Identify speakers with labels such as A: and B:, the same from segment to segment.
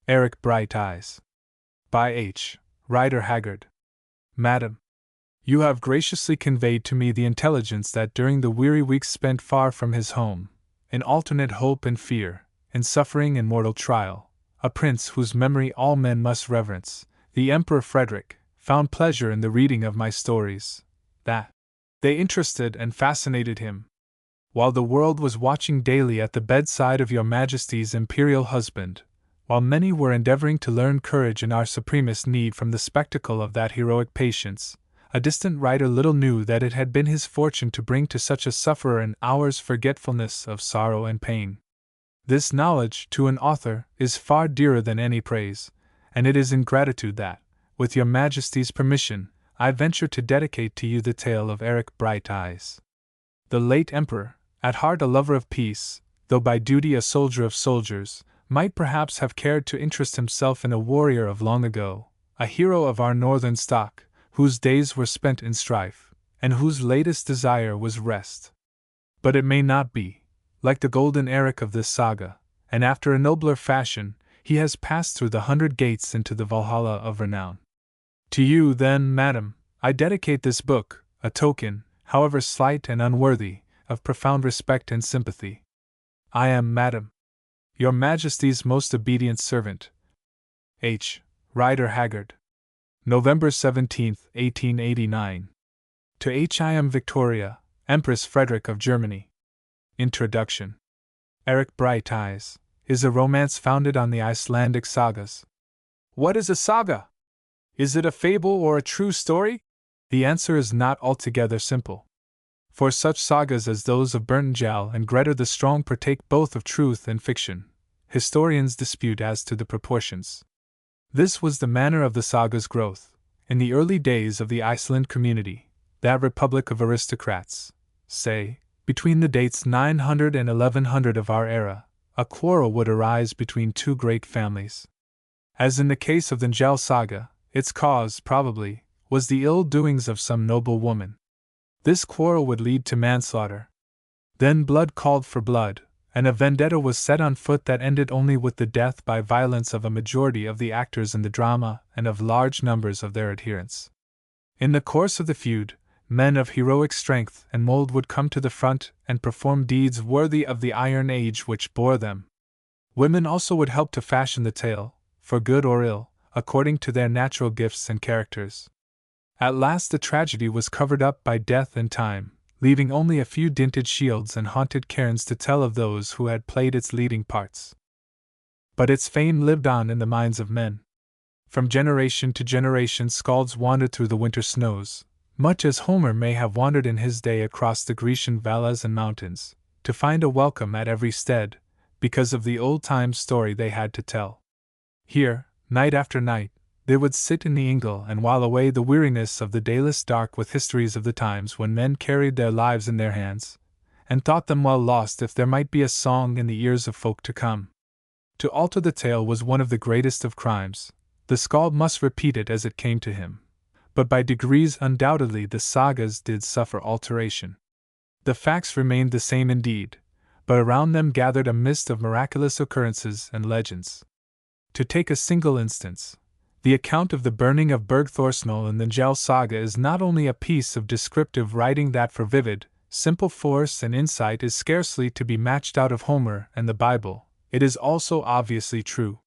A: Eric Brighteyes. By H. Rider Haggard. Madam, you have graciously conveyed to me the intelligence that during the weary weeks spent far from his home, in alternate hope and fear, in suffering and mortal trial, a prince whose memory all men must reverence, the Emperor Frederick, found pleasure in the reading of my stories, that they interested and fascinated him. While the world was watching daily at the bedside of your Majesty's imperial husband, while many were endeavoring to learn courage in our supremest need from the spectacle of that heroic patience, a distant writer little knew that it had been his fortune to bring to such a sufferer an hour's forgetfulness of sorrow and pain. This knowledge, to an author, is far dearer than any praise, and it is in gratitude that, with your Majesty's permission, I venture to dedicate to you the tale of Eric Brighteyes. The late Emperor, at heart a lover of peace, though by duty a soldier of soldiers, might perhaps have cared to interest himself in a warrior of long ago, a hero of our northern stock, whose days were spent in strife, and whose latest desire was rest. But it may not be. Like the golden Eric of this saga, and after a nobler fashion, he has passed through the 100 gates into the Valhalla of renown. To you, then, madam, I dedicate this book, a token, however slight and unworthy, of profound respect and sympathy. I am, madam, your Majesty's most obedient servant, H. Rider Haggard. November 17, 1889. To H. I am Victoria, Empress Frederick of Germany. Introduction. Eric Brighteyes is a romance founded on the Icelandic sagas. What is a saga? Is it a fable or a true story? The answer is not altogether simple. For such sagas as those of Berntjal and Grettir the Strong partake both of truth and fiction. Historians dispute as to the proportions. This was the manner of the saga's growth. In the early days of the Iceland community, that republic of aristocrats, say, between the dates 900 and 1100 of our era, a quarrel would arise between two great families. As in the case of the Njal saga, its cause, probably, was the ill doings of some noble woman. This quarrel would lead to manslaughter. Then blood called for blood, and a vendetta was set on foot that ended only with the death by violence of a majority of the actors in the drama and of large numbers of their adherents. In the course of the feud, men of heroic strength and mold would come to the front and perform deeds worthy of the Iron Age which bore them. Women also would help to fashion the tale, for good or ill, according to their natural gifts and characters. At last the tragedy was covered up by death and time, leaving only a few dinted shields and haunted cairns to tell of those who had played its leading parts. But its fame lived on in the minds of men. From generation to generation skalds wandered through the winter snows, much as Homer may have wandered in his day across the Grecian valleys and mountains, to find a welcome at every stead, because of the old-time story they had to tell. Here, night after night, they would sit in the ingle and while away the weariness of the dayless dark with histories of the times when men carried their lives in their hands, and thought them well lost if there might be a song in the ears of folk to come. To alter the tale was one of the greatest of crimes. The skald must repeat it as it came to him. But by degrees undoubtedly the sagas did suffer alteration. The facts remained the same indeed, but around them gathered a mist of miraculous occurrences and legends. To take a single instance, the account of the burning of Bergthorsnol in the Njal saga is not only a piece of descriptive writing that for vivid, simple force and insight is scarcely to be matched out of Homer and the Bible, it is also obviously true.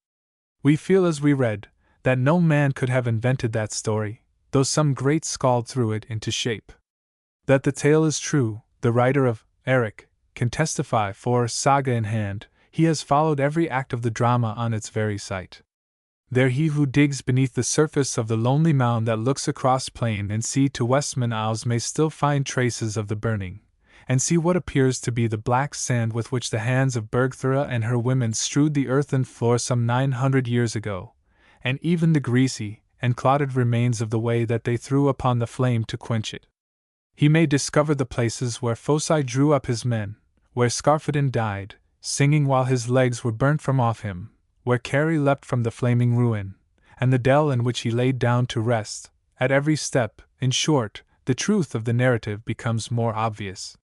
A: We feel as we read, that no man could have invented that story, though some great skald threw it into shape. That the tale is true, the writer of Eric can testify, for, saga in hand, he has followed every act of the drama on its very site. There he who digs beneath the surface of the lonely mound that looks across plain and sea to Westman Isles may still find traces of the burning, and see what appears to be the black sand with which the hands of Bergthora and her women strewed the earthen floor some 900 years ago, and even the greasy and clotted remains of the way that they threw upon the flame to quench it. He may discover the places where Foci drew up his men, where Skarphedin died, singing while his legs were burnt from off him, where Carrie leapt from the flaming ruin, and the dell in which he laid down to rest. At every step, in short, the truth of the narrative becomes more obvious.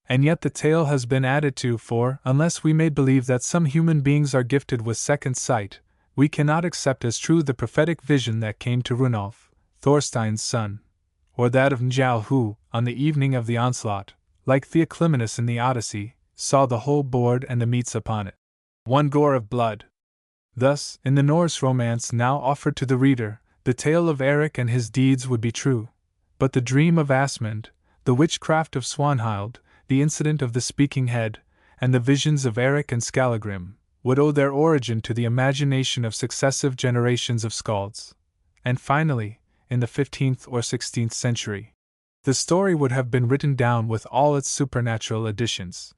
A: And yet the tale has been added to, for, unless we may believe that some human beings are gifted with second sight, we cannot accept as true the prophetic vision that came to Runolf, Thorstein's son, or that of Njal who, on the evening of the onslaught, like Theoclymenus in the Odyssey, saw the whole board and the meats upon it. One gore of blood. Thus, in the Norse romance now offered to the reader, the tale of Eric and his deeds would be true, but the dream of Asmund, the witchcraft of Swanhild, the incident of the speaking head, and the visions of Eric and Skallagrim, would owe their origin to the imagination of successive generations of skalds. And finally, in the 15th or 16th century, the story would have been written down with all its supernatural additions.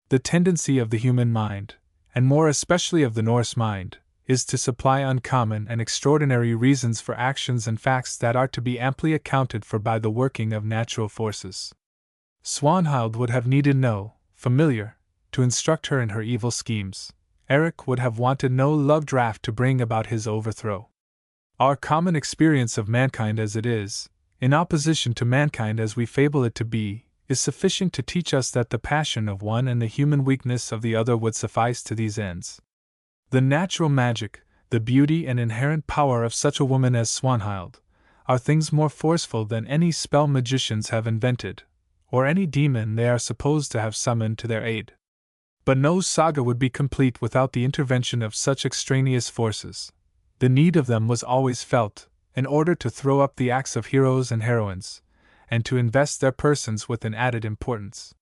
A: The tendency of the human mind, and more especially of the Norse mind, is to supply uncommon and extraordinary reasons for actions and facts that are to be amply accounted for by the working of natural forces. Swanhild would have needed no familiar to instruct her in her evil schemes. Eric would have wanted no love draught to bring about his overthrow. Our common experience of mankind as it is, in opposition to mankind as we fable it to be, is sufficient to teach us that the passion of one and the human weakness of the other would suffice to these ends. The natural magic, the beauty and inherent power of such a woman as Swanhild, are things more forceful than any spell magicians have invented, or any demon they are supposed to have summoned to their aid. But no saga would be complete without the intervention of such extraneous forces. The need of them was always felt, in order to throw up the acts of heroes and heroines, and to invest their persons with an added importance.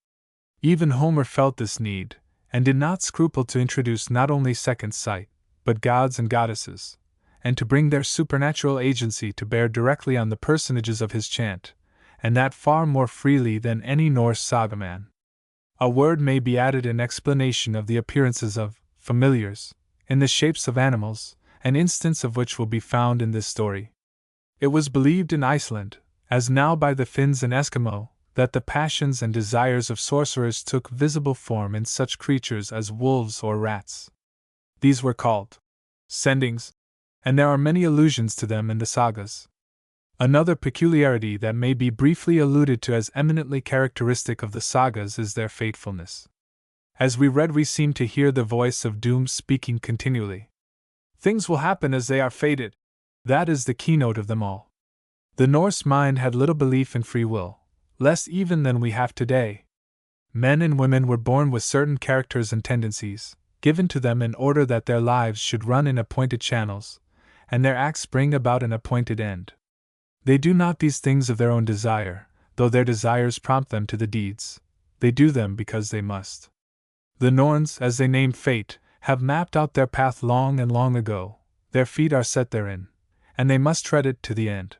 A: Even Homer felt this need, and did not scruple to introduce not only second sight, but gods and goddesses, and to bring their supernatural agency to bear directly on the personages of his chant, and that far more freely than any Norse sagaman. A word may be added in explanation of the appearances of familiars, in the shapes of animals, an instance of which will be found in this story. It was believed in Iceland, as now by the Finns and Eskimo, that the passions and desires of sorcerers took visible form in such creatures as wolves or rats. These were called sendings, and there are many allusions to them in the sagas. Another peculiarity that may be briefly alluded to as eminently characteristic of the sagas is their fatefulness. As we read, we seem to hear the voice of doom speaking continually. Things will happen as they are fated. That is the keynote of them all. The Norse mind had little belief in free will, less even than we have today. Men and women were born with certain characters and tendencies, given to them in order that their lives should run in appointed channels, and their acts bring about an appointed end. They do not these things of their own desire, though their desires prompt them to the deeds. They do them because they must. The Norns, as they name fate, have mapped out their path long and long ago. Their feet are set therein, and they must tread it to the end.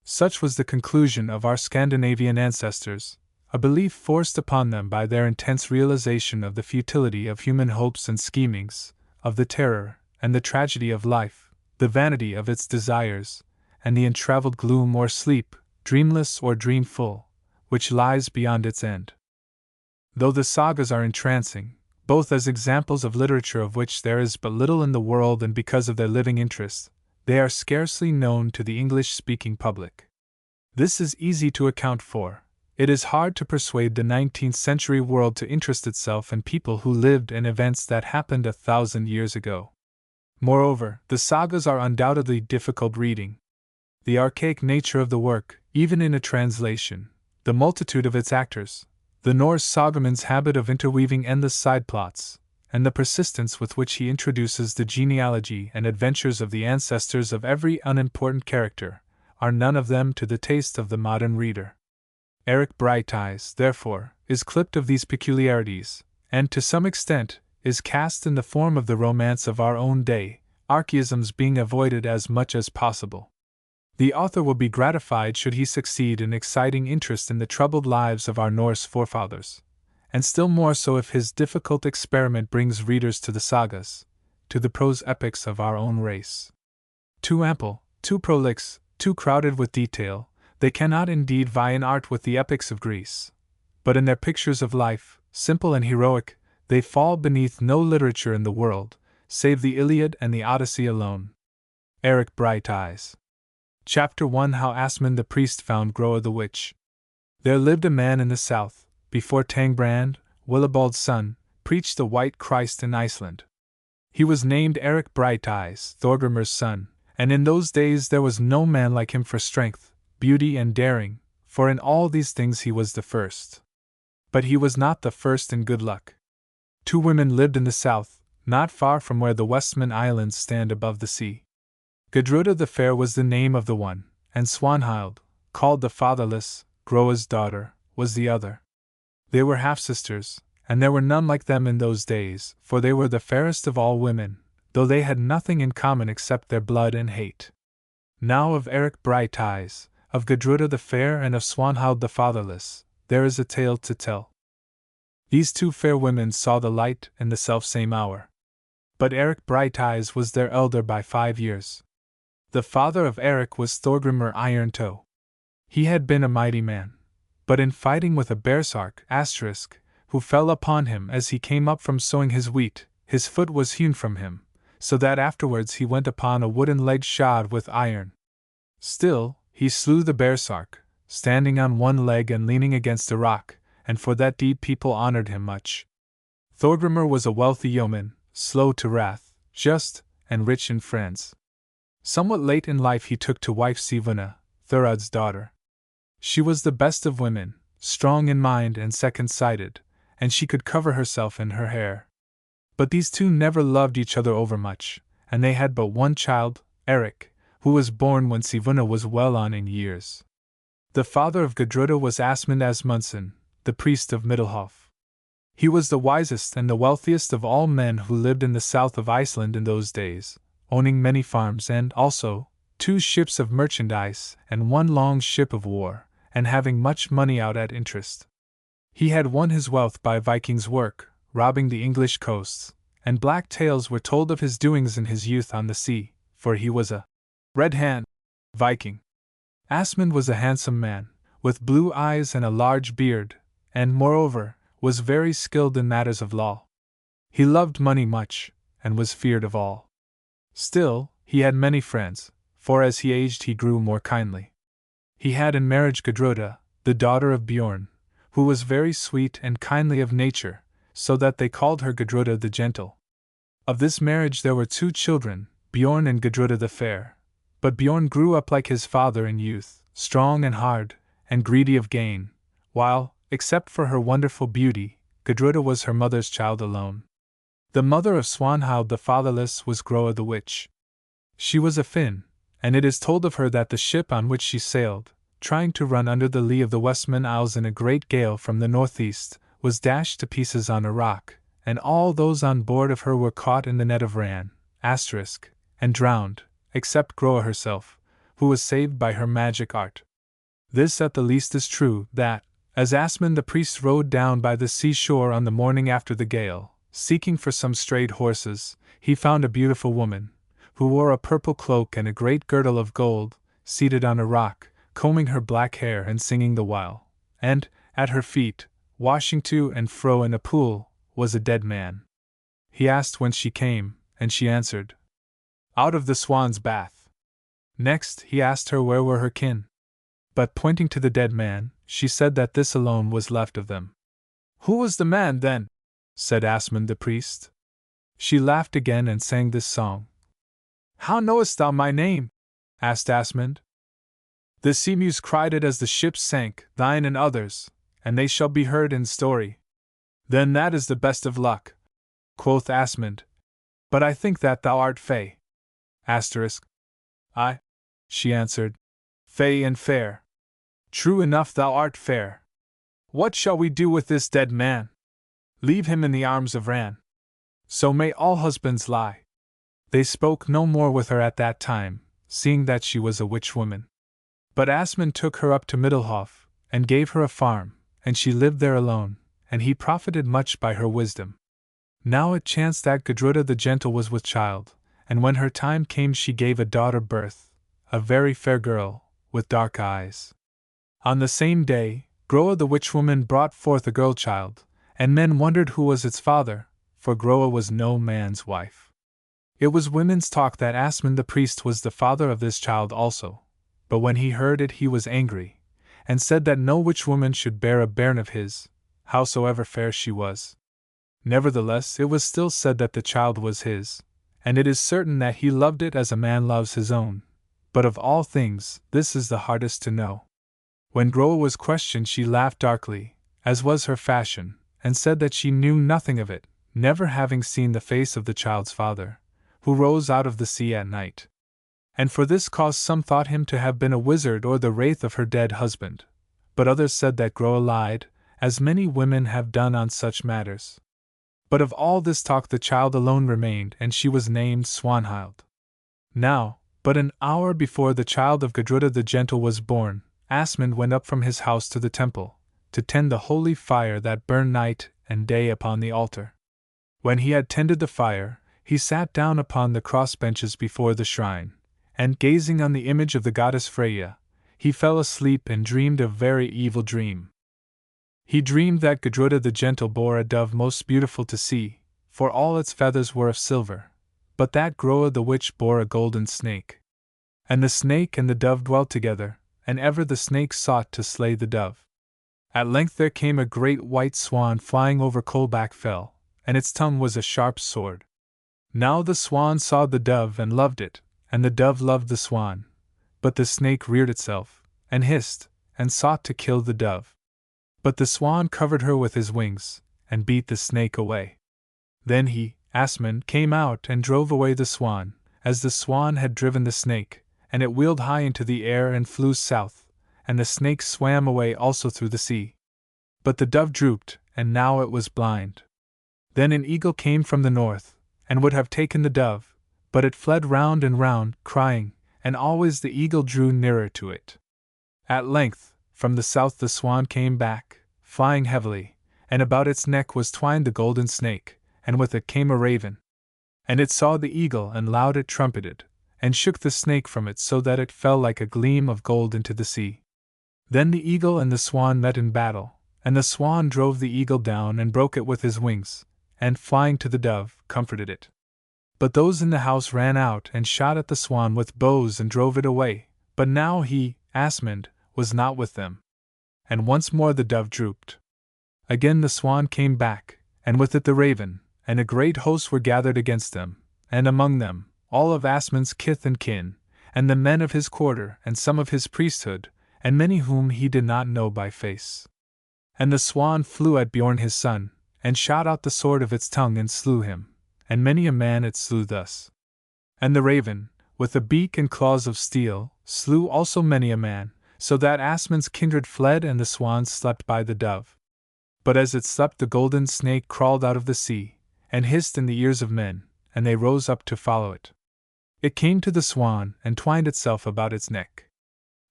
A: Such was the conclusion of our Scandinavian ancestors, a belief forced upon them by their intense realization of the futility of human hopes and schemings, of the terror and the tragedy of life, the vanity of its desires, and the untraveled gloom or sleep, dreamless or dreamful, which lies beyond its end. Though the sagas are entrancing, both as examples of literature of which there is but little in the world and because of their living interest, they are scarcely known to the English-speaking public. This is easy to account for. It is hard to persuade the 19th-century world to interest itself in people who lived in events that happened 1,000 years ago. Moreover, the sagas are undoubtedly difficult reading. The archaic nature of the work, even in a translation, the multitude of its actors, the Norse sagaman's habit of interweaving endless side plots, and the persistence with which he introduces the genealogy and adventures of the ancestors of every unimportant character, are none of them to the taste of the modern reader. Eric Brighteyes, therefore, is clipped of these peculiarities, and to some extent is cast in the form of the romance of our own day, archaisms being avoided as much as possible. The author will be gratified should he succeed in exciting interest in the troubled lives of our Norse forefathers, and still more so if his difficult experiment brings readers to the sagas, to the prose epics of our own race. Too ample, too prolix, too crowded with detail, they cannot indeed vie in art with the epics of Greece, but in their pictures of life, simple and heroic, they fall beneath no literature in the world, save the Iliad and the Odyssey alone. Eric Brighteyes. Chapter 1: How Asmund the Priest Found Groa the Witch. There lived a man in the south, before Tangbrand, Willibald's son, preached the White Christ in Iceland. He was named Eric Brighteyes, Thorgrimur's son, and in those days there was no man like him for strength, beauty, and daring, for in all these things he was the first. But he was not the first in good luck. 2 women lived in the south, not far from where the Westman Islands stand above the sea. Gudruda the Fair was the name of the one, and Swanhild, called the Fatherless, Groa's daughter, was the other. They were half-sisters, and there were none like them in those days, for they were the fairest of all women, though they had nothing in common except their blood and hate. Now of Eric Brighteyes, of Gudruda the Fair, and of Swanhild the Fatherless, there is a tale to tell. These 2 fair women saw the light in the selfsame hour. But Eric Brighteyes was their elder by 5 years. The father of Eric was Thorgrimur Iron-Toe. He had been a mighty man, but in fighting with a baresark, who fell upon him as he came up from sowing his wheat, his foot was hewn from him, so that afterwards he went upon a wooden leg shod with iron. Still, he slew the baresark, standing on one leg and leaning against a rock, and for that deed people honored him much. Thorgrimur was a wealthy yeoman, slow to wrath, just, and rich in friends. Somewhat late in life he took to wife Sivuna, Thurad's daughter. She was the best of women, strong in mind and second-sighted, and she could cover herself in her hair. But these 2 never loved each other overmuch, and they had but one child, Eric, who was born when Sivuna was well on in years. The father of Gudruda was Asmund Asmundsson, the priest of Middelhof. He was the wisest and the wealthiest of all men who lived in the south of Iceland in those days, owning many farms and, also, 2 ships of merchandise and 1 long ship of war, and having much money out at interest. He had won his wealth by Viking's work, robbing the English coasts, and black tales were told of his doings in his youth on the sea, for he was a red hand Viking. Asmund was a handsome man, with blue eyes and a large beard, and, moreover, was very skilled in matters of law. He loved money much, and was feared of all. Still, he had many friends, for as he aged he grew more kindly. He had in marriage Gudruda, the daughter of Bjorn, who was very sweet and kindly of nature, so that they called her Gudruda the Gentle. Of this marriage there were 2 children, Bjorn and Gudruda the Fair. But Bjorn grew up like his father in youth, strong and hard, and greedy of gain, while, except for her wonderful beauty, Gudruda was her mother's child alone. The mother of Swanhild the Fatherless was Groa the Witch. She was a Finn, and it is told of her that the ship on which she sailed, trying to run under the lee of the Westman Isles in a great gale from the northeast, was dashed to pieces on a rock, and all those on board of her were caught in the net of Ran, and drowned, except Groa herself, who was saved by her magic art. This at the least is true, that, as Asmund the priest rode down by the seashore on the morning after the gale, seeking for some strayed horses, he found a beautiful woman, who wore a purple cloak and a great girdle of gold, seated on a rock, combing her black hair and singing the while, and, at her feet, washing to and fro in a pool, was a dead man. He asked whence she came, and she answered, "Out of the Swan's Bath." Next, he asked her where were her kin. But pointing to the dead man, she said that this alone was left of them. "Who was the man, then?" said Asmund the priest. She laughed again and sang this song. "How knowest thou my name?" asked Asmund. "The sea mews cried it as the ships sank, thine and others, and they shall be heard in story." "Then that is the best of luck," quoth Asmund. "But I think that thou art fey." "Aye," she answered, "fey and fair." "True enough, thou art fair. What shall we do with this dead man?" "Leave him in the arms of Ran. So may all husbands lie." They spoke no more with her at that time, seeing that she was a witch woman. But Asmund took her up to Middelhof, and gave her a farm, and she lived there alone, and he profited much by her wisdom. Now it chanced that Gudruda the Gentle was with child, and when her time came she gave a daughter birth, a very fair girl, with dark eyes. On the same day, Groa the witch-woman brought forth a girl-child, and men wondered who was its father, for Groa was no man's wife. It was women's talk that Asmund the priest was the father of this child also, but when he heard it he was angry, and said that no witch-woman should bear a bairn of his, howsoever fair she was. Nevertheless, it was still said that the child was his, and it is certain that he loved it as a man loves his own. But of all things, this is the hardest to know. When Groa was questioned, she laughed darkly, as was her fashion, and said that she knew nothing of it, never having seen the face of the child's father, who rose out of the sea at night. And for this cause some thought him to have been a wizard or the wraith of her dead husband, but others said that Groa lied, as many women have done on such matters. But of all this talk the child alone remained, and she was named Swanhild. Now, but an hour before the child of Gudruda the Gentle was born, Asmund went up from his house to the temple, to tend the holy fire that burned night and day upon the altar. When he had tended the fire, he sat down upon the cross-benches before the shrine, and gazing on the image of the goddess Freya, he fell asleep and dreamed a very evil dream. He dreamed that Gudruda the Gentle bore a dove most beautiful to see, for all its feathers were of silver, but that Groa the witch bore a golden snake. And the snake and the dove dwelt together, and ever the snake sought to slay the dove. At length there came a great white swan flying over Kolbak fell, and its tongue was a sharp sword. Now the swan saw the dove and loved it, and the dove loved the swan, but the snake reared itself, and hissed, and sought to kill the dove. But the swan covered her with his wings, and beat the snake away. Then he, Asmund, came out and drove away the swan, as the swan had driven the snake, and it wheeled high into the air and flew south, and the snake swam away also through the sea. But the dove drooped, and now it was blind. Then an eagle came from the north, and would have taken the dove, but it fled round and round, crying, and always the eagle drew nearer to it. At length, from the south the swan came back, flying heavily, and about its neck was twined the golden snake, and with it came a raven. And it saw the eagle, and loud it trumpeted, and shook the snake from it so that it fell like a gleam of gold into the sea. Then the eagle and the swan met in battle, and the swan drove the eagle down and broke it with his wings, and flying to the dove, comforted it. But those in the house ran out and shot at the swan with bows and drove it away, but now he, Asmund, was not with them. And once more the dove drooped. Again the swan came back, and with it the raven, and a great host were gathered against them, and among them, all of Asmund's kith and kin, and the men of his quarter, and some of his priesthood, and many whom he did not know by face. And the swan flew at Bjorn his son, and shot out the sword of its tongue and slew him, and many a man it slew thus. And the raven, with a beak and claws of steel, slew also many a man, so that Asmund's kindred fled and the swan slept by the dove. But as it slept the golden snake crawled out of the sea, and hissed in the ears of men, and they rose up to follow it. It came to the swan, and twined itself about its neck.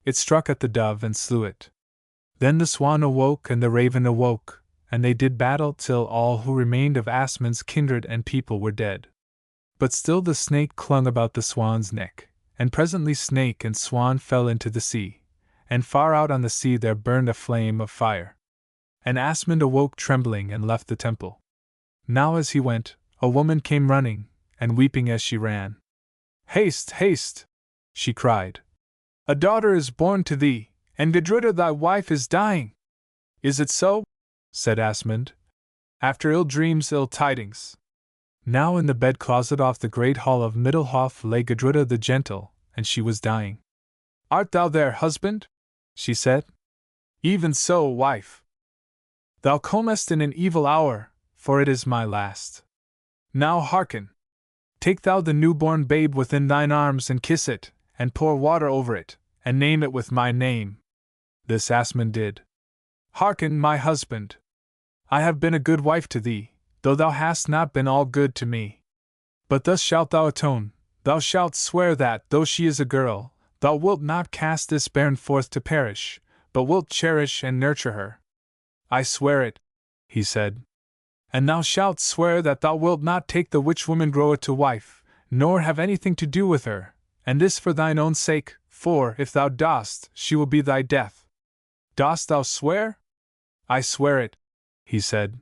A: It struck at the dove and slew it. Then the swan awoke and the raven awoke, and they did battle till all who remained of Asmund's kindred and people were dead. But still the snake clung about the swan's neck, and presently snake and swan fell into the sea, and far out on the sea there burned a flame of fire. And Asmund awoke trembling and left the temple. Now as he went, a woman came running, and weeping as she ran. "Haste, haste!" she cried. "A daughter is born to thee, and Gudruda thy wife is dying." "Is it so?" said Asmund. "After ill dreams, ill tidings." Now in the bed closet off the great hall of Middelhof lay Gudruda the Gentle, and she was dying. "Art thou there, husband?" she said. "Even so, wife. Thou comest in an evil hour, for it is my last. Now hearken. Take thou the newborn babe within thine arms and kiss it, and pour water over it, and name it with my name." This Asmund did. "Hearken, my husband. I have been a good wife to thee, though thou hast not been all good to me. But thus shalt thou atone, thou shalt swear that, though she is a girl, thou wilt not cast this bairn forth to perish, but wilt cherish and nurture her." "I swear it," he said. "And thou shalt swear that thou wilt not take the witch woman Groa to wife, nor have anything to do with her, and this for thine own sake, for, if thou dost, she will be thy death. Dost thou swear?" "I swear it," he said.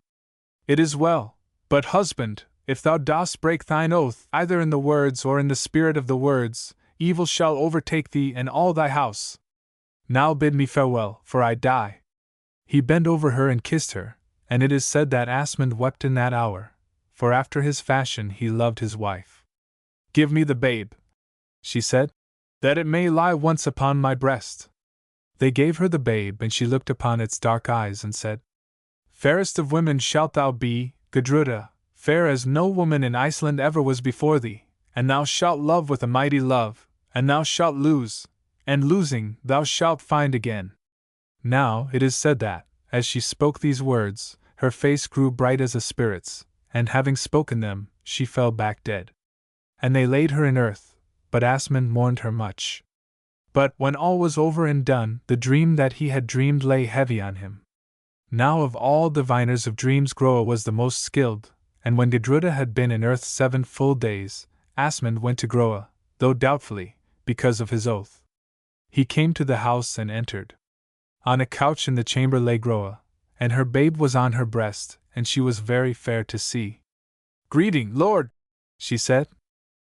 A: "It is well, but husband, if thou dost break thine oath, either in the words or in the spirit of the words, evil shall overtake thee and all thy house. Now bid me farewell, for I die." He bent over her and kissed her, and it is said that Asmund wept in that hour, for after his fashion he loved his wife. "Give me the babe," she said, "that it may lie once upon my breast." They gave her the babe, and she looked upon its dark eyes and said, "Fairest of women shalt thou be, Gudruda, fair as no woman in Iceland ever was before thee, and thou shalt love with a mighty love, and thou shalt lose, and losing thou shalt find again." Now it is said that, as she spoke these words, her face grew bright as a spirit's, and having spoken them, she fell back dead. And they laid her in earth, but Asmund mourned her much. But when all was over and done, the dream that he had dreamed lay heavy on him. Now of all diviners of dreams Groa was the most skilled, and when Gudruda had been in earth 7 full days, Asmund went to Groa, though doubtfully, because of his oath. He came to the house and entered. On a couch in the chamber lay Groa, and her babe was on her breast, and she was very fair to see. "Greeting, lord," she said.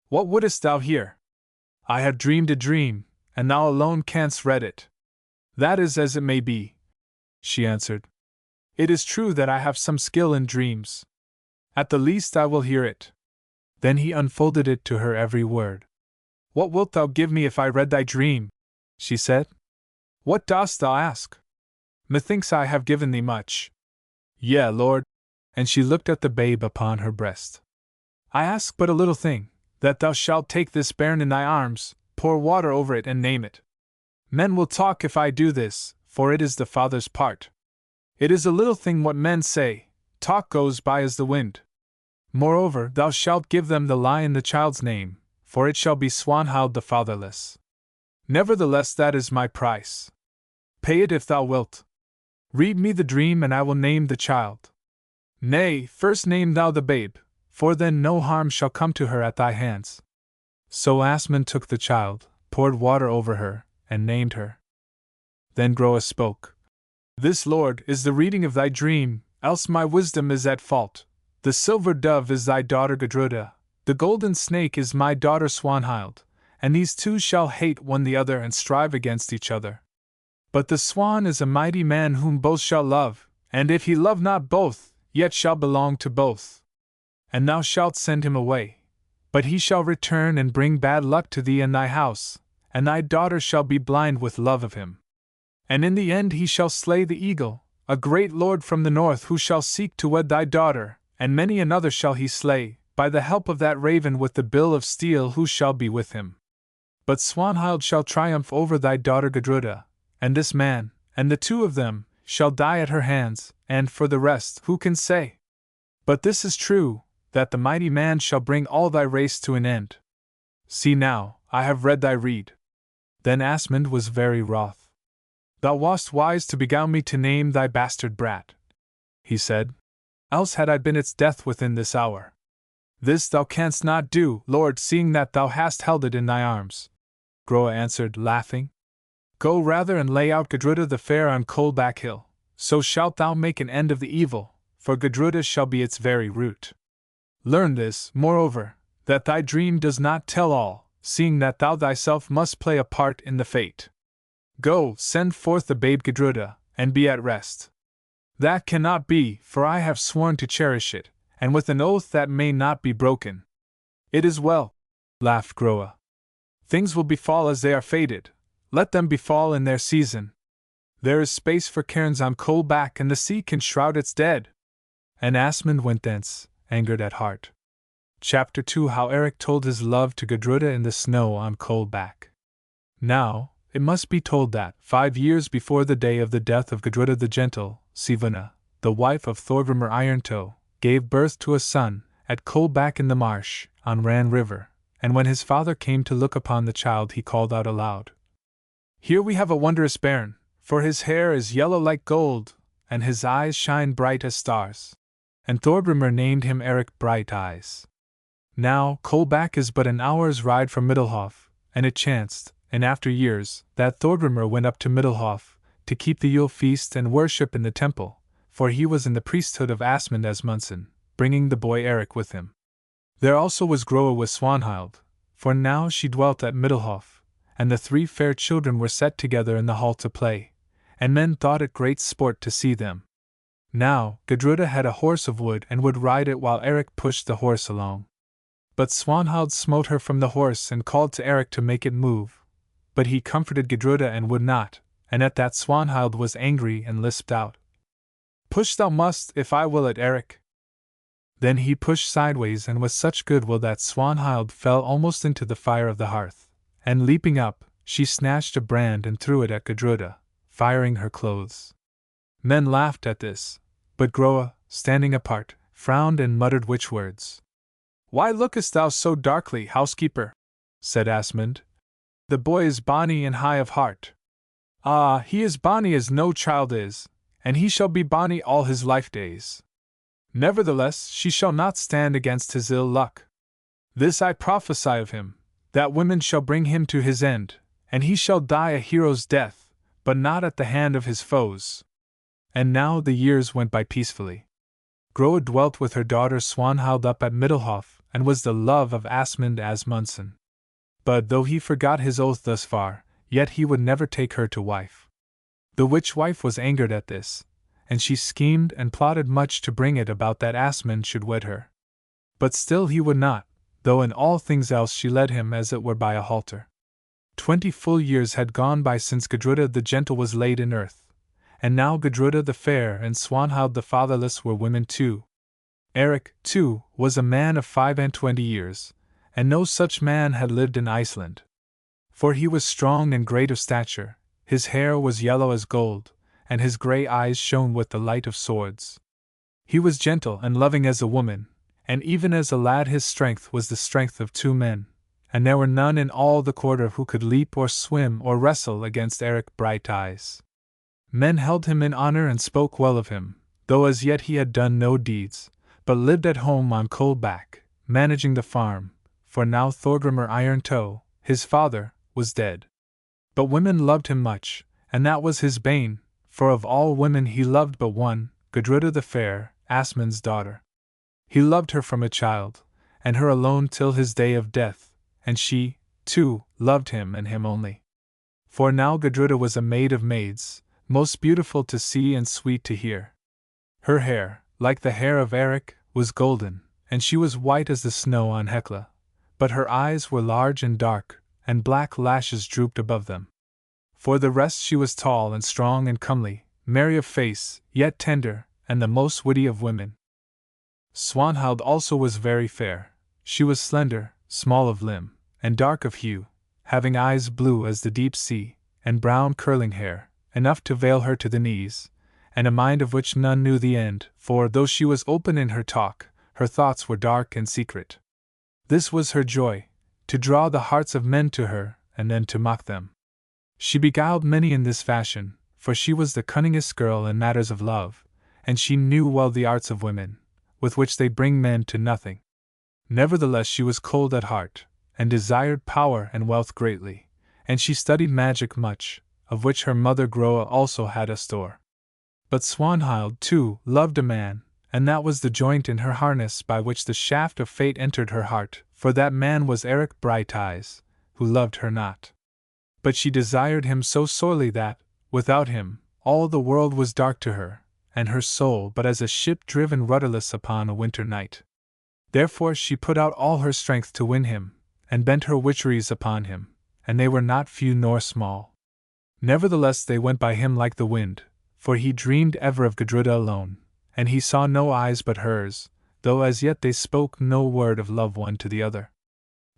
A: "What wouldest thou here?" "I have dreamed a dream, and thou alone canst read it." "That is as it may be," she answered. "It is true that I have some skill in dreams. At the least I will hear it." Then he unfolded it to her every word. "What wilt thou give me if I read thy dream?" she said. "What dost thou ask? Methinks I have given thee much." "Yea, lord," and she looked at the babe upon her breast. "I ask but a little thing, that thou shalt take this bairn in thy arms, pour water over it and name it. Men will talk if I do this, for it is the father's part. It is a little thing what men say, talk goes by as the wind. Moreover, thou shalt give them the lie in the child's name, for it shall be Swanhild the fatherless. Nevertheless that is my price. Pay it if thou wilt. Read me the dream and I will name the child. Nay, first name thou the babe, for then no harm shall come to her at thy hands." So Asmund took the child, poured water over her, and named her. Then Groa spoke. "This, lord, is the reading of thy dream, else my wisdom is at fault. The silver dove is thy daughter Gudruda, the golden snake is my daughter Swanhild, and these two shall hate one the other and strive against each other. But the swan is a mighty man whom both shall love, and if he love not both, yet shall belong to both. And thou shalt send him away, but he shall return and bring bad luck to thee and thy house, and thy daughter shall be blind with love of him. And in the end he shall slay the eagle, a great lord from the north who shall seek to wed thy daughter, and many another shall he slay, by the help of that raven with the bill of steel who shall be with him. But Swanhild shall triumph over thy daughter Gudruda, and this man, and the two of them, shall die at her hands, and for the rest, who can say? But this is true, that the mighty man shall bring all thy race to an end. See now, I have read thy rede." Then Asmund was very wroth. "Thou wast wise to beguile me to name thy bastard brat," he said. "Else had I been its death within this hour. This thou canst not do, lord, seeing that thou hast held it in thy arms." Groa answered, laughing. "Go rather and lay out Gudruda the fair on Coldback Hill, so shalt thou make an end of the evil, for Gudruda shall be its very root. Learn this, moreover, that thy dream does not tell all, seeing that thou thyself must play a part in the fate. Go, send forth the babe Gudruda, and be at rest." "That cannot be, for I have sworn to cherish it, and with an oath that may not be broken." "It is well," laughed Groa. "Things will befall as they are fated, let them befall in their season. There is space for cairns on Coldback and the sea can shroud its dead." And Asmund went thence, angered at heart. Chapter 2: How Eric told his love to Gudruda in the snow on Coldback. Now, it must be told that, 5 years before the day of the death of Gudruda the Gentle, Sivuna, the wife of Thorgrimur Irontoe, gave birth to a son, at Coldback in the marsh, on Ran River, and when his father came to look upon the child he called out aloud, "Here we have a wondrous bairn, for his hair is yellow like gold, and his eyes shine bright as stars." And Thorgrimur named him Eric Brighteyes. Now, Coldback is but an hour's ride from Middlehof, and it chanced, in after years, that Thorgrimur went up to Middlehof, to keep the Yule feast and worship in the temple, for he was in the priesthood of Asmund as Munson, bringing the boy Eric with him. There also was Groa with Swanhild, for now she dwelt at Middlehof, and the 3 fair children were set together in the hall to play, and men thought it great sport to see them. Now, Gudruda had a horse of wood and would ride it while Eric pushed the horse along. But Swanhild smote her from the horse and called to Eric to make it move. But he comforted Gudruda and would not, and at that Swanhild was angry and lisped out, "Push thou must, if I will it, Eric." Then he pushed sideways and with such good will that Swanhild fell almost into the fire of the hearth, and leaping up, she snatched a brand and threw it at Gudruda, firing her clothes. Men laughed at this, but Groa, standing apart, frowned and muttered witch words. "Why lookest thou so darkly, housekeeper?" said Asmund. "The boy is bonny and high of heart." "Ah, he is bonny as no child is, and he shall be bonny all his life days. Nevertheless, she shall not stand against his ill luck. This I prophesy of him, that women shall bring him to his end, and he shall die a hero's death, but not at the hand of his foes." And now the years went by peacefully. Groa dwelt with her daughter Swanhild up at Middelhof, and was the love of Asmund Asmundsson. But though he forgot his oath thus far, yet he would never take her to wife. The witch wife was angered at this, and she schemed and plotted much to bring it about that Asmund should wed her. But still he would not, though in all things else she led him as it were by a halter. 20 full years had gone by since Gudruda the Gentle was laid in earth, and now Gudruda the Fair and Swanhild the Fatherless were women too. Eric, too, was a man of 25 years, and no such man had lived in Iceland. For he was strong and great of stature, his hair was yellow as gold, and his grey eyes shone with the light of swords. He was gentle and loving as a woman, and even as a lad his strength was the strength of 2 men, and there were none in all the quarter who could leap or swim or wrestle against Eric Brighteyes. Men held him in honor and spoke well of him, though as yet he had done no deeds, but lived at home on Coldback, managing the farm, for now Thorgrimur Iron-Toe, his father, was dead. But women loved him much, and that was his bane, for of all women he loved but one, Gudruda the Fair, Asmund's daughter. He loved her from a child, and her alone till his day of death, and she, too, loved him and him only. For now Gudruda was a maid of maids, most beautiful to see and sweet to hear. Her hair, like the hair of Eric, was golden, and she was white as the snow on Hekla, but her eyes were large and dark, and black lashes drooped above them. For the rest she was tall and strong and comely, merry of face, yet tender, and the most witty of women. Swanhild also was very fair. She was slender, small of limb, and dark of hue, having eyes blue as the deep sea, and brown curling hair, enough to veil her to the knees, and a mind of which none knew the end, for though she was open in her talk, her thoughts were dark and secret. This was her joy, to draw the hearts of men to her, and then to mock them. She beguiled many in this fashion, for she was the cunningest girl in matters of love, and she knew well the arts of women, with which they bring men to nothing. Nevertheless she was cold at heart, and desired power and wealth greatly, and she studied magic much, of which her mother Groa also had a store. But Swanhild, too, loved a man, and that was the joint in her harness by which the shaft of fate entered her heart, for that man was Eric Brighteyes, who loved her not. But she desired him so sorely that, without him, all the world was dark to her, and her soul but as a ship driven rudderless upon a winter night. Therefore she put out all her strength to win him, and bent her witcheries upon him, and they were not few nor small. Nevertheless they went by him like the wind, for he dreamed ever of Gudruda alone, and he saw no eyes but hers, though as yet they spoke no word of love one to the other.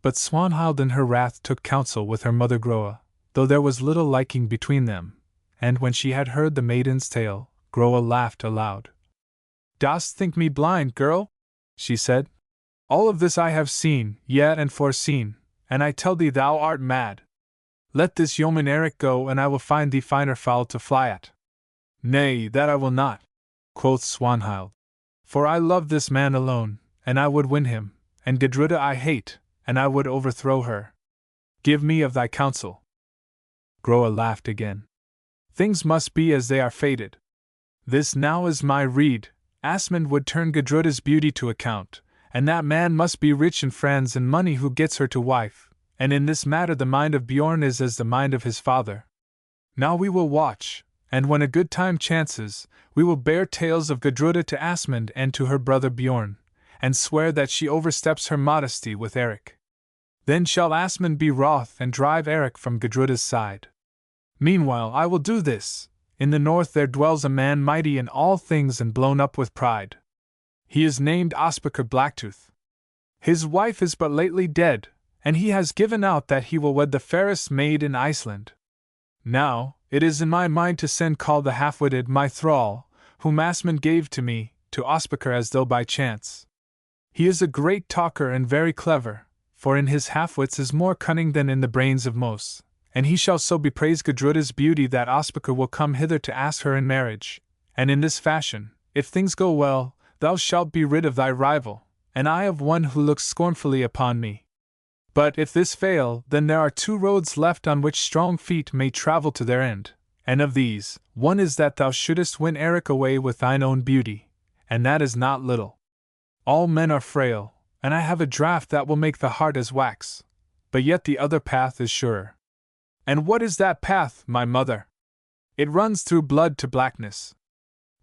A: But Swanhild in her wrath took counsel with her mother Groa, though there was little liking between them, and when she had heard the maiden's tale, Groa laughed aloud. "Dost think me blind, girl?" she said. "All of this I have seen, yet and foreseen, and I tell thee thou art mad. Let this yeoman Eric go, and I will find thee finer fowl to fly at." "Nay, that I will not," quoth Swanhild. "For I love this man alone, and I would win him, and Gudruda I hate, and I would overthrow her. Give me of thy counsel." Groa laughed again. "Things must be as they are fated. This now is my rede: Asmund would turn Gudruda's beauty to account, and that man must be rich in friends and money who gets her to wife, and in this matter the mind of Bjorn is as the mind of his father. Now we will watch, and when a good time chances, We will bear tales of Gudruda to Asmund and to her brother Bjorn, and swear that she oversteps her modesty with Eric. Then shall Asmund be wroth and drive Eric from Gudruda's side. Meanwhile I will do this. In the north there dwells a man mighty in all things and blown up with pride. He is named Ospakar Blacktooth. His wife is but lately dead, and he has given out that he will wed the fairest maid in Iceland. Now, it is in my mind to send Call the half-witted, my thrall, whom Asmund gave to me, to Ospakar as though by chance. He is a great talker and very clever, for in his half-wits is more cunning than in the brains of most, and he shall so bepraise Gudruda's beauty that Ospakar will come hither to ask her in marriage, and in this fashion, if things go well, thou shalt be rid of thy rival, and I of one who looks scornfully upon me. But if this fail, then there are 2 roads left on which strong feet may travel to their end, and of these, one is that thou shouldest win Eric away with thine own beauty, and that is not little. All men are frail, and I have a draught that will make the heart as wax, but yet the other path is surer. And what is that path, my mother? It runs through blood to blackness.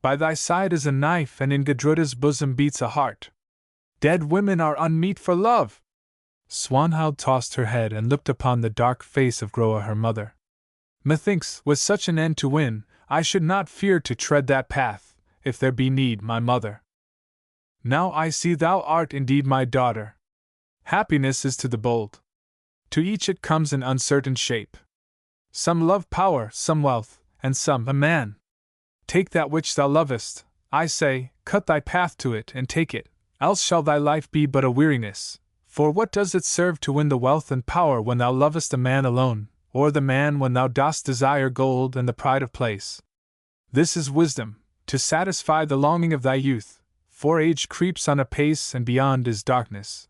A: By thy side is a knife, and in Gudruda's bosom beats a heart. Dead women are unmeet for love. Swanhild tossed her head and looked upon the dark face of Groa her mother. Methinks, with such an end to win, I should not fear to tread that path, if there be need, my mother. Now I see thou art indeed my daughter. Happiness is to the bold. To each it comes in uncertain shape. Some love power, some wealth, and some a man. Take that which thou lovest, I say, cut thy path to it and take it, else shall thy life be but a weariness. For what does it serve to win the wealth and power when thou lovest a man alone, or the man when thou dost desire gold and the pride of place? This is wisdom, to satisfy the longing of thy youth, for age creeps on apace and beyond is darkness.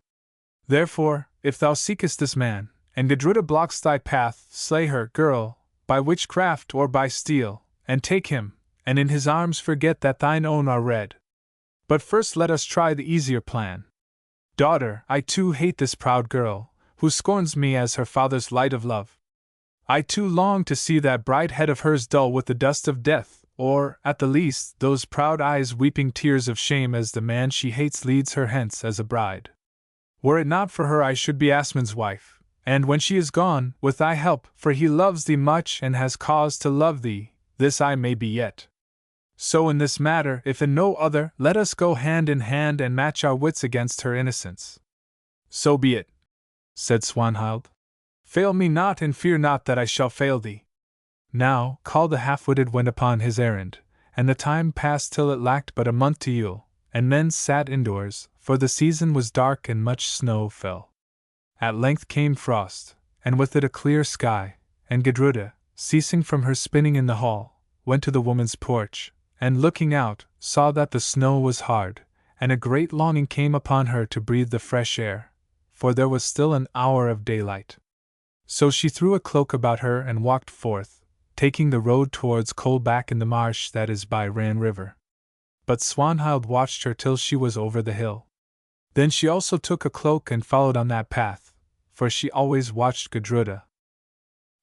A: Therefore, if thou seekest this man, and Gudruda blocks thy path, slay her, girl, by witchcraft or by steel, and take him, and in his arms forget that thine own are red. But first let us try the easier plan. Daughter, I too hate this proud girl, who scorns me as her father's light of love. I too long to see that bright head of hers dull with the dust of death, or, at the least, those proud eyes weeping tears of shame as the man she hates leads her hence as a bride. Were it not for her I should be Asmund's wife, and when she is gone, with thy help, for he loves thee much and has cause to love thee, this I may be yet. So in this matter, if in no other, let us go hand in hand and match our wits against her innocence. So be it, said Swanhild. Fail me not and fear not that I shall fail thee. Now, Call the half-witted went upon his errand, and the time passed till it lacked but a month to Yule, and men sat indoors, for the season was dark and much snow fell. At length came frost, and with it a clear sky, and Gudruda, ceasing from her spinning in the hall, went to the woman's porch, and looking out, saw that the snow was hard, and a great longing came upon her to breathe the fresh air, for there was still an hour of daylight. So she threw a cloak about her and walked forth, taking the road towards Coldback in the marsh that is by Ran River. But Swanhild watched her till she was over the hill. Then she also took a cloak and followed on that path, for she always watched Gudruda.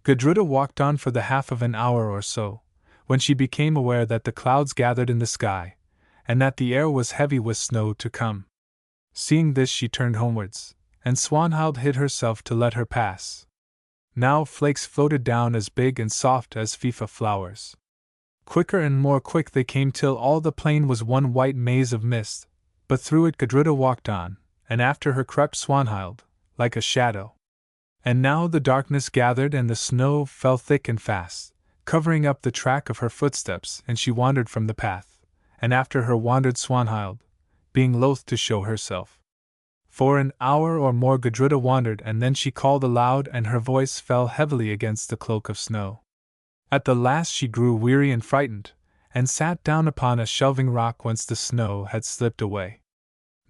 A: Gudruda walked on for the half of an hour or so, when she became aware that the clouds gathered in the sky, and that the air was heavy with snow to come. Seeing this she turned homewards, and Swanhild hid herself to let her pass. Now flakes floated down as big and soft as FIFA flowers. Quicker and more quick they came till all the plain was one white maze of mist, but through it Gudruda walked on, and after her crept Swanhild, like a shadow. And now the darkness gathered and the snow fell thick and fast, covering up the track of her footsteps, and she wandered from the path, and after her wandered Swanhild, being loath to show herself. For an hour or more Gudruda wandered, and then she called aloud, and her voice fell heavily against the cloak of snow. At the last she grew weary and frightened, and sat down upon a shelving rock whence the snow had slipped away.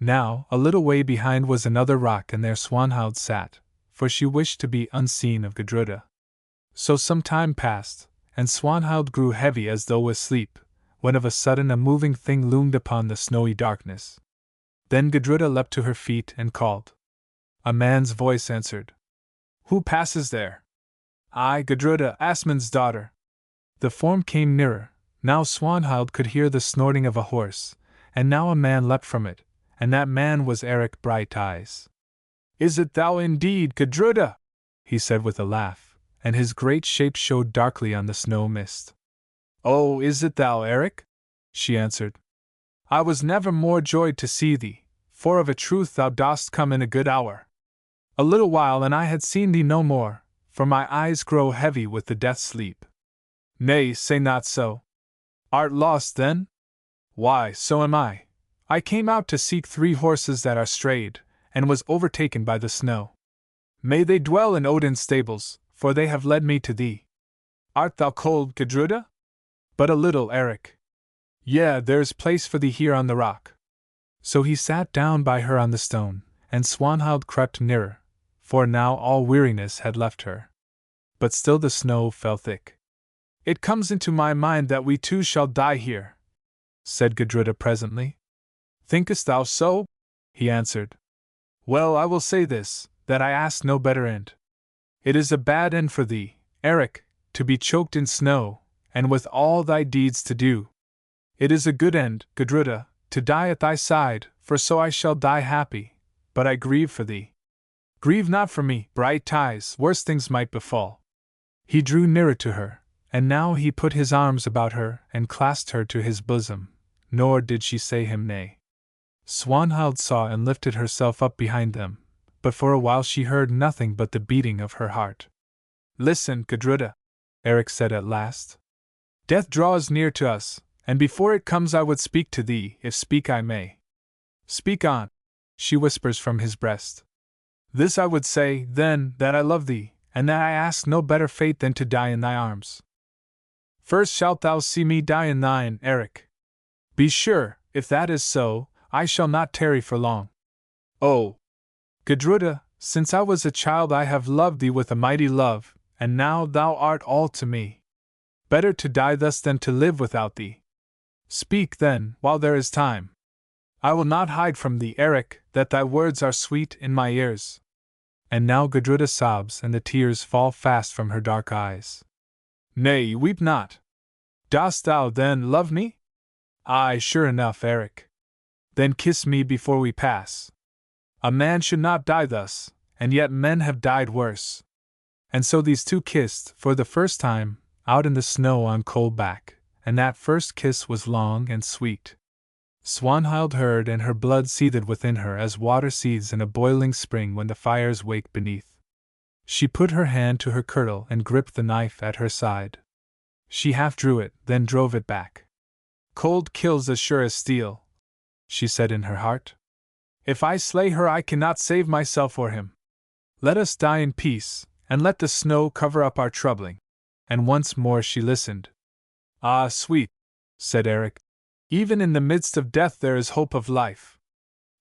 A: Now, a little way behind was another rock, and there Swanhild sat, for she wished to be unseen of Gudruda. So some time passed, and Swanhild grew heavy as though with sleep, when of a sudden a moving thing loomed upon the snowy darkness. Then Gudruda leapt to her feet and called. A man's voice answered. Who passes there? I, Gudruda, Asmund's daughter. The form came nearer, Now Swanhild could hear the snorting of a horse, and now a man leapt from it, and that man was Eric Brighteyes. "Is it thou indeed, Gudruda?" he said with a laugh, and his great shape showed darkly on the snow mist. "Oh, is it thou, Eric?" she answered. "I was never more joyed to see thee, for of a truth thou dost come in a good hour. A little while and I had seen thee no more, for my eyes grow heavy with the death sleep." "Nay, say not so. Art lost, then?" "Why, so am I. I came out to seek 3 horses that are strayed, and was overtaken by the snow. May they dwell in Odin's stables, for they have led me to thee. Art thou cold, Gudruda?" "But a little, Eric." "Yea, there's place for thee here on the rock." So he sat down by her on the stone, and Swanhild crept nearer, for now all weariness had left her. But still the snow fell thick. "It comes into my mind that we two shall die here," said Gudruda presently. "Thinkest thou so?" he answered. "Well, I will say this, that I ask no better end. It is a bad end for thee, Eric, to be choked in snow, and with all thy deeds to do. It is a good end, Gudruda, to die at thy side, for so I shall die happy, but I grieve for thee." "Grieve not for me, Brighteyes, worse things might befall." He drew nearer to her, and now he put his arms about her and clasped her to his bosom, nor did she say him nay. Swanhild saw and lifted herself up behind them, but for a while she heard nothing but the beating of her heart. "Listen, Gudruda," Eric said at last. "Death draws near to us, and before it comes I would speak to thee, if speak I may." "Speak on," she whispers from his breast. "This I would say, then, that I love thee, and that I ask no better fate than to die in thy arms. First shalt thou see me die in thine, Eric. Be sure, if that is so, I shall not tarry for long. Oh, Gudruda, since I was a child I have loved thee with a mighty love, and now thou art all to me. Better to die thus than to live without thee. Speak, then, while there is time. I will not hide from thee, Eric, that thy words are sweet in my ears." And now Gudruda sobs and the tears fall fast from her dark eyes. "Nay, weep not. Dost thou, then, love me?" "Aye, sure enough, Eric." "Then kiss me before we pass. A man should not die thus, and yet men have died worse." And so these two kissed, for the first time, out in the snow on Coldback, and that first kiss was long and sweet. Swanhild heard, and her blood seethed within her as water seethes in a boiling spring when the fires wake beneath. She put her hand to her kirtle and gripped the knife at her side. She half drew it, then drove it back. "Cold kills as sure as steel," she said in her heart. "If I slay her I cannot save myself or him. Let us die in peace, and let the snow cover up our troubling." And once more she listened. "Ah, sweet," said Eric, "even in the midst of death there is hope of life.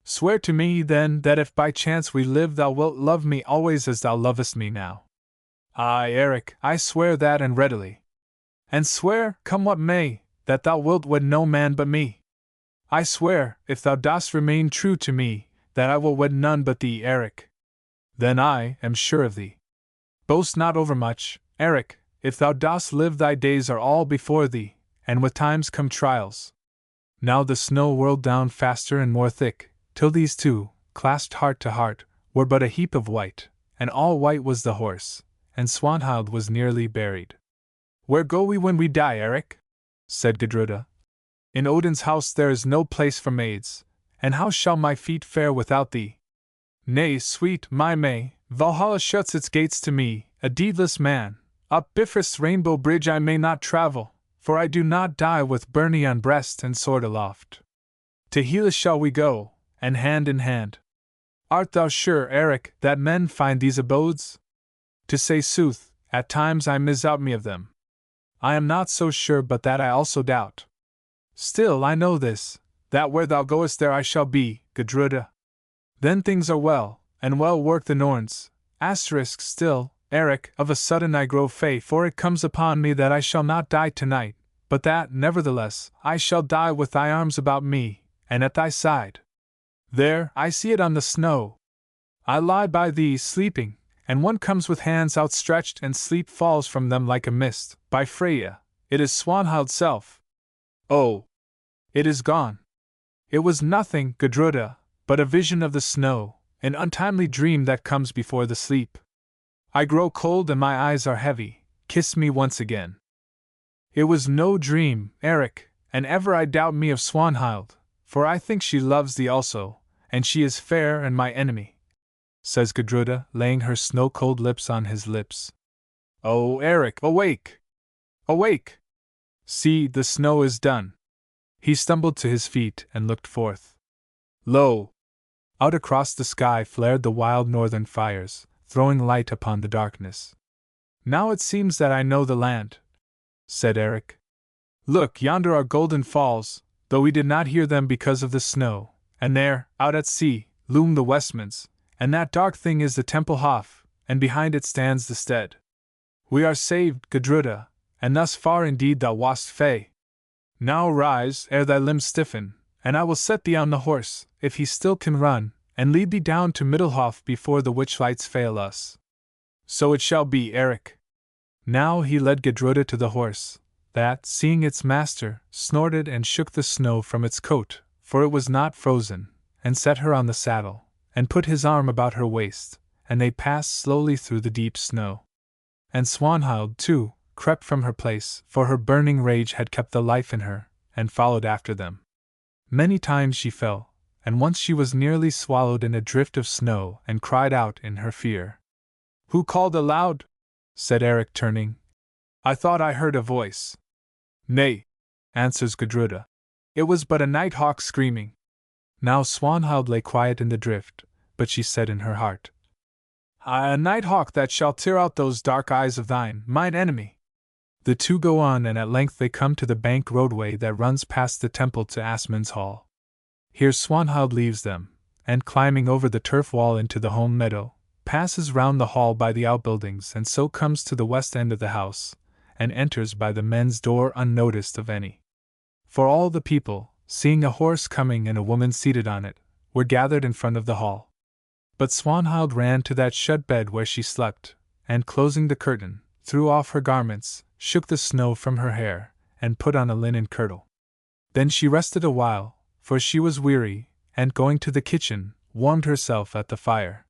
A: Swear to me, then, that if by chance we live thou wilt love me always as thou lovest me now." "Aye, Eric, I swear that, and readily. And swear, come what may, that thou wilt wed no man but me. I swear, if thou dost remain true to me, that I will wed none but thee, Eric. Then I am sure of thee. Boast not overmuch, Eric, if thou dost live thy days are all before thee, and with times come trials." Now the snow whirled down faster and more thick, till these two, clasped heart to heart, were but a heap of white, and all white was the horse, and Swanhild was nearly buried. "Where go we when we die, Eric?" said Gudruda. "In Odin's house there is no place for maids, and how shall my feet fare without thee?" "Nay, sweet my May, Valhalla shuts its gates to me, a deedless man. Up Bifrost's rainbow bridge I may not travel, for I do not die with byrnie on breast and sword aloft. To Hellas shall we go, and hand in hand. Art thou sure, Eric, that men find these abodes? To say sooth, at times I misdoubt me of them. I am not so sure but that I also doubt. Still I know this, that where thou goest there I shall be, Gudruda. Then things are well, and well work the Norns. Still, Eric, of a sudden I grow fey, for it comes upon me that I shall not die tonight, but that, nevertheless, I shall die with thy arms about me, and at thy side. There, I see it on the snow. I lie by thee sleeping, and one comes with hands outstretched and sleep falls from them like a mist. By Freya, it is Swanhild's self, Oh! It is gone. It was nothing, Gudruda, but a vision of the snow, an untimely dream that comes before the sleep. I grow cold and my eyes are heavy. Kiss me once again. It was no dream, Eric, and ever I doubt me of Swanhild, for I think she loves thee also, and she is fair and my enemy, says Gudruda, laying her snow-cold lips on his lips. Oh, Eric, awake! Awake! See, the snow is done. He stumbled to his feet and looked forth. Lo! Out across the sky flared the wild northern fires, throwing light upon the darkness. Now it seems that I know the land, said Eric. Look, yonder are golden falls, though we did not hear them because of the snow, and there, out at sea, loom the Westmans, and that dark thing is the Temple Hof, and behind it stands the stead. We are saved, Gudruda, and thus far indeed thou wast fey. Now rise, ere thy limbs stiffen, and I will set thee on the horse, if he still can run, and lead thee down to Middelhof before the witch-lights fail us. So it shall be, Eric. Now he led Gudruda to the horse, that, seeing its master, snorted and shook the snow from its coat, for it was not frozen, and set her on the saddle, and put his arm about her waist, and they passed slowly through the deep snow. And Swanhild, too, crept from her place, for her burning rage had kept the life in her, and followed after them. Many times she fell, and once she was nearly swallowed in a drift of snow and cried out in her fear. Who called aloud? Said Eric, turning. I thought I heard a voice. Nay, answers Gudruda. It was but a night hawk screaming. Now Swanhild lay quiet in the drift, but she said in her heart, a night hawk that shall tear out those dark eyes of thine, mine enemy. The two go on, and at length they come to the bank roadway that runs past the temple to Asmund's hall. Here Swanhild leaves them, and climbing over the turf wall into the home meadow, passes round the hall by the outbuildings and so comes to the west end of the house, and enters by the men's door unnoticed of any. For all the people, seeing a horse coming and a woman seated on it, were gathered in front of the hall. But Swanhild ran to that shut bed where she slept, and closing the curtain, threw off her garments, shook the snow from her hair, and put on a linen kirtle. Then she rested a while, for she was weary, and going to the kitchen, warmed herself at the fire.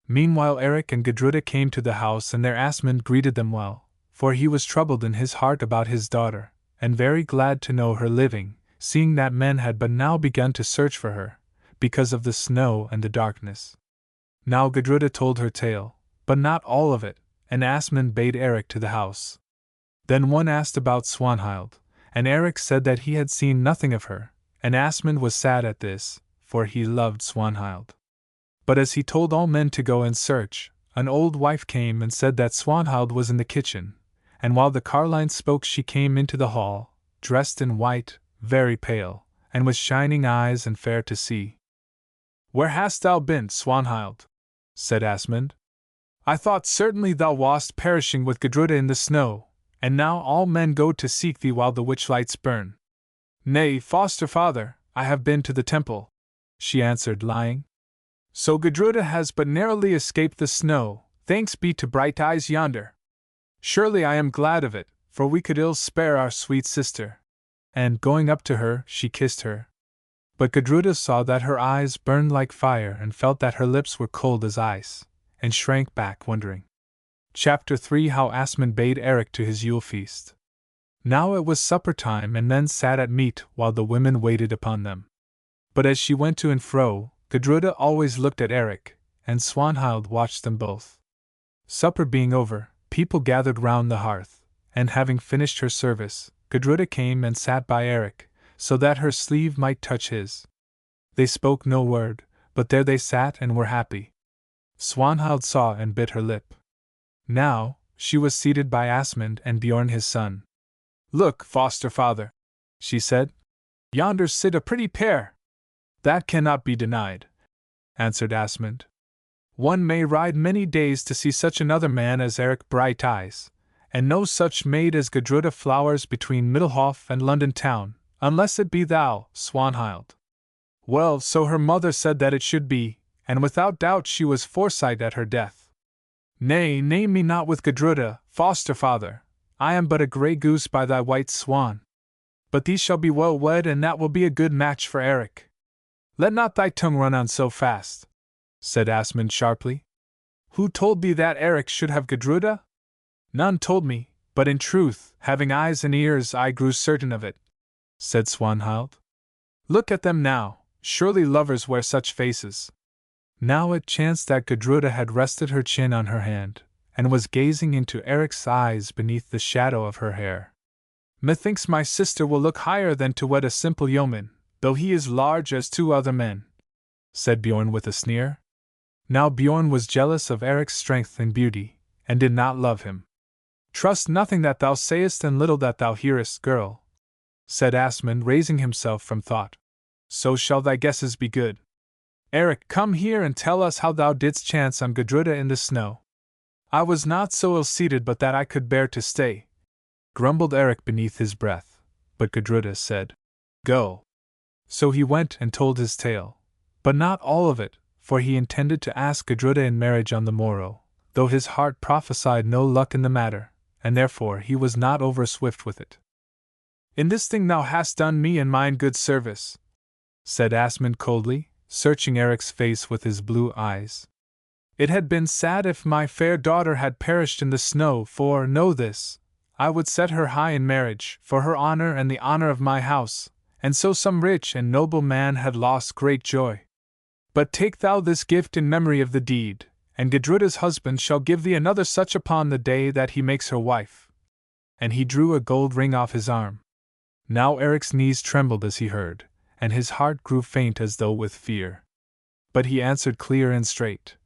A: Meanwhile Eric and Gudruda came to the house, and their Asmund greeted them well, for he was troubled in his heart about his daughter, and very glad to know her living, seeing that men had but now begun to search for her, because of the snow and the darkness. Now Gudruda told her tale, but not all of it, and Asmund bade Eric to the house. Then one asked about Swanhild, and Eric said that he had seen nothing of her, and Asmund was sad at this, for he loved Swanhild. But as he told all men to go and search, an old wife came and said that Swanhild was in the kitchen, and while the carline spoke she came into the hall, dressed in white, very pale, and with shining eyes and fair to see. Where hast thou been, Swanhild? Said Asmund. I thought certainly thou wast perishing with Gudruda in the snow, and now all men go to seek thee while the witch-lights burn. Nay, foster father, I have been to the temple, she answered, lying. So Gudruda has but narrowly escaped the snow, thanks be to Brighteyes yonder. Surely I am glad of it, for we could ill spare our sweet sister. And, going up to her, she kissed her. But Gudruda saw that her eyes burned like fire and felt that her lips were cold as ice, and shrank back wondering. Chapter 3: How Asmund bade Eric to his Yule feast. Now it was supper time, and men sat at meat while the women waited upon them. But as she went to and fro, Gudruda always looked at Eric, and Swanhild watched them both. Supper being over, people gathered round the hearth, and having finished her service, Gudruda came and sat by Eric, so that her sleeve might touch his. They spoke no word, but there they sat and were happy. Swanhild saw and bit her lip. Now, she was seated by Asmund and Bjorn his son. Look, foster father, she said. Yonder sit a pretty pair. That cannot be denied, answered Asmund. One may ride many days to see such another man as Eric Brighteyes, and no such maid as Gudruda flowers between Middelhof and London town, unless it be thou, Swanhild. Well, so her mother said that it should be, and without doubt she was foresight at her death. Nay, name me not with Gudruda, foster father, I am but a grey goose by thy white swan. but these shall be well wed, and that will be a good match for Eric. Let not thy tongue run on so fast, said Asmund sharply. Who told thee that Eric should have Gudruda? None told me, but in truth, having eyes and ears, I grew certain of it, said Swanhild. Look at them now, surely lovers wear such faces. Now it chanced that Gudruda had rested her chin on her hand, and was gazing into Eric's eyes beneath the shadow of her hair. Methinks my sister will look higher than to wed a simple yeoman, though he is large as 2 other men, said Bjorn with a sneer. Now Bjorn was jealous of Eric's strength and beauty, and did not love him. Trust nothing that thou sayest and little that thou hearest, girl, said Asmund, raising himself from thought. So shall thy guesses be good. Eric, come here and tell us how thou didst chance on Gudruda in the snow. I was not so ill-seated but that I could bear to stay, grumbled Eric beneath his breath, but Gudruda said, Go. So he went and told his tale, but not all of it, for he intended to ask Gudruda in marriage on the morrow, though his heart prophesied no luck in the matter, and therefore he was not over-swift with it. In this thing thou hast done me and mine good service, said Asmund coldly, searching Eric's face with his blue eyes. It had been sad if my fair daughter had perished in the snow, for, know this, I would set her high in marriage, for her honor and the honor of my house, and so some rich and noble man had lost great joy. But take thou this gift in memory of the deed, and Gudruda's husband shall give thee another such upon the day that he makes her wife. And he drew a gold ring off his arm. Now Eric's knees trembled as he heard, and his heart grew faint as though with fear. But he answered clear and straight.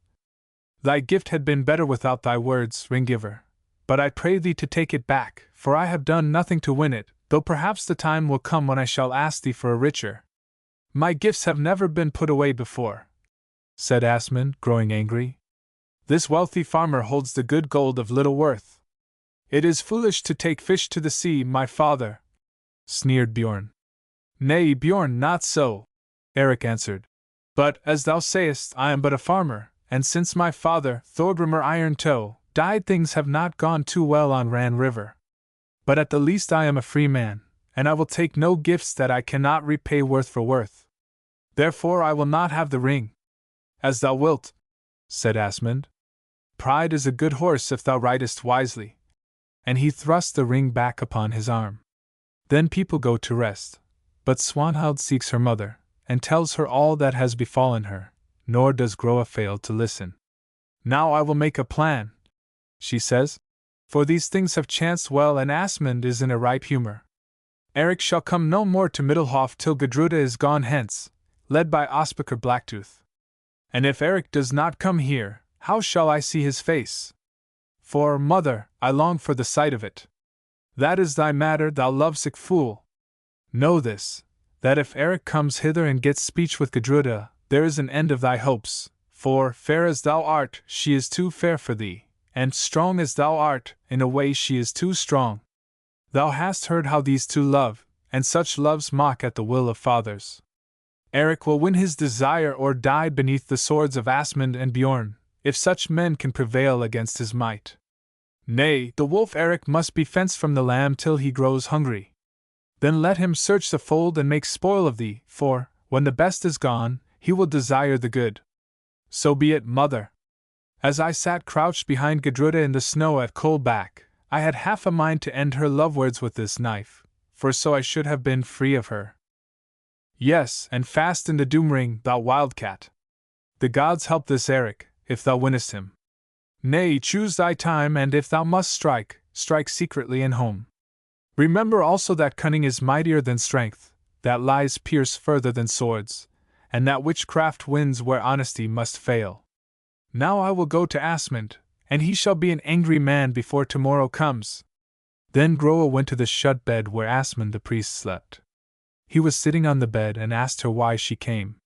A: Thy gift had been better without thy words, ring-giver, but I pray thee to take it back, for I have done nothing to win it, though perhaps the time will come when I shall ask thee for a richer. My gifts have never been put away before, said Asmund, growing angry. This wealthy farmer holds the good gold of little worth. It is foolish to take fish to the sea, my father, sneered Bjorn. Nay, Bjorn, not so, Eric answered. But, as thou sayest, I am but a farmer, and since my father, Thorgrimur Iron-Toe, died, things have not gone too well on Ran River. But at the least I am a free man, and I will take no gifts that I cannot repay worth for worth. Therefore I will not have the ring. As thou wilt, said Asmund. Pride is a good horse if thou ridest wisely. And he thrust the ring back upon his arm. Then people go to rest, but Swanhild seeks her mother, and tells her all that has befallen her, nor does Groa fail to listen. Now I will make a plan, she says, for these things have chanced well and Asmund is in a right humor. Eric shall come no more to Middlehof till Gudruda is gone hence, led by Ospakar Blacktooth. And if Eric does not come here, how shall I see his face? For, mother, I long for the sight of it. That is thy matter, thou lovesick fool. Know this, that if Eric comes hither and gets speech with Gudruda, there is an end of thy hopes, for, fair as thou art, she is too fair for thee, and strong as thou art, in a way she is too strong. Thou hast heard how these two love, and such loves mock at the will of fathers. Eric will win his desire or die beneath the swords of Asmund and Bjorn, if such men can prevail against his might. Nay, the wolf Eric must be fenced from the lamb till he grows hungry. Then let him search the fold and make spoil of thee, for, when the best is gone, he will desire the good. So be it, mother. As I sat crouched behind Gudruda in the snow at Coldback, I had half a mind to end her love words with this knife, for so I should have been free of her. Yes, and fast in the doom-ring, thou wildcat. The gods help this Eric, if thou winnest him. Nay, choose thy time, and if thou must strike, strike secretly and home. Remember also that cunning is mightier than strength, that lies pierce further than swords, and that witchcraft wins where honesty must fail. Now I will go to Asmund, and he shall be an angry man before tomorrow comes. Then Groa went to the shut bed where Asmund the priest slept. He was sitting on the bed and asked her why she came.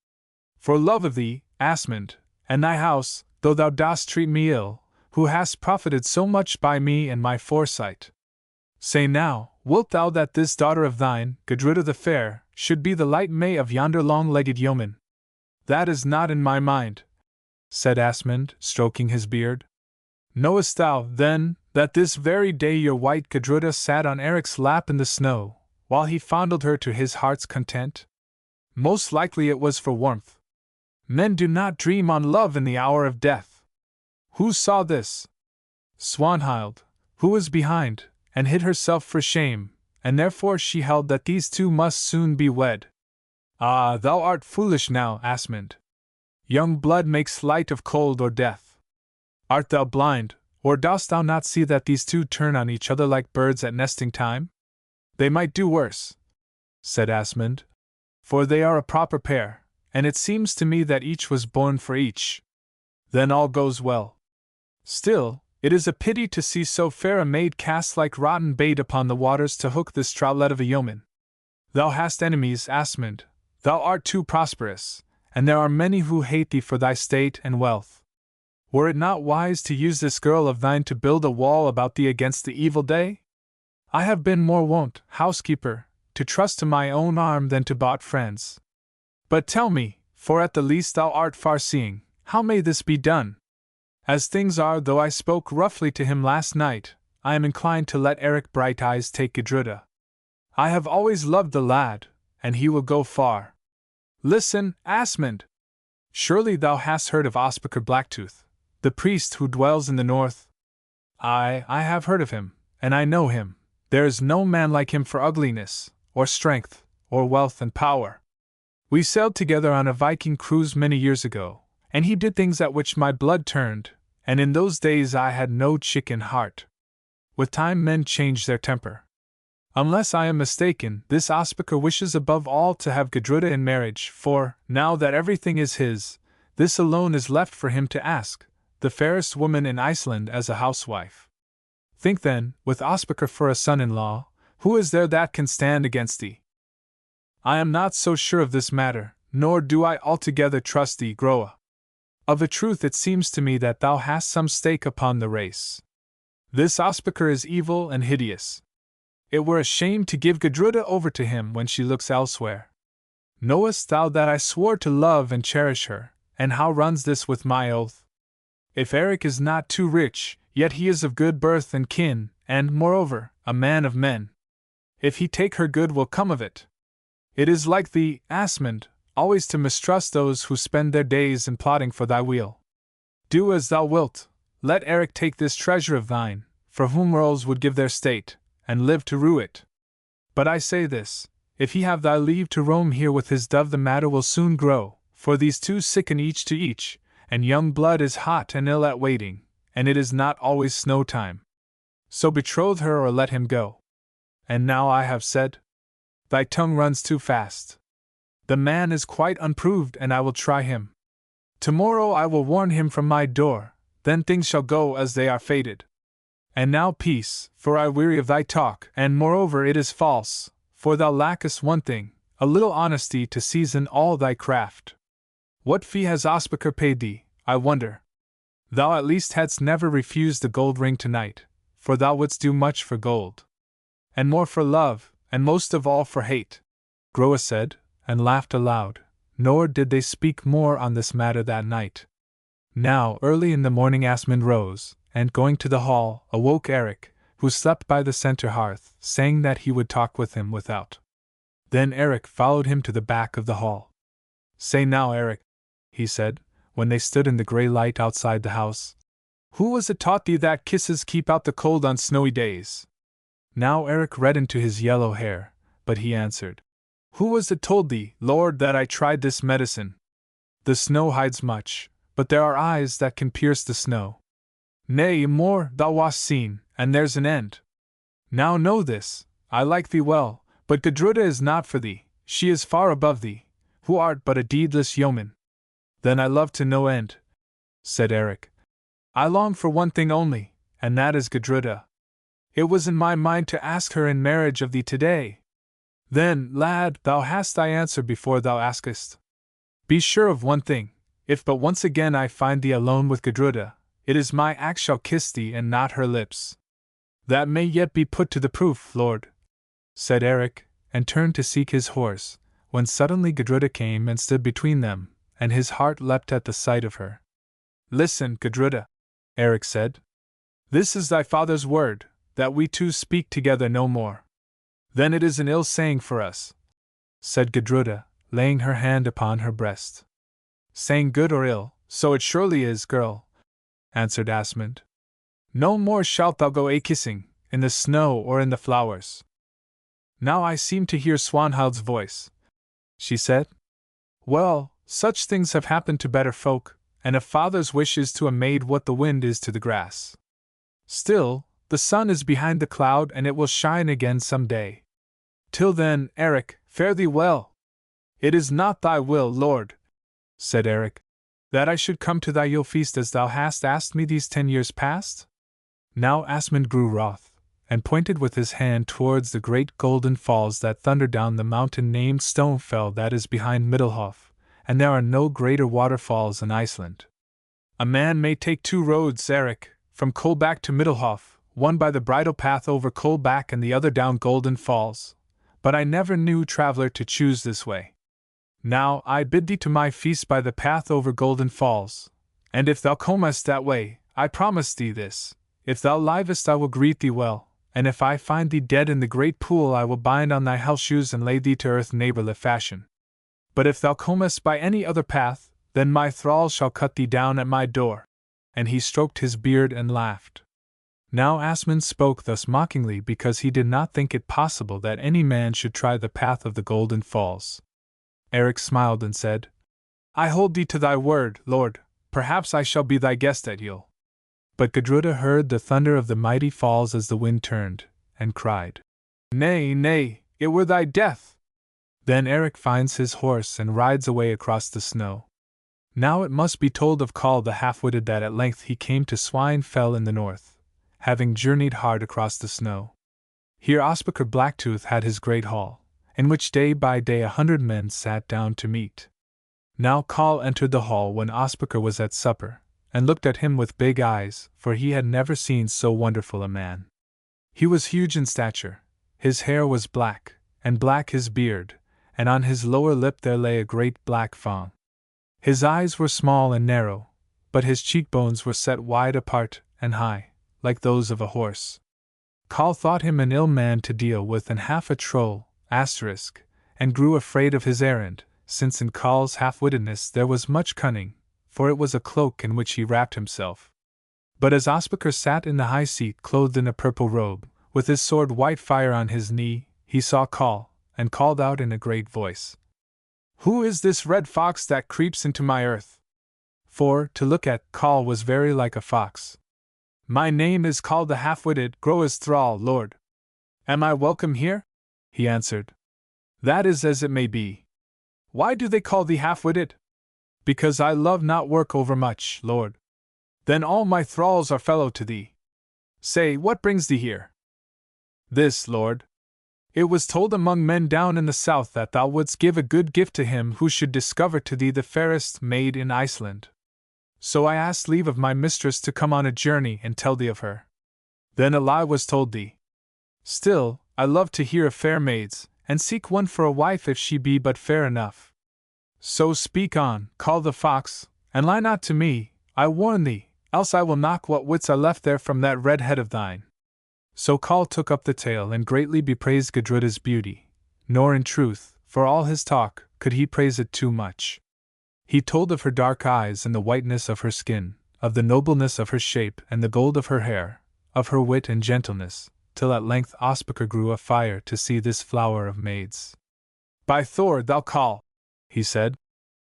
A: For love of thee, Asmund, and thy house, though thou dost treat me ill, who hast profited so much by me and my foresight. Say now, wilt thou that this daughter of thine, Gudruda the fair, should be the light may of yonder long-legged yeoman? That is not in my mind, said Asmund, stroking his beard. Knowest thou, then, that this very day your white Gudruda sat on Eric's lap in the snow, while he fondled her to his heart's content? Most likely it was for warmth. Men do not dream on love in the hour of death. Who saw this? Swanhild, who was behind, and hid herself for shame, and therefore she held that these two must soon be wed. Ah, thou art foolish now, Asmund. Young blood makes light of cold or death. Art thou blind, or dost thou not see that these two turn on each other like birds at nesting time? They might do worse, said Asmund, for they are a proper pair, and it seems to me that each was born for each. Then all goes well. Still, it is a pity to see so fair a maid cast like rotten bait upon the waters to hook the strowlet of a yeoman. Thou hast enemies, Asmund, thou art too prosperous, and there are many who hate thee for thy state and wealth. Were it not wise to use this girl of thine to build a wall about thee against the evil day? I have been more wont, housekeeper, to trust to my own arm than to bought friends. But tell me, for at the least thou art far-seeing, how may this be done? As things are, though I spoke roughly to him last night, I am inclined to let Eric Brighteyes take Gudruda. I have always loved the lad, and he will go far. Listen, Asmund! Surely thou hast heard of Ospakar Blacktooth, the priest who dwells in the north? I have heard of him, and I know him. There is no man like him for ugliness, or strength, or wealth and power. We sailed together on a Viking cruise many years ago, and he did things at which my blood turned, and in those days I had no chicken heart. With time men change their temper. Unless I am mistaken, this Ospakar wishes above all to have Gudruda in marriage, for, now that everything is his, this alone is left for him to ask, the fairest woman in Iceland as a housewife. Think then, with Ospakar for a son-in-law, who is there that can stand against thee? I am not so sure of this matter, nor do I altogether trust thee, Groa. Of a truth it seems to me that thou hast some stake upon the race. This Ospakar is evil and hideous. It were a shame to give Gudruda over to him when she looks elsewhere. Knowest thou that I swore to love and cherish her, and how runs this with my oath? If Eric is not too rich, yet he is of good birth and kin, and, moreover, a man of men. If he take her, good will come of it. It is like thee, Asmund, always to mistrust those who spend their days in plotting for thy weal. Do as thou wilt, let Eric take this treasure of thine, for whom earls would give their state, and live to rue it. But I say this, if he have thy leave to roam here with his dove, the matter will soon grow, for these two sicken each to each, and young blood is hot and ill at waiting, and it is not always snow time. So betroth her or let him go. And now I have said, thy tongue runs too fast. The man is quite unproved, and I will try him. Tomorrow I will warn him from my door, then things shall go as they are fated. And now peace, for I weary of thy talk, and moreover it is false, for thou lackest one thing, a little honesty to season all thy craft. What fee has Ospakar paid thee, I wonder? Thou at least hadst never refused the gold ring tonight, for thou wouldst do much for gold. And more for love, and most of all for hate, Groa said, and laughed aloud, nor did they speak more on this matter that night. Now, early in the morning Asmund rose, and going to the hall, awoke Eric, who slept by the center hearth, saying that he would talk with him without. Then Eric followed him to the back of the hall. Say now, Eric, he said, when they stood in the grey light outside the house, who was it taught thee that kisses keep out the cold on snowy days? Now Eric reddened to his yellow hair, but he answered, Who was it told thee, Lord, that I tried this medicine? The snow hides much, but there are eyes that can pierce the snow. Nay, more, thou wast seen, and there's an end. Now know this, I like thee well, but Gudruda is not for thee, she is far above thee, who art but a deedless yeoman. Then I love to no end, said Eric. I long for one thing only, and that is Gudruda. It was in my mind to ask her in marriage of thee today. Then, lad, thou hast thy answer before thou askest. Be sure of one thing, if but once again I find thee alone with Gudruda, it is my axe shall kiss thee and not her lips. That may yet be put to the proof, lord, said Eric, and turned to seek his horse, when suddenly Gudruda came and stood between them, and his heart leapt at the sight of her. Listen, Gudruda, Eric said. This is thy father's word, that we two speak together no more. Then it is an ill saying for us, said Gudruda, laying her hand upon her breast. Saying good or ill, so it surely is, girl, answered Asmund. No more shalt thou go a-kissing, in the snow or in the flowers. Now I seem to hear Swanhild's voice, she said. Well, such things have happened to better folk, and a father's wish is to a maid what the wind is to the grass. Still, the sun is behind the cloud and it will shine again some day. Till then, Eric, fare thee well. It is not thy will, lord, said Eric, that I should come to thy Yule feast as thou hast asked me these 10 years past? Now Asmund grew wroth, and pointed with his hand towards the great golden falls that thunder down the mountain named Stonefell that is behind Middlehof, and there are no greater waterfalls in Iceland. A man may take 2 roads, Eric, from Kolbak to Middlehof, one by the bridle path over Kolbak and the other down Golden Falls, but I never knew traveler to choose this way. Now I bid thee to my feast by the path over Golden Falls, and if thou comest that way, I promise thee this, if thou livest I will greet thee well, and if I find thee dead in the great pool I will bind on thy hell shoes and lay thee to earth neighborly fashion. But if thou comest by any other path, then my thralls shall cut thee down at my door. And he stroked his beard and laughed. Now Asmund spoke thus mockingly because he did not think it possible that any man should try the path of the Golden Falls. Eric smiled and said, I hold thee to thy word, lord, perhaps I shall be thy guest at Yule. But Gudruda heard the thunder of the mighty falls as the wind turned, and cried, Nay, nay, it were thy death! Then Eric finds his horse and rides away across the snow. Now it must be told of Coll the half-witted that at length he came to Swanhild in the north, having journeyed hard across the snow. Here Ospakar Blacktooth had his great hall, in which day by day 100 men sat down to meat. Now Coll entered the hall when Ospakar was at supper, and looked at him with big eyes, for he had never seen so wonderful a man. He was huge in stature, his hair was black, and black his beard, and on his lower lip there lay a great black fang. His eyes were small and narrow, but his cheekbones were set wide apart and high, like those of a horse. Coll thought him an ill man to deal with and half a troll, and grew afraid of his errand, since in Coll's half-wittedness there was much cunning, for it was a cloak in which he wrapped himself. But as Ospakar sat in the high seat clothed in a purple robe, with his sword Whitefire on his knee, he saw Coll, and called out in a great voice, Who is this red fox that creeps into my earth? For, to look at, Coll was very like a fox. My name is Coll the half-witted, Groa's thrall, lord. Am I welcome here? He answered. That is as it may be. Why do they call thee half-witted? Because I love not work overmuch, lord. Then all my thralls are fellow to thee. Say, what brings thee here? This, lord. It was told among men down in the south that thou wouldst give a good gift to him who should discover to thee the fairest maid in Iceland. So I asked leave of my mistress to come on a journey and tell thee of her. Then a lie was told thee. Still, I love to hear of fair maids, and seek one for a wife if she be but fair enough. So speak on, Coll the fox, and lie not to me, I warn thee, else I will knock what wits are left there from that red head of thine. So Coll took up the tale and greatly bepraised Gudruda's beauty, nor in truth, for all his talk, could he praise it too much. He told of her dark eyes and the whiteness of her skin, of the nobleness of her shape and the gold of her hair, of her wit and gentleness, till at length Ospakar grew afire to see this flower of maids. By Thor, thou Coll, he said,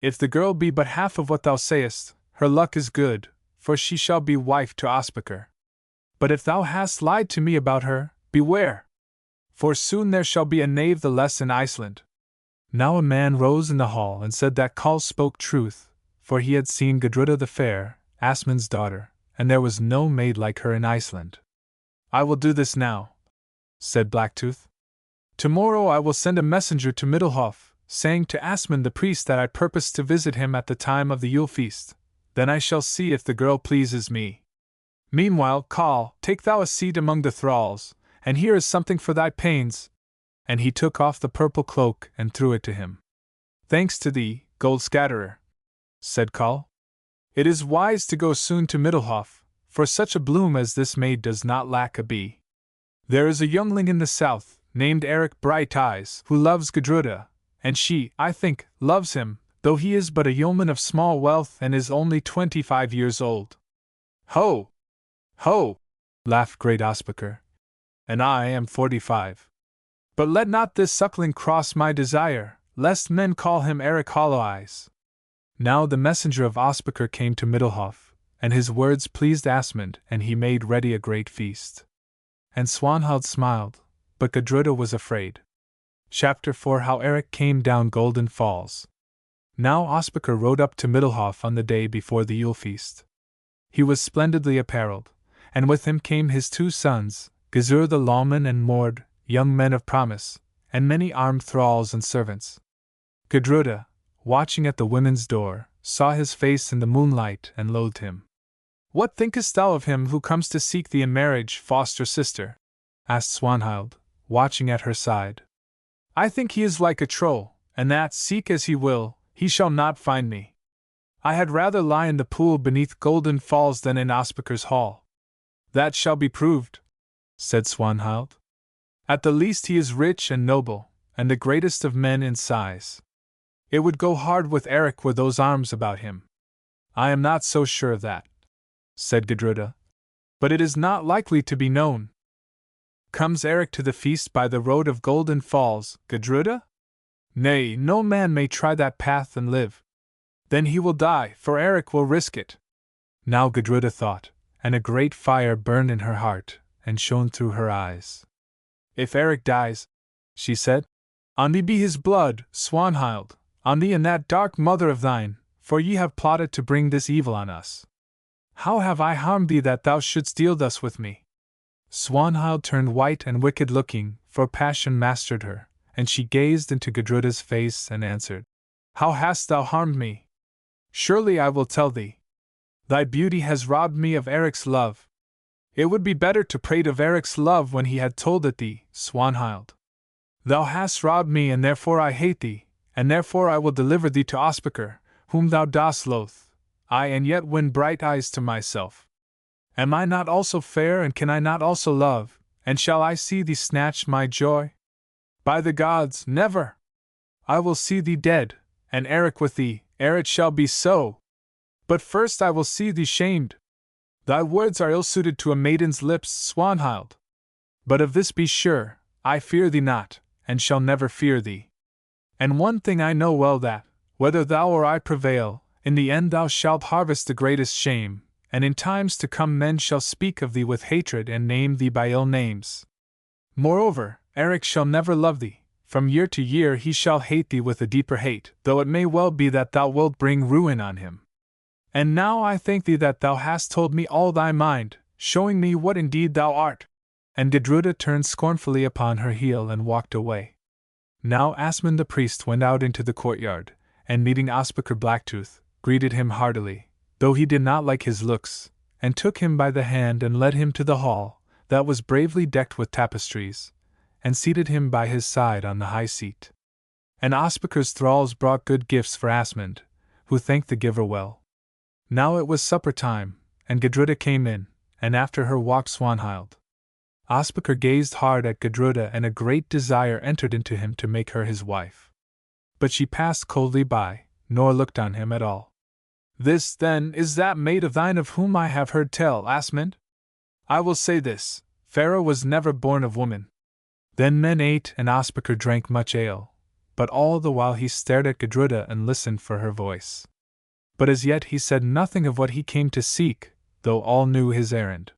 A: if the girl be but half of what thou sayest, her luck is good, for she shall be wife to Ospakar. But if thou hast lied to me about her, beware! For soon there shall be a knave the less in Iceland. Now a man rose in the hall and said that Coll spoke truth, for he had seen Gudruda the fair, Asmund's daughter, and there was no maid like her in Iceland. I will do this now, said Blacktooth. Tomorrow I will send a messenger to Middlehof, saying to Asmund the priest that I purpose to visit him at the time of the Yule feast. Then I shall see if the girl pleases me. Meanwhile, Coll, take thou a seat among the thralls, and here is something for thy pains. And he took off the purple cloak and threw it to him. Thanks to thee, gold scatterer, said Coll. It is wise to go soon to Middlehof, for such a bloom as this maid does not lack a bee. There is a youngling in the south, named Eric Brighteyes, who loves Gudruda, and she, I think, loves him, though he is but a yeoman of small wealth and is only 25 years old." "Ho! Ho!" laughed great Ospakar. "And I am 45. But let not this suckling cross my desire, lest men call him Eric Holloweyes." Now the messenger of Ospakar came to Middlehof, and his words pleased Asmund, and he made ready a great feast. And Swanhild smiled, but Gudruda was afraid. Chapter 4: How Eric Came Down Golden Falls. Now Ospakar rode up to Middlehof on the day before the Yule feast. He was splendidly apparelled, and with him came his 2 sons, Gizur the lawman and Mord, young men of promise, and many armed thralls and servants. Gudruda, watching at the women's door, saw his face in the moonlight and loathed him. "What thinkest thou of him who comes to seek thee in marriage, foster sister?" asked Swanhild, watching at her side. "I think he is like a troll, and that, seek as he will, he shall not find me. I had rather lie in the pool beneath Golden Falls than in Ospakar's hall." "That shall be proved," said Swanhild. "At the least he is rich and noble, and the greatest of men in size. It would go hard with Eric were those arms about him." "I am not so sure of that," said Gudruda. "But it is not likely to be known." "Comes Eric to the feast by the road of Golden Falls, Gudruda?" "Nay, no man may try that path and live. Then he will die, for Eric will risk it." Now Gudruda thought, and a great fire burned in her heart, and shone through her eyes. "If Eric dies," she said, "on thee be his blood, Swanhild, on thee and that dark mother of thine, for ye have plotted to bring this evil on us. How have I harmed thee that thou shouldst deal thus with me?" Swanhild turned white and wicked looking, for passion mastered her, and she gazed into Gudruda's face and answered, "How hast thou harmed me? Surely I will tell thee. Thy beauty has robbed me of Eric's love. It would be better to prate of Eric's love when he had told it thee, Swanhild. Thou hast robbed me, and therefore I hate thee, and therefore I will deliver thee to Ospakar, whom thou dost loathe, aye, and yet win Brighteyes to myself. Am I not also fair, and can I not also love, and shall I see thee snatch my joy? By the gods, never! I will see thee dead, and Eric with thee, ere it shall be so. But first I will see thee shamed. Thy words are ill-suited to a maiden's lips, Swanhild. But of this be sure, I fear thee not, and shall never fear thee. And one thing I know well, that, whether thou or I prevail, in the end thou shalt harvest the greatest shame, and in times to come men shall speak of thee with hatred and name thee by ill names. Moreover, Eric shall never love thee, from year to year he shall hate thee with a deeper hate, though it may well be that thou wilt bring ruin on him. And now I thank thee that thou hast told me all thy mind, showing me what indeed thou art." And Gudruda turned scornfully upon her heel and walked away. Now Asmund the priest went out into the courtyard, and meeting Ospakar Blacktooth, greeted him heartily, though he did not like his looks, and took him by the hand and led him to the hall, that was bravely decked with tapestries, and seated him by his side on the high seat. And Ospakar's thralls brought good gifts for Asmund, who thanked the giver well. Now it was supper time, and Gudruda came in, and after her walked Swanhild. Ospakar gazed hard at Gudruda, and a great desire entered into him to make her his wife. But she passed coldly by, nor looked on him at all. "This, then, is that maid of thine of whom I have heard tell, Asmund? I will say this, Pharaoh was never born of woman." Then men ate, and Ospakar drank much ale, but all the while he stared at Gudruda and listened for her voice. But as yet he said nothing of what he came to seek, though all knew his errand.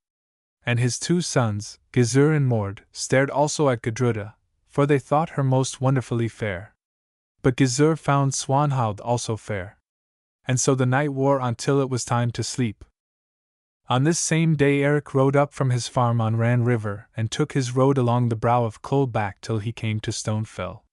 A: And his 2 sons, Gizur and Mord, stared also at Gudruda, for they thought her most wonderfully fair. But Gizur found Swanhild also fair. And so the night wore on till it was time to sleep. On this same day Eric rode up from his farm on Ran River, and took his road along the brow of Coldback till he came to Stonefell.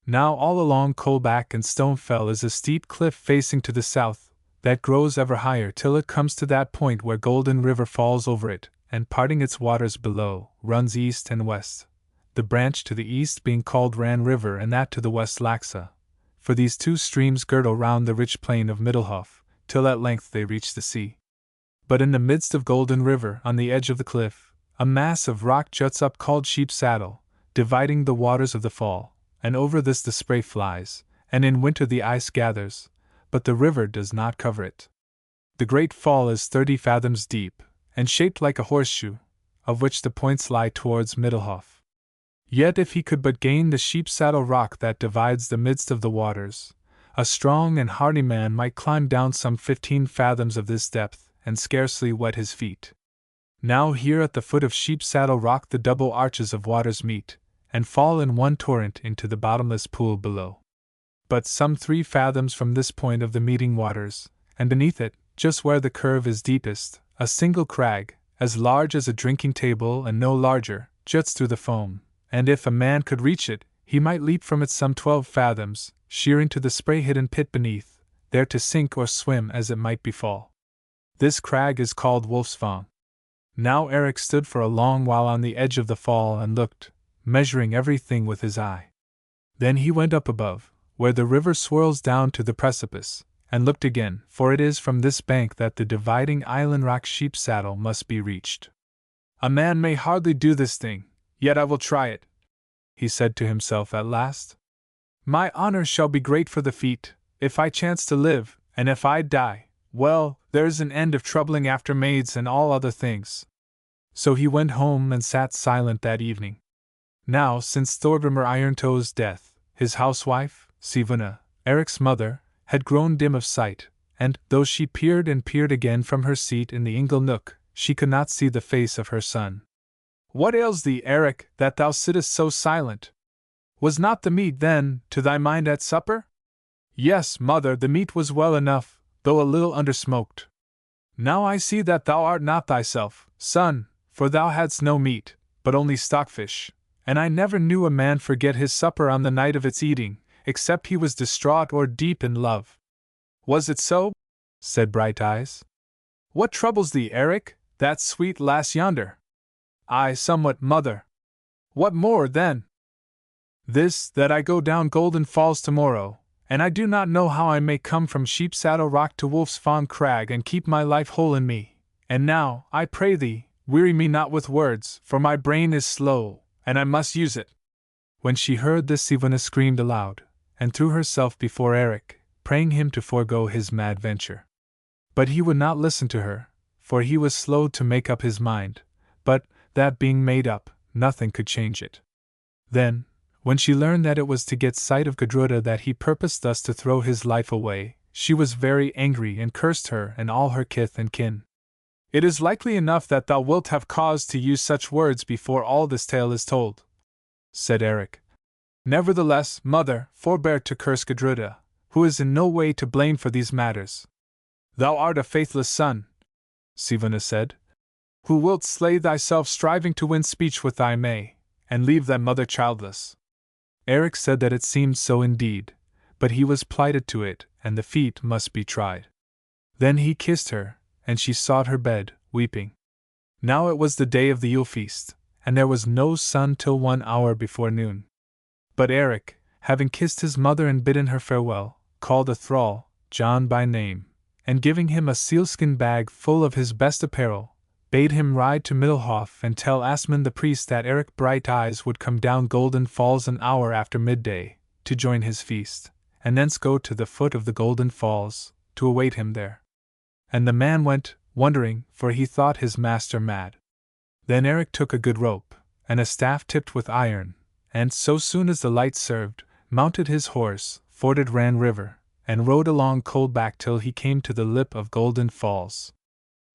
A: Now all along Coldback and Stonefell is a steep cliff facing to the south, that grows ever higher till it comes to that point where Golden River falls over it, and parting its waters below, runs east and west, the branch to the east being called Ran River and that to the west Laxa, for these 2 streams girdle round the rich plain of Middlehof, till at length they reach the sea. But in the midst of Golden River, on the edge of the cliff, a mass of rock juts up called Sheep Saddle, dividing the waters of the fall, and over this the spray flies, and in winter the ice gathers, but the river does not cover it. The great fall is 30 fathoms deep, and shaped like a horseshoe, of which the points lie towards Middelhof. Yet if he could but gain the sheep-saddle rock that divides the midst of the waters, a strong and hardy man might climb down some 15 fathoms of this depth, and scarcely wet his feet. Now here at the foot of Sheep-saddle Rock the double arches of waters meet, and fall in one torrent into the bottomless pool below. But some 3 fathoms from this point of the meeting waters, and beneath it, just where the curve is deepest, a single crag, as large as a drinking table and no larger, juts through the foam, and if a man could reach it, he might leap from it some 12 fathoms, sheering to the spray-hidden pit beneath, there to sink or swim as it might befall. This crag is called Wolfsvang. Now Eric stood for a long while on the edge of the fall and looked, measuring everything with his eye. Then he went up above, where the river swirls down to the precipice, and looked again, for it is from this bank that the dividing island rock Sheep-saddle must be reached. A man may hardly do this thing, yet I will try it, he said to himself at last. My honor shall be great for the feat, if I chance to live, and if I die, well, there's an end of troubling after maids and all other things. So he went home and sat silent that evening. Now, since Thorgrimur Irontoe's death, his housewife, Sivuna, Eric's mother, had grown dim of sight, and, though she peered and peered again from her seat in the ingle nook, she could not see the face of her son. What ails thee, Eric, that thou sittest so silent? Was not the meat, then, to thy mind at supper? Yes, mother, the meat was well enough, though a little undersmoked. Now I see that thou art not thyself, son, for thou hadst no meat, but only stockfish, and I never knew a man forget his supper on the night of its eating, except he was distraught or deep in love. Was it so? Said Brighteyes. What troubles thee, Eric, that sweet lass yonder? Aye, somewhat, mother. What more, then? This, that I go down Golden Falls tomorrow, and I do not know how I may come from Sheep-saddle Rock to Wolfsvang Crag and keep my life whole in me. And now, I pray thee, weary me not with words, for my brain is slow, and I must use it. When she heard this, Sivuna screamed aloud, and threw herself before Eric, praying him to forego his mad venture. But he would not listen to her, for he was slow to make up his mind, but, that being made up, nothing could change it. Then, when she learned that it was to get sight of Gudruda that he purposed thus to throw his life away, she was very angry and cursed her and all her kith and kin. It is likely enough that thou wilt have cause to use such words before all this tale is told, said Eric. Nevertheless, mother, forbear to curse Gudruda, who is in no way to blame for these matters. Thou art a faithless son, Sivuna said, who wilt slay thyself striving to win speech with thy May, and leave thy mother childless. Eric said that it seemed so indeed, but he was plighted to it, and the feat must be tried. Then he kissed her, and she sought her bed, weeping. Now it was the day of the Yule feast, and there was no sun till 1 hour before noon. But Eric, having kissed his mother and bidden her farewell, called a thrall, John by name, and giving him a sealskin bag full of his best apparel, bade him ride to Middelhof and tell Asmund the priest that Eric Brighteyes would come down Golden Falls an hour after midday, to join his feast, and thence go to the foot of the Golden Falls, to await him there. And the man went, wondering, for he thought his master mad. Then Eric took a good rope, and a staff tipped with iron, and, so soon as the light served, mounted his horse, forded Ran River, and rode along Coldback till he came to the lip of Golden Falls.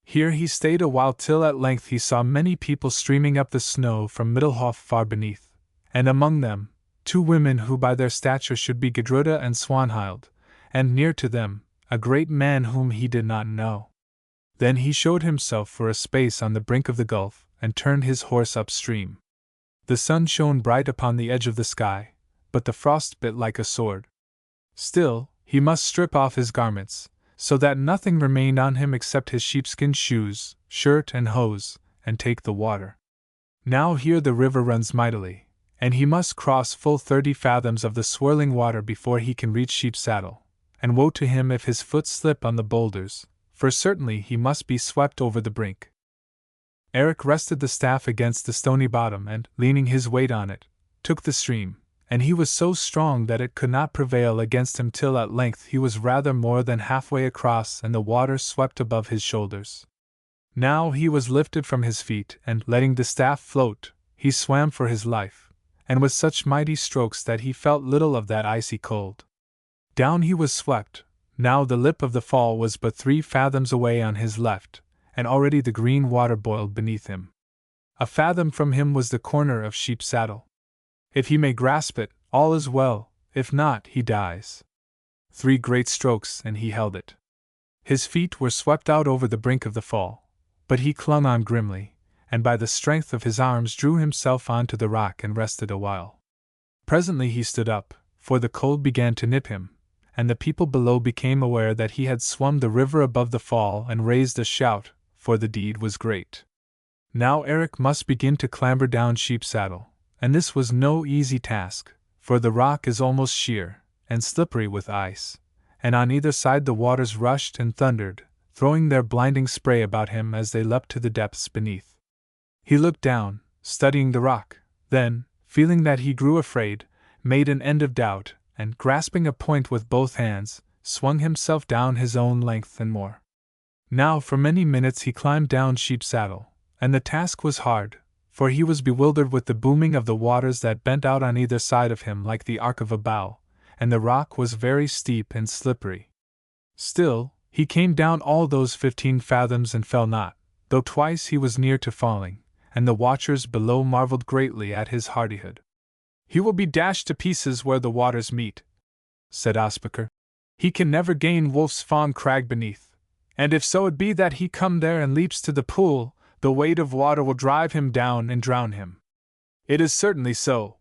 A: Here he stayed a while till at length he saw many people streaming up the snow from Middelhof far beneath, and among them, 2 women who by their stature should be Gudruda and Swanhild, and near to them, a great man whom he did not know. Then he showed himself for a space on the brink of the gulf, and turned his horse upstream. The sun shone bright upon the edge of the sky, but the frost bit like a sword. Still, he must strip off his garments, so that nothing remained on him except his sheepskin shoes, shirt and hose, and take the water. Now here the river runs mightily, and he must cross full 30 fathoms of the swirling water before he can reach Sheep-saddle, and woe to him if his foot slip on the boulders, for certainly he must be swept over the brink. Eric rested the staff against the stony bottom and, leaning his weight on it, took the stream, and he was so strong that it could not prevail against him till at length he was rather more than halfway across and the water swept above his shoulders. Now he was lifted from his feet and, letting the staff float, he swam for his life, and with such mighty strokes that he felt little of that icy cold. Down he was swept. Now the lip of the fall was but 3 fathoms away on his left, and already the green water boiled beneath him. A fathom from him was the corner of Sheep's Saddle. If he may grasp it, all is well, if not, he dies. 3 great strokes, and he held it. His feet were swept out over the brink of the fall, but he clung on grimly, and by the strength of his arms drew himself on to the rock and rested a while. Presently he stood up, for the cold began to nip him, and the people below became aware that he had swum the river above the fall and raised a shout, for the deed was great. Now Eric must begin to clamber down Sheep's Saddle, and this was no easy task, for the rock is almost sheer, and slippery with ice, and on either side the waters rushed and thundered, throwing their blinding spray about him as they leapt to the depths beneath. He looked down, studying the rock, then, feeling that he grew afraid, made an end of doubt, and, grasping a point with both hands, swung himself down his own length and more. Now for many minutes he climbed down Sheep's Saddle, and the task was hard, for he was bewildered with the booming of the waters that bent out on either side of him like the arc of a bow, and the rock was very steep and slippery. Still, he came down all those 15 fathoms and fell not, though twice he was near to falling, and the watchers below marveled greatly at his hardihood. "He will be dashed to pieces where the waters meet," said Ospakar. "He can never gain Wolf's Fawn Crag beneath, and if so it be that he come there and leaps to the pool, the weight of water will drive him down and drown him." "It is certainly so,"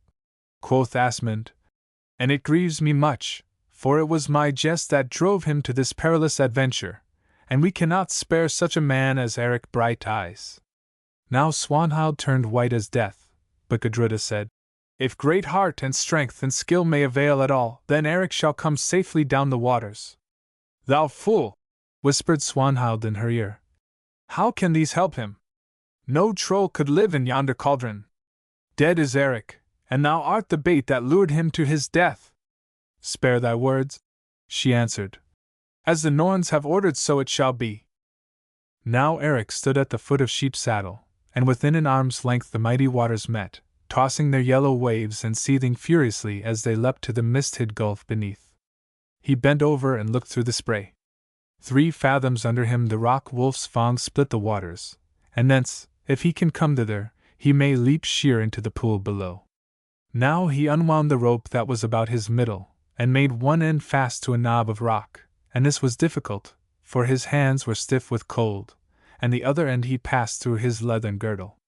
A: quoth Asmund, "and it grieves me much, for it was my jest that drove him to this perilous adventure, and we cannot spare such a man as Eric Brighteyes." Now Swanhild turned white as death, but Gudruda said, "If great heart and strength and skill may avail at all, then Eric shall come safely down the waters." "Thou fool!" whispered Swanhild in her ear. "How can these help him? No troll could live in yonder cauldron. Dead is Eric, and thou art the bait that lured him to his death." "Spare thy words," she answered. "As the Norns have ordered, so it shall be." Now Eric stood at the foot of Sheep's Saddle, and within an arm's length the mighty waters met, tossing their yellow waves and seething furiously as they leapt to the mist-hid gulf beneath. He bent over and looked through the spray. 3 fathoms under him the rock Wolf's Fang split the waters, and thence, if he can come thither, he may leap sheer into the pool below. Now he unwound the rope that was about his middle, and made one end fast to a knob of rock, and this was difficult, for his hands were stiff with cold, and the other end he passed through his leathern girdle.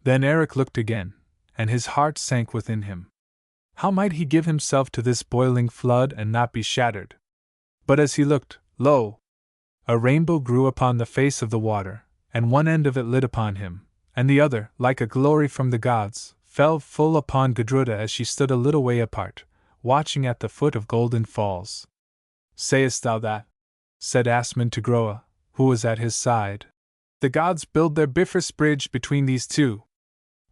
A: Then Eric looked again, and his heart sank within him. How might he give himself to this boiling flood and not be shattered? But as he looked, lo! A rainbow grew upon the face of the water, and one end of it lit upon him, and the other, like a glory from the gods, fell full upon Gudruda as she stood a little way apart, watching at the foot of Golden Falls. "Sayest thou that?" said Asmund to Groa, who was at his side. "The gods build their Bifrost bridge between these two.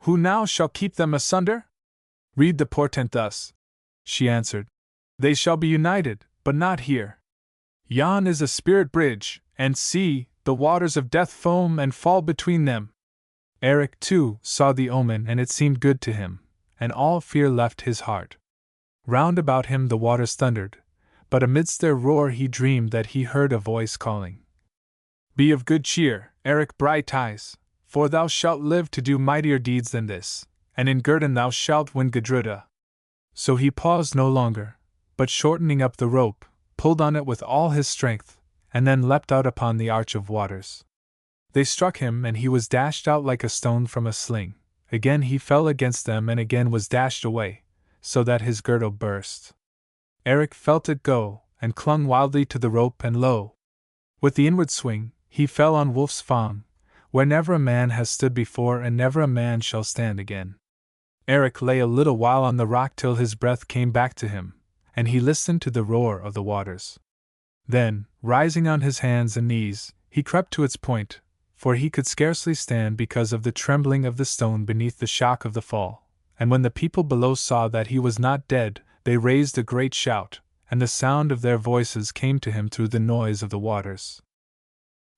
A: Who now shall keep them asunder? Read the portent thus," she answered. "They shall be united, but not here. Yon is a spirit bridge, and see, the waters of death foam and fall between them." Eric, too, saw the omen, and it seemed good to him, and all fear left his heart. Round about him the waters thundered, but amidst their roar he dreamed that he heard a voice calling, "Be of good cheer, Eric Brighteyes, for thou shalt live to do mightier deeds than this, and in guerdon thou shalt win Gudruda." So he paused no longer, but shortening up the rope, pulled on it with all his strength, and then leapt out upon the arch of waters. They struck him, and he was dashed out like a stone from a sling. Again he fell against them, and again was dashed away, so that his girdle burst. Eric felt it go, and clung wildly to the rope, and lo! With the inward swing, he fell on Wolf's Fang, where never a man has stood before and never a man shall stand again. Eric lay a little while on the rock till his breath came back to him, and he listened to the roar of the waters. Then, rising on his hands and knees, he crept to its point, for he could scarcely stand because of the trembling of the stone beneath the shock of the fall, and when the people below saw that he was not dead, they raised a great shout, and the sound of their voices came to him through the noise of the waters.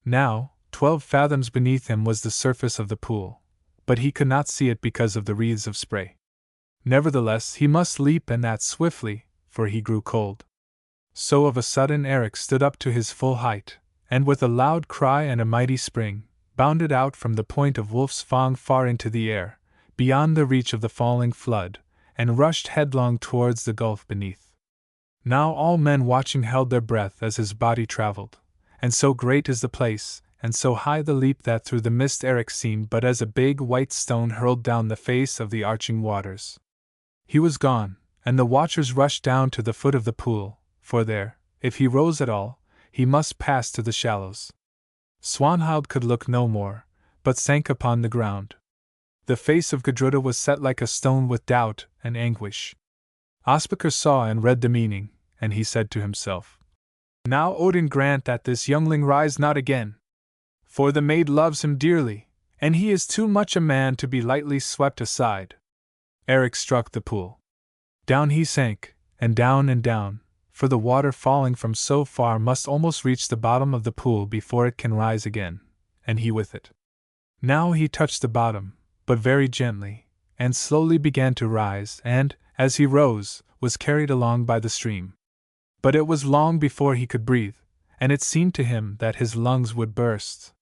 A: Now, 12 fathoms beneath him was the surface of the pool, but he could not see it because of the wreaths of spray. Nevertheless, he must leap, and that swiftly, for he grew cold. So of a sudden Eric stood up to his full height, and with a loud cry and a mighty spring, bounded out from the point of Wolf's Fang far into the air, beyond the reach of the falling flood, and rushed headlong towards the gulf beneath. Now all men watching held their breath as his body traveled, and so great is the place, and so high the leap that through the mist Eric seemed but as a big white stone hurled down the face of the arching waters. He was gone, and the watchers rushed down to the foot of the pool, for there, if he rose at all, he must pass to the shallows. Swanhild could look no more, but sank upon the ground. The face of Gudruda was set like a stone with doubt and anguish. Ospakar saw and read the meaning, and he said to himself, "Now Odin grant that this youngling rise not again. For the maid loves him dearly, and he is too much a man to be lightly swept aside." Eric struck the pool. Down he sank, and down, for the water falling from so far must almost reach the bottom of the pool before it can rise again, and he with it. Now he touched the bottom, but very gently, and slowly began to rise, and, as he rose, was carried along by the stream. But it was long before he could breathe, and it seemed to him that his lungs would burst.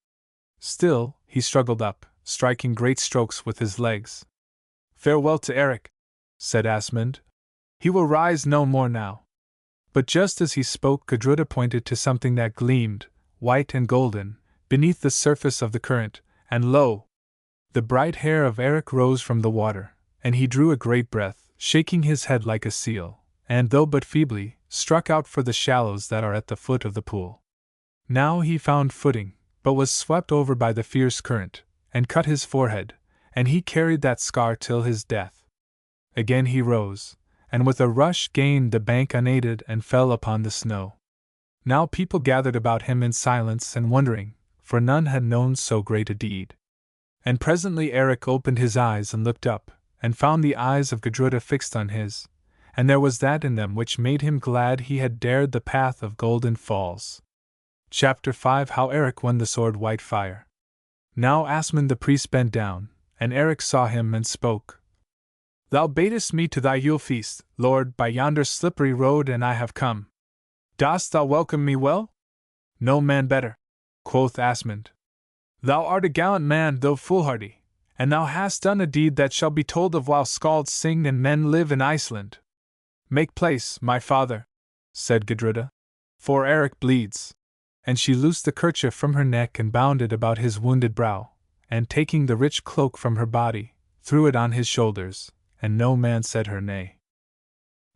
A: Still, he struggled up, striking great strokes with his legs. "Farewell to Eric," said Asmund. "He will rise no more now." But just as he spoke, Gudruda pointed to something that gleamed, white and golden, beneath the surface of the current, and lo! The bright hair of Eric rose from the water, and he drew a great breath, shaking his head like a seal, and though but feebly, struck out for the shallows that are at the foot of the pool. Now he found footing, but was swept over by the fierce current, and cut his forehead, and he carried that scar till his death. Again he rose, and with a rush gained the bank unaided and fell upon the snow. Now people gathered about him in silence and wondering, for none had known so great a deed. And presently Eric opened his eyes and looked up, and found the eyes of Gudruda fixed on his, and there was that in them which made him glad he had dared the path of Golden Falls. Chapter 5: How Eric Won the Sword White Fire. Now Asmund the priest bent down, and Eric saw him and spoke. "Thou badest me to thy Yule feast, Lord, by yonder slippery road, and I have come. Dost thou welcome me well?" "No man better," quoth Asmund. "Thou art a gallant man, though foolhardy, and thou hast done a deed that shall be told of while skalds sing and men live in Iceland." "Make place, my father," said Gudruda, "for Eric bleeds." And she loosed the kerchief from her neck and bound it about his wounded brow, and taking the rich cloak from her body, threw it on his shoulders, and no man said her nay.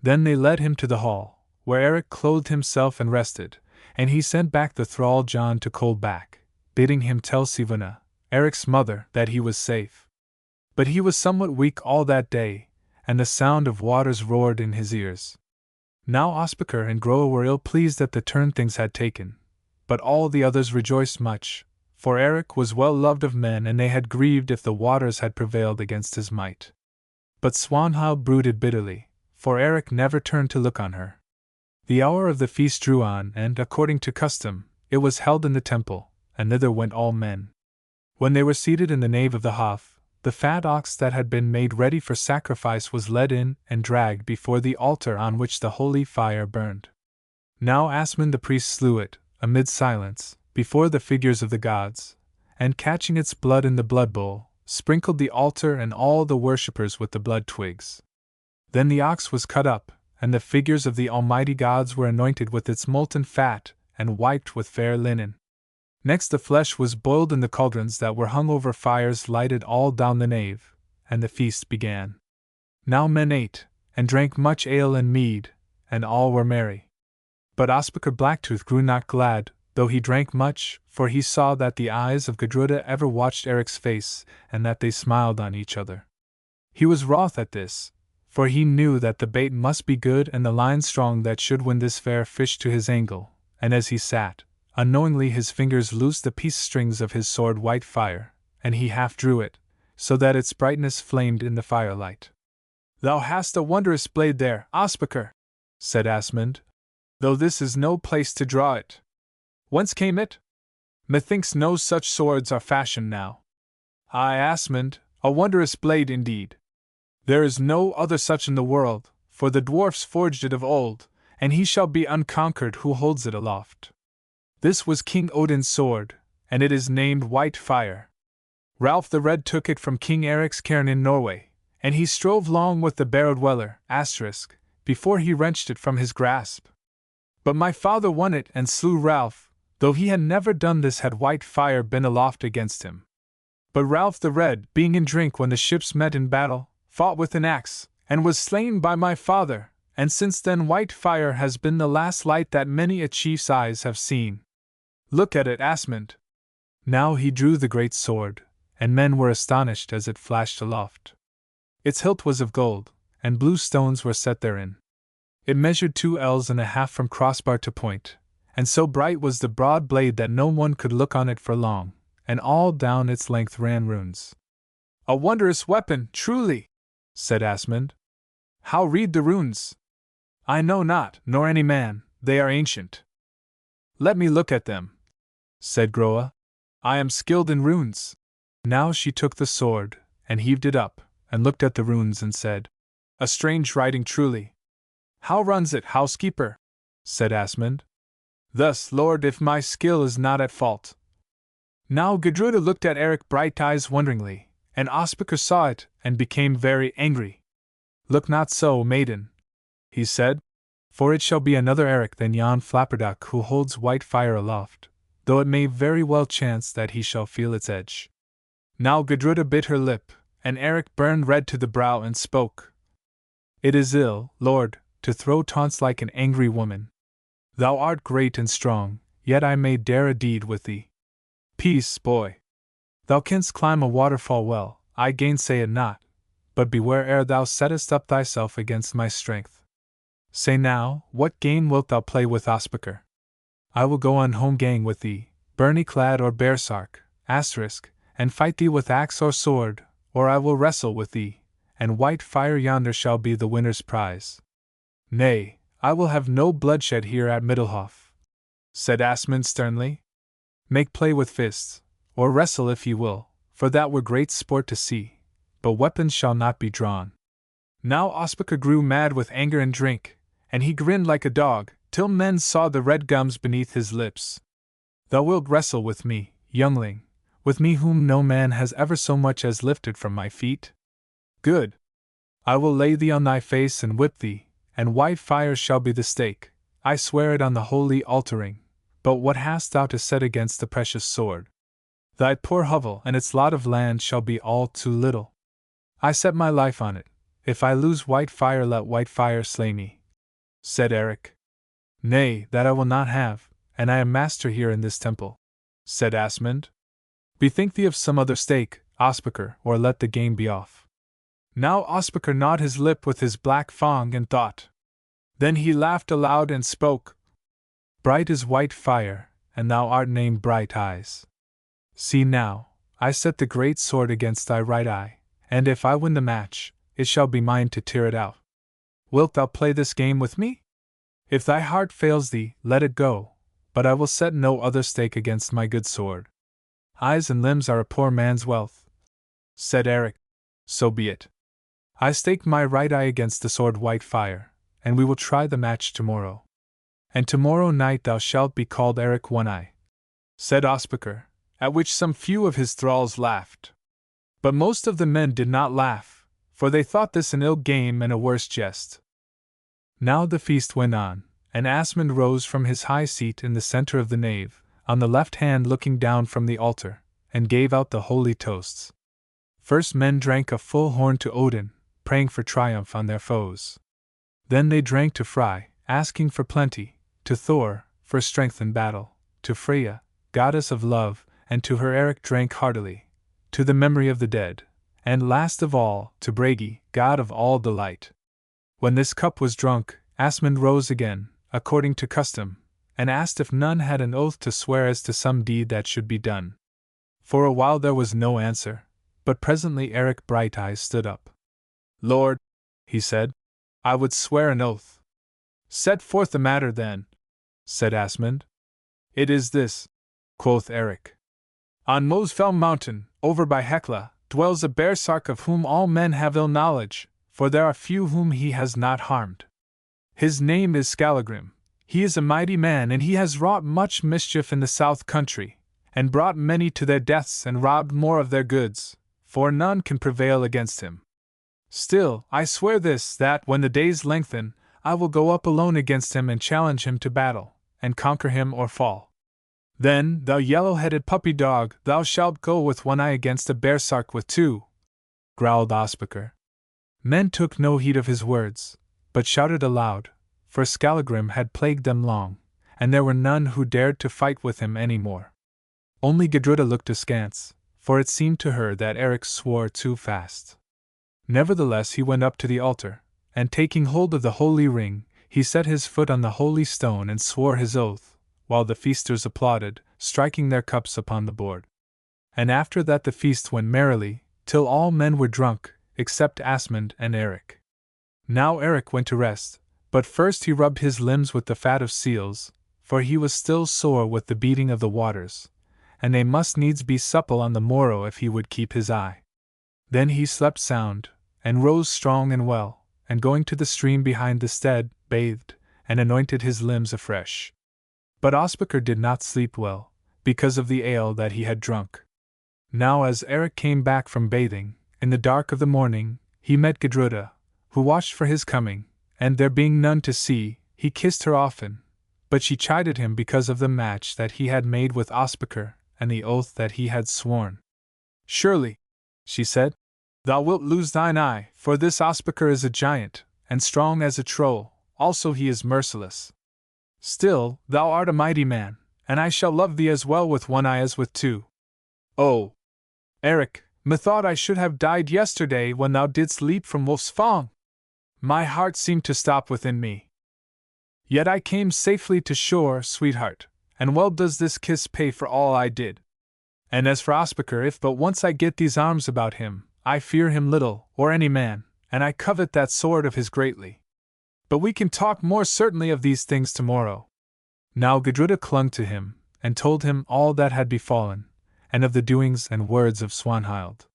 A: Then they led him to the hall, where Eric clothed himself and rested, and he sent back the thrall John to Coldback, bidding him tell Sivana, Eric's mother, that he was safe. But he was somewhat weak all that day, and the sound of waters roared in his ears. Now Ospakar and Groa were ill pleased at the turn things had taken, but all the others rejoiced much, for Eric was well loved of men, and they had grieved if the waters had prevailed against his might. But Swanhild brooded bitterly, for Eric never turned to look on her. The hour of the feast drew on, and, according to custom, it was held in the temple, and thither went all men. When they were seated in the nave of the Hof, the fat ox that had been made ready for sacrifice was led in and dragged before the altar on which the holy fire burned. Now Asmund the priest slew it, amid silence, before the figures of the gods, and catching its blood in the blood bowl, sprinkled the altar and all the worshippers with the blood twigs. Then the ox was cut up, and the figures of the almighty gods were anointed with its molten fat, and wiped with fair linen. Next the flesh was boiled in the cauldrons that were hung over fires lighted all down the nave, and the feast began. Now men ate, and drank much ale and mead, and all were merry. But Ospakar Blacktooth grew not glad, though he drank much, for he saw that the eyes of Gudruda ever watched Eric's face, and that they smiled on each other. He was wroth at this, for he knew that the bait must be good and the line strong that should win this fair fish to his angle, and as he sat, unknowingly his fingers loosed the peace strings of his sword White Fire, and he half drew it, so that its brightness flamed in the firelight. Thou hast a wondrous blade there, Ospakar, said Asmund, though this is no place to draw it. Whence came it? Methinks no such swords are fashioned now. Ay, Asmund, a wondrous blade indeed. There is no other such in the world, for the dwarfs forged it of old, and he shall be unconquered who holds it aloft. This was King Odin's sword, and it is named White Fire. Ralph the Red took it from King Eric's cairn in Norway, and he strove long with the Barrow Dweller, before he wrenched it from his grasp. But my father won it and slew Ralph, though he had never done this had White Fire been aloft against him. But Ralph the Red, being in drink when the ships met in battle, fought with an axe, and was slain by my father, and since then White Fire has been the last light that many a chief's eyes have seen. Look at it, Asmund. Now he drew the great sword, and men were astonished as it flashed aloft. Its hilt was of gold, and blue stones were set therein. It measured 2 ells and a half from crossbar to point, and so bright was the broad blade that no one could look on it for long, and all down its length ran runes. A wondrous weapon, truly, said Asmund. How read the runes? I know not, nor any man, they are ancient. Let me look at them, said Groa. I am skilled in runes. Now she took the sword, and heaved it up, and looked at the runes and said, A strange writing truly. How runs it, housekeeper? Said Asmund. Thus, Lord, if my skill is not at fault. Now Gudruda looked at Eric Brighteyes wonderingly, and Ospakar saw it, and became very angry. Look not so, maiden, he said, for it shall be another Eric than yon Flapperdock who holds White Fire aloft, though it may very well chance that he shall feel its edge. Now Gudruda bit her lip, and Eric burned red to the brow and spoke. It is ill, Lord, to throw taunts like an angry woman. Thou art great and strong, yet I may dare a deed with thee. Peace, boy. Thou canst climb a waterfall well, I gainsay it not, but beware ere thou settest up thyself against my strength. Say now, what game wilt thou play with Ospakar? I will go on home gang with thee, byrnie clad or baresark, and fight thee with axe or sword, or I will wrestle with thee, and White Fire yonder shall be the winner's prize. Nay, I will have no bloodshed here at Middlehof, said Asmund sternly. Make play with fists, or wrestle if ye will, for that were great sport to see, but weapons shall not be drawn. Now Ospakar grew mad with anger and drink, and he grinned like a dog, till men saw the red gums beneath his lips. Thou wilt wrestle with me, youngling, with me whom no man has ever so much as lifted from my feet? Good. I will lay thee on thy face and whip thee, and White Fire shall be the stake, I swear it on the holy altering. But what hast thou to set against the precious sword? Thy poor hovel and its lot of land shall be all too little. I set my life on it. If I lose White Fire, let White Fire slay me, said Eric. Nay, that I will not have, and I am master here in this temple, said Asmund. Bethink thee of some other stake, Ospakar, or let the game be off. Now Ospakar gnawed his lip with his black fang and thought. Then he laughed aloud and spoke. Bright is White Fire, and thou art named Brighteyes. See now, I set the great sword against thy right eye, and if I win the match, it shall be mine to tear it out. Wilt thou play this game with me? If thy heart fails thee, let it go, but I will set no other stake against my good sword. Eyes and limbs are a poor man's wealth, said Eric. So be it. I stake my right eye against the sword White Fire, and we will try the match tomorrow. And tomorrow night thou shalt be called Eric One-Eye, said Ospakar, at which some few of his thralls laughed. But most of the men did not laugh, for they thought this an ill game and a worse jest. Now the feast went on, and Asmund rose from his high seat in the center of the nave, on the left hand looking down from the altar, and gave out the holy toasts. First men drank a full horn to Odin, praying for triumph on their foes. Then they drank to Frey, asking for plenty, to Thor, for strength in battle, to Freya, goddess of love, and to her Eric drank heartily, to the memory of the dead, and last of all, to Bragi, god of all delight. When this cup was drunk, Asmund rose again, according to custom, and asked if none had an oath to swear as to some deed that should be done. For a while there was no answer, but presently Eric Brighteyes stood up. Lord, he said. I would swear an oath. Set forth the matter then, said Asmund. It is this, quoth Eric. On Mosfell mountain, over by Hekla, dwells a baresark of whom all men have ill knowledge, for there are few whom he has not harmed. His name is Skallagrim. He is a mighty man, and he has wrought much mischief in the south country, and brought many to their deaths and robbed more of their goods, for none can prevail against him. Still, I swear this, that when the days lengthen, I will go up alone against him and challenge him to battle, and conquer him or fall. Then, thou yellow-headed puppy dog, thou shalt go with one eye against a baresark with two, growled Ospakar. Men took no heed of his words, but shouted aloud, for Skallagrim had plagued them long, and there were none who dared to fight with him any more. Only Gudruda looked askance, for it seemed to her that Eric swore too fast. Nevertheless he went up to the altar, and taking hold of the holy ring, he set his foot on the holy stone and swore his oath, while the feasters applauded, striking their cups upon the board. And after that the feast went merrily, till all men were drunk, except Asmund and Eric. Now Eric went to rest, but first he rubbed his limbs with the fat of seals, for he was still sore with the beating of the waters, and they must needs be supple on the morrow if he would keep his eye. Then he slept sound, and rose strong and well, and going to the stream behind the stead, bathed, and anointed his limbs afresh. But Ospakar did not sleep well, because of the ale that he had drunk. Now as Eric came back from bathing, in the dark of the morning, he met Gudruda, who watched for his coming, and there being none to see, he kissed her often, but she chided him because of the match that he had made with Ospakar, and the oath that he had sworn. Surely, she said, thou wilt lose thine eye, for this Ospakar is a giant, and strong as a troll, also he is merciless. Still, thou art a mighty man, and I shall love thee as well with one eye as with two. Oh, Eric, methought I should have died yesterday when thou didst leap from Wolf's Fang. My heart seemed to stop within me. Yet I came safely to shore, sweetheart, and well does this kiss pay for all I did. And as for Ospakar, if but once I get these arms about him, I fear him little, or any man, and I covet that sword of his greatly. But we can talk more certainly of these things tomorrow. Now Gudruda clung to him, and told him all that had befallen, and of the doings and words of Swanhild.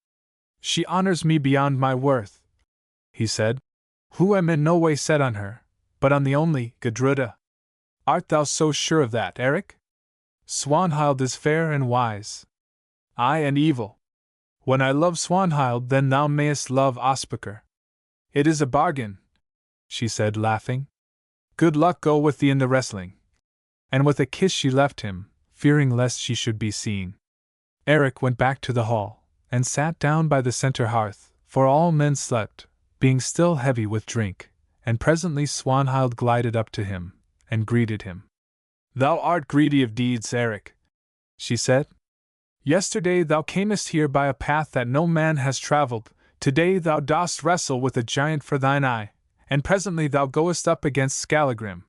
A: She honors me beyond my worth, he said, who am in no way set on her, but on the only Gudruda. Art thou so sure of that, Eric? Swanhild is fair and wise. I and evil. When I love Swanhild, then thou mayest love Ospakar. It is a bargain, she said, laughing. Good luck go with thee in the wrestling. And with a kiss she left him, fearing lest she should be seen. Eric went back to the hall, and sat down by the center hearth, for all men slept, being still heavy with drink, and presently Swanhild glided up to him, and greeted him. Thou art greedy of deeds, Eric, she said. Yesterday thou camest here by a path that no man has travelled, today thou dost wrestle with a giant for thine eye, and presently thou goest up against Skallagrim.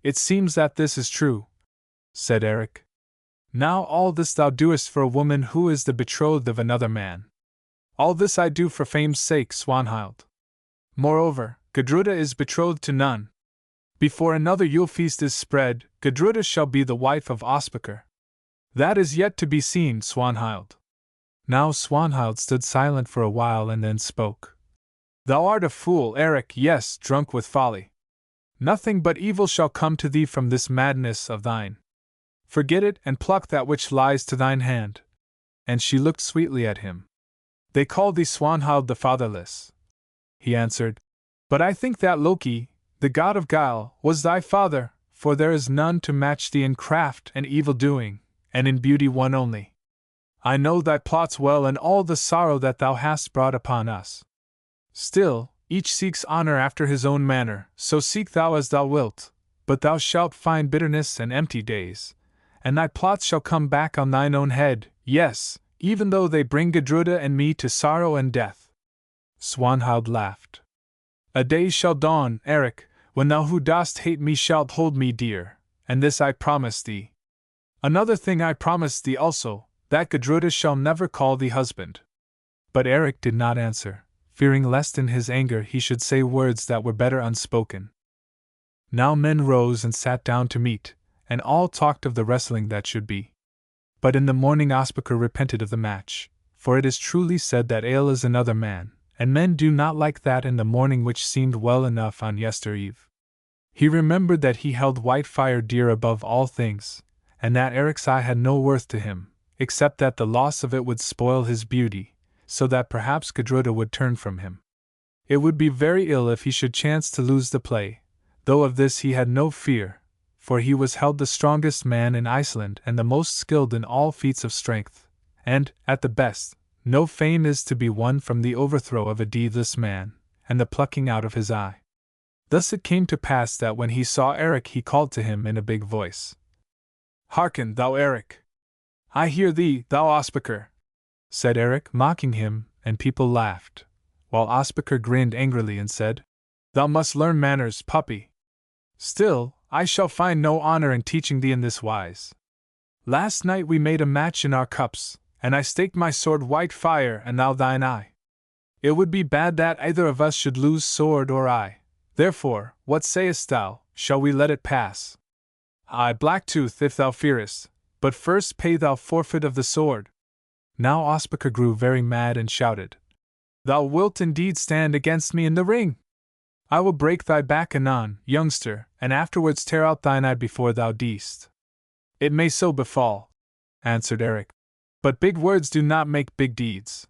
A: It seems that this is true, said Eric. Now all this thou doest for a woman who is the betrothed of another man. All this I do for fame's sake, Swanhild. Moreover, Gudruda is betrothed to none. Before another Yule feast is spread, Gudruda shall be the wife of Ospakar. That is yet to be seen, Swanhild. Now Swanhild stood silent for a while and then spoke. Thou art a fool, Eric, yes, drunk with folly. Nothing but evil shall come to thee from this madness of thine. Forget it and pluck that which lies to thine hand. And she looked sweetly at him. They call thee Swanhild the fatherless, he answered. But I think that Loki, the god of guile, was thy father, for there is none to match thee in craft and evil-doing, and in beauty one only. I know thy plots well and all the sorrow that thou hast brought upon us. Still, each seeks honor after his own manner, so seek thou as thou wilt, but thou shalt find bitterness and empty days, and thy plots shall come back on thine own head, yes, even though they bring Gudruda and me to sorrow and death. Swanhild laughed. A day shall dawn, Eric, when thou who dost hate me shalt hold me dear, and this I promise thee. Another thing I promise thee also, that Gudruda shall never call thee husband. But Eric did not answer, fearing lest in his anger he should say words that were better unspoken. Now men rose and sat down to meat, and all talked of the wrestling that should be. But in the morning Ospakar repented of the match, for it is truly said that ale is another man, and men do not like that in the morning which seemed well enough on yester eve. He remembered that he held Whitefire dear above all things, and that Eric's eye had no worth to him, except that the loss of it would spoil his beauty, so that perhaps Gudruda would turn from him. It would be very ill if he should chance to lose the play, though of this he had no fear, for he was held the strongest man in Iceland and the most skilled in all feats of strength, and, at the best, no fame is to be won from the overthrow of a deedless man, and the plucking out of his eye. Thus it came to pass that when he saw Eric he called to him in a big voice. "Hearken, thou Eric!" "I hear thee, thou Ospakar," said Eric, mocking him, and people laughed, while Ospakar grinned angrily and said, "Thou must learn manners, puppy. Still, I shall find no honor in teaching thee in this wise. Last night we made a match in our cups, and I staked my sword Whitefire and thou thine eye. It would be bad that either of us should lose sword or eye. Therefore, what sayest thou, shall we let it pass? Aye, Blacktooth, if thou fearest, but first pay thou forfeit of the sword." Now Ospakar grew very mad and shouted, "Thou wilt indeed stand against me in the ring? I will break thy back anon, youngster, and afterwards tear out thine eye before thou deest." "It may so befall," answered Eric, "but big words do not make big deeds."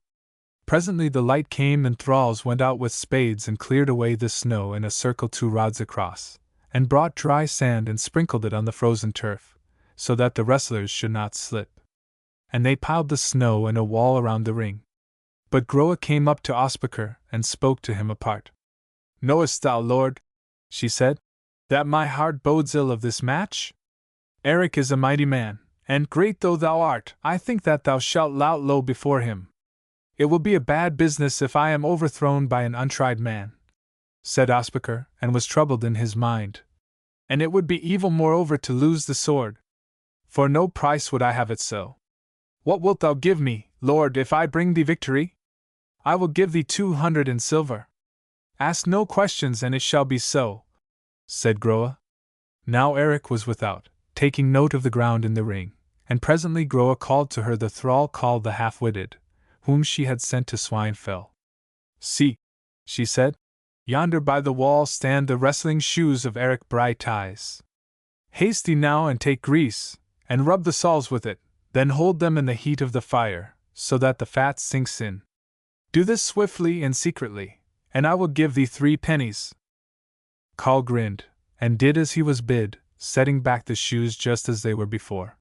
A: Presently the light came and thralls went out with spades and cleared away the snow in a circle 2 rods across, and brought dry sand and sprinkled it on the frozen turf, so that the wrestlers should not slip. And they piled the snow in a wall around the ring. But Groa came up to Ospakar and spoke to him apart. "Knowest thou, lord," she said, "that my heart bodes ill of this match? Eric is a mighty man, and great though thou art, I think that thou shalt lout low before him. It will be a bad business if I am overthrown by an untried man," said Ospakar, and was troubled in his mind. "And it would be evil moreover to lose the sword. For no price would I have it so. What wilt thou give me, lord, if I bring thee victory?" "I will give thee 200 in silver." "Ask no questions and it shall be so," said Groa. Now Eric was without, taking note of the ground in the ring, and presently Groa called to her the thrall called the Half-Witted, whom she had sent to Swanhild. "See," she said, "yonder by the wall stand the wrestling shoes of Eric Brighteyes. Haste thee now and take grease, and rub the soles with it, then hold them in the heat of the fire, so that the fat sinks in. Do this swiftly and secretly, and I will give thee 3 pennies. Carl grinned, and did as he was bid, setting back the shoes just as they were before.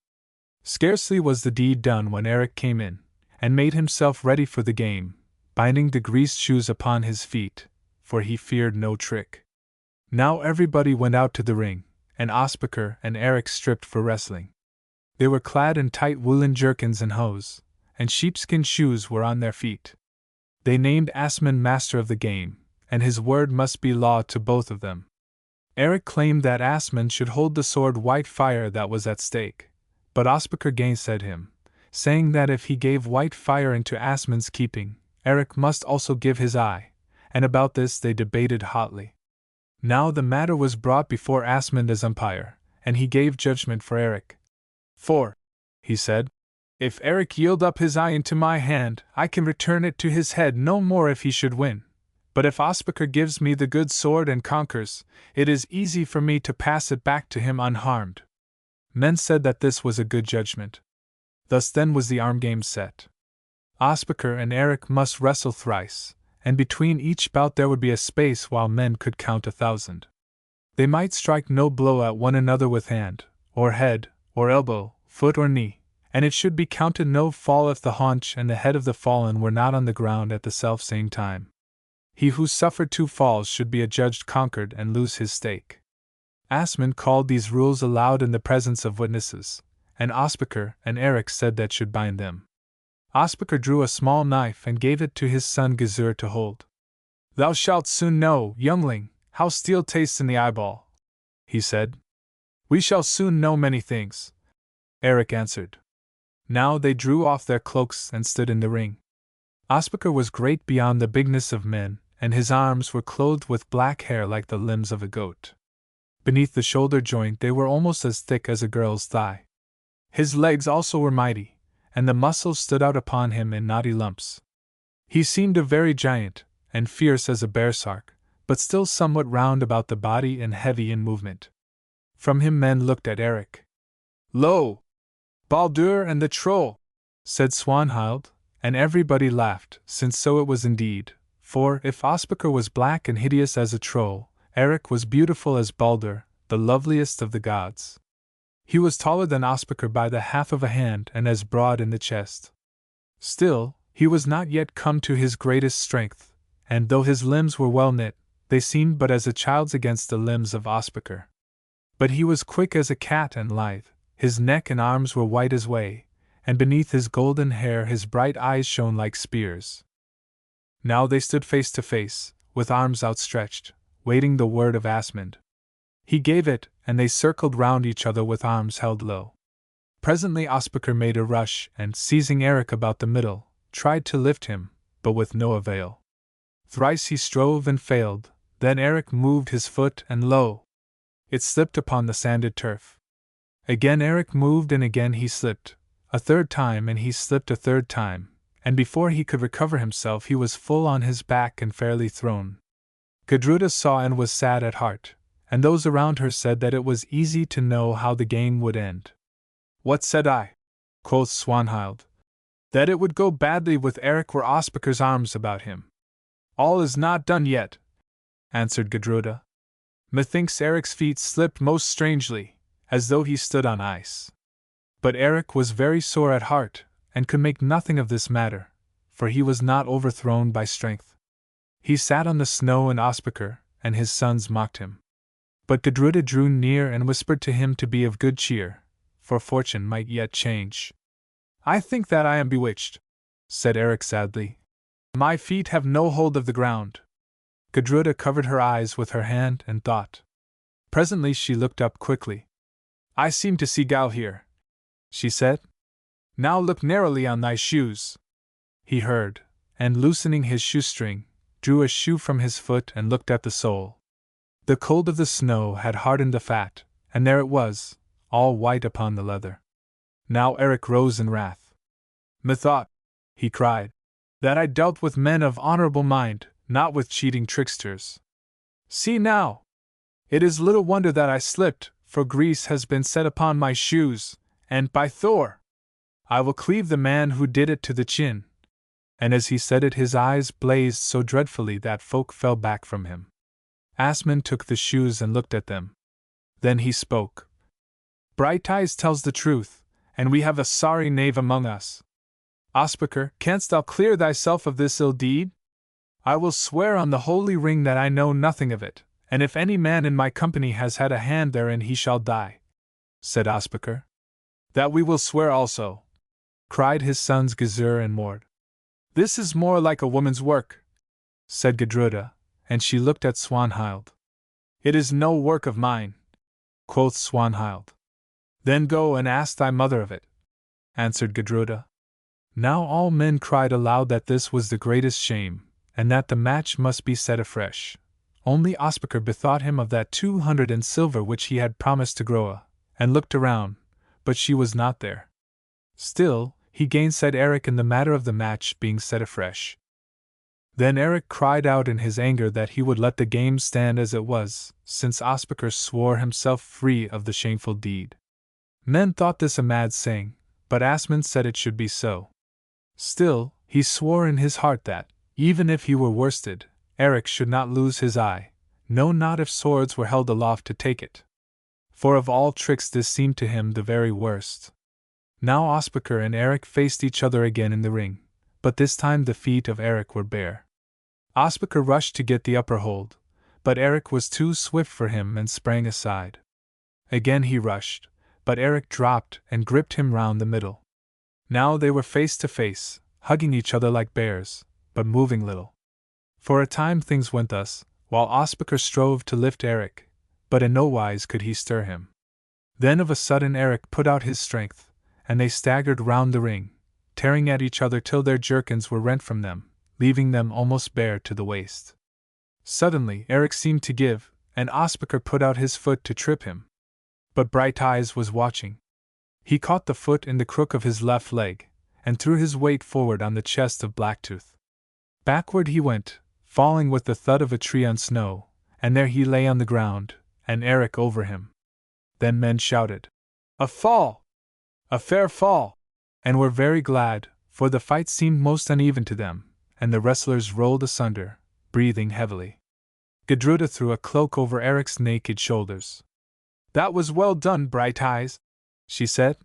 A: Scarcely was the deed done when Eric came in, and made himself ready for the game, binding the greased shoes upon his feet, for he feared no trick. Now everybody went out to the ring, and Ospakar and Eric stripped for wrestling. They were clad in tight woolen jerkins and hose, and sheepskin shoes were on their feet. They named Asmund master of the game, and his word must be law to both of them. Eric claimed that Asmund should hold the sword Whitefire that was at stake, but Ospakar gainsaid him, saying that if he gave Whitefire into Asmund's keeping, Eric must also give his eye, and about this they debated hotly. Now the matter was brought before Asmund as umpire, and he gave judgment for Eric. "For," he said, "if Eric yield up his eye into my hand, I can return it to his head no more if he should win. But if Ospakar gives me the good sword and conquers, it is easy for me to pass it back to him unharmed." Men said that this was a good judgment. Thus then was the arm game set. Ospakar and Eric must wrestle thrice, and between each bout there would be a space while men could count 1,000. They might strike no blow at one another with hand, or head, or elbow, foot or knee, and it should be counted no fall if the haunch and the head of the fallen were not on the ground at the self-same time. He who suffered 2 falls should be adjudged conquered and lose his stake. Asmund called these rules aloud in the presence of witnesses, and Ospakar and Eric said that should bind them. Ospakar drew a small knife and gave it to his son Gizur to hold. "Thou shalt soon know, youngling, how steel tastes in the eyeball," he said. "We shall soon know many things," Eric answered. Now they drew off their cloaks and stood in the ring. Ospakar was great beyond the bigness of men, and his arms were clothed with black hair like the limbs of a goat. Beneath the shoulder joint they were almost as thick as a girl's thigh. His legs also were mighty, and the muscles stood out upon him in knotty lumps. He seemed a very giant, and fierce as a baresark, but still somewhat round about the body and heavy in movement. From him men looked at Eric. "Lo! Baldur and the troll!" said Swanhild, and everybody laughed, since so it was indeed, for if Ospakar was black and hideous as a troll, Eric was beautiful as Baldur, the loveliest of the gods. He was taller than Ospakar by the half of a hand and as broad in the chest. Still, he was not yet come to his greatest strength, and though his limbs were well knit, they seemed but as a child's against the limbs of Ospakar. But he was quick as a cat and lithe, his neck and arms were white as whey, and beneath his golden hair his bright eyes shone like spears. Now they stood face to face, with arms outstretched, waiting the word of Asmund. He gave it, and they circled round each other with arms held low. Presently Ospakar made a rush and, seizing Eric about the middle, tried to lift him, but with no avail. Thrice he strove and failed, then Eric moved his foot and lo! It slipped upon the sanded turf. Again Eric moved and again he slipped, a third time and he slipped a third time, and before he could recover himself he was full on his back and fairly thrown. Gudruda saw and was sad at heart, and those around her said that it was easy to know how the game would end. "What said I?" quoth Swanhild. "That it would go badly with Eric were Ospakar's arms about him." "All is not done yet," answered Gudruda. "Methinks Eric's feet slipped most strangely, as though he stood on ice." But Eric was very sore at heart, and could make nothing of this matter, for he was not overthrown by strength. He sat on the snow, and Ospakar and his sons mocked him. But Gudruda drew near and whispered to him to be of good cheer, for fortune might yet change. "I think that I am bewitched," said Eric sadly. "My feet have no hold of the ground." Gudruda covered her eyes with her hand and thought. Presently she looked up quickly. "I seem to see Gal here," she said. "Now look narrowly on thy shoes." He heard, and loosening his shoestring, drew a shoe from his foot and looked at the sole. The cold of the snow had hardened the fat, and there it was, all white upon the leather. Now Eric rose in wrath. "Methought," he cried, "that I dealt with men of honorable mind, not with cheating tricksters. See now! It is little wonder that I slipped, for grease has been set upon my shoes, and, by Thor! I will cleave the man who did it to the chin." And as he said it his eyes blazed so dreadfully that folk fell back from him. Asmund took the shoes and looked at them. Then he spoke. "Brighteyes tells the truth, and we have a sorry knave among us. Ospakar, canst thou clear thyself of this ill deed? I will swear on the holy ring that I know nothing of it, and if any man in my company has had a hand therein he shall die," said Ospakar. "That we will swear also," cried his sons Gizur and Mord. "This is more like a woman's work," said Gudruda, and she looked at Swanhild. "It is no work of mine," quoth Swanhild. "Then go and ask thy mother of it," answered Gudruda. Now all men cried aloud that this was the greatest shame, and that the match must be set afresh. Only Ospakar bethought him of that 200 in silver which he had promised to Groa, and looked around, but she was not there. Still, he gainsaid Eric in the matter of the match being set afresh. Then Eric cried out in his anger that he would let the game stand as it was, since Ospakar swore himself free of the shameful deed. Men thought this a mad saying, but Asmund said it should be so. Still, he swore in his heart that, even if he were worsted, Eric should not lose his eye, no, not if swords were held aloft to take it. For of all tricks this seemed to him the very worst. Now Ospakar and Eric faced each other again in the ring, but this time the feet of Eric were bare. Ospakar rushed to get the upper hold, but Eric was too swift for him and sprang aside. Again he rushed, but Eric dropped and gripped him round the middle. Now they were face to face, hugging each other like bears, but moving little. For a time things went thus, while Ospakar strove to lift Eric, but in no wise could he stir him. Then of a sudden Eric put out his strength, and they staggered round the ring, tearing at each other till their jerkins were rent from them, leaving them almost bare to the waist. Suddenly Eric seemed to give, and Ospakar put out his foot to trip him. But Brighteyes was watching. He caught the foot in the crook of his left leg, and threw his weight forward on the chest of Blacktooth. Backward he went, falling with the thud of a tree on snow, and there he lay on the ground, and Eric over him. Then men shouted, "A fall! A fair fall!" and were very glad, for the fight seemed most uneven to them, and the wrestlers rolled asunder, breathing heavily. Gudruda threw a cloak over Eric's naked shoulders. "That was well done, Brighteyes," she said.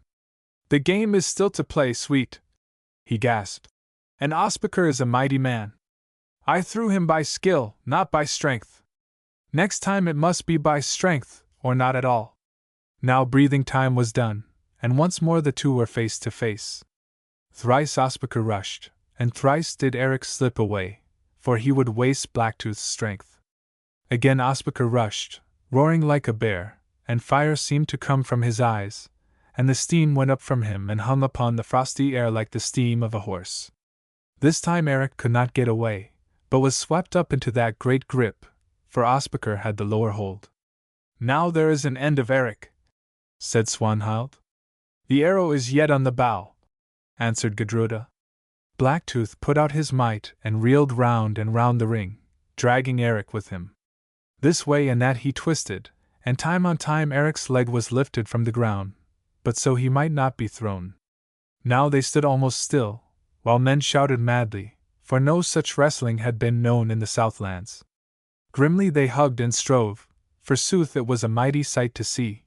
A: "The game is still to play, sweet," he gasped. "And Ospakar is a mighty man. I threw him by skill, not by strength. Next time it must be by strength, or not at all." Now breathing time was done, and once more the two were face to face. Thrice Ospakar rushed, and thrice did Eric slip away, for he would waste Blacktooth's strength. Again Ospakar rushed, roaring like a bear, and fire seemed to come from his eyes, and the steam went up from him and hung upon the frosty air like the steam of a horse. This time Eric could not get away, but was swept up into that great grip, for Ospakar had the lower hold. "Now there is an end of Eric," said Swanhild. "The arrow is yet on the bow," answered Gudruda. Blacktooth put out his might and reeled round and round the ring, dragging Eric with him. This way and that he twisted, and time on time Eric's leg was lifted from the ground, but so he might not be thrown. Now they stood almost still, while men shouted madly, for no such wrestling had been known in the Southlands. Grimly they hugged and strove, forsooth it was a mighty sight to see.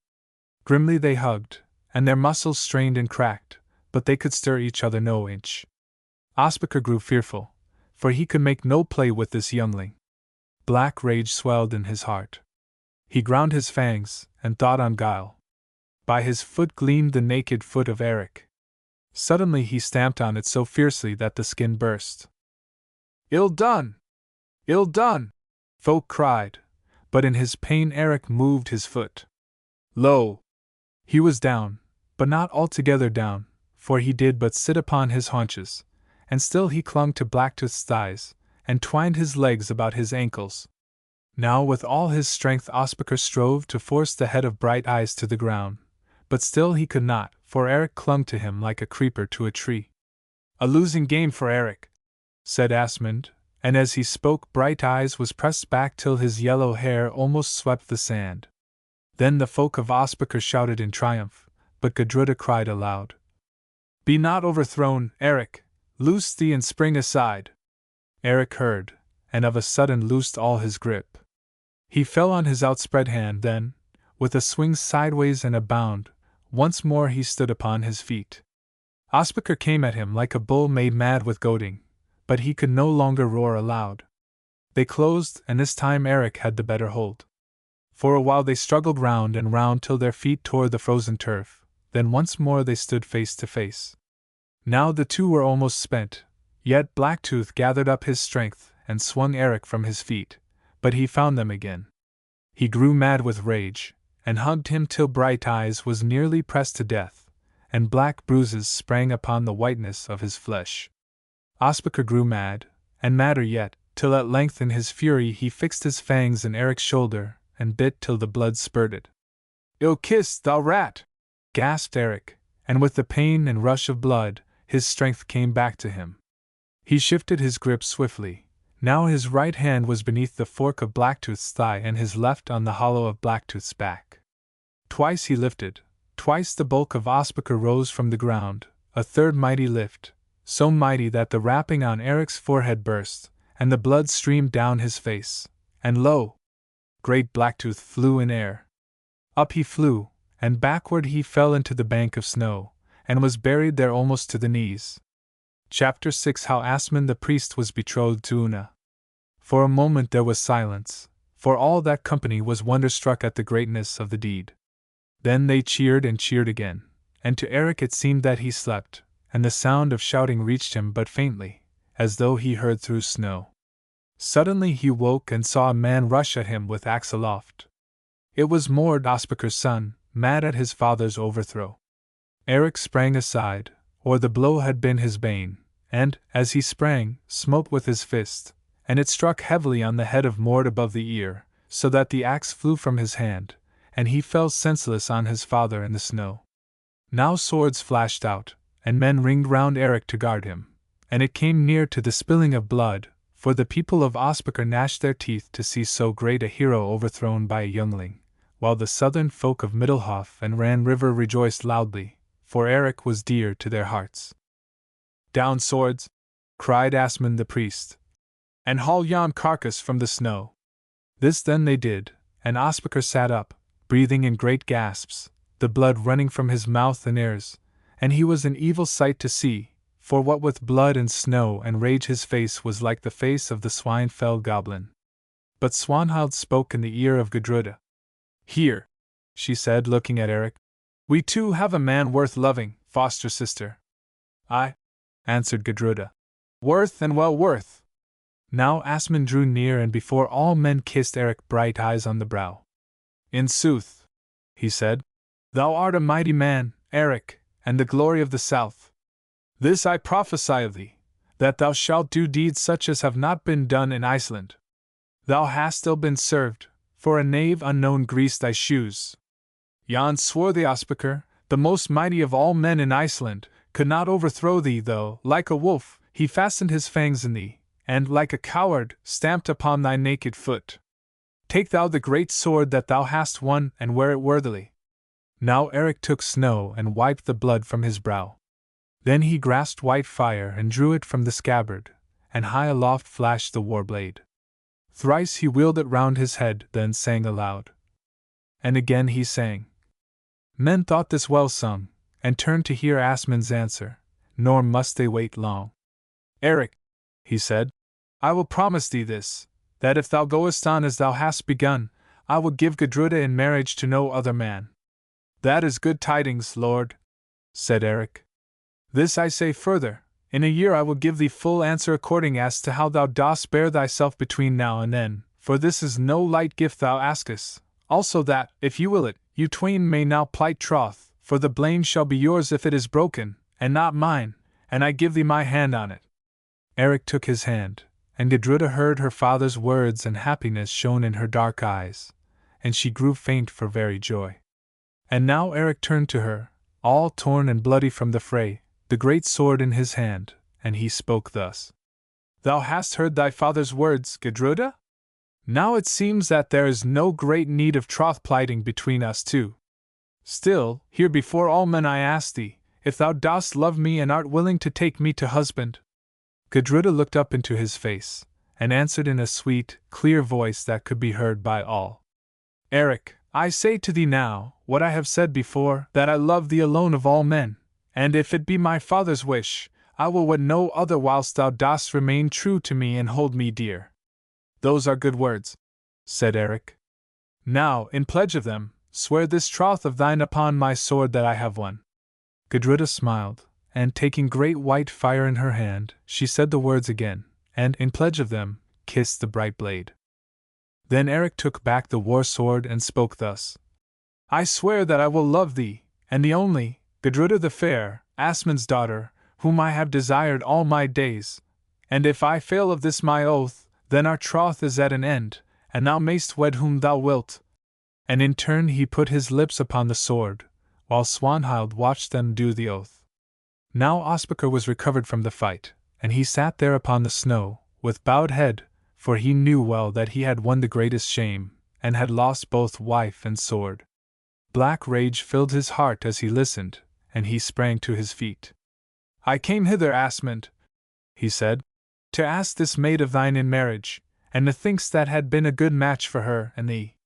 A: Grimly they hugged, and their muscles strained and cracked, but they could stir each other no inch. Ospakar grew fearful, for he could make no play with this youngling. Black rage swelled in his heart. He ground his fangs, and thought on guile. By his foot gleamed the naked foot of Eric. Suddenly he stamped on it so fiercely that the skin burst. "Ill done! Ill done!" folk cried, but in his pain Eric moved his foot. Lo! He was down, but not altogether down, for he did but sit upon his haunches, and still he clung to Blacktooth's thighs, and twined his legs about his ankles. Now with all his strength Ospakar strove to force the head of Brighteyes to the ground, but still he could not, for Eric clung to him like a creeper to a tree. "A losing game for Eric," said Asmund, and as he spoke Brighteyes was pressed back till his yellow hair almost swept the sand. Then the folk of Ospakar shouted in triumph, but Gudruda cried aloud, "Be not overthrown, Eric! Loose thee and spring aside!" Eric heard, and of a sudden loosed all his grip. He fell on his outspread hand, then, with a swing sideways and a bound, once more he stood upon his feet. Ospakar came at him like a bull made mad with goading, but he could no longer roar aloud. They closed, and this time Eric had the better hold. For a while they struggled round and round till their feet tore the frozen turf, then once more they stood face to face. Now the two were almost spent, yet Blacktooth gathered up his strength and swung Eric from his feet, but he found them again. He grew mad with rage, and hugged him till Brighteyes was nearly pressed to death, and black bruises sprang upon the whiteness of his flesh. Ospakar grew mad, and madder yet, till at length in his fury he fixed his fangs in Eric's shoulder, and bit till the blood spurted. "Ill-kissed, thou rat!" gasped Eric, and with the pain and rush of blood, his strength came back to him. He shifted his grip swiftly. Now his right hand was beneath the fork of Blacktooth's thigh and his left on the hollow of Blacktooth's back. Twice he lifted, twice the bulk of Ospakar rose from the ground, a third mighty lift, so mighty that the wrapping on Eric's forehead burst, and the blood streamed down his face, and lo! Great Blacktooth flew in air. Up he flew, and backward he fell into the bank of snow, and was buried there almost to the knees. Chapter 6 How Asmund the priest was betrothed to Una. For a moment there was silence, for all that company was wonderstruck at the greatness of the deed. Then they cheered and cheered again, and to Eric it seemed that he slept, and the sound of shouting reached him but faintly, as though he heard through snow. Suddenly he woke and saw a man rush at him with axe aloft. It was Mord, Ospakar's son, mad at his father's overthrow. Eric sprang aside, or the blow had been his bane, and, as he sprang, smote with his fist, and it struck heavily on the head of Mord above the ear, so that the axe flew from his hand, and he fell senseless on his father in the snow. Now swords flashed out, and men ringed round Eric to guard him, and it came near to the spilling of blood, for the people of Ospakar gnashed their teeth to see so great a hero overthrown by a youngling, while the southern folk of Middlehof and Ran River rejoiced loudly, for Eric was dear to their hearts. "Down swords!" cried Asmund the priest, "and haul yon carcass from the snow." This then they did, and Ospakar sat up, breathing in great gasps, the blood running from his mouth and ears, and he was an evil sight to see, for what with blood and snow and rage his face was like the face of the Swanhild goblin. But Swanhild spoke in the ear of Gudruda. "Here," she said, looking at Eric, "we too have a man worth loving, foster sister." "Aye," answered Gudruda, "worth and well worth." Now Asmund drew near and before all men kissed Eric Brighteyes on the brow. "In sooth," he said, "thou art a mighty man, Eric, and the glory of the South. This I prophesy of thee, that thou shalt do deeds such as have not been done in Iceland. Thou hast ill been served, for a knave unknown greased thy shoes. Yon swarthy Ospakar, the most mighty of all men in Iceland, could not overthrow thee, though, like a wolf, he fastened his fangs in thee, and, like a coward, stamped upon thy naked foot. Take thou the great sword that thou hast won, and wear it worthily." Now Eric took snow and wiped the blood from his brow. Then he grasped white fire and drew it from the scabbard, and high aloft flashed the war blade. Thrice he wheeled it round his head, then sang aloud. And again he sang. Men thought this well sung, and turned to hear Asmund's answer, nor must they wait long. "Eric," he said, "I will promise thee this, that if thou goest on as thou hast begun, I will give Gudruda in marriage to no other man." "That is good tidings, lord," said Eric. "This I say further, in a year I will give thee full answer according as to how thou dost bear thyself between now and then, for this is no light gift thou askest, also that, if you will it, you twain may now plight troth, for the blame shall be yours if it is broken, and not mine, and I give thee my hand on it." Eric took his hand, and Gudruda heard her father's words and happiness shone in her dark eyes, and she grew faint for very joy. And now Eric turned to her, all torn and bloody from the fray, the great sword in his hand, and he spoke thus. "Thou hast heard thy father's words, Gudruda? Now it seems that there is no great need of troth-plighting between us two. Still, here before all men I ask thee, if thou dost love me and art willing to take me to husband." Gudruda looked up into his face, and answered in a sweet, clear voice that could be heard by all. "Eric, I say to thee now, what I have said before, that I love thee alone of all men, and if it be my father's wish, I will wed no other whilst thou dost remain true to me and hold me dear." "Those are good words," said Eric. "Now, in pledge of them, swear this troth of thine upon my sword that I have won." Gudruda smiled, and taking great white fire in her hand, she said the words again, and, in pledge of them, kissed the bright blade. Then Eric took back the war sword and spoke thus. "I swear that I will love thee, and the only, Gudruda the fair, Asmund's daughter, whom I have desired all my days, and if I fail of this my oath, then our troth is at an end, and thou mayst wed whom thou wilt." And in turn he put his lips upon the sword, while Swanhild watched them do the oath. Now Ospakar was recovered from the fight, and he sat there upon the snow, with bowed head, for he knew well that he had won the greatest shame, and had lost both wife and sword. Black rage filled his heart as he listened, and he sprang to his feet. "I came hither, Asmund," he said, "to ask this maid of thine in marriage, and methinks that had been a good match for her and thee.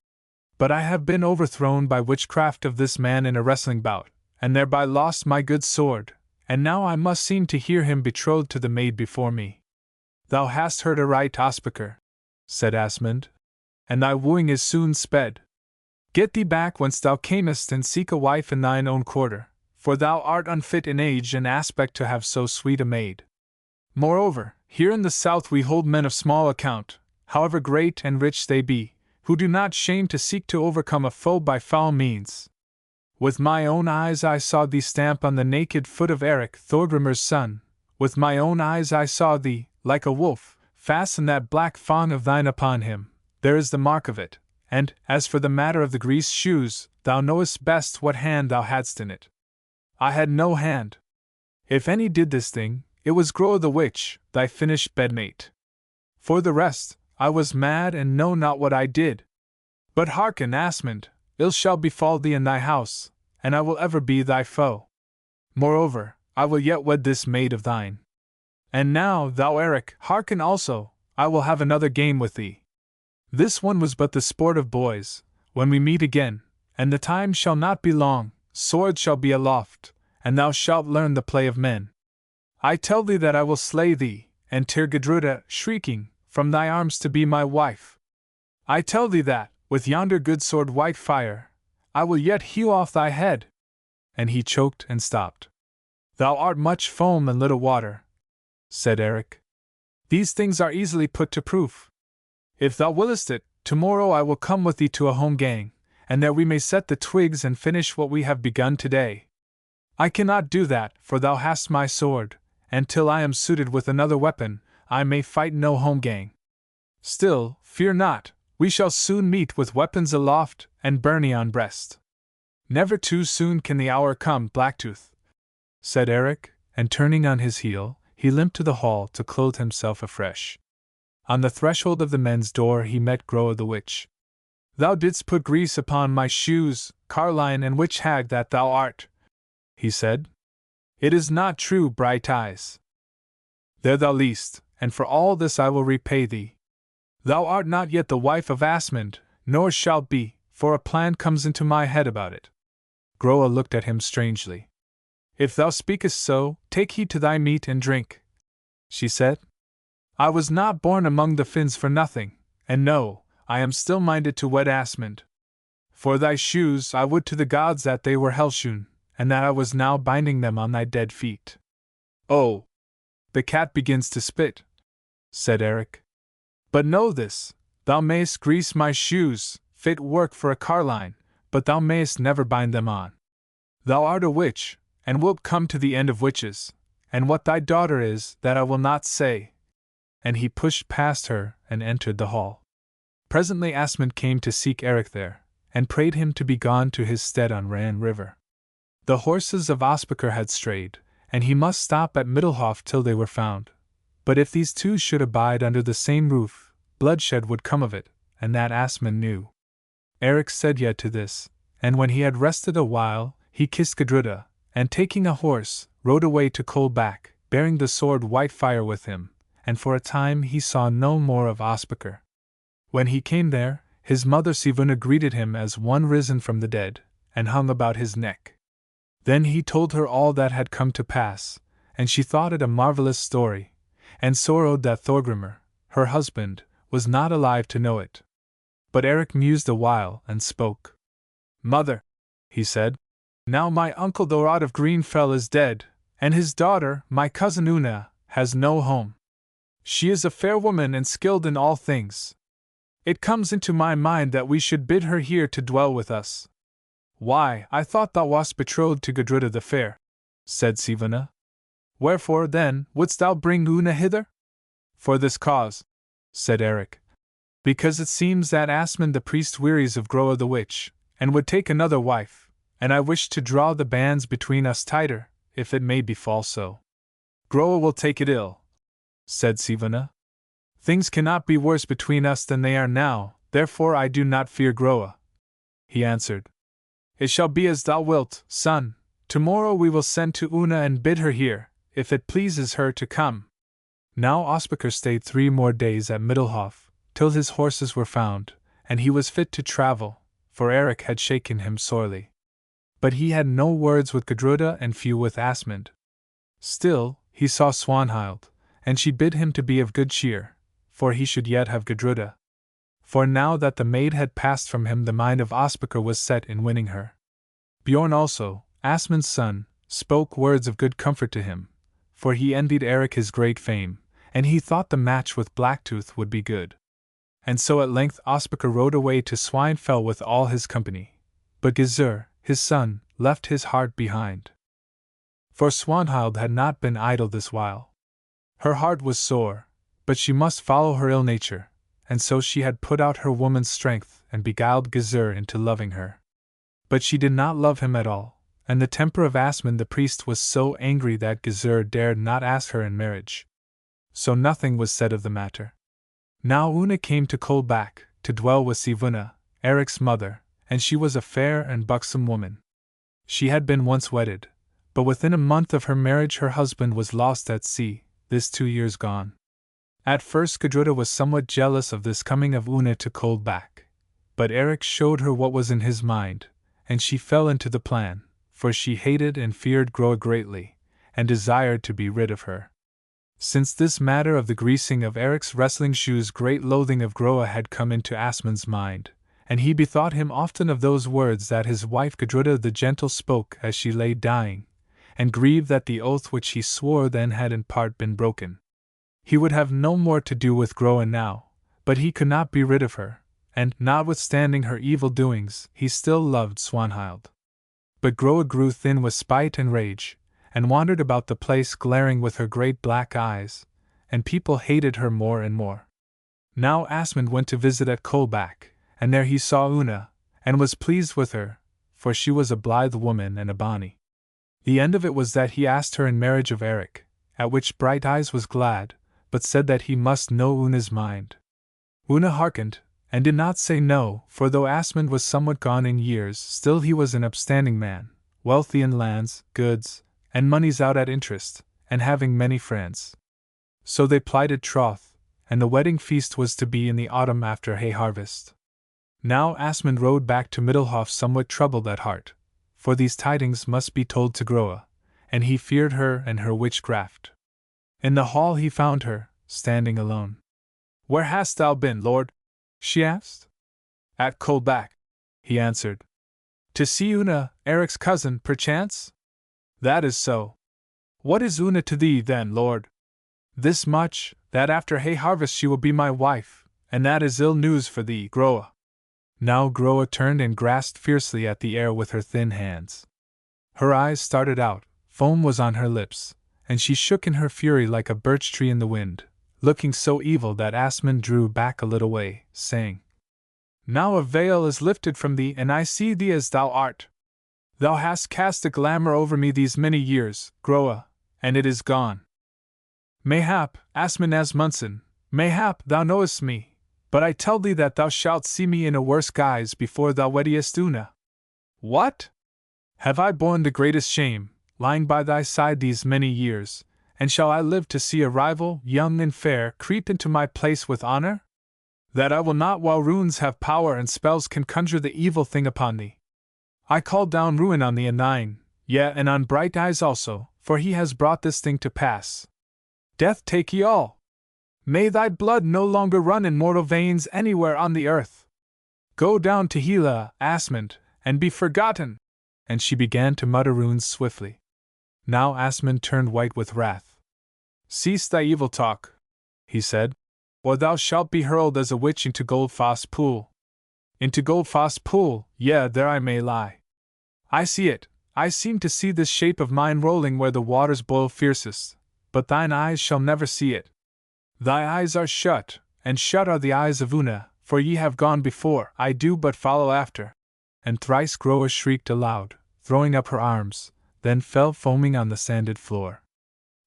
A: But I have been overthrown by witchcraft of this man in a wrestling bout, and thereby lost my good sword, and now I must seem to hear him betrothed to the maid before me." "Thou hast heard aright, Ospakar," said Asmund, "and thy wooing is soon sped. Get thee back whence thou camest and seek a wife in thine own quarter, for thou art unfit in age and aspect to have so sweet a maid. Moreover, here in the south we hold men of small account, however great and rich they be, who do not shame to seek to overcome a foe by foul means. With my own eyes I saw thee stamp on the naked foot of Eric, Thorgrimur's son. With my own eyes I saw thee, like a wolf, fasten that black fawn of thine upon him. There is the mark of it. And, as for the matter of the greased shoes, thou knowest best what hand thou hadst in it. I had no hand. If any did this thing, it was Groa the witch, thy finished bedmate. For the rest, I was mad and know not what I did. But hearken, Asmund, ill shall befall thee in thy house, and I will ever be thy foe. Moreover, I will yet wed this maid of thine. And now, thou Eric, hearken also, I will have another game with thee. This one was but the sport of boys. When we meet again, and the time shall not be long, swords shall be aloft, and thou shalt learn the play of men. I tell thee that I will slay thee, and tear Gudruda, shrieking, from thy arms to be my wife. I tell thee that, with yonder good sword Whitefire, I will yet hew off thy head. And he choked and stopped. Thou art much foam and little water, said Eric. These things are easily put to proof. If thou willest it, tomorrow I will come with thee to a home gang, and there we may set the twigs and finish what we have begun today. I cannot do that, for thou hast my sword, and till I am suited with another weapon, I may fight no home gang. Still, fear not, we shall soon meet with weapons aloft and byrnie on breast. Never too soon can the hour come, Blacktooth, said Eric, and turning on his heel, he limped to the hall to clothe himself afresh. On the threshold of the men's door he met Groa the witch. Thou didst put grease upon my shoes, carline and witch hag that thou art, he said. It is not true, Brighteyes. There thou liest, and for all this I will repay thee. Thou art not yet the wife of Asmund, nor shalt be, for a plan comes into my head about it. Groa looked at him strangely. If thou speakest so, take heed to thy meat and drink, she said. I was not born among the Finns for nothing, and no, I am still minded to wed Asmund. For thy shoes I would to the gods that they were hellshoon, and that I was now binding them on thy dead feet. Oh! The cat begins to spit, said Eric. But know this, thou mayst grease my shoes, fit work for a carline, but thou mayst never bind them on. Thou art a witch, and wilt come to the end of witches, and what thy daughter is, that I will not say. And he pushed past her and entered the hall. Presently Asmund came to seek Eric there, and prayed him to be gone to his stead on Ran River. The horses of Ospakar had strayed, and he must stop at Middlehof till they were found. But if these two should abide under the same roof, bloodshed would come of it, and that Asmund knew. Eric said yet to this, and when he had rested a while, he kissed Gudruda, and taking a horse, rode away to Coldback, bearing the sword Whitefire with him, and for a time he saw no more of Ospakar. When he came there, his mother Sivuna greeted him as one risen from the dead, and hung about his neck. Then he told her all that had come to pass, and she thought it a marvelous story, and sorrowed that Thorgrimur, her husband, was not alive to know it. But Eric mused a while and spoke. Mother, he said, now my uncle Thorod of Greenfell is dead, and his daughter, my cousin Una, has no home. She is a fair woman and skilled in all things. It comes into my mind that we should bid her here to dwell with us. Why, I thought thou wast betrothed to Gudruda the Fair, said Sivuna. Wherefore, then, wouldst thou bring Una hither? For this cause, said Eric. Because it seems that Asmund the priest wearies of Groa the witch, and would take another wife, and I wish to draw the bands between us tighter, if it may befall so. Groa will take it ill, said Sivuna. Things cannot be worse between us than they are now, therefore I do not fear Groa, he answered. It shall be as thou wilt, son. Tomorrow we will send to Una and bid her here, if it pleases her to come. Now Ospakar stayed 3 more days at Middlehof, till his horses were found, and he was fit to travel, for Eric had shaken him sorely. But he had no words with Gudruda and few with Asmund. Still, he saw Swanhild, and she bid him to be of good cheer, for he should yet have Gudruda. For now that the maid had passed from him, the mind of Ospakar was set in winning her. Bjorn also, Asmund's son, spoke words of good comfort to him, for he envied Eric his great fame, and he thought the match with Blacktooth would be good. And so at length Ospakar rode away to Swanhild with all his company. But Gizur, his son, left his heart behind. For Swanhild had not been idle this while. Her heart was sore, but she must follow her ill nature, and so she had put out her woman's strength and beguiled Gizur into loving her. But she did not love him at all, and the temper of Asmund the priest was so angry that Gizur dared not ask her in marriage. So nothing was said of the matter. Now Una came to Kolbak, to dwell with Sivuna, Eric's mother, and she was a fair and buxom woman. She had been once wedded, but within a month of her marriage her husband was lost at sea, this 2 years gone. At first Gudruda was somewhat jealous of this coming of Una to Kolbak, but Eric showed her what was in his mind, and she fell into the plan, for she hated and feared Groa greatly, and desired to be rid of her. Since this matter of the greasing of Eric's wrestling shoes, great loathing of Groa had come into Asmund's mind, and he bethought him often of those words that his wife Gudruda the Gentle spoke as she lay dying, and grieved that the oath which he swore then had in part been broken. He would have no more to do with Groa now, but he could not be rid of her, and, notwithstanding her evil doings, he still loved Swanhild. But Groa grew thin with spite and rage, and wandered about the place glaring with her great black eyes, and people hated her more and more. Now Asmund went to visit at Kolbak, and there he saw Una, and was pleased with her, for she was a blithe woman and a bonny. The end of it was that he asked her in marriage of Eric, at which Brighteyes was glad, but said that he must know Una's mind. Una hearkened, and did not say no, for though Asmund was somewhat gone in years, still he was an upstanding man, wealthy in lands, goods, and moneys out at interest, and having many friends. So they plighted troth, and the wedding feast was to be in the autumn after hay harvest. Now Asmund rode back to Middlehof somewhat troubled at heart, for these tidings must be told to Groa, and he feared her and her witchcraft. In the hall he found her, standing alone. "Where hast thou been, lord?" she asked. "At Kolbak," he answered. "To see Una, Eric's cousin, perchance?" "That is so." "What is Una to thee, then, lord?" "This much, that after hay harvest she will be my wife, and that is ill news for thee, Groa." Now Groa turned and grasped fiercely at the air with her thin hands. Her eyes started out, foam was on her lips, and she shook in her fury like a birch tree in the wind, looking so evil that Asmund drew back a little way, saying, "Now a veil is lifted from thee, and I see thee as thou art. Thou hast cast a glamour over me these many years, Groa, and it is gone. Mayhap, Asmund Asmundson, mayhap thou knowest me, but I tell thee that thou shalt see me in a worse guise before thou weddest Una." "What? Have I borne the greatest shame, lying by thy side these many years, and shall I live to see a rival, young and fair, creep into my place with honor? That I will not while runes have power and spells can conjure the evil thing upon thee. I call down ruin on thee and thine, yea, and on Brighteyes also, for he has brought this thing to pass. Death take ye all! May thy blood no longer run in mortal veins anywhere on the earth. Go down to Hela, Asmund, and be forgotten!" And she began to mutter runes swiftly. Now Asmund turned white with wrath. "Cease thy evil talk," he said, "or thou shalt be hurled as a witch into Goldfoss Pool." "Into Goldfoss Pool, yea, there I may lie. I see it, I seem to see this shape of mine rolling where the waters boil fiercest, but thine eyes shall never see it. Thy eyes are shut, and shut are the eyes of Una, for ye have gone before, I do but follow after." And thrice Groa shrieked aloud, throwing up her arms, then fell foaming on the sanded floor.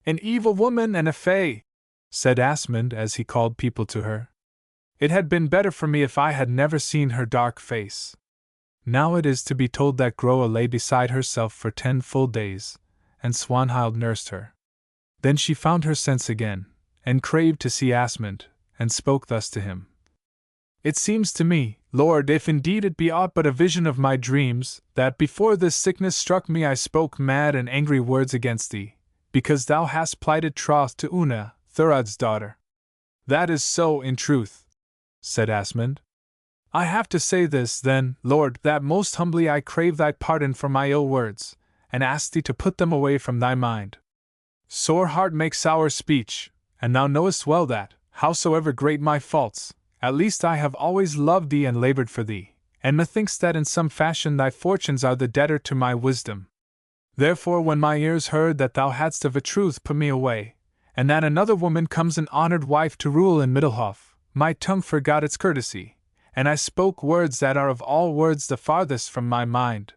A: "An evil woman and a fey," said Asmund as he called people to her. "It had been better for me if I had never seen her dark face." Now it is to be told that Groa lay beside herself for 10 full days, and Swanhild nursed her. Then she found her sense again, and craved to see Asmund, and spoke thus to him. "It seems to me, Lord, if indeed it be aught but a vision of my dreams, that before this sickness struck me I spoke mad and angry words against thee, because thou hast plighted troth to Una, Thurad's daughter." "That is so in truth," said Asmund. "I have to say this, then, Lord, that most humbly I crave thy pardon for my ill words, and ask thee to put them away from thy mind. Sore heart makes sour speech, and thou knowest well that, howsoever great my faults, at least I have always loved thee and labored for thee, and methinks that in some fashion thy fortunes are the debtor to my wisdom. Therefore when my ears heard that thou hadst of a truth put me away, and that another woman comes an honored wife to rule in Middlehof, my tongue forgot its courtesy, and I spoke words that are of all words the farthest from my mind.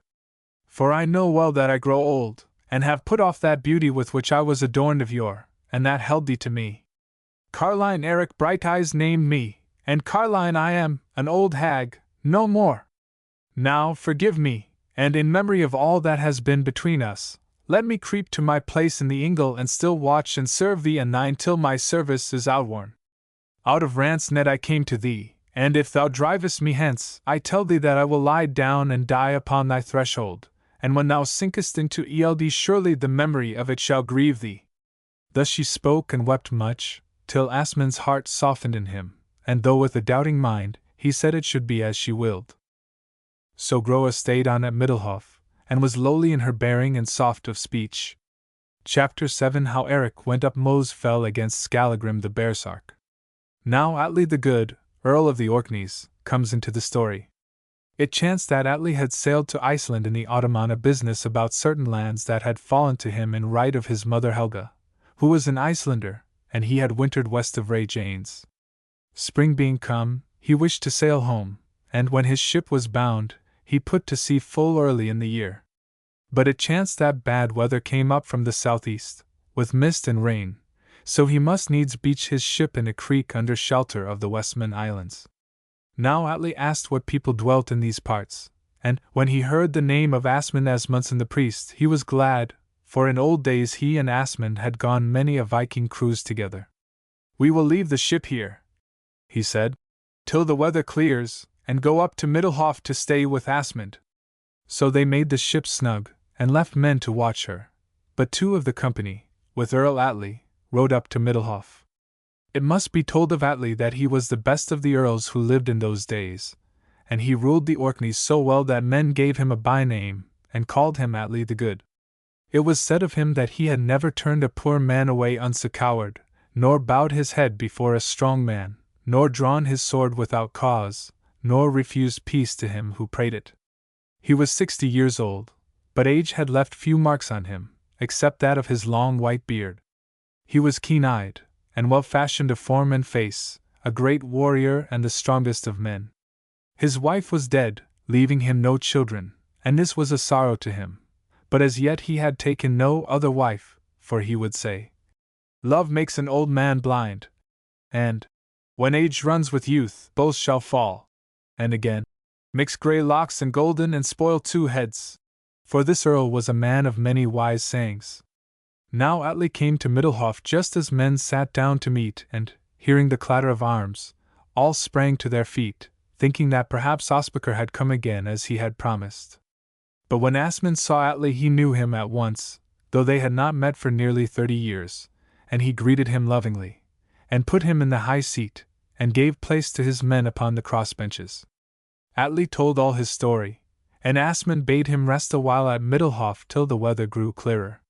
A: For I know well that I grow old, and have put off that beauty with which I was adorned of yore, and that held thee to me. Carline Eric Brighteyes named me, and Carline I am, an old hag, no more. Now forgive me, and in memory of all that has been between us, let me creep to my place in the ingle and still watch and serve thee and thine till my service is outworn. Out of Rant's net I came to thee, and if thou drivest me hence, I tell thee that I will lie down and die upon thy threshold, and when thou sinkest into Eld surely the memory of it shall grieve thee. Thus she spoke and wept much, till Asmund's heart softened in him, and though with a doubting mind, he said it should be as she willed. So Groa stayed on at Middlehof, and was lowly in her bearing and soft of speech. Chapter 7 How Eric went up Mose fell against Skallagrim the baresark. Now Atli the Good, Earl of the Orkneys, comes into the story. It chanced that Atli had sailed to Iceland in the autumn on a business about certain lands that had fallen to him in right of his mother Helga, who was an Icelander, and he had wintered west of Brighteyes. Spring being come, he wished to sail home, and when his ship was bound, he put to sea full early in the year. But it chanced that bad weather came up from the southeast, with mist and rain, so he must needs beach his ship in a creek under shelter of the Westman Islands. Now Atli asked what people dwelt in these parts, and, when he heard the name of Asmund Asmundsen the priest, he was glad, for in old days he and Asmund had gone many a Viking cruise together. We will leave the ship here, he said, till the weather clears, and go up to Middlehof to stay with Asmund. So they made the ship snug, and left men to watch her, but two of the company, with Earl Atli, rode up to Middlehof. It must be told of Atli that he was the best of the earls who lived in those days, and he ruled the Orkneys so well that men gave him a by-name, and called him Atli the Good. It was said of him that he had never turned a poor man away unsuccored, nor bowed his head before a strong man, nor drawn his sword without cause, nor refused peace to him who prayed it. He was 60 years old, but age had left few marks on him, except that of his long white beard. He was keen-eyed, and well-fashioned of form and face, a great warrior and the strongest of men. His wife was dead, leaving him no children, and this was a sorrow to him, but as yet he had taken no other wife, for he would say, "Love makes an old man blind," and, "When age runs with youth, both shall fall," and again, "Mix grey locks and golden and spoil 2 heads," for this earl was a man of many wise sayings. Now Atli came to Middlehof just as men sat down to meat, and, hearing the clatter of arms, all sprang to their feet, thinking that perhaps Ospakar had come again as he had promised. But when Asmund saw Atli he knew him at once, though they had not met for nearly 30 years, and he greeted him lovingly, and put him in the high seat, and gave place to his men upon the crossbenches. Atli told all his story, and Asmund bade him rest a while at Middlehof till the weather grew clearer.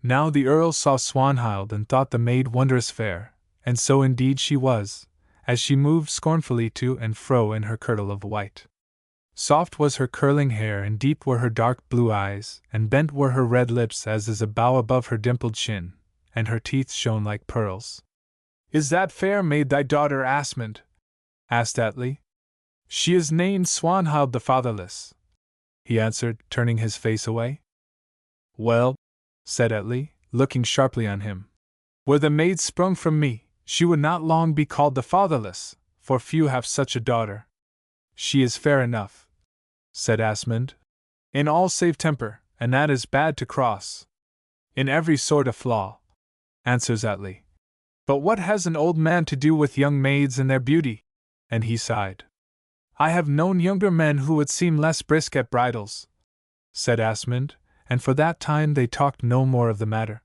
A: Now the earl saw Swanhild and thought the maid wondrous fair, and so indeed she was, as she moved scornfully to and fro in her kirtle of white. Soft was her curling hair, and deep were her dark blue eyes, and bent were her red lips as is a bow above her dimpled chin, and her teeth shone like pearls. "Is that fair maid thy daughter Asmund?" asked Atli. "She is named Swanhild the Fatherless," he answered, turning his face away. "Well," said Atli, looking sharply on him, "were the maid sprung from me, she would not long be called the Fatherless, for few have such a daughter." "She is fair enough," said Asmund, "in all save temper, and that is bad to cross." "In every sort of flaw," answers Atli. "But what has an old man to do with young maids and their beauty?" And he sighed. "I have known younger men who would seem less brisk at bridals," said Asmund, and for that time they talked no more of the matter.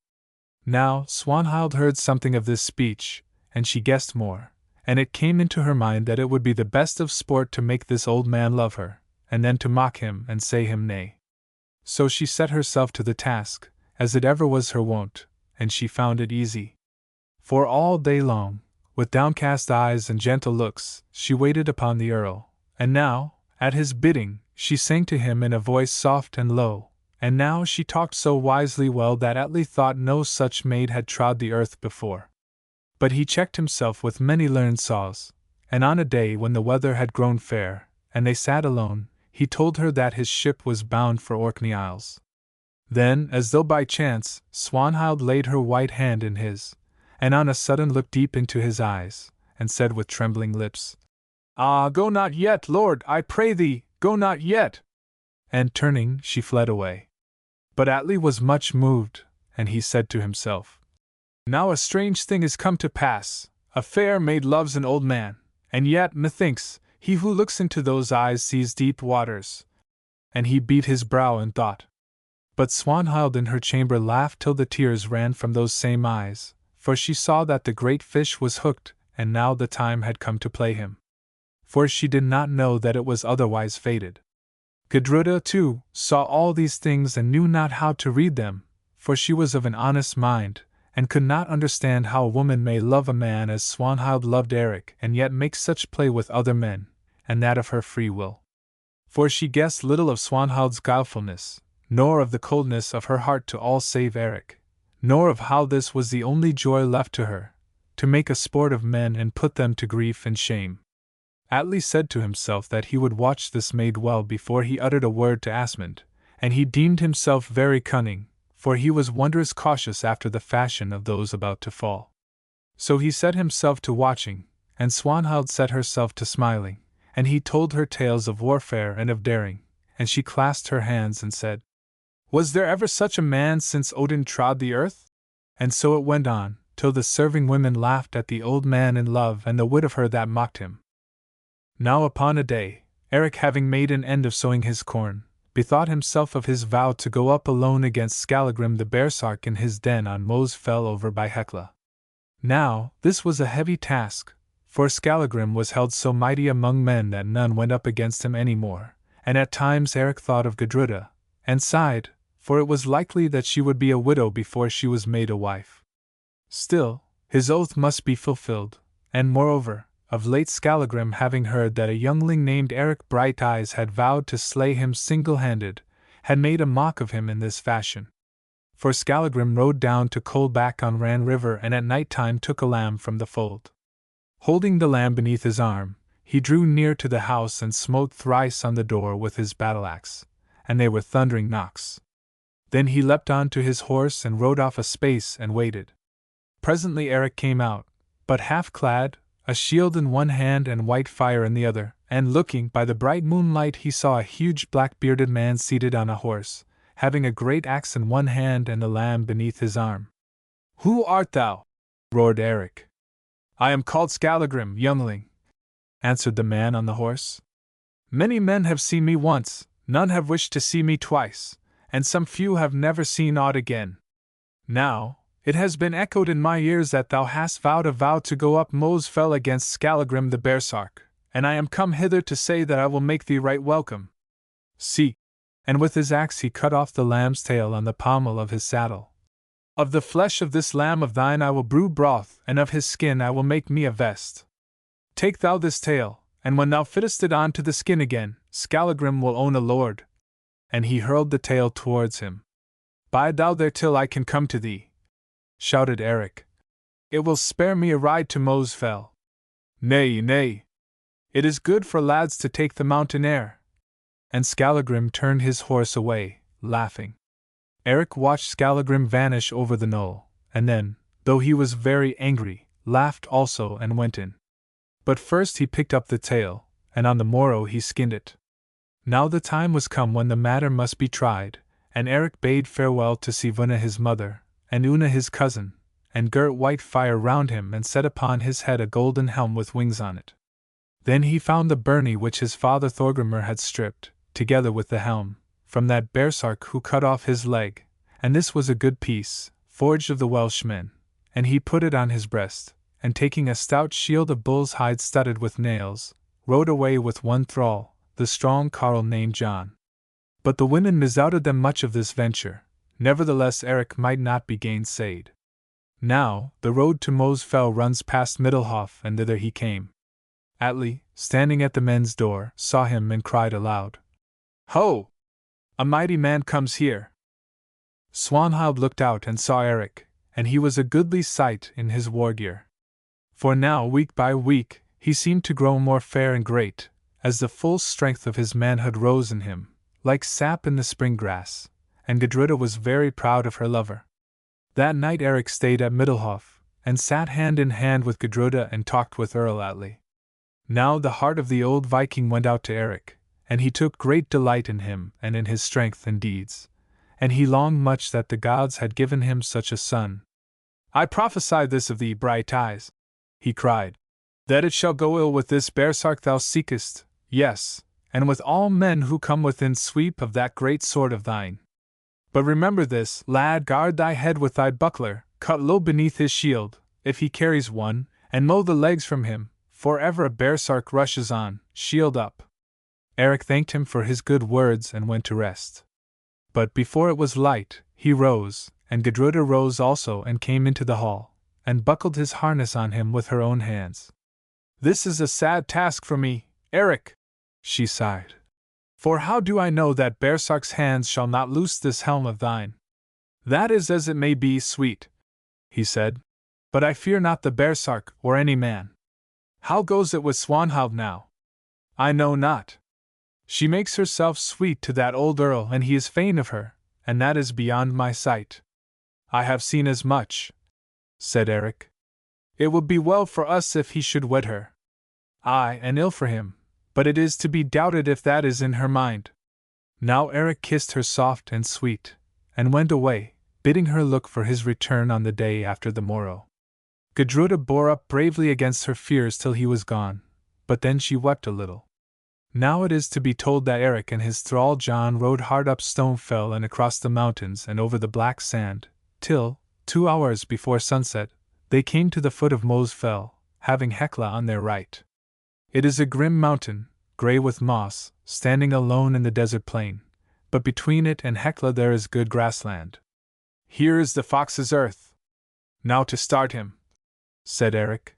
A: Now Swanhild heard something of this speech, and she guessed more, and it came into her mind that it would be the best of sport to make this old man love her, and then to mock him and say him nay. So she set herself to the task, as it ever was her wont, and she found it easy. For all day long, with downcast eyes and gentle looks, she waited upon the earl, and now, At his bidding, she sang to him in a voice soft and low, and now she talked so wisely well that Atli thought no such maid had trod the earth before. But he checked himself with many learned saws, and on a day when the weather had grown fair, and they sat alone, he told her that his ship was bound for Orkney Isles. Then, as though by chance, Swanhild laid her white hand in his, and on a sudden looked deep into his eyes, and said with trembling lips, "Ah, go not yet, Lord, I pray thee, go not yet!" And turning, she fled away. But Atli was much moved, and he said to himself, "Now a strange thing is come to pass. A fair maid loves an old man, and yet, methinks, he who looks into those eyes sees deep waters." And he beat his brow in thought. But Swanhild in her chamber laughed till the tears ran from those same eyes, for she saw that the great fish was hooked, and now the time had come to play him. For she did not know that it was otherwise fated. Gudruda, too, saw all these things and knew not how to read them, for she was of an honest mind, and could not understand how a woman may love a man as Swanhild loved Eric and yet make such play with other men, and that of her free will. For she guessed little of Swanhild's guilefulness, nor of the coldness of her heart to all save Eric, nor of how this was the only joy left to her, to make a sport of men and put them to grief and shame. Atli said to himself that he would watch this maid well before he uttered a word to Asmund, and he deemed himself very cunning, for he was wondrous cautious after the fashion of those about to fall. So he set himself to watching, and Swanhild set herself to smiling, and he told her tales of warfare and of daring, and she clasped her hands and said, "Was there ever such a man since Odin trod the earth?" And so it went on, till the serving women laughed at the old man in love and the wit of her that mocked him. Now upon a day, Eric, having made an end of sowing his corn, bethought himself of his vow to go up alone against Skallagrim the baresark in his den on Moe's Fell over by Hekla. Now, this was a heavy task, for Skallagrim was held so mighty among men that none went up against him any more, and at times Eric thought of Gudruda, and sighed, for it was likely that she would be a widow before she was made a wife. Still, his oath must be fulfilled, and moreover, of late Skallagrim, having heard that a youngling named Eric Brighteyes had vowed to slay him single-handed, had made a mock of him in this fashion. For Skallagrim rode down to Coldback on Ran River and at night time took a lamb from the fold. Holding the lamb beneath his arm, he drew near to the house and smote thrice on the door with his battle-axe, and they were thundering knocks. Then he leapt on to his horse and rode off a space and waited. Presently Eric came out, but half-clad, a shield in one hand and white fire in the other, and looking by the bright moonlight he saw a huge black-bearded man seated on a horse, having a great axe in one hand and a lamb beneath his arm. "Who art thou?" roared Eric. "I am called Skallagrim, youngling," answered the man on the horse. "Many men have seen me once, none have wished to see me twice, and some few have never seen aught again. Now, it has been echoed in my ears that thou hast vowed a vow to go up Moe's Fell against Skallagrim the baresark, and I am come hither to say that I will make thee right welcome. See!" And with his axe he cut off the lamb's tail on the pommel of his saddle. "Of the flesh of this lamb of thine I will brew broth, and of his skin I will make me a vest. Take thou this tail, and when thou fittest it on to the skin again, Skallagrim will own a lord." And he hurled the tail towards him. "Bide thou there till I can come to thee," shouted Eric. "It will spare me a ride to Moe's Fell." "Nay, nay. It is good for lads to take the mountain air." And Skallagrim turned his horse away, laughing. Eric watched Skallagrim vanish over the knoll, and then, though he was very angry, laughed also and went in. But first he picked up the tail, and on the morrow he skinned it. Now the time was come when the matter must be tried, and Eric bade farewell to Sivuna his mother, and Una his cousin, and girt white fire round him and set upon his head a golden helm with wings on it. Then he found the byrnie which his father Thorgrimur had stripped, together with the helm, from that baresark who cut off his leg, and this was a good piece, forged of the Welshmen, and he put it on his breast, and taking a stout shield of bull's hide studded with nails, rode away with one thrall, the strong carle named John. But the women misdoubted them much of this venture, nevertheless Eric might not be gainsayed. Now, the road to Moe's Fell runs past Middlehoff, and thither he came. Atli, standing at the men's door, saw him and cried aloud, "Ho! A mighty man comes here!" Swanhild looked out and saw Eric, and he was a goodly sight in his war gear. For now, week by week, he seemed to grow more fair and great, as the full strength of his manhood rose in him, like sap in the spring grass, and Gudruda was very proud of her lover. That night Eric stayed at Middelhof, and sat hand in hand with Gudruda and talked with Earl Atli. Now the heart of the old Viking went out to Eric, and he took great delight in him and in his strength and deeds, and he longed much that the gods had given him such a son. "I prophesy this of thee, Brighteyes," he cried, "that it shall go ill with this baresark thou seekest, yes, and with all men who come within sweep of that great sword of thine. But remember this, lad, guard thy head with thy buckler, cut low beneath his shield, if he carries one, and mow the legs from him, for ever a baresark rushes on, shield up." Eric thanked him for his good words and went to rest. But before it was light, he rose, and Gudruda rose also and came into the hall, and buckled his harness on him with her own hands. "This is a sad task for me, Eric," she sighed. "For how do I know that baresark's hands shall not loose this helm of thine?" "That is as it may be, sweet," he said, "but I fear not the baresark or any man. How goes it with Swanhild now?" "I know not. She makes herself sweet to that old earl, and he is fain of her, and that is beyond my sight." "I have seen as much," said Eric. "It would be well for us if he should wed her." "Aye, and ill for him, but it is to be doubted if that is in her mind." Now Eric kissed her soft and sweet, and went away, bidding her look for his return on the day after the morrow. Gudruda bore up bravely against her fears till he was gone, but then she wept a little. Now it is to be told that Eric and his thrall John rode hard up Stonefell and across the mountains and over the black sand, till, 2 hours before sunset, they came to the foot of Mosfell, having Hekla on their right. It is a grim mountain, grey with moss, standing alone in the desert plain, but between it and Hekla there is good grassland. "Here is the fox's earth. Now to start him," said Eric.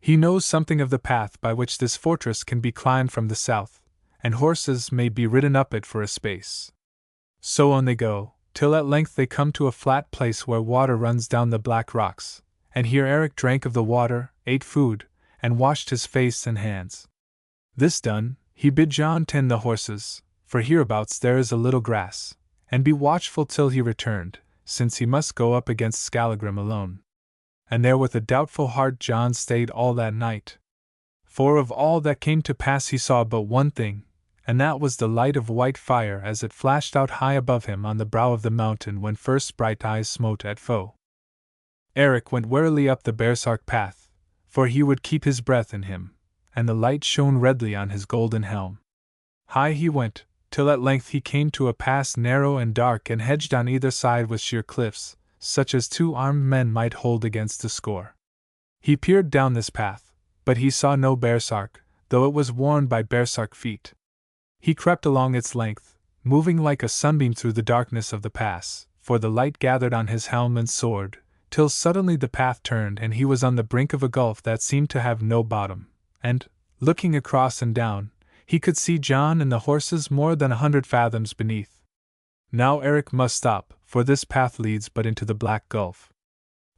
A: "He knows something of the path by which this fortress can be climbed from the south, and horses may be ridden up it for a space." So on they go, till at length they come to a flat place where water runs down the black rocks, and here Eric drank of the water, ate food, and washed his face and hands. This done, he bid John tend the horses, for hereabouts there is a little grass, and be watchful till he returned, since he must go up against Skallagrim alone. And there with a doubtful heart John stayed all that night. For of all that came to pass he saw but one thing, and that was the light of white fire as it flashed out high above him on the brow of the mountain when first Brighteyes smote at foe. Eric went warily up the baresark path, for he would keep his breath in him, and the light shone redly on his golden helm. High he went, till at length he came to a pass narrow and dark and hedged on either side with sheer cliffs, such as 2 armed men might hold against a score. He peered down this path, but he saw no baresark, though it was worn by baresark feet. He crept along its length, moving like a sunbeam through the darkness of the pass, for the light gathered on his helm and sword, till suddenly the path turned and he was on the brink of a gulf that seemed to have no bottom, and, looking across and down, he could see John and the horses more than 100 fathoms beneath. Now Eric must stop, for this path leads but into the black gulf.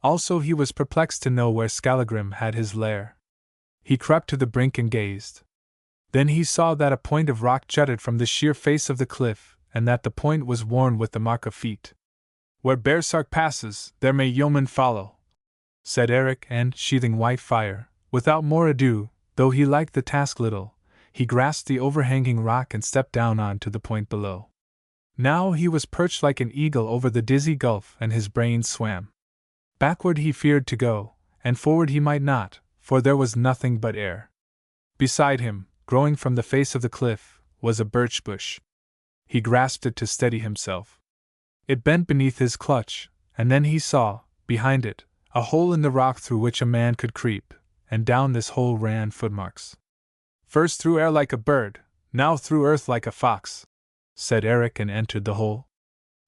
A: Also he was perplexed to know where Skallagrim had his lair. He crept to the brink and gazed. Then he saw that a point of rock jutted from the sheer face of the cliff, and that the point was worn with the mark of feet. "Where baresark passes, there may yeoman follow," said Eric, and, sheathing white fire, without more ado, though he liked the task little, he grasped the overhanging rock and stepped down on to the point below. Now he was perched like an eagle over the dizzy gulf, and his brain swam. Backward he feared to go, and forward he might not, for there was nothing but air. Beside him, growing from the face of the cliff, was a birch bush. He grasped it to steady himself. It bent beneath his clutch, and then he saw, behind it, a hole in the rock through which a man could creep, and down this hole ran footmarks. "First through air like a bird, now through earth like a fox," said Eric, and entered the hole.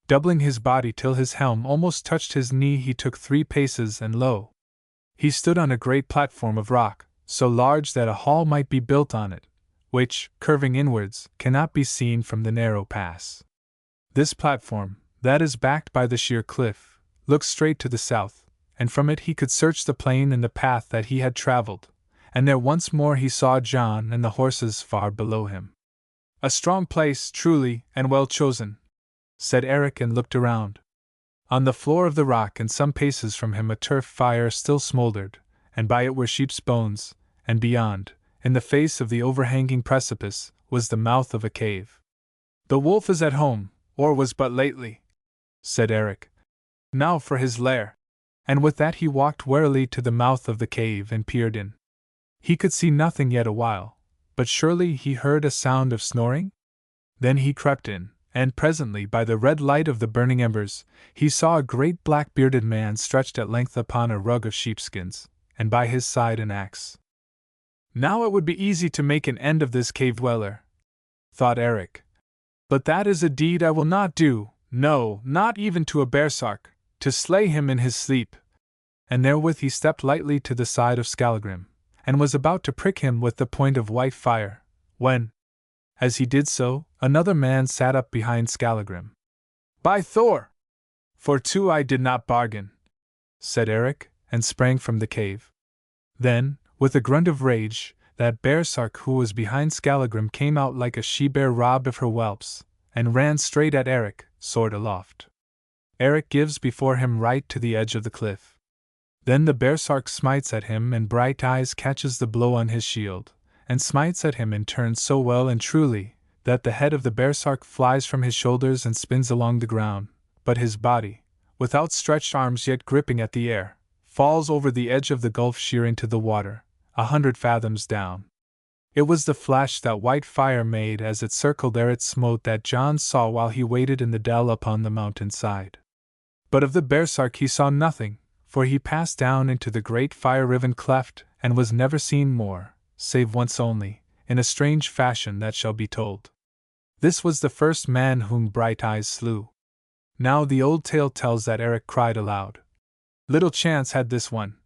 A: Doubling his body till his helm almost touched his knee, he took 3 paces, and lo! He stood on a great platform of rock, so large that a hall might be built on it, which, curving inwards, cannot be seen from the narrow pass. This platform, that is backed by the sheer cliff, looks straight to the south, and from it he could search the plain and the path that he had traveled, and there once more he saw John and the horses far below him. A strong place, truly, and well chosen, said Eric, and looked around. On the floor of the rock and some paces from him a turf fire still smoldered, and by it were sheep's bones, and beyond, in the face of the overhanging precipice, was the mouth of a cave. The wolf is at home, or was but lately, said Eric. Now for his lair. And with that he walked warily to the mouth of the cave and peered in. He could see nothing yet awhile, but surely he heard a sound of snoring? Then he crept in, and presently, by the red light of the burning embers, he saw a great black-bearded man stretched at length upon a rug of sheepskins, and by his side an axe. Now it would be easy to make an end of this cave-dweller, thought Eric. But that is a deed I will not do, no, not even to a baresark, to slay him in his sleep. And therewith he stepped lightly to the side of Skallagrim, and was about to prick him with the point of white fire, when, as he did so, another man sat up behind Skallagrim. By Thor! For two I did not bargain, said Eric, and sprang from the cave. Then, with a grunt of rage, that baresark who was behind Skallagrim came out like a she-bear robbed of her whelps, and ran straight at Eric, sword aloft. Eric gives before him right to the edge of the cliff. Then the baresark smites at him, and Brighteyes catches the blow on his shield, and smites at him in turn so well and truly, that the head of the baresark flies from his shoulders and spins along the ground, but his body, with outstretched arms yet gripping at the air, falls over the edge of the gulf sheer into the water, 100 fathoms down. It was the flash that white fire made as it circled ere it smote that John saw while he waited in the dell upon the mountain side. But of the baresark he saw nothing, for he passed down into the great fire-riven cleft, and was never seen more, save once only, in a strange fashion that shall be told. This was the first man whom Brighteyes slew. Now the old tale tells that Eric cried aloud. Little chance had this one,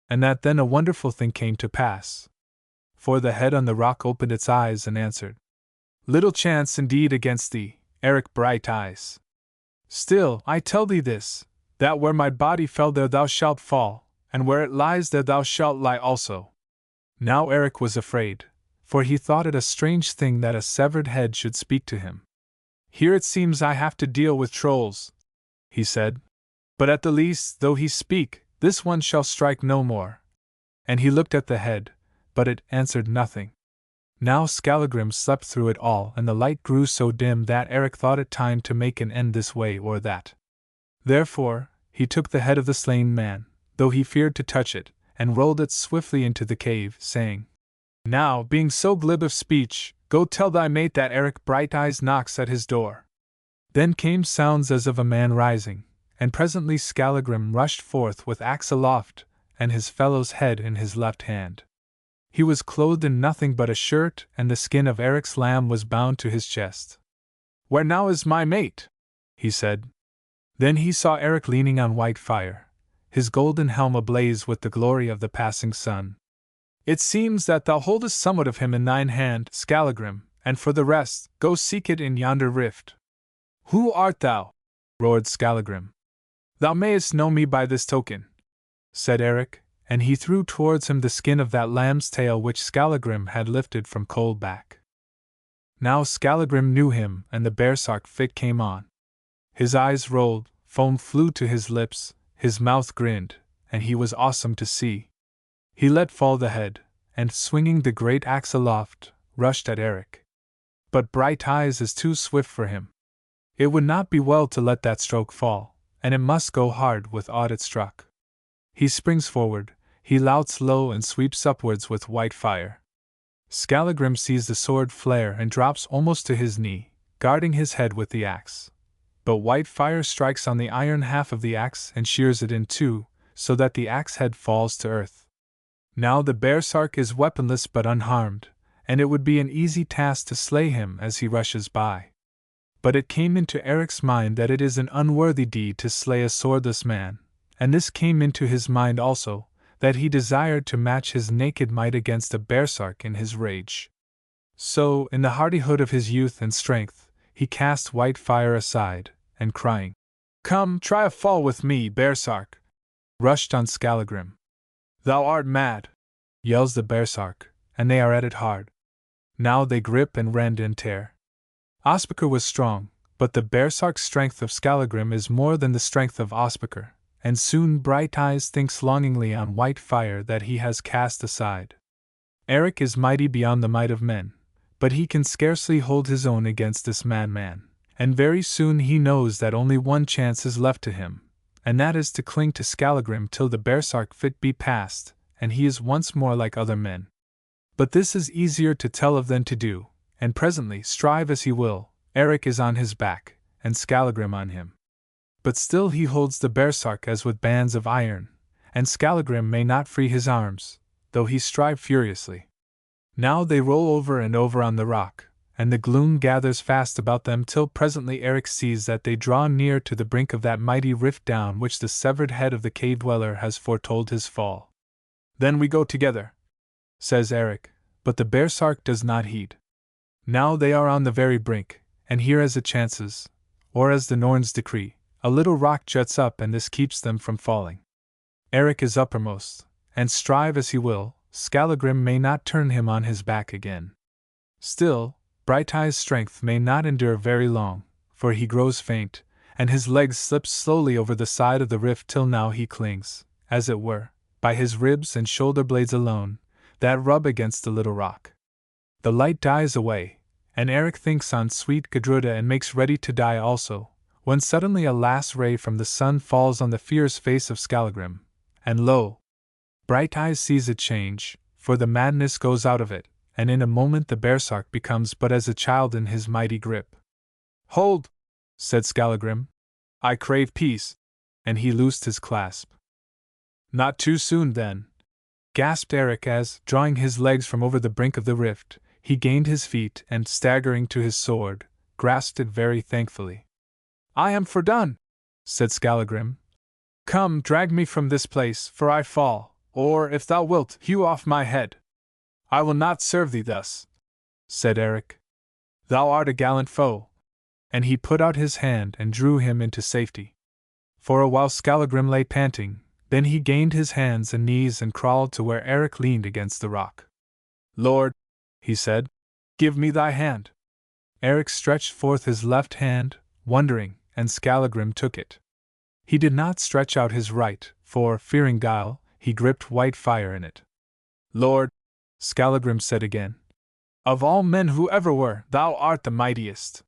A: and that then a wonderful thing came to pass. For the head on the rock opened its eyes and answered, Little chance indeed against thee, Eric Brighteyes. Still, I tell thee this, that where my body fell there thou shalt fall, and where it lies there thou shalt lie also. Now Eric was afraid, for he thought it a strange thing that a severed head should speak to him. Here it seems I have to deal with trolls, he said. But at the least, though he speak, this one shall strike no more. And he looked at the head, but it answered nothing. Now Skallagrim slept through it all, and the light grew so dim that Eric thought it time to make an end this way or that. Therefore, he took the head of the slain man, though he feared to touch it, and rolled it swiftly into the cave, saying, Now, being so glib of speech, go tell thy mate that Eric Brighteyes knocks at his door. Then came sounds as of a man rising, and presently Skallagrim rushed forth with axe aloft, and his fellow's head in his left hand. He was clothed in nothing but a shirt, and the skin of Eric's lamb was bound to his chest. Where now is my mate? He said. Then he saw Eric leaning on white fire, his golden helm ablaze with the glory of the passing sun. It seems that thou holdest somewhat of him in thine hand, Skallagrim, and for the rest, go seek it in yonder rift. Who art thou? Roared Skallagrim. Thou mayest know me by this token, said Eric, and he threw towards him the skin of that lamb's tail which Skallagrim had lifted from cold back. Now Skallagrim knew him, and the baresark fit came on. His eyes rolled, foam flew to his lips, his mouth grinned, and he was awesome to see. He let fall the head, and swinging the great axe aloft, rushed at Eric. But Brighteyes is too swift for him. It would not be well to let that stroke fall, and it must go hard with aught it struck. He springs forward, he louts low and sweeps upwards with white fire. Skallagrim sees the sword flare and drops almost to his knee, guarding his head with the axe. But white fire strikes on the iron half of the axe and shears it in two, so that the axe head falls to earth. Now the baresark is weaponless but unharmed, and it would be an easy task to slay him as he rushes by. But it came into Eric's mind that it is an unworthy deed to slay a swordless man, and this came into his mind also, that he desired to match his naked might against a baresark in his rage. So, in the hardihood of his youth and strength, he cast white fire aside, and crying, "Come, try a fall with me, baresark!" rushed on Skallagrim. "Thou art mad!" yells the baresark, and they are at it hard. Now they grip and rend and tear. Ospakar was strong, but the baresark's strength of Skallagrim is more than the strength of Ospakar, and soon Brighteyes thinks longingly on white fire that he has cast aside. Eric is mighty beyond the might of men, but he can scarcely hold his own against this madman, and very soon he knows that only one chance is left to him, and that is to cling to Skallagrim till the baresark fit be past, and he is once more like other men. But this is easier to tell of than to do, and presently, strive as he will, Eric is on his back, and Skallagrim on him. But still he holds the baresark as with bands of iron, and Skallagrim may not free his arms, though he strive furiously. Now they roll over and over on the rock, and the gloom gathers fast about them till presently Eric sees that they draw near to the brink of that mighty rift down which the severed head of the cave dweller has foretold his fall. "Then we go together," says Eric, but the baresark does not heed. Now they are on the very brink, and here as it chances, or as the Norns decree, a little rock juts up and this keeps them from falling. Eric is uppermost, and strive as he will, Skallagrim may not turn him on his back again. Still, Brighteyes' strength may not endure very long, for he grows faint, and his legs slip slowly over the side of the rift till now he clings, as it were, by his ribs and shoulder blades alone, that rub against the little rock. The light dies away, and Eric thinks on sweet Gudruda and makes ready to die also, when suddenly a last ray from the sun falls on the fierce face of Skallagrim, and lo! Brighteyes sees it change, for the madness goes out of it, and in a moment the baresark becomes but as a child in his mighty grip. "Hold!" said Skallagrim. "I crave peace," and he loosed his clasp. "Not too soon, then," gasped Eric as, drawing his legs from over the brink of the rift, he gained his feet and, staggering to his sword, grasped it very thankfully. "I am fordone," said Skallagrim. "Come, drag me from this place, for I fall, or, if thou wilt, hew off my head." "I will not serve thee thus," said Eric. "Thou art a gallant foe." And he put out his hand and drew him into safety. For a while Skallagrim lay panting, then he gained his hands and knees and crawled to where Eric leaned against the rock. "Lord," he said, "give me thy hand." Eric stretched forth his left hand, wondering, and Skallagrim took it. He did not stretch out his right, for, fearing guile, he gripped white fire in it. "Lord," Skallagrim said again, "of all men who ever were, thou art the mightiest.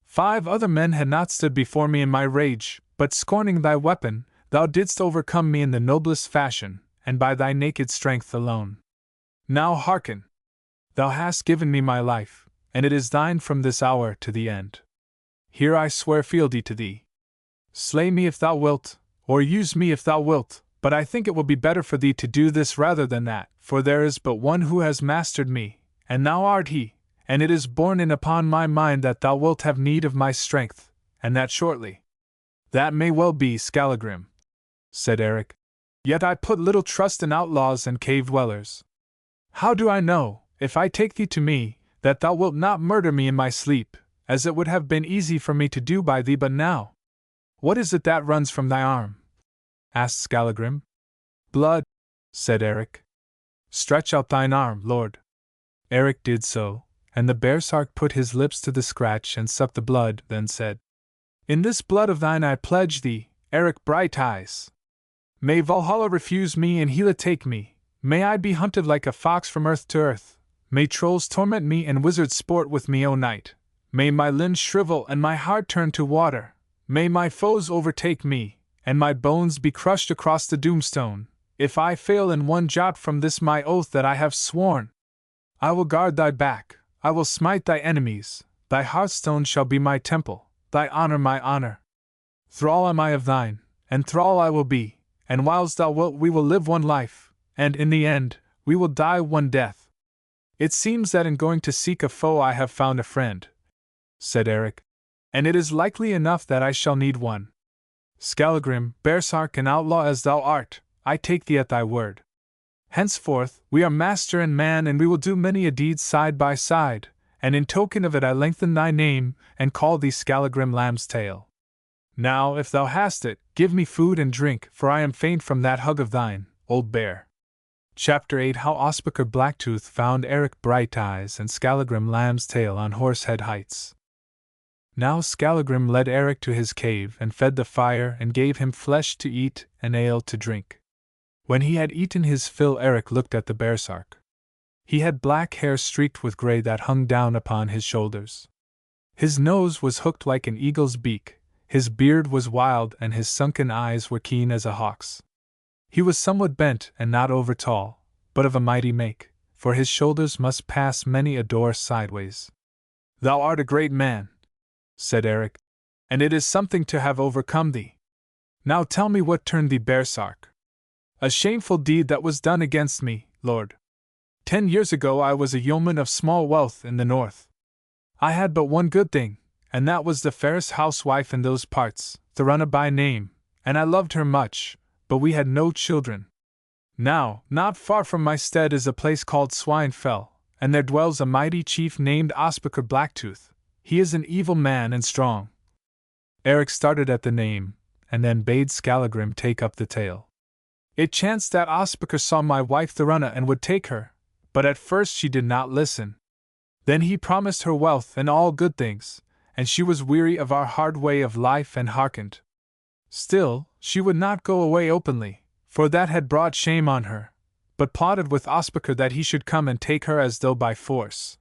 A: 5 other men had not stood before me in my rage, but scorning thy weapon, thou didst overcome me in the noblest fashion, and by thy naked strength alone. Now hearken! Thou hast given me my life, and it is thine from this hour to the end. Here I swear fealty to thee. Slay me if thou wilt, or use me if thou wilt, but I think it will be better for thee to do this rather than that, for there is but one who has mastered me, and thou art he, and it is borne in upon my mind that thou wilt have need of my strength, and that shortly." "That may well be, Skallagrim," said Eric. "Yet I put little trust in outlaws and cave dwellers. How do I know, if I take thee to me, that thou wilt not murder me in my sleep, as it would have been easy for me to do by thee but now? What is it that runs from thy arm?" asked Skallagrim. "Blood," said Eric. "Stretch out thine arm, lord." Eric did so, and the baresark put his lips to the scratch and sucked the blood, then said, "In this blood of thine I pledge thee, Eric Brighteyes. May Valhalla refuse me and Hela take me, may I be hunted like a fox from earth to earth, may trolls torment me and wizards sport with me o' night, may my limbs shrivel and my heart turn to water, may my foes overtake me, and my bones be crushed across the doomstone, if I fail in one jot from this my oath that I have sworn. I will guard thy back, I will smite thy enemies, thy hearthstone shall be my temple, thy honor my honor. Thrall am I of thine, and thrall I will be, and whiles thou wilt we will live one life, and in the end, we will die one death. It seems that in going to seek a foe I have found a friend," said Eric, "and it is likely enough that I shall need one. Skallagrim, baresark and outlaw as thou art, I take thee at thy word. Henceforth, we are master and man, and we will do many a deed side by side, and in token of it I lengthen thy name, and call thee Skallagrim Lamb's Tail. Now, if thou hast it, give me food and drink, for I am faint from that hug of thine, old bear. Chapter 8 How Ospakar Blacktooth found Eric Brighteyes and Skallagrim Lamb's Tail on Horsehead Heights. Now Skallagrim led Eric to his cave and fed the fire and gave him flesh to eat and ale to drink. When he had eaten his fill, Eric looked at the baresark. He had black hair streaked with grey that hung down upon his shoulders. His nose was hooked like an eagle's beak, his beard was wild, and his sunken eyes were keen as a hawk's. He was somewhat bent and not over tall, but of a mighty make, for his shoulders must pass many a door sideways. "Thou art a great man," said Eric, "and it is something to have overcome thee. Now tell me what turned thee baresark." "A shameful deed that was done against me, lord. 10 years ago I was a yeoman of small wealth in the north. I had but one good thing, and that was the fairest housewife in those parts, Thorunna by name, and I loved her much, but we had no children. Now, not far from my stead is a place called Swanhild, and there dwells a mighty chief named Ospakar Blacktooth. He is an evil man and strong." Eric started at the name, and then bade Skallagrim take up the tale. "It chanced that Ospakar saw my wife Thorunna and would take her, but at first she did not listen. Then he promised her wealth and all good things, and she was weary of our hard way of life and hearkened. Still, she would not go away openly, for that had brought shame on her, but plotted with Ospakar that he should come and take her as though by force.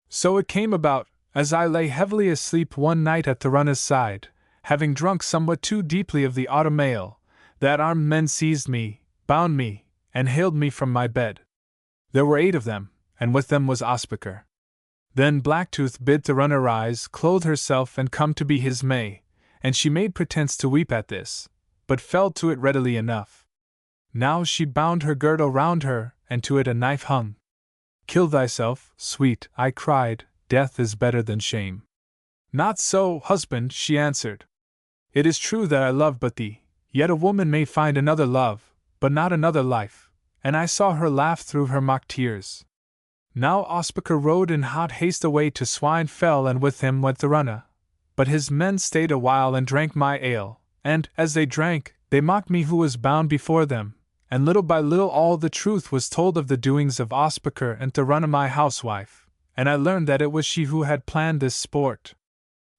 A: So it came about, as I lay heavily asleep one night at Thorunna's side, having drunk somewhat too deeply of the autumn ale, that armed men seized me, bound me, and haled me from my bed. There were 8 of them, and with them was Ospakar. Then Blacktooth bid Thorunna rise, clothe herself, and come to be his May, and she made pretence to weep at this, but fell to it readily enough. Now she bound her girdle round her, and to it a knife hung. "Kill thyself, sweet," I cried, "death is better than shame." "Not so, husband," she answered. "It is true that I love but thee, yet a woman may find another love, but not another life," and I saw her laugh through her mock tears. Now Ospakar rode in hot haste away to Swanhild, and with him went Thorunna. But his men stayed a while and drank my ale, and, as they drank, they mocked me who was bound before them, and little by little all the truth was told of the doings of Ospakar and Thorunna my housewife, and I learned that it was she who had planned this sport.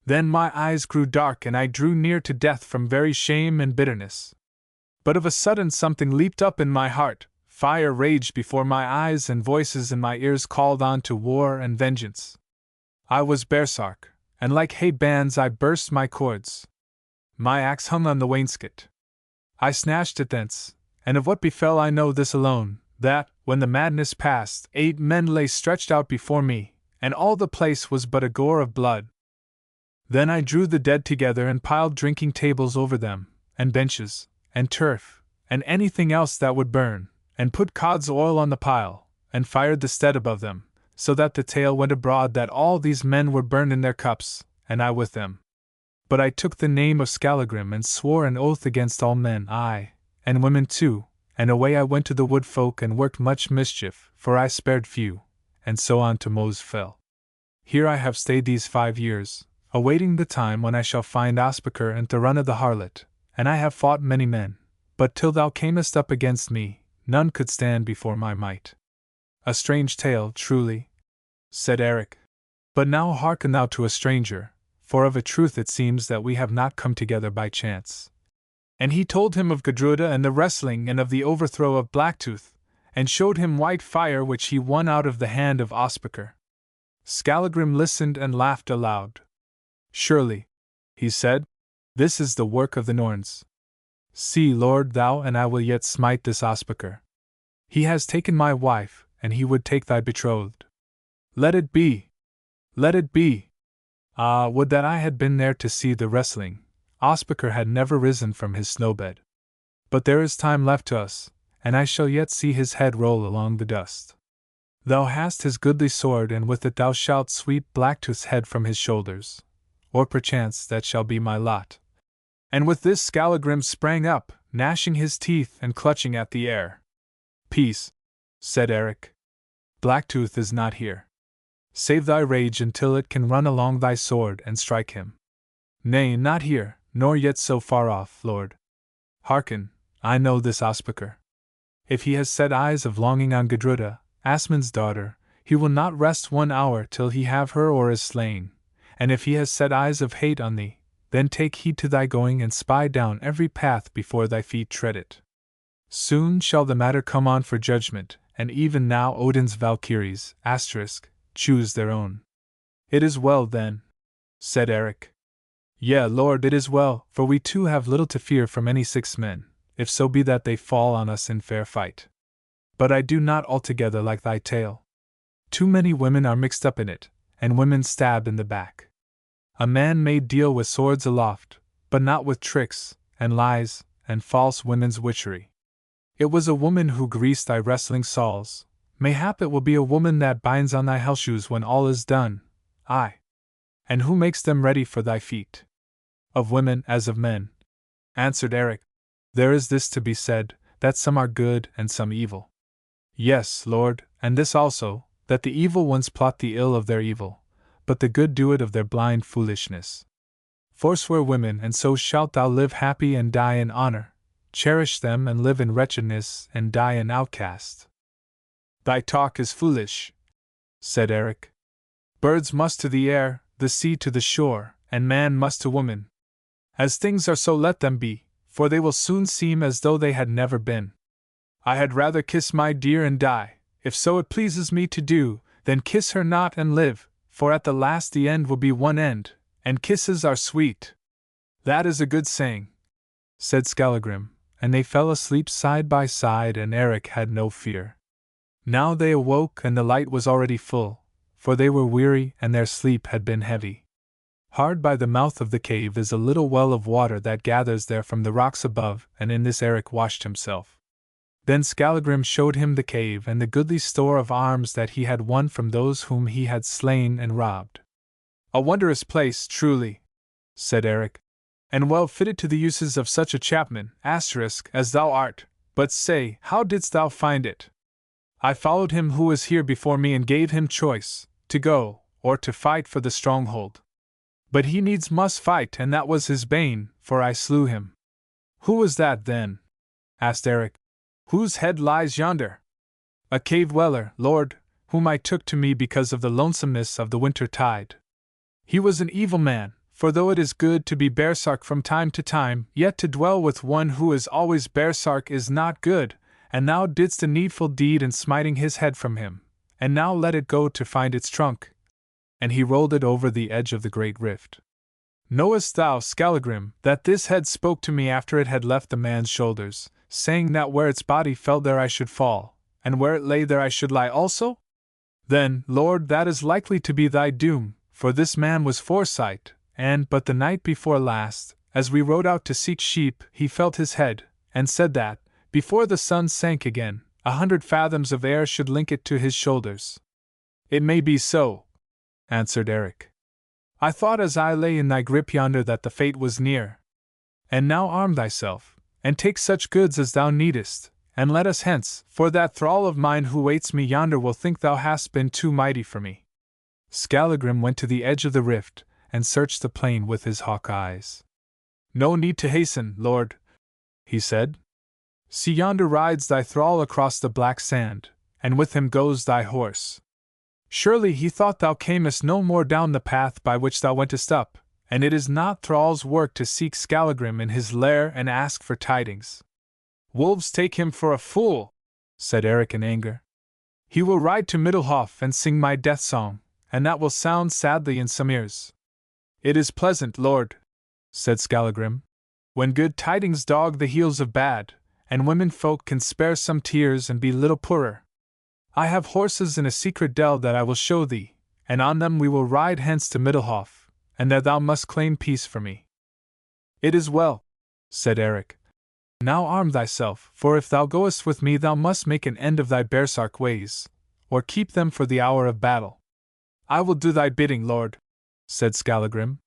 A: Then my eyes grew dark and I drew near to death from very shame and bitterness. But of a sudden something leaped up in my heart, fire raged before my eyes, and voices in my ears called on to war and vengeance. I was baresark, and like hay bands I burst my cords. My axe hung on the wainscot. I snatched it thence, and of what befell I know this alone, that, when the madness passed, 8 men lay stretched out before me, and all the place was but a gore of blood. Then I drew the dead together and piled drinking tables over them, and benches, and turf, and anything else that would burn, and put cod's oil on the pile, and fired the stead above them, so that the tale went abroad that all these men were burned in their cups, and I with them. But I took the name of Skallagrim and swore an oath against all men, aye, and women too, and away I went to the wood folk and worked much mischief, for I spared few, and so on to Moe's Fell. Here I have stayed these 5 years, awaiting the time when I shall find Ospakar and Thorunna the harlot, and I have fought many men, but till thou camest up against me, none could stand before my might." "A strange tale, truly," said Eric. "But now hearken thou to a stranger, for of a truth it seems that we have not come together by chance." And he told him of Gudruda and the wrestling and of the overthrow of Blacktooth, and showed him white fire which he won out of the hand of Ospakar. Skallagrim listened and laughed aloud. "Surely," he said, "this is the work of the Norns. See, lord, thou and I will yet smite this Ospakar. He has taken my wife, and he would take thy betrothed. Let it be! Let it be! Ah, would that I had been there to see the wrestling." Ospakar had never risen from his snowbed. "But there is time left to us, and I shall yet see his head roll along the dust. Thou hast his goodly sword, and with it thou shalt sweep Blacktooth's head from his shoulders, or perchance that shall be my lot." And with this Skallagrim sprang up, gnashing his teeth and clutching at the air. "Peace," said Eric. Blacktooth is not here. Save thy rage until it can run along thy sword and strike him. Nay, not here, nor yet so far off, lord. Hearken, I know this Ospakar. If he has set eyes of longing on Gudruda, Asmund's daughter, he will not rest 1 hour till he have her or is slain, and if he has set eyes of hate on thee, then take heed to thy going and spy down every path before thy feet tread it. Soon shall the matter come on for judgment, and even now Odin's Valkyries, choose their own. It is well then, said Eric. Yea, lord, it is well, for we too have little to fear from any 6 men, if so be that they fall on us in fair fight. But I do not altogether like thy tale. Too many women are mixed up in it, and women stabbed in the back. A man may deal with swords aloft, but not with tricks, and lies, and false women's witchery. It was a woman who greased thy wrestling sawls, mayhap it will be a woman that binds on thy hellshoes when all is done, aye. And who makes them ready for thy feet? Of women as of men, answered Eric. There is this to be said, that some are good and some evil. Yes, lord, and this also, that the evil ones plot the ill of their evil, but the good do it of their blind foolishness. Forswear women, and so shalt thou live happy and die in honor. Cherish them and live in wretchedness and die an outcast. Thy talk is foolish, said Eric. Birds must to the air, the sea to the shore, and man must to woman. As things are, so let them be, for they will soon seem as though they had never been. I had rather kiss my dear and die, if so it pleases me to do, than kiss her not and live, for at the last the end will be one end, and kisses are sweet. That is a good saying, said Skallagrim, and they fell asleep side by side, and Eric had no fear. Now they awoke, and the light was already full, for they were weary and their sleep had been heavy. Hard by the mouth of the cave is a little well of water that gathers there from the rocks above, and in this Eric washed himself. Then Skallagrim showed him the cave and the goodly store of arms that he had won from those whom he had slain and robbed. A wondrous place, truly, said Eric, and well fitted to the uses of such a chapman, as thou art, but say, how didst thou find it? I followed him who was here before me and gave him choice, to go, or to fight for the stronghold. But he needs must fight, and that was his bane, for I slew him. Who was that, then? Asked Eric. Whose head lies yonder? A cave dweller, lord, whom I took to me because of the lonesomeness of the winter tide. He was an evil man, for though it is good to be baresark from time to time, yet to dwell with one who is always baresark is not good, and thou didst a needful deed in smiting his head from him, and now let it go to find its trunk. And he rolled it over the edge of the great rift. Knowest thou, Skallagrim, that this head spoke to me after it had left the man's shoulders, saying that where its body fell there I should fall, and where it lay there I should lie also? Then, Lord, that is likely to be thy doom, for this man was foresight, and but the night before last, as we rode out to seek sheep, he felt his head, and said that, before the sun sank again, 100 fathoms of air should link it to his shoulders. It may be so, answered Eric. I thought as I lay in thy grip yonder that the fate was near. And now arm thyself, and take such goods as thou needest, and let us hence, for that thrall of mine who waits me yonder will think thou hast been too mighty for me. Skallagrim went to the edge of the rift, and searched the plain with his hawk eyes. No need to hasten, lord, he said. See, yonder rides thy thrall across the black sand, and with him goes thy horse. Surely he thought thou camest no more down the path by which thou wentest up, and it is not thrall's work to seek Skallagrim in his lair and ask for tidings. Wolves take him for a fool, said Eric in anger. He will ride to Middlehof and sing my death song, and that will sound sadly in some ears. It is pleasant, lord, said Skallagrim, when good tidings dog the heels of bad, and women folk can spare some tears and be little poorer. I have horses in a secret dell that I will show thee, and on them we will ride hence to Middlehof, and there thou must claim peace for me. It is well, said Eric. Now arm thyself, for if thou goest with me thou must make an end of thy baresark ways, or keep them for the hour of battle. I will do thy bidding, lord, said Skallagrim.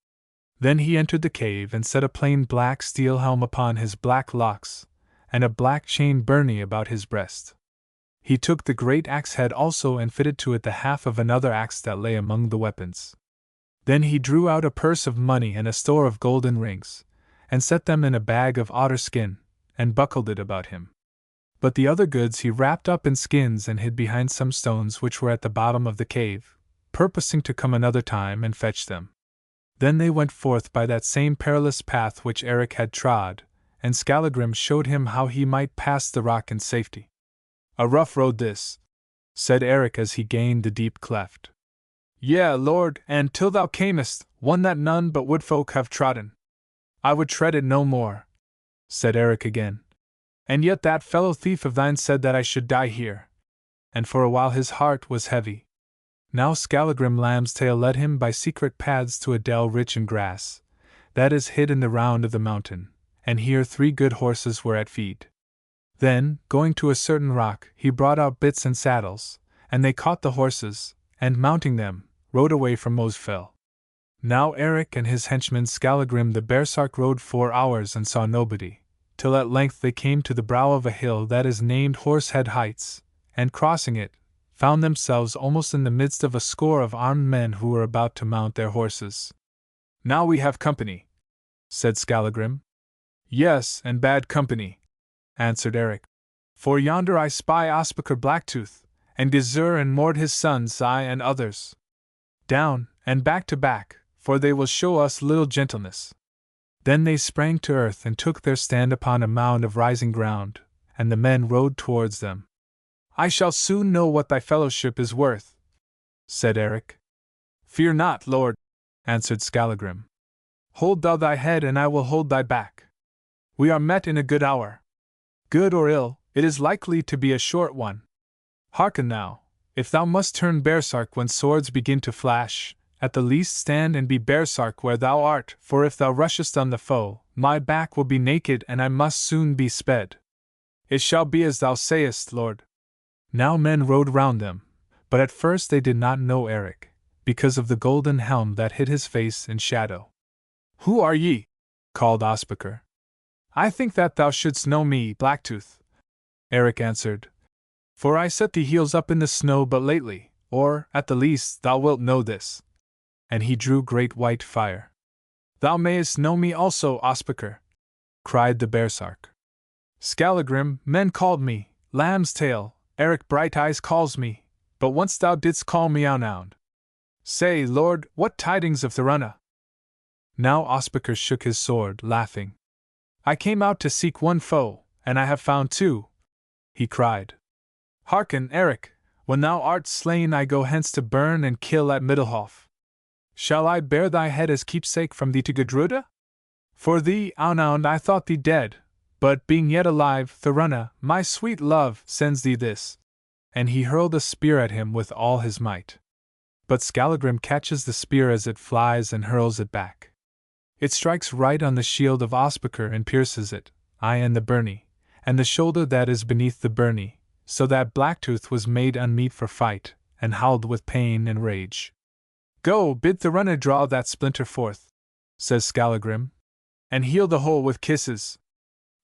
A: Then he entered the cave and set a plain black steel helm upon his black locks, and a black chain byrnie about his breast. He took the great axe head also and fitted to it the half of another axe that lay among the weapons. Then he drew out a purse of money and a store of golden rings, and set them in a bag of otter skin, and buckled it about him. But the other goods he wrapped up in skins and hid behind some stones which were at the bottom of the cave, purposing to come another time and fetch them. Then they went forth by that same perilous path which Eric had trod, and Skallagrim showed him how he might pass the rock in safety. "A rough road this," said Eric as he gained the deep cleft. "Yea, lord, and till thou camest, one that none but woodfolk have trodden. I would tread it no more," said Eric again. "And yet that fellow thief of thine said that I should die here." And for a while his heart was heavy. Now Skallagrim Lambstail led him by secret paths to a dell rich in grass, that is hid in the round of the mountain, and here 3 good horses were at feed. Then, going to a certain rock, he brought out bits and saddles, and they caught the horses, and mounting them, rode away from Mosfell. Now Eric and his henchman Skallagrim the baresark rode 4 hours and saw nobody, till at length they came to the brow of a hill that is named Horsehead Heights, and crossing it, found themselves almost in the midst of a score of armed men who were about to mount their horses. "Now we have company," said Skallagrim. "Yes, and bad company," answered Eric. "For yonder I spy Ospakar Blacktooth, and Gizur and Mord his sons, I and others. Down, and back to back, for they will show us little gentleness." Then they sprang to earth and took their stand upon a mound of rising ground, and the men rode towards them. "I shall soon know what thy fellowship is worth," said Eric. "Fear not, lord," answered Skallagrim. "Hold thou thy head and I will hold thy back. We are met in a good hour. Good or ill, it is likely to be a short one. Hearken now, if thou must turn baresark when swords begin to flash, at the least stand and be baresark where thou art, for if thou rushest on the foe, my back will be naked and I must soon be sped." "It shall be as thou sayest, lord." Now men rode round them, but at first they did not know Eric, because of the golden helm that hid his face in shadow. "Who are ye?" called Ospakar. "I think that thou shouldst know me, Blacktooth," Eric answered. "For I set the heels up in the snow but lately, or, at the least, thou wilt know this." And he drew great white fire. "Thou mayest know me also, Ospakar," cried the baresark. "Skallagrim, men called me, Lambstail, Eric Brighteyes calls me, but once thou didst call me Ounound. Say, lord, what tidings of Thorunna?" Now Ospakar shook his sword, laughing. "I came out to seek one foe, and I have found 2, he cried. "Hearken, Eric, when thou art slain I go hence to burn and kill at Middlehof. Shall I bear thy head as keepsake from thee to Gudruda? For thee, Ounound, I thought thee dead, but being yet alive, Thorunna, my sweet love, sends thee this." And he hurled a spear at him with all his might. But Skallagrim catches the spear as it flies and hurls it back. It strikes right on the shield of Ospakar and pierces it, aye and the byrnie, and the shoulder that is beneath the byrnie, so that Blacktooth was made unmeet for fight, and howled with pain and rage. "Go, bid Thorunna draw that splinter forth," says Skallagrim, "and heal the hole with kisses."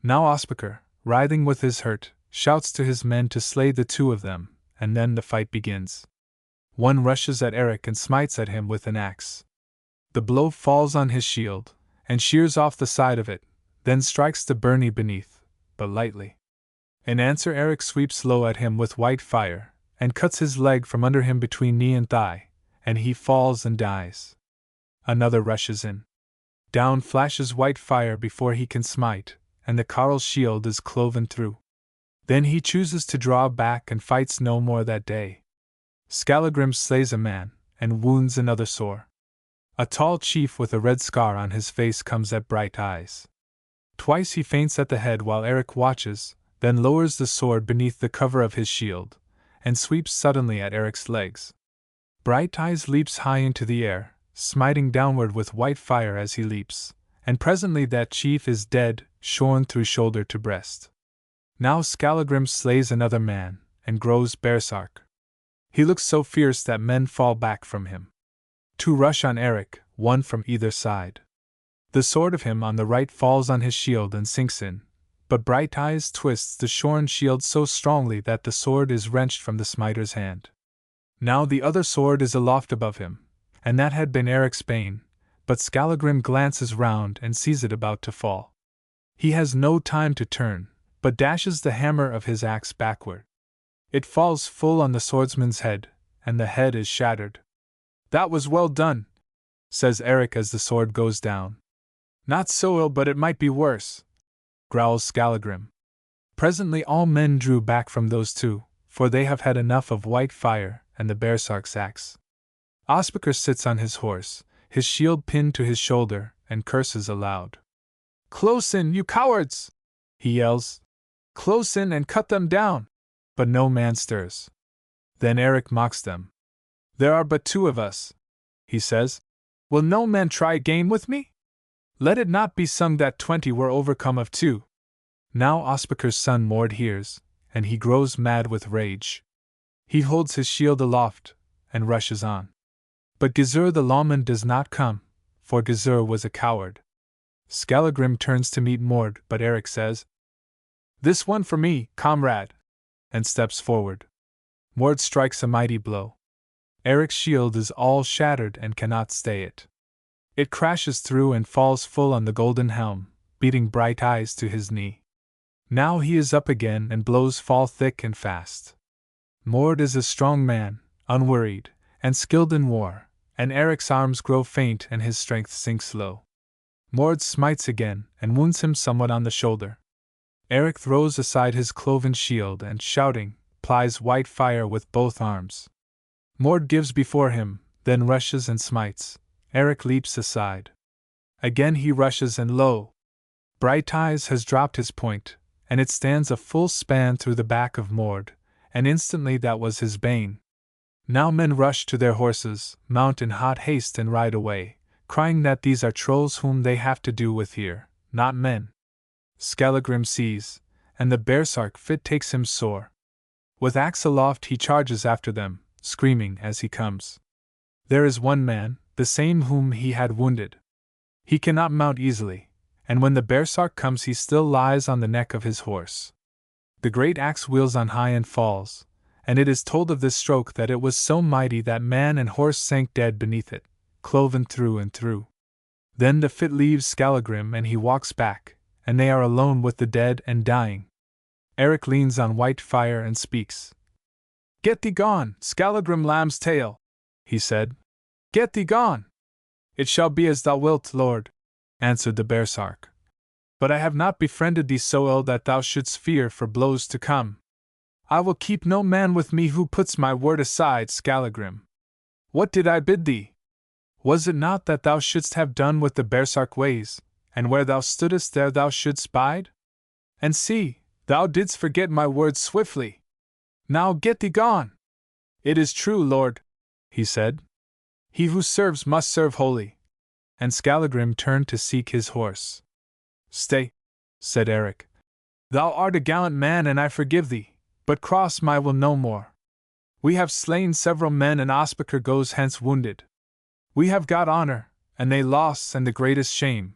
A: Now Ospakar, writhing with his hurt, shouts to his men to slay the 2 of them, and then the fight begins. One rushes at Eric and smites at him with an axe. The blow falls on his shield, and shears off the side of it, then strikes the byrnie beneath, but lightly. In answer Eric sweeps low at him with white fire, and cuts his leg from under him between knee and thigh, and he falls and dies. Another rushes in. Down flashes white fire before he can smite, and the carle's shield is cloven through. Then he chooses to draw back and fights no more that day. Skallagrim slays a man, and wounds another sore. A tall chief with a red scar on his face comes at Brighteyes. Twice he faints at the head while Eric watches, then lowers the sword beneath the cover of his shield, and sweeps suddenly at Eric's legs. Brighteyes leaps high into the air, smiting downward with white fire as he leaps, and presently that chief is dead, shorn through shoulder to breast. Now Skallagrim slays another man, and grows baresark. He looks so fierce that men fall back from him. 2 rush on Eric, one from either side. The sword of him on the right falls on his shield and sinks in, but Brighteyes twists the shorn shield so strongly that the sword is wrenched from the smiter's hand. Now the other sword is aloft above him, and that had been Eric's bane, but Skallagrim glances round and sees it about to fall. He has no time to turn, but dashes the hammer of his axe backward. It falls full on the swordsman's head, and the head is shattered. "That was well done," says Eric as the sword goes down. "Not so ill, but it might be worse," growls Skallagrim. Presently all men drew back from those two, for they have had enough of white fire and the baresark's axe. Ospakar sits on his horse, his shield pinned to his shoulder, and curses aloud. "Close in, you cowards!" he yells. "Close in and cut them down!" But no man stirs. Then Eric mocks them. "There are but two of us," he says. "Will no man try a game with me? Let it not be sung that 20 were overcome of 2. Now Ospakar's son Mord hears, and he grows mad with rage. He holds his shield aloft, and rushes on. But Gizur the lawman does not come, for Gizur was a coward. Skallagrim turns to meet Mord, but Eric says, "This one for me, comrade," and steps forward. Mord strikes a mighty blow. Eric's shield is all shattered and cannot stay it. It crashes through and falls full on the golden helm, beating Brighteyes to his knee. Now he is up again and blows fall thick and fast. Mord is a strong man, unworried, and skilled in war, and Eric's arms grow faint and his strength sinks low. Mord smites again and wounds him somewhat on the shoulder. Eric throws aside his cloven shield and, shouting, plies white fire with both arms. Mord gives before him, then rushes and smites. Eric leaps aside. Again he rushes, and lo! Brighteyes has dropped his point, and it stands a full span through the back of Mord, and instantly that was his bane. Now men rush to their horses, mount in hot haste and ride away, crying that these are trolls whom they have to do with here, not men. Skallagrim sees, and the baresark fit takes him sore. With axe aloft he charges after them, screaming as he comes. There is one man, the same whom he had wounded. He cannot mount easily, and when the baresark comes he still lies on the neck of his horse. The great axe wheels on high and falls, and it is told of this stroke that it was so mighty that man and horse sank dead beneath it, cloven through and through. Then the fit leaves Skallagrim and he walks back, and they are alone with the dead and dying. Eric leans on white fire and speaks. "Get thee gone, Skallagrim lamb's tail," he said. "Get thee gone!" "It shall be as thou wilt, lord," answered the baresark. "But I have not befriended thee so ill that thou shouldst fear for blows to come. I will keep no man with me who puts my word aside, Skallagrim. What did I bid thee? Was it not that thou shouldst have done with the baresark ways, and where thou stoodest there thou shouldst bide? And see, thou didst forget my words swiftly. Now get thee gone!" "It is true, lord," he said. "He who serves must serve wholly." And Skallagrim turned to seek his horse. "Stay," said Eric. "Thou art a gallant man and I forgive thee, but cross my will no more. We have slain several men and Ospakar goes hence wounded. We have got honor, and they loss and the greatest shame.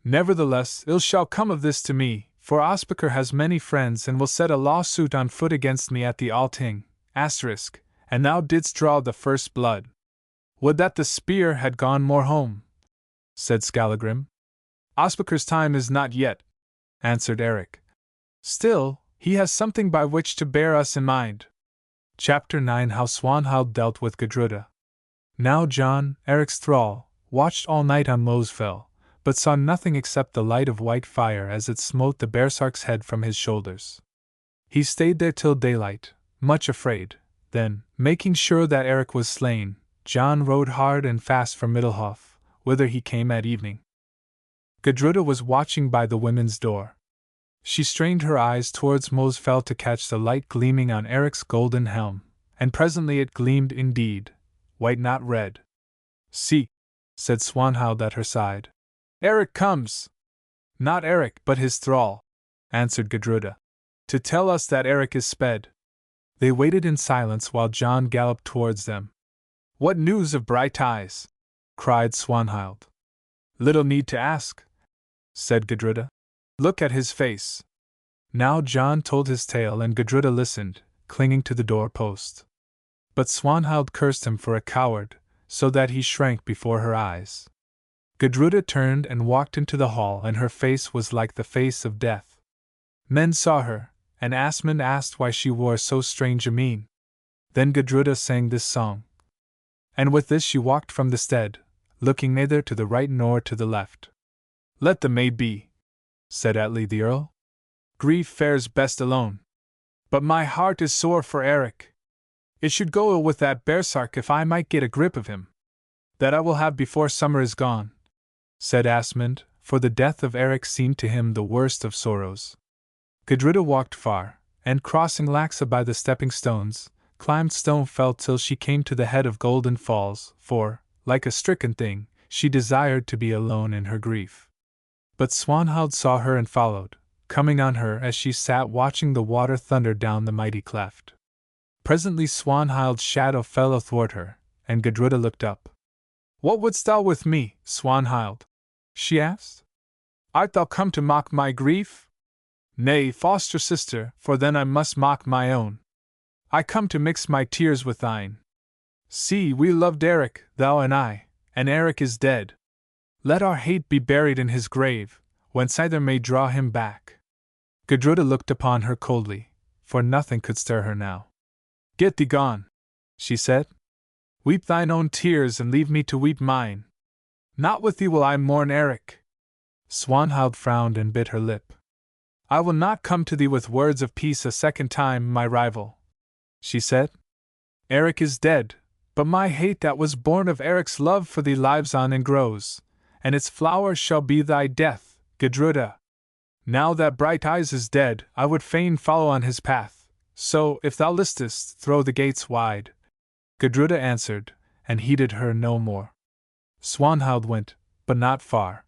A: Nevertheless, ill shall come of this to me, for Ospakar has many friends and will set a lawsuit on foot against me at the Althing, and thou didst draw the first blood. Would that the spear had gone more home," said Skallagrim. "Ospakar's time is not yet," answered Eric. "Still, he has something by which to bear us in mind." Chapter 9 How Swanhild Dealt with Gudruda. Now John, Eric's thrall, watched all night on Mosfell, but saw nothing except the light of white fire as it smote the baresark's head from his shoulders. He stayed there till daylight, much afraid. Then, making sure that Eric was slain, John rode hard and fast for Middelhof, whither he came at evening. Gudruda was watching by the women's door. She strained her eyes towards Mosfell to catch the light gleaming on Eric's golden helm, and presently it gleamed indeed, white not red. "See," said Swanhild at her side. "Eric comes!" "Not Eric, but his thrall," answered Gudruda, "to tell us that Eric is sped." They waited in silence while John galloped towards them. "What news of Brighteyes?" cried Swanhild. "Little need to ask," said Gudruda. "Look at his face. Now John told his tale and Gudruda listened, clinging to the door-post. But Swanhild cursed him for a coward, so that he shrank before her eyes. Gudruda turned and walked into the hall, and her face was like the face of death. Men saw her, and Asmund asked why she wore so strange a mien. Then Gudruda sang this song. And with this she walked from the stead, looking neither to the right nor to the left. "Let the maid be," said Atli the Earl. "Grief fares best alone. But my heart is sore for Eric. It should go ill with that baresark if I might get a grip of him. That I will have before summer is gone," said Asmund, for the death of Eric seemed to him the worst of sorrows. Gudruda walked far, and crossing Laxa by the stepping stones, climbed Stonefell till she came to the head of Golden Falls, for, like a stricken thing, she desired to be alone in her grief. But Swanhild saw her and followed, coming on her as she sat watching the water thunder down the mighty cleft. Presently Swanhild's shadow fell athwart her, and Gudruda looked up. "What wouldst thou with me, Swanhild?" she asked. "Art thou come to mock my grief?" "Nay, foster sister, for then I must mock my own. I come to mix my tears with thine. See, we loved Eric, thou and I, and Eric is dead. Let our hate be buried in his grave, whence either may draw him back." Gudruda looked upon her coldly, for nothing could stir her now. "Get thee gone," she said. "Weep thine own tears and leave me to weep mine. Not with thee will I mourn Eric." Swanhild frowned and bit her lip. "I will not come to thee with words of peace a second time, my rival," she said. "Eric is dead, but my hate that was born of Eric's love for thee lives on and grows, and its flower shall be thy death, Gudruda. Now that Brighteyes is dead, I would fain follow on his path, so, if thou listest, throw the gates wide." Gudruda answered, and heeded her no more. Swanhild went, but not far.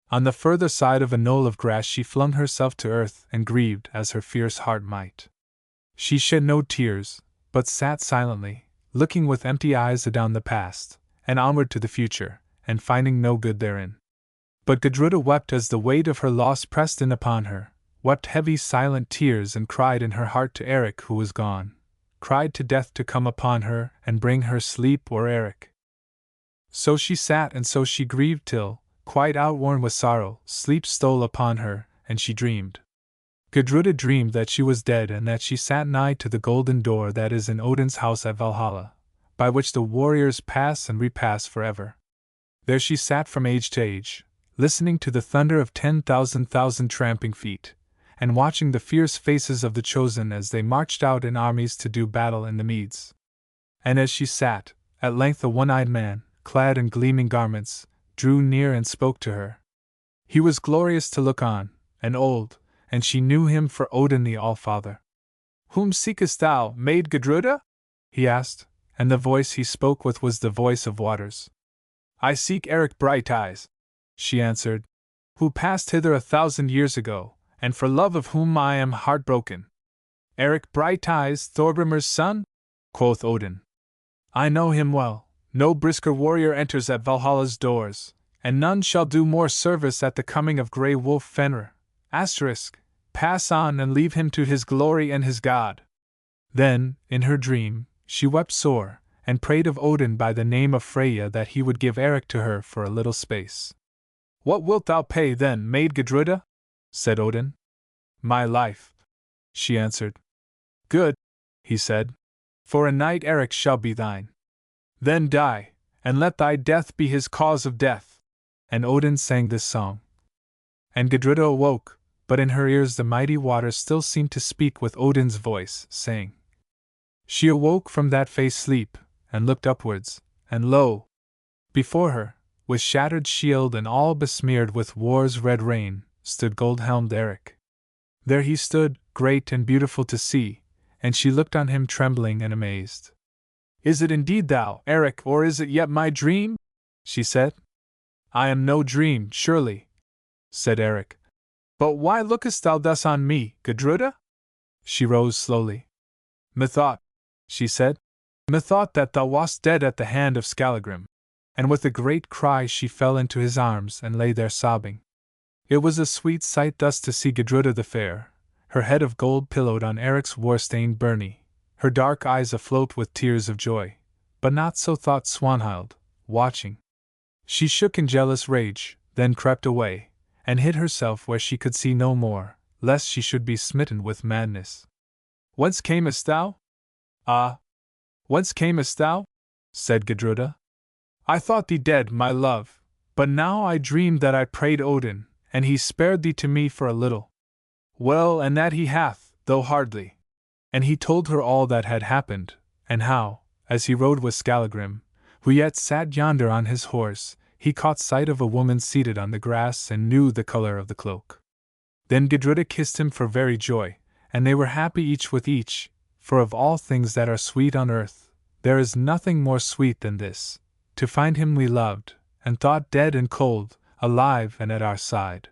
A: On the further side of a knoll of grass she flung herself to earth and grieved as her fierce heart might. She shed no tears, but sat silently, looking with empty eyes adown the past, and onward to the future, and finding no good therein. But Gudruda wept as the weight of her loss pressed in upon her, wept heavy silent tears and cried in her heart to Eric who was gone, cried to death to come upon her and bring her sleep or Eric. So she sat and so she grieved till, quite outworn with sorrow, sleep stole upon her, and she dreamed. Gudruda dreamed that she was dead and that she sat nigh to the golden door that is in Odin's house at Valhalla, by which the warriors pass and repass forever. There she sat from age to age, listening to the thunder of 10,000 tramping feet, and watching the fierce faces of the chosen as they marched out in armies to do battle in the meads. And as she sat, at length a one-eyed man, clad in gleaming garments, drew near and spoke to her. He was glorious to look on, and old, and she knew him for Odin the All-Father. "Whom seekest thou, maid Gudruda?" he asked, and the voice he spoke with was the voice of waters. "I seek Eric Brighteyes," she answered, "who passed hither 1,000 years ago, and for love of whom I am heartbroken." "Eric Brighteyes, Thorgrimr's son?" quoth Odin. "I know him well. No brisker warrior enters at Valhalla's doors, and none shall do more service at the coming of Grey Wolf Fenrir. Pass on and leave him to his glory and his god." Then, in her dream, she wept sore, and prayed of Odin by the name of Freyja that he would give Eric to her for a little space. "What wilt thou pay then, maid Gudruda?" said Odin. "My life," she answered. "Good," he said. "For a night Eric shall be thine. Then die, and let thy death be his cause of death." And Odin sang this song. And Gudruda awoke, but in her ears the mighty waters still seemed to speak with Odin's voice, saying. She awoke from that phase sleep, and looked upwards, and lo! Before her, with shattered shield and all besmeared with war's red rain, stood gold-helmed Eric. There he stood, great and beautiful to see, and she looked on him trembling and amazed. "Is it indeed thou, Eric, or is it yet my dream?" she said. "I am no dream, surely," said Eric. "But why lookest thou thus on me, Gudruda?" She rose slowly. "Methought," she said, "methought that thou wast dead at the hand of Skallagrim." And with a great cry she fell into his arms and lay there sobbing. It was a sweet sight thus to see Gudruda the fair, her head of gold pillowed on Eric's war-stained byrnie, her dark eyes afloat with tears of joy. But not so thought Swanhild, watching. She shook in jealous rage, then crept away, and hid herself where she could see no more, lest she should be smitten with madness. "Whence camest thou?" "Ah! Whence camest thou?" said Gudruda. "I thought thee dead, my love, but now I dreamed that I prayed Odin, and he spared thee to me for a little." "Well, and that he hath, though hardly." And he told her all that had happened, and how, as he rode with Skallagrim, who yet sat yonder on his horse, he caught sight of a woman seated on the grass and knew the color of the cloak. Then Gudruda kissed him for very joy, and they were happy each with each, for of all things that are sweet on earth, there is nothing more sweet than this, to find him we loved, and thought dead and cold, alive and at our side.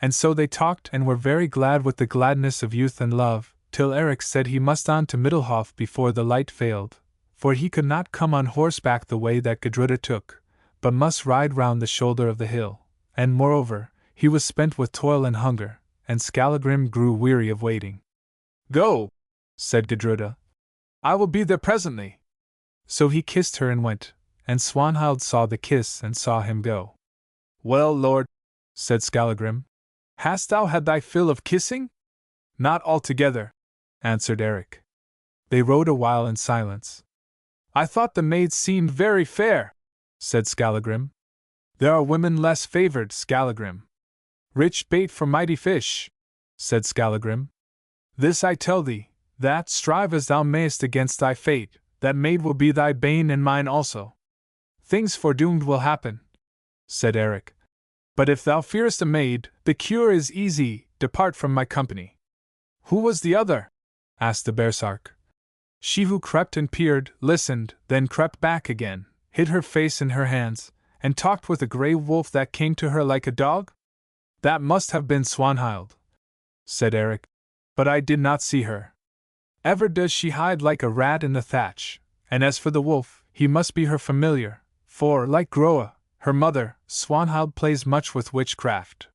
A: And so they talked and were very glad with the gladness of youth and love, till Eric said he must on to Middlehof before the light failed, for he could not come on horseback the way that Gudruda took, but must ride round the shoulder of the hill, and moreover, he was spent with toil and hunger, and Skallagrim grew weary of waiting. "Go," said Gudruda. "I will be there presently." So he kissed her and went, and Swanhild saw the kiss and saw him go. "Well, lord," said Skallagrim, "hast thou had thy fill of kissing?" "Not altogether," answered Eric. They rode a while in silence. "I thought the maid seemed very fair," said Skallagrim. "There are women less favored, Skallagrim." "Rich bait for mighty fish," said Skallagrim. "This I tell thee, that, strive as thou mayest against thy fate, that maid will be thy bane and mine also." "Things foredoomed will happen," said Eric. "But if thou fearest a maid, the cure is easy, depart from my company." "Who was the other?" asked the baresark. "She who crept and peered, listened, then crept back again, hid her face in her hands, and talked with a grey wolf that came to her like a dog?" "That must have been Swanhild," said Eric, "but I did not see her. Ever does she hide like a rat in the thatch, and as for the wolf, he must be her familiar, for, like Groa, her mother, Swanhild plays much with witchcraft.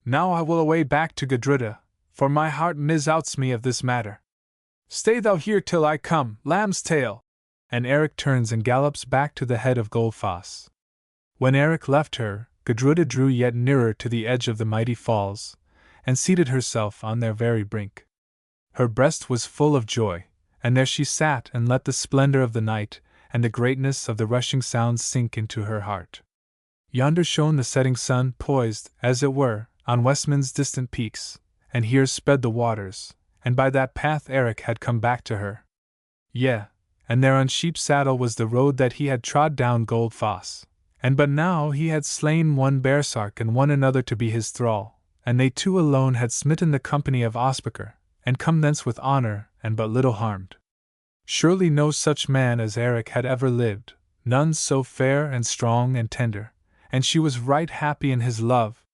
A: Now I will away back to Gudruda, for my heart misouts me of this matter. Stay thou here till I come, lamb's tail!" And Eric turns and gallops back to the head of Goldfoss. When Eric left her, Gudruda drew yet nearer to the edge of the mighty falls, and seated herself on their very brink. Her breast was full of joy, and there she sat and let the splendor of the night and the greatness of the rushing sounds sink into her heart. Yonder shone the setting sun, poised, as it were, on Westman's distant peaks, and here sped the waters, and by that path Eric had come back to her. Yea, and there on Sheep's Saddle was the road that he had trod down Goldfoss, and but now he had slain one baresark and won another to be his thrall, and they two alone had smitten the company of Ospakar, and come thence with honor and but little harmed. Surely no such man as Eric had ever lived, none so fair and strong and tender, and she was right happy in his love.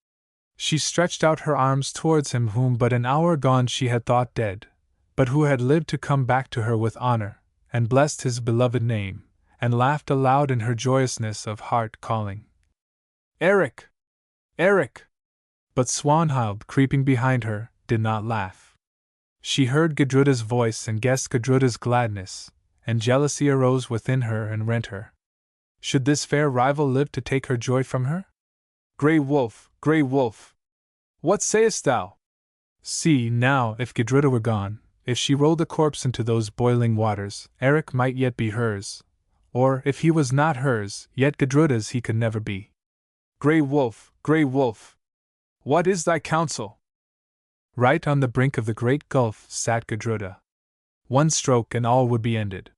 A: She stretched out her arms towards him whom but an hour gone she had thought dead, but who had lived to come back to her with honor, and blessed his beloved name, and laughed aloud in her joyousness of heart, calling, "Eric! Eric!" But Swanhild, creeping behind her, did not laugh. She heard Gudruda's voice and guessed Gudruda's gladness, and jealousy arose within her and rent her. Should this fair rival live to take her joy from her? "Grey wolf, grey wolf! What sayest thou?" See, now, if Gudruda were gone, if she rolled a corpse into those boiling waters, Eric might yet be hers, or, if he was not hers, yet Gudruda's he could never be. "Grey wolf, grey wolf! What is thy counsel?" Right on the brink of the great gulf sat Gudruda. One stroke and all would be ended.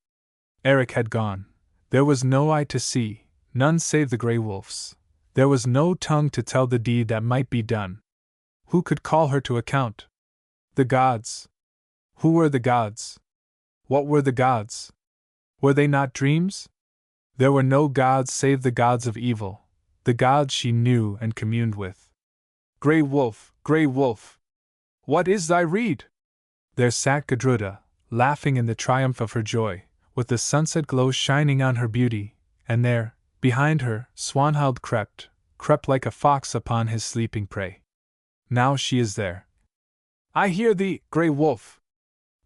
A: Eric had gone. There was no eye to see, none save the grey wolf's. There was no tongue to tell the deed that might be done. Who could call her to account? The gods. Who were the gods? What were the gods? Were they not dreams? There were no gods save the gods of evil, the gods she knew and communed with. "Grey wolf, grey wolf! What is thy rede?" There sat Gudruda, laughing in the triumph of her joy, with the sunset glow shining on her beauty, and there, behind her, Swanhild crept like a fox upon his sleeping prey. Now she is there. I hear thee, grey wolf!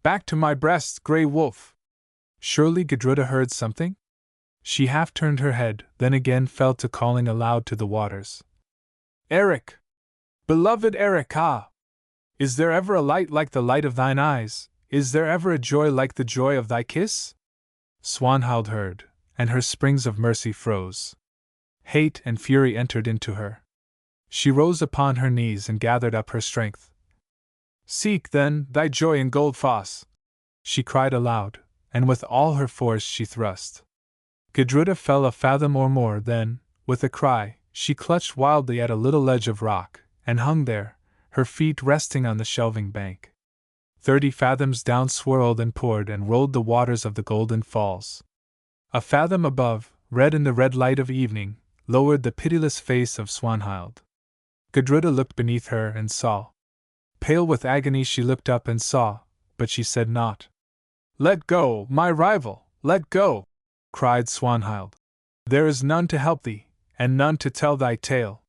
A: Back to my breast, grey wolf! Surely Gudruda heard something? She half turned her head, then again fell to calling aloud to the waters. Eric! Beloved Eric, ah! Is there ever a light like the light of thine eyes? Is there ever a joy like the joy of thy kiss? Swanhild heard, and her springs of mercy froze. Hate and fury entered into her. She rose upon her knees and gathered up her strength. Seek, then, thy joy in Goldfoss! She cried aloud, and with all her force she thrust. Gudruda fell a fathom or more, then, with a cry, she clutched wildly at a little ledge of rock, and hung there, her feet resting on the shelving bank. 30 fathoms down swirled and poured and rolled the waters of the Golden Falls. A fathom above, red in the red light of evening, lowered the pitiless face of Swanhild. Gudruda looked beneath her and saw. Pale with agony she looked up and saw, but she said naught. Let go, my rival, let go! Cried Swanhild. There is none to help thee, and none to tell thy tale.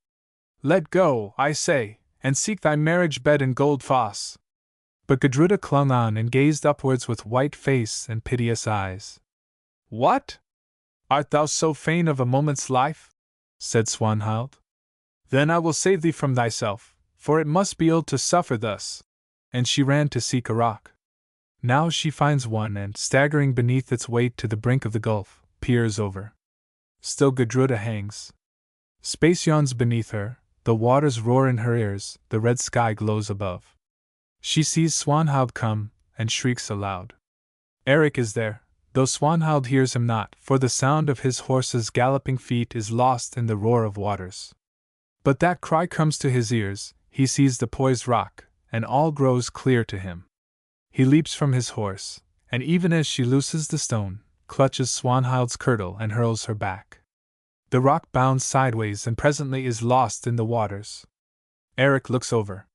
A: Let go, I say, and seek thy marriage bed in Goldfoss. But Gudruda clung on and gazed upwards with white face and piteous eyes. What? Art thou so fain of a moment's life? Said Swanhild. Then I will save thee from thyself, for it must be ill to suffer thus. And she ran to seek a rock. Now she finds one and, staggering beneath its weight to the brink of the gulf, peers over. Still Gudruda hangs. Space yawns beneath her, the waters roar in her ears, the red sky glows above. She sees Swanhild come, and shrieks aloud. Eric is there, though Swanhild hears him not, for the sound of his horse's galloping feet is lost in the roar of waters. But that cry comes to his ears, he sees the poised rock, and all grows clear to him. He leaps from his horse, and even as she looses the stone, clutches Swanhild's kirtle and hurls her back. The rock bounds sideways and presently is lost in the waters. Eric looks over.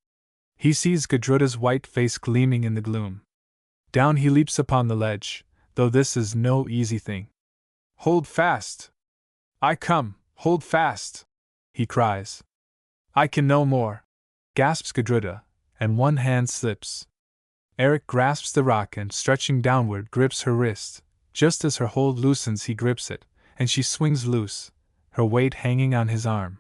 A: He sees Gudruda's white face gleaming in the gloom. Down he leaps upon the ledge, though this is no easy thing. Hold fast! I come, hold fast! He cries. I can no more, gasps Gudruda, and one hand slips. Eric grasps the rock and, stretching downward, grips her wrist. Just as her hold loosens, he grips it, and she swings loose, her weight hanging on his arm.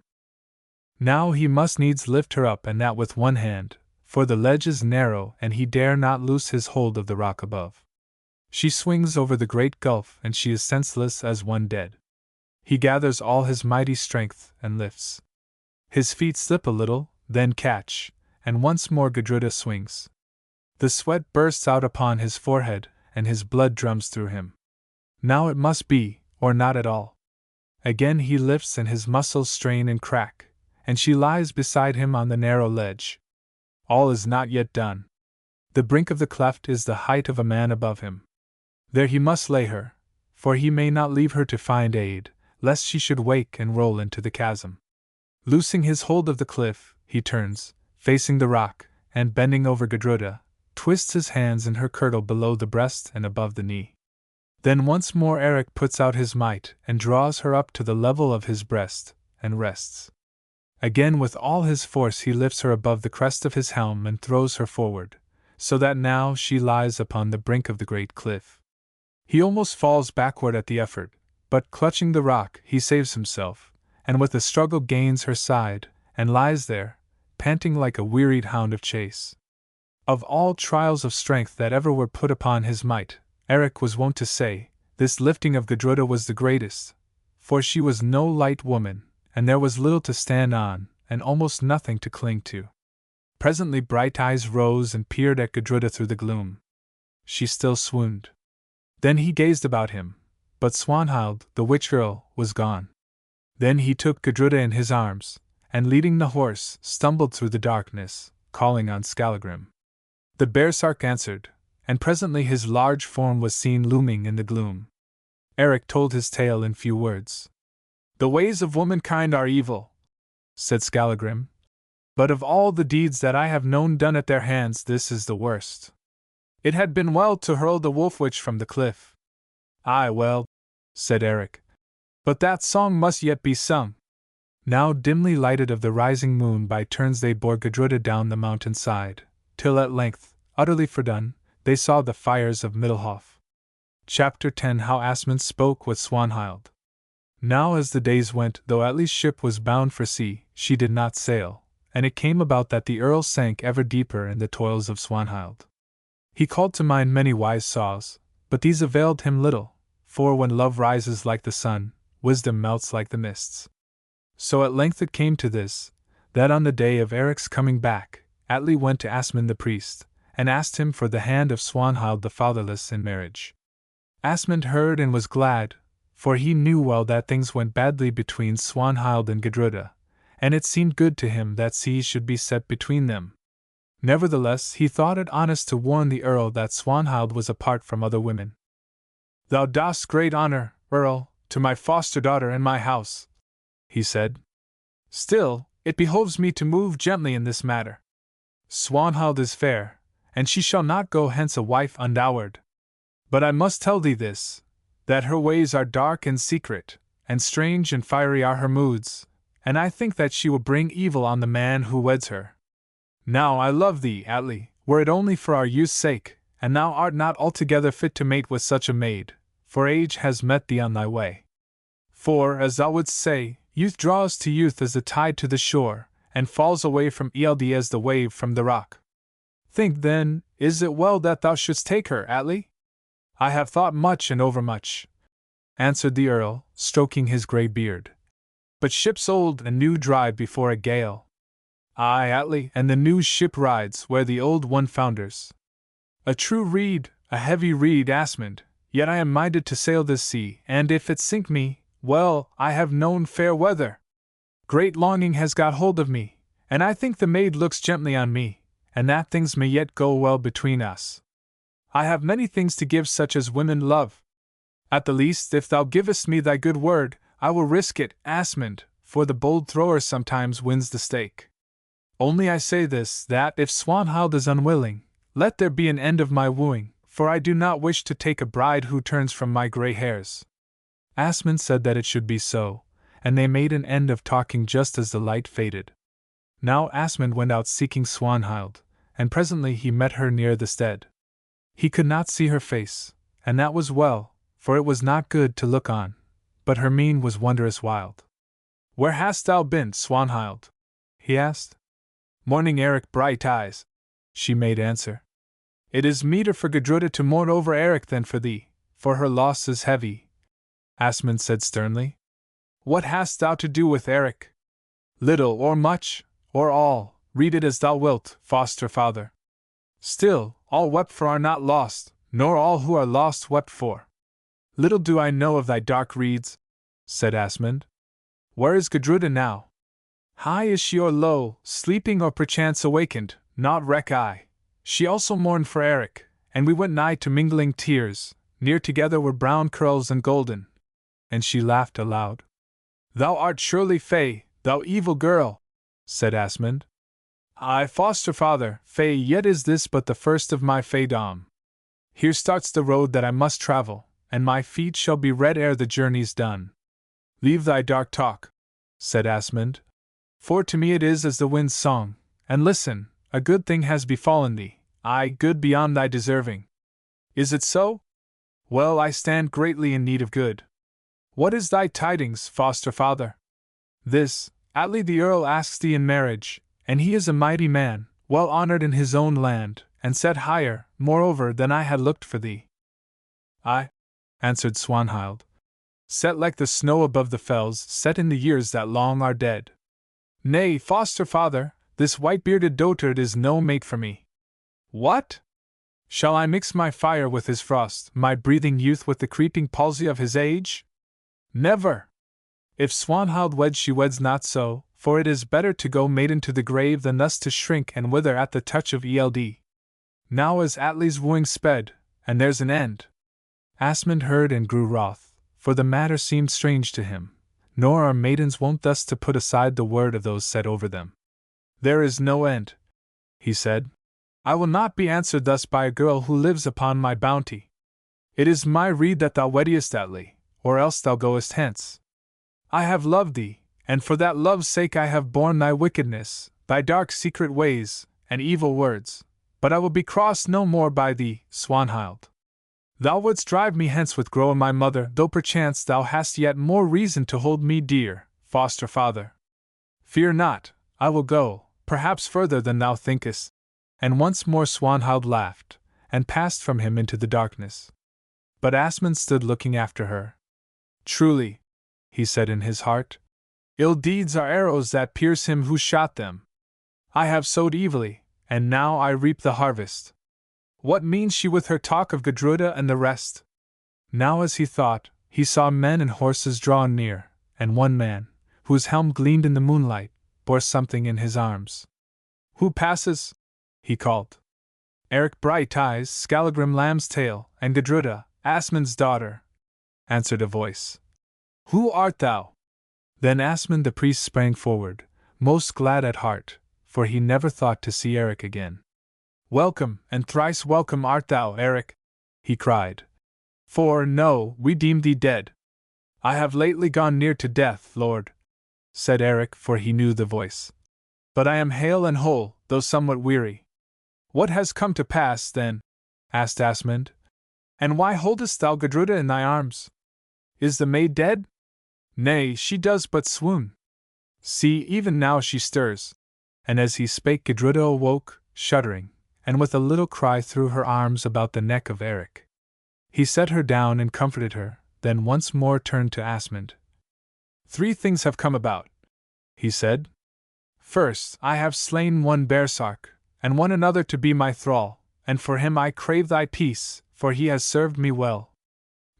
A: Now he must needs lift her up, and that with one hand, for the ledge is narrow and he dare not loose his hold of the rock above. She swings over the great gulf, and she is senseless as one dead. He gathers all his mighty strength and lifts. His feet slip a little, then catch, and once more Gudruda swings. The sweat bursts out upon his forehead, and his blood drums through him. Now it must be, or not at all. Again he lifts, and his muscles strain and crack, and she lies beside him on the narrow ledge. All is not yet done. The brink of the cleft is the height of a man above him. There he must lay her, for he may not leave her to find aid, lest she should wake and roll into the chasm. Loosing his hold of the cliff, he turns, facing the rock, and bending over Gudruda, twists his hands in her kirtle below the breast and above the knee. Then once more Eric puts out his might and draws her up to the level of his breast, and rests. Again with all his force he lifts her above the crest of his helm and throws her forward, so that now she lies upon the brink of the great cliff. He almost falls backward at the effort, but clutching the rock, he saves himself, and with a struggle gains her side, and lies there, panting like a wearied hound of chase. Of all trials of strength that ever were put upon his might, Eric was wont to say, this lifting of Gudruda was the greatest, for she was no light woman, and there was little to stand on, and almost nothing to cling to. Presently Brighteyes rose and peered at Gudruda through the gloom. She still swooned. Then he gazed about him, but Swanhild, the witch girl, was gone. Then he took Gudruda in his arms, and leading the horse, stumbled through the darkness, calling on Skallagrim. The baresark answered, and presently his large form was seen looming in the gloom. Eric told his tale in few words. The ways of womankind are evil, said Skallagrim, but of all the deeds that I have known done at their hands, this is the worst. It had been well to hurl the wolf-witch from the cliff. Aye, well, said Eric, but that song must yet be sung. Now dimly lighted of the rising moon, by turns they bore Gudruda down the mountain side, till at length, utterly fordone, they saw the fires of Middlehof. Chapter 10 How Asmund Spoke with Swanhild. Now as the days went, though Atli's ship was bound for sea, she did not sail, and it came about that the Earl sank ever deeper in the toils of Swanhild. He called to mind many wise saws, but these availed him little, for when love rises like the sun, wisdom melts like the mists. So at length it came to this, that on the day of Eric's coming back, Atli went to Asmund the priest, and asked him for the hand of Swanhild the fatherless in marriage. Asmund heard and was glad, for he knew well that things went badly between Swanhild and Gudruda, and it seemed good to him that seas should be set between them. Nevertheless, he thought it honest to warn the Earl that Swanhild was apart from other women. "Thou dost great honor, Earl, to my foster daughter and my house," he said. "Still, it behoves me to move gently in this matter. Swanhild is fair, and she shall not go hence a wife undowered. But I must tell thee this, that her ways are dark and secret, and strange and fiery are her moods, and I think that she will bring evil on the man who weds her. Now I love thee, Atli, were it only for our youth's sake, and thou art not altogether fit to mate with such a maid, for age has met thee on thy way. For, as thou wouldst say, youth draws to youth as the tide to the shore, and falls away from Eld as the wave from the rock. Think then, is it well that thou shouldst take her, Atli?" "I have thought much and overmuch," answered the Earl, stroking his grey beard. "But ships old and new drive before a gale." "Aye, Atli, and the new ship rides where the old one founders. A true rede, a heavy rede, Asmund, yet I am minded to sail this sea, and if it sink me, well, I have known fair weather. Great longing has got hold of me, and I think the maid looks gently on me, and that things may yet go well between us. I have many things to give such as women love. At the least, if thou givest me thy good word, I will risk it, Asmund, for the bold thrower sometimes wins the stake. Only I say this, that if Swanhild is unwilling, let there be an end of my wooing, for I do not wish to take a bride who turns from my grey hairs." Asmund said that it should be so, and they made an end of talking just as the light faded. Now Asmund went out seeking Swanhild, and presently he met her near the stead. He could not see her face, and that was well, for it was not good to look on, but her mien was wondrous wild. "Where hast thou been, Swanhild?" he asked. "Mourning Eric Brighteyes," she made answer. "It is meeter for Gudruda to mourn over Eric than for thee, for her loss is heavy," Asmund said sternly. "What hast thou to do with Eric? Little or much, or all, read it as thou wilt, foster father. Still, all wept for are not lost, nor all who are lost wept for. Little do I know of thy dark reeds," said Asmund. "Where is Gudruda now? High is she or low, sleeping or perchance awakened, naught reck I. She also mourned for Eric, and we went nigh to mingling tears, near together were brown curls and golden." And she laughed aloud. "Thou art surely fey, thou evil girl," said Asmund. "Aye, foster father, fey, yet is this but the first of my feydom. Here starts the road that I must travel, and my feet shall be red ere the journey's done." "Leave thy dark talk," said Asmund, "for to me it is as the wind's song, and listen, a good thing has befallen thee, aye, good beyond thy deserving." "Is it so? Well, I stand greatly in need of good. What is thy tidings, foster father?" "This, Atli the Earl asks thee in marriage, and he is a mighty man, well honored in his own land, and set higher, moreover, than I had looked for thee." "Aye," answered Swanhild, "set like the snow above the fells, set in the years that long are dead. Nay, foster father, this white-bearded dotard is no mate for me." "What? Shall I mix my fire with his frost, my breathing youth with the creeping palsy of his age? Never! If Swanhild weds, she weds not so, for it is better to go maiden to the grave than thus to shrink and wither at the touch of Eld. Now is Atli's wooing sped, and there's an end." Asmund heard and grew wroth, for the matter seemed strange to him, nor are maidens wont thus to put aside the word of those set over them. "There is no end," he said. "I will not be answered thus by a girl who lives upon my bounty. It is my rede that thou weddiest Atli, or else thou goest hence. I have loved thee, and for that love's sake I have borne thy wickedness, thy dark secret ways, and evil words, But I will be crossed no more by thee, Swanhild. Thou wouldst drive me hence with Groa my mother, though perchance thou hast yet more reason to hold me dear, foster father. Fear not, I will go, perhaps further than thou thinkest. And once more Swanhild laughed, and passed from him into the darkness. But Asmund stood looking after her. Truly, he said in his heart, ill deeds are arrows that pierce him who shot them. I have sowed evilly, and now I reap the harvest. What means she with her talk of Gudruda and the rest? Now as he thought, he saw men and horses drawn near, and one man, whose helm gleamed in the moonlight, bore something in his arms. Who passes? He called. Eric Brighteyes, Skallagrim Lambstail, and Gudruda, Asmund's daughter, answered a voice. Who art thou? Then Asmund the priest sprang forward, most glad at heart, for he never thought to see Eric again. Welcome, and thrice welcome art thou, Eric, he cried. For, no, we deem thee dead. I have lately gone near to death, lord, said Eric, for he knew the voice. But I am hale and whole, though somewhat weary. What has come to pass, then? Asked Asmund. And why holdest thou Gudruda in thy arms? Is the maid dead? Nay, she does but swoon. See, even now she stirs. And as he spake, Gudruda awoke, shuddering, and with a little cry threw her arms about the neck of Eric. He set her down and comforted her, then once more turned to Asmund. 3 things have come about, he said. First, I have slain one baresark, and won another to be my thrall, and for him I crave thy peace, for he has served me well.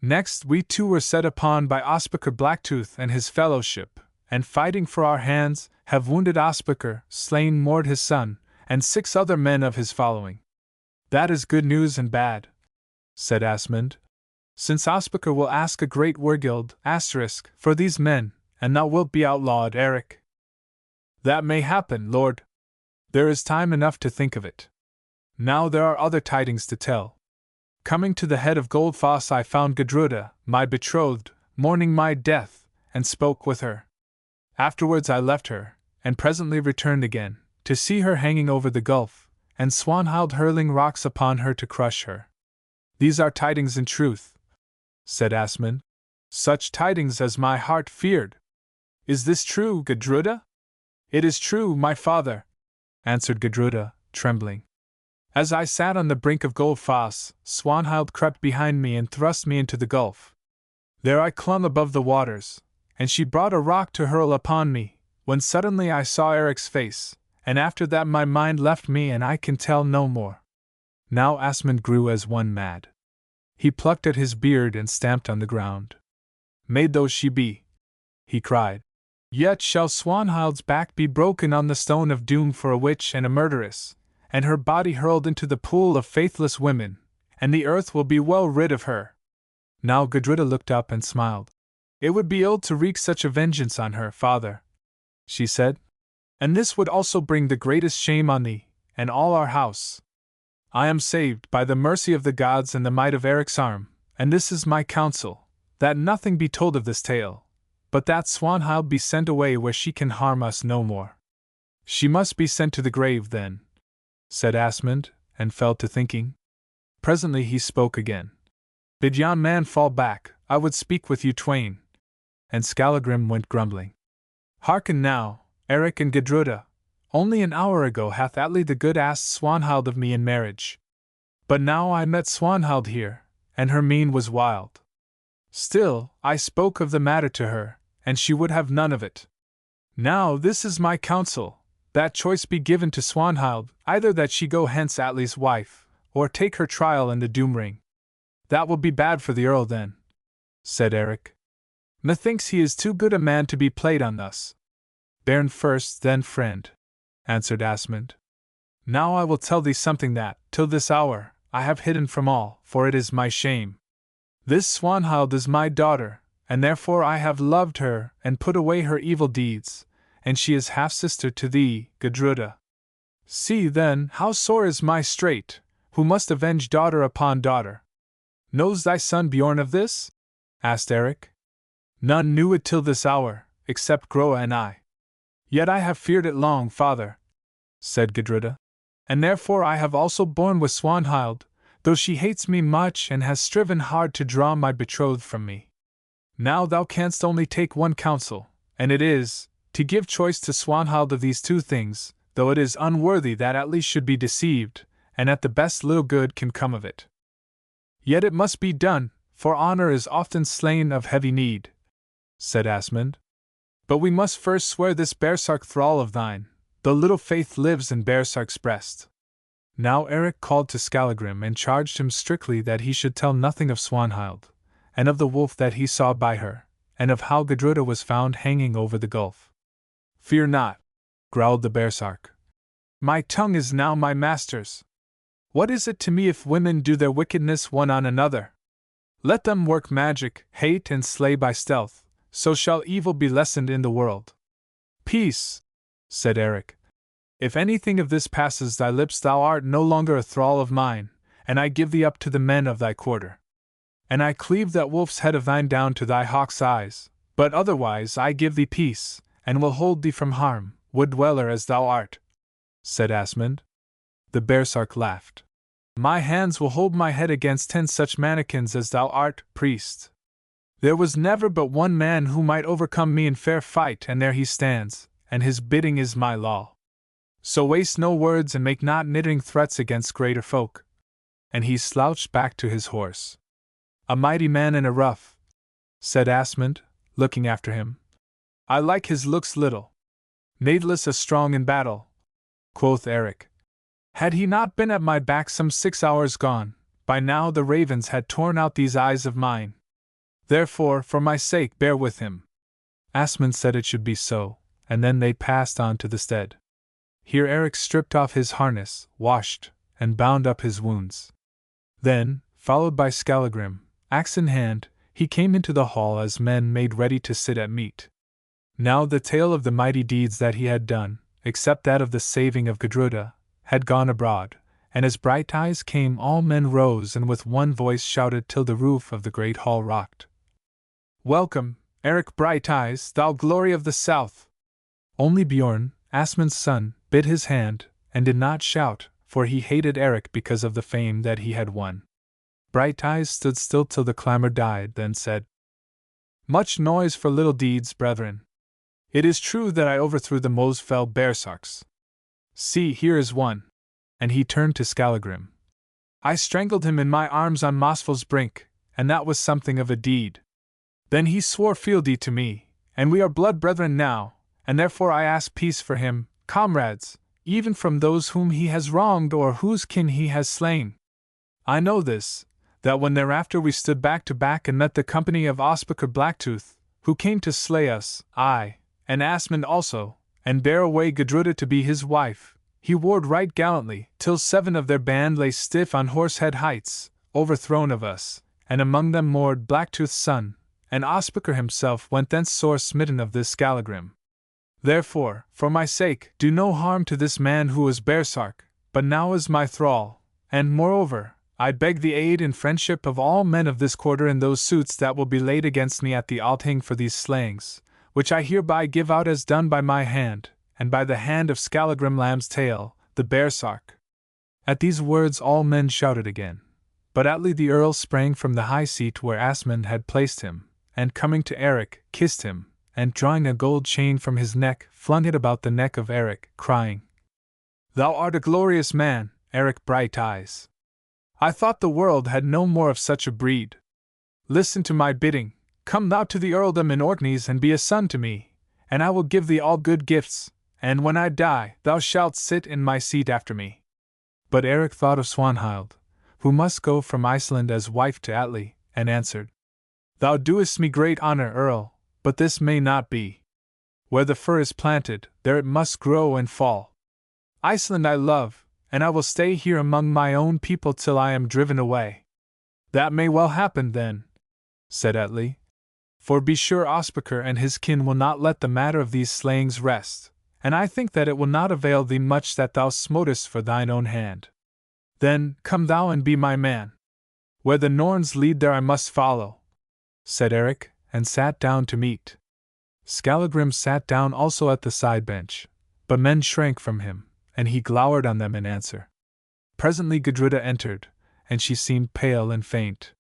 A: Next, we 2 were set upon by Ospakar Blacktooth and his fellowship, and fighting for our hands, have wounded Ospakar, slain Mord his son, and 6 other men of his following. That is good news and bad, said Asmund. Since Ospakar will ask a great wergild, for these men, and thou wilt be outlawed, Eric. That may happen, lord. There is time enough to think of it. Now there are other tidings to tell. Coming to the head of Goldfoss, I found Gudruda, my betrothed, mourning my death, and spoke with her. Afterwards I left her, and presently returned again, to see her hanging over the gulf, and Swanhild hurling rocks upon her to crush her. These are tidings in truth, said Asmund. Such tidings as my heart feared. Is this true, Gudruda? It is true, my father, answered Gudruda, trembling. As I sat on the brink of Goldfoss, Swanhild crept behind me and thrust me into the gulf. There I clung above the waters, and she brought a rock to hurl upon me, when suddenly I saw Eric's face, and after that my mind left me and I can tell no more. Now Asmund grew as one mad. He plucked at his beard and stamped on the ground. Maid though she be, he cried, yet shall Swanhild's back be broken on the stone of doom for a witch and a murderess, and her body hurled into the pool of faithless women, and the earth will be well rid of her. Now Gudruda looked up and smiled. It would be ill to wreak such a vengeance on her, father, she said, and this would also bring the greatest shame on thee, and all our house. I am saved by the mercy of the gods and the might of Eric's arm, and this is my counsel, that nothing be told of this tale, but that Swanhild be sent away where she can harm us no more. She must be sent to the grave, then, said Asmund, and fell to thinking. Presently he spoke again. Bid yon man fall back, I would speak with you twain. And Skallagrim went grumbling. Hearken now, Eric and Gudruda. Only an hour ago hath Atli the Good asked Swanhild of me in marriage. But now I met Swanhild here, and her mien was wild. Still, I spoke of the matter to her, and she would have none of it. Now this is my counsel, that choice be given to Swanhild, either that she go hence Atli's wife, or take her trial in the doom ring. That will be bad for the Earl then, said Eric. Methinks he is too good a man to be played on thus. Bairn first, then friend, answered Asmund. Now I will tell thee something that, till this hour, I have hidden from all, for it is my shame. This Swanhild is my daughter, and therefore I have loved her and put away her evil deeds, and she is half-sister to thee, Gudruda. See, then, how sore is my strait, who must avenge daughter upon daughter. Knows thy son Bjorn of this? Asked Eric. None knew it till this hour, except Groa and I. Yet I have feared it long, father, said Gudruda. and therefore I have also borne with Swanhild, though she hates me much and has striven hard to draw my betrothed from me. Now thou canst only take one counsel, and it is, to give choice to Swanhild of these two things, though it is unworthy that at least should be deceived, and at the best little good can come of it. Yet it must be done, for honor is often slain of heavy need, said Asmund. But we must first swear this baresark thrall of thine, though little faith lives in baresark's breast. Now Eric called to Skallagrim and charged him strictly that he should tell nothing of Swanhild, and of the wolf that he saw by her, and of how Gudruda was found hanging over the gulf. Fear not, growled the baresark. My tongue is now my master's. What is it to me if women do their wickedness one on another? Let them work magic, hate and slay by stealth, so shall evil be lessened in the world. Peace, said Eric. If anything of this passes thy lips, thou art no longer a thrall of mine, and I give thee up to the men of thy quarter. And I cleave that wolf's head of thine down to thy hawk's eyes, but otherwise I give thee peace, and will hold thee from harm, wood-dweller as thou art, said Asmund. The baresark laughed. My hands will hold my head against 10 such mannikins as thou art, priest. There was never but one man who might overcome me in fair fight, and there he stands, and his bidding is my law. So waste no words and make not nittering threats against greater folk. And he slouched back to his horse. A mighty man in a ruff, said Asmund, looking after him. I like his looks little. Natheless a strong in battle, quoth Eric. Had he not been at my back some 6 hours gone, by now the ravens had torn out these eyes of mine. Therefore, for my sake, bear with him. Asmund said it should be so, and then they passed on to the stead. Here Eric stripped off his harness, washed, and bound up his wounds. Then, followed by Skallagrim, axe in hand, he came into the hall as men made ready to sit at meat. Now the tale of the mighty deeds that he had done, except that of the saving of Gudruda, had gone abroad, and as Brighteyes came all men rose and with one voice shouted till the roof of the great hall rocked. Welcome, Eric Brighteyes, thou glory of the south! Only Bjorn, Asmund's son, bit his hand, and did not shout, for he hated Eric because of the fame that he had won. Brighteyes stood still till the clamor died, then said, Much noise for little deeds, brethren. It is true that I overthrew the Mosfell baresarks. See, here is one. And he turned to Skallagrim. I strangled him in my arms on Mosfell's brink, and that was something of a deed. Then he swore fealty to me, and we are blood brethren now, and therefore I ask peace for him, comrades, even from those whom he has wronged or whose kin he has slain. I know this, that when thereafter we stood back to back and met the company of Ospakar Blacktooth, who came to slay us, I, and Asmund also, and bear away Gudruda to be his wife, he warred right gallantly, till 7 of their band lay stiff on Horsehead Heights, overthrown of us, and among them moored Blacktooth's son, and Ospakar himself went thence sore smitten of this Skallagrim. Therefore, for my sake, do no harm to this man who was baresark, but now is my thrall, and moreover, I beg the aid and friendship of all men of this quarter in those suits that will be laid against me at the Althing for these slayings, which I hereby give out as done by my hand, and by the hand of Skallagrim Lamb's tail, the baresark. At these words all men shouted again. But Atli the Earl sprang from the high seat where Asmund had placed him, and coming to Eric, kissed him, and drawing a gold chain from his neck, flung it about the neck of Eric, crying, Thou art a glorious man, Eric Brighteyes. I thought the world had no more of such a breed. Listen to my bidding, come thou to the earldom in Orkneys and be a son to me, and I will give thee all good gifts, and when I die thou shalt sit in my seat after me. But Eric thought of Swanhild, who must go from Iceland as wife to Atli, and answered, Thou doest me great honor, Earl, but this may not be. Where the fir is planted, there it must grow and fall. Iceland I love, and I will stay here among my own people till I am driven away. That may well happen then, said Atli. For be sure Ospakar and his kin will not let the matter of these slayings rest, and I think that it will not avail thee much that thou smotest for thine own hand. Then, come thou and be my man. Where the Norns lead there I must follow, said Eric, and sat down to meat. Skallagrim sat down also at the side bench, but men shrank from him, and he glowered on them in answer. Presently Gudruda entered, and she seemed pale and faint.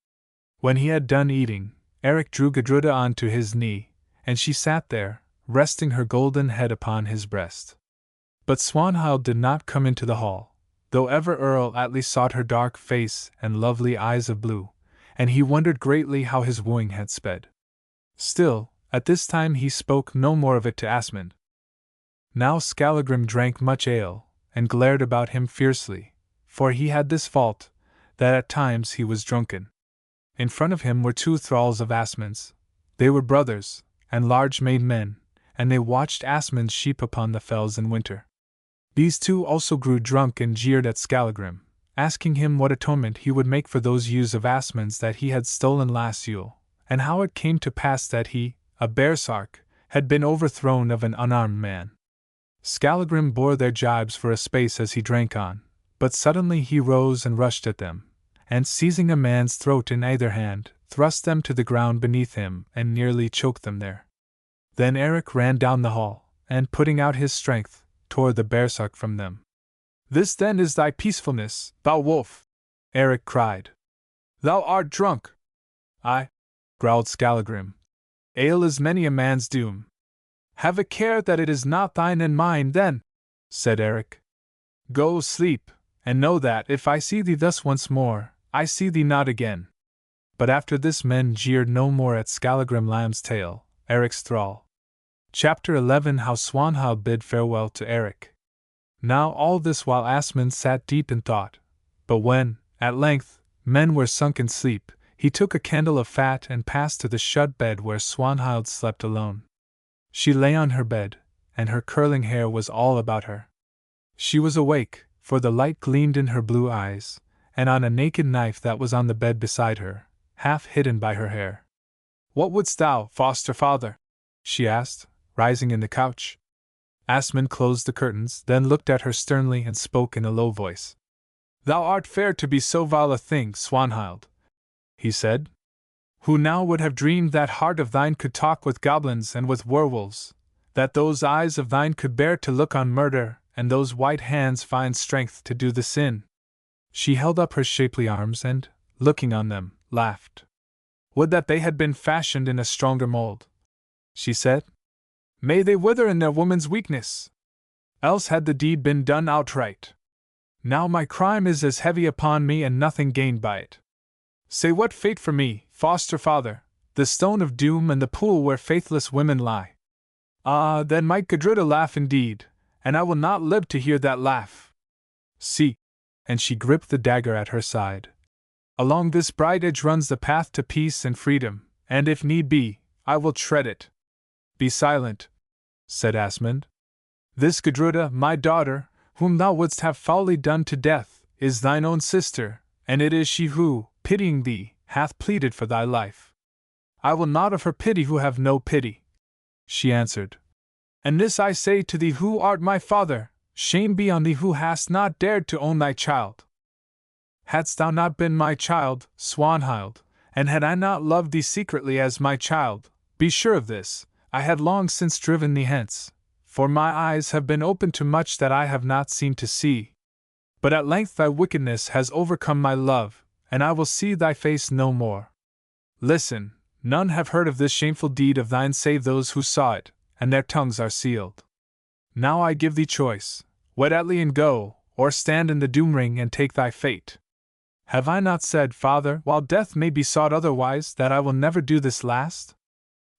A: When he had done eating, Eric drew Gudruda onto his knee, and she sat there, resting her golden head upon his breast. But Swanhild did not come into the hall, though ever Earl Atli sought her dark face and lovely eyes of blue, and he wondered greatly how his wooing had sped. Still, at this time he spoke no more of it to Asmund. Now Skallagrim drank much ale, and glared about him fiercely, for he had this fault, that at times he was drunken. In front of him were two thralls of Asmund's. They were brothers, and large-made men, and they watched Asmund's sheep upon the fells in winter. These two also grew drunk and jeered at Skallagrim, asking him what atonement he would make for those ewes of Asmund's that he had stolen last Yule, and how it came to pass that he, a baresark, had been overthrown of an unarmed man. Skallagrim bore their jibes for a space as he drank on, but suddenly he rose and rushed at them, and seizing a man's throat in either hand, thrust them to the ground beneath him and nearly choked them there. Then Eric ran down the hall, and putting out his strength, tore the baresark from them. "This then is thy peacefulness, thou wolf!" Eric cried. "Thou art drunk!" "Aye," growled Skallagrim. "Ale is many a man's doom." "Have a care that it is not thine and mine, then," said Eric. "Go sleep, and know that if I see thee thus once more, I see thee not again." But after this men jeered no more at Skallagrim Lamb's tail, Eric's thrall. Chapter 11 How Swanhild bid farewell to Eric. Now all this while Asmund sat deep in thought, but when, at length, men were sunk in sleep, he took a candle of fat and passed to the shut bed where Swanhild slept alone. She lay on her bed, and her curling hair was all about her. She was awake, for the light gleamed in her blue eyes, and on a naked knife that was on the bed beside her, half hidden by her hair. "What wouldst thou, foster father?" she asked, rising in the couch. Asmund closed the curtains, then looked at her sternly and spoke in a low voice. "Thou art fair to be so vile a thing, Swanhild," he said. "Who now would have dreamed that heart of thine could talk with goblins and with werewolves, that those eyes of thine could bear to look on murder, and those white hands find strength to do the sin?" She held up her shapely arms and, looking on them, laughed. "Would that they had been fashioned in a stronger mold," she said. "May they wither in their woman's weakness! Else had the deed been done outright. Now my crime is as heavy upon me and nothing gained by it. Say what fate for me, foster father, the stone of doom and the pool where faithless women lie. Ah, then might Gudruda laugh indeed, and I will not live to hear that laugh. See," and she gripped the dagger at her side. "Along this bright edge runs the path to peace and freedom, and if need be, I will tread it." "Be silent," said Asmund. "This Gudruda, my daughter, whom thou wouldst have foully done to death, is thine own sister, and it is she who, pitying thee, hath pleaded for thy life." "I will not of her pity who have no pity," she answered. "And this I say to thee who art my father, shame be on thee who hast not dared to own thy child. Hadst thou not been my child, Swanhild, and had I not loved thee secretly as my child, be sure of this, I had long since driven thee hence, for my eyes have been opened to much that I have not seen to see. But at length thy wickedness has overcome my love, and I will see thy face no more. Listen, none have heard of this shameful deed of thine save those who saw it, and their tongues are sealed. Now I give thee choice, wed Atli and go, or stand in the doom ring and take thy fate. Have I not said, father, while death may be sought otherwise, that I will never do this last?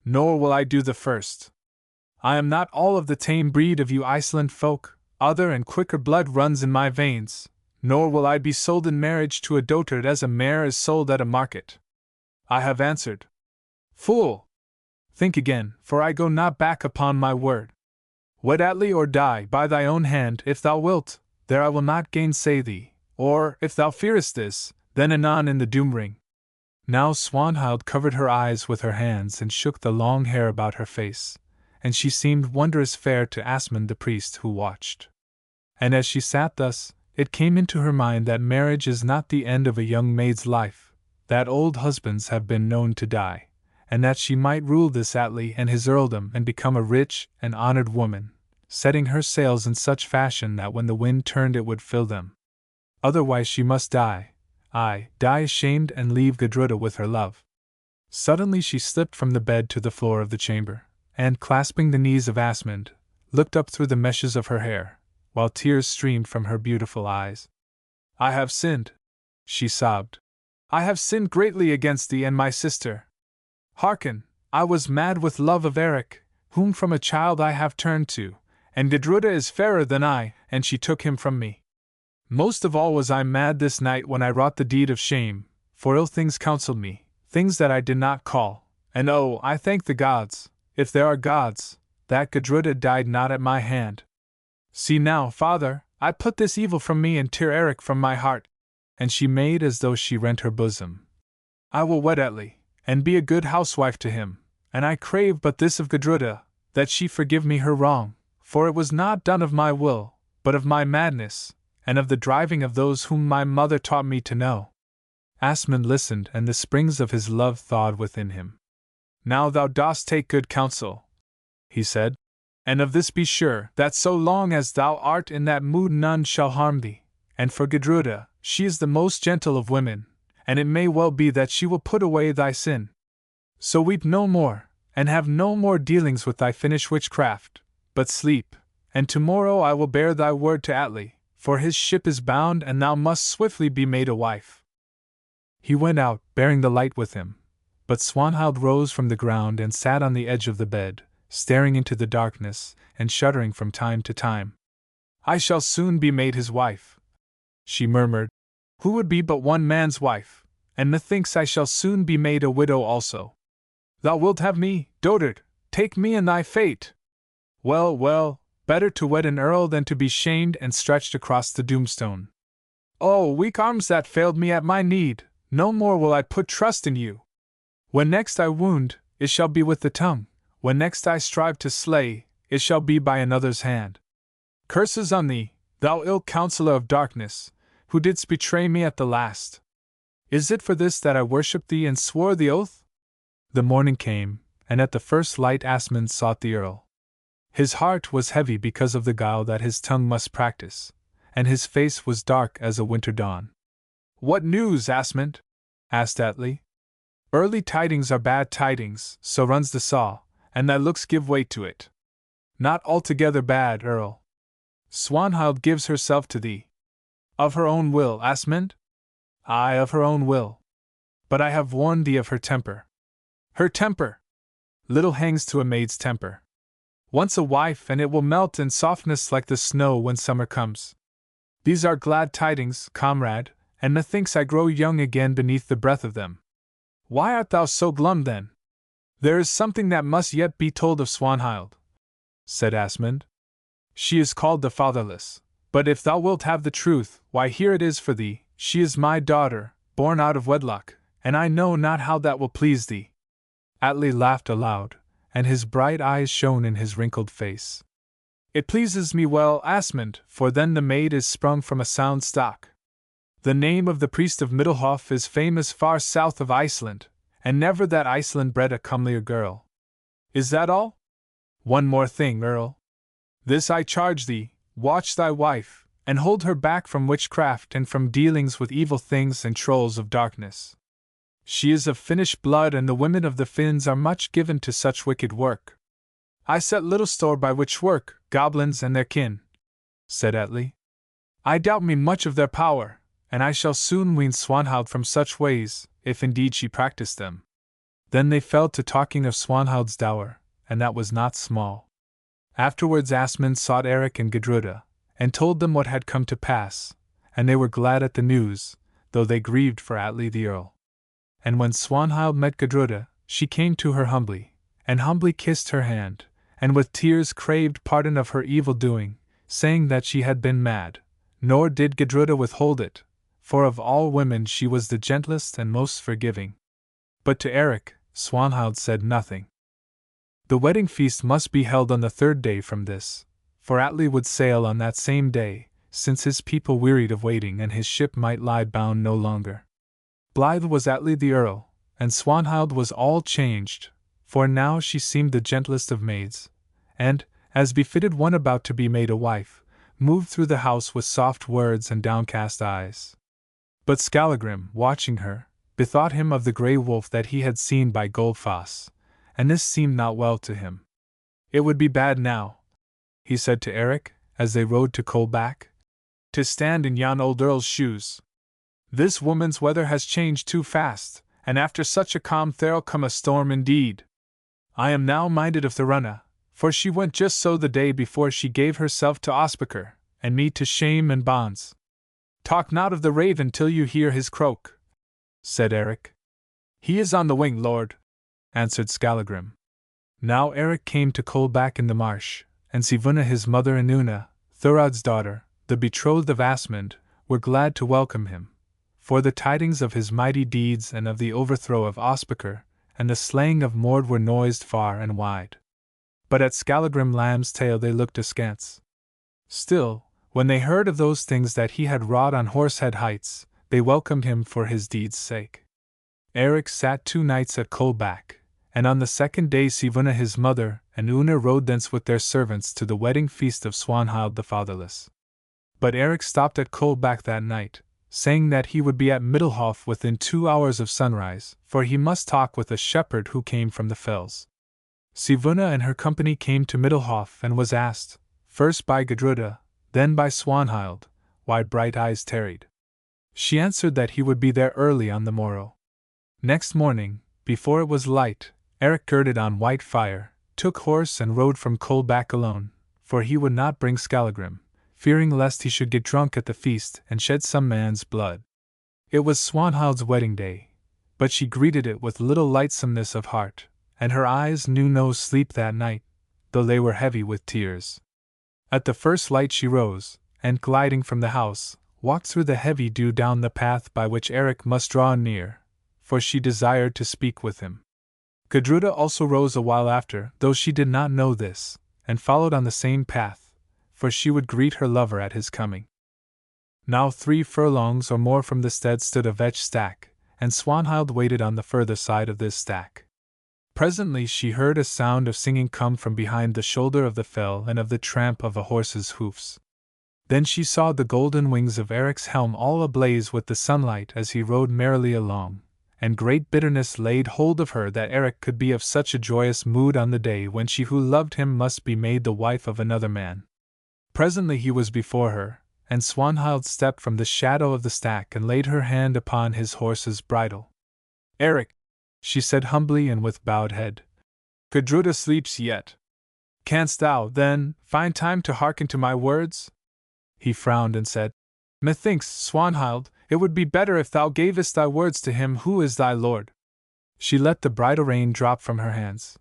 A: Nor will I do the first. I am not all of the tame breed of you Iceland folk, other and quicker blood runs in my veins, nor will I be sold in marriage to a dotard as a mare is sold at a market. I have answered. Fool! Think again, for I go not back upon my word. Wed Atli or die by thy own hand if thou wilt, there I will not gainsay thee, or, if thou fearest this, then anon in the doom ring. Now Swanhild covered her eyes with her hands and shook the long hair about her face, and she seemed wondrous fair to Asmund the priest who watched. And as she sat thus, it came into her mind that marriage is not the end of a young maid's life, that old husbands have been known to die, and that she might rule this Atli and his earldom and become a rich and honored woman, setting her sails in such fashion that when the wind turned it would fill them. Otherwise she must die, die ashamed and leave Gudruda with her love. Suddenly she slipped from the bed to the floor of the chamber, and, clasping the knees of Asmund, looked up through the meshes of her hair, while tears streamed from her beautiful eyes. "I have sinned," she sobbed. "I have sinned greatly against thee and my sister. Hearken, I was mad with love of Eric, whom from a child I have turned to, and Gudruda is fairer than I, and she took him from me. Most of all was I mad this night when I wrought the deed of shame, for ill things counseled me, things that I did not call, and oh, I thank the gods, if there are gods, that Gudruda died not at my hand. See now, father, I put this evil from me and tear Eric from my heart," and she made as though she rent her bosom. "I will wed Atli, and be a good housewife to him, and I crave but this of Gudruda, that she forgive me her wrong, for it was not done of my will, but of my madness, and of the driving of those whom my mother taught me to know." Asmund listened, and the springs of his love thawed within him. "Now thou dost take good counsel," he said, "and of this be sure, that so long as thou art in that mood none shall harm thee, and for Gudruda, she is the most gentle of women, and it may well be that she will put away thy sin. So weep no more, and have no more dealings with thy Finnish witchcraft, but sleep, and tomorrow I will bear thy word to Atli, for his ship is bound and thou must swiftly be made a wife." He went out, bearing the light with him, but Swanhild rose from the ground and sat on the edge of the bed, staring into the darkness, and shuddering from time to time. "I shall soon be made his wife," she murmured, "who would be but one man's wife, and methinks I shall soon be made a widow also. Thou wilt have me, dotard, take me in thy fate! Well, well, better to wed an earl than to be shamed and stretched across the doomstone. Oh, weak arms that failed me at my need, no more will I put trust in you. When next I wound, it shall be with the tongue, when next I strive to slay, it shall be by another's hand. Curses on thee, thou ill counselor of darkness, who didst betray me at the last. Is it for this that I worshipped thee and swore the oath?" The morning came, and at the first light Asmund sought the earl. His heart was heavy because of the guile that his tongue must practice, and his face was dark as a winter dawn. "What news, Asmund?" asked Atli. "Early tidings are bad tidings, so runs the saw, and thy looks give weight to it. Not altogether bad, Earl. Swanhild gives herself to thee." "Of her own will, Asmund?" "Aye, of her own will. But I have warned thee of her temper." "Her temper!" "Little hangs to a maid's temper. Once a wife, and it will melt in softness like the snow when summer comes. These are glad tidings, comrade, and methinks I grow young again beneath the breath of them." "Why art thou so glum then?" "There is something that must yet be told of Swanhild," said Asmund. "She is called the Fatherless, but if thou wilt have the truth, why here it is for thee, she is my daughter, born out of wedlock, and I know not how that will please thee." Atli laughed aloud, and his bright eyes shone in his wrinkled face. "It pleases me well, Asmund, for then the maid is sprung from a sound stock. The name of the priest of Middelhof is famous far south of Iceland, and never that Iceland bred a comelier girl. Is that all? One more thing, Earl. This I charge thee, watch thy wife, and hold her back from witchcraft and from dealings with evil things and trolls of darkness. She is of Finnish blood, and the women of the Finns are much given to such wicked work." "I set little store by witch work, goblins and their kin," said Atli. "I doubt me much of their power, and I shall soon wean Swanhild from such ways, if indeed she practiced them." Then they fell to talking of Swanhild's dower, and that was not small. Afterwards Asmund sought Eric and Gudruda, and told them what had come to pass, and they were glad at the news, though they grieved for Atli the earl. And when Swanhild met Gudruda, she came to her humbly, and humbly kissed her hand, and with tears craved pardon of her evil doing, saying that she had been mad, nor did Gudruda withhold it, for of all women she was the gentlest and most forgiving. But to Eric, Swanhild said nothing. The wedding feast must be held on the third day from this, for Atli would sail on that same day, since his people wearied of waiting and his ship might lie bound no longer. Blithe was Atli the earl, and Swanhild was all changed, for now she seemed the gentlest of maids, and, as befitted one about to be made a wife, moved through the house with soft words and downcast eyes. But Skallagrim, watching her, bethought him of the grey wolf that he had seen by Goldfoss, and this seemed not well to him. "It would be bad now," he said to Eric, as they rode to Coldback, "to stand in yon old earl's shoes. This woman's weather has changed too fast, and after such a calm there'll come a storm indeed. I am now minded of Thorunna, for she went just so the day before she gave herself to Ospakar, and me to shame and bonds." "Talk not of the raven till you hear his croak," said Eric. "He is on the wing, lord," answered Skallagrim. Now Eric came to Coldback in the marsh, and Sivunna his mother and Una, Thorod's daughter, the betrothed of Asmund, were glad to welcome him, for the tidings of his mighty deeds and of the overthrow of Ospakar and the slaying of Mord were noised far and wide. But at Skallagrim Lamb's tale they looked askance. Still, when they heard of those things that he had wrought on Horsehead Heights, they welcomed him for his deeds' sake. Eric sat 2 nights at Coldback, and on the second day Sivunna his mother and Una rode thence with their servants to the wedding feast of Swanhild the Fatherless. But Eric stopped at Coldback that night, saying that he would be at Middlehof within 2 hours of sunrise, for he must talk with a shepherd who came from the fells. Sivunna and her company came to Middlehof and was asked, first by Gudruda, then by Swanhild, why Brighteyes tarried. She answered that he would be there early on the morrow. Next morning, before it was light, Eric girded on white fire, took horse and rode from Coldback alone, for he would not bring Skallagrim, fearing lest he should get drunk at the feast and shed some man's blood. It was Swanhild's wedding day, but she greeted it with little lightsomeness of heart, and her eyes knew no sleep that night, though they were heavy with tears. At the first light she rose, and gliding from the house, walked through the heavy dew down the path by which Eric must draw near, for she desired to speak with him. Gudruda also rose a while after, though she did not know this, and followed on the same path, for she would greet her lover at his coming. Now 3 furlongs or more from the stead stood a vetch stack, and Swanhild waited on the further side of this stack. Presently she heard a sound of singing come from behind the shoulder of the fell and of the tramp of a horse's hoofs. Then she saw the golden wings of Eric's helm all ablaze with the sunlight as he rode merrily along, and great bitterness laid hold of her that Eric could be of such a joyous mood on the day when she who loved him must be made the wife of another man. Presently he was before her, and Swanhild stepped from the shadow of the stack and laid her hand upon his horse's bridle. "Eric," she said humbly and with bowed head, "Gudruda sleeps yet. Canst thou, then, find time to hearken to my words?" He frowned and said, "Methinks, Swanhild, it would be better if thou gavest thy words to him who is thy lord." She let the bridle rein drop from her hands.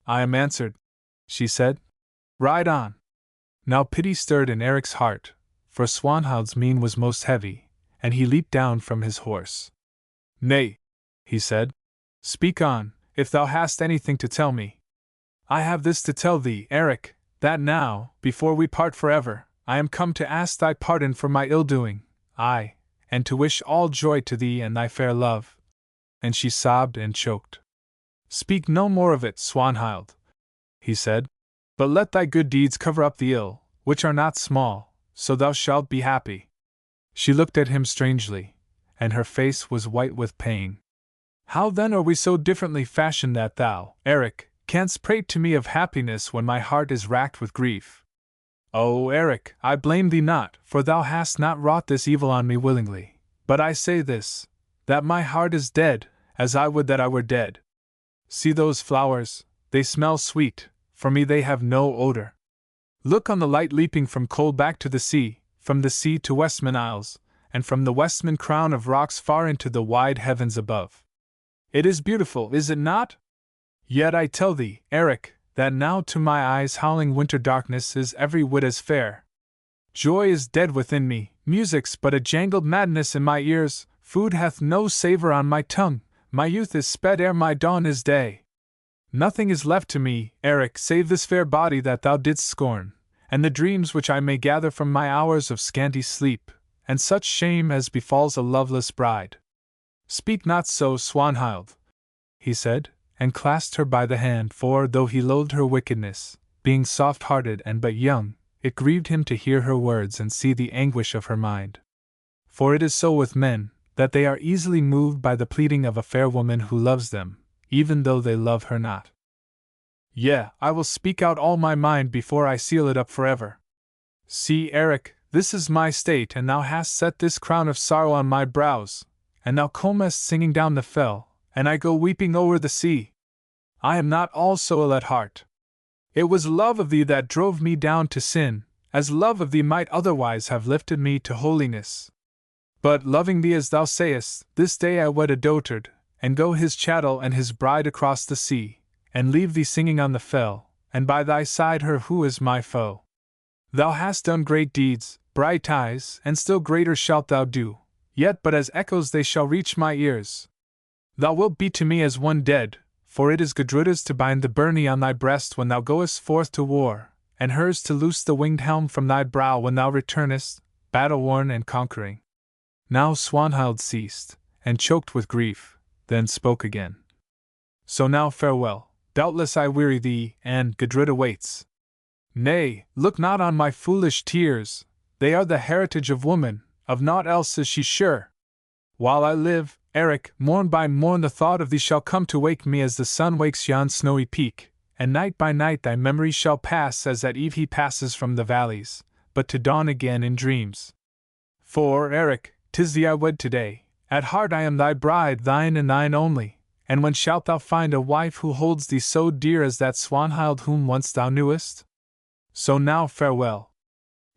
A: "I am answered," she said. "Ride on." Now pity stirred in Eric's heart, for Swanhild's mien was most heavy, and he leaped down from his horse. "Nay," he said. "Speak on, if thou hast anything to tell me." "I have this to tell thee, Eric, that now, before we part forever, I am come to ask thy pardon for my ill-doing, aye, and to wish all joy to thee and thy fair love." And she sobbed and choked. "Speak no more of it, Swanhild," he said, "but let thy good deeds cover up the ill, which are not small, so thou shalt be happy." She looked at him strangely, and her face was white with pain. "How then are we so differently fashioned that thou, Eric, canst prate to me of happiness when my heart is racked with grief? Oh, Eric, I blame thee not, for thou hast not wrought this evil on me willingly, but I say this, that my heart is dead, as I would that I were dead. See those flowers, they smell sweet, for me they have no odor. Look on the light leaping from Coldback to the sea, from the sea to Westman Isles, and from the Westman crown of rocks far into the wide heavens above. It is beautiful, is it not? Yet I tell thee, Eric, that now to my eyes howling winter darkness is every whit as fair. Joy is dead within me, music's but a jangled madness in my ears, food hath no savour on my tongue, my youth is sped ere my dawn is day. Nothing is left to me, Eric, save this fair body that thou didst scorn, and the dreams which I may gather from my hours of scanty sleep, and such shame as befalls a loveless bride. Speak not so, Swanhild," he said, and clasped her by the hand, for, though he loathed her wickedness, being soft-hearted and but young, it grieved him to hear her words and see the anguish of her mind. For it is so with men, that they are easily moved by the pleading of a fair woman who loves them, even though they love her not. "Yea, I will speak out all my mind before I seal it up forever. See, Eric, this is my state, and thou hast set this crown of sorrow on my brows, and thou comest singing down the fell, and I go weeping o'er the sea. I am not all so ill at heart. It was love of thee that drove me down to sin, as love of thee might otherwise have lifted me to holiness. But loving thee as thou sayest, this day I wed a dotard, and go his chattel and his bride across the sea, and leave thee singing on the fell, and by thy side her who is my foe. Thou hast done great deeds, Brighteyes, and still greater shalt thou do, yet but as echoes they shall reach my ears. Thou wilt be to me as one dead, for it is Gudruda's to bind the byrnie on thy breast when thou goest forth to war, and hers to loose the winged helm from thy brow when thou returnest, battle-worn and conquering." Now Swanhild ceased, and choked with grief, then spoke again. "So now farewell, doubtless I weary thee, and Gudruda waits. Nay, look not on my foolish tears, they are the heritage of woman, of naught else is she sure. While I live, Eric, morn by morn the thought of thee shall come to wake me as the sun wakes yon snowy peak, and night by night thy memory shall pass as at eve he passes from the valleys, but to dawn again in dreams. For, Eric, 'tis thee I wed today, at heart I am thy bride, thine and thine only, and when shalt thou find a wife who holds thee so dear as that Swanhild whom once thou knewest? So now farewell.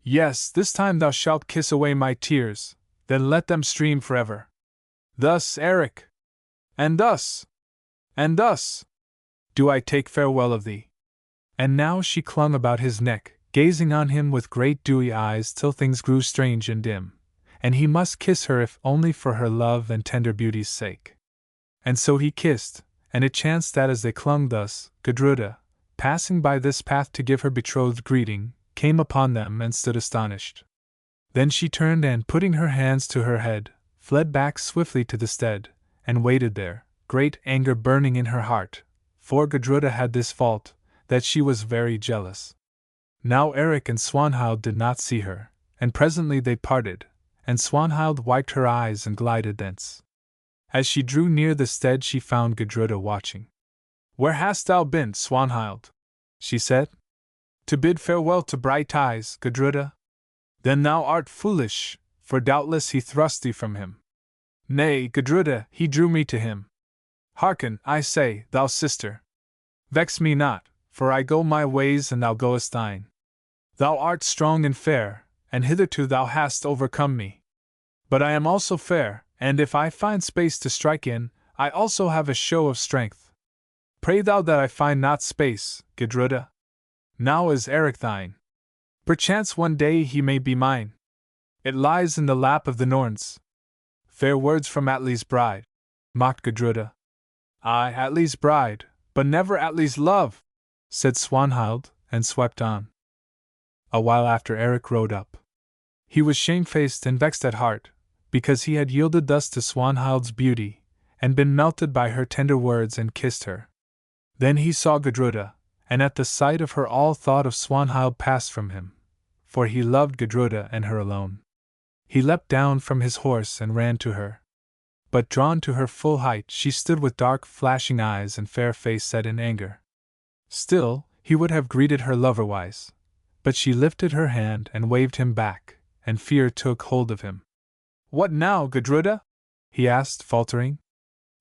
A: Yes, this time thou shalt kiss away my tears, then let them stream forever. Thus, Eric, and thus, do I take farewell of thee." And now she clung about his neck, gazing on him with great dewy eyes till things grew strange and dim, and he must kiss her if only for her love and tender beauty's sake. And so he kissed, and it chanced that as they clung thus, Gudruda, passing by this path to give her betrothed greeting, came upon them and stood astonished. Then she turned and, putting her hands to her head, fled back swiftly to the stead, and waited there, great anger burning in her heart, for Gudruda had this fault, that she was very jealous. Now Eric and Swanhild did not see her, and presently they parted, and Swanhild wiped her eyes and glided thence. As she drew near the stead she found Gudruda watching. "Where hast thou been, Swanhild?" she said. "To bid farewell to Brighteyes, Gudruda? Then thou art foolish, for doubtless he thrust thee from him." "Nay, Gudruda, he drew me to him. Hearken, I say, thou sister. Vex me not, for I go my ways and thou goest thine. Thou art strong and fair, and hitherto thou hast overcome me. But I am also fair, and if I find space to strike in, I also have a show of strength. Pray thou that I find not space, Gudruda. Now is Eric thine. Perchance one day he may be mine. It lies in the lap of the Norns." "Fair words from Atli's bride," mocked Gudruda. "Aye, Atli's bride, but never Atli's love," said Swanhild, and swept on. A while after Eric rode up. He was shamefaced and vexed at heart, because he had yielded thus to Swanhild's beauty, and been melted by her tender words and kissed her. Then he saw Gudruda, and at the sight of her all thought of Swanhild passed from him, for he loved Gudruda and her alone. He leapt down from his horse and ran to her. But drawn to her full height she stood with dark flashing eyes and fair face set in anger. Still, he would have greeted her loverwise, but she lifted her hand and waved him back, and fear took hold of him. "What now, Gudruda?" he asked, faltering.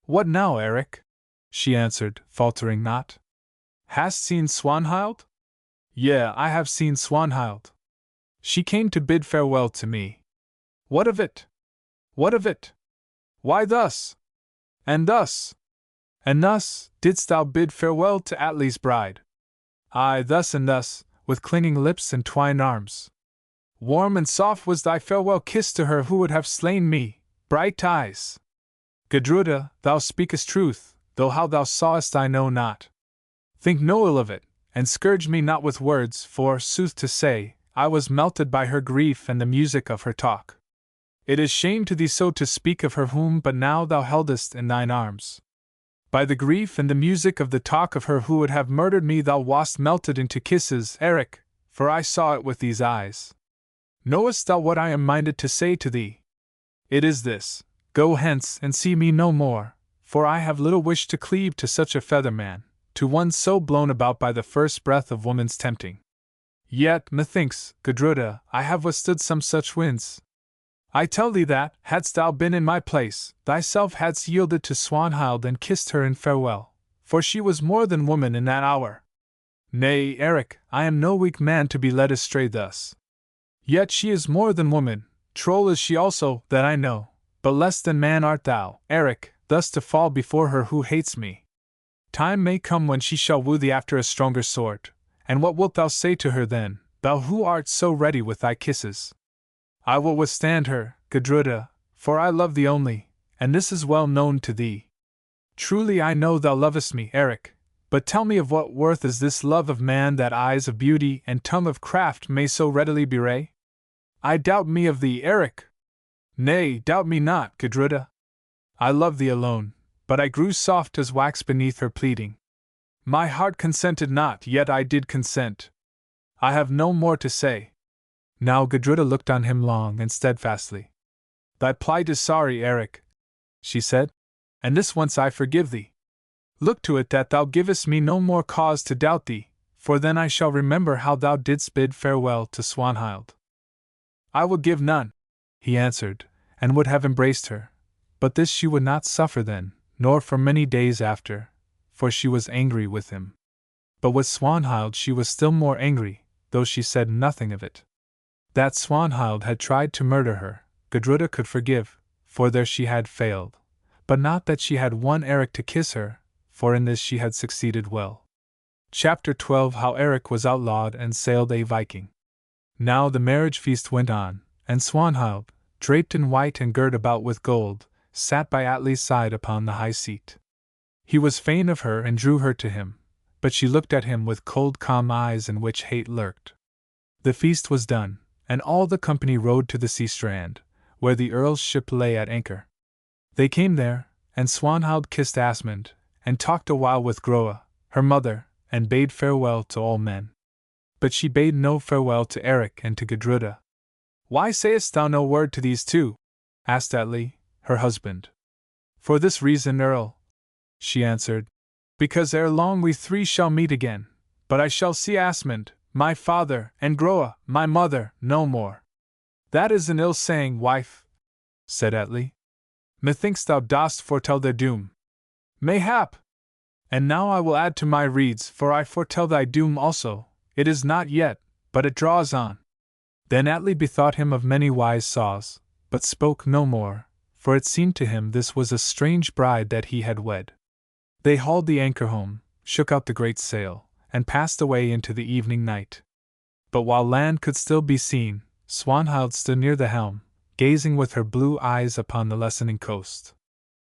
A: "What now, Eric?" she answered, faltering not. "Hast seen Swanhild?" "Yea, I have seen Swanhild. She came to bid farewell to me." "What of it? What of it? Why thus? And thus? And thus, didst thou bid farewell to Atli's bride? Aye, thus and thus, with clinging lips and twined arms. Warm and soft was thy farewell kiss to her who would have slain me, Brighteyes. Gudruda, thou speakest truth, though how thou sawest I know not. Think no ill of it, and scourge me not with words, for, sooth to say, I was melted by her grief and the music of her talk. It is shame to thee so to speak of her whom but now thou heldest in thine arms. By the grief and the music of the talk of her who would have murdered me, thou wast melted into kisses, Eric, for I saw it with these eyes. Knowest thou what I am minded to say to thee? It is this: go hence and see me no more, for I have little wish to cleave to such a feather man, to one so blown about by the first breath of woman's tempting. Yet, methinks, Gudruda, I have withstood some such winds. I tell thee that, hadst thou been in my place, thyself hadst yielded to Swanhild and kissed her in farewell, for she was more than woman in that hour. Nay, Eric, I am no weak man to be led astray thus. Yet she is more than woman, troll is she also, that I know, but less than man art thou, Eric, thus to fall before her who hates me. Time may come when she shall woo thee after a stronger sort, and what wilt thou say to her then, thou who art so ready with thy kisses? I will withstand her, Gudruda, for I love thee only, and this is well known to thee. Truly I know thou lovest me, Eric, but tell me of what worth is this love of man that eyes of beauty and tongue of craft may so readily bewray? I doubt me of thee, Eric. Nay, doubt me not, Gudruda. I love thee alone, but I grew soft as wax beneath her pleading. My heart consented not, yet I did consent. I have no more to say. Now Gudruda looked on him long and steadfastly. Thy plight is sorry, Eric, she said, and this once I forgive thee. Look to it that thou givest me no more cause to doubt thee, for then I shall remember how thou didst bid farewell to Swanhild. I will give none, he answered, and would have embraced her, but this she would not suffer then, nor for many days after, for she was angry with him. But with Swanhild she was still more angry, though she said nothing of it. That Swanhild had tried to murder her, Gudruda could forgive, for there she had failed, but not that she had won Eric to kiss her, for in this she had succeeded well. Chapter 12: How Eric was outlawed and sailed a Viking. Now the marriage feast went on, and Swanhild, draped in white and girt about with gold, sat by Atli's side upon the high seat. He was fain of her and drew her to him, but she looked at him with cold calm eyes in which hate lurked. The feast was done, and all the company rowed to the sea strand, where the Earl's ship lay at anchor. They came there, and Swanhild kissed Asmund, and talked a while with Groa, her mother, and bade farewell to all men. But she bade no farewell to Eric and to Gudruda. Why sayest thou no word to these two? Asked Atli, her husband. For this reason, Earl, she answered, because ere long we three shall meet again, but I shall see Asmund, my father, and Groa, my mother, no more. That is an ill saying, wife, said Atli. Methinks thou dost foretell their doom. Mayhap. And now I will add to my redes, for I foretell thy doom also. It is not yet, but it draws on. Then Atli bethought him of many wise saws, but spoke no more, for it seemed to him this was a strange bride that he had wed. They hauled the anchor home, shook out the great sail, and passed away into the evening night. But while land could still be seen, Swanhild stood near the helm, gazing with her blue eyes upon the lessening coast.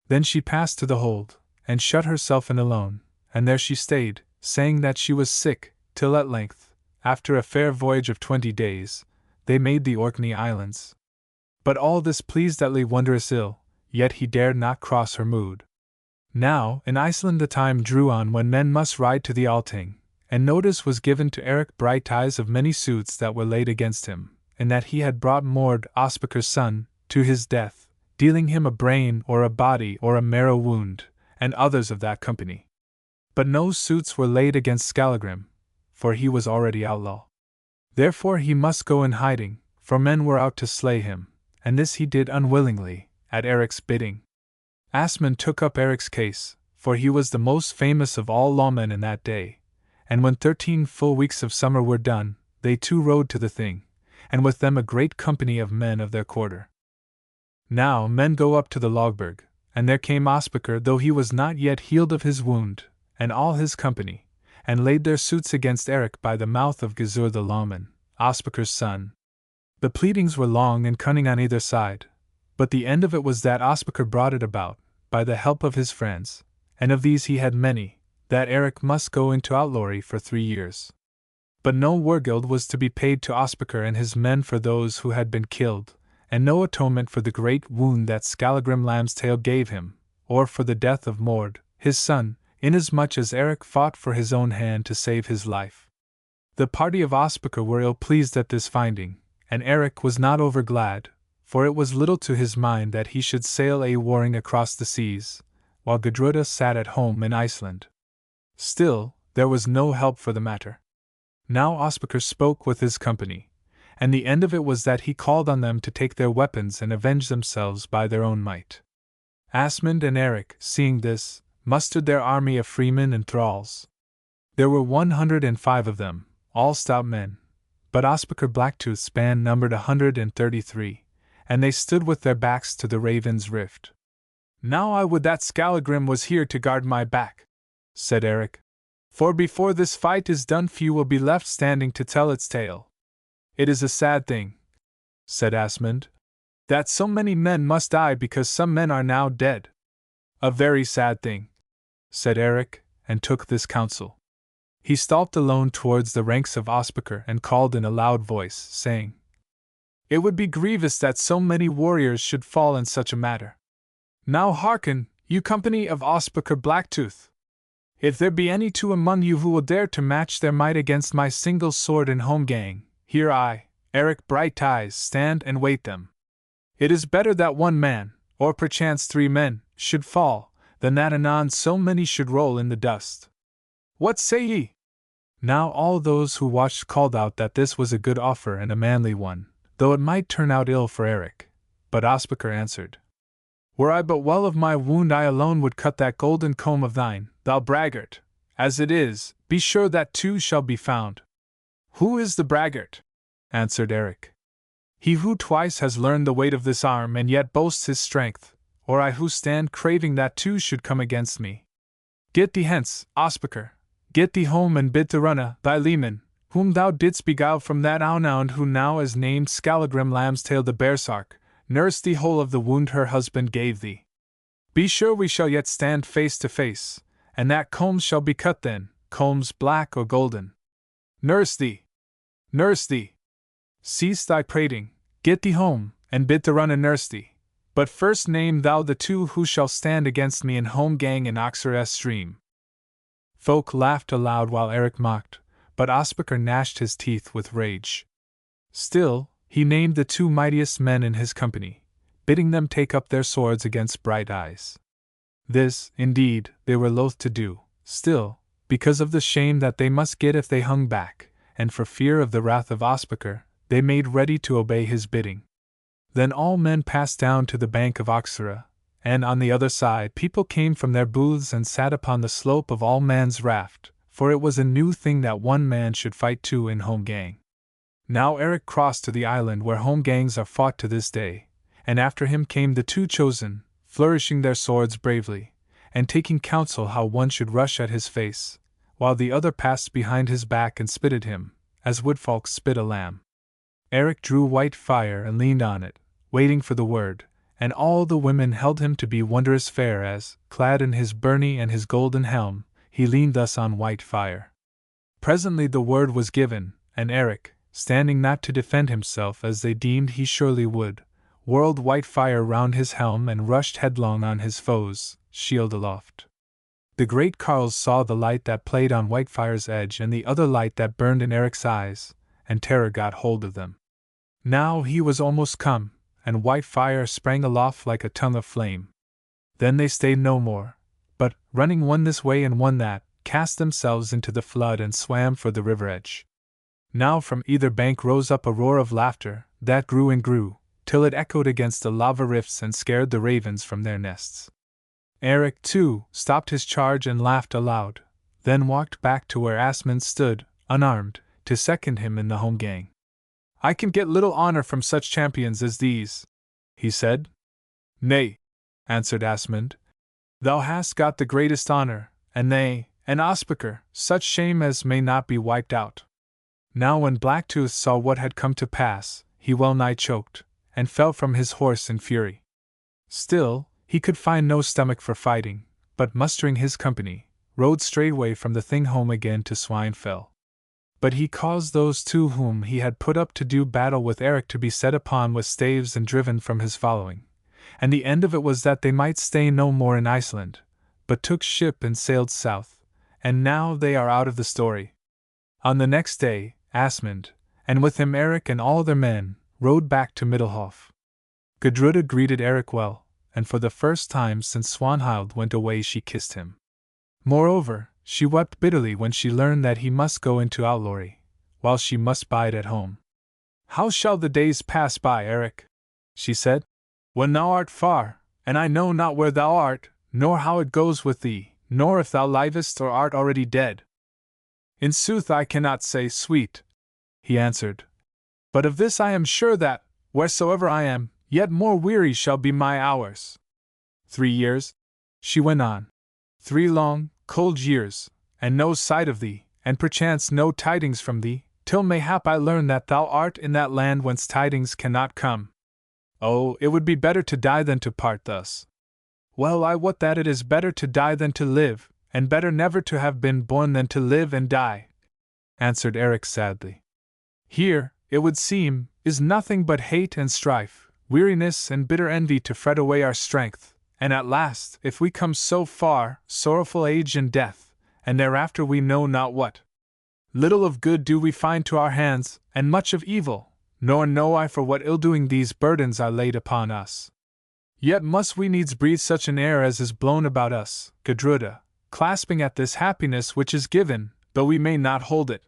A: Then she passed to the hold, and shut herself in alone, and there she stayed, saying that she was sick, till at length, after a fair voyage of 20 days, they made the Orkney Islands. But all this pleased Atli wondrous ill, yet he dared not cross her mood. Now, in Iceland the time drew on when men must ride to the Althing, and notice was given to Eric Brighteyes of many suits that were laid against him, in that he had brought Mord, Ospakar's son, to his death, dealing him a brain or a body or a marrow wound, and others of that company. But no suits were laid against Skallagrim, for he was already outlaw. Therefore he must go in hiding, for men were out to slay him, and this he did unwillingly, at Eric's bidding. Asmund took up Eric's case, for he was the most famous of all lawmen in that day, and when 13 full weeks of summer were done, they too rode to the Thing, and with them a great company of men of their quarter. Now men go up to the Logberg, and there came Ospakar, though he was not yet healed of his wound, and all his company, and laid their suits against Eric by the mouth of Gizur the lawman, Ospakar's son. The pleadings were long and cunning on either side, but the end of it was that Ospakar brought it about, by the help of his friends, and of these he had many, that Eric must go into outlawry for 3 years. But no wergild was to be paid to Ospakar and his men for those who had been killed, and no atonement for the great wound that Skallagrim Lambstail gave him, or for the death of Mord, his son, inasmuch as Eric fought for his own hand to save his life. The party of Ospakar were ill-pleased at this finding, and Eric was not over-glad, for it was little to his mind that he should sail a-warring across the seas, while Gudruda sat at home in Iceland. Still, there was no help for the matter. Now Ospakar spoke with his company, and the end of it was that he called on them to take their weapons and avenge themselves by their own might. Asmund and Eric, seeing this, mustered their army of freemen and thralls. There were 105 of them, all stout men, but Ospakar Blacktooth's band numbered 133, and they stood with their backs to the Raven's Rift. "Now I would that Skallagrim was here to guard my back," said Eric, "for before this fight is done few will be left standing to tell its tale." "It is a sad thing," said Asmund, "that so many men must die because some men are now dead." "A very sad thing," said Eric, and took this counsel. He stalked alone towards the ranks of Ospakar and called in a loud voice, saying, "It would be grievous that so many warriors should fall in such a matter. Now hearken, you company of Ospakar Blacktooth. If there be any two among you who will dare to match their might against my single sword and home gang, here I, Eric Brighteyes, stand and wait them. It is better that one man, or perchance 3 men, should fall, than that anon so many should roll in the dust. What say ye?" Now all those who watched called out that this was a good offer and a manly one, though it might turn out ill for Eric. But Ospakar answered, "Were I but well of my wound, I alone would cut that golden comb of thine, thou braggart. As it is, be sure that 2 shall be found." "Who is the braggart?" answered Eric. "He who twice has learned the weight of this arm and yet boasts his strength, or I who stand craving that 2 should come against me. Get thee hence, Ospakar, get thee home and bid Gudruda, thy leman, whom thou didst beguile from that Aunund who now is named Skallagrim Lambstail the baresark, nurse thee whole of the wound her husband gave thee. Be sure we shall yet stand face to face, and that combs shall be cut then, combs black or golden. Nurse thee! Nurse thee! Cease thy prating, get thee home, and bid Gudruda nurse thee. But first name thou the 2 who shall stand against me in home gang in Oxar's stream." Folk laughed aloud while Eric mocked, but Ospakar gnashed his teeth with rage. Still, he named the 2 mightiest men in his company, bidding them take up their swords against Brighteyes. This, indeed, they were loath to do, still, because of the shame that they must get if they hung back, and for fear of the wrath of Ospakar, they made ready to obey his bidding. Then all men passed down to the bank of Oxara, and on the other side people came from their booths and sat upon the slope of all man's raft, for it was a new thing that 1 man should fight 2 in home gang. Now Eric crossed to the island where home gangs are fought to this day, and after him came the 2 chosen, flourishing their swords bravely, and taking counsel how one should rush at his face, while the other passed behind his back and spitted him, as woodfolk spit a lamb. Eric drew white fire and leaned on it, waiting for the word, and all the women held him to be wondrous fair as, clad in his byrnie and his golden helm, he leaned thus on white fire. Presently the word was given, and Eric, standing not to defend himself as they deemed he surely would, whirled white fire round his helm and rushed headlong on his foes, shield aloft. The great carles saw the light that played on Whitefire's edge and the other light that burned in Eric's eyes, and terror got hold of them. Now he was almost come, and Whitefire sprang aloft like a tongue of flame. Then they stayed no more, but, running one this way and one that, cast themselves into the flood and swam for the river edge. Now from either bank rose up a roar of laughter, that grew and grew, till it echoed against the lava rifts and scared the ravens from their nests. Eric, too, stopped his charge and laughed aloud, then walked back to where Asmund stood, unarmed, to second him in the home gang. "I can get little honor from such champions as these," he said. "Nay," answered Asmund, "thou hast got the greatest honor, and they, and Ospakar, such shame as may not be wiped out." Now when Blacktooth saw what had come to pass, he well nigh choked, and fell from his horse in fury. Still, he could find no stomach for fighting, but mustering his company, rode straightway from the thing home again to Swanhild. But he caused those 2 whom he had put up to do battle with Eric to be set upon with staves and driven from his following, and the end of it was that they might stay no more in Iceland, but took ship and sailed south, and now they are out of the story. On the next day, Asmund, and with him Eric and all their men, rode back to Middelhof. Gudruda greeted Eric well, and for the first time since Swanhild went away she kissed him. Moreover, she wept bitterly when she learned that he must go into outlawry, while she must bide at home. "How shall the days pass by, Eric?" she said, "when thou art far, and I know not where thou art, nor how it goes with thee, nor if thou livest or art already dead?" "In sooth I cannot say, sweet," he answered, "but of this I am sure that, wheresoever I am, yet more weary shall be my hours." 3 years, she went on. 3 long, cold years, and no sight of thee, and perchance no tidings from thee, till mayhap I learn that thou art in that land whence tidings cannot come. Oh, it would be better to die than to part thus. Well, I wot that it is better to die than to live, and better never to have been born than to live and die, answered Eric sadly. Here, it would seem, is nothing but hate and strife, weariness and bitter envy to fret away our strength, and at last, if we come so far, sorrowful age and death, and thereafter we know not what. Little of good do we find to our hands, and much of evil, nor know I for what ill-doing these burdens are laid upon us. Yet must we needs breathe such an air as is blown about us, Gudruda, clasping at this happiness which is given, though we may not hold it.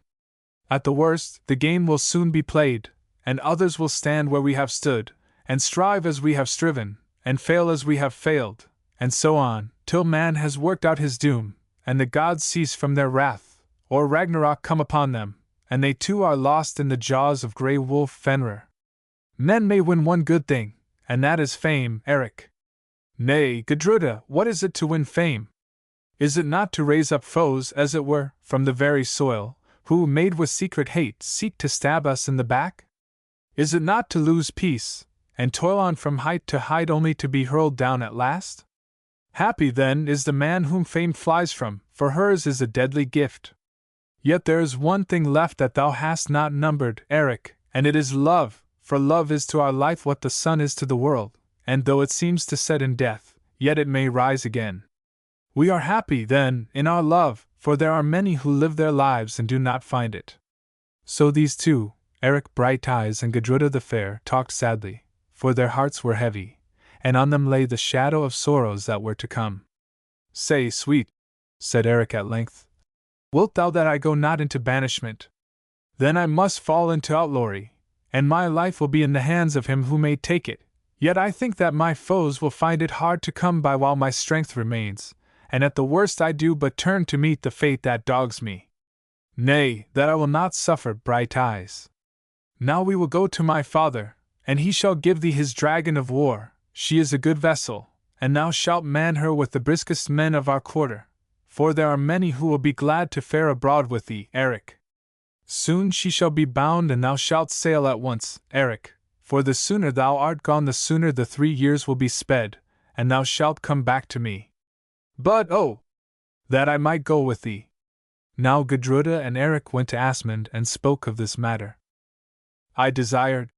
A: At the worst, the game will soon be played, and others will stand where we have stood, and strive as we have striven, and fail as we have failed, and so on, till man has worked out his doom, and the gods cease from their wrath, or Ragnarok come upon them, and they too are lost in the jaws of grey wolf Fenrir. Men may win one good thing, and that is fame, Eric. Nay, Gudruda, what is it to win fame? Is it not to raise up foes, as it were, from the very soil, who, made with secret hate, seek to stab us in the back? Is it not to lose peace, and toil on from height to height only to be hurled down at last? Happy, then, is the man whom fame flies from, for hers is a deadly gift. Yet there is one thing left that thou hast not numbered, Eric, and it is love, for love is to our life what the sun is to the world, and though it seems to set in death, yet it may rise again. We are happy, then, in our love, for there are many who live their lives and do not find it. So these two, Eric Brighteyes and Gudruda the Fair, talked sadly, for their hearts were heavy, and on them lay the shadow of sorrows that were to come. "Say, sweet," said Eric at length, "wilt thou that I go not into banishment? Then I must fall into outlawry, and my life will be in the hands of him who may take it. Yet I think that my foes will find it hard to come by while my strength remains, and at the worst I do but turn to meet the fate that dogs me. Nay, that I will not suffer, Brighteyes. Now we will go to my father, and he shall give thee his dragon of war. She is a good vessel, and thou shalt man her with the briskest men of our quarter, for there are many who will be glad to fare abroad with thee, Eric. Soon she shall be bound and thou shalt sail at once, Eric, for the sooner thou art gone the sooner the 3 years will be sped, and thou shalt come back to me. But oh! that I might go with thee." Now Gudruda and Eric went to Asmund and spoke of this matter. "I desired,"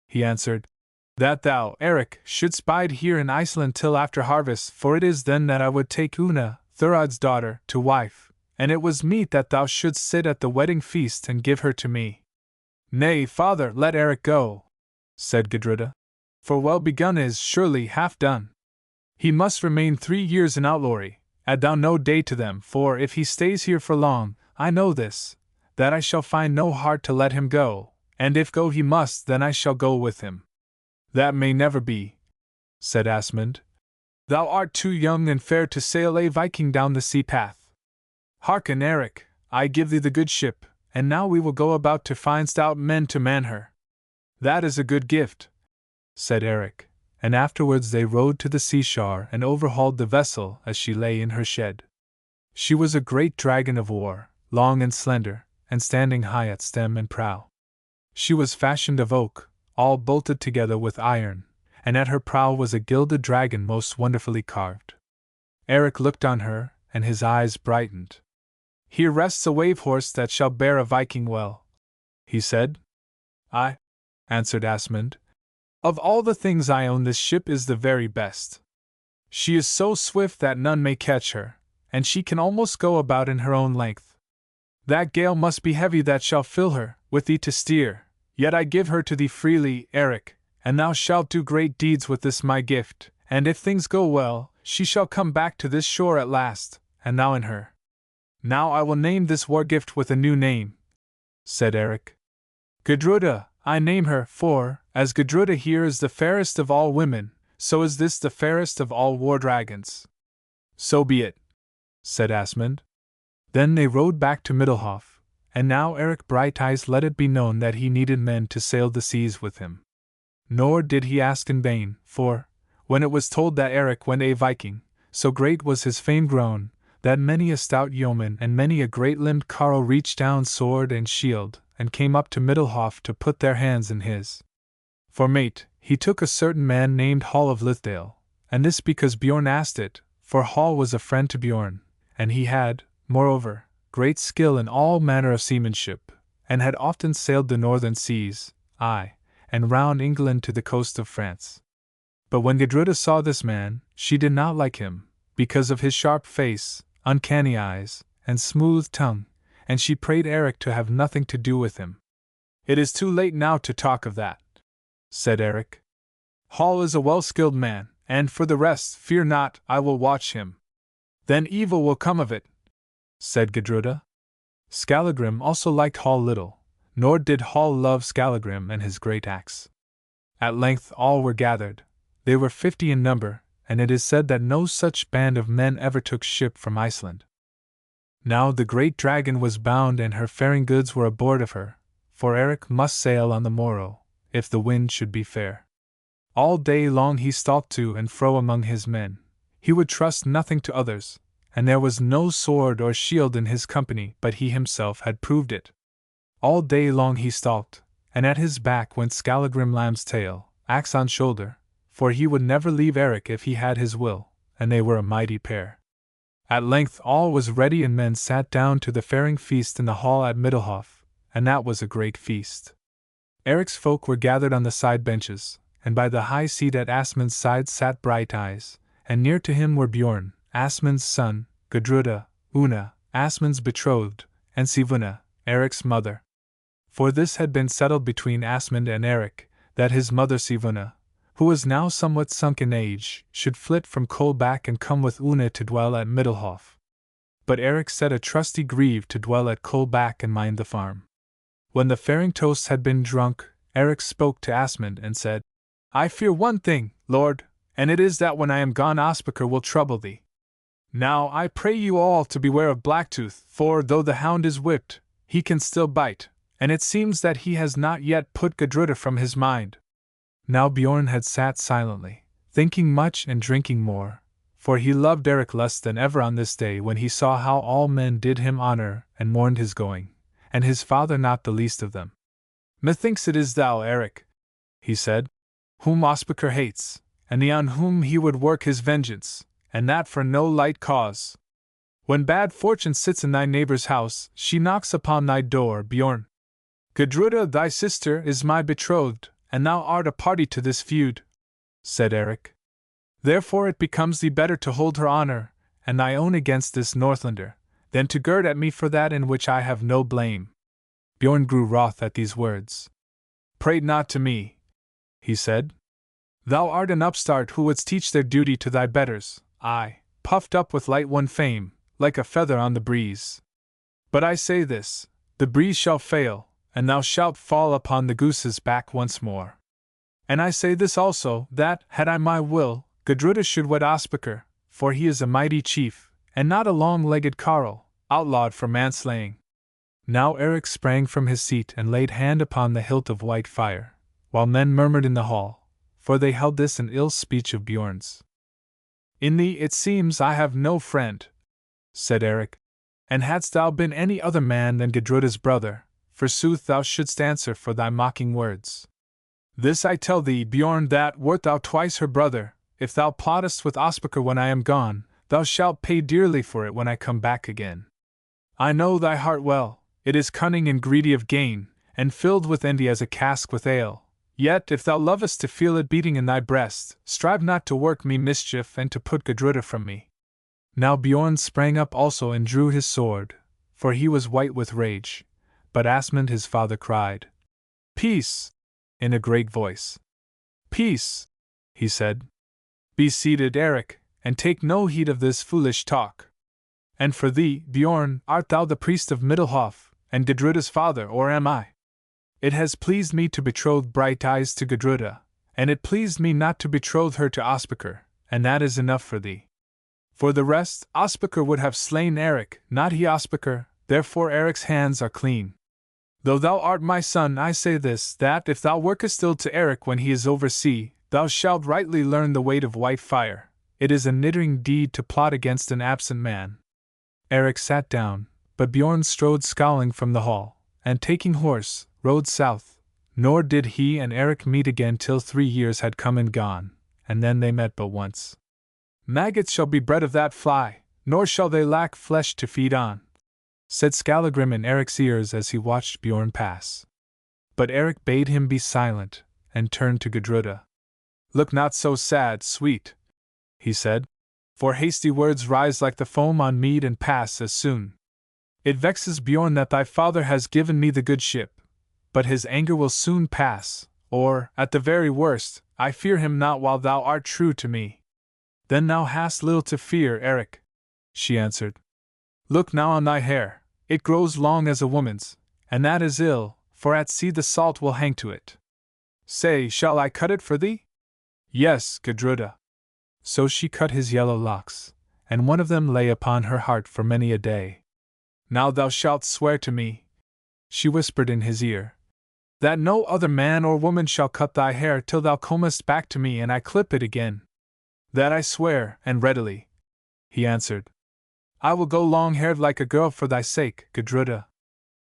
A: he answered, "that thou, Eric, shouldst bide here in Iceland till after harvest, for it is then that I would take Una, Thurad's daughter, to wife, and it was meet that thou shouldst sit at the wedding feast and give her to me." "Nay, father, let Eric go," said Gudruda, "for well begun is surely half done. He must remain 3 years in outlawry, add thou no day to them, for if he stays here for long, I know this, that I shall find no heart to let him go, and if go he must, then I shall go with him." "That may never be," said Asmund. "Thou art too young and fair to sail a Viking down the sea path. Hearken, Eric, I give thee the good ship, and now we will go about to find stout men to man her." "That is a good gift," said Eric, and afterwards they rowed to the seashore and overhauled the vessel as she lay in her shed. She was a great dragon of war, long and slender, and standing high at stem and prow. She was fashioned of oak, all bolted together with iron, and at her prow was a gilded dragon most wonderfully carved. Eric looked on her, and his eyes brightened. "Here rests a wave-horse that shall bear a Viking well," he said. "Aye," answered Asmund. "Of all the things I own this ship is the very best. She is so swift that none may catch her, and she can almost go about in her own length. That gale must be heavy that shall fill her, with thee to steer, yet I give her to thee freely, Eric, and thou shalt do great deeds with this my gift, and if things go well, she shall come back to this shore at last, and thou in her. Now I will name this war gift with a new name, said Eric. Gudruda, I name her, for, as Gudruda here is the fairest of all women, so is this the fairest of all war dragons. So be it, said Asmund. Then they rowed back to Middlehof, and now Eric Brighteyes let it be known that he needed men to sail the seas with him. Nor did he ask in vain, for, when it was told that Eric went a Viking, so great was his fame grown, that many a stout yeoman and many a great-limbed carle reached down sword and shield, and came up to Middlehof to put their hands in his. For mate, he took a certain man named Hall of Lithdale, and this because Bjorn asked it, for Hall was a friend to Bjorn, and he had, moreover, great skill in all manner of seamanship, and had often sailed the northern seas, aye, and round England to the coast of France. But when Gudruda saw this man, she did not like him, because of his sharp face, uncanny eyes, and smooth tongue, and she prayed Eric to have nothing to do with him. It is too late now to talk of that, said Eric. Hall is a well-skilled man, and for the rest, fear not, I will watch him. Then evil will come of it, said Gudruda. Skallagrim also liked Hall little, nor did Hall love Skallagrim and his great axe. At length all were gathered. They were 50 in number, and it is said that no such band of men ever took ship from Iceland. Now the great dragon was bound and her faring goods were aboard of her, for Eric must sail on the morrow, if the wind should be fair. All day long he stalked to and fro among his men. He would trust nothing to others, and there was no sword or shield in his company, but he himself had proved it. All day long he stalked, and at his back went Skallagrim Lamb's tail, axe on shoulder, for he would never leave Eric if he had his will, and they were a mighty pair. At length all was ready and men sat down to the faring feast in the hall at Middlehof, and that was a great feast. Eric's folk were gathered on the side benches, and by the high seat at Asmund's side sat Brighteyes, and near to him were Bjorn, Asmund's son, Gudruda, Una, Asmund's betrothed, and Sivuna, Eric's mother. For this had been settled between Asmund and Eric, that his mother Sivuna, who was now somewhat sunk in age, should flit from Kolbak and come with Una to dwell at Middlehof. But Eric set a trusty grieve to dwell at Kolbak and mind the farm. When the faring toasts had been drunk, Eric spoke to Asmund and said, I fear one thing, Lord, and it is that when I am gone Ospakar will trouble thee. Now I pray you all to beware of Blacktooth, for though the hound is whipped, he can still bite, and it seems that he has not yet put Gudruda from his mind. Now Bjorn had sat silently, thinking much and drinking more, for he loved Eric less than ever on this day when he saw how all men did him honor and mourned his going, and his father not the least of them. Methinks it is thou, Eric, he said, whom Ospakar hates, and the on whom he would work his vengeance, and that for no light cause. When bad fortune sits in thy neighbor's house, she knocks upon thy door, Bjorn. Gudruda, thy sister, is my betrothed, and thou art a party to this feud, said Eric. Therefore it becomes thee better to hold her honor, and thy own against this Northlander, than to gird at me for that in which I have no blame. Bjorn grew wroth at these words. Prate not to me, he said. Thou art an upstart who wouldst teach their duty to thy betters, aye, puffed up with light-won fame, like a feather on the breeze. But I say this, the breeze shall fail, and thou shalt fall upon the goose's back once more. And I say this also, that, had I my will, Gudruda should wed Ospakar, for he is a mighty chief, and not a long-legged carle, outlawed for manslaying. Now Eric sprang from his seat and laid hand upon the hilt of white fire, while men murmured in the hall, for they held this an ill speech of Bjorn's. In thee it seems I have no friend, said Eric, and hadst thou been any other man than Gudruda's brother, forsooth thou shouldst answer for thy mocking words. This I tell thee, Bjorn, that, wert thou twice her brother, if thou plottest with Ospakar when I am gone, thou shalt pay dearly for it when I come back again. I know thy heart well, it is cunning and greedy of gain, and filled with envy as a cask with ale, Yet if thou lovest to feel it beating in thy breast, strive not to work me mischief and to put Gudruda from me. Now Bjorn sprang up also and drew his sword, for he was white with rage, but Asmund his father cried, "Peace!" in a great voice. "Peace!" he said. "Be seated, Eric, and take no heed of this foolish talk. And for thee, Bjorn, art thou the priest of Middelhof, and Gudruda's father, or am I? It has pleased me to betroth Brighteyes to Gudruda, and it pleased me not to betroth her to Ospakar, and that is enough for thee. For the rest, Ospakar would have slain Eric, not he Ospakar, therefore Eric's hands are clean. Though thou art my son, I say this, that if thou workest ill to Eric when he is over sea, thou shalt rightly learn the weight of white fire. It is a niddering deed to plot against an absent man." Eric sat down, but Bjorn strode scowling from the hall, and taking horse, rode south, nor did he and Eric meet again till 3 years had come and gone, and then they met but once. "Maggots shall be bred of that fly, nor shall they lack flesh to feed on," said Skallagrim in Eric's ears as he watched Bjorn pass. But Eric bade him be silent, and turned to Gudruda. "Look not so sad, sweet," he said, "for hasty words rise like the foam on mead and pass as soon. It vexes Bjorn that thy father has given me the good ship, but his anger will soon pass, or, at the very worst, I fear him not while thou art true to me." "Then thou hast little to fear, Eric," she answered. "Look now on thy hair, it grows long as a woman's, and that is ill, for at sea the salt will hang to it. Say, shall I cut it for thee?" "Yes, Gudruda." So she cut his yellow locks, and one of them lay upon her heart for many a day. "Now thou shalt swear to me," she whispered in his ear, "that no other man or woman shall cut thy hair till thou comest back to me and I clip it again." "That I swear, and readily," he answered. "I will go long-haired like a girl for thy sake, Gudruda."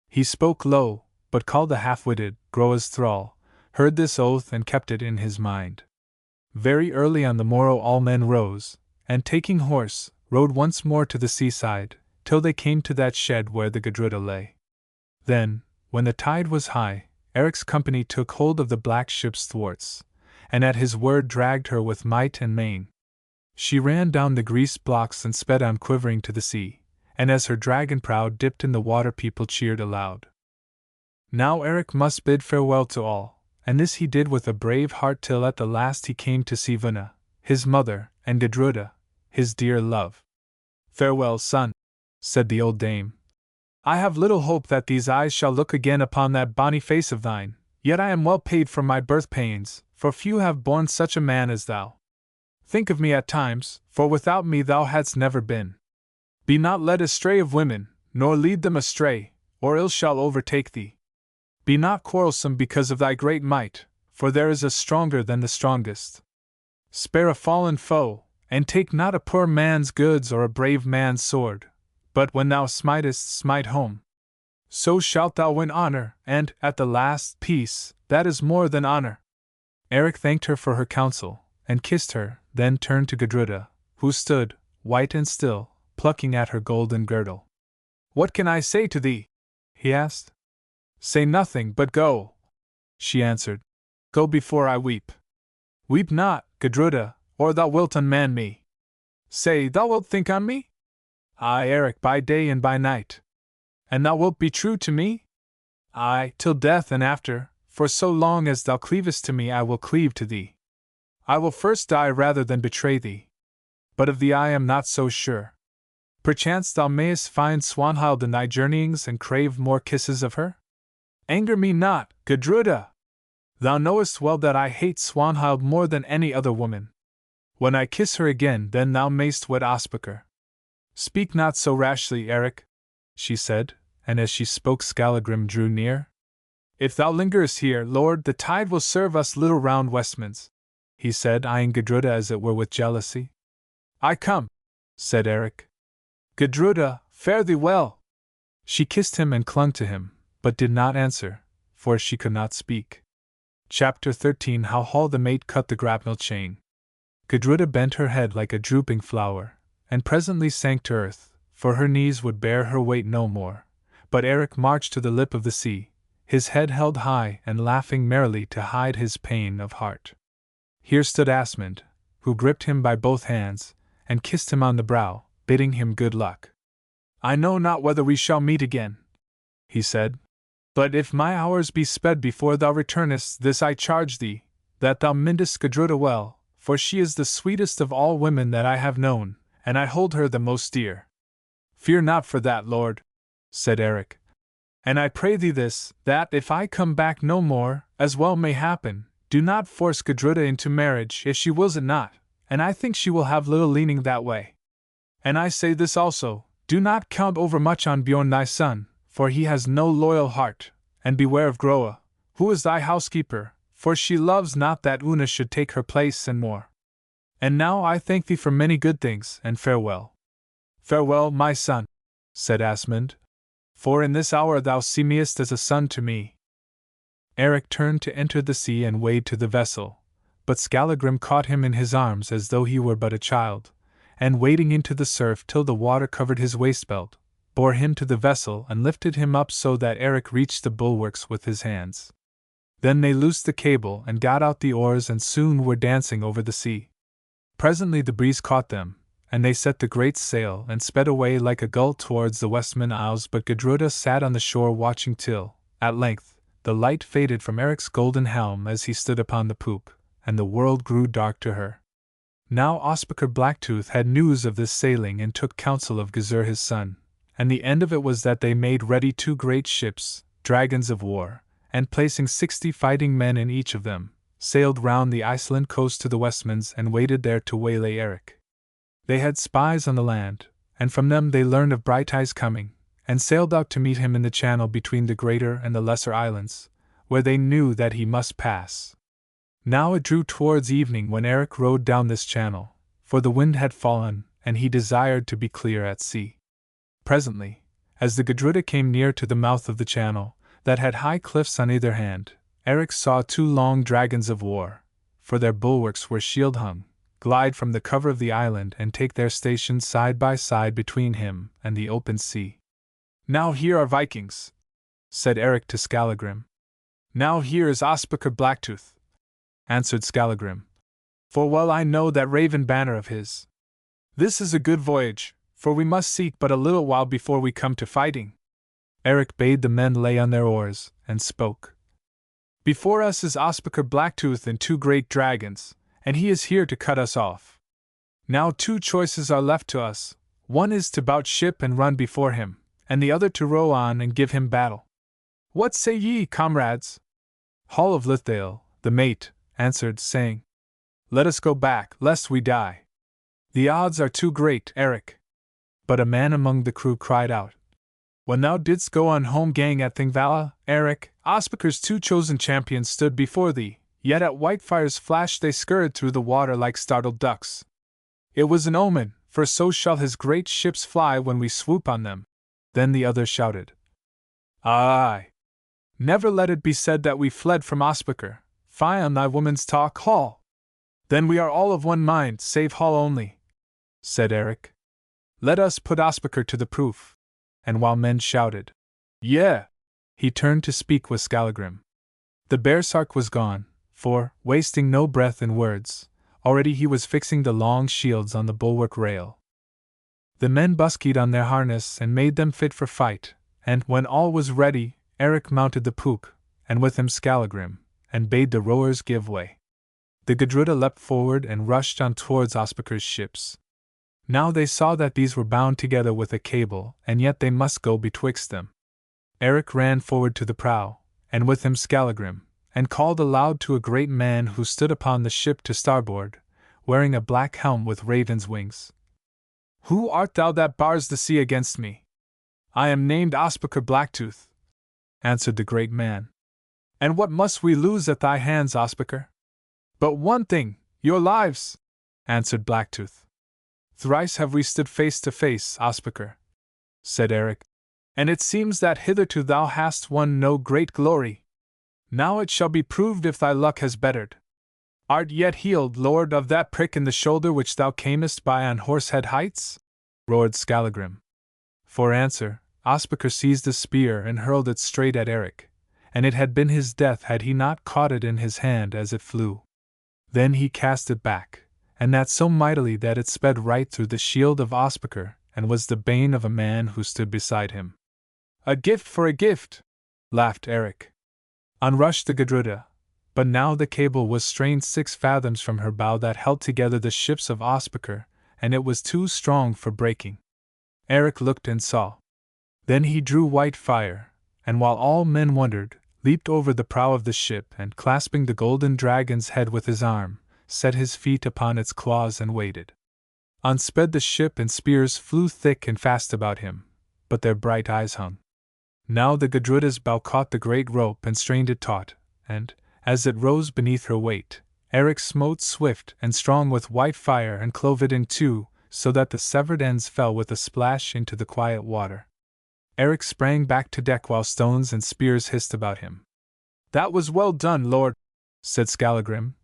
A: He spoke low, but called the half-witted Groa's thrall, heard this oath and kept it in his mind. Very early on the morrow all men rose, and taking horse, rode once more to the seaside, till they came to that shed where the Gudruda lay. Then, when the tide was high, Eric's company took hold of the black ship's thwarts, and at his word dragged her with might and main. She ran down the greased blocks and sped on quivering to the sea, and as her dragon prow dipped in the water people cheered aloud. Now Eric must bid farewell to all, and this he did with a brave heart till at the last he came to see Vuna, his mother, and Gudruda, his dear love. "Farewell, son," said the old dame. "I have little hope that these eyes shall look again upon that bonny face of thine, yet I am well paid for my birth pains, for few have borne such a man as thou. Think of me at times, for without me thou hadst never been. Be not led astray of women, nor lead them astray, or ill shall overtake thee. Be not quarrelsome because of thy great might, for there is a stronger than the strongest. Spare a fallen foe, and take not a poor man's goods or a brave man's sword, but when thou smitest, smite home. So shalt thou win honor, and, at the last, peace, that is more than honor." Eric thanked her for her counsel, and kissed her, then turned to Gudruda, who stood, white and still, plucking at her golden girdle. "What can I say to thee?" he asked. "Say nothing, but go," she answered. "Go before I weep." "Weep not, Gudruda, or thou wilt unman me. Say, thou wilt think on me?" "Aye, Eric, by day and by night." "And thou wilt be true to me?" "Aye, till death and after, for so long as thou cleavest to me I will cleave to thee. I will first die rather than betray thee. But of thee I am not so sure. Perchance thou mayest find Swanhild in thy journeyings and crave more kisses of her? Anger me not, Gudruda! Thou knowest well that I hate Swanhild more than any other woman. When I kiss her again, then thou mayst wed Ospakar." "Speak not so rashly, Eric," she said, and as she spoke Skallagrim drew near. "If thou lingerest here, lord, the tide will serve us little round Westmans," he said, eyeing Gudruda as it were with jealousy. "I come," said Eric. "Gudruda, fare thee well!" She kissed him and clung to him, but did not answer, for she could not speak. Chapter 13 How Hall the Mate Cut the grapnel Chain. Gudruda bent her head like a drooping flower, and presently sank to earth, for her knees would bear her weight no more. But Eric marched to the lip of the sea, his head held high and laughing merrily to hide his pain of heart. Here stood Asmund, who gripped him by both hands, and kissed him on the brow, bidding him good luck. I know not whether we shall meet again, he said, but if my hours be sped before thou returnest, this I charge thee, that thou mindest Gudruda well, for she is the sweetest of all women that I have known, and I hold her the most dear. Fear not for that, lord, said Eric. And I pray thee this, that if I come back no more, as well may happen, do not force Gudruda into marriage if she wills it not, and I think she will have little leaning that way. And I say this also, do not count overmuch on Bjorn thy son, for he has no loyal heart, and beware of Groa, who is thy housekeeper, for she loves not that Una should take her place and more. And now I thank thee for many good things, and farewell. Farewell, my son, said Asmund, for in this hour thou seemest as a son to me. Eric turned to enter the sea and wade to the vessel, but Skallagrim caught him in his arms as though he were but a child, and wading into the surf till the water covered his waist-belt, bore him to the vessel and lifted him up so that Eric reached the bulwarks with his hands. Then they loosed the cable and got out the oars and soon were dancing over the sea. Presently the breeze caught them, and they set the great sail and sped away like a gull towards the Westman Isles, but Gudruda sat on the shore watching till, at length, the light faded from Eric's golden helm as he stood upon the poop, and the world grew dark to her. Now Ospakar Blacktooth had news of this sailing and took counsel of Gizur his son, and the end of it was that they made ready 2 great ships, dragons of war, and placing 60 fighting men in each of them, sailed round the Iceland coast to the Westmans and waited there to waylay Eric. They had spies on the land, and from them they learned of Brighteyes' coming, and sailed out to meet him in the channel between the greater and the lesser islands, where they knew that he must pass. Now it drew towards evening when Eric rowed down this channel, for the wind had fallen, and he desired to be clear at sea. Presently, as the Gudruda came near to the mouth of the channel, that had high cliffs on either hand, Eric saw 2 long dragons of war, for their bulwarks were shield-hung, glide from the cover of the island and take their stations side by side between him and the open sea. Now here are Vikings, said Eric to Skallagrim. Now here is Ospakar Blacktooth, answered Skallagrim, for well I know that raven banner of his. This is a good voyage, for we must seek but a little while before we come to fighting. Eric bade the men lay on their oars, and spoke. Before us is Ospakar Blacktooth and 2 great dragons, and he is here to cut us off. Now 2 choices are left to us, one is to bout ship and run before him, and the other to row on and give him battle. What say ye, comrades? Hall of Lithdale, the mate, answered, saying, Let us go back, lest we die. The odds are too great, Eric. But a man among the crew cried out, When thou didst go on home gang at Thingvalla, Eric, Ospakar's 2 chosen champions stood before thee, yet at Whitefire's flash they scurried through the water like startled ducks. It was an omen, for so shall his great ships fly when we swoop on them. Then the other shouted, Aye! Never let it be said that we fled from Ospakar, fie on thy woman's talk, Hall! Then we are all of one mind, save Hall only, said Eric. Let us put Ospakar to the proof. And while men shouted, Yea! He turned to speak with Skallagrim. The baresark was gone, for, wasting no breath in words, already he was fixing the long shields on the bulwark rail. The men buskied on their harness and made them fit for fight, and when all was ready, Eric mounted the poop, and with him Skallagrim, and bade the rowers give way. The Gudruda leapt forward and rushed on towards Ospakar's ships. Now they saw that these were bound together with a cable, and yet they must go betwixt them. Eric ran forward to the prow, and with him Skallagrim, and called aloud to a great man who stood upon the ship to starboard, wearing a black helm with raven's wings. Who art thou that bars the sea against me? I am named Ospakar Blacktooth, answered the great man. And what must we lose at thy hands, Ospakar? But one thing, your lives, answered Blacktooth. Thrice have we stood face to face, Ospakar, said Eric, and it seems that hitherto thou hast won no great glory. Now it shall be proved if thy luck has bettered. Art yet healed, lord, of that prick in the shoulder which thou camest by on Horsehead Heights? Roared Skallagrim. For answer, Ospakar seized a spear and hurled it straight at Eric, and it had been his death had he not caught it in his hand as it flew. Then he cast it back, and that so mightily that it sped right through the shield of Ospakar, and was the bane of a man who stood beside him. "A gift for a gift!" laughed Eric. On rushed the Gudruda, but now the cable was strained 6 fathoms from her bow that held together the ships of Ospakar, and it was too strong for breaking. Eric looked and saw. Then he drew white fire, and while all men wondered, leaped over the prow of the ship and, clasping the golden dragon's head with his arm, set his feet upon its claws and waited. On sped the ship, and spears flew thick and fast about him, but their bright eyes hung. Now the Gudruda's bow caught the great rope and strained it taut, and, as it rose beneath her weight, Eric smote swift and strong with white fire and clove it in two, so that the severed ends fell with a splash into the quiet water. Eric sprang back to deck while stones and spears hissed about him. "That was well done, Lord," said Skallagrim.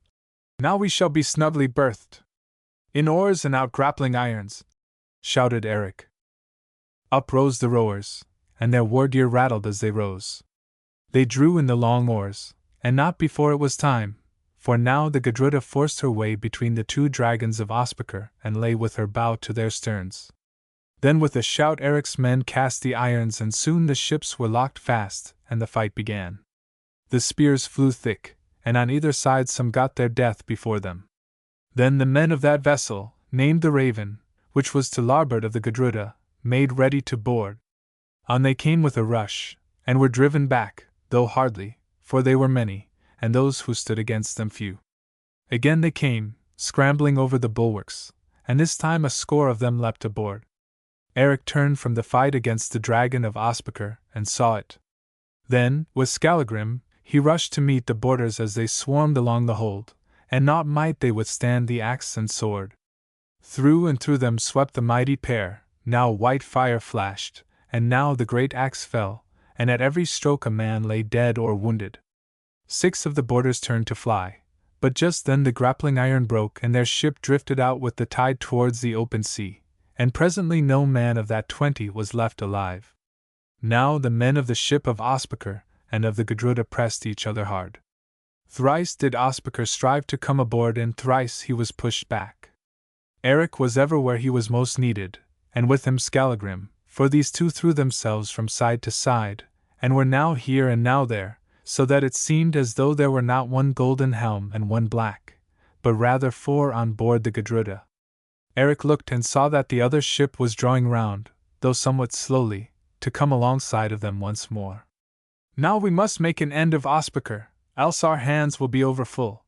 A: "Now we shall be snugly berthed." "In oars and out grappling irons," shouted Eric. Up rose the rowers, and their war gear rattled as they rose. They drew in the long oars, and not before it was time, for now the Gudruda forced her way between the 2 dragons of Ospakar and lay with her bow to their sterns. Then with a shout Eric's men cast the irons, and soon the ships were locked fast, and the fight began. The spears flew thick, and on either side some got their death before them. Then the men of that vessel, named the Raven, which was to larboard of the Gudruda, made ready to board. On they came with a rush, and were driven back, though hardly, for they were many, and those who stood against them few. Again they came, scrambling over the bulwarks, and this time a score of them leapt aboard. Eric turned from the fight against the dragon of Ospakar, and saw it. Then, with Skallagrim, he rushed to meet the boarders as they swarmed along the hold, and naught might they withstand the axe and sword. Through and through them swept the mighty pair, now white fire flashed, and now the great axe fell, and at every stroke a man lay dead or wounded. 6 of the boarders turned to fly, but just then the grappling iron broke and their ship drifted out with the tide towards the open sea, and presently no man of that 20 was left alive. Now the men of the ship of Ospakar and of the Gudruda pressed each other hard. Thrice did Ospakar strive to come aboard, and thrice he was pushed back. Eric was ever where he was most needed, and with him Skallagrim, for these 2 threw themselves from side to side, and were now here and now there, so that it seemed as though there were not 1 golden helm and 1 black, but rather 4 on board the Gudruda. Eric looked and saw that the other ship was drawing round, though somewhat slowly, to come alongside of them once more. "Now we must make an end of Ospakar, else our hands will be overfull,"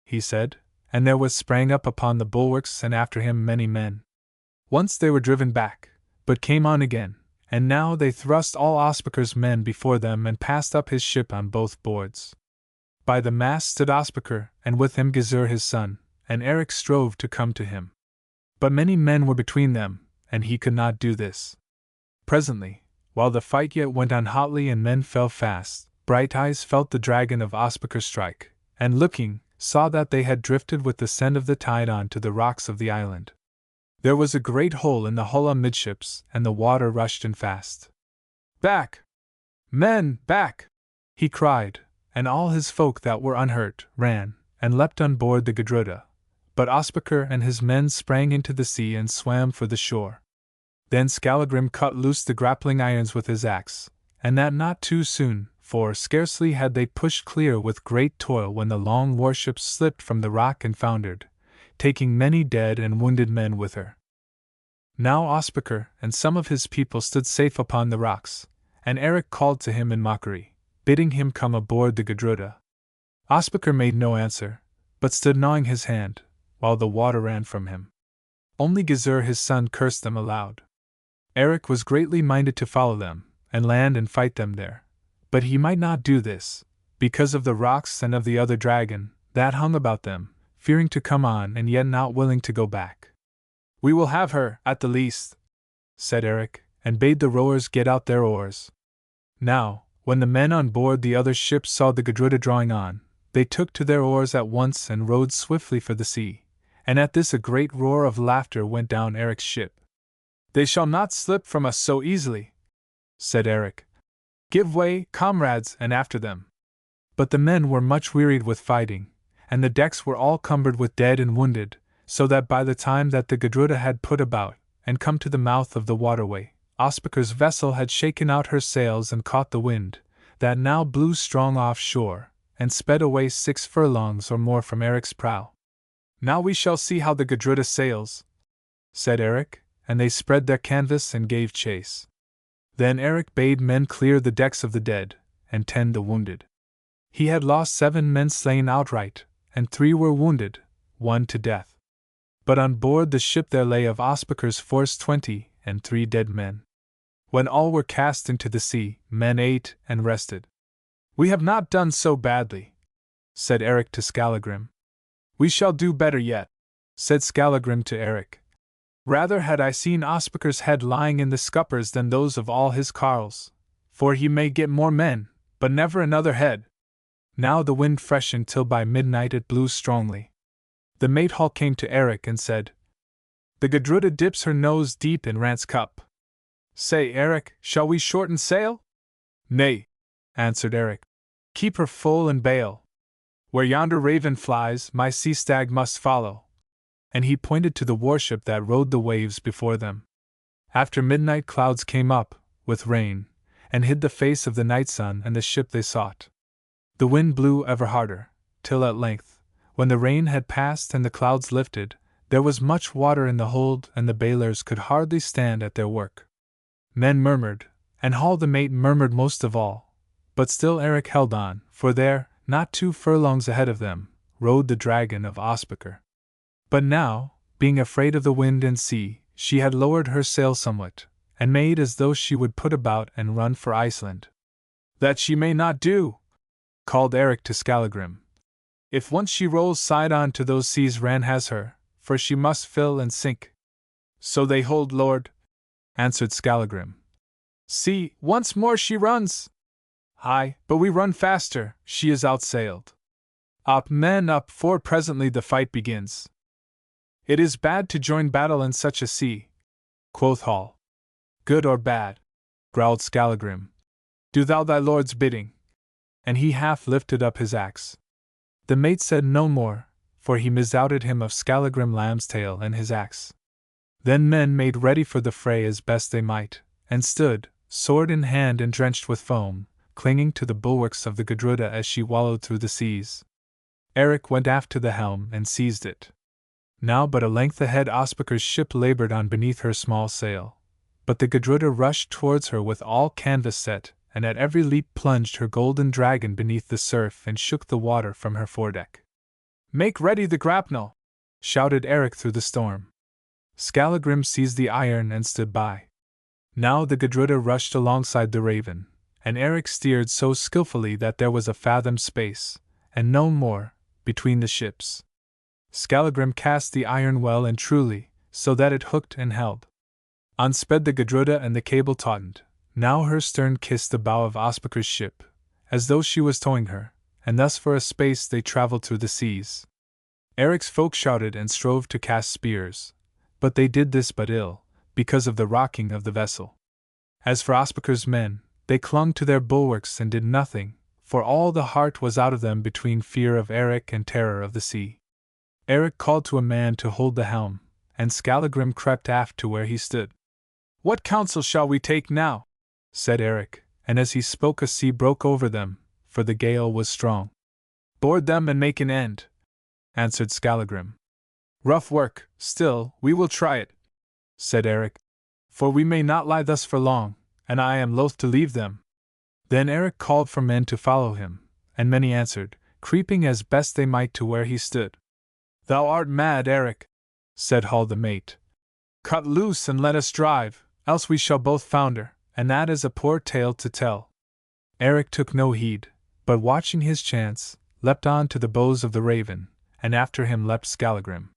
A: he said, and therewith sprang up upon the bulwarks, and after him many men. Once they were driven back, but came on again, and now they thrust all Ospakar's men before them and passed up his ship on both boards. By the mast stood Ospakar, and with him Gizur his son, and Eric strove to come to him. But many men were between them, and he could not do this. Presently, while the fight yet went on hotly and men fell fast, Brighteyes felt the dragon of Ospakar strike, and looking, saw that they had drifted with the send of the tide on to the rocks of the island. There was a great hole in the hull amidships, and the water rushed in fast. "Back! Men, back!" he cried, and all his folk that were unhurt ran, and leapt on board the Gudruda. But Ospakar and his men sprang into the sea and swam for the shore. Then Skallagrim cut loose the grappling irons with his axe, and that not too soon, for scarcely had they pushed clear with great toil when the long warship slipped from the rock and foundered, taking many dead and wounded men with her. Now Ospakar and some of his people stood safe upon the rocks, and Eric called to him in mockery, bidding him come aboard the Gudruda. Ospakar made no answer, but stood gnawing his hand, while the water ran from him. Only Gizur his son cursed them aloud. Eric was greatly minded to follow them, and land and fight them there, but he might not do this, because of the rocks and of the other dragon that hung about them, fearing to come on and yet not willing to go back. "We will have her, at the least," said Eric, and bade the rowers get out their oars. Now, when the men on board the other ships saw the Gudruda drawing on, they took to their oars at once and rowed swiftly for the sea, and at this a great roar of laughter went down Eric's ship. "They shall not slip from us so easily," said Eric. Give way, comrades, and after them. But the men were much wearied with fighting, and the decks were all cumbered with dead and wounded, so that by the time that the Gudruda had put about and come to the mouth of the waterway, Ospakar's vessel had shaken out her sails and caught the wind, that now blew strong offshore, and sped away 6 furlongs or more from Eric's prow. Now we shall see how the Gudruda sails, said Eric, and they spread their canvas and gave chase. Then Eric bade men clear the decks of the dead, and tend the wounded. He had lost 7 men slain outright, and 3 were wounded, 1 to death. But on board the ship there lay of Ospakar's force 20, and 3 dead men. When all were cast into the sea, men ate and rested. We have not done so badly, said Eric to Skallagrim. We shall do better yet, said Skallagrim to Eric. Rather had I seen Ospakar's head lying in the scuppers than those of all his carles, for he may get more men, but never another head. Now the wind freshened till by midnight it blew strongly. The mate-hall came to Eric and said, The Gudruda dips her nose deep in Rant's cup. Say, Eric, shall we shorten sail? Nay, answered Eric. Keep her full and bail. Where yonder raven flies, my sea stag must follow. And he pointed to the warship that rode the waves before them. After midnight clouds came up, with rain, and hid the face of the night sun and the ship they sought. The wind blew ever harder, till at length, when the rain had passed and the clouds lifted, there was much water in the hold and the bailers could hardly stand at their work. Men murmured, and Hall the mate murmured most of all, but still Eric held on, for there, not 2 furlongs ahead of them, rode the dragon of Ospakar. But now, being afraid of the wind and sea, she had lowered her sail somewhat, and made as though she would put about and run for Iceland. That she may not do, called Eric to Skallagrim. If once she rolls side on to those seas Ran has her, for she must fill and sink. So they hold, lord, answered Skallagrim. See, once more she runs! Aye, but we run faster, she is outsailed. Up, men, up, for presently the fight begins. It is bad to join battle in such a sea, quoth Hall. Good or bad, growled Skallagrim. Do thou thy lord's bidding. And he half lifted up his axe. The mate said no more, for he misdoubted him of Skallagrim Lambstail and his axe. Then men made ready for the fray as best they might, and stood, sword in hand and drenched with foam, clinging to the bulwarks of the Gudruda as she wallowed through the seas. Eric went aft to the helm and seized it. Now but a length ahead Ospakar's ship labored on beneath her small sail, but the Gudruda rushed towards her with all canvas set, and at every leap plunged her golden dragon beneath the surf and shook the water from her foredeck. Make ready the grapnel! Shouted Eric through the storm. Skallagrim seized the iron and stood by. Now the Gudruda rushed alongside the Raven, and Eric steered so skillfully that there was a fathom space, and no more, between the ships. Skallagrim cast the iron well and truly, so that it hooked and held. On sped the Gudruda and the cable tautened. Now her stern kissed the bow of Ospakar's ship, as though she was towing her, and thus for a space they travelled through the seas. Eric's folk shouted and strove to cast spears, but they did this but ill, because of the rocking of the vessel. As for Ospakar's men, they clung to their bulwarks and did nothing, for all the heart was out of them between fear of Eric and terror of the sea. Eric called to a man to hold the helm, and Skallagrim crept aft to where he stood. What counsel shall we take now? Said Eric, and as he spoke a sea broke over them, for the gale was strong. Board them and make an end, answered Skallagrim. Rough work, still, we will try it, said Eric, for we may not lie thus for long, and I am loath to leave them. Then Eric called for men to follow him, and many answered, creeping as best they might to where he stood. Thou art mad, Eric, said Hall the mate. Cut loose and let us drive, else we shall both founder, and that is a poor tale to tell. Eric took no heed, but watching his chance, leapt on to the bows of the Raven, and after him leapt Skallagrim.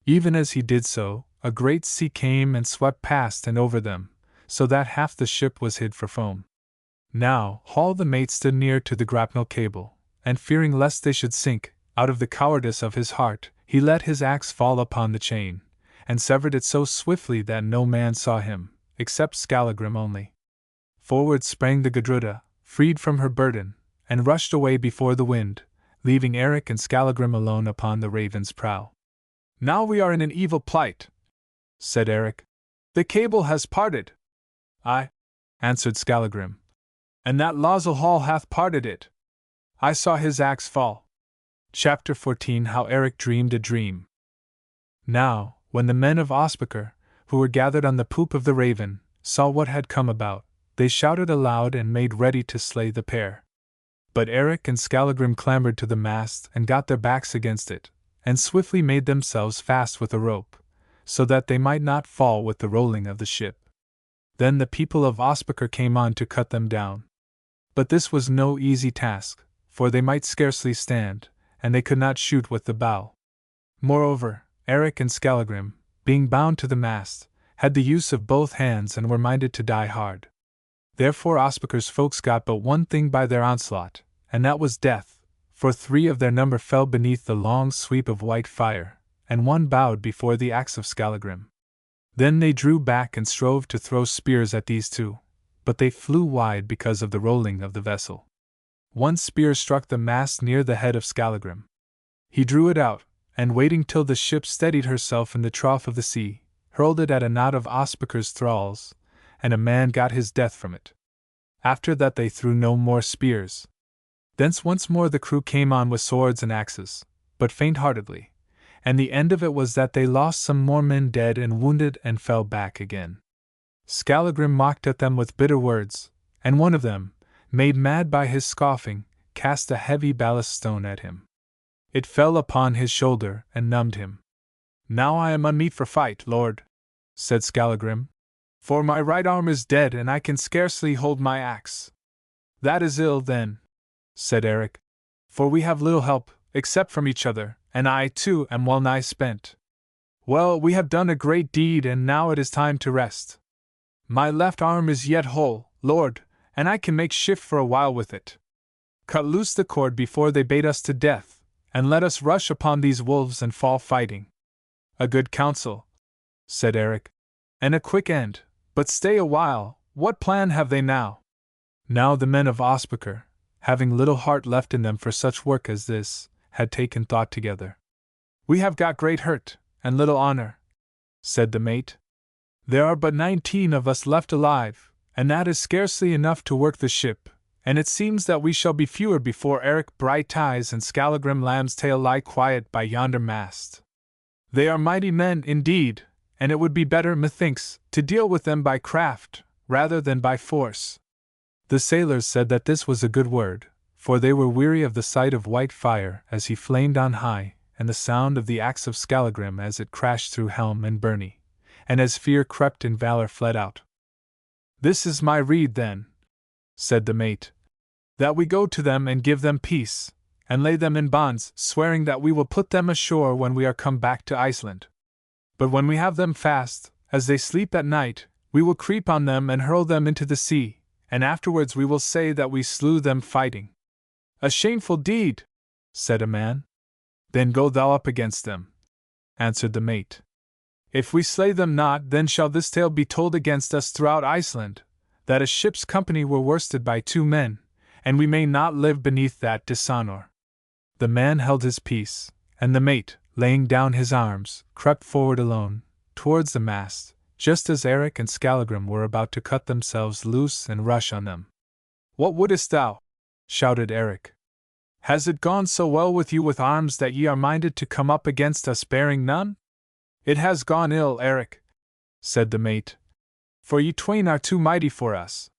A: Even as he did so, a great sea came and swept past and over them, so that half the ship was hid for foam. Now, Hall the mate stood near to the grapnel cable, and fearing lest they should sink, out of the cowardice of his heart, he let his axe fall upon the chain, and severed it so swiftly that no man saw him, except Skallagrim only. Forward sprang the Gudruda, freed from her burden, and rushed away before the wind, leaving Eric and Skallagrim alone upon the Raven's prow. "Now we are in an evil plight," said Eric. "The cable has parted." "Aye," answered Skallagrim, "and that Losel Hall hath parted it. I saw his axe fall." Chapter 14 How Eric Dreamed a Dream. Now, when the men of Ospakar, who were gathered on the poop of the Raven, saw what had come about, they shouted aloud and made ready to slay the pair. But Eric and Skallagrim clambered to the mast and got their backs against it, and swiftly made themselves fast with a rope, so that they might not fall with the rolling of the ship. Then the people of Ospakar came on to cut them down. But this was no easy task, for they might scarcely stand, and they could not shoot with the bow. Moreover, Eric and Skallagrim, being bound to the mast, had the use of both hands and were minded to die hard. Therefore Ospakar's folks got but one thing by their onslaught, and that was death, for 3 of their number fell beneath the long sweep of white fire, and 1 bowed before the axe of Skallagrim. Then they drew back and strove to throw spears at these 2, but they flew wide because of the rolling of the vessel. 1 spear struck the mast near the head of Skallagrim. He drew it out, and waiting till the ship steadied herself in the trough of the sea, hurled it at a knot of Ospakar's thralls, and a man got his death from it. After that they threw no more spears. Thence once more the crew came on with swords and axes, but faint-heartedly, and the end of it was that they lost some more men dead and wounded and fell back again. Skallagrim mocked at them with bitter words, and one of them, made mad by his scoffing, cast a heavy ballast stone at him. It fell upon his shoulder and numbed him. "Now I am unmeet for fight, lord," said Skallagrim, "for my right arm is dead and I can scarcely hold my axe." "That is ill, then," said Eric, "for we have little help, except from each other, and I, too, am well nigh spent. Well, we have done a great deed, and now it is time to rest. My left arm is yet whole, lord, and I can make shift for a while with it. Cut loose the cord before they bait us to death, and let us rush upon these wolves and fall fighting." "A good counsel," said Eric, "and a quick end, but stay a while, what plan have they now?" Now the men of Ospakar, having little heart left in them for such work as this, had taken thought together. "We have got great hurt, and little honor," said the mate. "There are but 19 of us left alive, and that is scarcely enough to work the ship, and it seems that we shall be fewer before Eric Brighteyes and Skallagrim Lambstail lie quiet by yonder mast. They are mighty men indeed, and it would be better, methinks, to deal with them by craft, rather than by force." The sailors said that this was a good word, for they were weary of the sight of white fire as he flamed on high, and the sound of the axe of Skallagrim as it crashed through helm and byrnie, and as fear crept in valor fled out. "This is my rede, then," said the mate, "that we go to them and give them peace, and lay them in bonds, swearing that we will put them ashore when we are come back to Iceland. But when we have them fast, as they sleep at night, we will creep on them and hurl them into the sea, and afterwards we will say that we slew them fighting." "A shameful deed," said a man. "Then go thou up against them," answered the mate. "If we slay them not, then shall this tale be told against us throughout Iceland, that a ship's company were worsted by 2 men, and we may not live beneath that dishonor." The man held his peace, and the mate, laying down his arms, crept forward alone, towards the mast, just as Eric and Skallagrim were about to cut themselves loose and rush on them. "What wouldest thou?" shouted Eric. "Has it gone so well with you with arms that ye are minded to come up against us bearing none?" "It has gone ill, Eric," said the mate, "for ye twain are too mighty for us.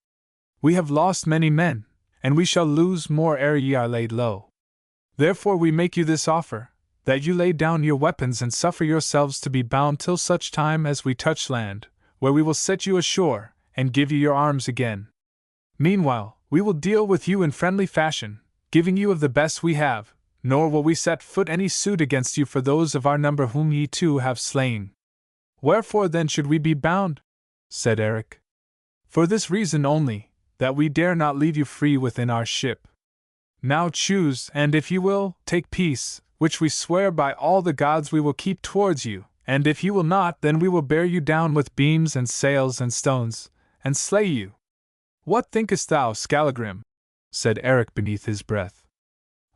A: We have lost many men, and we shall lose more ere ye are laid low. Therefore we make you this offer, that you lay down your weapons and suffer yourselves to be bound till such time as we touch land, where we will set you ashore, and give you your arms again. Meanwhile, we will deal with you in friendly fashion, giving you of the best we have, nor will we set foot any suit against you for those of our number whom ye 2 have slain." "Wherefore then should we be bound?" said Eric. "For this reason only, that we dare not leave you free within our ship. Now choose, and if you will, take peace, which we swear by all the gods we will keep towards you, and if you will not, then we will bear you down with beams and sails and stones, and slay you. What thinkest thou, Skallagrim?" said Eric beneath his breath.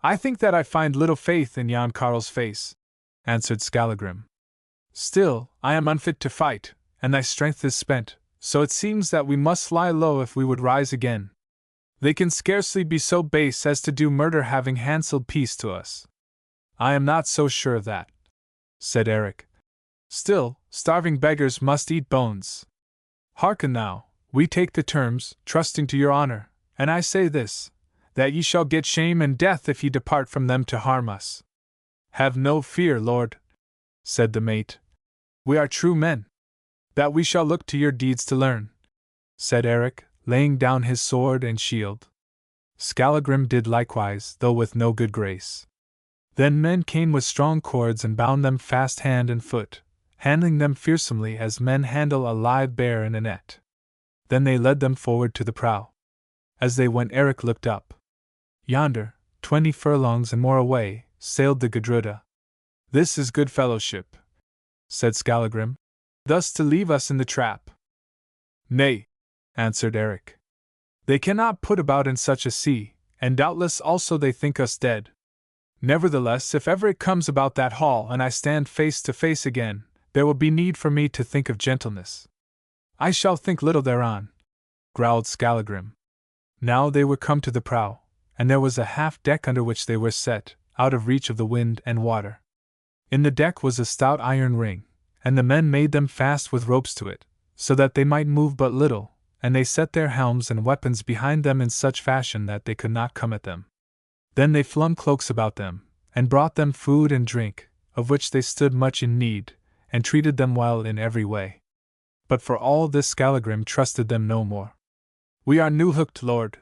A: I think that I find little faith in Jan Karl's face, answered Skallagrim. Still, I am unfit to fight, and thy strength is spent, so it seems that we must lie low if we would rise again. They can scarcely be so base as to do murder having handselled peace to us. I am not so sure of that, said Eric. Still, starving beggars must eat bones. Hearken now, we take the terms, trusting to your honor, and I say this, that ye shall get shame and death if ye depart from them to harm us. Have no fear, lord, said the mate. We are true men. That we shall look to your deeds to learn, said Eric, laying down his sword and shield. Skallagrim did likewise, though with no good grace. Then men came with strong cords and bound them fast hand and foot, handling them fearsomely as men handle a live bear in a net. Then they led them forward to the prow. As they went, Eric looked up. Yonder, 20 furlongs and more away, sailed the Gudruda. This is good fellowship, said Skallagrim, thus to leave us in the trap. Nay, answered Eric. They cannot put about in such a sea, and doubtless also they think us dead. Nevertheless, if ever it comes about that hall and I stand face to face again, there will be need for me to think of gentleness. I shall think little thereon, growled Skallagrim. Now they were come to the prow, and there was a half-deck under which they were set, out of reach of the wind and water. In the deck was a stout iron ring, and the men made them fast with ropes to it, so that they might move but little, and they set their helms and weapons behind them in such fashion that they could not come at them. Then they flung cloaks about them, and brought them food and drink, of which they stood much in need, and treated them well in every way. But for all this Skallagrim trusted them no more. We are new-hooked, lord,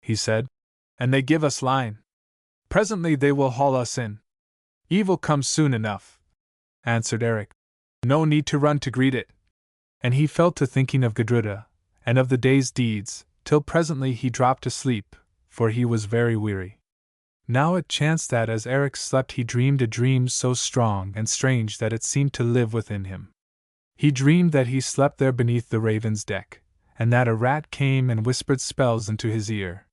A: he said, and they give us line. Presently they will haul us in. Evil comes soon enough, answered Eric. No need to run to greet it. And he fell to thinking of Gudruda, and of the day's deeds, till presently he dropped asleep, for he was very weary. Now it chanced that as Eric slept he dreamed a dream so strong and strange that it seemed to live within him. He dreamed that he slept there beneath the raven's deck, and that a rat came and whispered spells into his ear.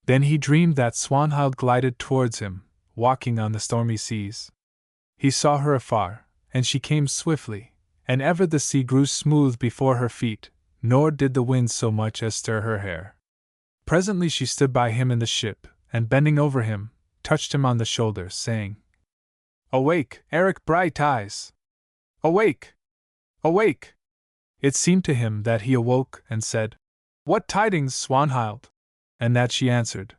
A: Then he dreamed that Swanhild glided towards him, walking on the stormy seas. He saw her afar, and she came swiftly, and ever the sea grew smooth before her feet, nor did the wind so much as stir her hair. Presently she stood by him in the ship, and bending over him, touched him on the shoulder, saying, Awake, Eric Brighteyes! Awake! Awake! It seemed to him that he awoke and said, What tidings, Swanhild? And that she answered,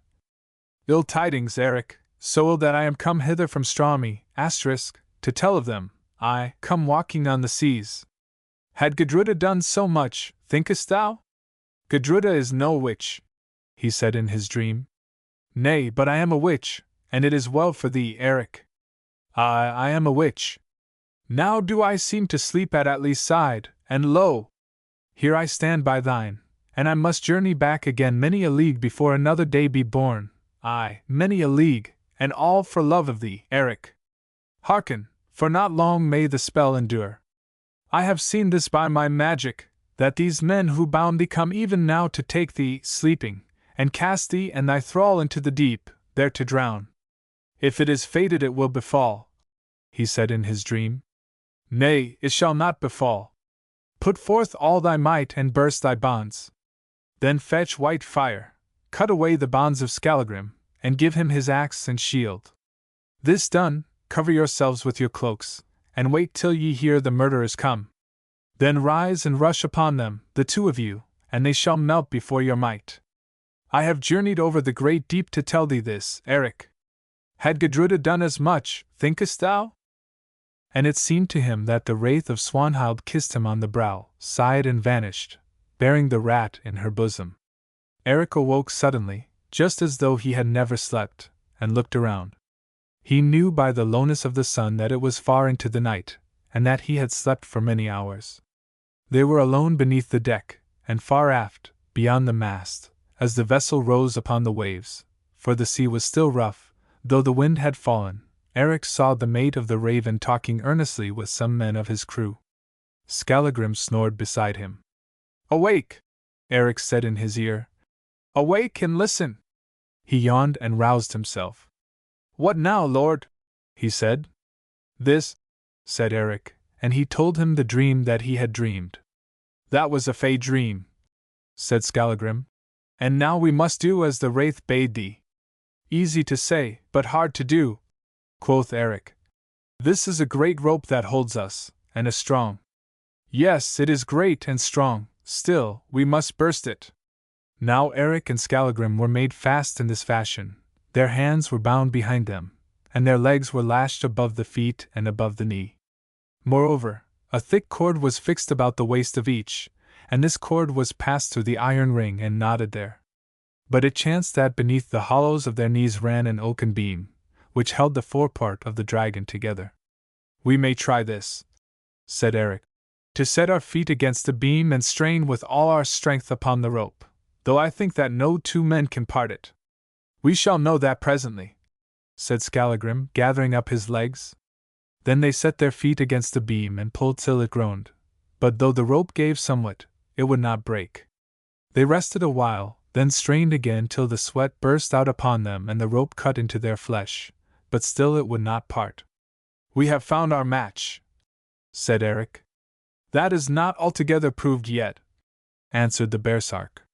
A: Ill tidings, Eric, so ill that I am come hither from Straumy, to tell of them. I come walking on the seas. Had Gudruda done so much, thinkest thou? Gudruda is no witch, he said in his dream. Nay, but I am a witch, and it is well for thee, Eric. I am a witch. Now do I seem to sleep at Atli's side, and lo! Here I stand by thine, and I must journey back again many a league before another day be born, aye, many a league, and all for love of thee, Eric. Hearken, for not long may the spell endure. I have seen this by my magic, that these men who bound thee come even now to take thee, sleeping, and cast thee and thy thrall into the deep, there to drown. If it is fated it will befall, he said in his dream. Nay, it shall not befall. Put forth all thy might and burst thy bonds. Then fetch white fire, cut away the bonds of Skallagrim, and give him his axe and shield. This done, cover yourselves with your cloaks, and wait till ye hear the murderers come. Then rise and rush upon them, the two of you, and they shall melt before your might. I have journeyed over the great deep to tell thee this, Eric. Had Gudruda done as much, thinkest thou? And it seemed to him that the wraith of Swanhild kissed him on the brow, sighed and vanished, bearing the rat in her bosom. Eric awoke suddenly, just as though he had never slept, and looked around. He knew by the lowness of the sun that it was far into the night, and that he had slept for many hours. They were alone beneath the deck, and far aft, beyond the mast, as the vessel rose upon the waves, for the sea was still rough, though the wind had fallen, Eric saw the mate of the Raven talking earnestly with some men of his crew. Skallagrim snored beside him. Awake! Eric said in his ear. Awake and listen! He yawned and roused himself. "What now, Lord?" he said. "This," said Eric, and he told him the dream that he had dreamed. "That was a fey dream," said Skallagrim. "And now we must do as the wraith bade thee." "Easy to say, but hard to do," quoth Eric. "This is a great rope that holds us, and a strong." "Yes, it is great and strong, still, we must burst it." Now Eric and Skallagrim were made fast in this fashion, their hands were bound behind them, and their legs were lashed above the feet and above the knee. Moreover, a thick cord was fixed about the waist of each, and this cord was passed through the iron ring and knotted there. But it chanced that beneath the hollows of their knees ran an oaken beam, which held the forepart of the dragon together. "We may try this," said Eric, "to set our feet against the beam and strain with all our strength upon the rope, though I think that no two men can part it." "We shall know that presently," said Skallagrim, gathering up his legs. Then they set their feet against the beam and pulled till it groaned, but though the rope gave somewhat, it would not break. They rested a while, then strained again till the sweat burst out upon them and the rope cut into their flesh, but still it would not part. "We have found our match," said Eric. "That is not altogether proved yet," answered the baresark.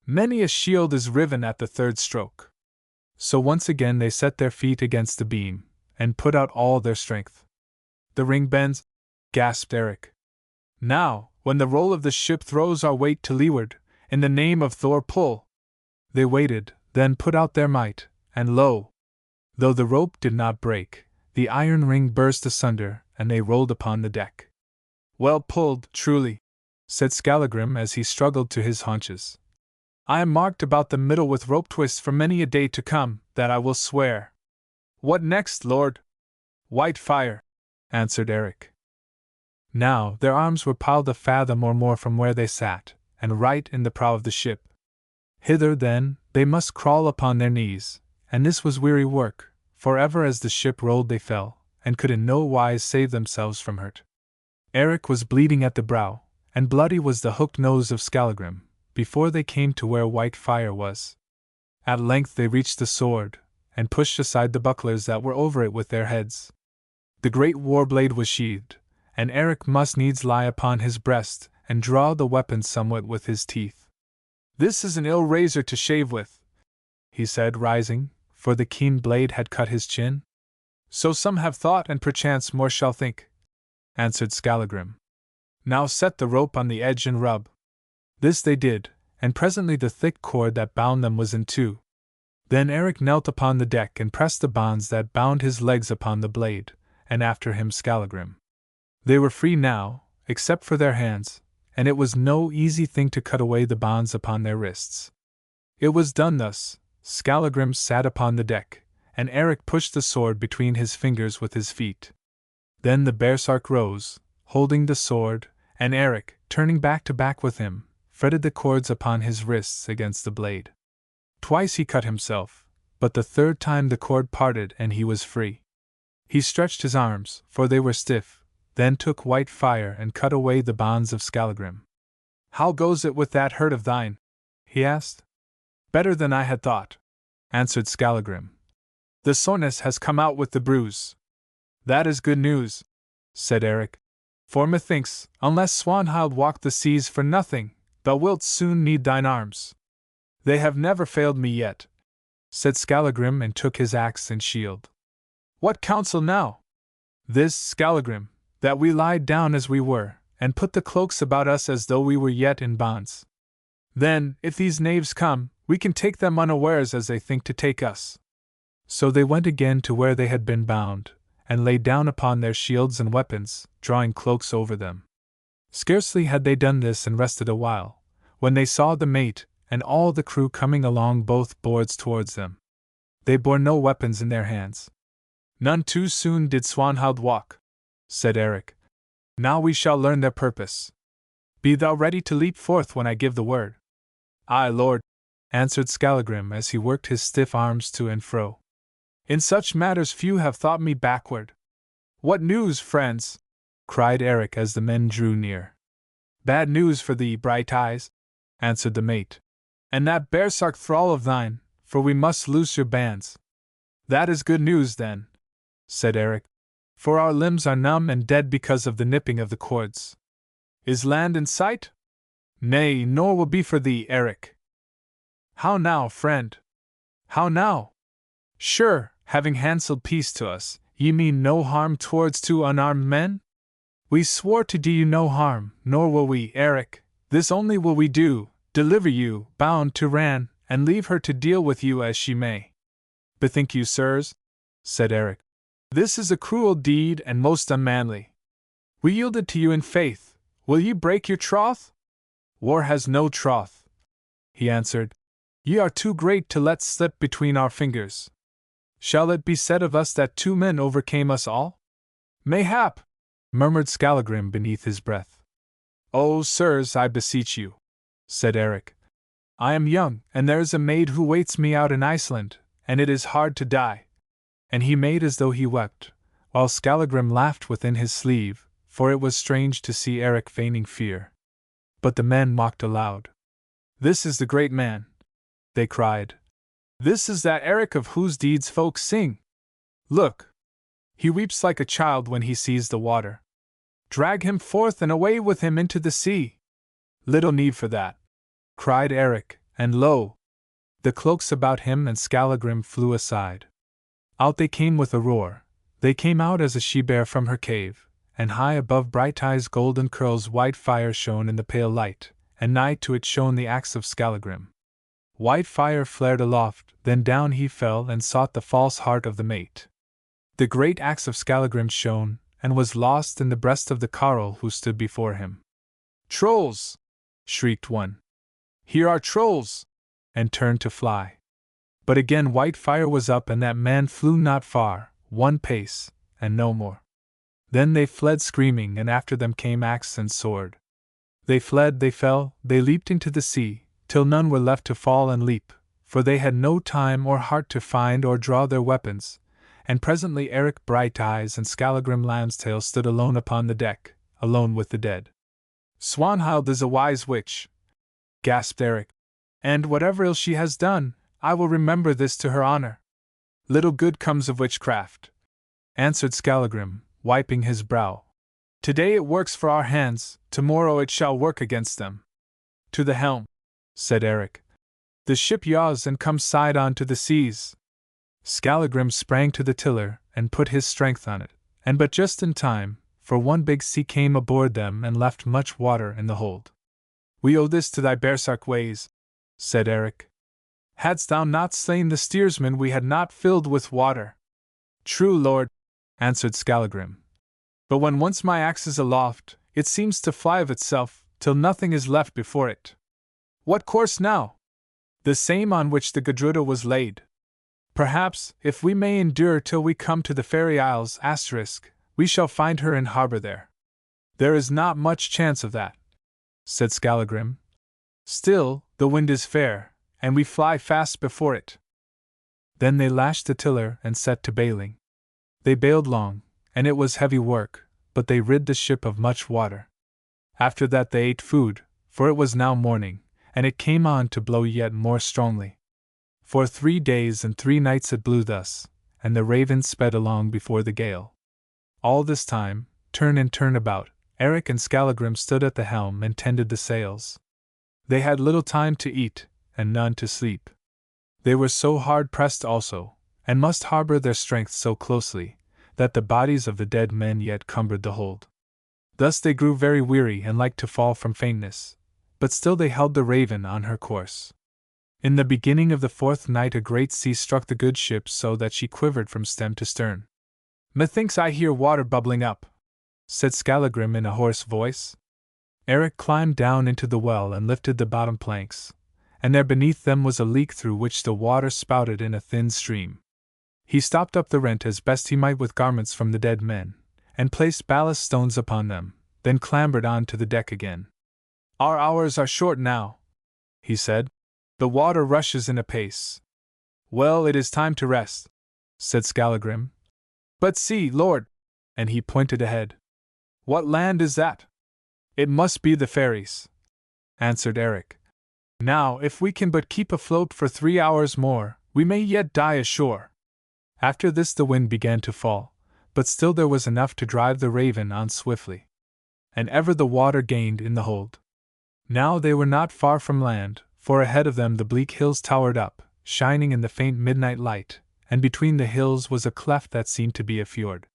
A: "Many a shield is riven at the third stroke." So once again they set their feet against the beam, and put out all their strength. "The ring bends," gasped Eric. "Now, when the roll of the ship throws our weight to leeward, in the name of Thor, pull." They waited, then put out their might, and lo! Though the rope did not break, the iron ring burst asunder, and they rolled upon the deck. "Well pulled, truly," said Skallagrim as he struggled to his haunches. "I am marked about the middle with rope twists for many a day to come, that I will swear." "What next, Lord?" "White fire," answered Eric. Now their arms were piled a fathom or more from where they sat, and right in the prow of the ship. Hither, then, they must crawl upon their knees, and this was weary work, for ever as the ship rolled they fell, and could in no wise save themselves from hurt. Eric was bleeding at the brow, and bloody was the hooked nose of Skallagrim, before they came to where white fire was. At length they reached the sword, and pushed aside the bucklers that were over it with their heads. The great war blade was sheathed, and Eric must needs lie upon his breast and draw the weapon somewhat with his teeth. "This is an ill razor to shave with," he said, rising, for the keen blade had cut his chin. "So some have thought, and perchance more shall think," answered Skallagrim. "Now set the rope on the edge and rub." This they did, and presently the thick cord that bound them was in two. Then Eric knelt upon the deck and pressed the bonds that bound his legs upon the blade, and after him Skallagrim. They were free now, except for their hands, and it was no easy thing to cut away the bonds upon their wrists. It was done thus. Skallagrim sat upon the deck, and Eric pushed the sword between his fingers with his feet. Then the baresark rose, holding the sword, and Eric, turning back to back with him, fretted the cords upon his wrists against the blade. Twice he cut himself, but the third time the cord parted and he was free. He stretched his arms, for they were stiff, then took white fire and cut away the bonds of Skallagrim. "How goes it with that hurt of thine?" he asked. "Better than I had thought," answered Skallagrim. "The soreness has come out with the bruise." "That is good news," said Eric. "For methinks, unless Swanhild walked the seas for nothing, thou wilt soon need thine arms." "They have never failed me yet," said Skallagrim, and took his axe and shield. "What counsel now?" "This, Skallagrim, that we lie down as we were, and put the cloaks about us as though we were yet in bonds. Then, if these knaves come, we can take them unawares as they think to take us." So they went again to where they had been bound, and lay down upon their shields and weapons, drawing cloaks over them. Scarcely had they done this and rested a while, when they saw the mate and all the crew coming along both boards towards them. They bore no weapons in their hands. "None too soon did Swanhild walk," said Eric. "Now we shall learn their purpose. Be thou ready to leap forth when I give the word." "Aye, Lord," answered Skallagrim as he worked his stiff arms to and fro. "In such matters few have thought me backward." "What news, friends?" cried Eric as the men drew near. "Bad news for thee, Brighteyes," answered the mate. "And that baresark thrall of thine, for we must loose your bands." "That is good news, then," said Eric, "for our limbs are numb and dead because of the nipping of the cords. Is land in sight?" "Nay, nor will be for thee, Eric." "How now, friend? How now? Sure, having handselled peace to us, ye mean no harm towards two unarmed men?" "We swore to do you no harm, nor will we, Eric. This only will we do, deliver you, bound to Ran, and leave her to deal with you as she may." "Bethink you, sirs," said Eric, "this is a cruel deed and most unmanly. We yielded to you in faith, will ye break your troth?" "War has no troth," he answered. "Ye are too great to let slip between our fingers. Shall it be said of us that 2 men overcame us all?" "Mayhap," murmured Skallagrim beneath his breath. "Oh, sirs, I beseech you," said Eric. "I am young, and there is a maid who waits me out in Iceland, and it is hard to die." And he made as though he wept, while Skallagrim laughed within his sleeve, for it was strange to see Eric feigning fear. But the men mocked aloud. "This is the great man," they cried. "This is that Eric of whose deeds folk sing. Look! He weeps like a child when he sees the water. Drag him forth and away with him into the sea." "Little need for that," cried Eric, and lo! the cloaks about him and Skallagrim flew aside. Out they came with a roar. They came out as a she-bear from her cave, and high above Brighteyes' golden curls white fire shone in the pale light, and nigh to it shone the axe of Skallagrim. White fire flared aloft, then down he fell and sought the false heart of the mate. The great axe of Skallagrim shone, and was lost in the breast of the carle who stood before him. "Trolls!" shrieked one. "Here are trolls!" and turned to fly. But again white fire was up, and that man flew not far, 1 pace, and no more. Then they fled screaming, and after them came axe and sword. They fled, they fell, they leaped into the sea, till none were left to fall and leap, for they had no time or heart to find or draw their weapons, and presently Eric Brighteyes and Skallagrim Lambstail stood alone upon the deck, alone with the dead. "Swanhild is a wise witch," gasped Eric, "and whatever ill she has done, I will remember this to her honor." "Little good comes of witchcraft," answered Skallagrim, wiping his brow. "Today it works for our hands, tomorrow it shall work against them." "To the helm," said Eric. "The ship yaws and comes side on to the seas." Skallagrim sprang to the tiller, and put his strength on it, and but just in time, for one big sea came aboard them and left much water in the hold. "We owe this to thy baresark ways," said Eric. "Hadst thou not slain the steersman we had not filled with water." "True, lord," answered Skallagrim. "But when once my axe is aloft, it seems to fly of itself, till nothing is left before it." "What course now?" "The same on which the Gudruda was laid. Perhaps, if we may endure till we come to the Fairy Isles, we shall find her in harbor there." "There is not much chance of that," said Skallagrim. "Still, the wind is fair, and we fly fast before it." Then they lashed the tiller and set to bailing. They bailed long, and it was heavy work, but they rid the ship of much water. After that they ate food, for it was now morning, and it came on to blow yet more strongly. For 3 days and 3 nights it blew thus, and the raven sped along before the gale. All this time, turn and turn about, Eric and Skallagrim stood at the helm and tended the sails. They had little time to eat, and none to sleep. They were so hard pressed also, and must harbor their strength so closely, that the bodies of the dead men yet cumbered the hold. Thus they grew very weary and like to fall from faintness, but still they held the Raven on her course. In the beginning of the 4th night a great sea struck the good ship so that she quivered from stem to stern. "Methinks I hear water bubbling up," said Skallagrim in a hoarse voice. Eric climbed down into the well and lifted the bottom planks, and there beneath them was a leak through which the water spouted in a thin stream. He stopped up the rent as best he might with garments from the dead men, and placed ballast stones upon them, then clambered on to the deck again. "Our hours are short now," he said. "The water rushes in apace." "Well, it is time to rest," said Skallagrim. "But see, lord!" and he pointed ahead. "What land is that?" "It must be the fairies," answered Eric. "Now, if we can but keep afloat for 3 hours more, We may yet die ashore. After this the wind began to fall, but still there was enough to drive the Raven on swiftly. And ever the water gained in the hold. Now they were not far from land, for ahead of them the bleak hills towered up, shining in the faint midnight light, and between the hills was a cleft that seemed to be a fjord.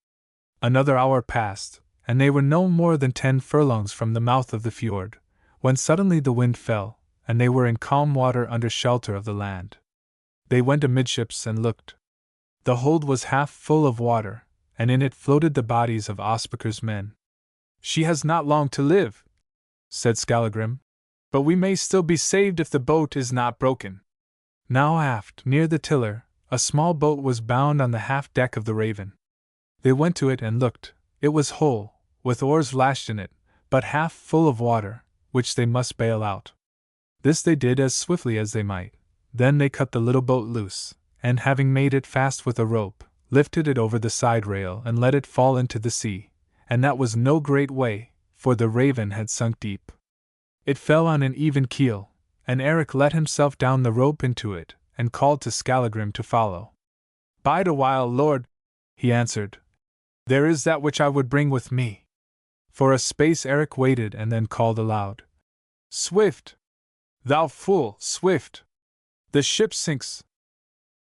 A: Another hour passed, and they were no more than 10 furlongs from the mouth of the fjord, when suddenly the wind fell, and they were in calm water under shelter of the land. They went amidships and looked. The hold was half full of water, and in it floated the bodies of Ospakar's men. "She has not long to live," said Skallagrim, "but we may still be saved if the boat is not broken." Now aft, near the tiller, a small boat was bound on the half-deck of the Raven. They went to it and looked. It was whole, with oars lashed in it, but half full of water, which they must bail out. This they did as swiftly as they might. Then they cut the little boat loose, and having made it fast with a rope, lifted it over the side rail and let it fall into the sea, and that was no great way, for the Raven had sunk deep. It fell on an even keel, and Eric let himself down the rope into it, and called to Skallagrim to follow. "Bide a while, lord," he answered. "There is that which I would bring with me." For a space Eric waited and then called aloud, "Swift! Thou fool, swift! The ship sinks!"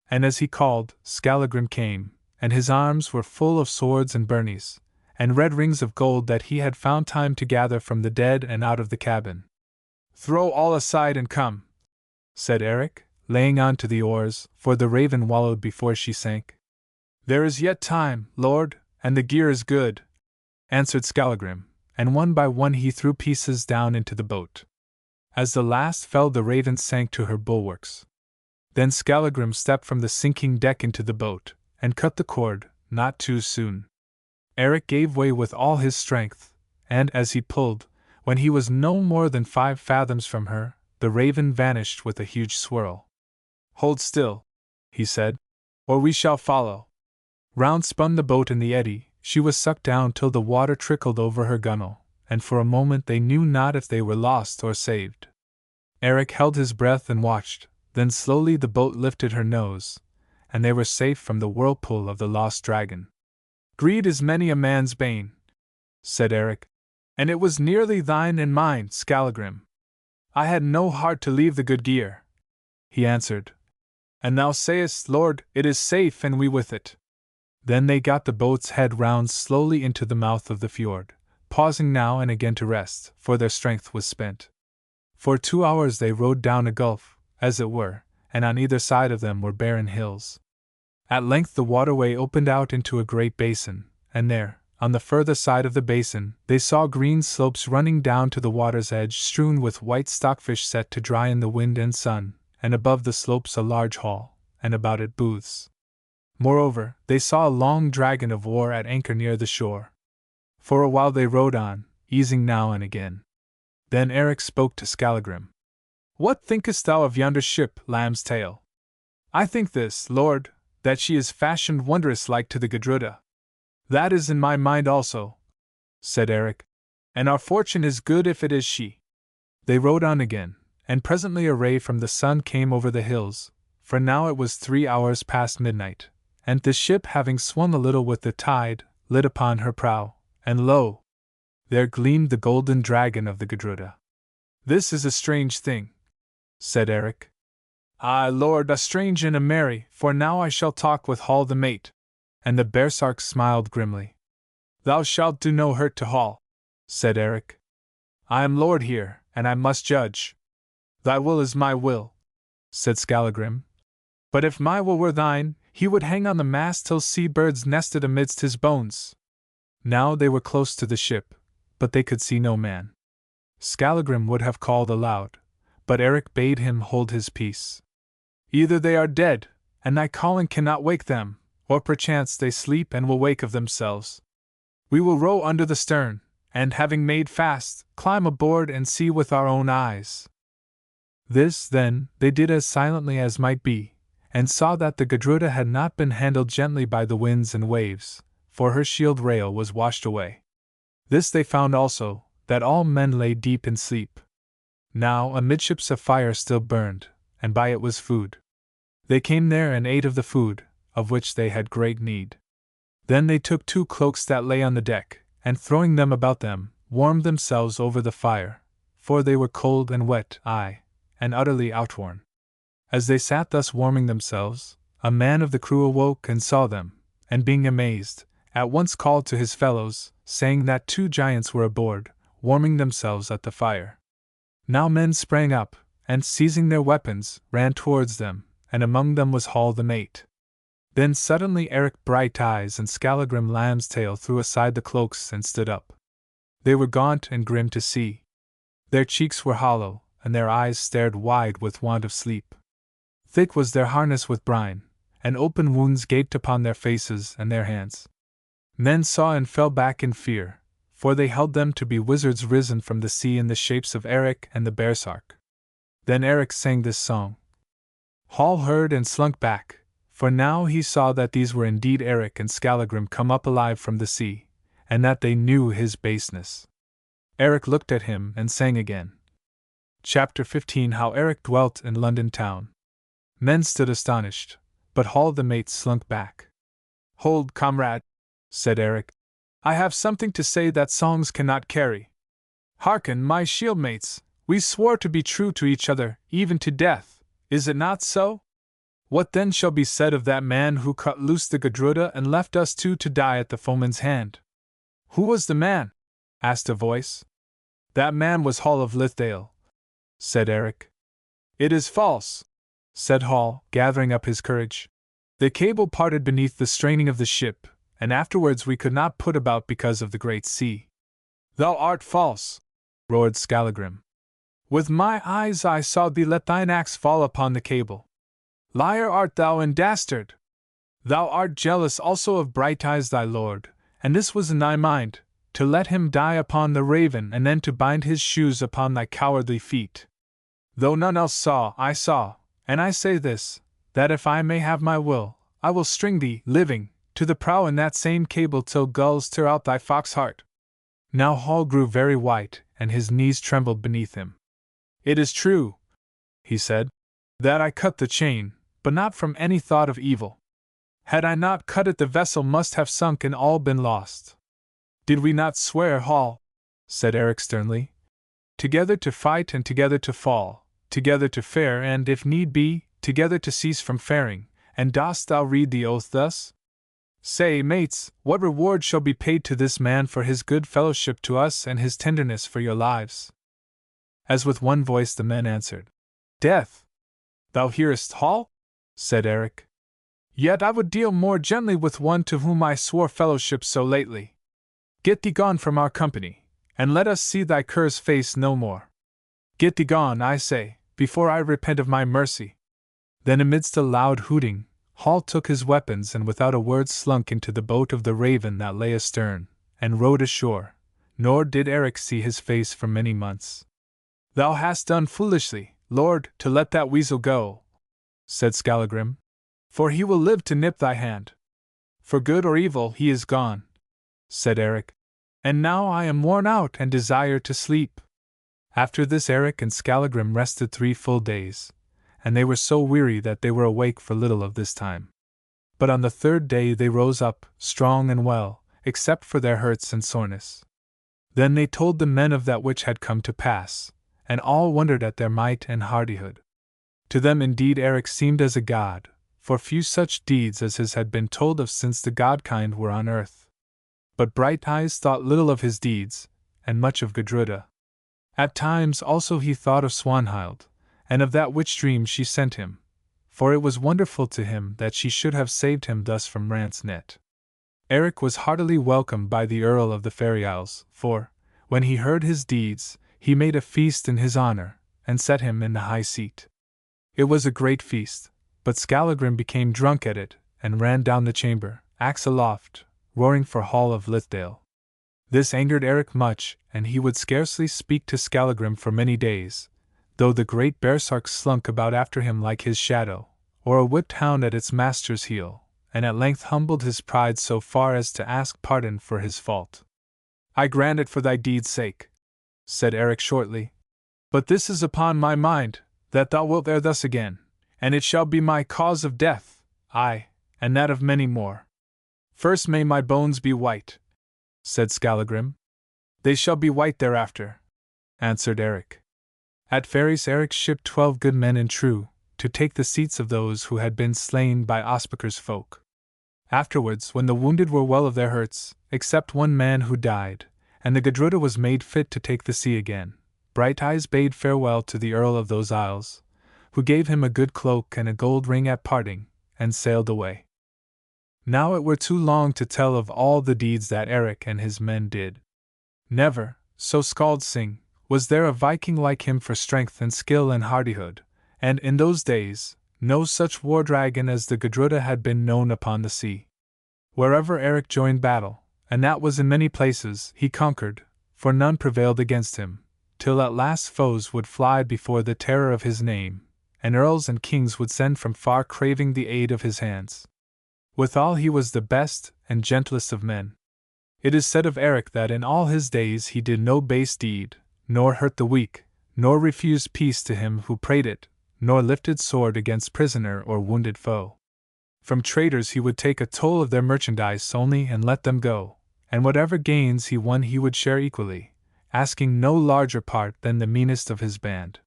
A: And as he called, Skallagrim came, and his arms were full of swords and byrnies, and red rings of gold that he had found time to gather from the dead and out of the cabin. "Throw all aside and come," said Eric, laying on to the oars, for the Raven wallowed before she sank. "There is yet time, lord, and the gear is good," answered Skallagrim, and one by one he threw pieces down into the boat. As the last fell, the Raven sank to her bulwarks. Then Skallagrim stepped from the sinking deck into the boat, and cut the cord, not too soon. Eric gave way with all his strength, and as he pulled, when he was no more than 5 fathoms from her, the Raven vanished with a huge swirl. "Hold still," he said, "or we shall follow." Round spun the boat in the eddy, she was sucked down till the water trickled over her gunwale, and for a moment they knew not if they were lost or saved. Eric held his breath and watched, then slowly the boat lifted her nose, and they were safe from the whirlpool of the lost dragon. "Greed is many a man's bane," said Eric, "and it was nearly thine and mine, Skallagrim." "I had no heart to leave the good gear," he answered. "And thou sayest, lord, it is safe and we with it." Then they got the boat's head round slowly into the mouth of the fjord, pausing now and again to rest, for their strength was spent. For 2 hours they rowed down a gulf, as it were, and on either side of them were barren hills. At length the waterway opened out into a great basin, and there, on the further side of the basin, they saw green slopes running down to the water's edge strewn with white stockfish set to dry in the wind and sun, and above the slopes a large hall, and about it booths. Moreover, they saw a long dragon of war at anchor near the shore. For a while they rowed on, easing now and again. Then Eric spoke to Skallagrim. "What thinkest thou of yonder ship, Lamb's Tail?" "I think this, lord, that she is fashioned wondrous like to the Gudruda." "That is in my mind also," said Eric, "and our fortune is good if it is she." They rowed on again, and presently a ray from the sun came over the hills, for now it was 3 hours past midnight, and the ship, having swung a little with the tide, lit upon her prow, and lo! there gleamed the golden dragon of the Gudruda. "This is a strange thing," said Eric. "Aye, lord, a strange and a merry, for now I shall talk with Hall the mate." And the baresark smiled grimly. "Thou shalt do no hurt to Hall," said Eric. "I am lord here, and I must judge." "Thy will is my will," said Skallagrim. "But if my will were thine, he would hang on the mast till sea-birds nested amidst his bones." Now they were close to the ship, but they could see no man. Skallagrim would have called aloud, but Eric bade him hold his peace. "Either they are dead, and thy calling cannot wake them, or perchance they sleep and will wake of themselves. We will row under the stern, and having made fast, climb aboard and see with our own eyes." This, then, they did as silently as might be, and saw that the Gudruda had not been handled gently by the winds and waves, for her shield rail was washed away. This they found also, that all men lay deep in sleep. Now amidships a fire still burned, and by it was food. They came there and ate of the food, of which they had great need. Then they took 2 cloaks that lay on the deck, and throwing them about them, warmed themselves over the fire, for they were cold and wet, aye, and utterly outworn. As they sat thus warming themselves, a man of the crew awoke and saw them, and being amazed, at once called to his fellows, saying that 2 giants were aboard, warming themselves at the fire. Now men sprang up, and seizing their weapons, ran towards them, and among them was Hall the mate. Then suddenly Eric Brighteyes and Skallagrim Lambstail threw aside the cloaks and stood up. They were gaunt and grim to see. Their cheeks were hollow, and their eyes stared wide with want of sleep. Thick was their harness with brine, and open wounds gaped upon their faces and their hands. Men saw and fell back in fear, for they held them to be wizards risen from the sea in the shapes of Eric and the baresark. Then Eric sang this song. Hall heard and slunk back, for now he saw that these were indeed Eric and Skallagrim come up alive from the sea, and that they knew his baseness. Eric looked at him and sang again. Chapter 15 How Eric Dwelt in London Town. Men stood astonished, but Hall the mate slunk back. Hold, comrade, said Eric. I have something to say that songs cannot carry. Hearken, my shieldmates, we swore to be true to each other, even to death, is it not so? What then shall be said of that man who cut loose the Gudruda and left us 2 to die at the foeman's hand? Who was the man? Asked a voice. That man was Hall of Lithdale, said Eric. It is false, said Hall, gathering up his courage. The cable parted beneath the straining of the ship, and afterwards we could not put about because of the great sea. Thou art false, roared Skallagrim. With my eyes I saw thee let thine axe fall upon the cable. Liar art thou and dastard! Thou art jealous also of Brighteyes thy lord, and this was in thy mind, to let him die upon the raven and then to bind his shoes upon thy cowardly feet. Though none else saw, I saw, and I say this, that if I may have my will, I will string thee, living, to the prow in that same cable till gulls tear out thy fox heart. Now Hall grew very white, and his knees trembled beneath him. It is true, he said, that I cut the chain, but not from any thought of evil. Had I not cut it, the vessel must have sunk and all been lost. Did we not swear, Hall, said Eric sternly, together to fight and together to fall, together to fare and, if need be, together to cease from faring, and dost thou read the oath thus? Say, mates, what reward shall be paid to this man for his good fellowship to us and his tenderness for your lives? As with one voice the men answered, Death. Thou hearest, Hall? Said Eric. Yet I would deal more gently with one to whom I swore fellowship so lately. Get thee gone from our company, and let us see thy cur's face no more. Get thee gone, I say, before I repent of my mercy. Then amidst a loud hooting, Hall took his weapons and without a word slunk into the boat of the Raven that lay astern, and rowed ashore, nor did Eric see his face for many months. Thou hast done foolishly, Lord, to let that weasel go, said Skallagrim, for he will live to nip thy hand. For good or evil he is gone, said Eric, and now I am worn out and desire to sleep. After this Eric and Skallagrim rested 3 full days, and they were so weary that they were awake for little of this time. But on the 3rd day they rose up, strong and well, except for their hurts and soreness. Then they told the men of that which had come to pass, and all wondered at their might and hardihood. To them indeed Eric seemed as a god, for few such deeds as his had been told of since the godkind were on earth. But Brighteyes thought little of his deeds, and much of Gudruda. At times also he thought of Swanhild, and of that witch dream she sent him, for it was wonderful to him that she should have saved him thus from Rant's net. Eric was heartily welcomed by the Earl of the Fairy Isles, for, when he heard his deeds, he made a feast in his honor, and set him in the high seat. It was a great feast, but Skallagrim became drunk at it, and ran down the chamber, axe aloft, roaring for Hall of Lithdale. This angered Eric much, and he would scarcely speak to Skallagrim for many days, though the great baresark slunk about after him like his shadow, or a whipped hound at its master's heel, and at length humbled his pride so far as to ask pardon for his fault. I grant it for thy deed's sake, said Eric shortly. But this is upon my mind, that thou wilt err thus again, and it shall be my cause of death, aye, and that of many more. First may my bones be white, said Skallagrim. They shall be white thereafter, answered Eric. At Ferries Eric shipped 12 good men and true, to take the seats of those who had been slain by Ospakar's folk. Afterwards, when the wounded were well of their hurts, except one man who died, and the Gudruda was made fit to take the sea again, Brighteyes bade farewell to the Earl of those Isles, who gave him a good cloak and a gold ring at parting, and sailed away. Now it were too long to tell of all the deeds that Eric and his men did. Never, so skalds sing, was there a Viking like him for strength and skill and hardihood, and in those days, no such war dragon as the Gudruda had been known upon the sea. Wherever Eric joined battle, and that was in many places, he conquered, for none prevailed against him, till at last foes would fly before the terror of his name, and earls and kings would send from far craving the aid of his hands. Withal he was the best and gentlest of men. It is said of Eric that in all his days he did no base deed, nor hurt the weak, nor refused peace to him who prayed it, nor lifted sword against prisoner or wounded foe. From traders he would take a toll of their merchandise only and let them go, and whatever gains he won he would share equally, asking no larger part than the meanest of his band.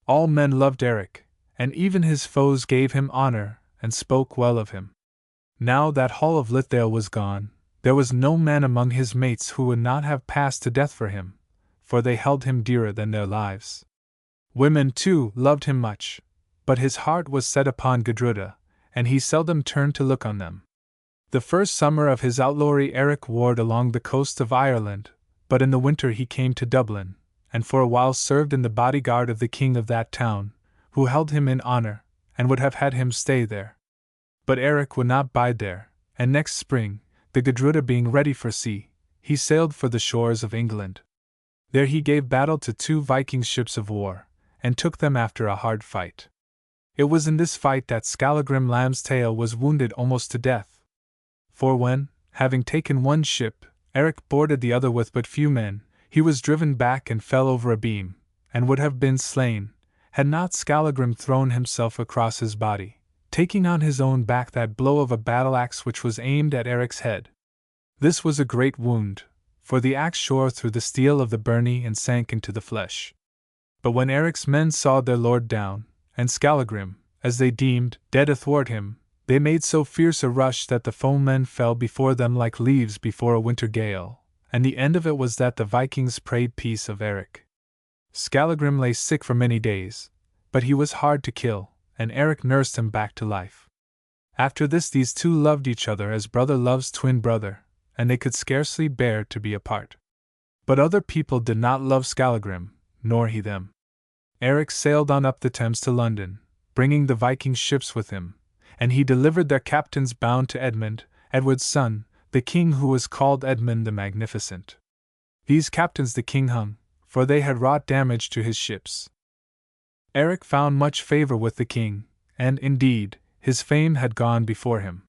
A: All men loved Eric, and even his foes gave him honor and spoke well of him. Now that Hall of Lithdale was gone, there was no man among his mates who would not have passed to death for him, for they held him dearer than their lives. Women, too, loved him much, but his heart was set upon Gudruda, and he seldom turned to look on them. The first summer of his outlawry Eric warred along the coast of Ireland, but in the winter he came to Dublin, and for a while served in the bodyguard of the king of that town, who held him in honor, and would have had him stay there. But Eric would not bide there, and next spring, the Gudruda being ready for sea, he sailed for the shores of England. There he gave battle to 2 Viking ships of war, and took them after a hard fight. It was in this fight that Skallagrim Lambstail was wounded almost to death. For when, having taken one ship, Eric boarded the other with but few men, he was driven back and fell over a beam, and would have been slain, had not Skallagrim thrown himself across his body, taking on his own back that blow of a battle-axe which was aimed at Eric's head. This was a great wound, for the axe shore through the steel of the byrnie and sank into the flesh. But when Eric's men saw their lord down, and Skallagrim, as they deemed, dead athwart him, they made so fierce a rush that the foemen fell before them like leaves before a winter gale, and the end of it was that the Vikings prayed peace of Eric. Skallagrim lay sick for many days, but he was hard to kill, and Eric nursed him back to life. After this these two loved each other as brother loves twin brother, and they could scarcely bear to be apart. But other people did not love Skallagrim, nor he them. Eric sailed on up the Thames to London, bringing the Viking ships with him, and he delivered their captains bound to Edmund, Edward's son, the king who was called Edmund the Magnificent. These captains the king hung, for they had wrought damage to his ships. Eric found much favor with the king, and, indeed, his fame had gone before him.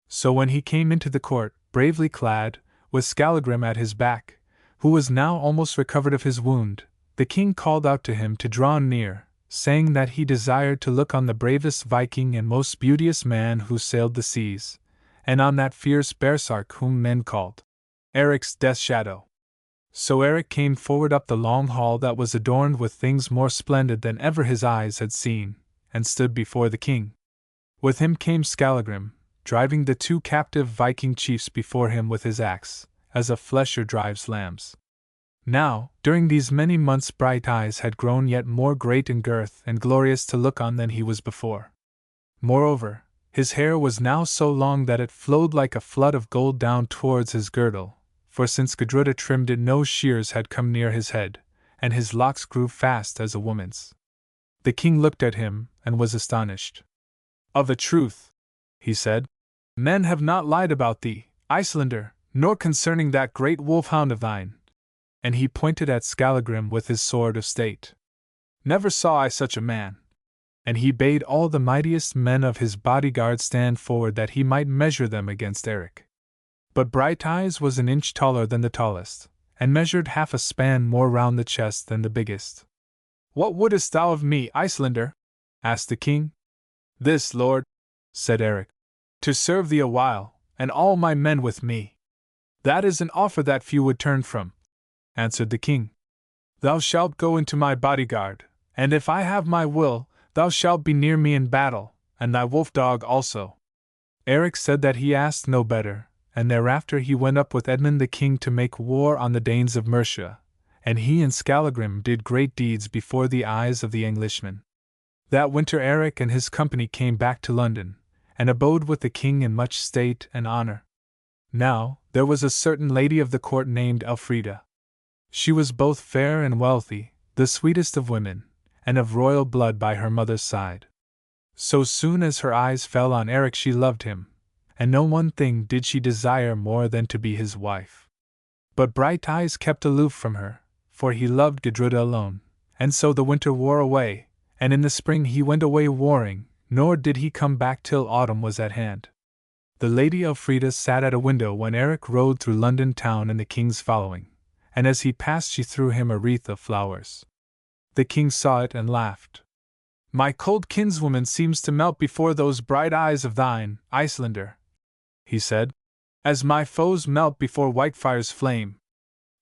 A: So when he came into the court, bravely clad, with Skallagrim at his back, who was now almost recovered of his wound, the king called out to him to draw near, saying that he desired to look on the bravest Viking and most beauteous man who sailed the seas, and on that fierce baresark whom men called Eric's death shadow. So Eric came forward up the long hall that was adorned with things more splendid than ever his eyes had seen, and stood before the king. With him came Skallagrim, driving the 2 captive Viking chiefs before him with his axe, as a flesher drives lambs. Now, during these many months Brighteyes had grown yet more great in girth and glorious to look on than he was before. Moreover, his hair was now so long that it flowed like a flood of gold down towards his girdle, for since Gudruda trimmed it no shears had come near his head, and his locks grew fast as a woman's. The king looked at him, and was astonished. "Of a truth," he said, "men have not lied about thee, Icelander, nor concerning that great wolfhound of thine." And he pointed at Skallagrim with his sword of state. "Never saw I such a man." And he bade all the mightiest men of his bodyguard stand forward that he might measure them against Eric. But Brighteyes was an inch taller than the tallest, and measured half a span more round the chest than the biggest. "What wouldest thou of me, Icelander?" asked the king. This, lord, said Eric, to serve thee a while, and all my men with me. That is an offer that few would turn from, answered the king. Thou shalt go into my bodyguard, and if I have my will, thou shalt be near me in battle, and thy wolf dog also. Eric said that he asked no better, and thereafter he went up with Edmund the king to make war on the Danes of Mercia, and he and Skallagrim did great deeds before the eyes of the Englishmen. That winter Eric and his company came back to London, and abode with the king in much state and honor. Now, there was a certain lady of the court named Elfrida. She was both fair and wealthy, the sweetest of women, and of royal blood by her mother's side. So soon as her eyes fell on Eric she loved him, and no one thing did she desire more than to be his wife. But Brighteyes kept aloof from her, for he loved Gudruda alone, and so the winter wore away, and in the spring he went away warring, nor did he come back till autumn was at hand. The Lady Elfrida sat at a window when Eric rode through London town in the king's following, and as he passed she threw him a wreath of flowers. The king saw it and laughed. My cold kinswoman seems to melt before those bright eyes of thine, Icelander, he said, as my foes melt before Whitefire's flame.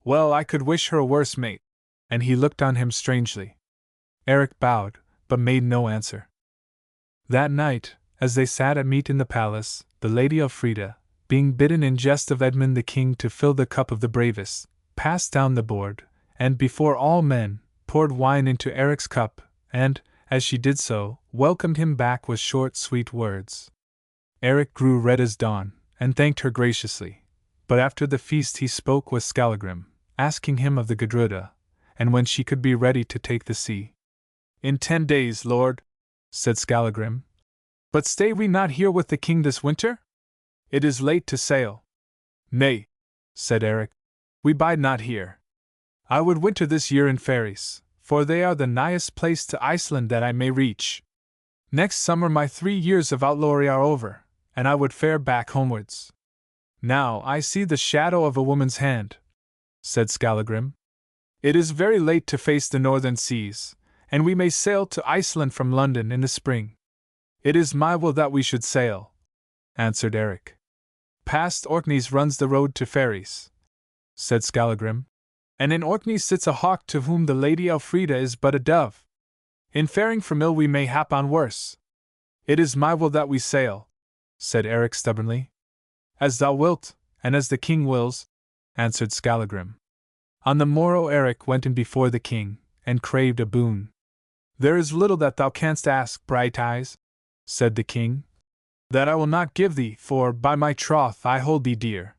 A: Well, I could wish her a worse mate. And he looked on him strangely. Eric bowed, but made no answer. That night, as they sat at meat in the palace, the Lady Elfrida, being bidden in jest of Edmund the king to fill the cup of the bravest, passed down the board, and before all men, poured wine into Eric's cup, and, as she did so, welcomed him back with short, sweet words. Eric grew red as dawn, and thanked her graciously, but after the feast he spoke with Skallagrim, asking him of the Gudruda, and when she could be ready to take the sea. In 10 days, lord, said Skallagrim. But stay we not here with the king this winter? It is late to sail. Nay, said Eric, we bide not here. I would winter this year in ferries, for they are the nighest place to Iceland that I may reach. Next summer my 3 years of outlawry are over, and I would fare back homewards. Now I see the shadow of a woman's hand, said Skallagrim. It is very late to face the northern seas, and we may sail to Iceland from London in the spring. It is my will that we should sail, answered Eric. Past Orkneys runs the road to ferries, said Skallagrim, and in Orkney sits a hawk to whom the Lady Elfrida is but a dove. In faring from ill we may hap on worse. It is my will that we sail, said Eric stubbornly. As thou wilt, and as the king wills, answered Skallagrim. On the morrow Eric went in before the king, and craved a boon. There is little that thou canst ask, Brighteyes, said the king, that I will not give thee, for, by my troth, I hold thee dear.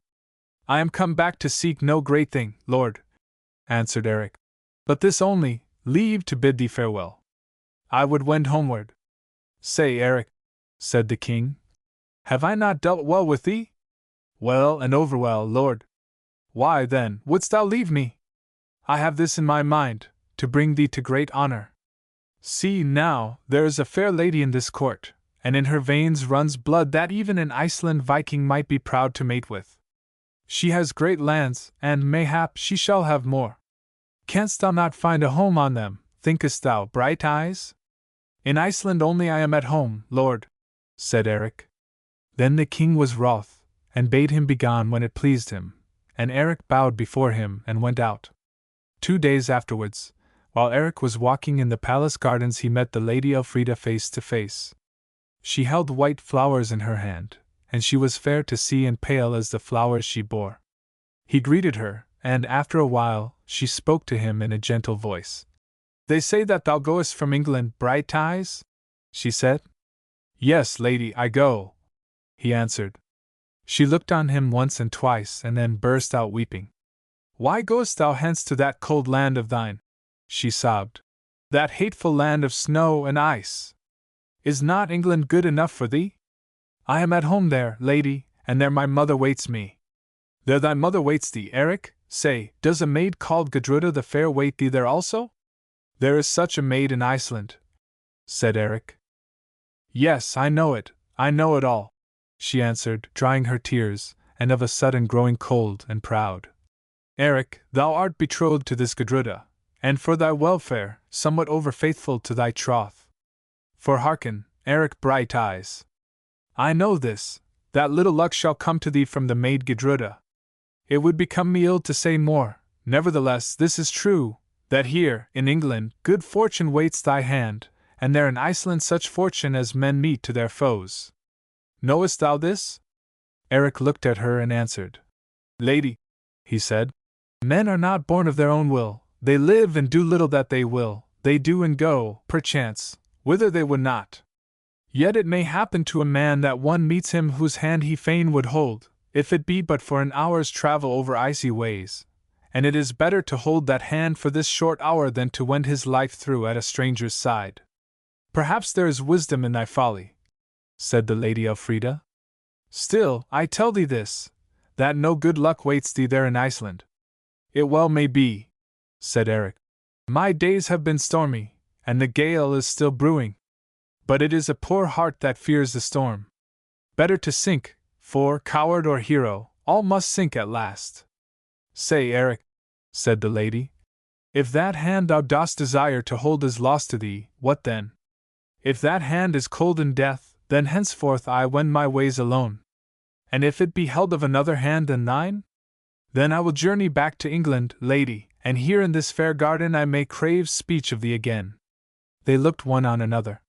A: I am come back to seek no great thing, lord, answered Eric, but this only, leave to bid thee farewell. I would wend homeward. Say, Eric, said the king, have I not dealt well with thee? Well and overwell, lord. Why, then, wouldst thou leave me? I have this in my mind, to bring thee to great honor. See, now, there is a fair lady in this court, and in her veins runs blood that even an Iceland Viking might be proud to mate with. She has great lands, and mayhap she shall have more. Canst thou not find a home on them, thinkest thou, Brighteyes? In Iceland only I am at home, lord, said Eric. Then the king was wroth, and bade him begone when it pleased him, and Eric bowed before him and went out. 2 days afterwards, while Eric was walking in the palace gardens, he met the Lady Elfrida face to face. She held white flowers in her hand, and she was fair to see and pale as the flowers she bore. He greeted her, and after a while, she spoke to him in a gentle voice. They say that thou goest from England, Brighteyes? She said. Yes, lady, I go, he answered. She looked on him once and twice, and then burst out weeping. Why goest thou hence to that cold land of thine? She sobbed. That hateful land of snow and ice. Is not England good enough for thee? I am at home there, lady, and there my mother waits me. There thy mother waits thee, Eric? Say, does a maid called Gudruda the Fair wait thee there also? There is such a maid in Iceland, said Eric. Yes, I know it all, she answered, drying her tears, and of a sudden growing cold and proud. Eric, thou art betrothed to this Gudruda, and for thy welfare, somewhat over-faithful to thy troth. For hearken, Eric Brighteyes. I know this, that little luck shall come to thee from the maid Gudruda. It would become me ill to say more, nevertheless this is true, that here, in England, good fortune waits thy hand, and there in Iceland such fortune as men meet to their foes. Knowest thou this? Eric looked at her and answered. Lady, he said, men are not born of their own will, they live and do little that they will, they do and go, perchance, whither they would not. Yet it may happen to a man that one meets him whose hand he fain would hold, if it be but for an hour's travel over icy ways, and it is better to hold that hand for this short hour than to wend his life through at a stranger's side. Perhaps there is wisdom in thy folly, said the Lady Elfrida. Still, I tell thee this, that no good luck waits thee there in Iceland. It well may be, said Eric. My days have been stormy, and the gale is still brewing. But it is a poor heart that fears the storm. Better to sink, for, coward or hero, all must sink at last. Say, Eric, said the lady, if that hand thou dost desire to hold is lost to thee, what then? If that hand is cold in death, then henceforth I wend my ways alone. And if it be held of another hand than thine? Then I will journey back to England, lady, and here in this fair garden I may crave speech of thee again. They looked one on another.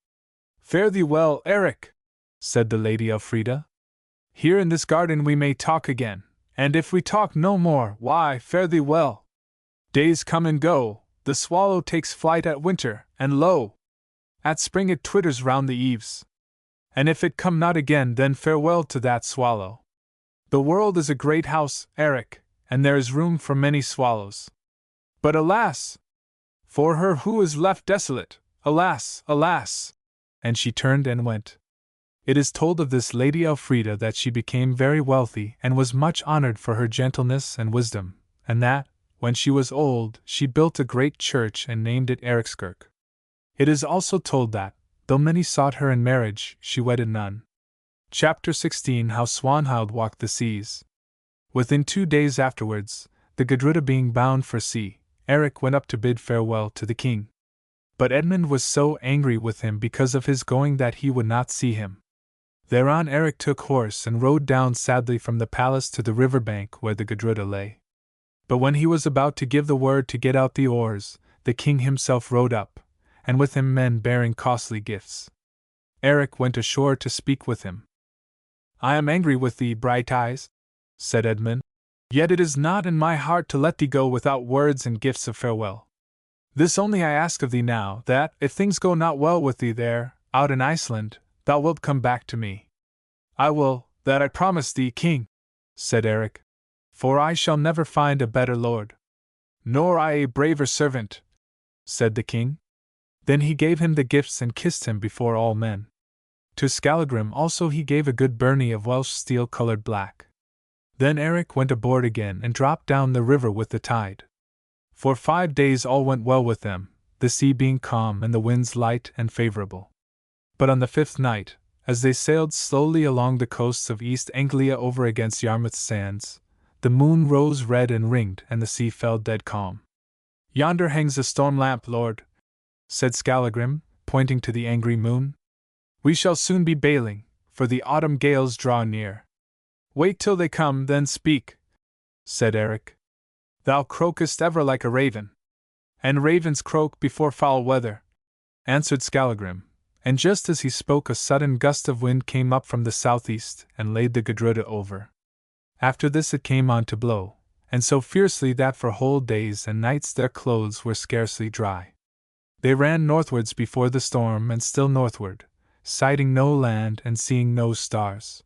A: Fare thee well, Eric, said the Lady Elfrida. Here in this garden we may talk again, and if we talk no more, why, fare thee well. Days come and go, the swallow takes flight at winter, and lo! At spring it twitters round the eaves. And if it come not again, then farewell to that swallow. The world is a great house, Eric, and there is room for many swallows. But alas! For her who is left desolate, alas, alas! And she turned and went. It is told of this Lady Elfrida that she became very wealthy and was much honored for her gentleness and wisdom, and that, when she was old, she built a great church and named it Erikskirk. It is also told that, though many sought her in marriage, she wedded none. Chapter 16 How Swanhild Walked the Seas. Within 2 days afterwards, the Gudruda being bound for sea, Eric went up to bid farewell to the king. But Edmund was so angry with him because of his going that he would not see him. Thereon Eric took horse and rode down sadly from the palace to the river bank where the Gudruda lay. But when he was about to give the word to get out the oars, the king himself rode up, and with him men bearing costly gifts. Eric went ashore to speak with him. I am angry with thee, Brighteyes, said Edmund, yet it is not in my heart to let thee go without words and gifts of farewell. This only I ask of thee now, that, if things go not well with thee there, out in Iceland, thou wilt come back to me. I will, that I promise thee, king, said Eric, for I shall never find a better lord. Nor I a braver servant, said the king. Then he gave him the gifts and kissed him before all men. To Skallagrim also he gave a good byrnie of Welsh steel-colored black. Then Eric went aboard again and dropped down the river with the tide. For 5 days all went well with them, the sea being calm and the winds light and favorable. But on the 5th night, as they sailed slowly along the coasts of East Anglia over against Yarmouth's sands, the moon rose red and ringed and the sea fell dead calm. Yonder hangs a storm lamp, lord, said Skallagrim, pointing to the angry moon. We shall soon be bailing, for the autumn gales draw near. Wait till they come, then speak, said Eric. Thou croakest ever like a raven. And ravens croak before foul weather, answered Skallagrim, and just as he spoke a sudden gust of wind came up from the southeast and laid the Gudruda over. After this it came on to blow, and so fiercely that for whole days and nights their clothes were scarcely dry. They ran northwards before the storm and still northward, sighting no land and seeing no stars.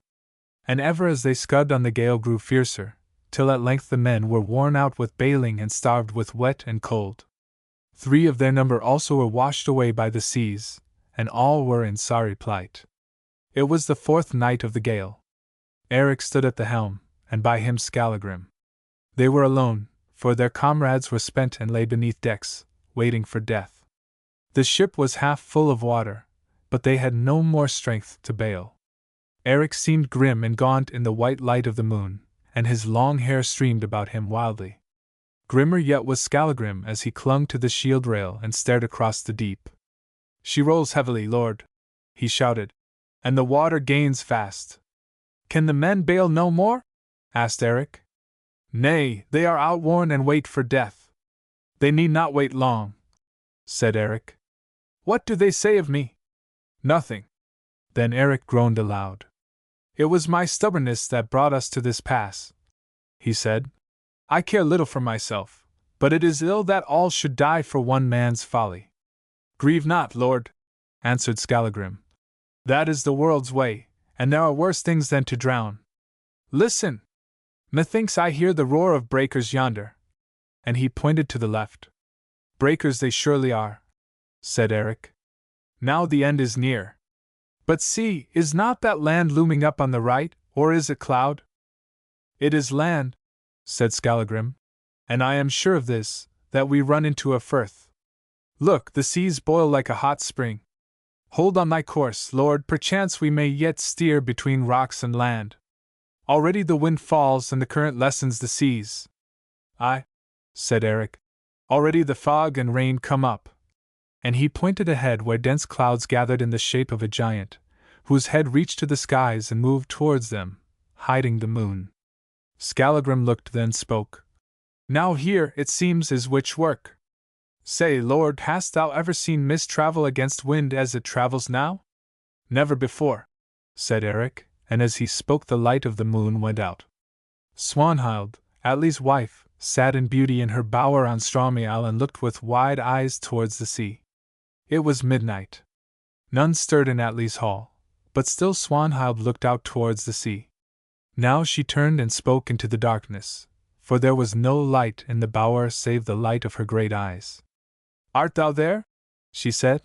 A: And ever as they scud on the gale grew fiercer, till at length the men were worn out with bailing and starved with wet and cold. 3 of their number also were washed away by the seas, and all were in sorry plight. It was the 4th night of the gale. Eric stood at the helm, and by him Skallagrim. They were alone, for their comrades were spent and lay beneath decks, waiting for death. The ship was half full of water, but they had no more strength to bail. Eric seemed grim and gaunt in the white light of the moon, and his long hair streamed about him wildly. Grimmer yet was Skallagrim as he clung to the shield rail and stared across the deep. She rolls heavily, lord, he shouted. And the water gains fast. Can the men bail no more? Asked Eric. Nay, they are outworn and wait for death. They need not wait long, said Eric. What do they say of me? Nothing. Then Eric groaned aloud. It was my stubbornness that brought us to this pass, he said. I care little for myself, but it is ill that all should die for one man's folly. Grieve not, lord, answered Skallagrim. That is the world's way, and there are worse things than to drown. Listen! Methinks I hear the roar of breakers yonder. And he pointed to the left. Breakers they surely are, said Eric. Now the end is near. But see, is not that land looming up on the right, or is it cloud? It is land, said Skallagrim, and I am sure of this, that we run into a firth. Look, the seas boil like a hot spring. Hold on thy course, lord, perchance we may yet steer between rocks and land. Already the wind falls and the current lessens the seas. Aye, said Eric. Already the fog and rain come up. And he pointed ahead where dense clouds gathered in the shape of a giant, whose head reached to the skies and moved towards them, hiding the moon. Skallagrim looked, then spoke. Now here, it seems, is witch work. Say, lord, hast thou ever seen mist travel against wind as it travels now? Never before, said Eric, and as he spoke the light of the moon went out. Swanhild, Atli's wife, sat in beauty in her bower on Swanhild and looked with wide eyes towards the sea. It was midnight. None stirred in Atli's hall, but still Swanhild looked out towards the sea. Now she turned and spoke into the darkness, for there was no light in the bower save the light of her great eyes. Art thou there? She said.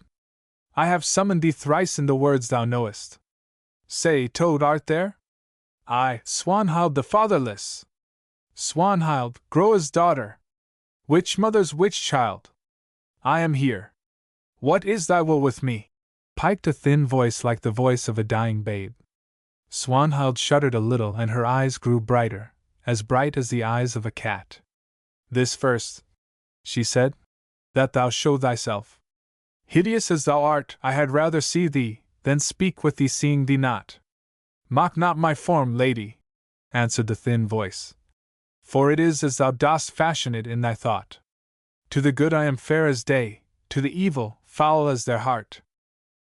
A: I have summoned thee thrice in the words thou knowest. Say, Toad, art there? I, Swanhild the fatherless. Swanhild, Groa's daughter. Witch mother's witch child. I am here. What is thy will with me? Piped a thin voice like the voice of a dying babe. Swanhild shuddered a little and her eyes grew brighter, as bright as the eyes of a cat. This first, she said, that thou show thyself. Hideous as thou art, I had rather see thee, than speak with thee seeing thee not. Mock not my form, lady, answered the thin voice. For it is as thou dost fashion it in thy thought. To the good I am fair as day, to the evil, foul as their heart.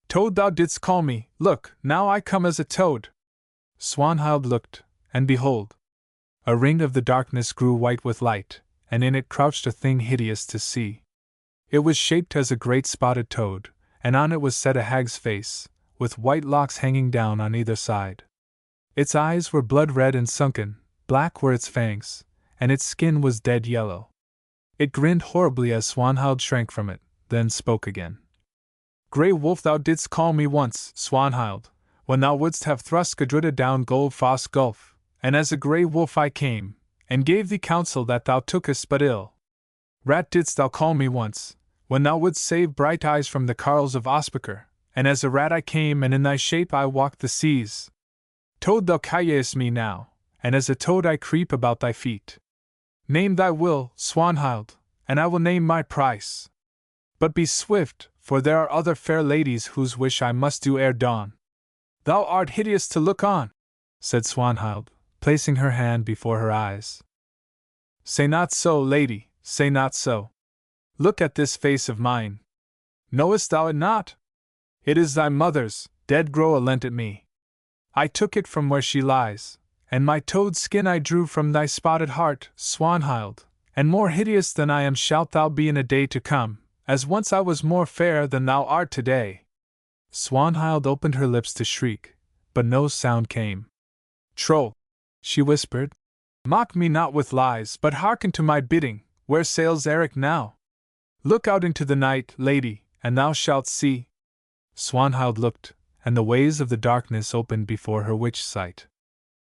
A: Toad thou didst call me, look, now I come as a toad. Swanhild looked, and behold! A ring of the darkness grew white with light, and in it crouched a thing hideous to see. It was shaped as a great spotted toad, and on it was set a hag's face, with white locks hanging down on either side. Its eyes were blood-red and sunken, black were its fangs, and its skin was dead yellow. It grinned horribly as Swanhild shrank from it, then spoke again. Grey wolf thou didst call me once, Swanhild, when thou wouldst have thrust Gudruda down Goldfoss Gulf, and as a grey wolf I came, and gave thee counsel that thou tookest but ill. Rat didst thou call me once, when thou wouldst save Brighteyes from the carles of Ospakar, and as a rat I came and in thy shape I walked the seas. Toad thou callest me now, and as a toad I creep about thy feet. Name thy will, Swanhild, and I will name my price. But be swift, for there are other fair ladies whose wish I must do ere dawn. Thou art hideous to look on, said Swanhild, placing her hand before her eyes. Say not so, lady, say not so. Look at this face of mine. Knowest thou it not? It is thy mother's, dead Groa lent it me. I took it from where she lies, and my toad skin I drew from thy spotted heart, Swanhild, and more hideous than I am shalt thou be in a day to come, as once I was more fair than thou art today. Swanhild opened her lips to shriek, but no sound came. Troll, she whispered, mock me not with lies, but hearken to my bidding. Where sails Eric now? Look out into the night, lady, and thou shalt see. Swanhild looked, and the ways of the darkness opened before her witch sight.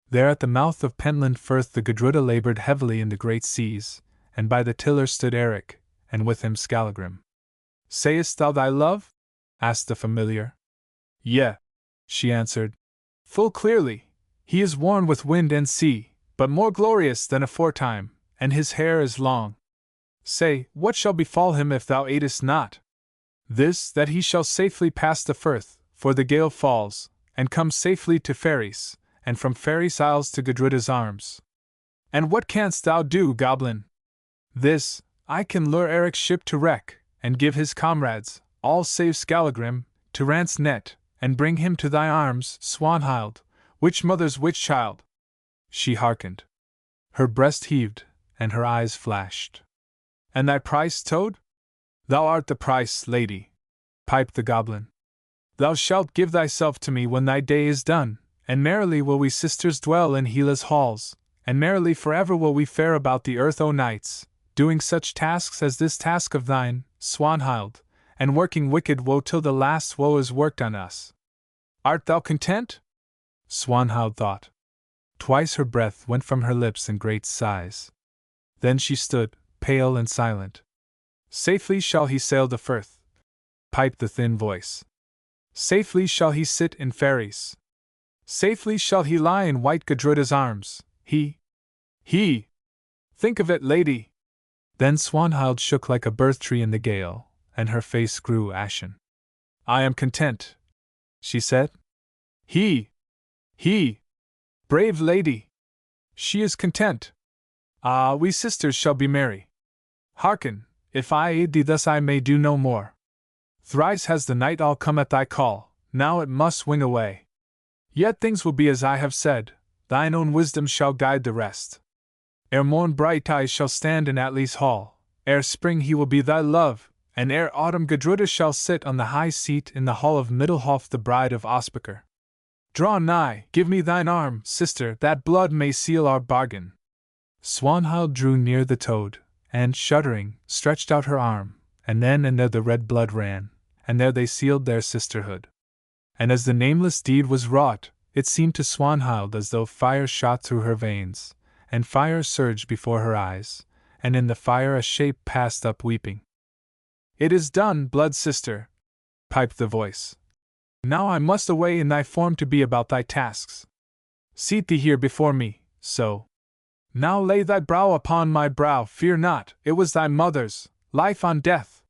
A: There at the mouth of Pentland Firth the Gudruda laboured heavily in the great seas, and by the tiller stood Eric, and with him Skallagrim. Sayest thou thy love? asked the familiar. Yea, she answered, full clearly. He is worn with wind and sea, but more glorious than aforetime, and his hair is long. Say, what shall befall him if thou aidest not? This, that he shall safely pass the firth, for the gale falls, and comes safely to Ferries, and from Ferries Isles to Gudruda's arms. And what canst thou do, goblin? This, I can lure Eric's ship to wreck, and give his comrades, all save Skallagrim, to Rant's net, and bring him to thy arms, Swanhild, which mother's which child? She hearkened. Her breast heaved, and her eyes flashed. And thy price, Toad? Thou art the price, lady, piped the goblin. Thou shalt give thyself to me when thy day is done, and merrily will we sisters dwell in Hela's halls, and merrily forever will we fare about the earth o' nights, doing such tasks as this task of thine, Swanhild, and working wicked woe till the last woe is worked on us. Art thou content? Swanhild thought. Twice her breath went from her lips in great sighs. Then she stood, pale and silent. Safely shall he sail the firth, piped the thin voice. Safely shall he sit in Ferries. Safely shall he lie in white Gudruda's arms, he. Think of it, lady! Then Swanhild shook like a birth tree in the gale, and her face grew ashen. I am content, she said. He! Brave lady! She is content. Ah, we sisters shall be merry. Hearken, if I aid thee thus I may do no more. Thrice has the night all come at thy call, now it must wing away. Yet things will be as I have said, thine own wisdom shall guide the rest. Ere morn Brighteyes shall stand in Atli's hall, ere spring he will be thy love, and ere autumn Gudruda shall sit on the high seat in the hall of Middlehof the bride of Ospakar. Draw nigh, give me thine arm, sister, that blood may seal our bargain. Swanhild drew near the Toad, and, shuddering, stretched out her arm, and then and there the red blood ran, and there they sealed their sisterhood. And as the nameless deed was wrought, it seemed to Swanhild as though fire shot through her veins, and fire surged before her eyes, and in the fire a shape passed up weeping. It is done, blood sister, piped the voice. Now I must away in thy form to be about thy tasks. Seat thee here before me, so. Now lay thy brow upon my brow, fear not, it was thy mother's, life on death.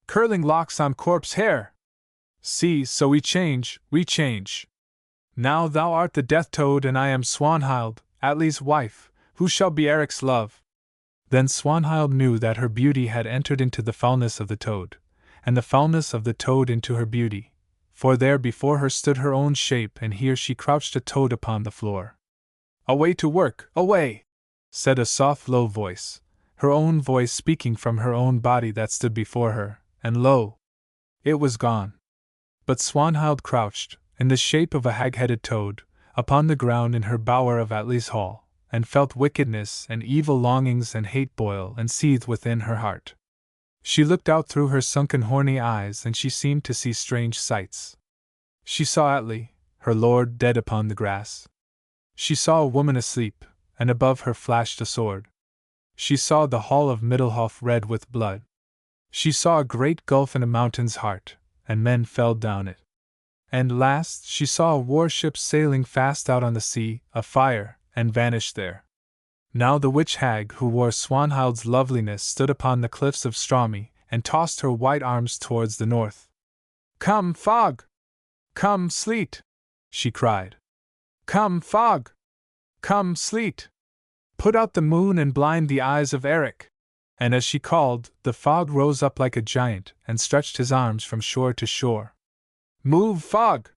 A: Curling locks on corpse hair. See, so we change. Now thou art the death toad and I am Swanhild, Atli's wife, who shall be Eric's love. Then Swanhild knew that her beauty had entered into the foulness of the toad, and the foulness of the toad into her beauty, for there before her stood her own shape, and here she crouched a toad upon the floor. Away to work, away! Said a soft low voice, her own voice speaking from her own body that stood before her, and lo! It was gone. But Swanhild crouched, in the shape of a hag-headed toad, upon the ground in her bower of Atli's hall, and felt wickedness and evil longings and hate boil and seethe within her heart. She looked out through her sunken horny eyes, and she seemed to see strange sights. She saw Atli, her lord, dead upon the grass. She saw a woman asleep, and above her flashed a sword. She saw the hall of Middlehof red with blood. She saw a great gulf in a mountain's heart, and men fell down it. And last she saw a warship sailing fast out on the sea, afire, and vanished there. Now the witch hag who wore Swanhild's loveliness stood upon the cliffs of Straumy, and tossed her white arms towards the north. Come, fog! Come, sleet! She cried. Come, fog! Come, sleet! Put out the moon and blind the eyes of Eric! And as she called, the fog rose up like a giant, and stretched his arms from shore to shore. Move, fog!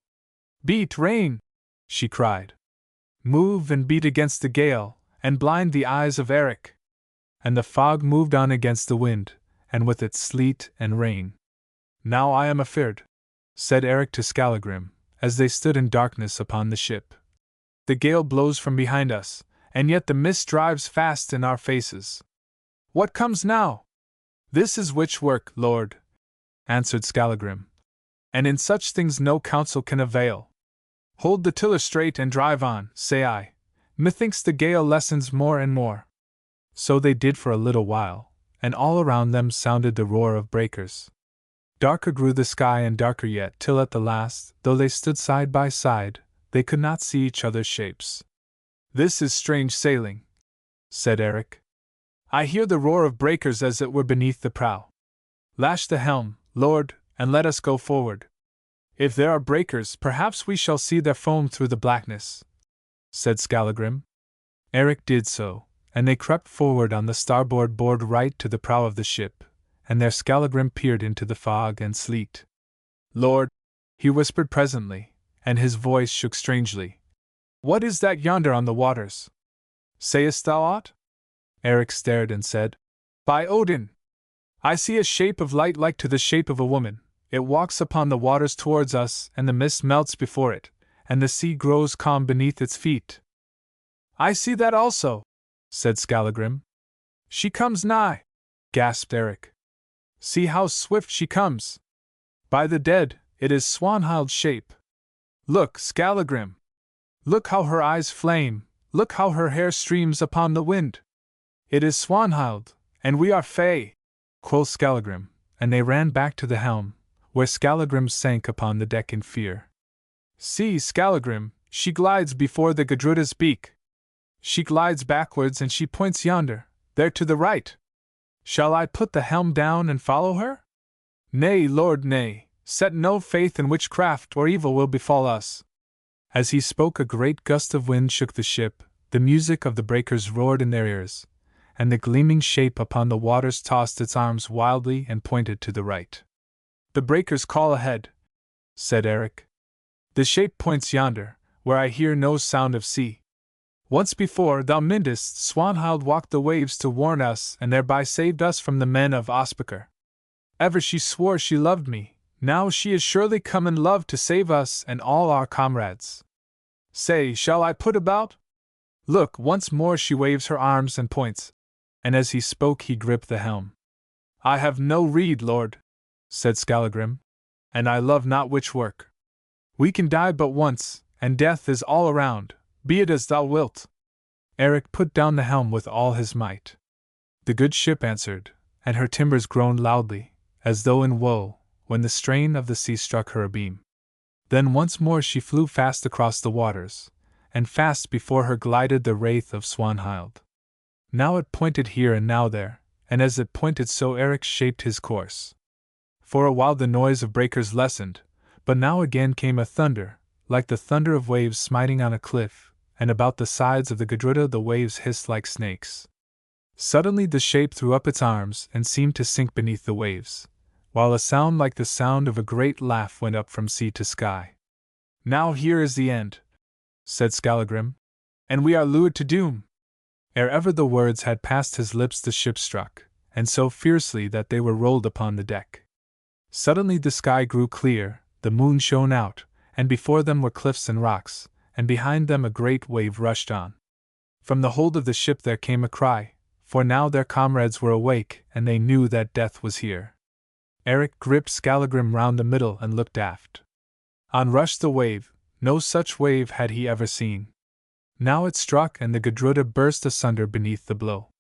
A: Beat, rain! She cried. Move and beat against the gale, and blind the eyes of Eric! And the fog moved on against the wind, and with it sleet and rain. Now I am afeard, said Eric to Skallagrim, as they stood in darkness upon the ship. The gale blows from behind us, and yet the mist drives fast in our faces. What comes now? This is witch work, lord, answered Skallagrim. And in such things no counsel can avail. Hold the tiller straight and drive on, say I. Methinks the gale lessens more and more. So they did for a little while, and all around them sounded the roar of breakers. Darker grew the sky and darker yet, till at the last, though they stood side by side, they could not see each other's shapes. This is strange sailing, said Eric. I hear the roar of breakers as it were beneath the prow. Lash the helm, lord, and let us go forward. If there are breakers, perhaps we shall see their foam through the blackness, said Skallagrim. Eric did so, and they crept forward on the starboard board right to the prow of the ship, and there Skallagrim peered into the fog and sleet. Lord, he whispered presently, and his voice shook strangely. What is that yonder on the waters? Sayest thou aught? Eric stared and said, By Odin! I see a shape of light like to the shape of a woman. It walks upon the waters towards us, and the mist melts before it, and the sea grows calm beneath its feet. I see that also, said Skallagrim. She comes nigh, gasped Eric. See how swift she comes! By the dead, it is Swanhild's shape. Look, Skallagrim! Look how her eyes flame, look how her hair streams upon the wind! It is Swanhild, and we are fey, quoth Skallagrim, and they ran back to the helm, where Skallagrim sank upon the deck in fear. See, Skallagrim, she glides before the Gudruda's beak. She glides backwards and she points yonder, there to the right. Shall I put the helm down and follow her? Nay, Lord, nay, set no faith in witchcraft or evil will befall us. As he spoke, a great gust of wind shook the ship, the music of the breakers roared in their ears, and the gleaming shape upon the waters tossed its arms wildly and pointed to the right. The breakers call ahead, said Eric. The shape points yonder, where I hear no sound of sea. Once before, thou mindest, Swanhild walked the waves to warn us and thereby saved us from the men of Ospakar. Ever she swore she loved me, now she is surely come in love to save us and all our comrades. Say, shall I put about? Look, once more she waves her arms and points, and as he spoke he gripped the helm. I have no rede, lord, said Skallagrim, and I love not witch work. We can die but once, and death is all around. Be it as thou wilt. Eric put down the helm with all his might. The good ship answered, and her timbers groaned loudly, as though in woe, when the strain of the sea struck her abeam. Then once more she flew fast across the waters, and fast before her glided the wraith of Swanhild. Now it pointed here and now there, and as it pointed so Eric shaped his course. For a while the noise of breakers lessened, but now again came a thunder, like the thunder of waves smiting on a cliff, and about the sides of the Gudruda the waves hissed like snakes. Suddenly the shape threw up its arms and seemed to sink beneath the waves, while a sound like the sound of a great laugh went up from sea to sky. Now here is the end, said Skallagrim, and we are lured to doom. Ere ever the words had passed his lips the ship struck, and so fiercely that they were rolled upon the deck. Suddenly the sky grew clear, the moon shone out, and before them were cliffs and rocks, and behind them a great wave rushed on. From the hold of the ship there came a cry, for now their comrades were awake, and they knew that death was here. Eric gripped Skallagrim round the middle and looked aft. On rushed the wave, no such wave had he ever seen. Now it struck and the Gudruda burst asunder beneath the blow.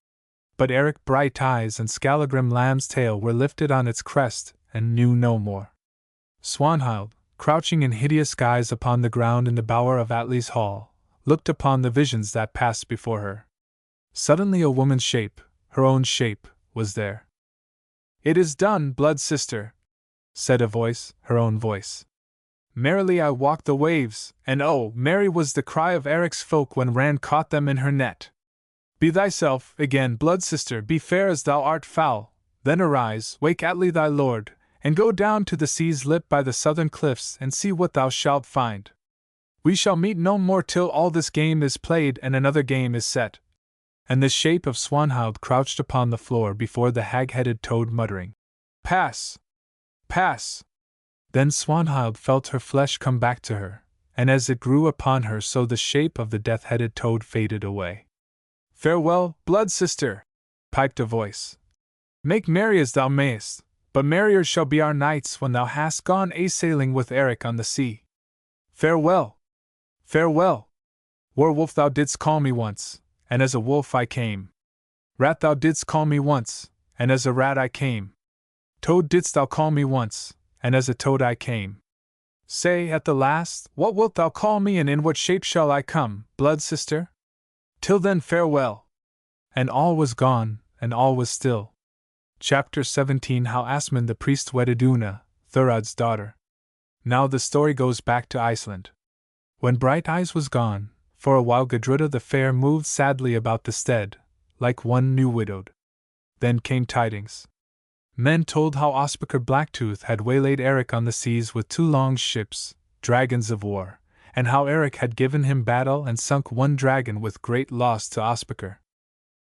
A: But Eric Brighteyes and Skallagrim Lamb's tail were lifted on its crest, and knew no more. Swanhild, crouching in hideous guise upon the ground in the bower of Atli's hall, looked upon the visions that passed before her. Suddenly a woman's shape, her own shape, was there. It is done, blood sister, said a voice, her own voice. Merrily I walked the waves, and oh, merry was the cry of Eric's folk when Rand caught them in her net. Be thyself, again, blood sister, be fair as thou art foul, then arise, wake Atli thy lord, and go down to the sea's lip by the southern cliffs and see what thou shalt find. We shall meet no more till all this game is played and another game is set. And the shape of Swanhild crouched upon the floor before the hag-headed toad muttering, Pass! Pass! Then Swanhild felt her flesh come back to her, and as it grew upon her so the shape of the death-headed toad faded away. Farewell, blood sister! Piped a voice. Make merry as thou mayest, but merrier shall be our nights when thou hast gone a-sailing with Eric on the sea. Farewell! Farewell! Werewolf thou didst call me once, and as a wolf I came. Rat thou didst call me once, and as a rat I came. Toad didst thou call me once, and as a toad I came. Say, at the last, what wilt thou call me and in what shape shall I come, blood sister? Till then farewell! And all was gone, and all was still. Chapter 17 How Asmund the priest wedded Una, Thurad's daughter. Now the story goes back to Iceland. When Brighteyes was gone, for a while Gudruda the Fair moved sadly about the stead, like one new widowed. Then came tidings. Men told how Ospakar Blacktooth had waylaid Eric on the seas with 2 long ships, dragons of war, and how Eric had given him battle and sunk one dragon with great loss to Ospakar.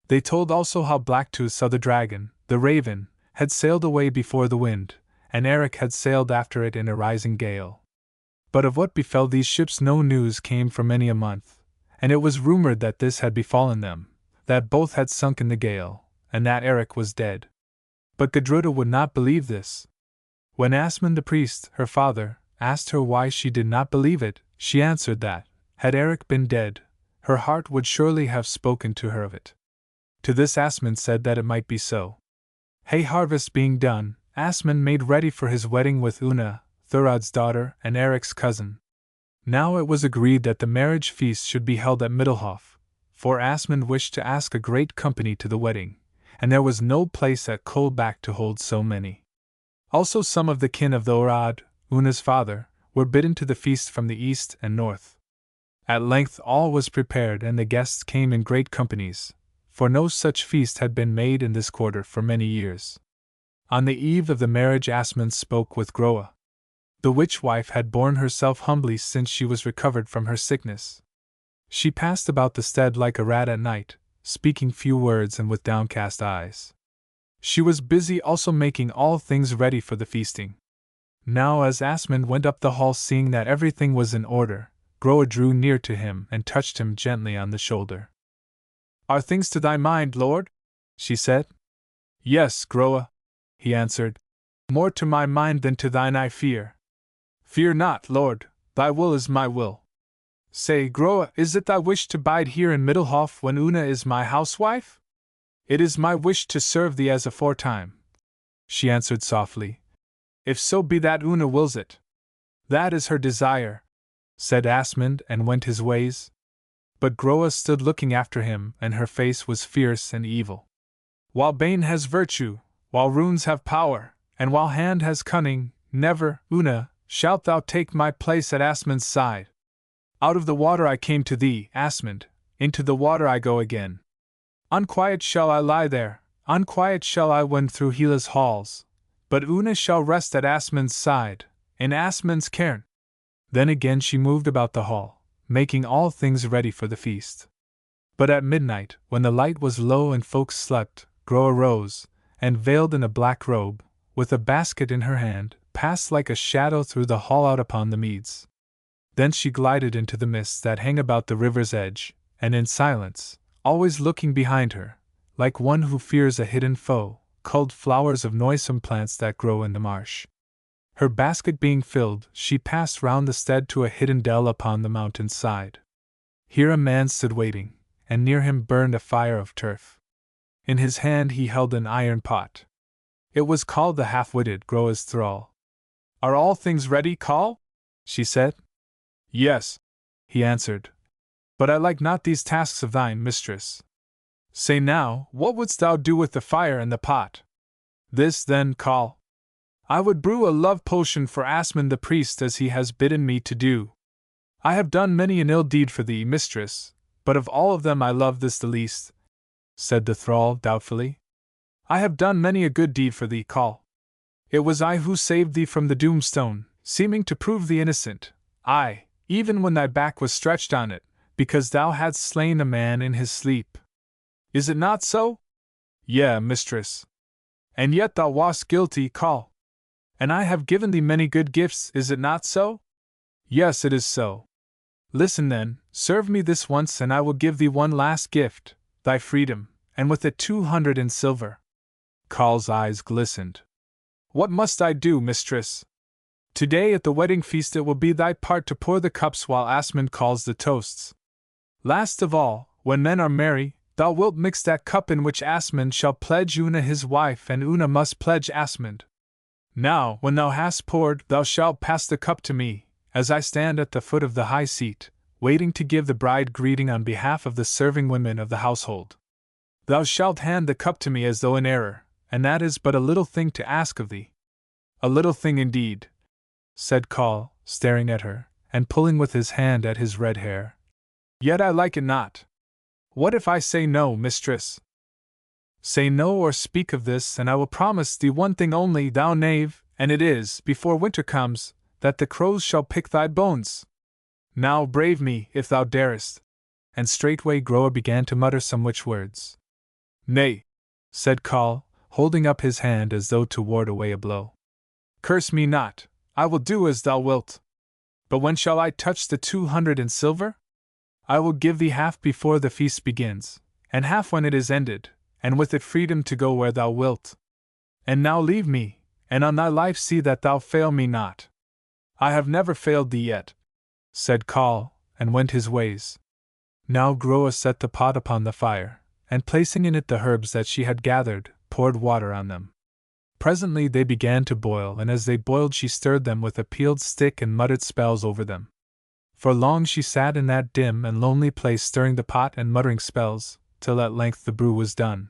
A: They told also how Blacktooth's other dragon, the Raven, had sailed away before the wind, and Eric had sailed after it in a rising gale. But of what befell these ships no news came for many a month, and it was rumored that this had befallen them, that both had sunk in the gale, and that Eric was dead. But Gudruda would not believe this. When Asmund the priest, her father, asked her why she did not believe it, she answered that, had Eric been dead, her heart would surely have spoken to her of it. To this Asmund said that it might be so. Hay harvest being done, Asmund made ready for his wedding with Una, Thurod's daughter and Eric's cousin. Now it was agreed that the marriage feast should be held at Middlehof, for Asmund wished to ask a great company to the wedding, and there was no place at Kolbak to hold so many. Also some of the kin of Thorod, Una's father, were bidden to the feast from the east and north. At length all was prepared and the guests came in great companies, for no such feast had been made in this quarter for many years. On the eve of the marriage Asmund spoke with Groa. The witch-wife had borne herself humbly since she was recovered from her sickness. She passed about the stead like a rat at night, speaking few words and with downcast eyes. She was busy also making all things ready for the feasting. Now as Asmund went up the hall seeing that everything was in order, Groa drew near to him and touched him gently on the shoulder. "Are things to thy mind, lord?" she said. "Yes, Groa," he answered. "More to my mind than to thine I fear." "Fear not, lord, thy will is my will. Say, Groa, is it thy wish to bide here in Middlehof when Una is my housewife?" "It is my wish to serve thee as aforetime," she answered softly. "If so be that Una wills it." "That is her desire," said Asmund and went his ways. But Groa stood looking after him, and her face was fierce and evil. "While Bane has virtue, while runes have power, and while hand has cunning, never, Una, shalt thou take my place at Asmund's side. Out of the water I came to thee, Asmund, into the water I go again. Unquiet shall I lie there, unquiet shall I wend through Hela's halls, but Una shall rest at Asmund's side, in Asmund's cairn." Then again she moved about the hall, making all things ready for the feast. But at midnight, when the light was low and folks slept, Groa rose, and veiled in a black robe, with a basket in her hand, passed like a shadow through the hall out upon the meads. Then she glided into the mists that hang about the river's edge, and in silence, always looking behind her, like one who fears a hidden foe, culled flowers of noisome plants that grow in the marsh. Her basket being filled, she passed round the stead to a hidden dell upon the mountain's side. Here a man stood waiting, and near him burned a fire of turf. In his hand he held an iron pot. It was called the half-witted Groa's thrall. "Are all things ready, Coll?" she said. "Yes," he answered. "But I like not these tasks of thine, mistress. Say now, what wouldst thou do with the fire and the pot?" "This, then, Coll. I would brew a love potion for Asmund the priest as he has bidden me to do. I have done many an ill deed for thee, mistress, but of all of them I love this the least," said the thrall doubtfully. "I have done many a good deed for thee, Coll. It was I who saved thee from the doomstone, seeming to prove thee innocent, aye, even when thy back was stretched on it, because thou hadst slain a man in his sleep. Is it not so?" "Yea, mistress." "And yet thou wast guilty, Coll. And I have given thee many good gifts, is it not so?" "Yes, it is so." "Listen then, serve me this once and I will give thee one last gift, thy freedom, and with it 200 in silver." Coll's eyes glistened. "What must I do, mistress?" "Today at the wedding feast it will be thy part to pour the cups while Asmund calls the toasts. Last of all, when men are merry, thou wilt mix that cup in which Asmund shall pledge Una his wife and Una must pledge Asmund. Now, when thou hast poured, thou shalt pass the cup to me, as I stand at the foot of the high seat, waiting to give the bride greeting on behalf of the serving women of the household. Thou shalt hand the cup to me as though in error, and that is but a little thing to ask of thee." "A little thing indeed," said Coll, staring at her, and pulling with his hand at his red hair. Yet I like it not. What if I say no, mistress? Say no or speak of this, and I will promise thee one thing only, thou knave, and it is, before winter comes, that the crows shall pick thy bones. Now brave me, if thou darest. And straightway Groa began to mutter some witch words. Nay, said Coll, holding up his hand as though to ward away a blow. Curse me not, I will do as thou wilt. But when shall I touch the 200 in silver? I will give thee half before the feast begins, and half when it is ended, and with it freedom to go where thou wilt. And now leave me, and on thy life see that thou fail me not. I have never failed thee yet, said Coll, and went his ways. Now Groa set the pot upon the fire, and placing in it the herbs that she had gathered, poured water on them. Presently they began to boil, and as they boiled she stirred them with a peeled stick and muttered spells over them. For long she sat in that dim and lonely place stirring the pot and muttering spells, till at length the brew was done.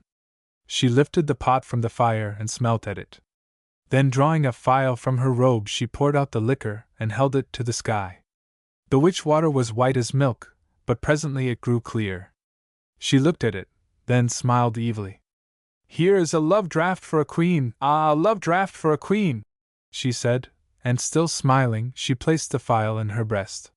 A: She lifted the pot from the fire and smelt at it. Then drawing a phial from her robe she poured out the liquor and held it to the sky. The witch water was white as milk, but presently it grew clear. She looked at it, then smiled evilly. Here is a love draught for a queen, a love draught for a queen, she said, and still smiling she placed the phial in her breast.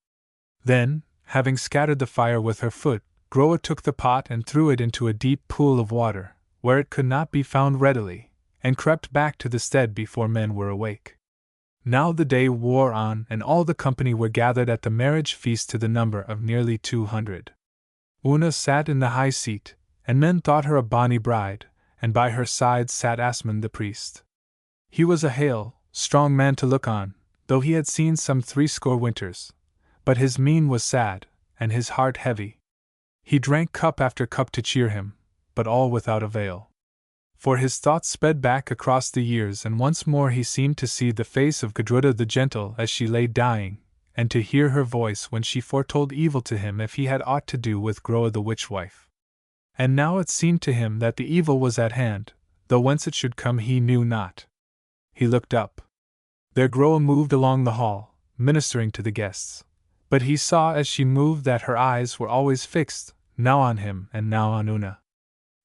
A: Then, having scattered the fire with her foot, Groa took the pot and threw it into a deep pool of water, where it could not be found readily, and crept back to the stead before men were awake. Now the day wore on, and all the company were gathered at the marriage feast to the number of nearly 200. Una sat in the high seat, and men thought her a bonny bride, and by her side sat Asmund the priest. He was a hale, strong man to look on, though he had seen some 60 winters, but his mien was sad, and his heart heavy. He drank cup after cup to cheer him, but all without avail. For his thoughts sped back across the years, and once more he seemed to see the face of Gudruda the gentle as she lay dying, and to hear her voice when she foretold evil to him if he had aught to do with Groa the witch-wife. And now it seemed to him that the evil was at hand, though whence it should come he knew not. He looked up. There Groa moved along the hall, ministering to the guests. But he saw as she moved that her eyes were always fixed, now on him and now on Una.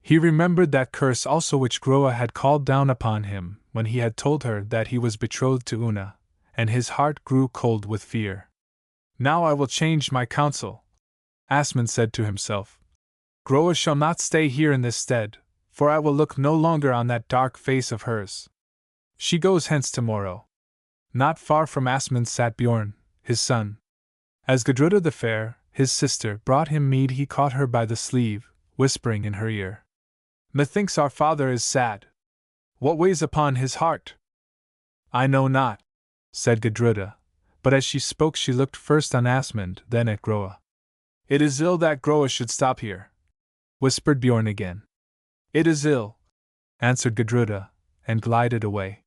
A: He remembered that curse also which Groa had called down upon him when he had told her that he was betrothed to Una, and his heart grew cold with fear. Now I will change my counsel, Asmund said to himself. Groa shall not stay here in this stead, for I will look no longer on that dark face of hers. She goes hence tomorrow. Not far from Asmund sat Bjorn, his son. As Gudruda the fair, his sister, brought him mead he caught her by the sleeve, whispering in her ear. Methinks our father is sad. What weighs upon his heart? I know not, said Gudruda, but as she spoke she looked first on Asmund, then at Groa. It is ill that Groa should stop here, whispered Bjorn again. It is ill, answered Gudruda, and glided away.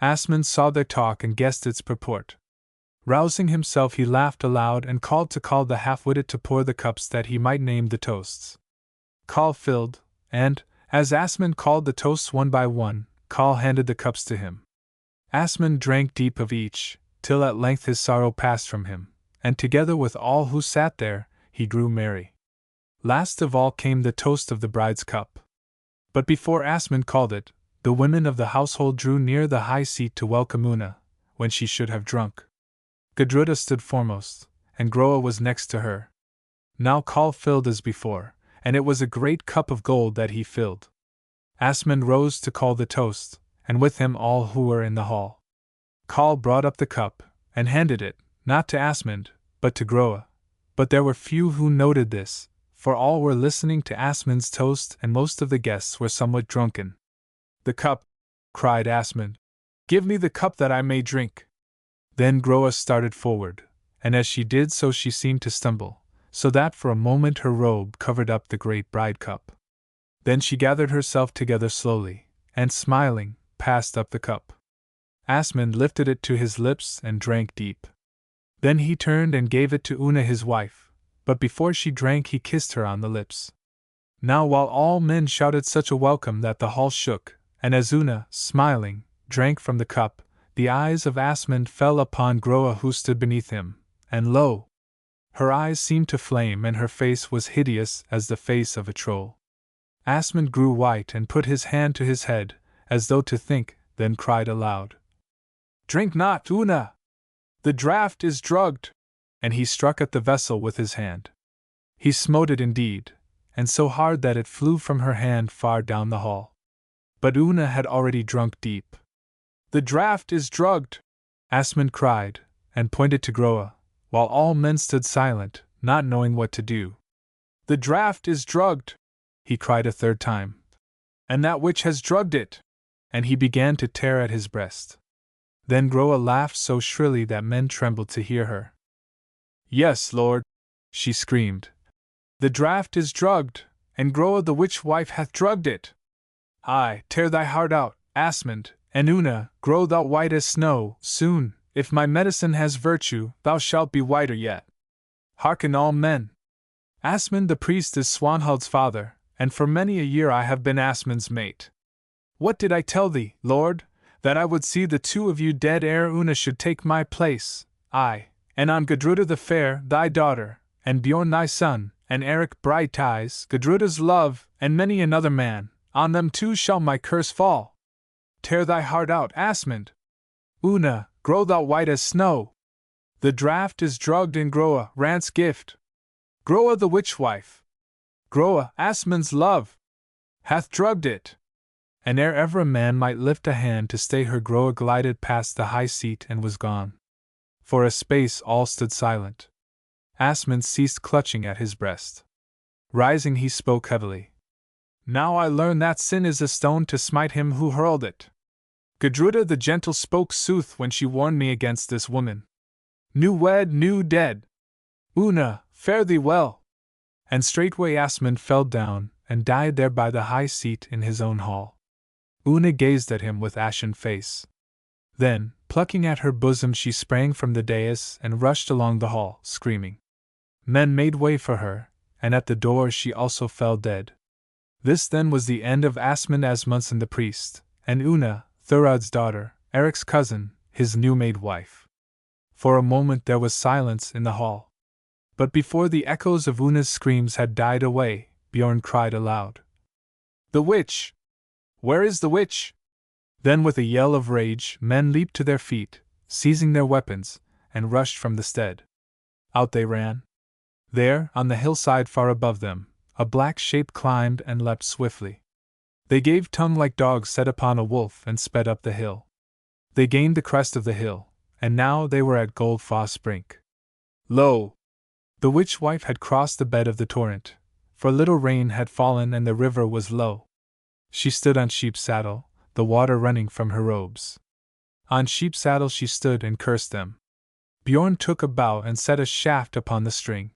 A: Asmund saw their talk and guessed its purport. Rousing himself he laughed aloud and called to Coll the half-witted to pour the cups that he might name the toasts. Coll filled, and, as Asmund called the toasts one by one, Coll handed the cups to him. Asmund drank deep of each, till at length his sorrow passed from him, and together with all who sat there, he grew merry. Last of all came the toast of the bride's cup. But before Asmund called it, the women of the household drew near the high seat to welcome Una, when she should have drunk. Gudruda stood foremost, and Groa was next to her. Now Coll filled as before, and it was a great cup of gold that he filled. Asmund rose to call the toast, and with him all who were in the hall. Coll brought up the cup, and handed it, not to Asmund, but to Groa. But there were few who noted this, for all were listening to Asmund's toast and most of the guests were somewhat drunken. The cup, cried Asmund. Give me the cup that I may drink. Then Groa started forward, and as she did so she seemed to stumble, so that for a moment her robe covered up the great bride cup. Then she gathered herself together slowly, and smiling, passed up the cup. Asmund lifted it to his lips and drank deep. Then he turned and gave it to Una his wife, but before she drank he kissed her on the lips. Now while all men shouted such a welcome that the hall shook, and as Una, smiling, drank from the cup, the eyes of Asmund fell upon Groa who stood beneath him, and lo! Her eyes seemed to flame and her face was hideous as the face of a troll. Asmund grew white and put his hand to his head, as though to think, then cried aloud. "Drink not, Una! The draught is drugged!" And he struck at the vessel with his hand. He smote it indeed, and so hard that it flew from her hand far down the hall. But Una had already drunk deep. "The draught is drugged!" Asmund cried, and pointed to Groa, while all men stood silent, not knowing what to do. "The draught is drugged!" he cried a third time. "And that which has drugged it!" And he began to tear at his breast. Then Groa laughed so shrilly that men trembled to hear her. "Yes, lord," she screamed. "The draught is drugged, and Groa the witch-wife hath drugged it. Aye, tear thy heart out, Asmund, and Una, grow thou white as snow. Soon, if my medicine has virtue, thou shalt be whiter yet. Hearken all men. Asmund the priest is Swanhild's father, and for many a year I have been Asmund's mate. What did I tell thee, lord? That I would see the two of you dead ere Una should take my place, aye, and on Gudruda the fair, thy daughter, and Bjorn thy son, and Eric Brighteyes, Gudruda's love, and many another man, on them too shall my curse fall. Tear thy heart out, Asmund. Una, grow thou white as snow. The draught is drugged in Groa, Rant's gift. Groa the witch-wife. Groa, Asmund's love, hath drugged it." And ere ever a man might lift a hand to stay her, Groa glided past the high seat and was gone. For a space all stood silent. Asmund ceased clutching at his breast. Rising he spoke heavily. "Now I learn that sin is a stone to smite him who hurled it. Gudruda the gentle spoke sooth when she warned me against this woman. New wed, new dead. Una, fare thee well." And straightway Asmund fell down, and died there by the high seat in his own hall. Una gazed at him with ashen face. Then, plucking at her bosom, she sprang from the dais and rushed along the hall, screaming. Men made way for her, and at the door she also fell dead. This then was the end of Asmund Asmundsen the priest, and Una, Thurad's daughter, Eric's cousin, his new-made wife. For a moment there was silence in the hall. But before the echoes of Una's screams had died away, Bjorn cried aloud. "The witch! Where is the witch?" Then with a yell of rage, men leaped to their feet, seizing their weapons, and rushed from the stead. Out they ran. There, on the hillside far above them, a black shape climbed and leapt swiftly. They gave tongue like dogs set upon a wolf and sped up the hill. They gained the crest of the hill, and now they were at Goldfoss brink. Lo! The witch-wife had crossed the bed of the torrent, for little rain had fallen and the river was low. She stood on Sheep's saddle, the water running from her robes. On Sheep's saddle she stood and cursed them. Bjorn took a bow and set a shaft upon the string.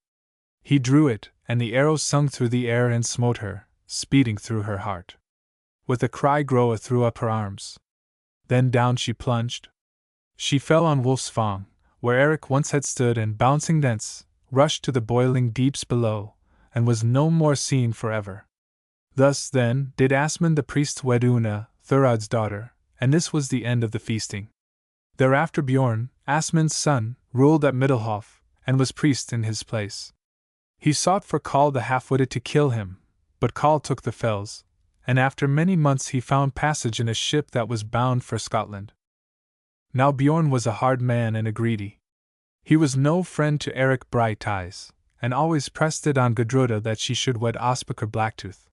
A: He drew it, and the arrow sung through the air and smote her, speeding through her heart. With a cry Groa threw up her arms. Then down she plunged. She fell on Wolfsfang, where Eric once had stood, and bouncing thence, rushed to the boiling deeps below, and was no more seen forever. Thus, then, did Asmund the priest wed Una, Thurad's daughter, and this was the end of the feasting. Thereafter Bjorn, Asmund's son, ruled at Middelhof, and was priest in his place. He sought for Karl the half-witted to kill him, but Karl took the fells, and after many months he found passage in a ship that was bound for Scotland. Now Bjorn was a hard man and a greedy. He was no friend to Eric Brighteyes, and always pressed it on Gudruda that she should wed Ospakar Blacktooth.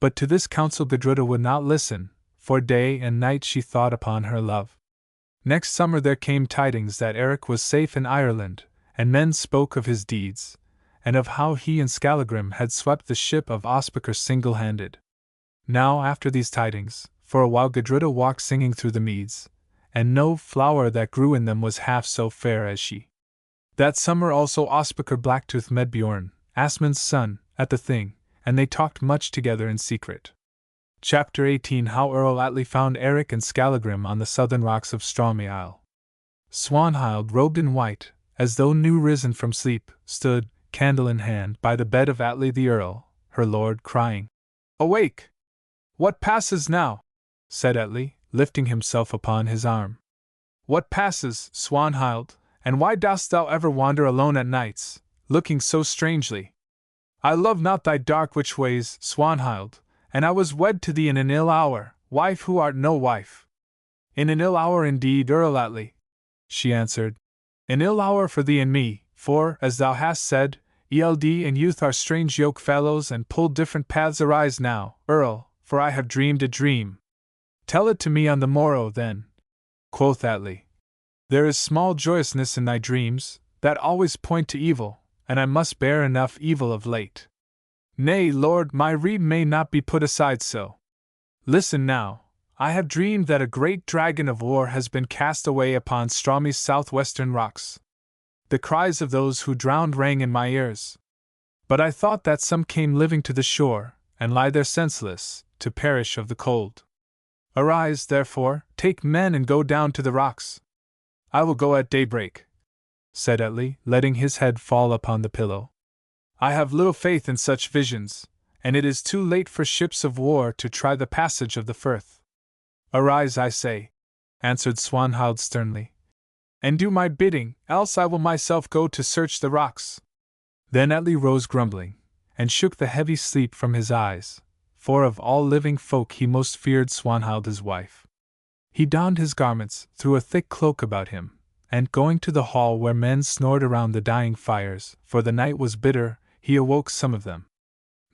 A: But to this counsel Gudruda would not listen, for day and night she thought upon her love. Next summer there came tidings that Eric was safe in Ireland, and men spoke of his deeds, and of how he and Skallagrim had swept the ship of Ospakar single-handed. Now after these tidings, for a while Gudruda walked singing through the meads, and no flower that grew in them was half so fair as she. That summer also Ospakar Blacktooth met Bjorn, Asmund's son, at the Thing, and they talked much together in secret. Chapter 18 How Earl Atli found Eric and Skallagrim on the southern rocks of Stormy Isle. Swanhild, robed in white, as though new risen from sleep, stood, candle in hand, by the bed of Atli the Earl, her lord, crying, "Awake! What passes now?" said Atli, lifting himself upon his arm. What passes, Swanhild, and why dost thou ever wander alone at nights, looking so strangely? I love not thy dark witch ways, Swanhild, and I was wed to thee in an ill hour, wife who art no wife. In an ill hour indeed, Earl Atli, she answered. An ill hour for thee and me, for, as thou hast said, Eld and youth are strange yoke fellows and pull different paths. Arise now, Earl, for I have dreamed a dream. Tell it to me on the morrow, then, quoth Atli. There is small joyousness in thy dreams, that always point to evil, and I must bear enough evil of late. Nay, lord, my rede may not be put aside so. Listen now. I have dreamed that a great dragon of war has been cast away upon Straumi's southwestern rocks. The cries of those who drowned rang in my ears. But I thought that some came living to the shore, and lie there senseless, to perish of the cold. Arise, therefore, take men and go down to the rocks. I will go at daybreak, said Atli, letting his head fall upon the pillow. I have little faith in such visions, and it is too late for ships of war to try the passage of the Firth. Arise, I say, answered Swanhild sternly, and do my bidding, else I will myself go to search the rocks. Then Atli rose grumbling, and shook the heavy sleep from his eyes, for of all living folk he most feared Swanhild his wife. He donned his garments, threw a thick cloak about him, and going to the hall where men snored around the dying fires, for the night was bitter, he awoke some of them.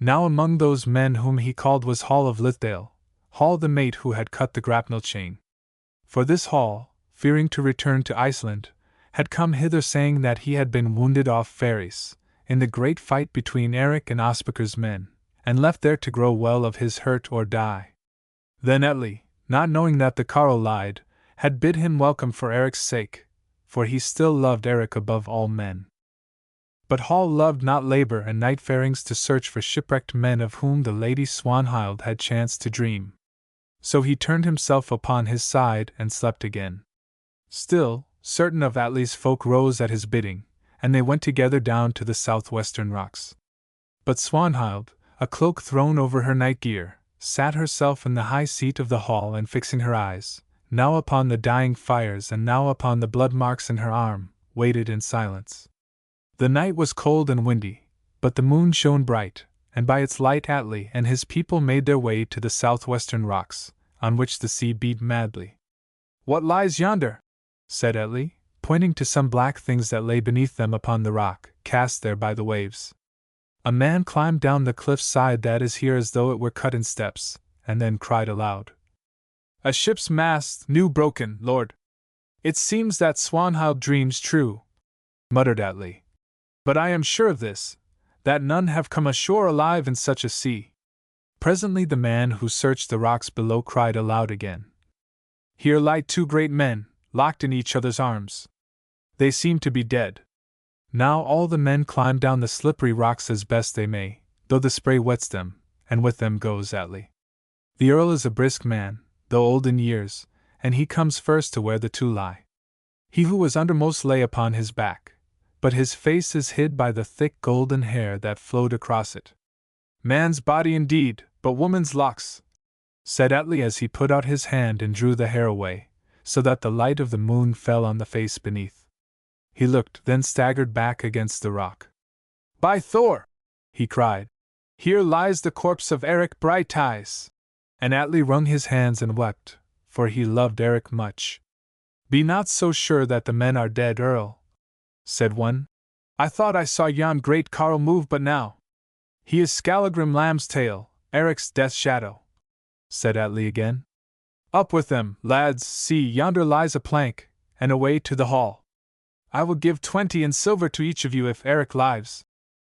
A: Now among those men whom he called was Hall of Lithdale, Hall the mate who had cut the grapnel chain. For this Hall, fearing to return to Iceland, had come hither saying that he had been wounded off Ferris, in the great fight between Eric and Ospakar's men, and left there to grow well of his hurt or die. Then Atli, not knowing that the carle lied, had bid him welcome for Eric's sake, for he still loved Eric above all men. But Hall loved not labor and night-farings to search for shipwrecked men of whom the Lady Swanhild had chanced to dream. So he turned himself upon his side and slept again. Still, certain of Atli's folk rose at his bidding, and they went together down to the southwestern rocks. But Swanhild, a cloak thrown over her night gear, sat herself in the high seat of the hall and fixing her eyes, now upon the dying fires and now upon the blood marks in her arm, waited in silence. The night was cold and windy, but the moon shone bright, and by its light Atli and his people made their way to the southwestern rocks, on which the sea beat madly. What lies yonder? Said Atli, pointing to some black things that lay beneath them upon the rock, cast there by the waves. A man climbed down the cliff's side that is here as though it were cut in steps, and then cried aloud. A ship's mast, new broken, lord. It seems that Swanhild dreams true, muttered Atli. But I am sure of this, that none have come ashore alive in such a sea. Presently the man who searched the rocks below cried aloud again. Here lie two great men, locked in each other's arms. They seem to be dead. Now all the men climb down the slippery rocks as best they may, though the spray wets them, and with them goes Atli. The Earl is a brisk man, though old in years, and he comes first to where the two lie. He who was undermost lay upon his back, but his face is hid by the thick golden hair that flowed across it. Man's body indeed, but woman's locks, said Atli as he put out his hand and drew the hair away, so that the light of the moon fell on the face beneath. He looked, then staggered back against the rock. By Thor! He cried. Here lies the corpse of Eric Brighteyes! And Atli wrung his hands and wept, for he loved Eric much. Be not so sure that the men are dead, Earl, said one. I thought I saw yon great carle move but now. He is Skallagrim Lambstail, Eric's death shadow, said Atli again. Up with them, lads, see, yonder lies a plank, and away to the hall. I will give 20 in silver to each of you if Eric lives.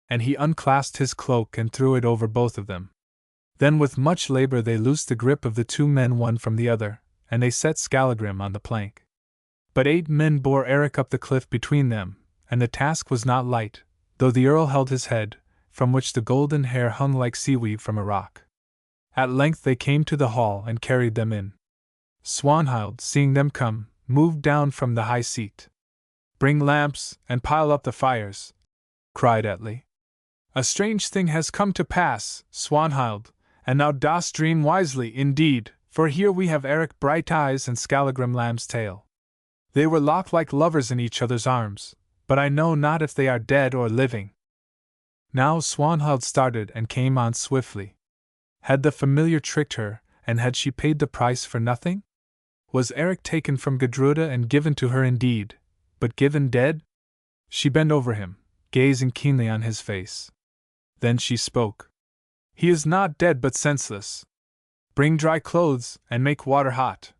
A: And he unclasped his cloak and threw it over both of them. Then with much labor they loosed the grip of the two men one from the other, and they set Skallagrim on the plank. But 8 men bore Eric up the cliff between them, and the task was not light, though the Earl held his head, from which the golden hair hung like seaweed from a rock. At length they came to the hall and carried them in. Swanhild, seeing them come, moved down from the high seat. Bring lamps, and pile up the fires, cried Atli. A strange thing has come to pass, Swanhild, and thou dost dream wisely indeed, for here we have Eric Brighteyes and Skallagrim Lambstail. They were locked like lovers in each other's arms, but I know not if they are dead or living. Now Swanhild started and came on swiftly. Had the familiar tricked her, and had she paid the price for nothing? Was Eric taken from Gudruda and given to her indeed, but given dead? She bent over him, gazing keenly on his face. Then she spoke. He is not dead but senseless. Bring dry clothes and make water hot.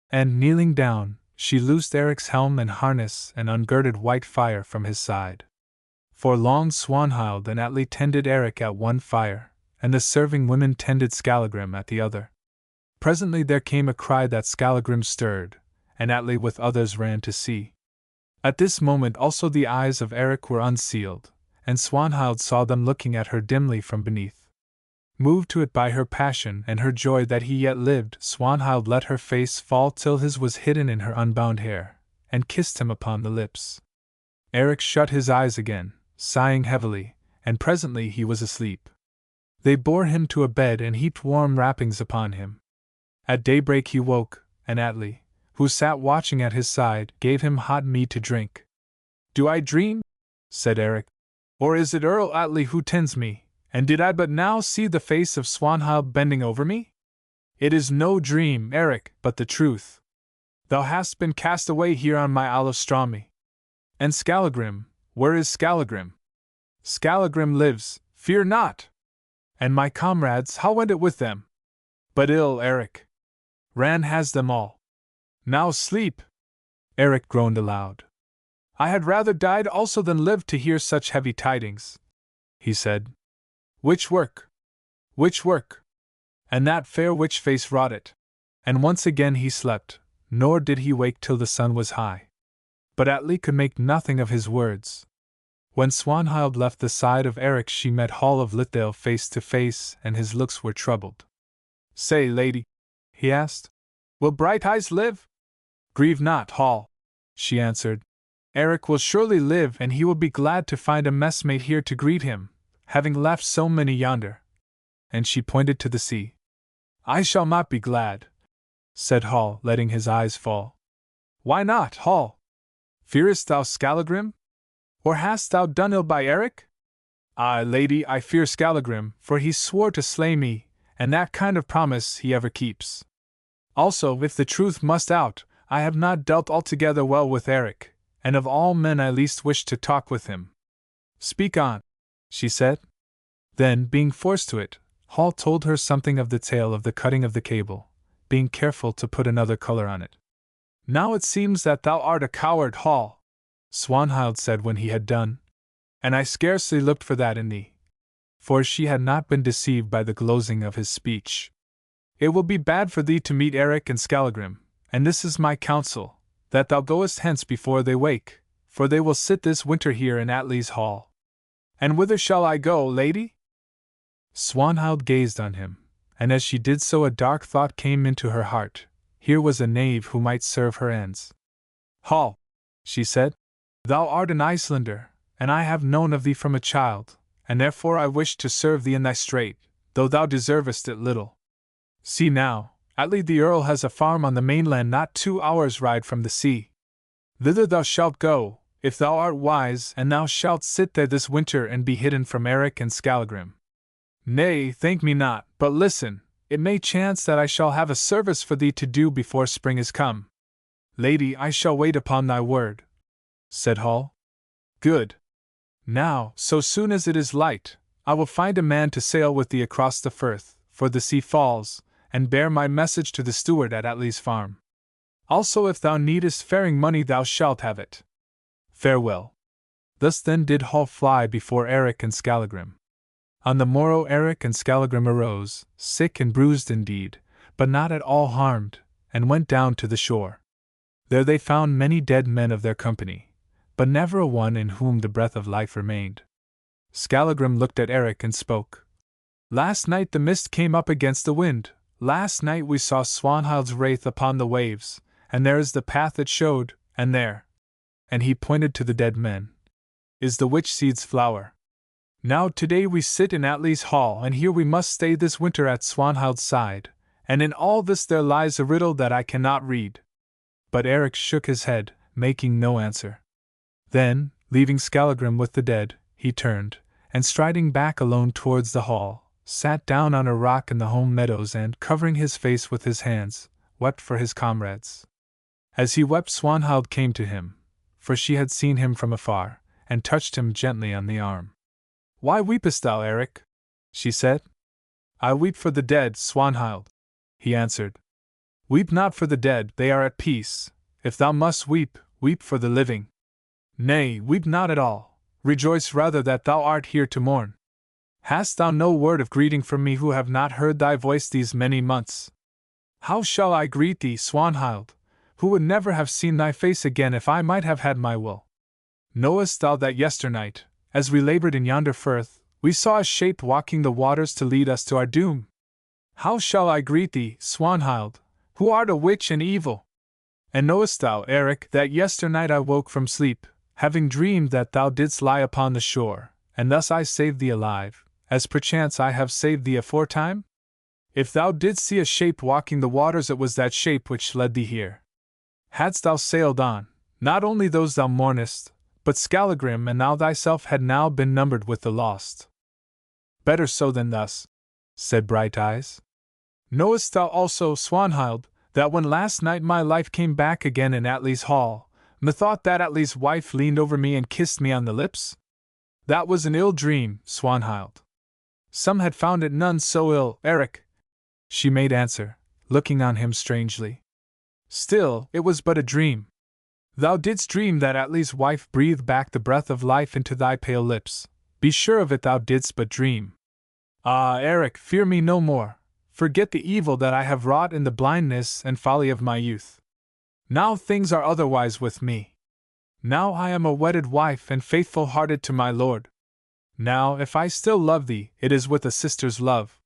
A: And kneeling down, she loosed Eric's helm and harness and ungirded white fire from his side. For long Swanhild and Atli tended Eric at one fire, and the serving women tended Skallagrim at the other. Presently there came a cry that Skallagrim stirred, and Atli with others ran to see. At this moment also the eyes of Eric were unsealed, and Swanhild saw them looking at her dimly from beneath. Moved to it by her passion and her joy that he yet lived, Swanhild let her face fall till his was hidden in her unbound hair, and kissed him upon the lips. Eric shut his eyes again, sighing heavily, and presently he was asleep. They bore him to a bed and heaped warm wrappings upon him. At daybreak he woke, and Atli, who sat watching at his side, gave him hot mead to drink. Do I dream? Said Eric. Or is it Earl Atli who tends me, and did I but now see the face of Swanhild bending over me? It is no dream, Eric, but the truth. Thou hast been cast away here on my Isle of Strami. And Skallagrim, where is Skallagrim? Skallagrim lives, fear not! And my comrades, how went it with them? But ill, Eric. Ran has them all. Now sleep! Eric groaned aloud. I had rather died also than lived to hear such heavy tidings, he said. Which work? Which work? And that fair witch face wrought it. And once again he slept, nor did he wake till the sun was high. But Atli could make nothing of his words. When Swanhild left the side of Eric she met Hall of Lithdale face to face, and his looks were troubled. Say, lady, he asked, will Brighteyes live? Grieve not, Hall, she answered. Eric will surely live, and he will be glad to find a messmate here to greet him, having left so many yonder. And she pointed to the sea. I shall not be glad, said Hall, letting his eyes fall. Why not, Hall? Fearest thou Skallagrim? Or hast thou done ill by Eric? Ay, lady, I fear Skallagrim, for he swore to slay me, and that kind of promise he ever keeps. Also, if the truth must out, I have not dealt altogether well with Eric, and of all men I least wish to talk with him. Speak on, she said. Then, being forced to it, Hall told her something of the tale of the cutting of the cable, being careful to put another color on it. Now it seems that thou art a coward, Hall, Swanhild said when he had done, and I scarcely looked for that in thee. For she had not been deceived by the glozing of his speech. It will be bad for thee to meet Eric and Skallagrim, and this is my counsel, that thou goest hence before they wake, for they will sit this winter here in Atli's hall. And whither shall I go, lady? Swanhild gazed on him, and as she did so a dark thought came into her heart. Here was a knave who might serve her ends. Hall, she said, thou art an Icelander, and I have known of thee from a child, and therefore I wish to serve thee in thy strait, though thou deservest it little. See now, Atli the Earl has a farm on the mainland not 2 hours' ride from the sea. Thither thou shalt go, if thou art wise, and thou shalt sit there this winter and be hidden from Eric and Skallagrim. Nay, thank me not, but listen, it may chance that I shall have a service for thee to do before spring is come. Lady, I shall wait upon thy word, said Hall. Good. Now, so soon as it is light, I will find a man to sail with thee across the firth, for the sea falls, and bear my message to the steward at Atli's farm. Also if thou needest faring money thou shalt have it. Farewell. Thus then did Hall fly before Eric and Skallagrim. On the morrow Eric and Skallagrim arose, sick and bruised indeed, but not at all harmed, and went down to the shore. There they found many dead men of their company, but never a one in whom the breath of life remained. Skallagrim looked at Eric and spoke. Last night the mist came up against the wind. Last night we saw Swanhild's wraith upon the waves, and there is the path it showed, and there, and he pointed to the dead men, is the witch seed's flower. Now today we sit in Atli's hall, and here we must stay this winter at Swanhild's side, and in all this there lies a riddle that I cannot read. But Eric shook his head, making no answer. Then, leaving Skallagrim with the dead, he turned, and striding back alone towards the hall, sat down on a rock in the home meadows and, covering his face with his hands, wept for his comrades. As he wept, Swanhild came to him, for she had seen him from afar, and touched him gently on the arm. "Why weepest thou, Eric?" she said. "I weep for the dead, Swanhild," he answered. "Weep not for the dead, they are at peace. If thou must weep, weep for the living. Nay, weep not at all, rejoice rather that thou art here to mourn. Hast thou no word of greeting from me who have not heard thy voice these many months? How shall I greet thee, Swanhild, who would never have seen thy face again if I might have had my will? Knowest thou that yesternight, as we labored in yonder firth, we saw a shape walking the waters to lead us to our doom? How shall I greet thee, Swanhild, who art a witch and evil? And knowest thou, Eric, that yesternight I woke from sleep, having dreamed that thou didst lie upon the shore, and thus I saved thee alive, as perchance I have saved thee aforetime? If thou didst see a shape walking the waters, it was that shape which led thee here. Hadst thou sailed on, not only those thou mournest, but Skallagrim and thou thyself had now been numbered with the lost. Better so than thus, said Brighteyes. Knowest thou also, Swanhild, that when last night my life came back again in Atli's hall, methought that Atli's wife leaned over me and kissed me on the lips? That was an ill dream, Swanhild. Some had found it none so ill, Eric, she made answer, looking on him strangely. Still, it was but a dream. Thou didst dream that Atli's wife breathed back the breath of life into thy pale lips. Be sure of it, thou didst but dream. Ah, Eric, fear me no more. Forget the evil that I have wrought in the blindness and folly of my youth. Now things are otherwise with me. Now I am a wedded wife and faithful-hearted to my lord. Now, if I still love thee, it is with a sister's love.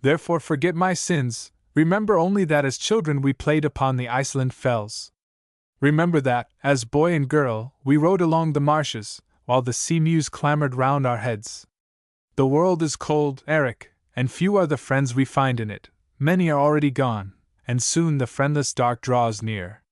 A: Therefore forget my sins, remember only that as children we played upon the Iceland fells. Remember that, as boy and girl, we rode along the marshes, while the sea mews clamored round our heads. The world is cold, Eric, and few are the friends we find in it. Many are already gone, and soon the friendless dark draws near.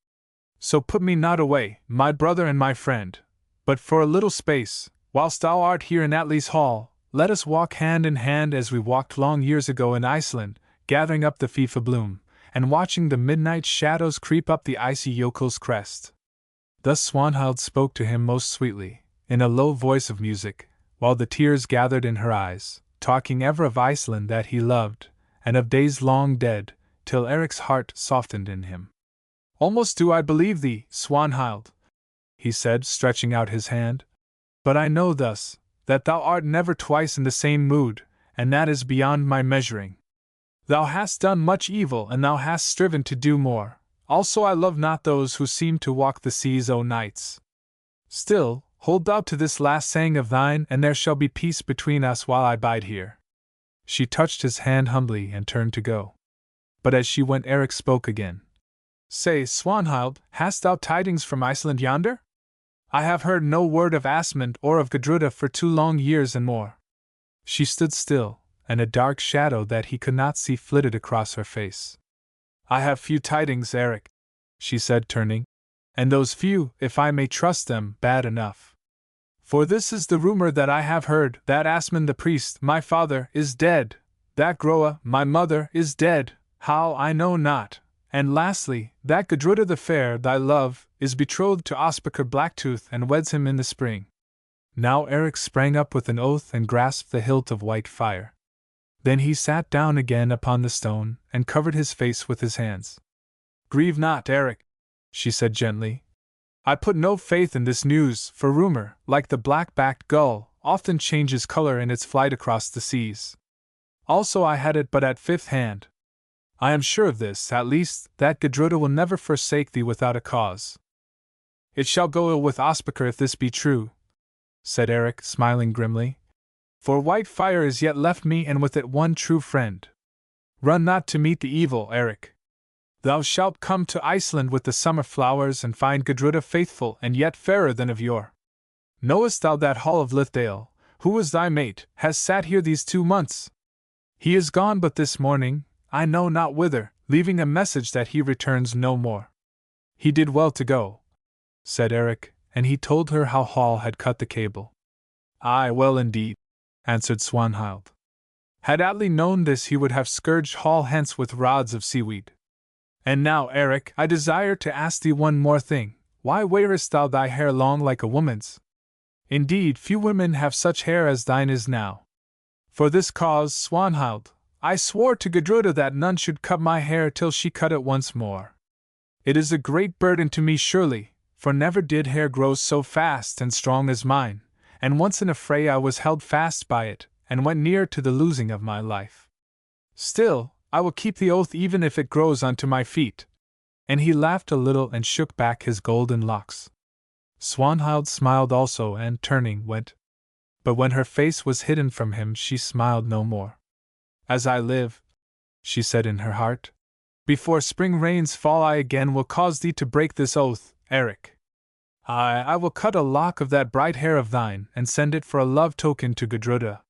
A: So put me not away, my brother and my friend, but for a little space, whilst thou art here in Atli's hall, let us walk hand in hand as we walked long years ago in Iceland, gathering up the fifa bloom, and watching the midnight shadows creep up the icy Jökul's crest. Thus Swanhild spoke to him most sweetly, in a low voice of music, while the tears gathered in her eyes, talking ever of Iceland that he loved, and of days long dead, till Eric's heart softened in him. Almost do I believe thee, Swanhild, he said, stretching out his hand. But I know thus, that thou art never twice in the same mood, and that is beyond my measuring. Thou hast done much evil, and thou hast striven to do more. Also I love not those who seem to walk the seas o' nights. Still, hold thou to this last saying of thine, and there shall be peace between us while I bide here. She touched his hand humbly and turned to go. But as she went, Eric spoke again. Say, Swanhild, hast thou tidings from Iceland yonder? I have heard no word of Asmund or of Gudruda for 2 long years and more. She stood still, and a dark shadow that he could not see flitted across her face. I have few tidings, Eric, she said, turning, and those few, if I may trust them, bad enough. For this is the rumor that I have heard, that Asmund the priest, my father, is dead, that Groa, my mother, is dead, how I know not, and lastly, that Gudruda the fair, thy love, is betrothed to Ospakar Blacktooth and weds him in the spring. Now Eric sprang up with an oath and grasped the hilt of white fire. Then he sat down again upon the stone, and covered his face with his hands. Grieve not, Eric, she said gently. I put no faith in this news, for rumor, like the black-backed gull, often changes color in its flight across the seas. Also I had it but at 5th hand. I am sure of this, at least, that Gudruda will never forsake thee without a cause. It shall go ill with Ospakar if this be true, said Eric, smiling grimly. For white fire is yet left me, and with it one true friend. Run not to meet the evil, Eric. Thou shalt come to Iceland with the summer flowers and find Gudruda faithful and yet fairer than of yore. Knowest thou that Hall of Lithdale, who was thy mate, has sat here these 2 months? He is gone but this morning, I know not whither, leaving a message that he returns no more. He did well to go, said Eric, and he told her how Hall had cut the cable. Aye, well indeed, answered Swanhild. Had Atli known this, he would have scourged Hall hence with rods of seaweed. And now, Eric, I desire to ask thee one more thing. Why wearest thou thy hair long like a woman's? Indeed, few women have such hair as thine is now. For this cause, Swanhild, I swore to Gudruda that none should cut my hair till she cut it once more. It is a great burden to me surely, for never did hair grow so fast and strong as mine, and once in a fray I was held fast by it, and went near to the losing of my life. Still, I will keep the oath even if it grows onto my feet. And he laughed a little and shook back his golden locks. Swanhild smiled also and, turning, went. But when her face was hidden from him, she smiled no more. As I live, she said in her heart, before spring rains fall I again will cause thee to break this oath, Eric. Aye, I will cut a lock of that bright hair of thine and send it for a love token to Gudruda.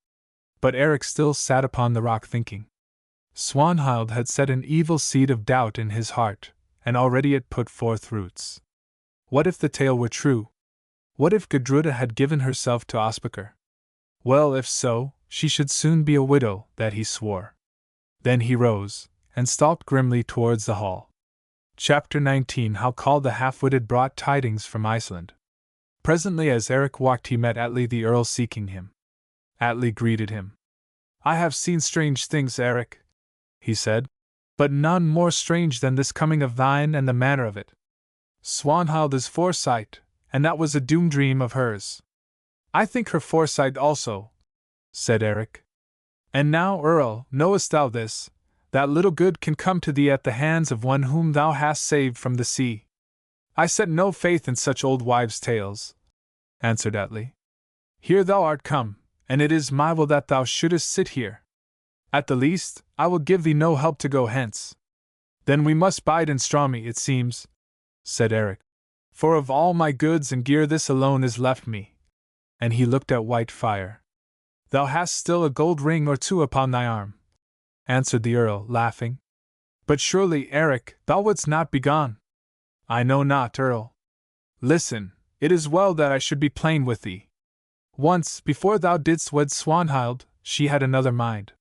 A: But Eric still sat upon the rock thinking. Swanhild had set an evil seed of doubt in his heart, and already it put forth roots. What if the tale were true? What if Gudruda had given herself to Ospakar? Well, if so, she should soon be a widow, that he swore. Then he rose, and stalked grimly towards the hall. Chapter 19. How Called the Half-Witted brought tidings from Iceland. Presently as Eric walked he met Atli the Earl seeking him. Atli greeted him. I have seen strange things, Eric, he said, but none more strange than this coming of thine and the manner of it. Swanhild is foresight, and that was a doom dream of hers. I think her foresight also, said Eric. And now, Earl, knowest thou this, that little good can come to thee at the hands of one whom thou hast saved from the sea? I set no faith in such old wives' tales, answered Atli. Here thou art come, and it is my will that thou shouldest sit here. At the least, I will give thee no help to go hence. Then we must bide in Strami, it seems, said Eric. For of all my goods and gear this alone is left me. And he looked at Whitefire. Thou hast still a gold ring or two upon thy arm, answered the Earl, laughing. But surely, Eric, thou wouldst not be gone. I know not, Earl. Listen, it is well that I should be plain with thee. Once, before thou didst wed Swanhild, she had another mind.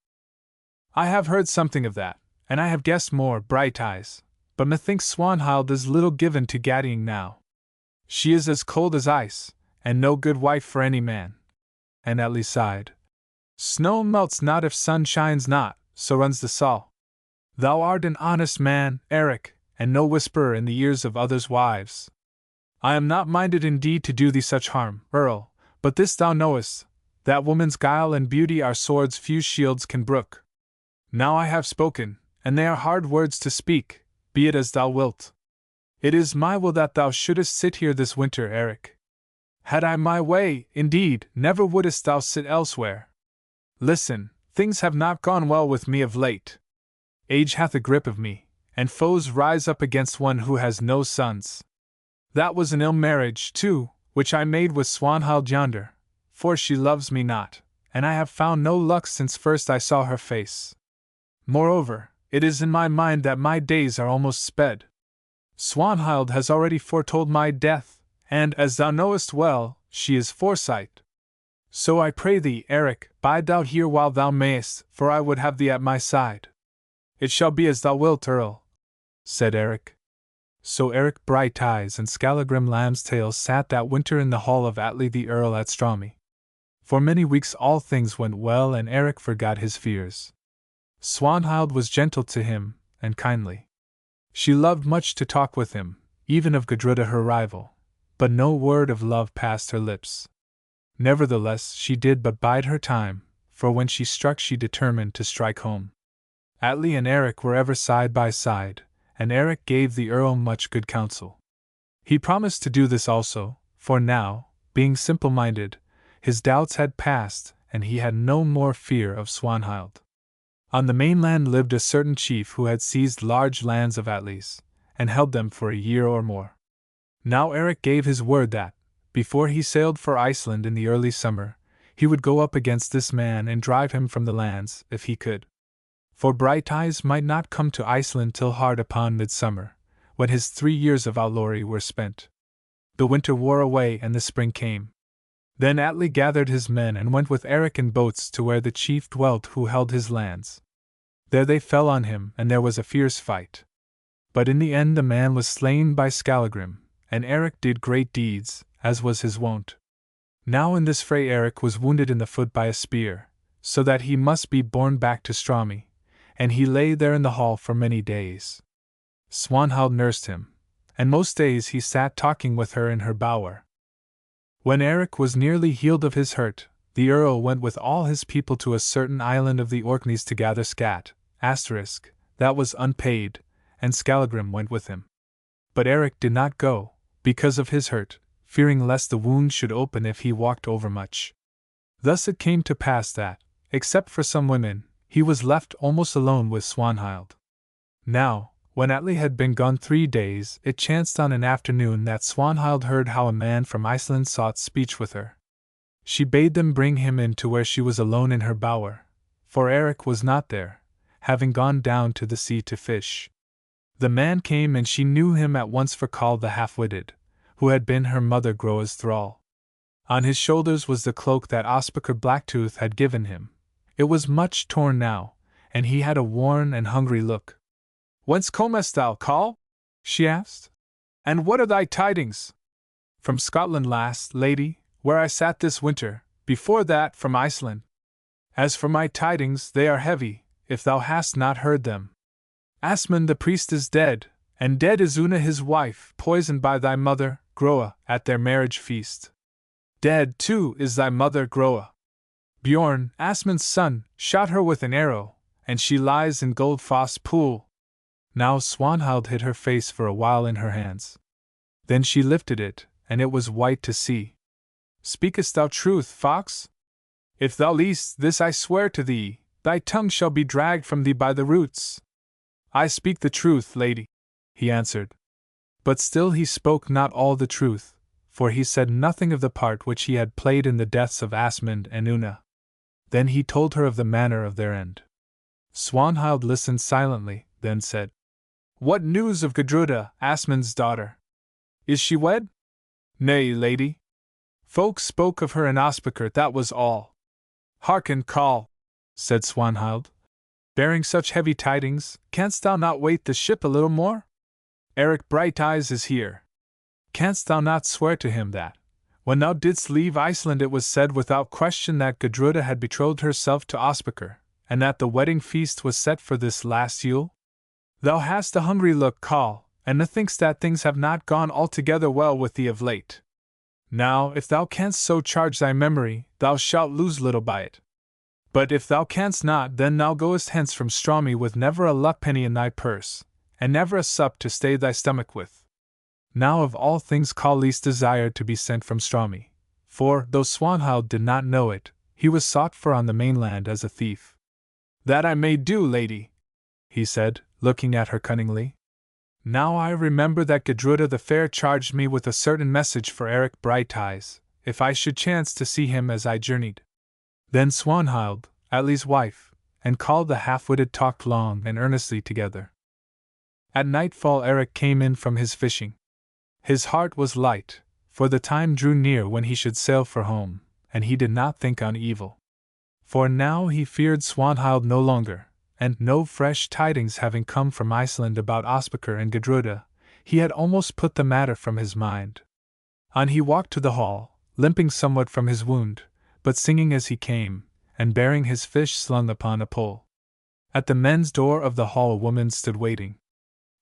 A: I have heard something of that, and I have guessed more, Brighteyes, but methinks Swanhild is little given to gaddying now. She is as cold as ice, and no good wife for any man. And Atli sighed. Snow melts not if sun shines not, so runs the saw. Thou art an honest man, Eric, and no whisperer in the ears of others' wives. I am not minded indeed to do thee such harm, Earl, but this thou knowest, that woman's guile and beauty are swords few shields can brook. Now I have spoken, and they are hard words to speak, be it as thou wilt. It is my will that thou shouldest sit here this winter, Eric. Had I my way, indeed, never wouldest thou sit elsewhere. Listen, things have not gone well with me of late. Age hath a grip of me, and foes rise up against one who has no sons. That was an ill marriage, too, which I made with Swanhild yonder, for she loves me not, and I have found no luck since first I saw her face. Moreover, it is in my mind that my days are almost sped. Swanhild has already foretold my death, and, as thou knowest well, she is foresight. So I pray thee, Eric, bide thou here while thou mayest, for I would have thee at my side. It shall be as thou wilt, Earl, said Eric. So Eric Brighteyes and Skallagrim Lambstail sat that winter in the hall of Atli the Earl at Strami. For many weeks all things went well and Eric forgot his fears. Swanhild was gentle to him, and kindly. She loved much to talk with him, even of Gudruda her rival, but no word of love passed her lips. Nevertheless, she did but bide her time, for when she struck she determined to strike home. Atli and Eric were ever side by side, and Eric gave the Earl much good counsel. He promised to do this also, for now, being simple-minded, his doubts had passed, and he had no more fear of Swanhild. On the mainland lived a certain chief who had seized large lands of Atli's, and held them for a year or more. Now Eric gave his word that, before he sailed for Iceland in the early summer, he would go up against this man and drive him from the lands, if he could. For Brighteyes might not come to Iceland till hard upon midsummer, when his 3 years of outlawry were spent. The winter wore away and the spring came. Then Atli gathered his men and went with Eric in boats to where the chief dwelt who held his lands. There they fell on him, and there was a fierce fight. But in the end the man was slain by Skallagrim, and Eric did great deeds, as was his wont. Now in this fray Eric was wounded in the foot by a spear, so that he must be borne back to Strami, and he lay there in the hall for many days. Swanhild nursed him, and most days he sat talking with her in her bower. When Eric was nearly healed of his hurt, the Earl went with all his people to a certain island of the Orkneys to gather scat, that was unpaid, and Skallagrim went with him. But Eric did not go, because of his hurt, fearing lest the wound should open if he walked overmuch. Thus it came to pass that, except for some women, he was left almost alone with Swanhild. Now, when Atli had been gone 3 days, it chanced on an afternoon that Swanhild heard how a man from Iceland sought speech with her. She bade them bring him in to where she was alone in her bower, for Eric was not there, having gone down to the sea to fish. The man came, and she knew him at once for Karl the half-witted, who had been her mother Groa's thrall. On his shoulders was the cloak that Ospakar Blacktooth had given him. It was much torn now, and he had a worn and hungry look. "Whence comest thou, Karl?" she asked. "And what are thy tidings?" "From Scotland, last, lady, where I sat this winter, before that from Iceland. As for my tidings, they are heavy, if thou hast not heard them. Asmund the priest is dead, and dead is Una his wife, poisoned by thy mother, Groa, at their marriage feast. Dead, too, is thy mother, Groa. Bjorn, Asmund's son, shot her with an arrow, and she lies in Goldfoss pool." Now Swanhild hid her face for a while in her hands. Then she lifted it, and it was white to see. "Speakest thou truth, fox? If thou liest this, I swear to thee, thy tongue shall be dragged from thee by the roots." "I speak the truth, lady," he answered. But still he spoke not all the truth, for he said nothing of the part which he had played in the deaths of Asmund and Una. Then he told her of the manner of their end. Swanhild listened silently, then said, "What news of Gudruda, Asmund's daughter? Is she wed?" "Nay, lady. Folk spoke of her in Ospakar, that was all." "Hearken, Karl," said Swanhild. "Bearing such heavy tidings, canst thou not wait the ship a little more? Eric Brighteyes is here. Canst thou not swear to him that, when thou didst leave Iceland, it was said without question that Gudruda had betrothed herself to Ospakar, and that the wedding feast was set for this last Yule? Thou hast a hungry look, Karl, and methinks that things have not gone altogether well with thee of late. Now, if thou canst so charge thy memory, thou shalt lose little by it. But if thou canst not, then thou goest hence from Strami with never a luckpenny in thy purse, and never a sup to stay thy stomach with." Now of all things Karl least desired to be sent from Strami, for, though Swanhild did not know it, he was sought for on the mainland as a thief. "That I may do, lady," he said, looking at her cunningly. "Now I remember that Gudruda the Fair charged me with a certain message for Eric Brighteyes, if I should chance to see him as I journeyed." Then Swanhild, Atli's wife, and Karl the half-witted talked long and earnestly together. At nightfall Eric came in from his fishing. His heart was light, for the time drew near when he should sail for home, and he did not think on evil. For now he feared Swanhild no longer, and no fresh tidings having come from Iceland about Ospakar and Gudruda, he had almost put the matter from his mind. On he walked to the hall, limping somewhat from his wound, but singing as he came, and bearing his fish slung upon a pole. At the men's door of the hall a woman stood waiting.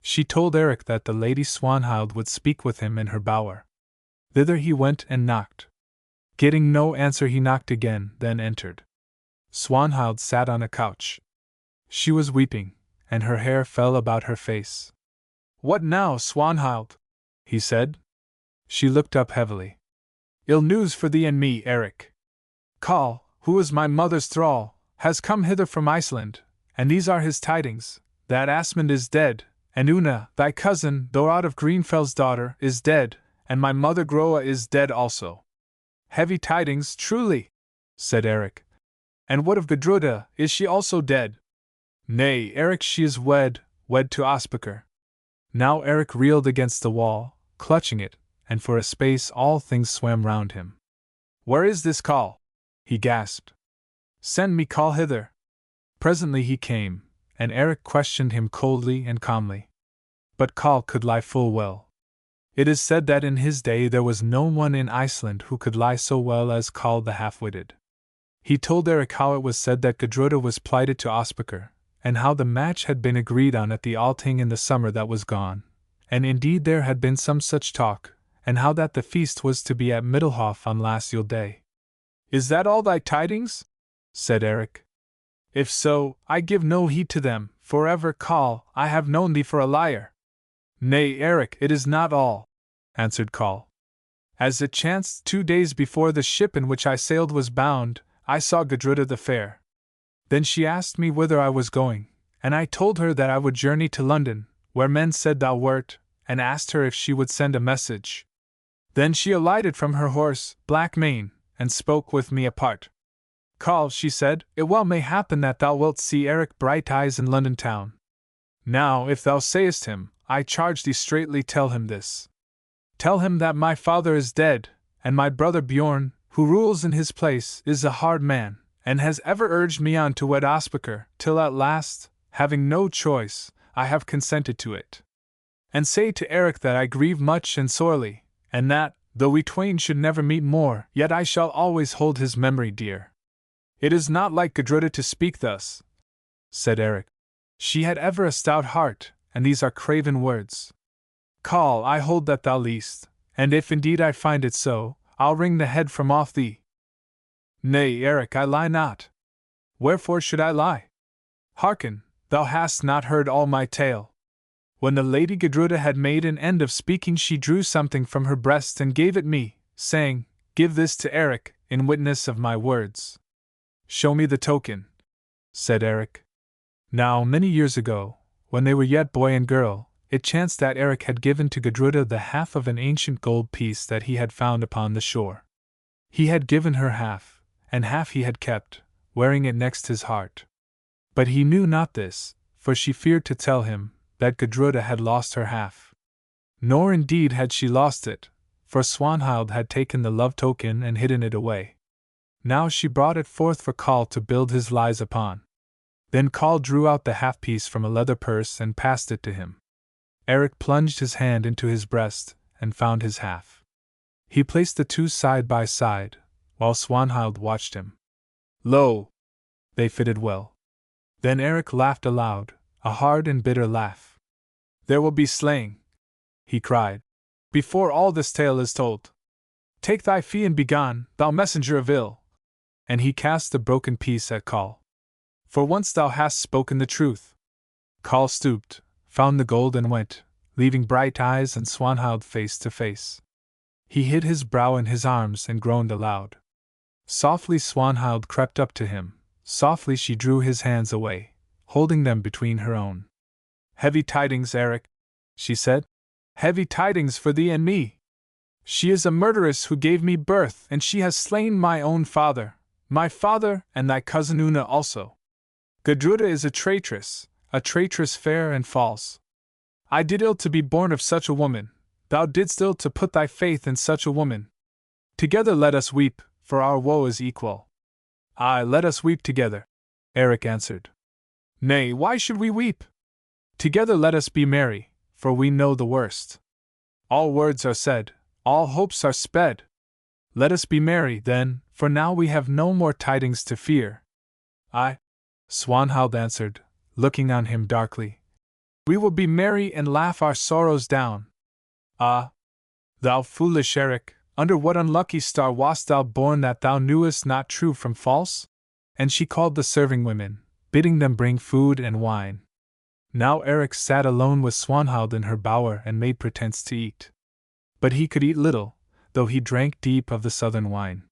A: She told Eric that the Lady Swanhild would speak with him in her bower. Thither he went and knocked. Getting no answer, he knocked again, then entered. Swanhild sat on a couch. She was weeping, and her hair fell about her face. "What now, Swanhild?" he said. She looked up heavily. "Ill news for thee and me, Eric. Karl, who is my mother's thrall, has come hither from Iceland, and these are his tidings, that Asmund is dead, and Una, thy cousin, though out of Greenfell's daughter, is dead, and my mother Groa is dead also." "Heavy tidings, truly," said Eric. "And what of Gudruda, is she also dead?" "Nay, Eric, she is wed to Ospakar." Now Eric reeled against the wall, clutching it, and for a space all things swam round him. "Where is this Coll?" he gasped. "Send me Coll hither." Presently he came, and Eric questioned him coldly and calmly. But Coll could lie full well. It is said that in his day there was no one in Iceland who could lie so well as Coll the half-witted. He told Eric how it was said that Gudruda was plighted to Ospakar, and how the match had been agreed on at the Althing in the summer that was gone, and indeed there had been some such talk, and how that the feast was to be at Middlehof on last Yule Day. "Is that all thy tidings?" said Eric. "If so, I give no heed to them, for ever, Coll, I have known thee for a liar." "Nay, Eric, it is not all," answered Coll. "As it chanced, 2 days before the ship in which I sailed was bound, I saw Gudruda the fair. Then she asked me whither I was going, and I told her that I would journey to London, where men said thou wert, and asked her if she would send a message. Then she alighted from her horse, Black Mane, and spoke with me apart. 'Coll,' she said, 'it well may happen that thou wilt see Eric Brighteyes in London town. Now, if thou sayest him, I charge thee straightly tell him this. Tell him that my father is dead, and my brother Bjorn, who rules in his place, is a hard man, and has ever urged me on to wed Ospakar, till at last, having no choice, I have consented to it. And say to Eric that I grieve much and sorely, and that, though we twain should never meet more, yet I shall always hold his memory dear.'" "It is not like Gudruda to speak thus," said Eric. "She had ever a stout heart, and these are craven words. Coll, I hold that thou liest, and if indeed I find it so, I'll wring the head from off thee." "Nay, Eric, I lie not. Wherefore should I lie? Hearken, thou hast not heard all my tale." When the Lady Gudruda had made an end of speaking, she drew something from her breast and gave it me, saying, "Give this to Eric, in witness of my words." "Show me the token," said Eric. Now, many years ago, when they were yet boy and girl, it chanced that Eric had given to Gudruda the half of an ancient gold piece that he had found upon the shore. He had given her half, and half he had kept, wearing it next his heart. But he knew not this, for she feared to tell him that Gudruda had lost her half. Nor indeed had she lost it, for Swanhild had taken the love token and hidden it away. Now she brought it forth for Coll to build his lies upon. Then Coll drew out the half-piece from a leather purse and passed it to him. Eric plunged his hand into his breast and found his half. He placed the two side by side, while Swanhild watched him. Lo! They fitted well. Then Eric laughed aloud, a hard and bitter laugh. "There will be slaying," he cried, "before all this tale is told. Take thy fee and begone, thou messenger of ill!" And he cast the broken piece at Coll. "For once thou hast spoken the truth." Coll stooped, found the gold and went, leaving Brighteyes and Swanhild face to face. He hid his brow in his arms and groaned aloud. Softly Swanhild crept up to him, softly she drew his hands away, holding them between her own. "Heavy tidings, Eric," she said. "Heavy tidings for thee and me. She is a murderess who gave me birth, and she has slain my own father, and thy cousin Una also. Gudruda is a traitress fair and false. I did ill to be born of such a woman, thou didst ill to put thy faith in such a woman. Together let us weep, for our woe is equal." "Aye, let us weep together," Eric answered. "Nay, why should we weep? Together let us be merry, for we know the worst. All words are said, all hopes are sped. Let us be merry, then, for now we have no more tidings to fear." "Aye," Swanhild answered, looking on him darkly. "We will be merry and laugh our sorrows down. Ah! Thou foolish Eric, under what unlucky star wast thou born that thou knewest not true from false?" And she called the serving women, bidding them bring food and wine. Now Eric sat alone with Swanhild in her bower and made pretense to eat. But he could eat little, though he drank deep of the southern wine.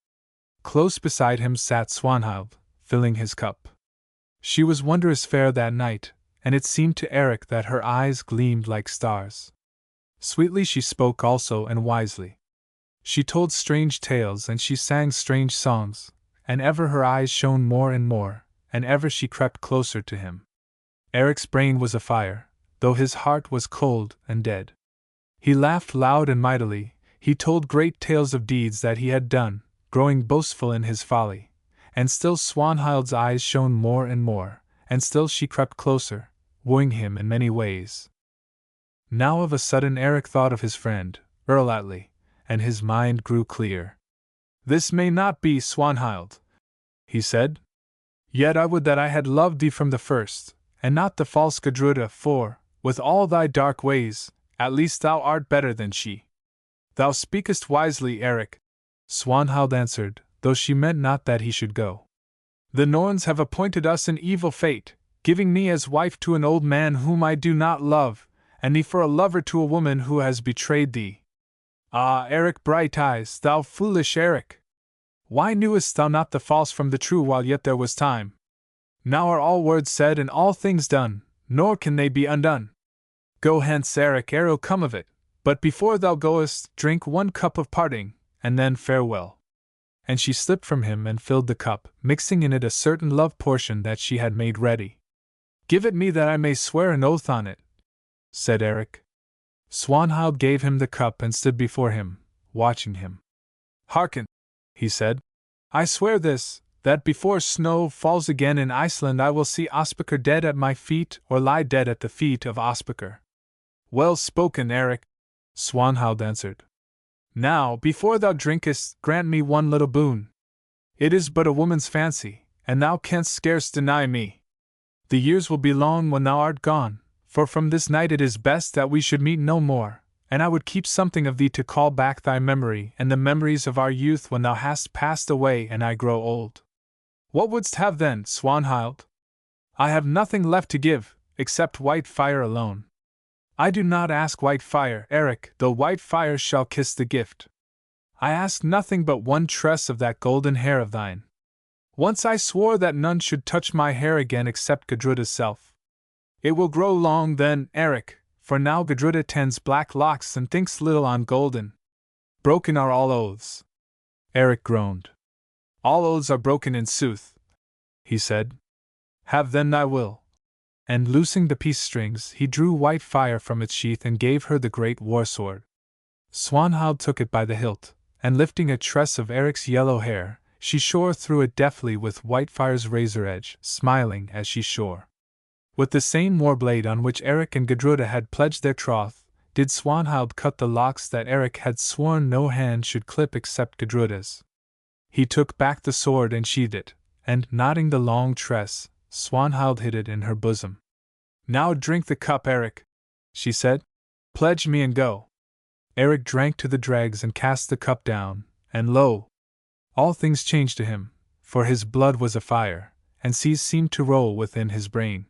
A: Close beside him sat Swanhild, filling his cup. She was wondrous fair that night, and it seemed to Eric that her eyes gleamed like stars. Sweetly she spoke also and wisely. She told strange tales and she sang strange songs, and ever her eyes shone more and more, and ever she crept closer to him. Eric's brain was afire, though his heart was cold and dead. He laughed loud and mightily, he told great tales of deeds that he had done, growing boastful in his folly. And still Swanhild's eyes shone more and more, and still she crept closer, wooing him in many ways. Now of a sudden Eric thought of his friend, Earl Atli, and his mind grew clear. "This may not be, Swanhild," he said. "Yet I would that I had loved thee from the first, and not the false Gudruda, for, with all thy dark ways, at least thou art better than she." "Thou speakest wisely, Eric," Swanhild answered, though she meant not that he should go. "The Norns have appointed us an evil fate, giving me as wife to an old man whom I do not love, and thee for a lover to a woman who has betrayed thee. Ah, Eric Brighteyes, thou foolish Eric! Why knewest thou not the false from the true while yet there was time? Now are all words said and all things done, nor can they be undone. Go hence, Eric, ere ill come of it, but before thou goest, drink one cup of parting, and then farewell." And she slipped from him and filled the cup, mixing in it a certain love potion that she had made ready. "Give it me that I may swear an oath on it," said Eric. Swanhild gave him the cup and stood before him, watching him. "Hearken," he said. "I swear this, that before snow falls again in Iceland I will see Ospakar dead at my feet or lie dead at the feet of Ospakar." "Well spoken, Eric," Swanhild answered. "Now, before thou drinkest, grant me one little boon. It is but a woman's fancy, and thou canst scarce deny me. The years will be long when thou art gone, for from this night it is best that we should meet no more, and I would keep something of thee to call back thy memory and the memories of our youth when thou hast passed away and I grow old." "What wouldst have then, Swanhild?" "I have nothing left to give, except white fire alone." "I do not ask white fire, Eric, though white fire shall kiss the gift. I ask nothing but one tress of that golden hair of thine. Once I swore that none should touch my hair again except Gudruda's self. It will grow long then, Eric, for now Gudruda tends black locks and thinks little on golden. Broken are all oaths." Eric groaned. "All oaths are broken in sooth," he said. "Have then thy will." And loosing the peace strings, he drew white fire from its sheath and gave her the great war sword. Swanhild took it by the hilt, and lifting a tress of Eric's yellow hair, she shore through it deftly with Whitefire's razor edge, smiling as she shore. With the same war blade on which Eric and Gudruda had pledged their troth, did Swanhild cut the locks that Eric had sworn no hand should clip except Gudruda's. He took back the sword and sheathed it, and, knotting the long tress, Swanhild hid it in her bosom. "Now drink the cup, Eric," she said. "Pledge me and go." Eric drank to the dregs and cast the cup down, and lo! All things changed to him, for his blood was afire, and seas seemed to roll within his brain.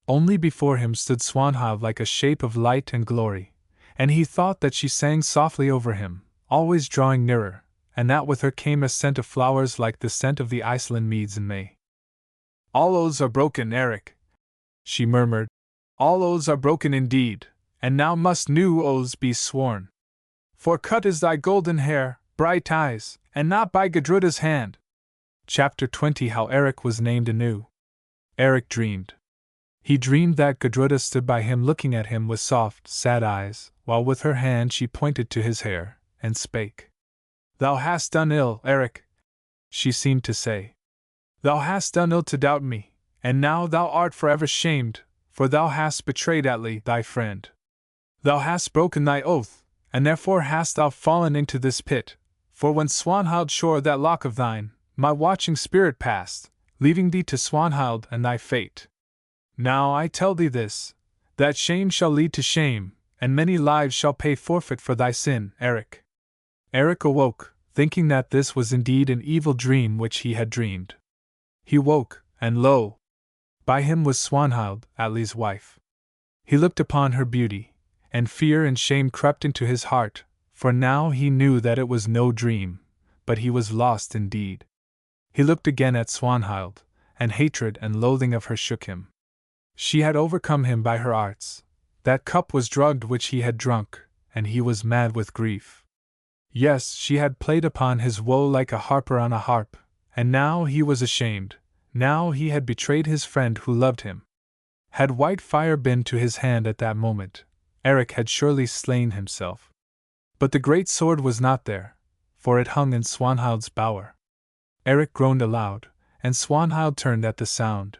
A: Only before him stood Swanhild like a shape of light and glory, and he thought that she sang softly over him, always drawing nearer, and that with her came a scent of flowers like the scent of the Iceland meads in May. "All oaths are broken, Eric," she murmured. "All oaths are broken indeed, and now must new oaths be sworn. For cut is thy golden hair, Brighteyes, and not by Gudruda's hand." Chapter 20 How Eric was named anew. Eric dreamed. He dreamed that Gudruda stood by him looking at him with soft, sad eyes, while with her hand she pointed to his hair, and spake. "Thou hast done ill, Eric," she seemed to say. "Thou hast done ill to doubt me, and now thou art forever shamed, for thou hast betrayed Atli, thy friend. Thou hast broken thy oath, and therefore hast thou fallen into this pit, for when Swanhild shore that lock of thine, my watching spirit passed, leaving thee to Swanhild and thy fate. Now I tell thee this, that shame shall lead to shame, and many lives shall pay forfeit for thy sin, Eric." Eric awoke, thinking that this was indeed an evil dream which he had dreamed. He woke, and lo! By him was Swanhild, Atli's wife. He looked upon her beauty, and fear and shame crept into his heart, for now he knew that it was no dream, but he was lost indeed. He looked again at Swanhild, and hatred and loathing of her shook him. She had overcome him by her arts. That cup was drugged which he had drunk, and he was mad with grief. Yes, she had played upon his woe like a harper on a harp, and now he was ashamed, now he had betrayed his friend who loved him. Had white fire been to his hand at that moment, Eric had surely slain himself. But the great sword was not there, for it hung in Swanhild's bower. Eric groaned aloud, and Swanhild turned at the sound.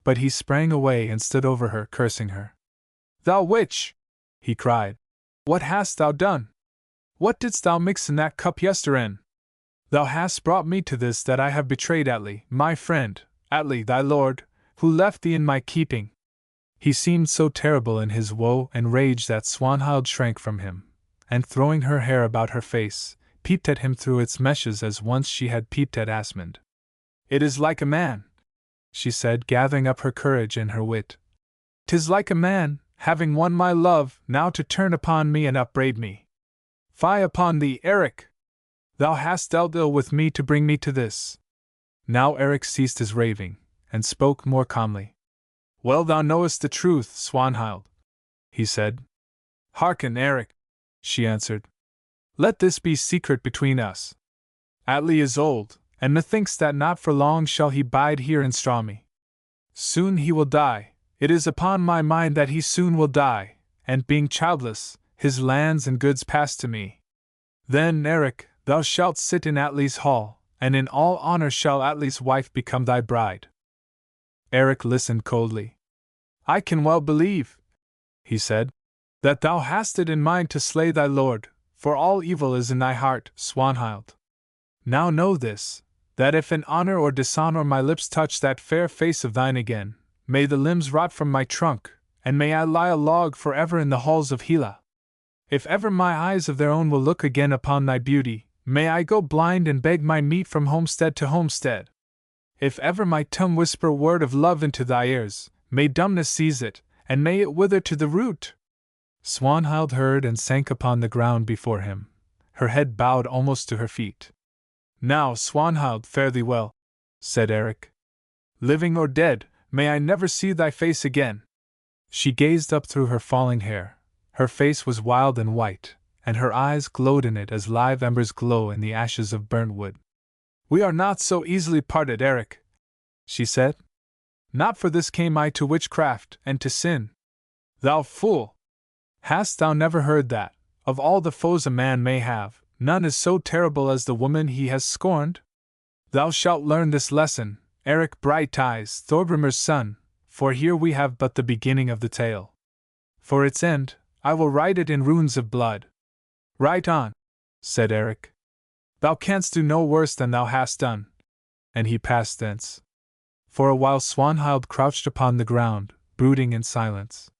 A: But he sprang away and stood over her, cursing her. "Thou witch!" he cried. "What hast thou done? What didst thou mix in that cup yestereen? Thou hast brought me to this, that I have betrayed Atli, my friend, Atli thy lord, who left thee in my keeping." He seemed so terrible in his woe and rage that Swanhild shrank from him, and throwing her hair about her face, peeped at him through its meshes as once she had peeped at Asmund. "It is like a man," she said, gathering up her courage and her wit. "'Tis like a man, having won my love, now to turn upon me and upbraid me. Fie upon thee, Eric! Thou hast dealt ill with me to bring me to this." Now Eric ceased his raving, and spoke more calmly. "Well, thou knowest the truth, Swanhild," he said. "Hearken, Eric," she answered. "Let this be secret between us. Atli is old, and methinks that not for long shall he bide here in Straume. Soon he will die, it is upon my mind that he soon will die, and being childless, his lands and goods pass to me. Then, Eric, thou shalt sit in Atli's hall, and in all honor shall Atli's wife become thy bride." Eric listened coldly. "I can well believe," he said, "that thou hast it in mind to slay thy lord, for all evil is in thy heart, Swanhild. Now know this, that if in honor or dishonor my lips touch that fair face of thine again, may the limbs rot from my trunk, and may I lie a log forever in the halls of Hela. If ever my eyes of their own will look again upon thy beauty, may I go blind and beg my meat from homestead to homestead. If ever my tongue whisper a word of love into thy ears, may dumbness seize it, and may it wither to the root." Swanhild heard and sank upon the ground before him, her head bowed almost to her feet. "Now, Swanhild, fare thee well," said Eric. "Living or dead, may I never see thy face again." She gazed up through her falling hair. Her face was wild and white, and her eyes glowed in it as live embers glow in the ashes of burnt wood. "We are not so easily parted, Eric," she said. "Not for this came I to witchcraft and to sin. Thou fool! Hast thou never heard that, of all the foes a man may have, none is so terrible as the woman he has scorned? Thou shalt learn this lesson, Eric Brighteyes, Thorgrimir's son, for here we have but the beginning of the tale. For its end, I will write it in runes of blood." "Write on," said Eric. "Thou canst do no worse than thou hast done." And he passed thence. For a while Swanhild crouched upon the ground, brooding in silence.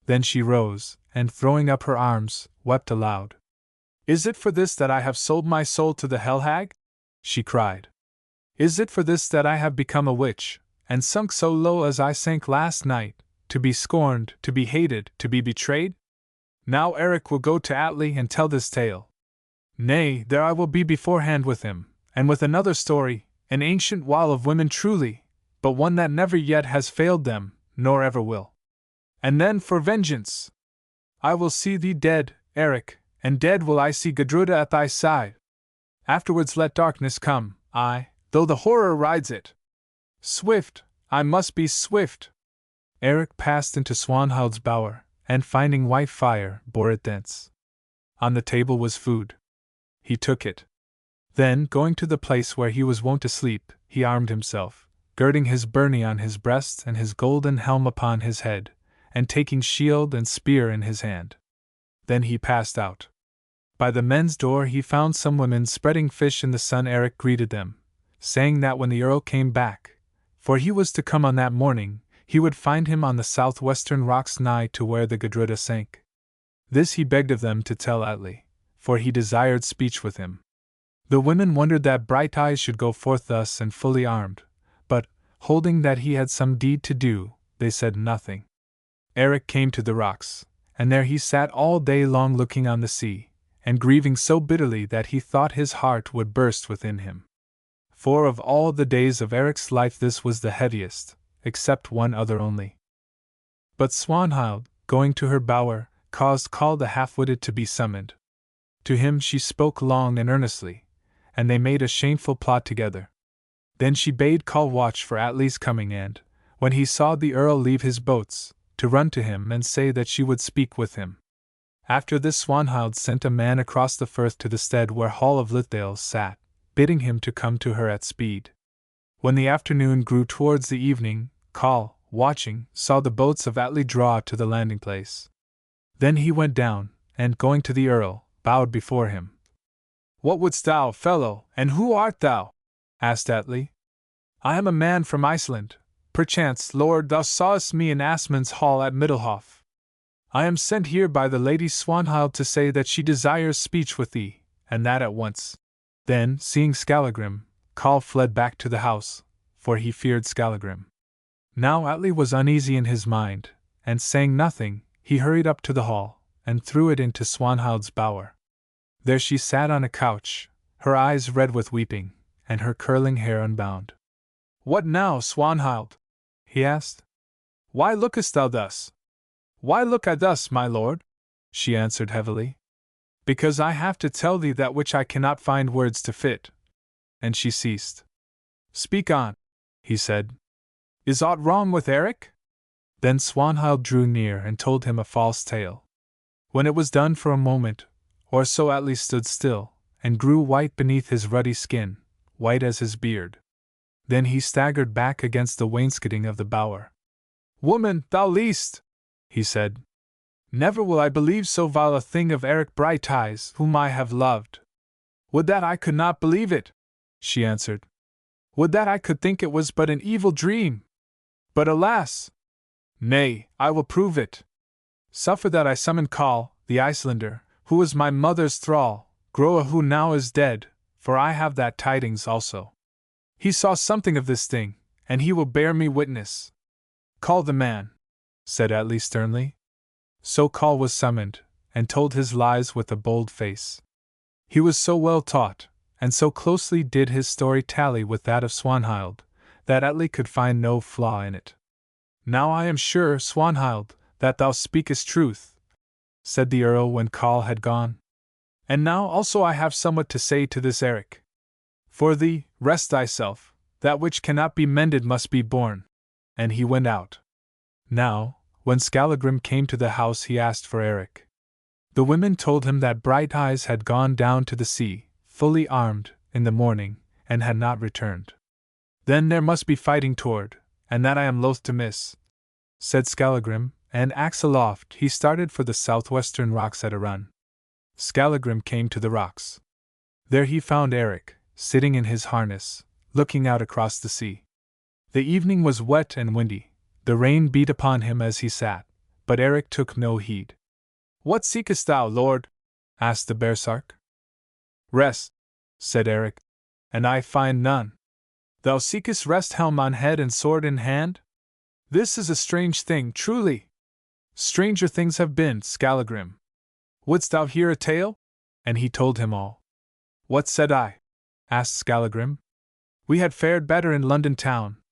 A: Then she rose, and throwing up her arms, wept aloud. "Is it for this that I have sold my soul to the hell hag?" she cried. "Is it for this that I have become a witch, and sunk so low as I sank last night, to be scorned, to be hated, to be betrayed? Now Eric will go to Atli and tell this tale. Nay, there I will be beforehand with him, and with another story, an ancient wall of women truly, but one that never yet has failed them, nor ever will. And then for vengeance! I will see thee dead, Eric, and dead will I see Gudruda at thy side. Afterwards let darkness come, aye, though the horror rides it. Swift, I must be swift." Eric passed into Swanhild's bower, and finding white fire, bore it thence. On the table was food. He took it. Then, going to the place where he was wont to sleep, he armed himself, girding his byrnie on his breast and his golden helm upon his head, and taking shield and spear in his hand. Then he passed out. By the men's door he found some women spreading fish in the sun. Eric greeted them, saying that when the Earl came back, for he was to come on that morning, he would find him on the southwestern rocks nigh to where the Gudruda sank. This he begged of them to tell Atli, for he desired speech with him. The women wondered that Brighteyes should go forth thus and fully armed, but, holding that he had some deed to do, they said nothing. Eric came to the rocks, and there he sat all day long looking on the sea, and grieving so bitterly that he thought his heart would burst within him. For of all the days of Eric's life this was the heaviest, except one other only. But Swanhild, going to her bower, caused Kall the half-witted to be summoned. To him she spoke long and earnestly, and they made a shameful plot together. Then she bade Kall watch for Atli's coming and, when he saw the Earl leave his boats, to run to him and say that she would speak with him. After this Swanhild sent a man across the firth to the stead where Hall of Lithdale sat, bidding him to come to her at speed. When the afternoon grew towards the evening, Coll, watching, saw the boats of Atli draw to the landing place. Then he went down, and going to the Earl, bowed before him. "What wouldst thou, fellow, and who art thou?" asked Atli. "I am a man from Iceland. Perchance, Lord, thou sawest me in Asmund's hall at Middlehof. I am sent here by the Lady Swanhild to say that she desires speech with thee, and that at once." Then, seeing Skallagrim, Coll fled back to the house, for he feared Skallagrim. Now Atli was uneasy in his mind, and saying nothing, he hurried up to the hall, and threw it into Swanhild's bower. There she sat on a couch, her eyes red with weeping, and her curling hair unbound. "What now, Swanhild?" he asked. "Why lookest thou thus?" "Why look I thus, my lord?" she answered heavily. "Because I have to tell thee that which I cannot find words to fit." And she ceased. "Speak on," he said. "Is aught wrong with Eric?" Then Swanhild drew near and told him a false tale. When it was done for a moment, or so Atli stood still, and grew white beneath his ruddy skin, white as his beard. Then he staggered back against the wainscoting of the bower. "Woman, thou liest!" he said. "Never will I believe so vile a thing of Eric Brighteyes, whom I have loved." "Would that I could not believe it," she answered. "Would that I could think it was but an evil dream! But alas! Nay, I will prove it. Suffer that I summon Coll, the Icelander, who was my mother's thrall, Groa who now is dead, for I have that tidings also. He saw something of this thing, and he will bear me witness." "Call the man," said Atli sternly. So Coll was summoned, and told his lies with a bold face. He was so well taught, and so closely did his story tally with that of Swanhild, that Atli could find no flaw in it. "Now I am sure, Swanhild, that thou speakest truth," said the Earl when Coll had gone. "And now also I have somewhat to say to this Eric. For thee, rest thyself, that which cannot be mended must be borne." And he went out. Now, when Skallagrim came to the house he asked for Eric. The women told him that Brighteyes had gone down to the sea, fully armed, in the morning, and had not returned. "Then there must be fighting toward, and that I am loath to miss," said Skallagrim, and axe aloft he started for the southwestern rocks at a run. Skallagrim came to the rocks. There he found Eric, sitting in his harness, looking out across the sea. The evening was wet and windy, the rain beat upon him as he sat, but Eric took no heed. "What seekest thou, lord?" asked the baresark. "Rest," said Eric, "and I find none." "Thou seekest rest, helm on head and sword in hand? This is a strange thing, truly. Stranger things have been, Skallagrim. Wouldst thou hear a tale?" And he told him all. "What said I?" asked Skallagrim. "We had fared better in London town.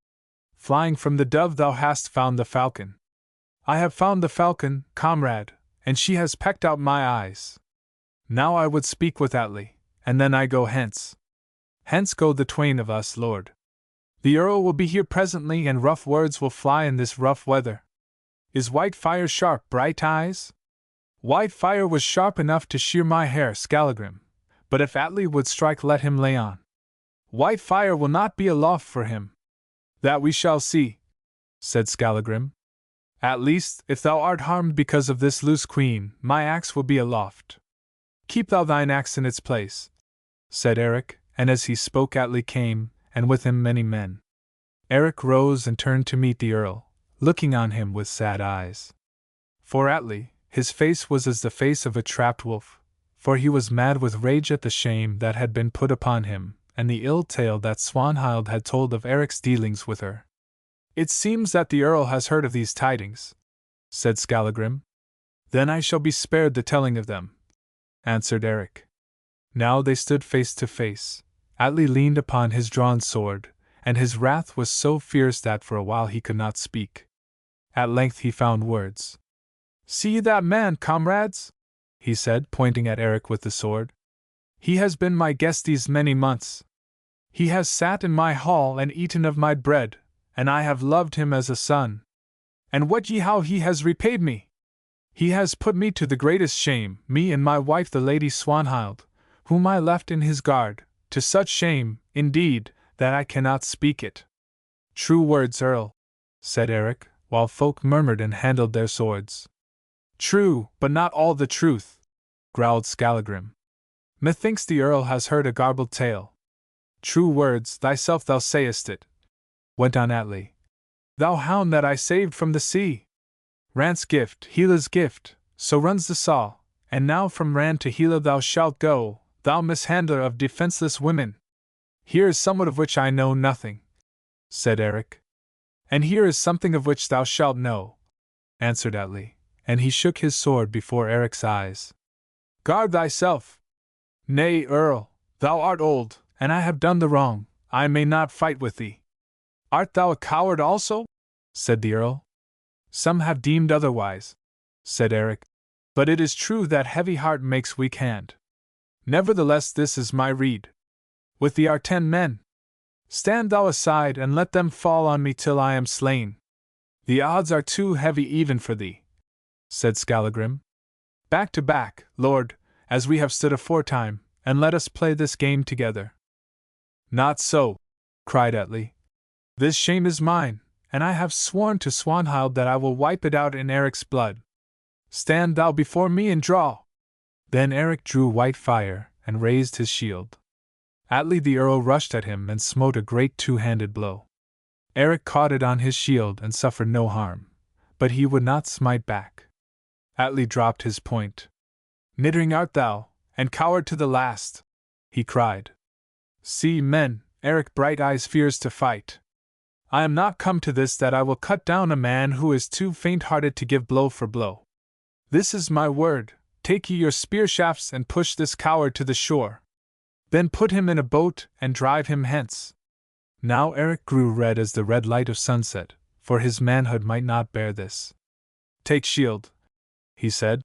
A: Flying from the dove thou hast found the falcon. I have found the falcon, comrade, and she has pecked out my eyes. Now I would speak with Atli, and then I go hence. Hence go the twain of us, lord. The Earl will be here presently, and rough words will fly in this rough weather. Is white fire sharp, Brighteyes?" "White fire was sharp enough to shear my hair, Skallagrim, but if Atli would strike, let him lay on. White fire will not be aloft for him." "That we shall see," said Skallagrim. "At least, if thou art harmed because of this loose queen, my axe will be aloft." "Keep thou thine axe in its place," said Eric, and as he spoke Atli came, and with him many men. Eric rose and turned to meet the Earl, looking on him with sad eyes. For Atli, his face was as the face of a trapped wolf, for he was mad with rage at the shame that had been put upon him, and the ill tale that Swanhild had told of Eric's dealings with her. "It seems that the Earl has heard of these tidings," said Skallagrim. "Then I shall be spared the telling of them," answered Eric. Now they stood face to face. Atli leaned upon his drawn sword, and his wrath was so fierce that for a while he could not speak. At length he found words. "See ye that man, comrades?" he said, pointing at Eric with the sword. "He has been my guest these many months. He has sat in my hall and eaten of my bread, and I have loved him as a son. And wot ye how he has repaid me? He has put me to the greatest shame, me and my wife the Lady Swanhild, whom I left in his guard, to such shame, indeed, that I cannot speak it. True words, Earl, said Eric, while folk murmured and handled their swords. True, but not all the truth, growled Skallagrim. Methinks the Earl has heard a garbled tale. True words, thyself thou sayest it, went on Atli. Thou hound that I saved from the sea! Ran's gift, Hela's gift, so runs the saw, and now from Ran to Hela thou shalt go, thou mishandler of defenseless women. Here is somewhat of which I know nothing, said Eric. And here is something of which thou shalt know, answered Atli, and he shook his sword before Eric's eyes. Guard thyself! Nay, Earl, thou art old, and I have done the wrong, I may not fight with thee. Art thou a coward also? Said the Earl. Some have deemed otherwise, said Eric, but it is true that heavy heart makes weak hand. Nevertheless, this is my rede. With thee are 10 men. Stand thou aside and let them fall on me till I am slain. The odds are too heavy even for thee, said Skallagrim. Back to back, Lord, as we have stood aforetime, and let us play this game together. Not so, cried Atli. This shame is mine, and I have sworn to Swanhild that I will wipe it out in Eric's blood. Stand thou before me and draw. Then Eric drew white fire and raised his shield. Atli the Earl rushed at him and smote a great two-handed blow. Eric caught it on his shield and suffered no harm, but he would not smite back. Atli dropped his point. Niddering art thou, and coward to the last, he cried. See, men, Eric Brighteyes fears to fight. I am not come to this that I will cut down a man who is too faint-hearted to give blow for blow. This is my word, take ye your spear shafts and push this coward to the shore. Then put him in a boat and drive him hence. Now Eric grew red as the red light of sunset, for his manhood might not bear this. Take shield, he said,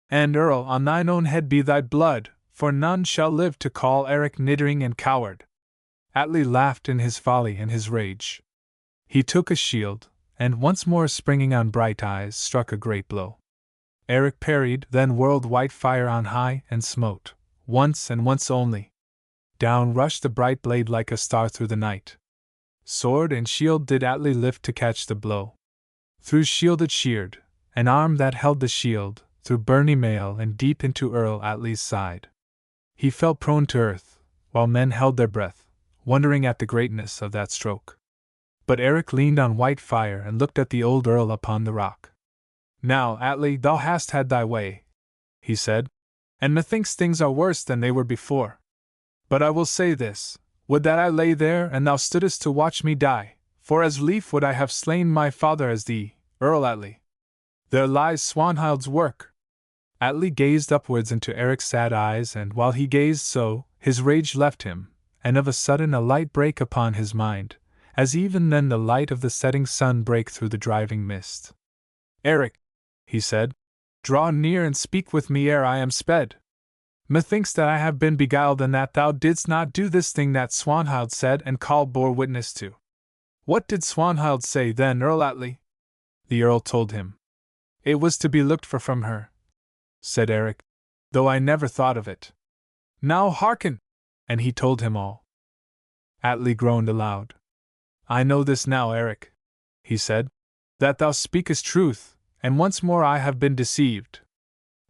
A: and Earl, on thine own head be thy blood, for none shall live to call Eric niddering and coward. Atli laughed in his folly and his rage. He took a shield, and once more springing on Brighteyes, struck a great blow. Eric parried, then whirled white fire on high and smote, once and once only. Down rushed the bright blade like a star through the night. Sword and shield did Atli lift to catch the blow. Through shield it sheared, an arm that held the shield, through byrnie mail and deep into Earl Atli's side. He fell prone to earth, while men held their breath, wondering at the greatness of that stroke. But Eric leaned on white fire and looked at the old Earl upon the rock. Now, Atli, thou hast had thy way, he said, and methinks things are worse than they were before. But I will say this, would that I lay there and thou stoodest to watch me die, for as lief would I have slain my father as thee, Earl Atli. There lies Swanhild's work. Atli gazed upwards into Eric's sad eyes, and while he gazed so, his rage left him, and of a sudden a light brake upon his mind, as even then the light of the setting sun brake through the driving mist. Eric, he said, draw near and speak with me ere I am sped. Methinks that I have been beguiled and that thou didst not do this thing that Swanhild said and Call bore witness to. What did Swanhild say then, Earl Atli? The Earl told him. It was to be looked for from her, said Eric, though I never thought of it. Now hearken! And he told him all. Atli groaned aloud. I know this now, Eric, he said, that thou speakest truth, and once more I have been deceived.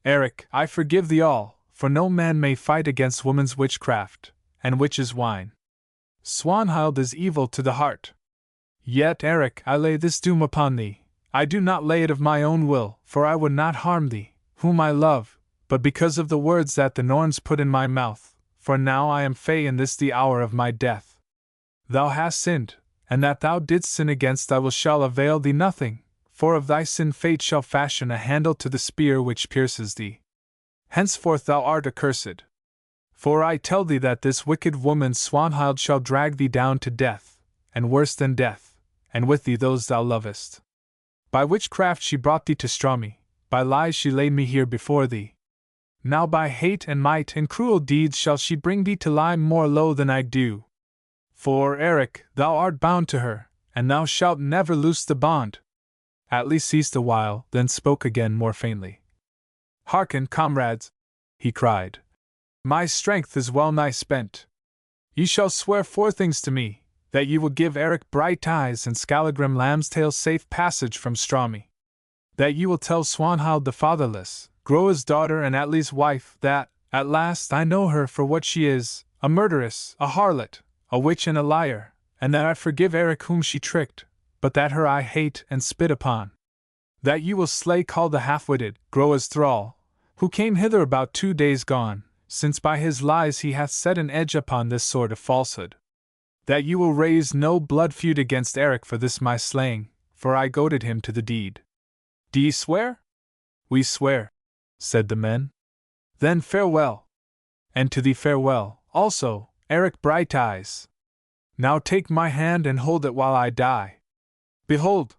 A: Eric, I forgive thee all, for no man may fight against woman's witchcraft, and witch's wine. Swanhild is evil to the heart. Yet, Eric, I lay this doom upon thee. I do not lay it of my own will, for I would not harm thee, whom I love, but because of the words that the Norns put in my mouth, for now I am fey in this the hour of my death. Thou hast sinned, and that thou didst sin against thy will shall avail thee nothing, for of thy sin fate shall fashion a handle to the spear which pierces thee. Henceforth thou art accursed. For I tell thee that this wicked woman Swanhild shall drag thee down to death, and worse than death, and with thee those thou lovest. By witchcraft she brought thee to straw me, by lies she laid me here before thee. Now by hate and might and cruel deeds shall she bring thee to lie more low than I do. For, Eric, thou art bound to her, and thou shalt never loose the bond. Atli ceased a while, then spoke again more faintly. Hearken, comrades, he cried. My strength is well nigh spent. Ye shall swear 4 things to me, that ye will give Eric Brighteyes and Skallagrim Lambstail safe passage from Strami. That ye will tell Swanhild the fatherless, Groa's daughter and Atli's wife, that, at last I know her for what she is, a murderess, a harlot, a witch and a liar, and that I forgive Eric whom she tricked, but that her I hate and spit upon. That ye will slay Call the half-witted, Groa's thrall, who came hither about 2 days gone, since by his lies he hath set an edge upon this sword of falsehood. That ye will raise no blood feud against Eric for this my slaying, for I goaded him to the deed. Do ye swear? We swear, said the men. Then farewell. And to thee farewell, also, Eric Brighteyes. Now take my hand and hold it while I die. Behold,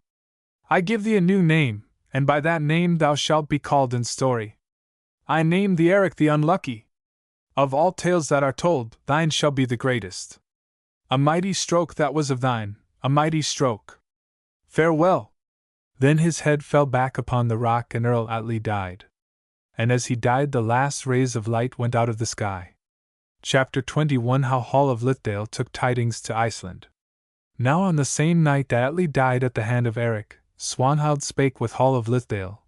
A: I give thee a new name, and by that name thou shalt be called in story. I name thee Eric the Unlucky. Of all tales that are told, thine shall be the greatest. A mighty stroke that was of thine, a mighty stroke. Farewell. Then his head fell back upon the rock and Earl Atli died. And as he died the last rays of light went out of the sky. Chapter 21 How Hall of Lithdale took tidings to Iceland. Now on the same night that Atli died at the hand of Eric, Swanhild spake with Hall of Lithdale,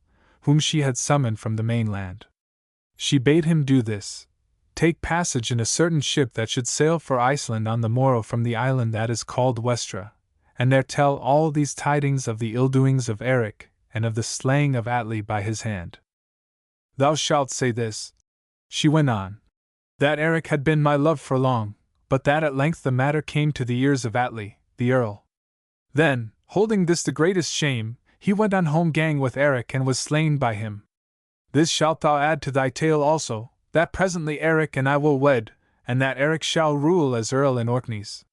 A: whom she had summoned from the mainland. She bade him do this: take passage in a certain ship that should sail for Iceland on the morrow from the island that is called Westra, and there tell all these tidings of the ill-doings of Eric, and of the slaying of Atli by his hand. Thou shalt say this, she went on, that Eric had been my love for long, but that at length the matter came to the ears of Atli, the Earl. Then, holding this the greatest shame, he went on home gang with Eric and was slain by him. This shalt thou add to thy tale also, that presently Eric and I will wed, and that Eric shall rule as Earl in Orkneys.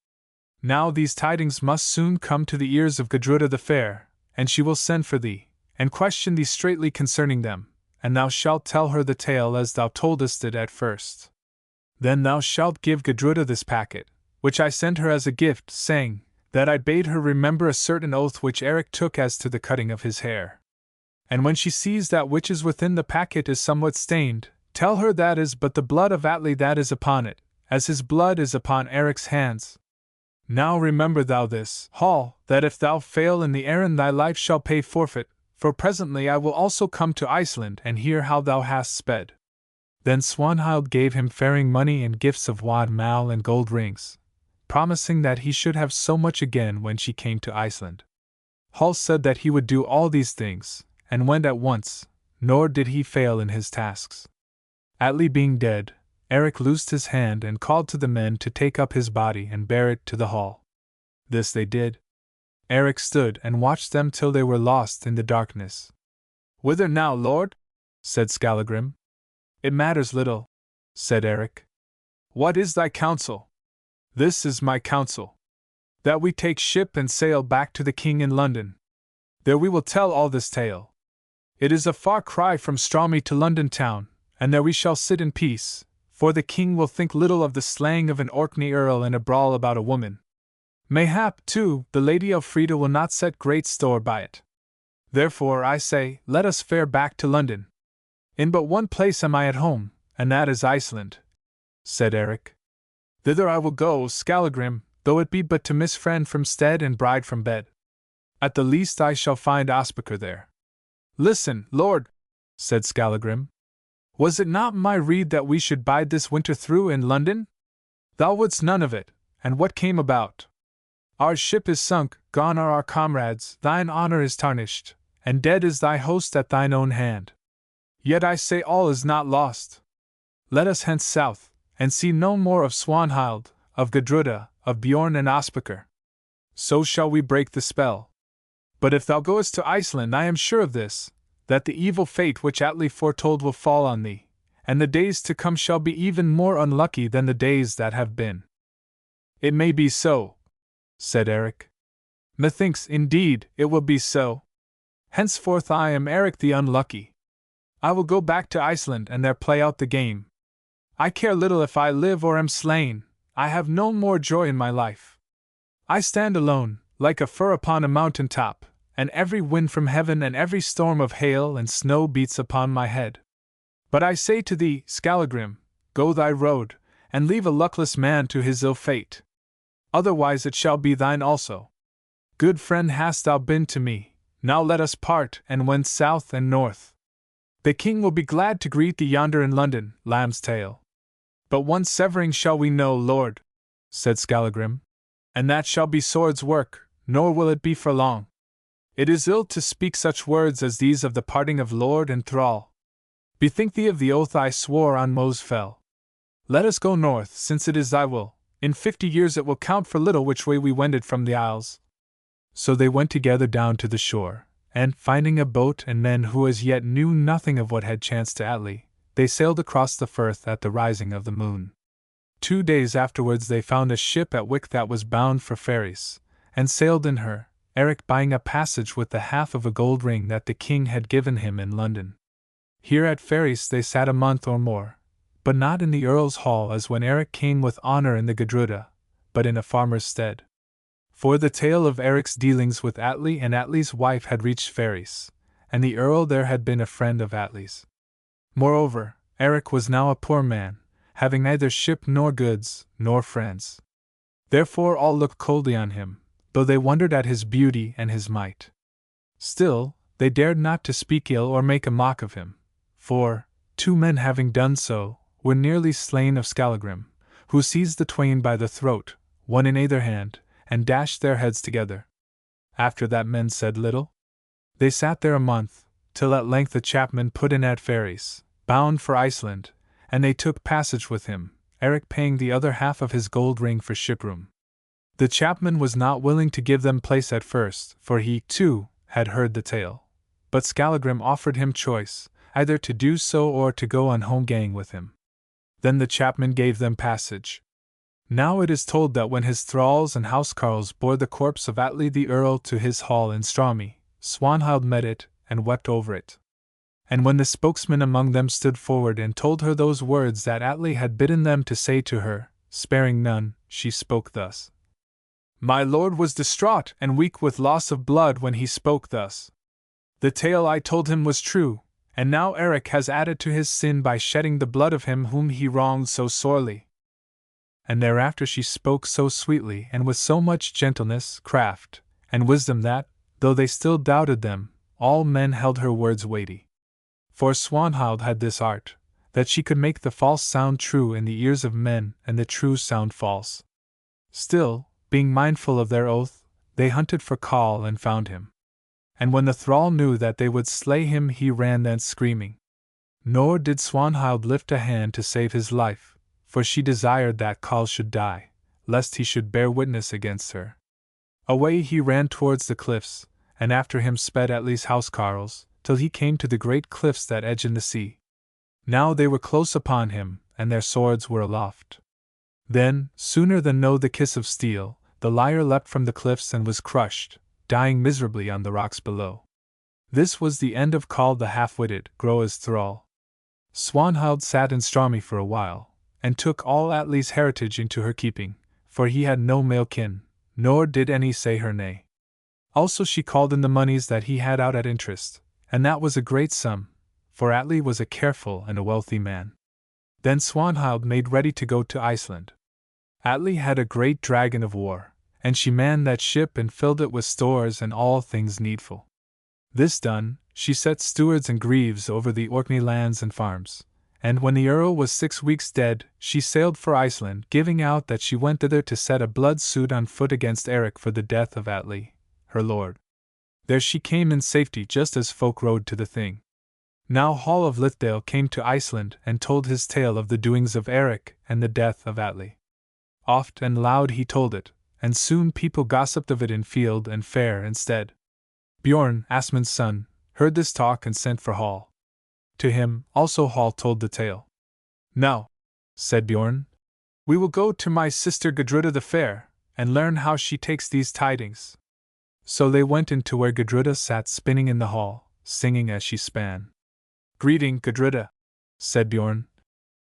A: Now these tidings must soon come to the ears of Gudruda the Fair, and she will send for thee, and question thee straitly concerning them, and thou shalt tell her the tale as thou toldest it at first. Then thou shalt give Gudruda this packet, which I sent her as a gift, saying, that I bade her remember a certain oath which Eric took as to the cutting of his hair. And when she sees that which is within the packet is somewhat stained, tell her that is but the blood of Atli that is upon it, as his blood is upon Eric's hands. Now remember thou this, Hall, that if thou fail in the errand thy life shall pay forfeit, for presently I will also come to Iceland and hear how thou hast sped. Then Swanhild gave him faring money and gifts of wad mal and gold rings, promising that he should have so much again when she came to Iceland. Hall said that he would do all these things, and went at once, nor did he fail in his tasks. Atli being dead, Eric loosed his hand and called to the men to take up his body and bear it to the hall. This they did. Eric stood and watched them till they were lost in the darkness. Whither now, lord? Said Skallagrim. It matters little, said Eric. What is thy counsel? This is my counsel. That we take ship and sail back to the king in London. There we will tell all this tale. It is a far cry from Strami to London town, and there we shall sit in peace, for the king will think little of the slaying of an Orkney earl and a brawl about a woman. Mayhap, too, the Lady Elfrida will not set great store by it. Therefore, I say, let us fare back to London. In but one place am I at home, and that is Iceland, said Eric. Thither I will go, Skallagrim, though it be but to miss friend from stead and bride from bed. At the least I shall find Ospakar there. Listen, lord, said Skallagrim. Was it not my rede that we should bide this winter through in London? Thou wouldst none of it, and what came about? Our ship is sunk, gone are our comrades, thine honor is tarnished, and dead is thy host at thine own hand. Yet I say all is not lost. Let us hence south, and see no more of Swanhild, of Gudruda, of Bjorn and Ospakar. So shall we break the spell. But if thou goest to Iceland, I am sure of this, that the evil fate which Atli foretold will fall on thee, and the days to come shall be even more unlucky than the days that have been. It may be so, said Eric. Methinks, indeed, it will be so. Henceforth I am Eric the Unlucky. I will go back to Iceland and there play out the game. I care little if I live or am slain, I have no more joy in my life. I stand alone, like a fir upon a mountain top, and every wind from heaven and every storm of hail and snow beats upon my head. But I say to thee, Skallagrim, go thy road, and leave a luckless man to his ill fate. Otherwise it shall be thine also. Good friend hast thou been to me, now let us part and wend south and north. The king will be glad to greet thee yonder in London, lamb's tail. But one severing shall we know, lord, said Skallagrim, and that shall be sword's work, nor will it be for long. It is ill to speak such words as these of the parting of lord and thrall. Bethink thee of the oath I swore on Moe's Fell. Let us go north, since it is thy will. In 50 years it will count for little which way we wended from the isles. So they went together down to the shore, and, finding a boat and men who as yet knew nothing of what had chanced to Atli, they sailed across the firth at the rising of the moon. 2 days afterwards they found a ship at Wick that was bound for Ferries, and sailed in her, Eric buying a passage with the half of a gold ring that the king had given him in London. Here at Ferries they sat a month or more, but not in the Earl's hall as when Eric came with honor in the Gudruda, but in a farmer's stead. For the tale of Eric's dealings with Atli and Atli's wife had reached Ferries, and the Earl there had been a friend of Atli's. Moreover, Eric was now a poor man, having neither ship nor goods, nor friends. Therefore all looked coldly on him, though they wondered at his beauty and his might. Still, they dared not to speak ill or make a mock of him, for, 2 men having done so, were nearly slain of Skallagrim, who seized the twain by the throat, one in either hand, and dashed their heads together. After that men said little. They sat there a month, till at length the chapman put in at Ferries, bound for Iceland, and they took passage with him, Eric paying the other half of his gold ring for ship-room. The chapman was not willing to give them place at first, for he, too, had heard the tale. But Skallagrim offered him choice, either to do so or to go on home-gang with him. Then the chapman gave them passage. Now it is told that when his thralls and housecarls bore the corpse of Atli the Earl to his hall in Straumy, Swanhild met it, and wept over it. And when the spokesman among them stood forward and told her those words that Atli had bidden them to say to her, sparing none, she spoke thus. My lord was distraught and weak with loss of blood when he spoke thus. The tale I told him was true, and now Eric has added to his sin by shedding the blood of him whom he wronged so sorely. And thereafter she spoke so sweetly and with so much gentleness, craft, and wisdom that, though they still doubted them, all men held her words weighty. For Swanhild had this art, that she could make the false sound true in the ears of men and the true sound false. Still, being mindful of their oath, they hunted for Coll and found him. And when the thrall knew that they would slay him, he ran thence screaming. Nor did Swanhild lift a hand to save his life, for she desired that Coll should die, lest he should bear witness against her. Away he ran towards the cliffs, and after him sped Atli's housecarls, till he came to the great cliffs that edge in the sea. Now they were close upon him, and their swords were aloft. Then, sooner than know the kiss of steel, the liar leapt from the cliffs and was crushed, dying miserably on the rocks below. This was the end of Coll the half-witted, Groa's thrall. Swanhild sat in Straumy for a while, and took all Atli's heritage into her keeping, for he had no male kin, nor did any say her nay. Also she called in the moneys that he had out at interest, and that was a great sum, for Atli was a careful and a wealthy man. Then Swanhild made ready to go to Iceland. Atli had a great dragon of war, and she manned that ship and filled it with stores and all things needful. This done, she set stewards and grieves over the Orkney lands and farms, and when the Earl was 6 weeks dead, she sailed for Iceland, giving out that she went thither to set a blood suit on foot against Eric for the death of Atli, her lord. There she came in safety just as folk rode to the Thing. Now Hall of Lithdale came to Iceland and told his tale of the doings of Eric and the death of Atli. Oft and loud he told it, and soon people gossiped of it in field and fair and stead. Bjorn, Asmund's son, heard this talk and sent for Hall. To him also Hall told the tale. Now, said Bjorn, we will go to my sister Gudruda the Fair, and learn how she takes these tidings. So they went into where Gudruda sat spinning in the hall, singing as she span. Greeting, Gudruda, said Bjorn.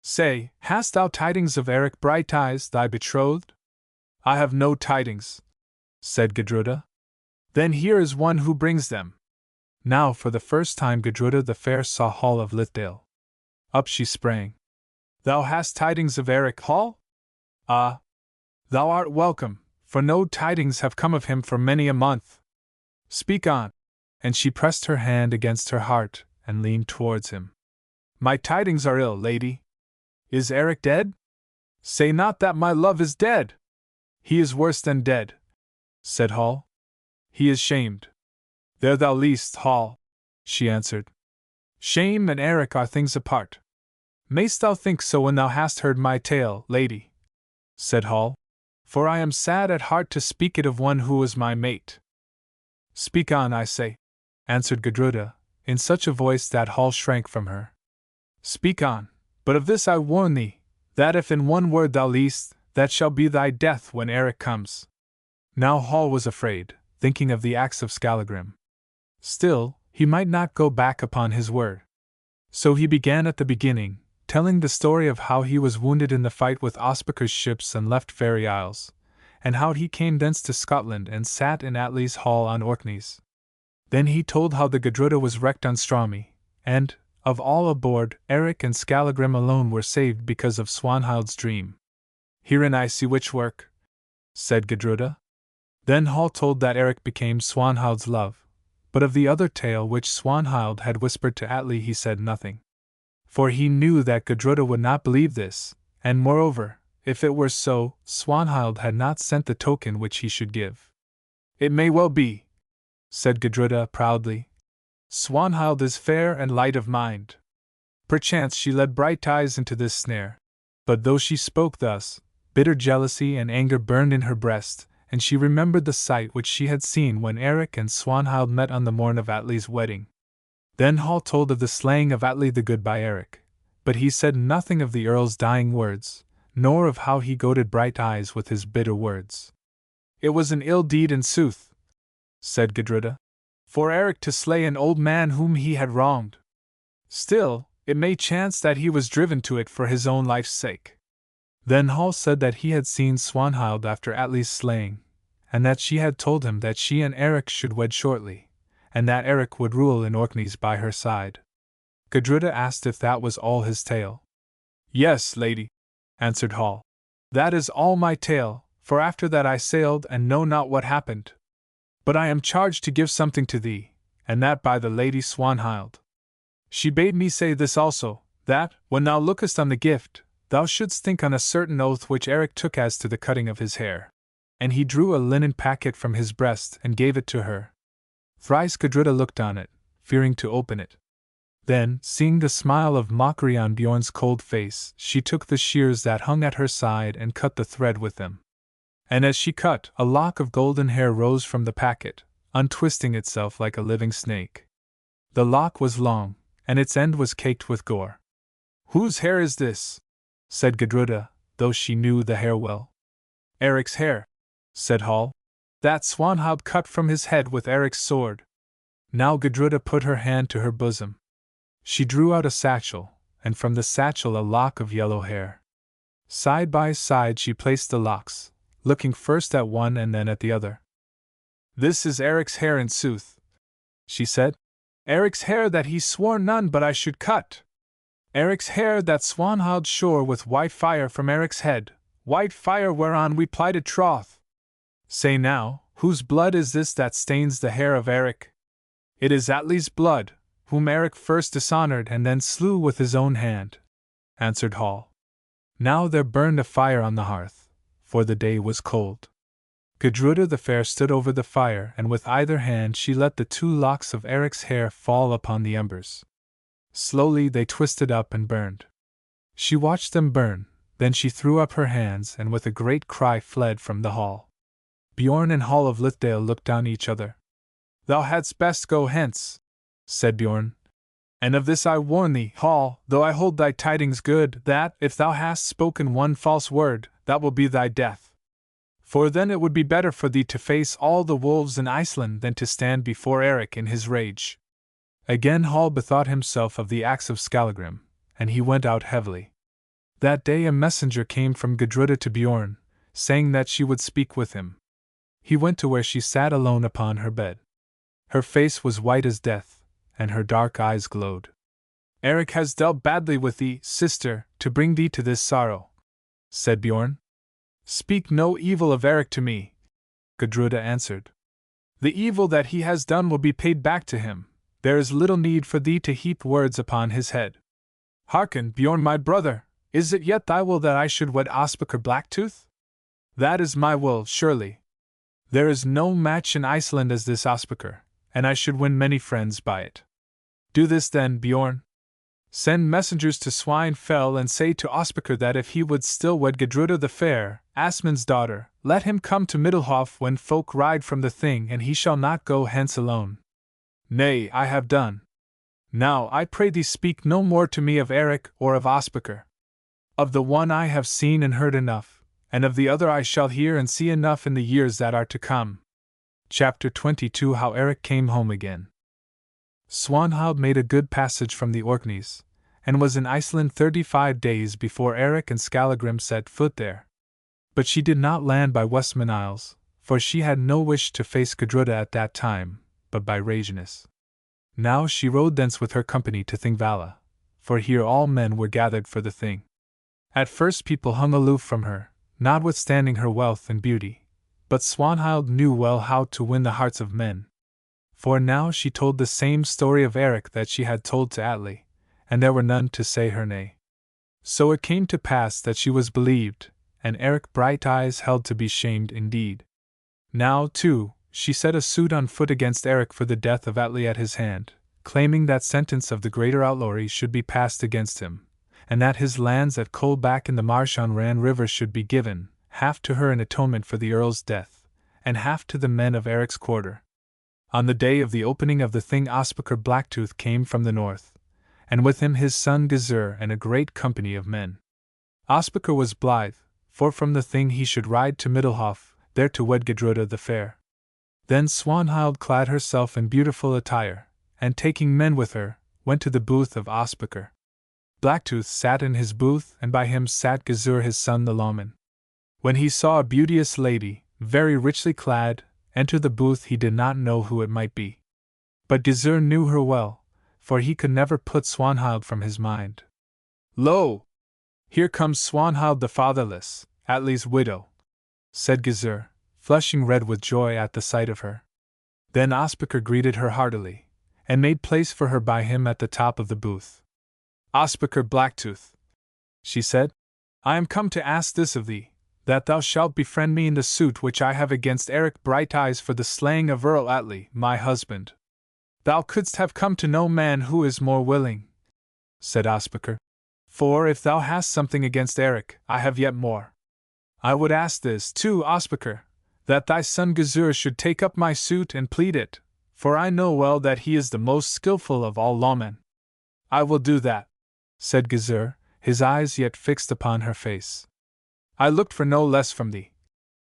A: Say, hast thou tidings of Eric Brighteyes, thy betrothed? I have no tidings, said Gudruda. Then here is one who brings them. Now for the first time Gudruda the Fair saw Hall of Lithdale. Up she sprang. Thou hast tidings of Eric, Hall? Ah! Thou art welcome, for no tidings have come of him for many a month. Speak on. And she pressed her hand against her heart, and leaned towards him. My tidings are ill, lady. Is Eric dead? Say not that my love is dead. He is worse than dead, said Hall. He is shamed. There thou liest, Hall, she answered. Shame and Eric are things apart. Mayst thou think so when thou hast heard my tale, lady, said Hall, for I am sad at heart to speak it of one who was my mate. Speak on, I say, answered Gudruda, in such a voice that Hall shrank from her. Speak on, but of this I warn thee, that if in one word thou liest, that shall be thy death when Eric comes. Now Hall was afraid, thinking of the axe of Skallagrim. Still, he might not go back upon his word. So he began at the beginning, telling the story of how he was wounded in the fight with Ospakar's ships and left Fairy Isles, and how he came thence to Scotland and sat in Atli's hall on Orkneys. Then he told how the Gudruda was wrecked on Straumy, and, of all aboard, Eric and Skallagrim alone were saved because of Swanhild's dream. Herein I see witch work, said Gudruda. Then Hall told that Eric became Swanhild's love, but of the other tale which Swanhild had whispered to Atli he said nothing. For he knew that Gudruda would not believe this, and moreover, if it were so, Swanhild had not sent the token which he should give. It may well be, said Gudruda proudly. Swanhild is fair and light of mind. Perchance she led Brighteyes into this snare. But though she spoke thus, bitter jealousy and anger burned in her breast, and she remembered the sight which she had seen when Eric and Swanhild met on the morn of Atli's wedding. Then Hall told of the slaying of Atli the Good by Eric, but he said nothing of the Earl's dying words, nor of how he goaded Brighteyes with his bitter words. It was an ill deed in sooth, said Gudruda, for Eric to slay an old man whom he had wronged. Still, it may chance that he was driven to it for his own life's sake. Then Hall said that he had seen Swanhild after Atli's slaying, and that she had told him that she and Eric should wed shortly, and that Eric would rule in Orkneys by her side. Gudruda asked if that was all his tale. Yes, lady, answered Hall. That is all my tale, for after that I sailed and know not what happened. But I am charged to give something to thee, and that by the Lady Swanhild. She bade me say this also, that, when thou lookest on the gift, thou shouldst think on a certain oath which Eric took as to the cutting of his hair. And he drew a linen packet from his breast and gave it to her. Thrice Gudruda looked on it, fearing to open it. Then, seeing the smile of mockery on Bjorn's cold face, she took the shears that hung at her side and cut the thread with them. And as she cut, a lock of golden hair rose from the packet, untwisting itself like a living snake. The lock was long, and its end was caked with gore. Whose hair is this? Said Gudruda, though she knew the hair well. Eric's hair, said Hall. That Swanhild cut from his head with Eric's sword. Now Gudruda put her hand to her bosom. She drew out a satchel, and from the satchel a lock of yellow hair. Side by side she placed the locks, looking first at one and then at the other. This is Eric's hair in sooth, she said. Eric's hair that he swore none but I should cut. Eric's hair that Swanhild shore with white fire from Eric's head, white fire whereon we plighted troth. Say now, whose blood is this that stains the hair of Eric? It is Atli's blood, whom Eric first dishonored and then slew with his own hand, answered Hall. Now there burned a fire on the hearth, for the day was cold. Gudruda the Fair stood over the fire, and with either hand she let the 2 locks of Eric's hair fall upon the embers. Slowly they twisted up and burned. She watched them burn, then she threw up her hands and with a great cry fled from the hall. Bjorn and Hall of Lithdale looked on each other. Thou hadst best go hence, said Bjorn. And of this I warn thee, Hall, though I hold thy tidings good, that, if thou hast spoken one false word, that will be thy death. For then it would be better for thee to face all the wolves in Iceland than to stand before Eric in his rage. Again Hall bethought himself of the axe of Skallagrim, and he went out heavily. That day a messenger came from Gudruda to Bjorn, saying that she would speak with him. he went to where she sat alone upon her bed. Her face was white as death, and her dark eyes glowed. Eric has dealt badly with thee, sister, to bring thee to this sorrow, said Bjorn. Speak no evil of Eric to me, Gudruda answered. The evil that he has done will be paid back to him. There is little need for thee to heap words upon his head. Hearken, Bjorn my brother, is it yet thy will that I should wed Ospakar Blacktooth? That is my will, surely. There is no match in Iceland as this Ospakar, and I should win many friends by it. Do this then, Bjorn. Send messengers to Swanhild and say to Ospakar that if he would still wed Gudruda the fair, Asmund's daughter, let him come to Middelhof when folk ride from the Thing, and he shall not go hence alone. Nay, I have done. Now I pray thee speak no more to me of Eric or of Ospakar. Of the one I have seen and heard enough, and of the other I shall hear and see enough in the years that are to come. Chapter 22 How Eric Came Home Again. Swanhild made a good passage from the Orkneys, and was in Iceland 35 days before Eric and Skallagrim set foot there. But she did not land by Westman Isles, for she had no wish to face Gudruda at that time, but by Reginus. Now she rode thence with her company to Thingvalla, for here all men were gathered for the Thing. At first people hung aloof from her, notwithstanding her wealth and beauty, but Swanhild knew well how to win the hearts of men. For now she told the same story of Eric that she had told to Atli, and there were none to say her nay. So it came to pass that she was believed, and Eric Brighteyes held to be shamed indeed. Now, too, she set a suit on foot against Eric for the death of Atli at his hand, claiming that sentence of the greater outlawry should be passed against him, and that his lands at Kolbak in the marsh on Ran River should be given, half to her in atonement for the earl's death, and half to the men of Eric's quarter. On the day of the opening of the Thing Ospakar Blacktooth came from the north, and with him his son Gizur and a great company of men. Ospakar was blithe, for from the Thing he should ride to Middelhof, there to wed Gudruda the fair. Then Swanhild clad herself in beautiful attire, and taking men with her, went to the booth of Ospakar. Blacktooth sat in his booth, and by him sat Gizur his son the lawman. When he saw a beauteous lady, very richly clad, enter the booth, he did not know who it might be. But Gizur knew her well, for he could never put Swanhild from his mind. Lo! Here comes Swanhild the fatherless, Atli's widow, said Gizur, flushing red with joy at the sight of her. Then Ospakar greeted her heartily, and made place for her by him at the top of the booth. Ospakar Blacktooth, she said, I am come to ask this of thee, that thou shalt befriend me in the suit which I have against Eric Brighteyes for the slaying of Earl Atli, my husband. Thou couldst have come to no man who is more willing, said Ospakar. For if thou hast something against Eric, I have yet more. I would ask this, too, Ospakar, that thy son Gizur should take up my suit and plead it, for I know well that he is the most skilful of all lawmen. I will do that, said Gizur, his eyes yet fixed upon her face. I looked for no less from thee,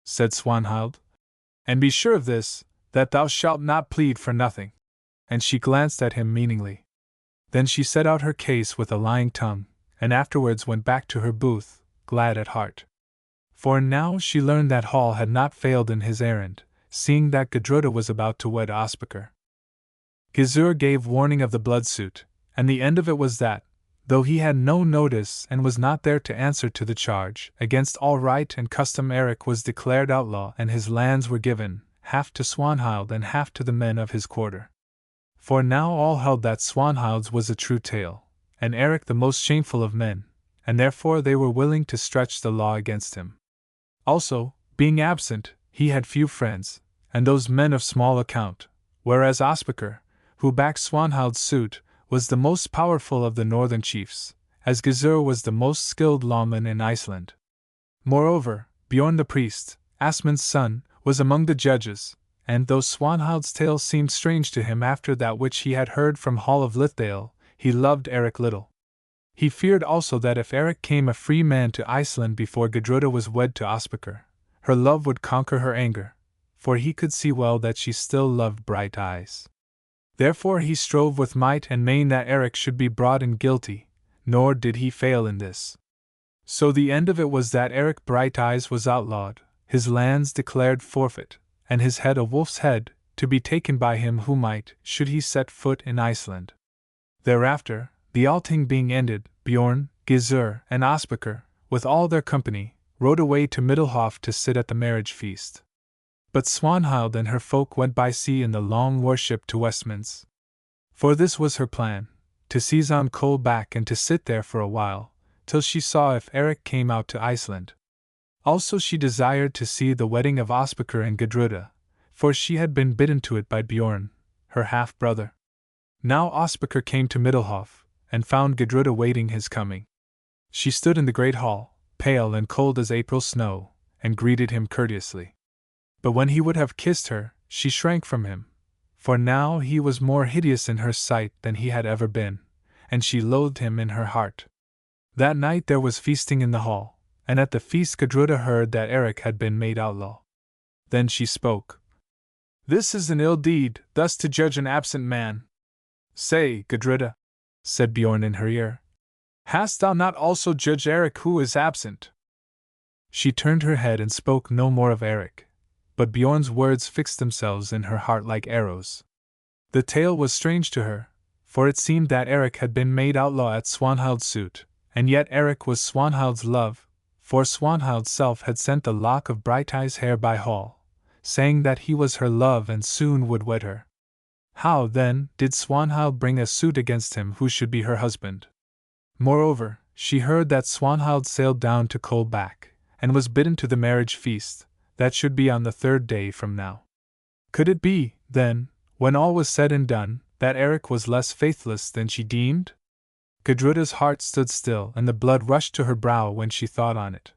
A: said Swanhild. And be sure of this, that thou shalt not plead for nothing. And she glanced at him meaningly. Then she set out her case with a lying tongue, and afterwards went back to her booth, glad at heart. For now she learned that Hall had not failed in his errand, seeing that Gudruda was about to wed Ospakar. Gizur gave warning of the blood suit, and the end of it was that, though he had no notice and was not there to answer to the charge, against all right and custom Eric was declared outlaw and his lands were given, half to Swanhild and half to the men of his quarter. For now all held that Swanhild's was a true tale, and Eric the most shameful of men, and therefore they were willing to stretch the law against him. Also, being absent, he had few friends, and those men of small account, whereas Ospakar, who backed Swanhild's suit, was the most powerful of the northern chiefs, as Gizur was the most skilled lawman in Iceland. Moreover, Bjorn the priest, Asmund's son, was among the judges, and though Swanhild's tale seemed strange to him after that which he had heard from Hall of Lithdale, he loved Eric little. He feared also that if Eric came a free man to Iceland before Gudruda was wed to Ospakar, her love would conquer her anger, for he could see well that she still loved Brighteyes. Therefore he strove with might and main that Eric should be brought in guilty, nor did he fail in this. So the end of it was that Eric Brighteyes was outlawed, his lands declared forfeit, and his head a wolf's head, to be taken by him who might, should he set foot in Iceland. Thereafter, the Althing being ended, Bjorn, Gizur, and Ospakar, with all their company, rode away to Middelhof to sit at the marriage feast. But Swanhild and her folk went by sea in the long warship to Westminster. For this was her plan, to seize on Kolbak and to sit there for a while, till she saw if Eric came out to Iceland. Also she desired to see the wedding of Ospakar and Gudruda, for she had been bidden to it by Bjorn, her half-brother. Now Ospakar came to Middelhof, and found Gudruda waiting his coming. She stood in the great hall, pale and cold as April snow, and greeted him courteously. But when he would have kissed her, she shrank from him, for now he was more hideous in her sight than he had ever been, and she loathed him in her heart. That night there was feasting in the hall, and at the feast Gudruda heard that Eric had been made outlaw. Then she spoke. "This is an ill deed, thus to judge an absent man." "Say, Gudruda," said Bjorn in her ear, "hast thou not also judged Eric who is absent?" She turned her head and spoke no more of Eric, but Bjorn's words fixed themselves in her heart like arrows. The tale was strange to her, for it seemed that Eric had been made outlaw at Swanhild's suit, and yet Eric was Swanhild's love, for Swanhild's self had sent the lock of Brighteyes' hair by Hall, saying that he was her love and soon would wed her. How, then, did Swanhild bring a suit against him who should be her husband? Moreover, she heard that Swanhild sailed down to Kolbak, and was bidden to the marriage feast, that should be on the 3rd day from now. Could it be, then, when all was said and done, that Eric was less faithless than she deemed? Gudruda's heart stood still and the blood rushed to her brow when she thought on it.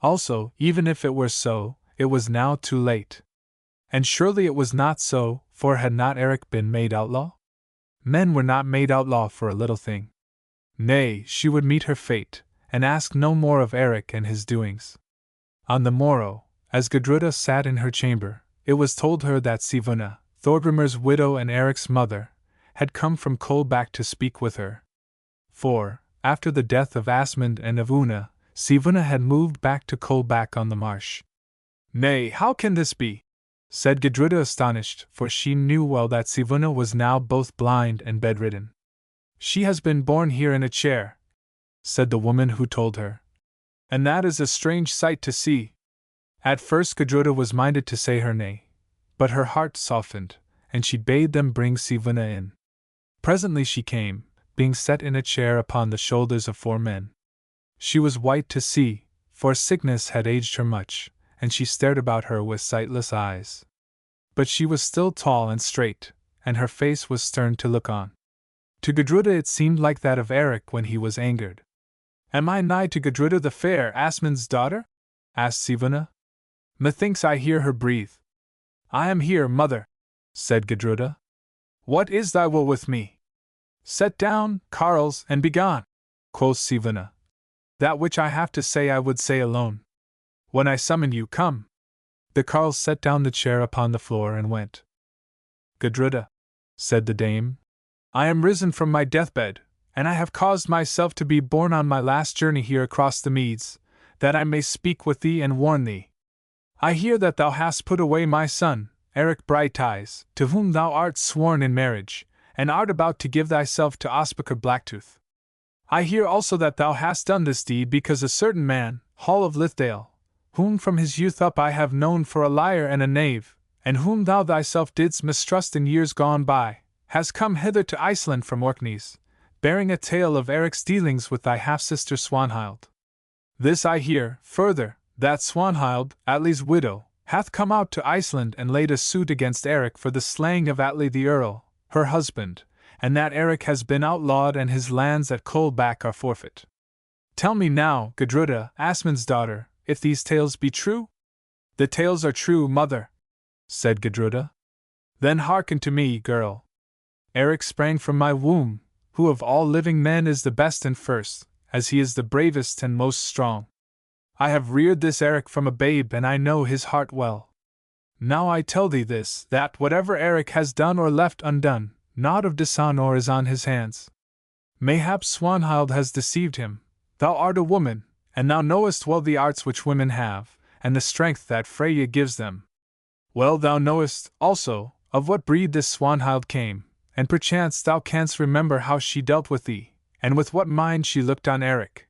A: Also, even if it were so, it was now too late. And surely it was not so, for had not Eric been made outlaw? Men were not made outlaw for a little thing. Nay, she would meet her fate, and ask no more of Eric and his doings. On the morrow, as Gudruda sat in her chamber, it was told her that Sivuna, Thorgrimer's widow and Eric's mother, had come from Kolbak to speak with her. For, after the death of Asmund and of Una, Sivuna had moved back to Kolbak on the marsh. "Nay, how can this be?" said Gudruda astonished, for she knew well that Sivuna was now both blind and bedridden. "She has been born here in a chair," said the woman who told her. "And that is a strange sight to see." At first Gudruda was minded to say her nay, but her heart softened, and she bade them bring Sivuna in. Presently she came, being set in a chair upon the shoulders of 4 men. She was white to see, for sickness had aged her much, and she stared about her with sightless eyes. But she was still tall and straight, and her face was stern to look on. To Gudruda it seemed like that of Eric when he was angered. "Am I nigh to Gudruda the fair, Asmund's daughter?" asked Sivuna. "Methinks I hear her breathe." "I am here, mother," said Gudruda. "What is thy will with me?" "Set down, carles, and begone," quoth Sivuna. "That which I have to say I would say alone. When I summon you, come." The carles set down the chair upon the floor and went. "Gudruda," said the dame, "I am risen from my deathbed, and I have caused myself to be borne on my last journey here across the meads, that I may speak with thee and warn thee. I hear that thou hast put away my son, Eric Brighteyes, to whom thou art sworn in marriage, and art about to give thyself to Ospakar Blacktooth. I hear also that thou hast done this deed because a certain man, Hall of Lithdale, whom from his youth up I have known for a liar and a knave, and whom thou thyself didst mistrust in years gone by, has come hither to Iceland from Orkneys, bearing a tale of Eric's dealings with thy half-sister Swanhild. This I hear, further, that Swanhild, Atli's widow, hath come out to Iceland and laid a suit against Eric for the slaying of Atli the Earl, her husband, and that Eric has been outlawed and his lands at Kolbak are forfeit. Tell me now, Gudruda, Asmund's daughter, if these tales be true?" "The tales are true, mother," said Gudruda. "Then hearken to me, girl. Eric sprang from my womb, who of all living men is the best and first, as he is the bravest and most strong. I have reared this Eric from a babe and I know his heart well. Now I tell thee this, that whatever Eric has done or left undone, naught of dishonor is on his hands. Mayhap Swanhild has deceived him. Thou art a woman, and thou knowest well the arts which women have, and the strength that Freya gives them. Well, thou knowest, also, of what breed this Swanhild came, and perchance thou canst remember how she dealt with thee, and with what mind she looked on Eric.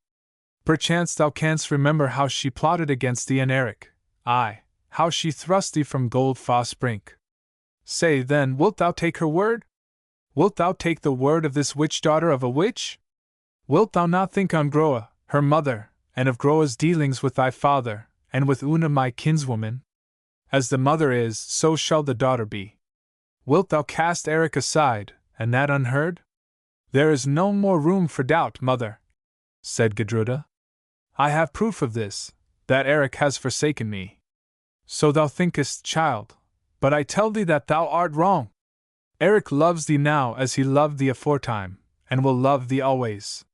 A: Perchance thou canst remember how she plotted against thee and Eric, aye, how she thrust thee from Gold Foss brink. Say, then, wilt thou take her word? Wilt thou take the word of this witch-daughter of a witch? Wilt thou not think on Groa, her mother, and of Groa's dealings with thy father, and with Una my kinswoman? As the mother is, so shall the daughter be. Wilt thou cast Eric aside, and that unheard? There is no more room for doubt, mother, said Gudruda. I have proof of this, that Eric has forsaken me. So thou thinkest, child, but I tell thee that thou art wrong. Eric loves thee now as he loved thee aforetime, and will love thee always.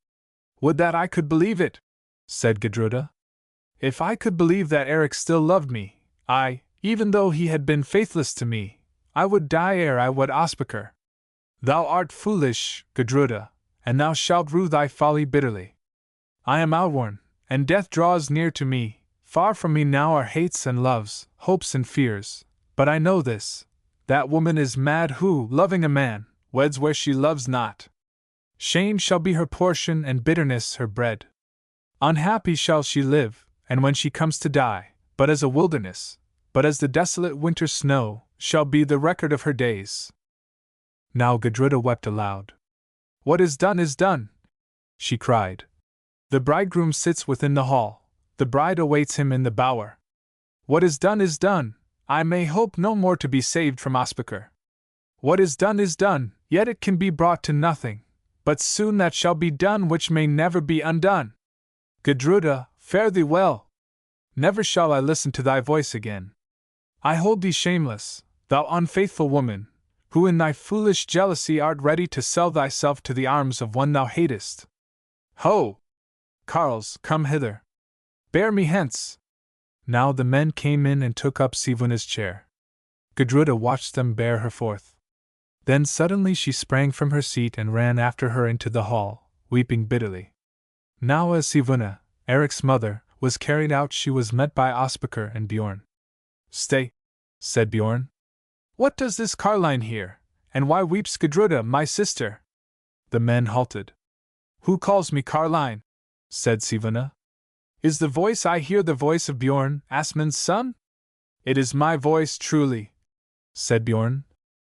A: Would that I could believe it, said Gudruda. If I could believe that Eric still loved me, even though he had been faithless to me, I would die ere I wed Ospakar. Thou art foolish, Gudruda, and thou shalt rue thy folly bitterly. I am outworn, and death draws near to me. Far from me now are hates and loves, hopes and fears, but I know this, that woman is mad who, loving a man, weds where she loves not. Shame shall be her portion and bitterness her bread. Unhappy shall she live, and when she comes to die, but as a wilderness, but as the desolate winter snow, shall be the record of her days. Now Gudruda wept aloud. What is done, she cried. The bridegroom sits within the hall, the bride awaits him in the bower. What is done, I may hope no more to be saved from Ospakar. What is done, yet it can be brought to nothing, but soon that shall be done which may never be undone. Gudruda, fare thee well. Never shall I listen to thy voice again. I hold thee shameless, thou unfaithful woman, who in thy foolish jealousy art ready to sell thyself to the arms of one thou hatest. Ho! Carls, come hither. Bear me hence. Now the men came in and took up Sivuna's chair. Gudruda watched them bear her forth. Then suddenly she sprang from her seat and ran after her into the hall, weeping bitterly. Now as Sivuna, Eric's mother, was carried out, she was met by Ospakar and Bjorn. Stay, said Bjorn. What does this carline here, and why weeps Gudruda, my sister? The men halted. Who calls me carline? Said Sivuna. Is the voice I hear the voice of Bjorn, Asmund's son? It is my voice truly, said Bjorn.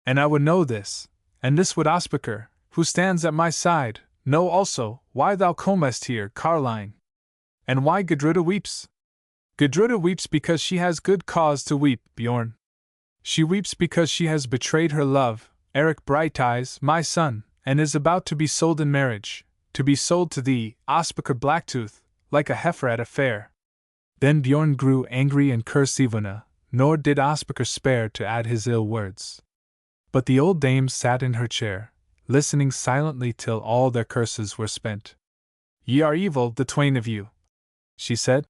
A: And I would know this, and this would Ospakar, who stands at my side, know also, why thou comest here, carline. And why Gudruda weeps? Gudruda weeps because she has good cause to weep, Bjorn. She weeps because she has betrayed her love, Eric Brighteyes, my son, and is about to be sold in marriage, to be sold to thee, Ospakar Blacktooth, like a heifer at a fair. Then Bjorn grew angry and cursed Sivuna, nor did Ospakar spare to add his ill words. But the old dame sat in her chair, listening silently till all their curses were spent. Ye are evil, the twain of you, she said,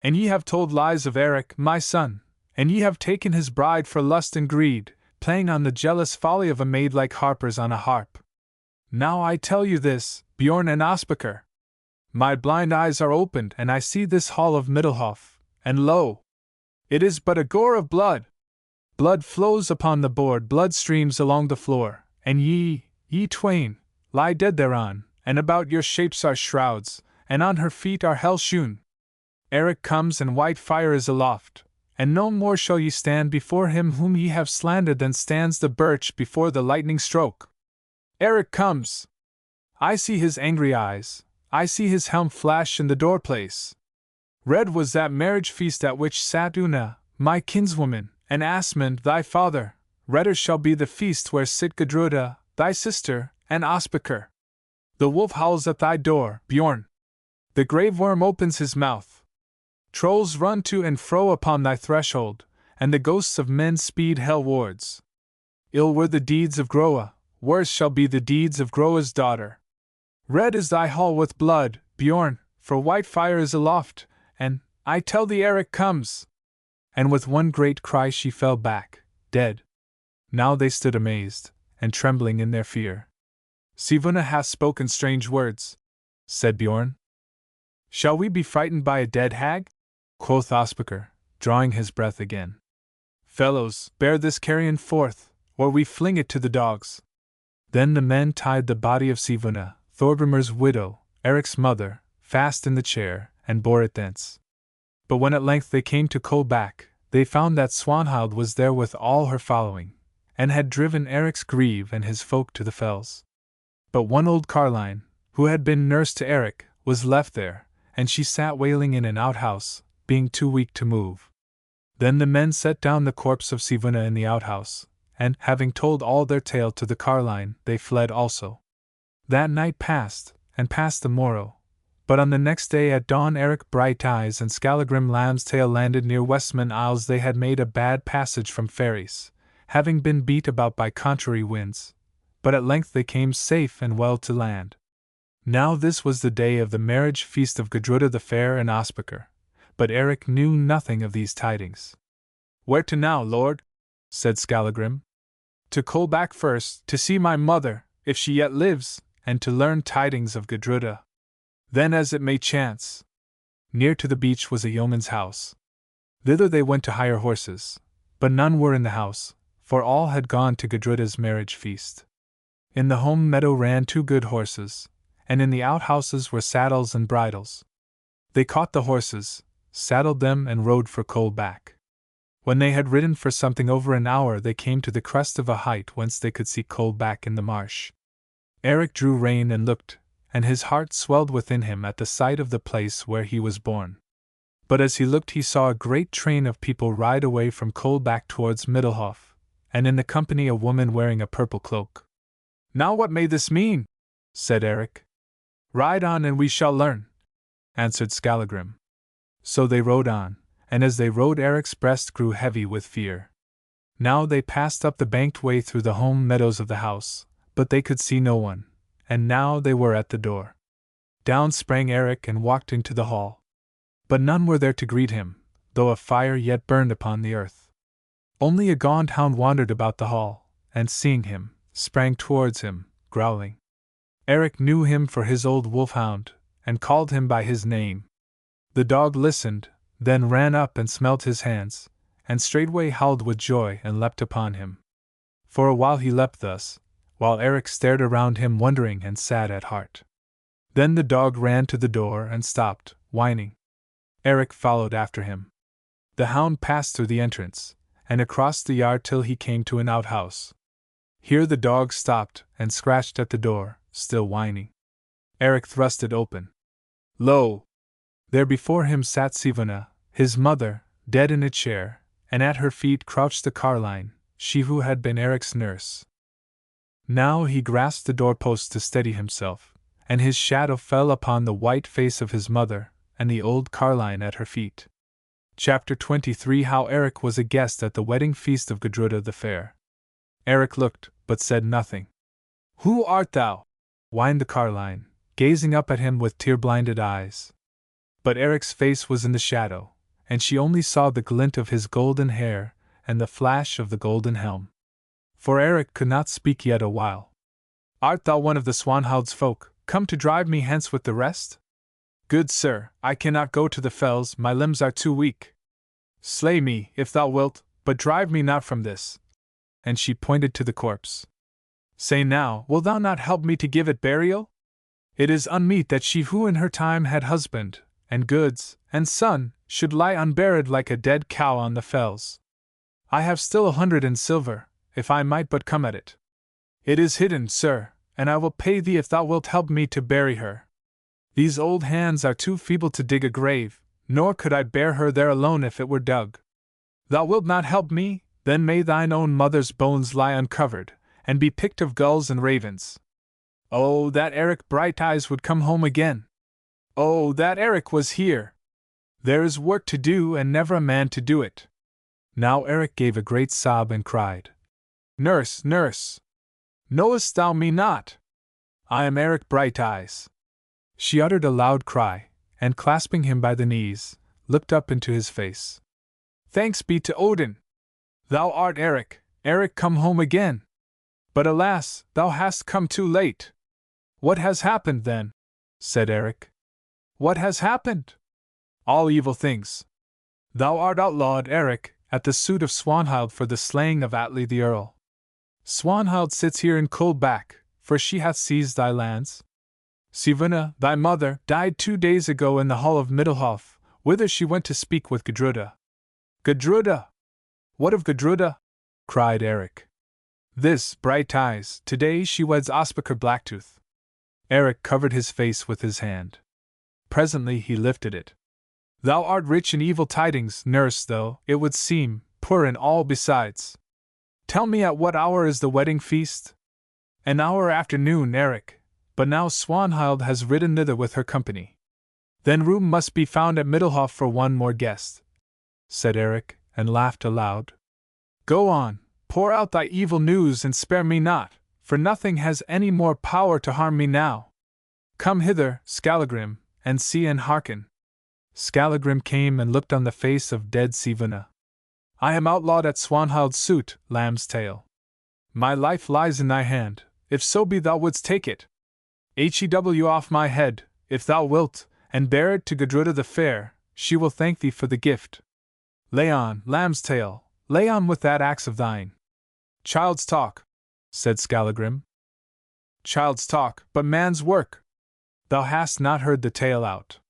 A: and ye have told lies of Eric, my son, and ye have taken his bride for lust and greed, playing on the jealous folly of a maid like harpers on a harp. Now I tell you this, Bjorn and Ospakar. My blind eyes are opened, and I see this hall of Middelhof, and lo! It is but a gore of blood. Blood flows upon the board, blood streams along the floor, and ye twain, lie dead thereon, and about your shapes are shrouds, and on her feet are hell-shoon. Eric comes, and white fire is aloft, and no more shall ye stand before him whom ye have slandered than stands the birch before the lightning stroke. Eric comes! I see his angry eyes, I see his helm flash in the doorplace. Red was that marriage feast at which sat Una, my kinswoman, and Asmund, thy father. Redder shall be the feast where sit Gudruda, thy sister, and Ospakar. The wolf howls at thy door, Bjorn. The grave worm opens his mouth. Trolls run to and fro upon thy threshold, and the ghosts of men speed hell-wards. Ill were the deeds of Groa, worse shall be the deeds of Groa's daughter. Red is thy hall with blood, Bjorn, for white fire is aloft, and, I tell thee, Eric comes. And with one great cry she fell back, dead. Now they stood amazed, and trembling in their fear. Sivuna hath spoken strange words, said Bjorn. Shall we be frightened by a dead hag? Quoth Ospakar, drawing his breath again. Fellows, bear this carrion forth, or we fling it to the dogs. Then the men tied the body of Sivuna, Thorgrimir's widow, Eric's mother, fast in the chair, and bore it thence. But when at length they came to Kolbak, they found that Swanhild was there with all her following, and had driven Eric's grieve and his folk to the fells. But one old carline, who had been nurse to Eric, was left there, and she sat wailing in an outhouse, being too weak to move. Then the men set down the corpse of Sivuna in the outhouse, and, having told all their tale to the carline, they fled also. That night passed, and passed the morrow, but on the next day at dawn Eric Brighteyes and Skallagrim Lambstail landed near Westman Isles. They had made a bad passage from ferries, having been beat about by contrary winds, but at length they came safe and well to land. Now this was the day of the marriage feast of Gudruda the Fair and Ospakar, but Eric knew nothing of these tidings. "Where to now, lord?" said Skallagrim. "To Kolbak first, to see my mother, if she yet lives, and to learn tidings of Gudruda. Then as it may chance." Near to the beach was a yeoman's house. Thither they went to hire horses, but none were in the house, for all had gone to Gudruda's marriage feast. In the home meadow ran 2 good horses, and in the outhouses were saddles and bridles. They caught the horses, saddled them, and rode for Kolbak. When they had ridden for something over an hour, they came to the crest of a height whence they could see Kolbak in the marsh. Eric drew rein and looked, and his heart swelled within him at the sight of the place where he was born. But as he looked, he saw a great train of people ride away from Kolbak towards Middelhof, and in the company a woman wearing a purple cloak. "Now what may this mean?" said Eric. "Ride on and we shall learn," answered Skallagrim. So they rode on, and as they rode Eric's breast grew heavy with fear. Now they passed up the banked way through the home meadows of the house, but they could see no one, and now they were at the door. Down sprang Eric and walked into the hall. But none were there to greet him, though a fire yet burned upon the earth. Only a gaunt hound wandered about the hall, and seeing him, sprang towards him, growling. Eric knew him for his old wolfhound, and called him by his name. The dog listened, then ran up and smelt his hands, and straightway howled with joy and leapt upon him. For a while he leapt thus, while Eric stared around him wondering and sad at heart. Then the dog ran to the door and stopped, whining. Eric followed after him. The hound passed through the entrance, and across the yard till he came to an outhouse. Here the dog stopped and scratched at the door, still whining. Eric thrust it open. Lo! There before him sat Sivuna, his mother, dead in a chair, and at her feet crouched the carline, she who had been Eric's nurse. Now he grasped the doorpost to steady himself, and his shadow fell upon the white face of his mother, and the old carline at her feet. Chapter 23: How Eric was a guest at the wedding feast of Gudruda the Fair. Eric looked, but said nothing. "Who art thou?" whined the carline, gazing up at him with tear-blinded eyes. But Eric's face was in the shadow, and she only saw the glint of his golden hair and the flash of the golden helm. For Eric could not speak yet a while. "Art thou one of the Swanhild's folk, come to drive me hence with the rest?" "Good sir, I cannot go to the fells, my limbs are too weak." "Slay me, if thou wilt, but drive me not from this." And she pointed to the corpse. "Say now, wilt thou not help me to give it burial? It is unmeet that she who in her time had husband, and goods, and son, should lie unburied like a dead cow on the fells. I have still 100 in silver, if I might but come at it. It is hidden, sir, and I will pay thee if thou wilt help me to bury her. These old hands are too feeble to dig a grave, nor could I bear her there alone if it were dug. Thou wilt not help me, then may thine own mother's bones lie uncovered, and be picked of gulls and ravens. Oh, that Eric Brighteyes would come home again! Oh, that Eric was here! There is work to do and never a man to do it." Now Eric gave a great sob and cried, "Nurse, nurse! Knowest thou me not? I am Eric Brighteyes." She uttered a loud cry, and clasping him by the knees, looked up into his face. "Thanks be to Odin! Thou art Eric, Eric come home again! But alas, thou hast come too late." "What has happened then?" said Eric. "What has happened? All evil things. Thou art outlawed, Eric, at the suit of Swanhild for the slaying of Atli the Earl. Swanhild sits here in Coldback, for she hath seized thy lands. Sivuna, thy mother, died 2 days ago in the hall of Middlehof, whither she went to speak with Gudruda. Gudruda! What of Gudruda? Cried Eric. This, Brighteyes, today she weds Ospakar Blacktooth. Eric covered his face with his hand. Presently he lifted it. Thou art rich in evil tidings, nurse, though, it would seem, poor in all besides. Tell me at what hour is the wedding feast? An hour after noon, Eric, but now Swanhild has ridden thither with her company. Then room must be found at Middlehof for one more guest, said Eric, and laughed aloud. Go on, pour out thy evil news and spare me not, for nothing has any more power to harm me now. Come hither, Skallagrim, and see and hearken. Skallagrim came and looked on the face of dead Sivuna. I am outlawed at Swanhild's suit, Lamb's tail. My life lies in thy hand, if so be thou wouldst take it. Hew off my head, if thou wilt, and bear it to Gudruda the fair, she will thank thee for the gift. Lay on, Lamb's tail, lay on with that axe of thine. Child's talk, said Skallagrim. Child's talk, but man's work. Thou hast not heard the tale out.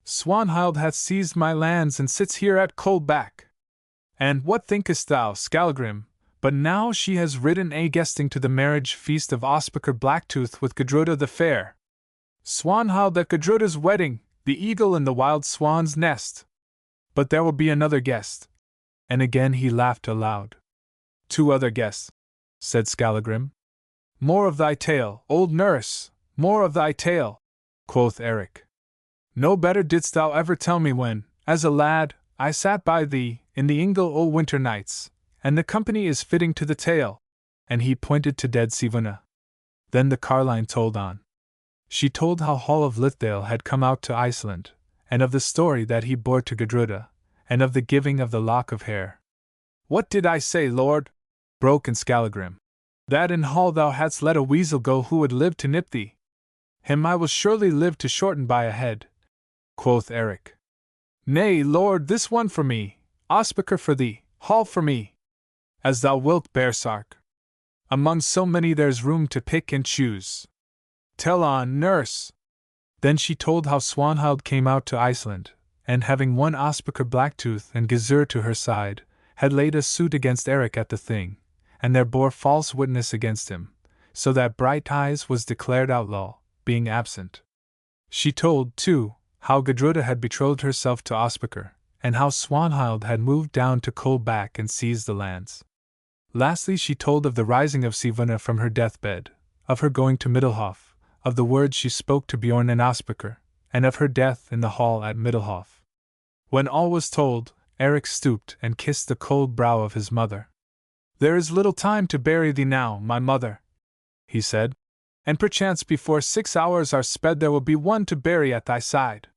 A: Swanhild hath seized my lands and sits here at Coldback. And what thinkest thou, Skallagrim, but now she has ridden a-guesting to the marriage feast of Ospakar Blacktooth with Gudruda the fair. Swanhild at Gudruda's wedding, the eagle in the wild swan's nest. But there will be another guest. And again he laughed aloud. 2 other guests, said Skallagrim. More of thy tale, old nurse, more of thy tale, quoth Eric. No better didst thou ever tell me when, as a lad, I sat by thee, in the ingle o' winter nights, and the company is fitting to the tale. And he pointed to dead Sivuna. Then the carline told on. She told how Hall of Lithdale had come out to Iceland, and of the story that he bore to Gudruda, and of the giving of the lock of hair. What did I say, lord? Broke in Skallagrim. That in Hall thou hadst let a weasel go who would live to nip thee. Him I will surely live to shorten by a head, quoth Eric. Nay, lord, this one for me, Ospakar for thee, Hall for me. As thou wilt, baresark. Among so many there's room to pick and choose. Tell on, nurse. Then she told how Swanhild came out to Iceland, and having won Ospakar Blacktooth and Gizur to her side, had laid a suit against Eric at the Thing, and there bore false witness against him, so that Brighteyes was declared outlaw, being absent. She told, too, how Gudruda had betrothed herself to Ospakar, and how Swanhild had moved down to Coldback and seized the lands. Lastly she told of the rising of Sivuna from her deathbed, of her going to Middlehof, of the words she spoke to Bjorn and Ospakar, and of her death in the hall at Middlehof. When all was told, Eric stooped and kissed the cold brow of his mother. There is little time to bury thee now, my mother, he said, and perchance before 6 hours are sped there will be one to bury at thy side.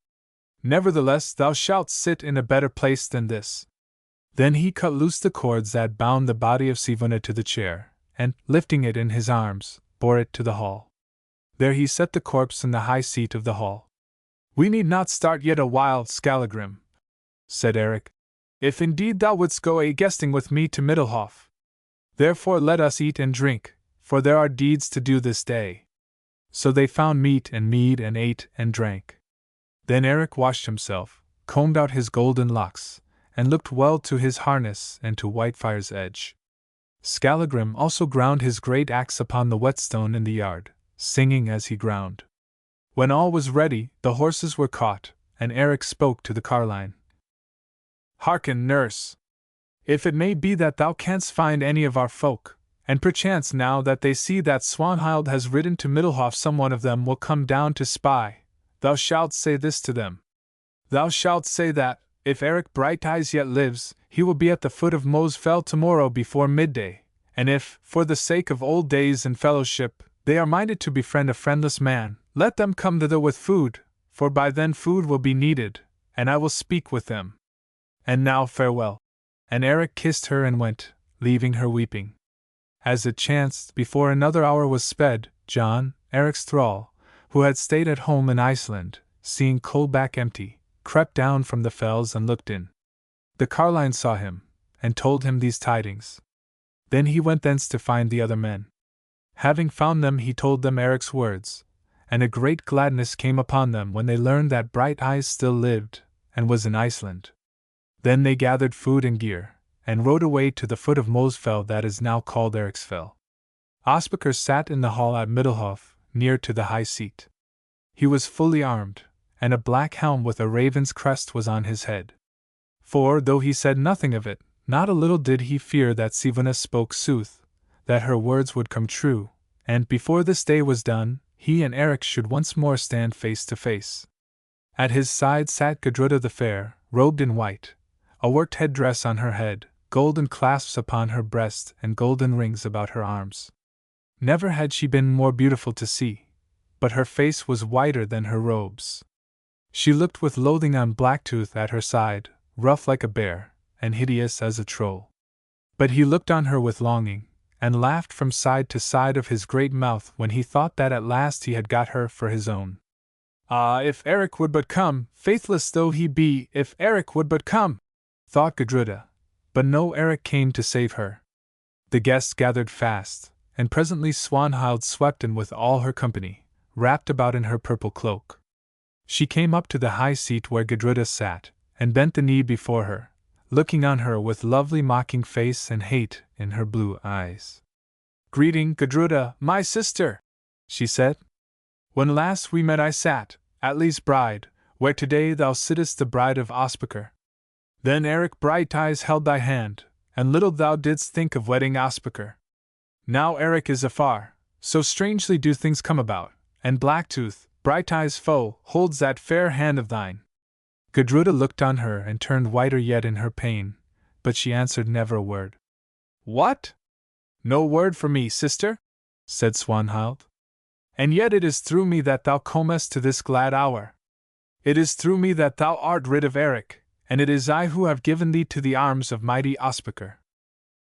A: Nevertheless thou shalt sit in a better place than this. Then he cut loose the cords that bound the body of Sivuna to the chair, and, lifting it in his arms, bore it to the hall. There he set the corpse in the high seat of the hall. We need not start yet a while, Skallagrim, said Eric, if indeed thou wouldst go a-guesting with me to Middlehof. Therefore let us eat and drink, for there are deeds to do this day. So they found meat and mead and ate and drank. Then Eric washed himself, combed out his golden locks, and looked well to his harness and to Whitefire's edge. Skallagrim also ground his great axe upon the whetstone in the yard, singing as he ground. When all was ready, the horses were caught, and Eric spoke to the carline. Hearken, nurse. If it may be that thou canst find any of our folk, and perchance now that they see that Swanhild has ridden to Middlehof some one of them will come down to spy, thou shalt say this to them. Thou shalt say that, if Eric Brighteyes yet lives, he will be at the foot of Moe's Fell tomorrow before midday, and if, for the sake of old days and fellowship, they are minded to befriend a friendless man, let them come thither with food, for by then food will be needed, and I will speak with them. And now farewell. And Eric kissed her and went, leaving her weeping. As it chanced, before another hour was sped, John, Eric's thrall, who had stayed at home in Iceland, seeing Coldback empty, crept down from the fells and looked in. The carline saw him, and told him these tidings. Then he went thence to find the other men. Having found them, he told them Eric's words, and a great gladness came upon them when they learned that Brighteyes still lived, and was in Iceland. Then they gathered food and gear, and rode away to the foot of Mosfell that is now called Eriksfell. Ospakar sat in the hall at Middelhof, near to the high seat. He was fully armed, and a black helm with a raven's crest was on his head. For, though he said nothing of it, not a little did he fear that Sivana spoke sooth, that her words would come true, and before this day was done, he and Eric should once more stand face to face. At his side sat Gudruda the fair, robed in white, a worked headdress on her head, golden clasps upon her breast, and golden rings about her arms. Never had she been more beautiful to see, but her face was whiter than her robes. She looked with loathing on Blacktooth at her side, rough like a bear, and hideous as a troll. But he looked on her with longing, and laughed from side to side of his great mouth when he thought that at last he had got her for his own. Ah, if Eric would but come, faithless though he be, if Eric would but come, thought Gudruda, but no Eric came to save her. The guests gathered fast, and presently Swanhild swept in with all her company, wrapped about in her purple cloak. She came up to the high seat where Gudruda sat, and bent the knee before her, looking on her with lovely mocking face and hate in her blue eyes. "Greeting, Gudruda, my sister," she said. "When last we met I sat, Atli's bride, where today thou sittest the bride of Ospakar. Then Eric Brighteyes held thy hand, and little thou didst think of wedding Ospakar. Now Eric is afar, so strangely do things come about, and Blacktooth, Brighteyes' foe, holds that fair hand of thine." Gudruda looked on her and turned whiter yet in her pain, but she answered never a word. "What? No word for me, sister?" said Swanhild. "And yet it is through me that thou comest to this glad hour. It is through me that thou art rid of Eric, and it is I who have given thee to the arms of mighty Ospakar.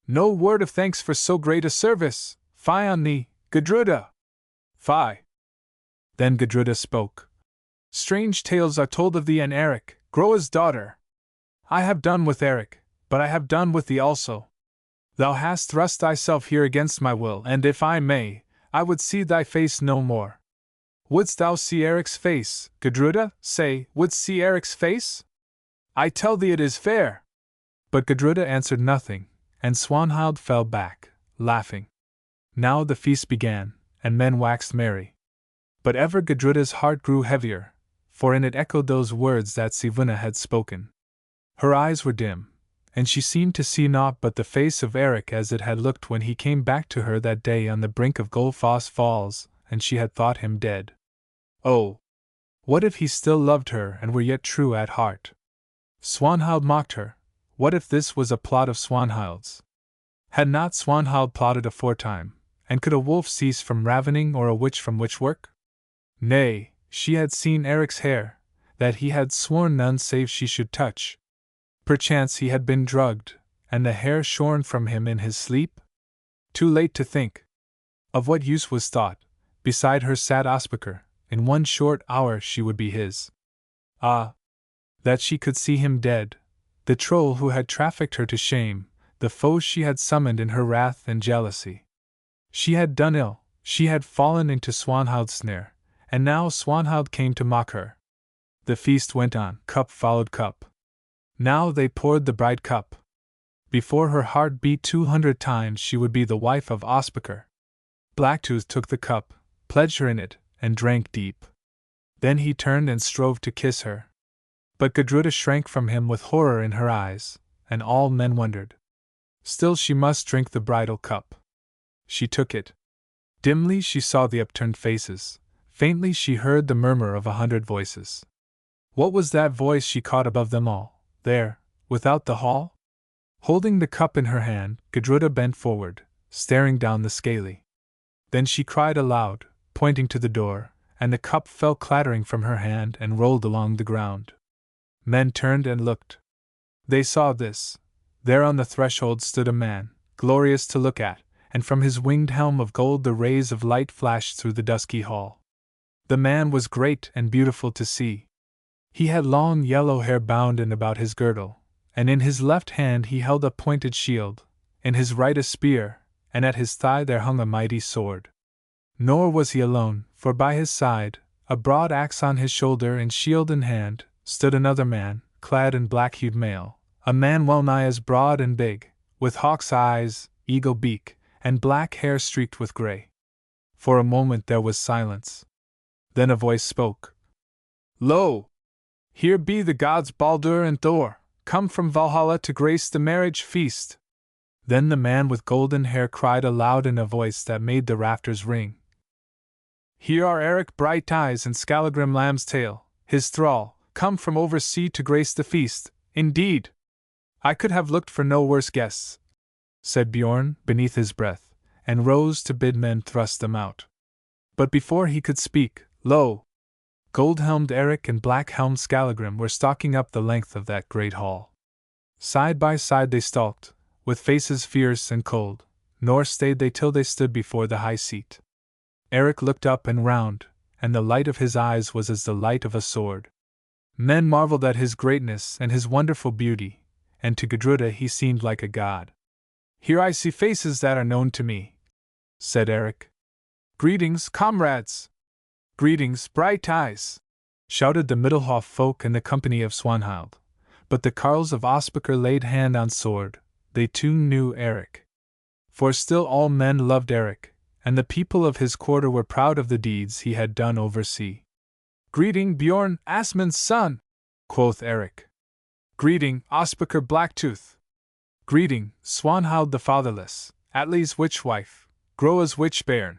A: No word of thanks for so great a service, fie on thee, Gudruda! Fie!" Then Gudruda spoke. "Strange tales are told of thee and Eric, Groa's daughter. I have done with Eric, but I have done with thee also. Thou hast thrust thyself here against my will, and if I may, I would see thy face no more. Wouldst thou see Eric's face, Gudruda? Say, wouldst see Eric's face? I tell thee it is fair." But Gudruda answered nothing, and Swanhild fell back, laughing. Now the feast began, and men waxed merry. But ever Gudruda's heart grew heavier, for in it echoed those words that Sivana had spoken. Her eyes were dim, and she seemed to see naught but the face of Eric as it had looked when he came back to her that day on the brink of Gullfoss Falls, and she had thought him dead. Oh! What if he still loved her and were yet true at heart? Swanhild mocked her. What if this was a plot of Swanhild's? Had not Swanhild plotted aforetime, and could a wolf cease from ravening or a witch from witchwork? Nay, she had seen Eric's hair, that he had sworn none save she should touch. Perchance he had been drugged, and the hair shorn from him in his sleep? Too late to think. Of what use was thought? Beside her sat Ospakar. In one short hour she would be his. Ah! That she could see him dead, the troll who had trafficked her to shame, the foe she had summoned in her wrath and jealousy. She had done ill, she had fallen into Swanhild's snare, and now Swanhild came to mock her. The feast went on, cup followed cup. Now they poured the bride cup. Before her heart beat 200 times she would be the wife of Ospakar. Blacktooth took the cup, pledged her in it, and drank deep. Then he turned and strove to kiss her. But Gudruda shrank from him with horror in her eyes, and all men wondered. Still she must drink the bridal cup. She took it. Dimly she saw the upturned faces, faintly she heard the murmur of 100 voices. What was that voice she caught above them all, there, without the hall? Holding the cup in her hand, Gudruda bent forward, staring down the scaly. Then she cried aloud, pointing to the door, and the cup fell clattering from her hand and rolled along the ground. Men turned and looked. They saw this. There on the threshold stood a man, glorious to look at, and from his winged helm of gold the rays of light flashed through the dusky hall. The man was great and beautiful to see. He had long yellow hair bound in about his girdle, and in his left hand he held a pointed shield, in his right a spear, and at his thigh there hung a mighty sword. Nor was he alone, for by his side, a broad axe on his shoulder and shield in hand, stood another man, clad in black-hued mail, a man well nigh as broad and big, with hawk's eyes, eagle beak, and black hair streaked with grey. For a moment there was silence. Then a voice spoke. "Lo! Here be the gods Baldur and Thor, come from Valhalla to grace the marriage feast." Then the man with golden hair cried aloud in a voice that made the rafters ring. "Here are Eric Brighteyes and Skallagrim Lambstail, his thrall, come from over sea to grace the feast. Indeed, I could have looked for no worse guests," said Bjorn beneath his breath, and rose to bid men thrust them out. But before he could speak, lo! Gold-helmed Eric and black-helmed Skallagrim were stalking up the length of that great hall. Side by side they stalked, with faces fierce and cold, nor stayed they till they stood before the high seat. Eric looked up and round, and the light of his eyes was as the light of a sword. Men marveled at his greatness and his wonderful beauty, and to Gudruda he seemed like a god. "Here I see faces that are known to me," said Eric. "Greetings, comrades!" "Greetings, Brighteyes!" shouted the Middlehoff folk and the company of Swanhild. But the carles of Ospakar laid hand on sword. They too knew Eric. For still all men loved Eric, and the people of his quarter were proud of the deeds he had done over sea. "Greeting, Bjorn, Asmund's son!" quoth Eric. "Greeting, Ospakar Blacktooth!" "Greeting, Swanhild the fatherless, Atli's witchwife, Groa's witch-bairn!"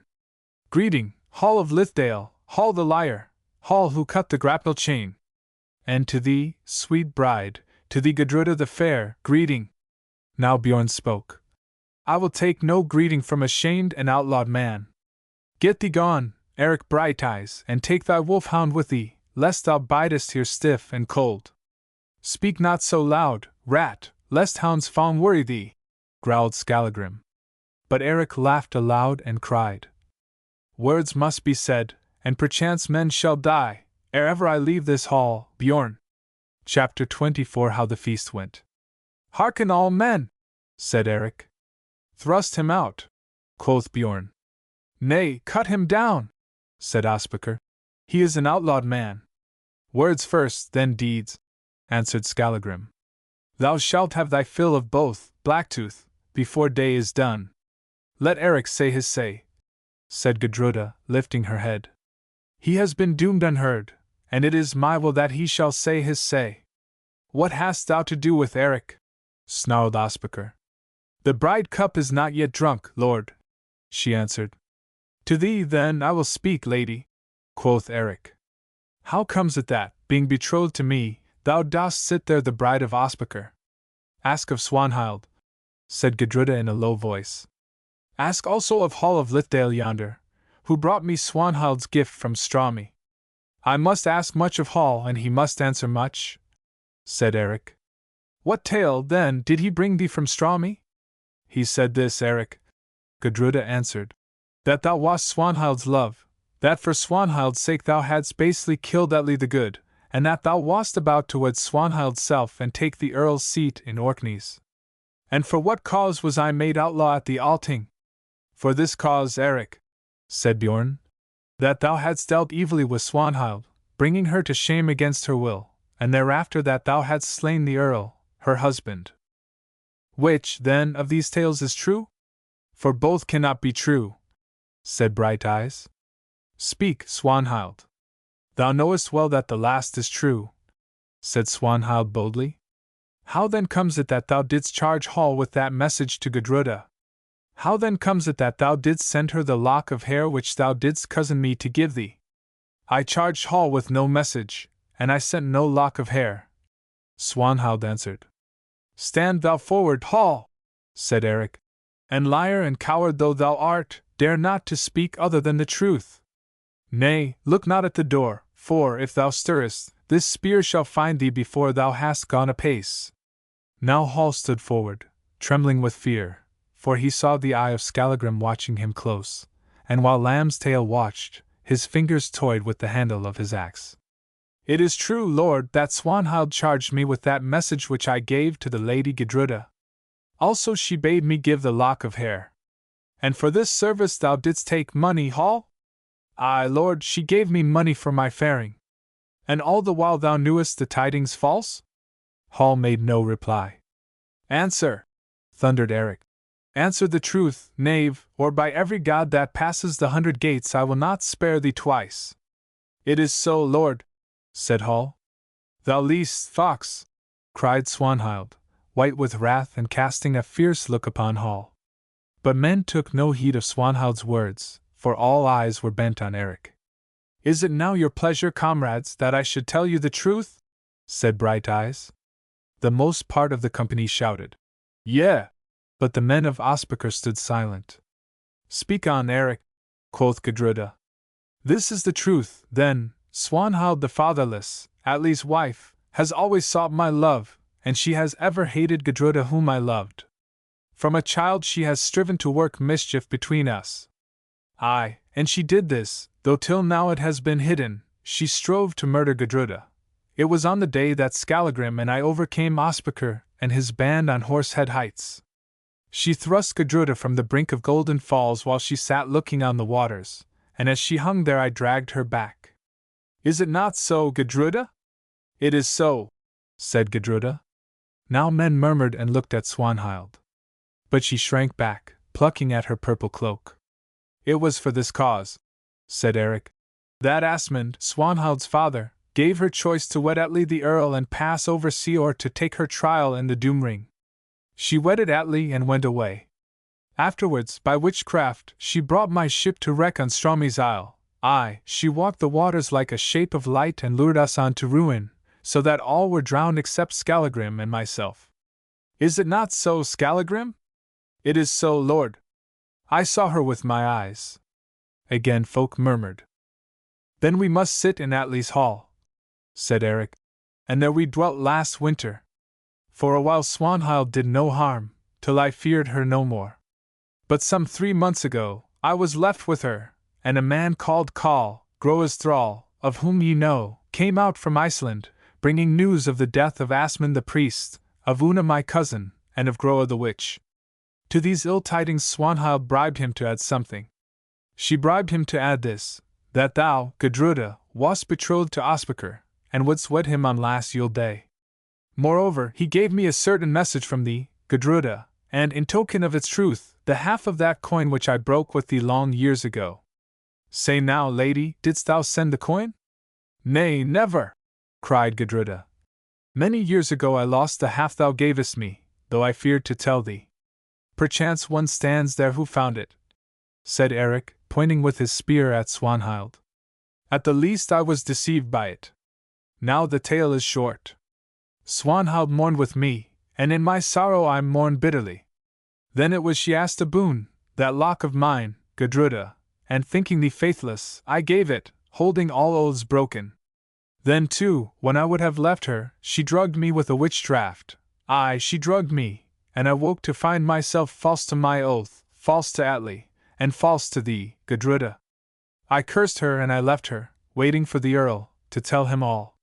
A: "Greeting, Hall of Lithdale, Hall the liar, Hall who cut the grapnel chain!" "And to thee, sweet bride, to thee Gudruda the fair, greeting!" Now Bjorn spoke. "I will take no greeting from a shamed and outlawed man. Get thee gone, Eric Brighteyes, and take thy wolfhound with thee, lest thou bidest here stiff and cold." "Speak not so loud, rat, lest hound's fawn worry thee," growled Skallagrim. But Eric laughed aloud and cried, "Words must be said, and perchance men shall die, ere ever I leave this hall, Bjorn." Chapter 24 How the Feast Went. "Hearken all men," said Eric. "Thrust him out," quoth Bjorn. "Nay, cut him down," said Ospakar. "He is an outlawed man." "Words first, then deeds," answered Skallagrim. "Thou shalt have thy fill of both, Blacktooth, before day is done." "Let Eric say his say," said Gudruda, lifting her head. "He has been doomed unheard, and it is my will that he shall say his say." "What hast thou to do with Eric?" snarled Ospakar. "The bride cup is not yet drunk, lord," she answered. "To thee, then, I will speak, lady," quoth Eric. "How comes it that, being betrothed to me, thou dost sit there the bride of Ospakar?" "Ask of Swanhild," said Gudruda in a low voice. "Ask also of Hall of Lithdale yonder, who brought me Swanhild's gift from Strami." "I must ask much of Hall, and he must answer much," said Eric. "What tale, then, did he bring thee from Strami?" "He said this, Eric," Gudruda answered, "that thou wast Swanhild's love, that for Swanhild's sake thou hadst basely killed Atli the Good, and that thou wast about to wed Swanhild's self and take the Earl's seat in Orkneys." "And for what cause was I made outlaw at the Althing?" "For this cause, Eric," said Bjorn, "that thou hadst dealt evilly with Swanhild, bringing her to shame against her will, and thereafter that thou hadst slain the Earl, her husband." "Which, then, of these tales is true?" "For both cannot be true," said Brighteyes. "Speak, Swanhild." "Thou knowest well that the last is true," said Swanhild boldly. "How then comes it that thou didst charge Hall with that message to Gudruda? How then comes it that thou didst send her the lock of hair which thou didst cozen me to give thee?" "I charged Hall with no message, and I sent no lock of hair," Swanhild answered. "Stand thou forward, Hall," said Eric, "and liar and coward though thou art, dare not to speak other than the truth. Nay, look not at the door, for if thou stirrest, this spear shall find thee before thou hast gone a pace." Now Hall stood forward, trembling with fear, for he saw the eye of Skallagrim watching him close, and while Lambstail watched, his fingers toyed with the handle of his axe. It is true, Lord, that Swanhild charged me with that message which I gave to the Lady Gudruda. Also she bade me give the lock of hair. And for this service thou didst take money, Hall? Aye, Lord, she gave me money for my faring. And all the while thou knewest the tidings false? Hall made no reply. Answer, thundered Eric. Answer the truth, knave, or by every god that passes the 100 gates I will not spare thee twice. It is so, Lord, said Hall. Thou least fox, cried Swanhild, white with wrath and casting a fierce look upon Hall. But men took no heed of Swanhild's words, for all eyes were bent on Eric. Is it now your pleasure, comrades, that I should tell you the truth? Said Brighteyes. The most part of the company shouted, Yea! But the men of Ospakar stood silent. Speak on, Eric, quoth Gudruda. This is the truth, then. Swanhild the fatherless, Atli's wife, has always sought my love, and she has ever hated Gudruda whom I loved. From a child she has striven to work mischief between us. Aye, and she did this, though till now it has been hidden, she strove to murder Gudruda. It was on the day that Skallagrim and I overcame Ospakar and his band on Horsehead Heights. She thrust Gudruda from the brink of Golden Falls while she sat looking on the waters, and as she hung there I dragged her back. Is it not so, Gudruda? It is so, said Gudruda. Now men murmured and looked at Swanhild. But she shrank back, plucking at her purple cloak. It was for this cause, said Eric, that Asmund, Swanhild's father, gave her choice to wed Atli the Earl and pass over sea or to take her trial in the Doom Ring. She wedded Atli and went away. Afterwards, by witchcraft, she brought my ship to wreck on Stromi's Isle. Aye, she walked the waters like a shape of light and lured us on to ruin, so that all were drowned except Skallagrim and myself. Is it not so, Skallagrim? It is so, Lord. I saw her with my eyes. Again folk murmured. Then we must sit in Atli's hall, said Eric, and there we dwelt last winter. For a while Swanhild did no harm, till I feared her no more. But some 3 months ago, I was left with her, and a man called Kall, Groa's thrall, of whom ye know, came out from Iceland, bringing news of the death of Asmund the priest, of Una my cousin, and of Groa the witch. To these ill tidings Swanhild bribed him to add something. She bribed him to add this, that thou, Gudruda, wast betrothed to Ospakar, and wouldst wed him on last Yule day. Moreover, he gave me a certain message from thee, Gudruda, and, in token of its truth, the half of that coin which I broke with thee long years ago. Say now, lady, didst thou send the coin? Nay, never, cried Gudruda. Many years ago I lost the half thou gavest me, though I feared to tell thee. Perchance one stands there who found it, said Eric, pointing with his spear at Swanhild. At the least I was deceived by it. Now the tale is short. Swanhild mourned with me, and in my sorrow I mourned bitterly. Then it was she asked a boon, that lock of mine, Gudruda, and thinking thee faithless, I gave it, holding all oaths broken. Then too, when I would have left her, she drugged me with a witch draught. Aye, she drugged me, and I woke to find myself false to my oath, false to Atli, and false to thee, Gudruda. I cursed her and I left her, waiting for the Earl, to tell him all.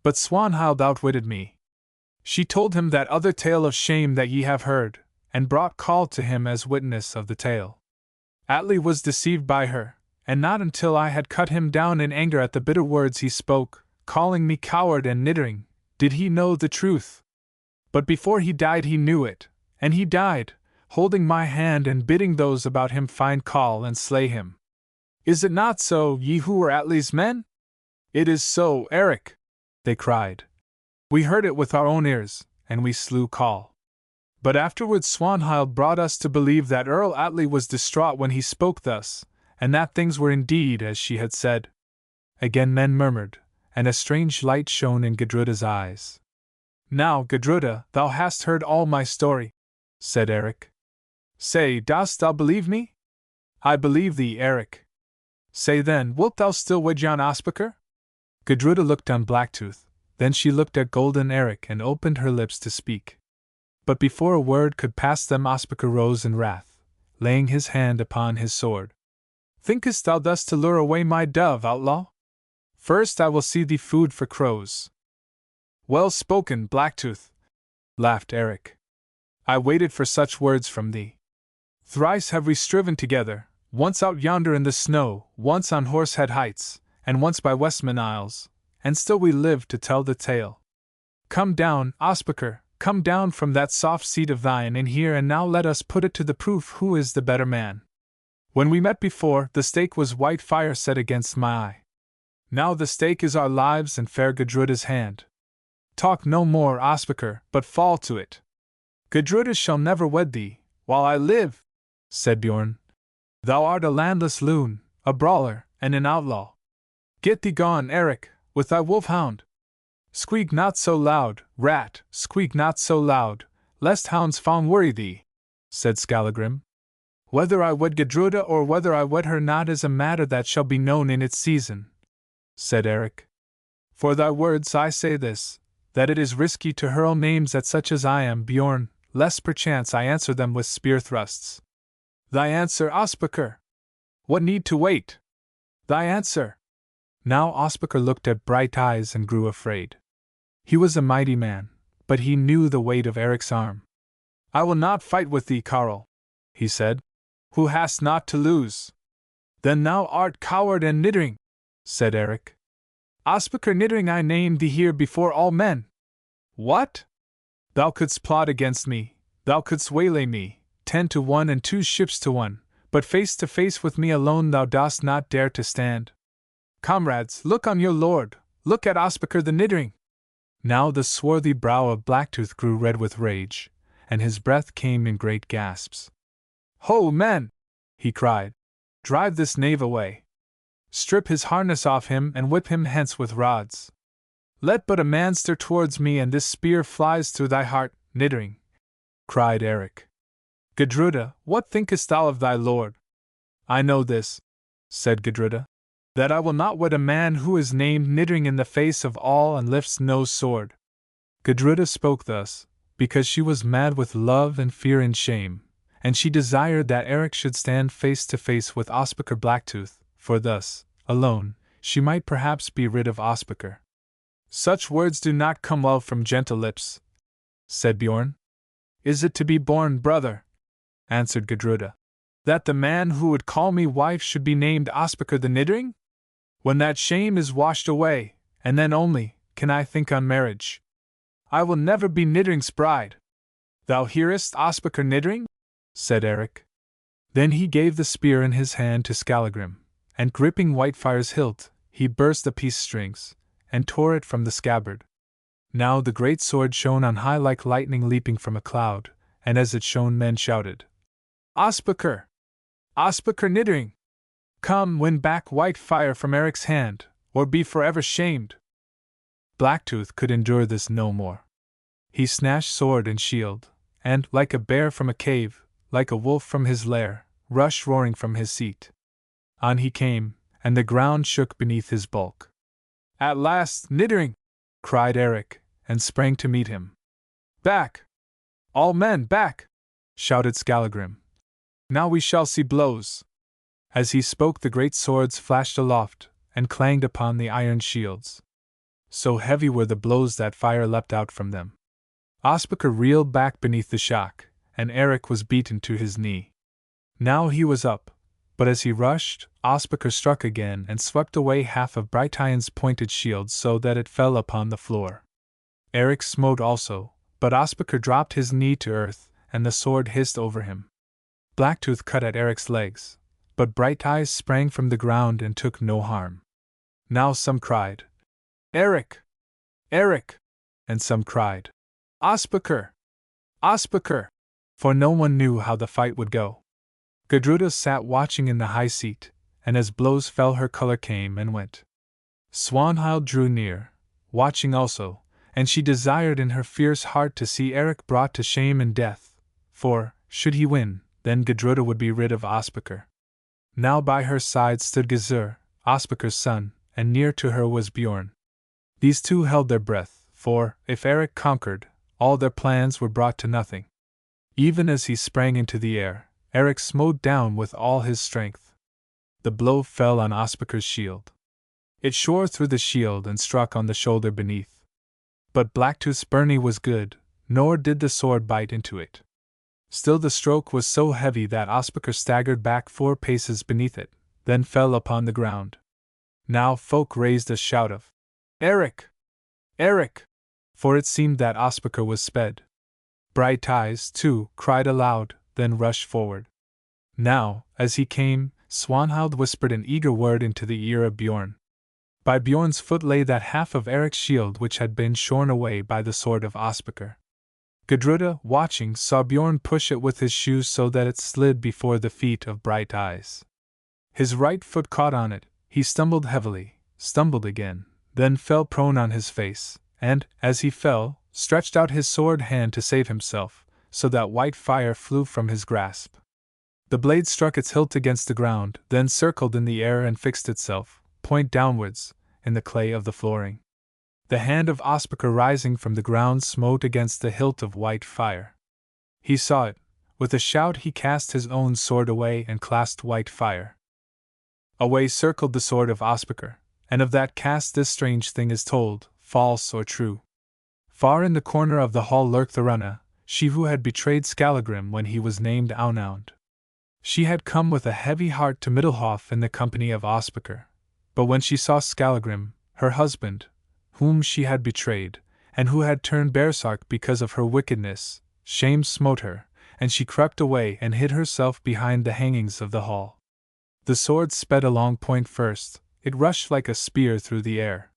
A: But Swanhild outwitted me. She told him that other tale of shame that ye have heard, and brought Kall to him as witness of the tale. Atli was deceived by her, and not until I had cut him down in anger at the bitter words he spoke, calling me coward and niddering, did he know the truth. But before he died he knew it, and he died, holding my hand and bidding those about him find Kall and slay him. Is it not so, ye who were Atli's men? It is so, Eric, they cried. We heard it with our own ears, and we slew Kall. But afterwards Swanhild brought us to believe that Earl Atli was distraught when he spoke thus, and that things were indeed as she had said. Again men murmured, and a strange light shone in Gudruda's eyes. Now, Gudruda, thou hast heard all my story, said Eric. Say, dost thou believe me? I believe thee, Eric. Say then, wilt thou still wed Jan Ospakar? Gudruda looked on Blacktooth. Then she looked at Golden Eric and opened her lips to speak. But before a word could pass them Ospakar rose in wrath, laying his hand upon his sword. Thinkest thou thus to lure away my dove, outlaw? First I will see thee food for crows. Well spoken, Blacktooth, laughed Eric. I waited for such words from thee. Thrice have we striven together, once out yonder in the snow, once on Horsehead Heights, and once by Westman Isles, and still we live to tell the tale. Come down, Ospakar, come down from that soft seat of thine in here, and now let us put it to the proof who is the better man. When we met before, the stake was white fire set against my eye. Now the stake is our lives and fair Gudruda's hand. Talk no more, Ospakar, but fall to it. Gudruda shall never wed thee, while I live, said Bjorn. Thou art a landless loon, a brawler, and an outlaw. Get thee gone, Eric, with thy wolf-hound. Squeak not so loud, rat, squeak not so loud, lest hounds fawn worry thee, said Skallagrim. Whether I wed Gudruda or whether I wed her not is a matter that shall be known in its season, said Eric. For thy words I say this, that it is risky to hurl names at such as I am, Bjorn, lest perchance I answer them with spear thrusts. Thy answer, Ospakar! What need to wait? Thy answer! Now Ospakar looked at Brighteyes and grew afraid. He was a mighty man, but he knew the weight of Eric's arm. I will not fight with thee, Carl, he said, who hast naught to lose. Then thou art coward and niddering, said Eric. Ospakar niddering, I named thee here before all men. What? Thou couldst plot against me, thou couldst waylay me, 10 to 1 and 2 ships to 1, but face to face with me alone thou dost not dare to stand. Comrades, look on your lord, look at Ospakar the niddering. Now the swarthy brow of Blacktooth grew red with rage, and his breath came in great gasps. Ho, men! He cried. Drive this knave away. Strip his harness off him and whip him hence with rods. Let but a man stir towards me and this spear flies through thy heart, niddering, cried Eric. Gudruda, what thinkest thou of thy lord? I know this, said Gudruda, that I will not wed a man who is named niddering in the face of all and lifts no sword. Gudruda spoke thus, because she was mad with love and fear and shame, and she desired that Eric should stand face to face with Ospakar Blacktooth, for thus, alone, she might perhaps be rid of Ospakar. Such words do not come well from gentle lips, said Bjorn. Is it to be borne, brother, answered Gudruda, that the man who would call me wife should be named Ospakar the niddering? When that shame is washed away, and then only, can I think on marriage. I will never be Nidring's bride. Thou hearest, Ospakar niddering? Said Eric. Then he gave the spear in his hand to Skallagrim, and gripping Whitefire's hilt, he burst the peace strings, and tore it from the scabbard. Now the great sword shone on high like lightning leaping from a cloud, and as it shone men shouted, Ospakar! Ospakar niddering! Come, win back Whitefire from Eric's hand, or be forever shamed. Blacktooth could endure this no more. He snatched sword and shield, and, like a bear from a cave, like a wolf from his lair, rushed roaring from his seat. On he came, and the ground shook beneath his bulk. At last, niddering! Cried Eric, and sprang to meet him. Back! All men, back! Shouted Skallagrim. Now we shall see blows. As he spoke, the great swords flashed aloft, and clanged upon the iron shields. So heavy were the blows that fire leapt out from them. Ospakar reeled back beneath the shock, and Eric was beaten to his knee. Now he was up, but as he rushed, Ospakar struck again and swept away half of Brighteyes' pointed shield so that it fell upon the floor. Eric smote also, but Ospakar dropped his knee to earth, and the sword hissed over him. Blacktooth cut at Eric's legs, but Brighteyes sprang from the ground and took no harm. Now some cried, Eric! Eric! And some cried, Ospakar! Ospakar! For no one knew how the fight would go. Gudruda sat watching in the high seat, and as blows fell her color came and went. Swanhild drew near, watching also, and she desired in her fierce heart to see Eric brought to shame and death, for, should he win, then Gudruda would be rid of Ospakar. Now by her side stood Gizur, Ospakar's son, and near to her was Bjorn. These two held their breath, for, if Eric conquered, all their plans were brought to nothing. Even as he sprang into the air, Eric smote down with all his strength. The blow fell on Ospakar's shield. It shore through the shield and struck on the shoulder beneath. But Blacktooth's byrnie was good, nor did the sword bite into it. Still the stroke was so heavy that Ospakar staggered back 4 paces beneath it, then fell upon the ground. Now folk raised a shout of, "Eric! Eric!" for it seemed that Ospakar was sped. Brighteyes, too, cried aloud, then rushed forward. Now, as he came, Swanhild whispered an eager word into the ear of Bjorn. By Bjorn's foot lay that half of Eric's shield which had been shorn away by the sword of Ospakar. Gudruda, watching, saw Bjorn push it with his shoes so that it slid before the feet of Brighteyes. His right foot caught on it, he stumbled heavily, stumbled again, then fell prone on his face, and, as he fell, stretched out his sword hand to save himself, so that white fire flew from his grasp. The blade struck its hilt against the ground, then circled in the air and fixed itself, point downwards, in the clay of the flooring. The hand of Ospakar rising from the ground smote against the hilt of white fire. He saw it. With a shout he cast his own sword away and clasped white fire. Away circled the sword of Ospakar, and of that cast this strange thing is told, false or true. Far in the corner of the hall lurked the Runna, she who had betrayed Skallagrim when he was named Aunound. She had come with a heavy heart to Middlehof in the company of Ospakar, but when she saw Skallagrim, her husband, whom she had betrayed, and who had turned baresark because of her wickedness, shame smote her, and she crept away and hid herself behind the hangings of the hall. The sword sped along point first, it rushed like a spear through the air.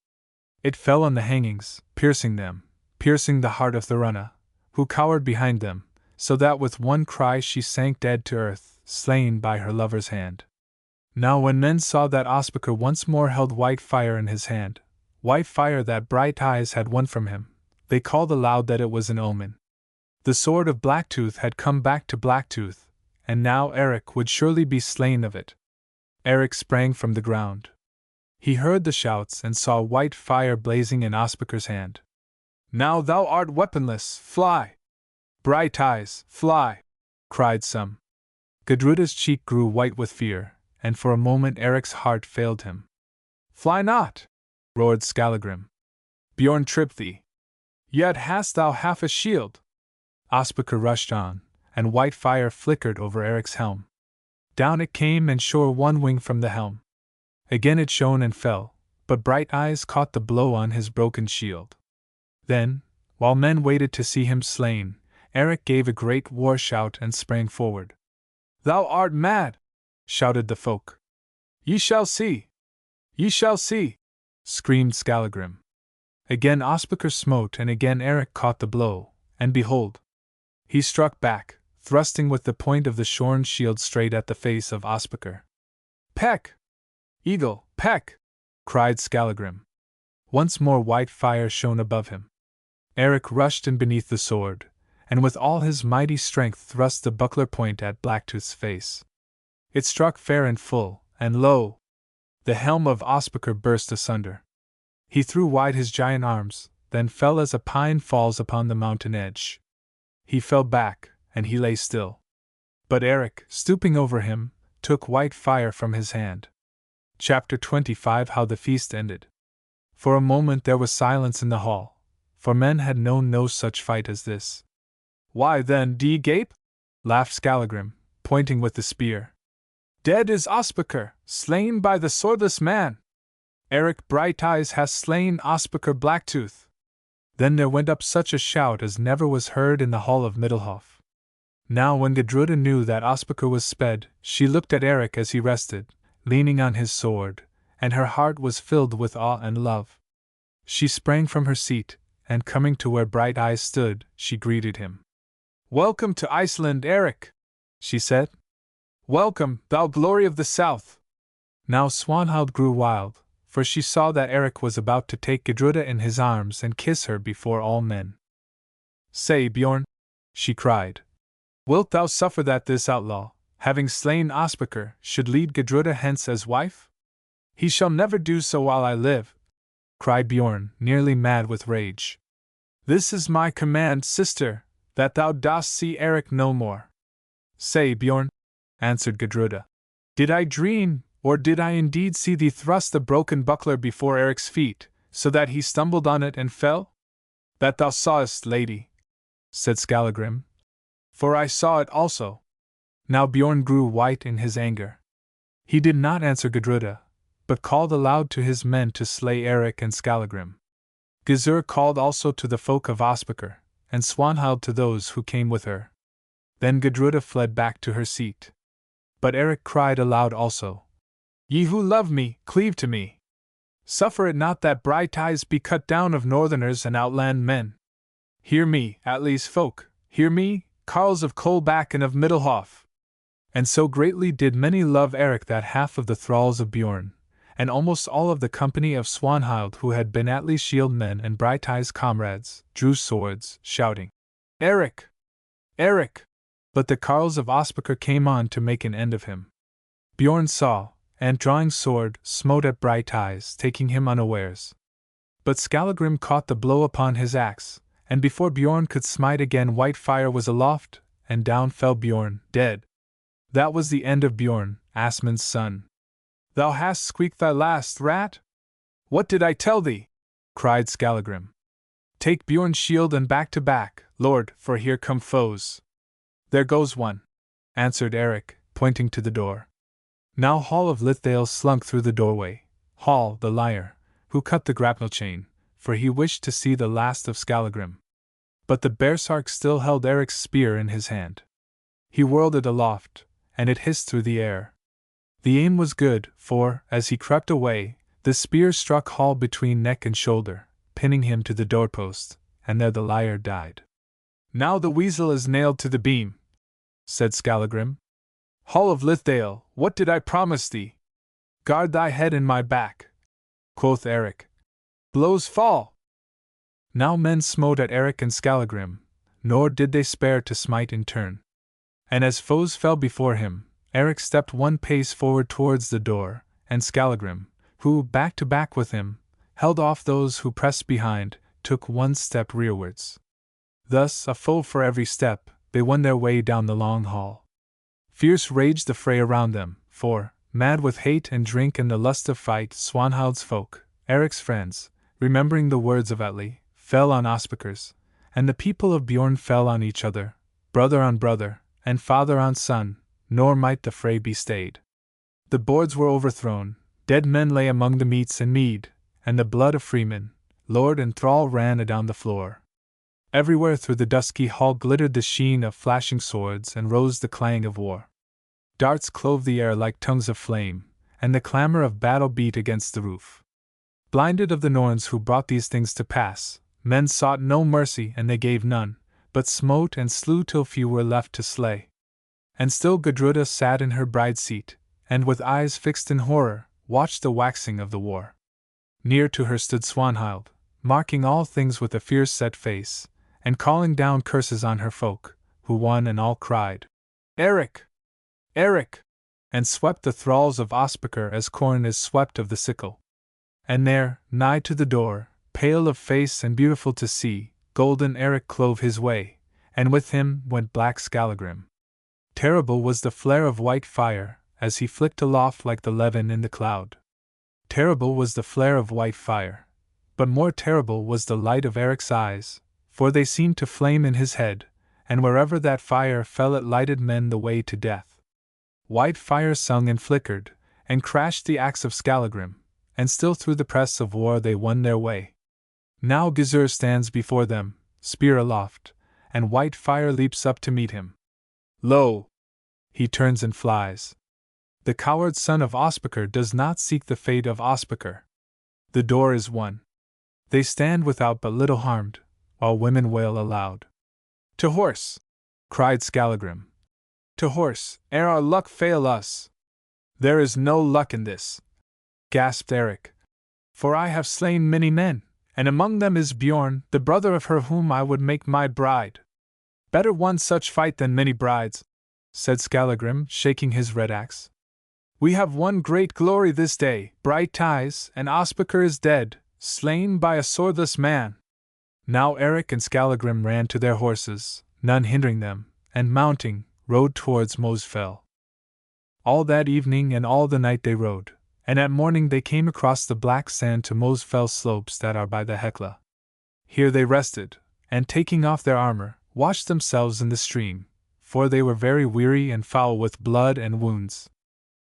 A: It fell on the hangings, piercing them, piercing the heart of the Runna, who cowered behind them, so that with one cry she sank dead to earth, slain by her lover's hand. Now when men saw that Ospakar once more held white fire in his hand, white fire that Brighteyes had won from him, they called aloud that it was an omen. The sword of Blacktooth had come back to Blacktooth, and now Eric would surely be slain of it. Eric sprang from the ground. He heard the shouts and saw white fire blazing in Ospakar's hand. "Now thou art weaponless, fly! Brighteyes, fly!" cried some. Gudruda's cheek grew white with fear, and for a moment Eric's heart failed him. "Fly not!" roared Skallagrim. "Bjorn tripped thee. Yet hast thou half a shield." Ospakar rushed on, and white fire flickered over Eric's helm. Down it came and shore one wing from the helm. Again it shone and fell, but Brighteyes caught the blow on his broken shield. Then, while men waited to see him slain, Eric gave a great war shout and sprang forward. "Thou art mad!" shouted the folk. "Ye shall see! Ye shall see!" screamed Skallagrim. Again Ospakar smote and again Eric caught the blow, and behold! He struck back, thrusting with the point of the shorn shield straight at the face of Ospakar. "Peck! Eagle, peck!" cried Skallagrim. Once more white fire shone above him. Eric rushed in beneath the sword, and with all his mighty strength thrust the buckler point at Blacktooth's face. It struck fair and full, and lo! The helm of Ospakar burst asunder. He threw wide his giant arms, then fell as a pine falls upon the mountain edge. He fell back, and he lay still. But Eric, stooping over him, took white fire from his hand. Chapter 25 How the Feast Ended. For a moment there was silence in the hall, for men had known no such fight as this. "Why then, d'ye gape?" laughed Skallagrim, pointing with the spear. "Dead is Ospakar, slain by the swordless man! Eric Brighteyes has slain Ospakar Blacktooth!" Then there went up such a shout as never was heard in the hall of Middlehof. Now when Gudruda knew that Ospakar was sped, she looked at Eric as he rested, leaning on his sword, and her heart was filled with awe and love. She sprang from her seat, and coming to where Brighteyes stood, she greeted him. "Welcome to Iceland, Eric," she said. "Welcome, thou glory of the south." Now Swanhild grew wild, for she saw that Eric was about to take Gudruda in his arms and kiss her before all men. "Say, Bjorn," she cried, "wilt thou suffer that this outlaw, having slain Ospakar, should lead Gudruda hence as wife?" "He shall never do so while I live," cried Bjorn, nearly mad with rage. "This is my command, sister, that thou dost see Eric no more." "Say, Bjorn," answered Gudruda, "did I dream, Or did I indeed see thee thrust the broken buckler before Eric's feet, so that he stumbled on it and fell? That thou sawest, lady, said Skallagrim. For I saw it also. Now Bjorn grew white in his anger. He did not answer Gudruda, but called aloud to his men to slay Eric and Skallagrim. Gizur called also to the folk of Ospakar, and Swanhild to those who came with her. Then Gudruda fled back to her seat. But Eric cried aloud also, Ye who love me, cleave to me. Suffer it not that Brighteyes be cut down of northerners and outland men. Hear me, Atli's folk, hear me, carles of Kolbak and of Middelhof. And so greatly did many love Eric that half of the thralls of Bjorn, and almost all of the company of Swanhild who had been Atli's shield men and Brighteyes' comrades, drew swords, shouting, Eric! Eric! But the carles of Ospakar came on to make an end of him. Bjorn saw, and drawing sword, smote at Brighteyes, taking him unawares. But Skallagrim caught the blow upon his axe, and before Bjorn could smite again white fire was aloft, and down fell Bjorn, dead. That was the end of Bjorn, Asmund's son. Thou hast squeaked thy last, rat? What did I tell thee? Cried Skallagrim. Take Bjorn's shield and back to back, lord, for here come foes. There goes one, answered Eric, pointing to the door. Now Hall of Lithdale slunk through the doorway, Hall, the liar, who cut the grapnel chain, for he wished to see the last of Skallagrim. But the baresark still held Eric's spear in his hand. He whirled it aloft, and it hissed through the air. The aim was good, for, as he crept away, the spear struck Hall between neck and shoulder, pinning him to the doorpost, and there the liar died. Now the weasel is nailed to the beam, said Skallagrim. Hall of Lithdale, what did I promise thee? Guard thy head in my back, quoth Eric. Blows fall! Now men smote at Eric and Skallagrim, nor did they spare to smite in turn. And as foes fell before him, Eric stepped one pace forward towards the door, and Skallagrim, who, back to back with him, held off those who pressed behind, took one step rearwards. Thus, a foe for every step, they won their way down the long hall. Fierce raged the fray around them, for, mad with hate and drink and the lust of fight, Swanhild's folk, Eric's friends, remembering the words of Atli, fell on Ospakar's, and the people of Bjorn fell on each other, brother on brother, and father on son, nor might the fray be stayed. The boards were overthrown, dead men lay among the meats and mead, and the blood of freeman, lord and thrall ran adown the floor. Everywhere through the dusky hall glittered the sheen of flashing swords and rose the clang of war. Darts clove the air like tongues of flame, and the clamor of battle beat against the roof. Blinded of the Norns who brought these things to pass, men sought no mercy and they gave none, but smote and slew till few were left to slay. And still Gudruda sat in her bride's seat, and with eyes fixed in horror, watched the waxing of the war. Near to her stood Swanhild, marking all things with a fierce set face, and calling down curses on her folk, who one and all cried, Eric! Eric! And swept the thralls of Ospakar as corn is swept of the sickle. And there, nigh to the door, pale of face and beautiful to see, golden Eric clove his way, and with him went black Skallagrim. Terrible was the flare of white fire, as he flicked aloft like the levin in the cloud. Terrible was the flare of white fire, but more terrible was the light of Eric's eyes, for they seemed to flame in his head, and wherever that fire fell it lighted men the way to death. White fire sung and flickered, and crashed the axe of Skallagrim, and still through the press of war they won their way. Now Gizur stands before them, spear aloft, and white fire leaps up to meet him. Lo! He turns and flies. The coward son of Ospakar does not seek the fate of Ospakar. The door is won. They stand without but little harmed, while women wail aloud. To horse! Cried Skallagrim. To horse, ere our luck fail us! There is no luck in this, gasped Eric. For I have slain many men, and among them is Bjorn, the brother of her whom I would make my bride. Better one such fight than many brides, said Skallagrim, shaking his red axe. We have won great glory this day, Brighteyes, and Ospakar is dead, slain by a swordless man. Now Eric and Skallagrim ran to their horses, none hindering them, and mounting, rode towards Mosfell. All that evening and all the night they rode, and at morning they came across the black sand to Mosfell slopes that are by the Hekla. Here they rested, and taking off their armor, washed themselves in the stream, for they were very weary and foul with blood and wounds.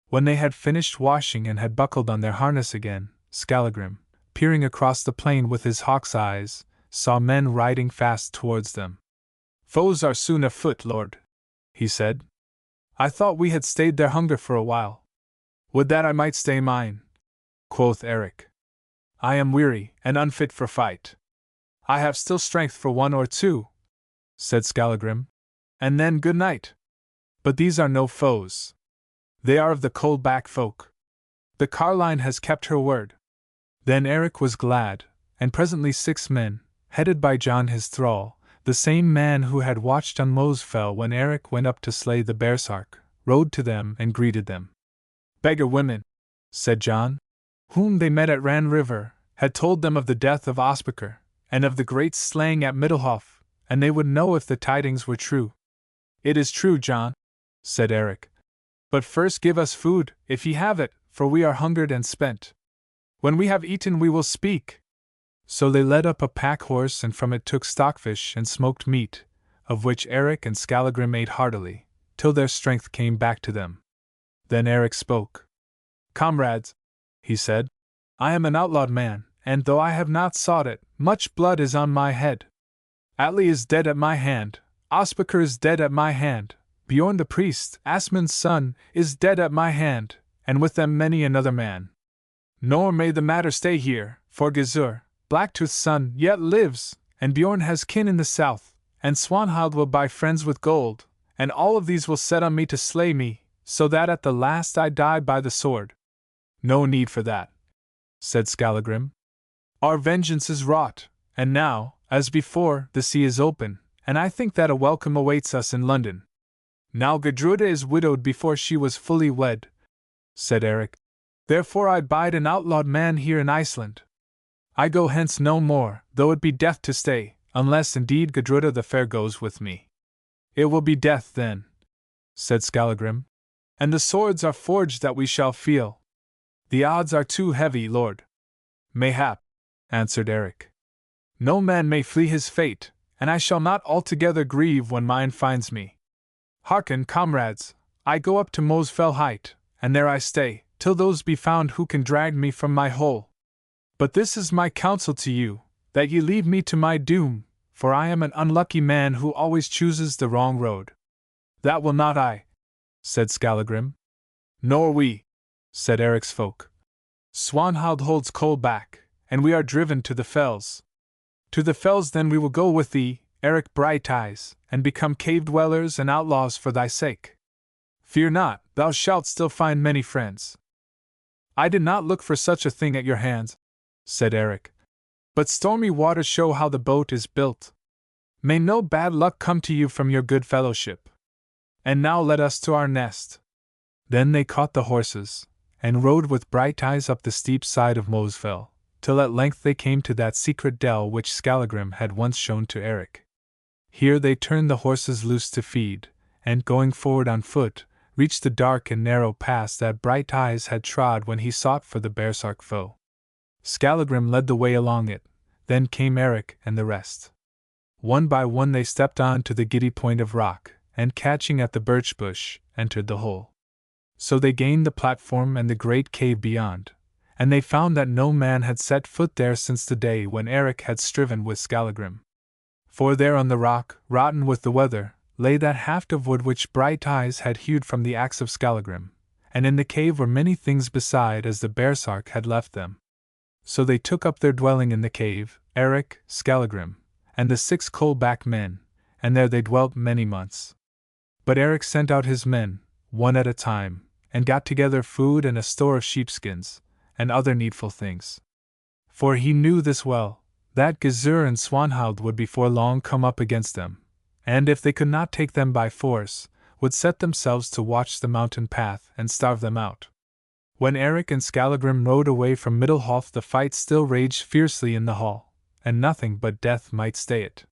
A: When they had finished washing and had buckled on their harness again, Skallagrim, peering across the plain with his hawk's eyes, saw men riding fast towards them. "Foes are soon afoot, lord," he said. "I thought we had stayed their hunger for a while." "Would that I might stay mine," quoth Eric. "I am weary and unfit for fight." "I have still strength for one or two," said Skallagrim, "and then good night. But these are no foes. They are of the cold-back folk. The carline has kept her word." Then Eric was glad, and presently 6 men, headed by John his thrall, the same man who had watched on Mosfell when Eric went up to slay the baresark, rode to them and greeted them. "Beggar women," said John, whom they met at Ran River, had told them of the death of Ospakar, and of the great slaying at Middelhof, and they would know if the tidings were true. "It is true, John," said Eric. "But first give us food, if ye have it, for we are hungered and spent. When we have eaten we will speak." So they led up a pack horse and from it took stockfish and smoked meat, of which Eric and Skallagrim ate heartily, till their strength came back to them. Then Eric spoke. "Comrades," he said, "I am an outlawed man, and though I have not sought it, much blood is on my head. Atli is dead at my hand, Ospakar is dead at my hand, Bjorn the priest, Asmund's son, is dead at my hand, and with them many another man. Nor may the matter stay here, for Gizur, Blacktooth's son, yet lives, and Bjorn has kin in the south, and Swanhild will buy friends with gold, and all of these will set on me to slay me, so that at the last I die by the sword." "No need for that," said Skallagrim. "Our vengeance is wrought, and now, as before, the sea is open, and I think that a welcome awaits us in London. Now Gudruda is widowed before she was fully wed," said Eric. "Therefore I bide an outlawed man here in Iceland. I go hence no more, though it be death to stay, unless indeed Gudruda the Fair goes with me." "It will be death then," said Skallagrim. "And the swords are forged that we shall feel. The odds are too heavy, lord." "Mayhap," answered Eric. "No man may flee his fate, and I shall not altogether grieve when mine finds me. Hearken, comrades, I go up to Mosfell height, and there I stay, till those be found who can drag me from my hole. But this is my counsel to you, that ye leave me to my doom, for I am an unlucky man who always chooses the wrong road." "That will not I," said Skallagrim. "Nor we," said Eric's folk. "Swanhild holds Coldback, and we are driven to the fells. To the fells then we will go with thee, Eric Brighteyes, and become cave-dwellers and outlaws for thy sake. Fear not, thou shalt still find many friends." "I did not look for such a thing at your hands," said Eric. "But stormy waters show how the boat is built. May no bad luck come to you from your good fellowship. And now let us to our nest." Then they caught the horses, and rode with Brighteyes up the steep side of Mosfell, till at length they came to that secret dell which Skallagrim had once shown to Eric. Here they turned the horses loose to feed, and going forward on foot, reached the dark and narrow pass that Brighteyes had trod when he sought for the baresark foe. Skallagrim led the way along it, then came Eric and the rest. One by one they stepped on to the giddy point of rock, and catching at the birch bush, entered the hole. So they gained the platform and the great cave beyond, and they found that no man had set foot there since the day when Eric had striven with Skallagrim. For there on the rock, rotten with the weather, lay that haft of wood which Brighteyes had hewed from the axe of Skallagrim, and in the cave were many things beside as the baresark had left them. So they took up their dwelling in the cave, Eric, Skallagrim, and the 6 Coldback men, and there they dwelt many months. But Eric sent out his men, one at a time, and got together food and a store of sheepskins, and other needful things. For he knew this well, that Gizur and Swanhild would before long come up against them, and if they could not take them by force, would set themselves to watch the mountain path and starve them out. When Eric and Skallagrim rode away from Middelhof, the fight still raged fiercely in the hall, and nothing but death might stay it.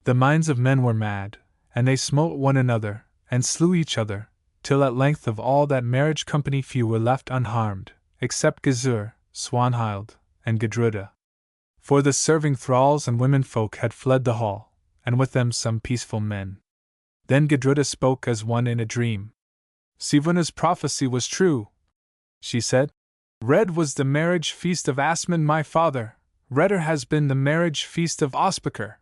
A: The minds of men were mad, and they smote one another, and slew each other, till at length of all that marriage company few were left unharmed, except Gizur, Swanhild, and Gudruda. For the serving thralls and womenfolk had fled the hall, and with them some peaceful men. Then Gudruda spoke as one in a dream. Sivuna's prophecy was true, she said. Red was the marriage feast of Asmund my father, redder has been the marriage feast of Ospakar.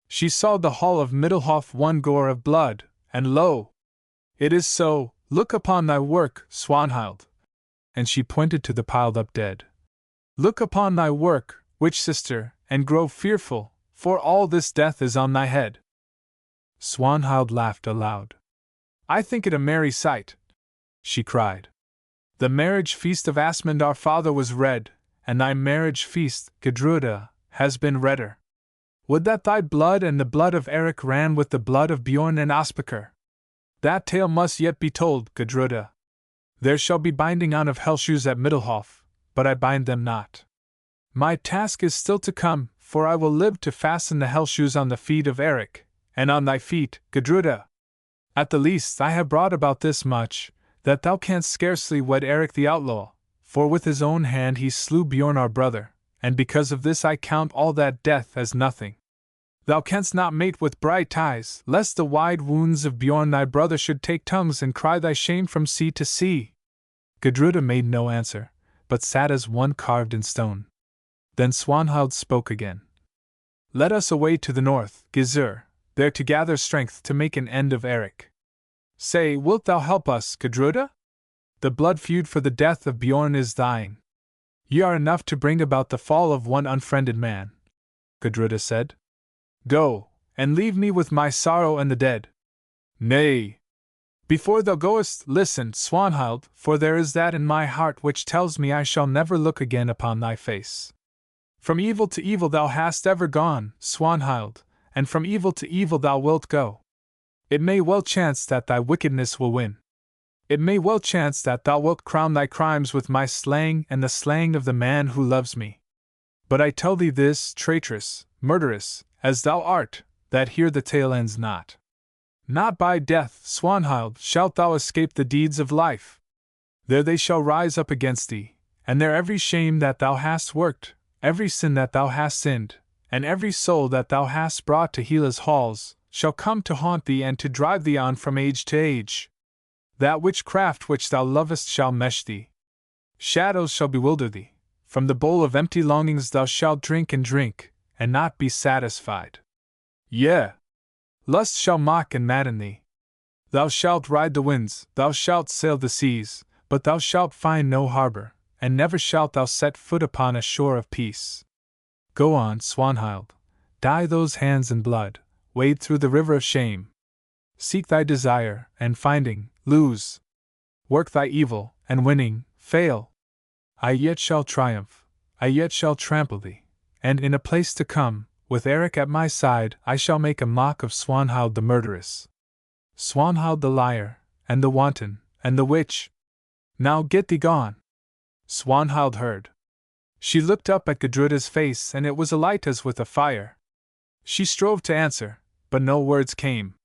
A: She saw the hall of Middlehof one gore of blood, and lo! It is so, look upon thy work, Swanhild. And she pointed to the piled-up dead. Look upon thy work, witch sister, and grow fearful, for all this death is on thy head. Swanhild laughed aloud. I think it a merry sight, she cried. The marriage feast of Asmund our father was red, and thy marriage feast, Gudruda, has been redder. Would that thy blood and the blood of Eric ran with the blood of Bjorn and Ospakar. That tale must yet be told, Gudruda. There shall be binding on of hellshoes at Middlehof, but I bind them not. My task is still to come, for I will live to fasten the hellshoes on the feet of Eric, and on thy feet, Gudruda. At the least I have brought about this much, that thou canst scarcely wed Eric the outlaw, for with his own hand he slew Bjorn our brother, and because of this I count all that death as nothing. Thou canst not mate with Brighteyes, lest the wide wounds of Bjorn thy brother should take tongues and cry thy shame from sea to sea. Gudruda made no answer, but sat as one carved in stone. Then Swanhild spoke again. Let us away to the north, Gizur, there to gather strength to make an end of Eric. Say, wilt thou help us, Gudruda? The blood feud for the death of Bjorn is thine. Ye are enough to bring about the fall of one unfriended man, Gudruda said. Go, and leave me with my sorrow and the dead. Nay. Before thou goest, listen, Swanhild, for there is that in my heart which tells me I shall never look again upon thy face. From evil to evil thou hast ever gone, Swanhild, and from evil to evil thou wilt go. It may well chance that thy wickedness will win. It may well chance that thou wilt crown thy crimes with my slaying and the slaying of the man who loves me. But I tell thee this, traitress, murderess, as thou art, that here the tale ends not. Not by death, Swanhild, shalt thou escape the deeds of life. There they shall rise up against thee, and there every shame that thou hast worked, every sin that thou hast sinned, and every soul that thou hast brought to Hela's halls, shall come to haunt thee and to drive thee on from age to age. That witchcraft which thou lovest shall mesh thee. Shadows shall bewilder thee. From the bowl of empty longings thou shalt drink, and not be satisfied. Yea. Lust shall mock and madden thee. Thou shalt ride the winds, thou shalt sail the seas, but thou shalt find no harbor, and never shalt thou set foot upon a shore of peace. Go on, Swanhild. Dye those hands in blood, wade through the river of shame. Seek thy desire, and finding, lose. Work thy evil, and winning, fail. I yet shall triumph, I yet shall trample thee, and in a place to come, with Eric at my side, I shall make a mock of Swanhild the murderess. Swanhild the liar, and the wanton, and the witch. Now get thee gone. Swanhild heard. She looked up at Gudruda's face, and it was alight as with a fire. She strove to answer, but no words came.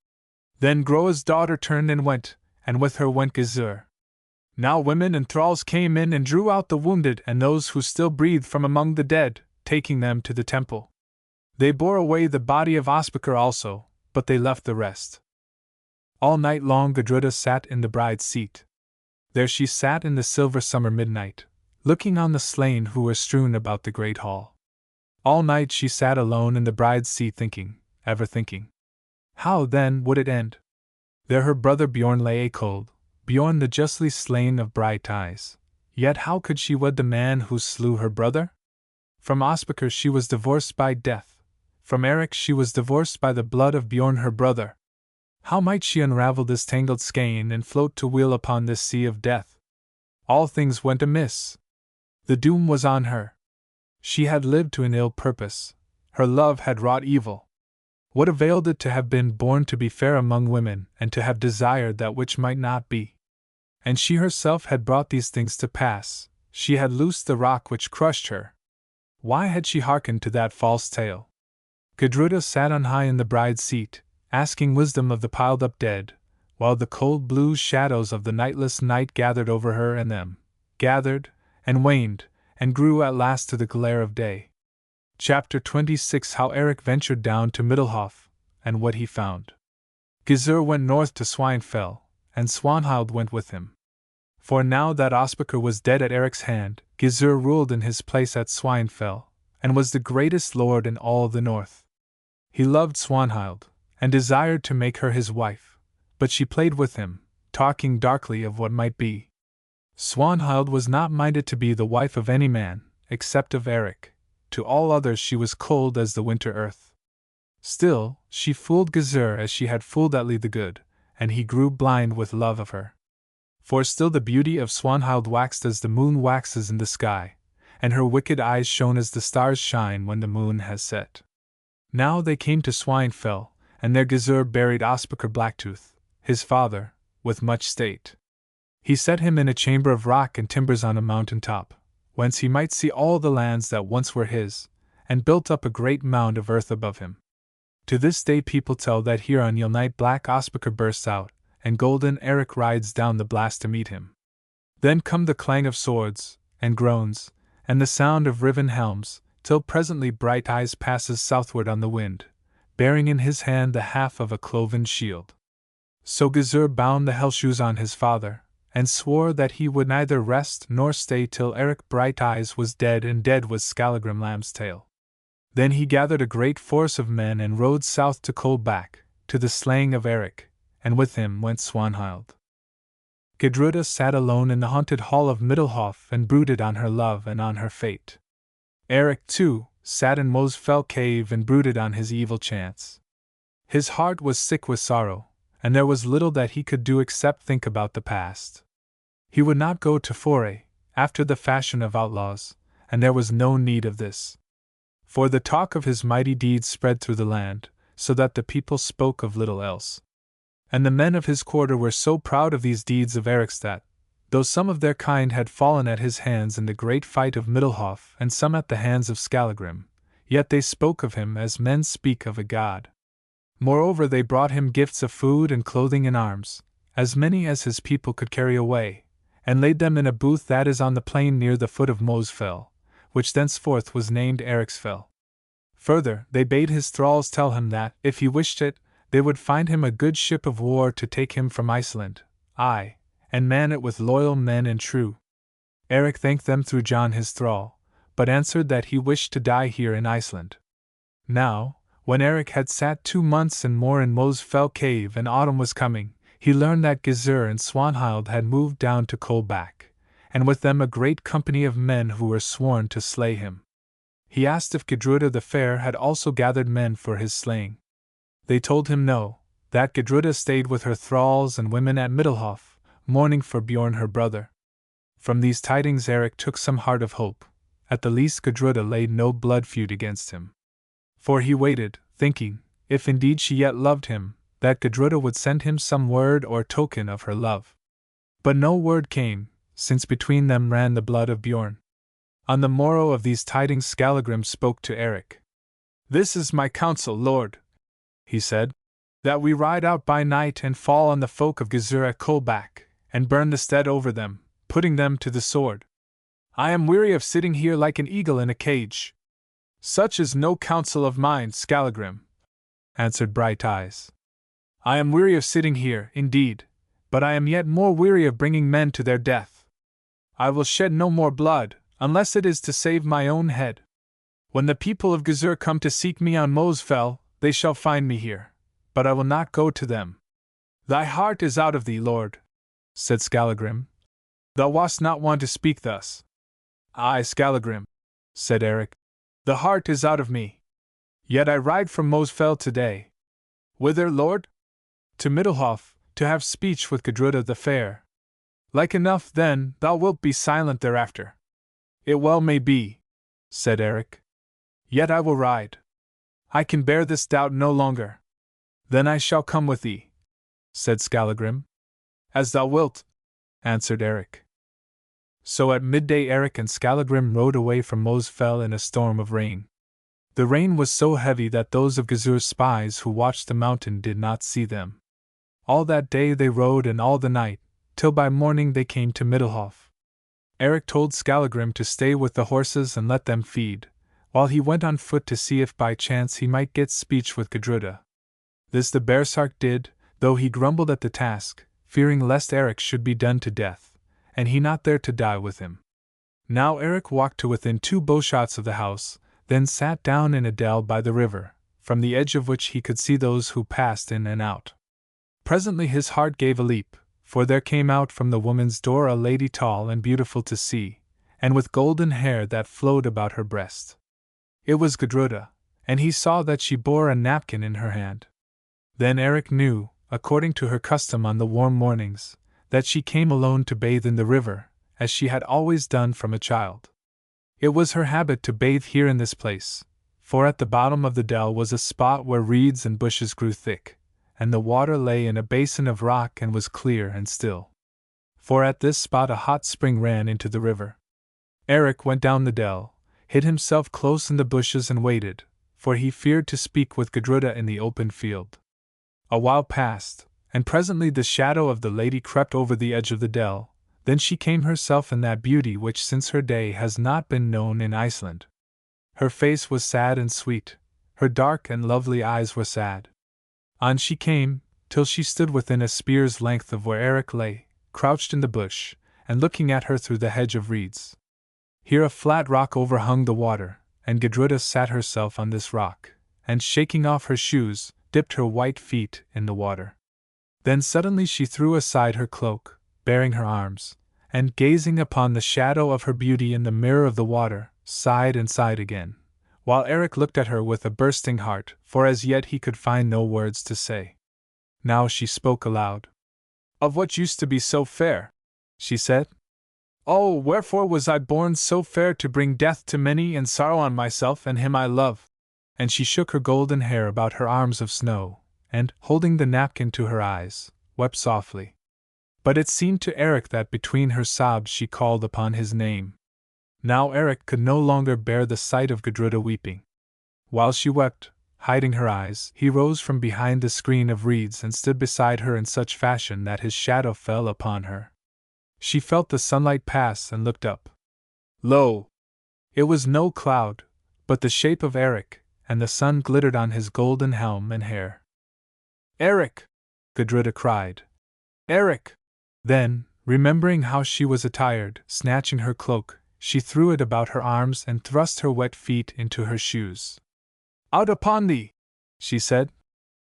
A: Then Groa's daughter turned and went, and with her went Gizur. Now women and thralls came in and drew out the wounded and those who still breathed from among the dead, taking them to the temple. They bore away the body of Ospakar also, but they left the rest. All night long Gudruda sat in the bride's seat. There she sat in the silver summer midnight, looking on the slain who were strewn about the great hall. All night she sat alone in the bride's seat thinking, ever thinking. How, then, would it end? There her brother Bjorn lay cold, Bjorn the justly slain of Brighteyes. Yet how could she wed the man who slew her brother? From Ospakar she was divorced by death. From Eric she was divorced by the blood of Bjorn her brother. How might she unravel this tangled skein and float to weal upon this sea of death? All things went amiss. The doom was on her. She had lived to an ill purpose. Her love had wrought evil. What availed it to have been born to be fair among women, and to have desired that which might not be? And she herself had brought these things to pass. She had loosed the rock which crushed her. Why had she hearkened to that false tale? Gudruda sat on high in the bride's seat, asking wisdom of the piled-up dead, while the cold blue shadows of the nightless night gathered over her and them, gathered, and waned, and grew at last to the glare of day. Chapter 26: How Eric ventured down to Middelhof, and what he found. Gizur went north to Swanhild, and Swanhild went with him. For now that Ospakar was dead at Eric's hand, Gizur ruled in his place at Swanhild, and was the greatest lord in all the north. He loved Swanhild, and desired to make her his wife, but she played with him, talking darkly of what might be. Swanhild was not minded to be the wife of any man, except of Eric. To all others she was cold as the winter earth. Still, she fooled Gizur as she had fooled Atli the Good, and he grew blind with love of her. For still the beauty of Swanhild waxed as the moon waxes in the sky, and her wicked eyes shone as the stars shine when the moon has set. Now they came to Swanhild, and there Gizur buried Ospakar Blacktooth, his father, with much state. He set him in a chamber of rock and timbers on a mountain top, whence he might see all the lands that once were his, and built up a great mound of earth above him. To this day people tell that here on Yule night black Ospakar bursts out, and golden Eric rides down the blast to meet him. Then come the clang of swords, and groans, and the sound of riven helms, till presently Brighteyes passes southward on the wind, bearing in his hand the half of a cloven shield. So Gizur bound the hellshoes on his father, and swore that he would neither rest nor stay till Eric Brighteyes was dead, and dead was Skallagrim Lambstail. Then he gathered a great force of men and rode south to Coldback, to the slaying of Eric, and with him went Swanhild. Gudruda sat alone in the haunted hall of Middelhof and brooded on her love and on her fate. Eric, too, sat in Mosfell cave and brooded on his evil chance. His heart was sick with sorrow, and there was little that he could do except think about the past. He would not go to foray, after the fashion of outlaws, and there was no need of this. For the talk of his mighty deeds spread through the land, so that the people spoke of little else. And the men of his quarter were so proud of these deeds of Eric's that, though some of their kind had fallen at his hands in the great fight of Middelhof and some at the hands of Skallagrim, yet they spoke of him as men speak of a god. Moreover, they brought him gifts of food and clothing and arms, as many as his people could carry away, and laid them in a booth that is on the plain near the foot of Mosfell, which thenceforth was named Ericsfell. Further, they bade his thralls tell him that, if he wished it, they would find him a good ship of war to take him from Iceland, aye, and man it with loyal men and true. Eric thanked them through John his thrall, but answered that he wished to die here in Iceland. Now, when Eric had sat 2 months and more in Mosfell cave and autumn was coming, he learned that Gizur and Swanhild had moved down to Coldback, and with them a great company of men who were sworn to slay him. He asked if Gudruda the Fair had also gathered men for his slaying. They told him no, that Gudruda stayed with her thralls and women at Middelhof, mourning for Bjorn her brother. From these tidings Eric took some heart of hope. At the least Gudruda laid no blood feud against him. For he waited, thinking, if indeed she yet loved him, that Gudruda would send him some word or token of her love. But no word came, since between them ran the blood of Bjorn. On the morrow of these tidings Skallagrim spoke to Eric. "This is my counsel, lord," he said, "that we ride out by night and fall on the folk of Gizur at Coldback, and burn the stead over them, putting them to the sword. I am weary of sitting here like an eagle in a cage." "Such is no counsel of mine, Skallagrim," answered Brighteyes. "I am weary of sitting here, indeed, but I am yet more weary of bringing men to their death. I will shed no more blood, unless it is to save my own head. When the people of Gizur come to seek me on Mosfell, they shall find me here, but I will not go to them." "Thy heart is out of thee, lord," said Skallagrim. "Thou wast not wont to speak thus." "Aye, Skallagrim," said Eric, "the heart is out of me. Yet I ride from Mosfell today." "Whither, lord?" "To Middelhof, to have speech with Gudruda the Fair." "Like enough, then, thou wilt be silent thereafter." "It well may be," said Eric. "Yet I will ride. I can bear this doubt no longer." "Then I shall come with thee," said Skallagrim. "As thou wilt," answered Eric. So at midday Eric and Skallagrim rode away from Mosfell in a storm of rain. The rain was so heavy that those of Gizur's spies who watched the mountain did not see them. All that day they rode and all the night, till by morning they came to Middelhof. Eric told Skallagrim to stay with the horses and let them feed, while he went on foot to see if by chance he might get speech with Gudruda. This the baresark did, though he grumbled at the task, fearing lest Eric should be done to death, and he not there to die with him. Now Eric walked to within 2 bowshots of the house, then sat down in a dell by the river, from the edge of which he could see those who passed in and out. Presently his heart gave a leap, for there came out from the woman's door a lady tall and beautiful to see, and with golden hair that flowed about her breast. It was Gudruda, and he saw that she bore a napkin in her hand. Then Eric knew, according to her custom on the warm mornings, that she came alone to bathe in the river, as she had always done from a child. It was her habit to bathe here in this place, for at the bottom of the dell was a spot where reeds and bushes grew thick, and the water lay in a basin of rock and was clear and still. For at this spot a hot spring ran into the river. Eric went down the dell, hid himself close in the bushes and waited, for he feared to speak with Gudruda in the open field. A while passed, and presently the shadow of the lady crept over the edge of the dell. Then she came herself in that beauty which since her day has not been known in Iceland. Her face was sad and sweet, her dark and lovely eyes were sad. On she came, till she stood within a spear's length of where Eric lay, crouched in the bush, and looking at her through the hedge of reeds. Here a flat rock overhung the water, and Gudruda sat herself on this rock, and shaking off her shoes, dipped her white feet in the water. Then suddenly she threw aside her cloak, baring her arms, and gazing upon the shadow of her beauty in the mirror of the water, sighed and sighed again, while Eric looked at her with a bursting heart, for as yet he could find no words to say. Now she spoke aloud. "Of what used to be so fair?" she said. "Oh, wherefore was I born so fair to bring death to many and sorrow on myself and him I love?" And she shook her golden hair about her arms of snow, and, holding the napkin to her eyes, wept softly. But it seemed to Eric that between her sobs she called upon his name. Now Eric could no longer bear the sight of Gudruda weeping. While she wept, hiding her eyes, he rose from behind the screen of reeds and stood beside her in such fashion that his shadow fell upon her. She felt the sunlight pass and looked up. Lo! It was no cloud, but the shape of Eric, and the sun glittered on his golden helm and hair. "Eric!" Gudruda cried. "Eric!" Then, remembering how she was attired, snatching her cloak, she threw it about her arms and thrust her wet feet into her shoes. "Out upon thee!" she said.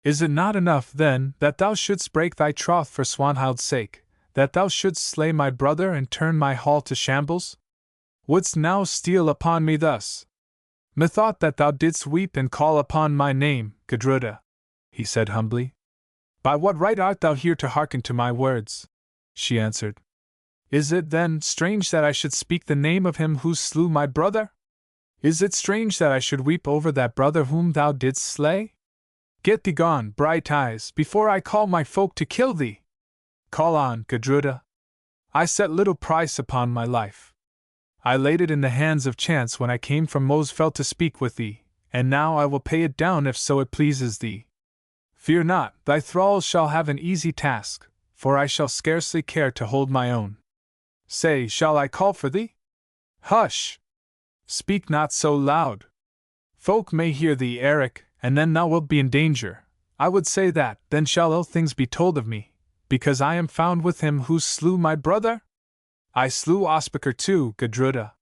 A: "Is it not enough, then, that thou shouldst break thy troth for Swanhild's sake, that thou shouldst slay my brother and turn my hall to shambles? Wouldst now steal upon me thus? Methought that thou didst weep and call upon my name, Gudruda," he said humbly. "By what right art thou here to hearken to my words?" she answered. "Is it, then, strange that I should speak the name of him who slew my brother? Is it strange that I should weep over that brother whom thou didst slay? Get thee gone, Brighteyes, before I call my folk to kill thee! Call on, Gudruda. I set little price upon my life. I laid it in the hands of chance when I came from Mosfeld to speak with thee, and now I will pay it down if so it pleases thee. Fear not, thy thralls shall have an easy task, for I shall scarcely care to hold my own. Say, shall I call for thee? Hush! Speak not so loud. Folk may hear thee, Eric, and then thou wilt be in danger. I would say that, then shall ill things be told of me, because I am found with him who slew my brother? I slew Ospakar too, Gudruda.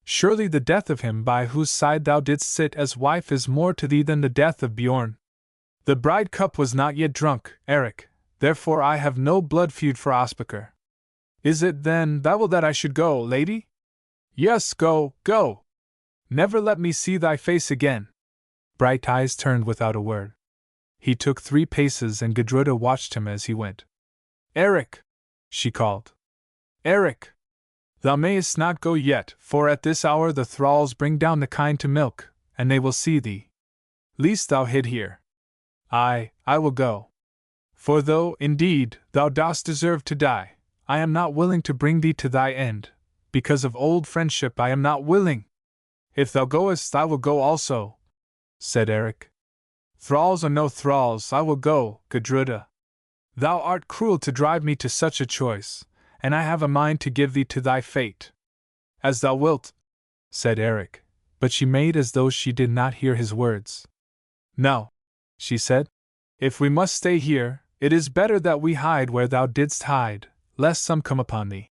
A: Surely the death of him by whose side thou didst sit as wife is more to thee than the death of Bjorn. The bride cup was not yet drunk, Eric, therefore I have no blood feud for Ospakar. Is it, then, thou wilt that I should go, lady? Yes, go, go! Never let me see thy face again." Brighteyes turned without a word. He took 3 paces and Gudruda watched him as he went. "Eric!" she called. "Eric! Thou mayest not go yet, for at this hour the thralls bring down the kine to milk, and they will see thee. Least thou hid here. I will go. For though, indeed, thou dost deserve to die, I am not willing to bring thee to thy end, because of old friendship I am not willing. If thou goest, I will go also," said Eric. "Thralls or no thralls, I will go, Gudruda. Thou art cruel to drive me to such a choice, and I have a mind to give thee to thy fate. As thou wilt, said Eric, but she made as though she did not hear his words. No, she said. If we must stay here, it is better that we hide where thou didst hide, lest some come upon thee.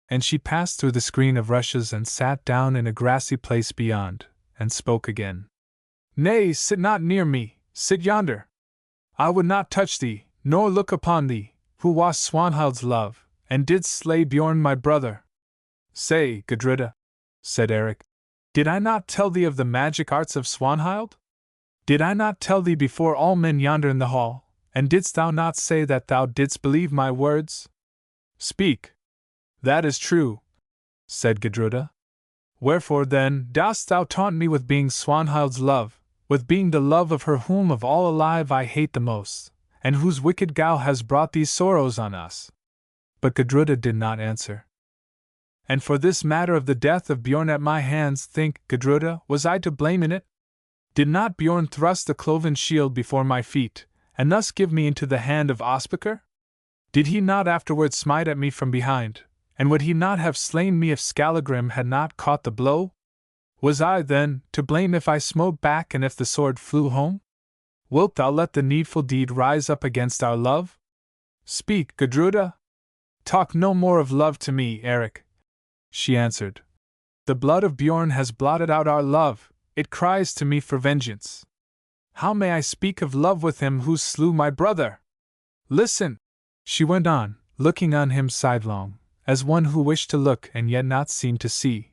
A: And she passed through the screen of rushes and sat down in a grassy place beyond, and spoke again. Nay, sit not near me, sit yonder. I would not touch thee, nor look upon thee, who wast Swanhild's love, and didst slay Bjorn my brother. Say, Gudruda, said Eric, did I not tell thee of the magic arts of Swanhild? Did I not tell thee before all men yonder in the hall, and didst thou not say that thou didst believe my words? Speak. That is true, said Gudruda. Wherefore then dost thou taunt me with being Swanhild's love, with being the love of her whom of all alive I hate the most, and whose wicked guile has brought these sorrows on us? But Gudruda did not answer. And for this matter of the death of Bjorn at my hands, think, Gudruda, was I to blame in it? Did not Bjorn thrust the cloven shield before my feet, and thus give me into the hand of Ospakar? Did he not afterwards smite at me from behind, and would he not have slain me if Skallagrim had not caught the blow? Was I, then, to blame if I smote back and if the sword flew home? Wilt thou let the needful deed rise up against our love? Speak, Gudruda. Talk no more of love to me, Eric, she answered. The blood of Bjorn has blotted out our love, it cries to me for vengeance. How may I speak of love with him who slew my brother? Listen, she went on, looking on him sidelong, as one who wished to look and yet not seem to see.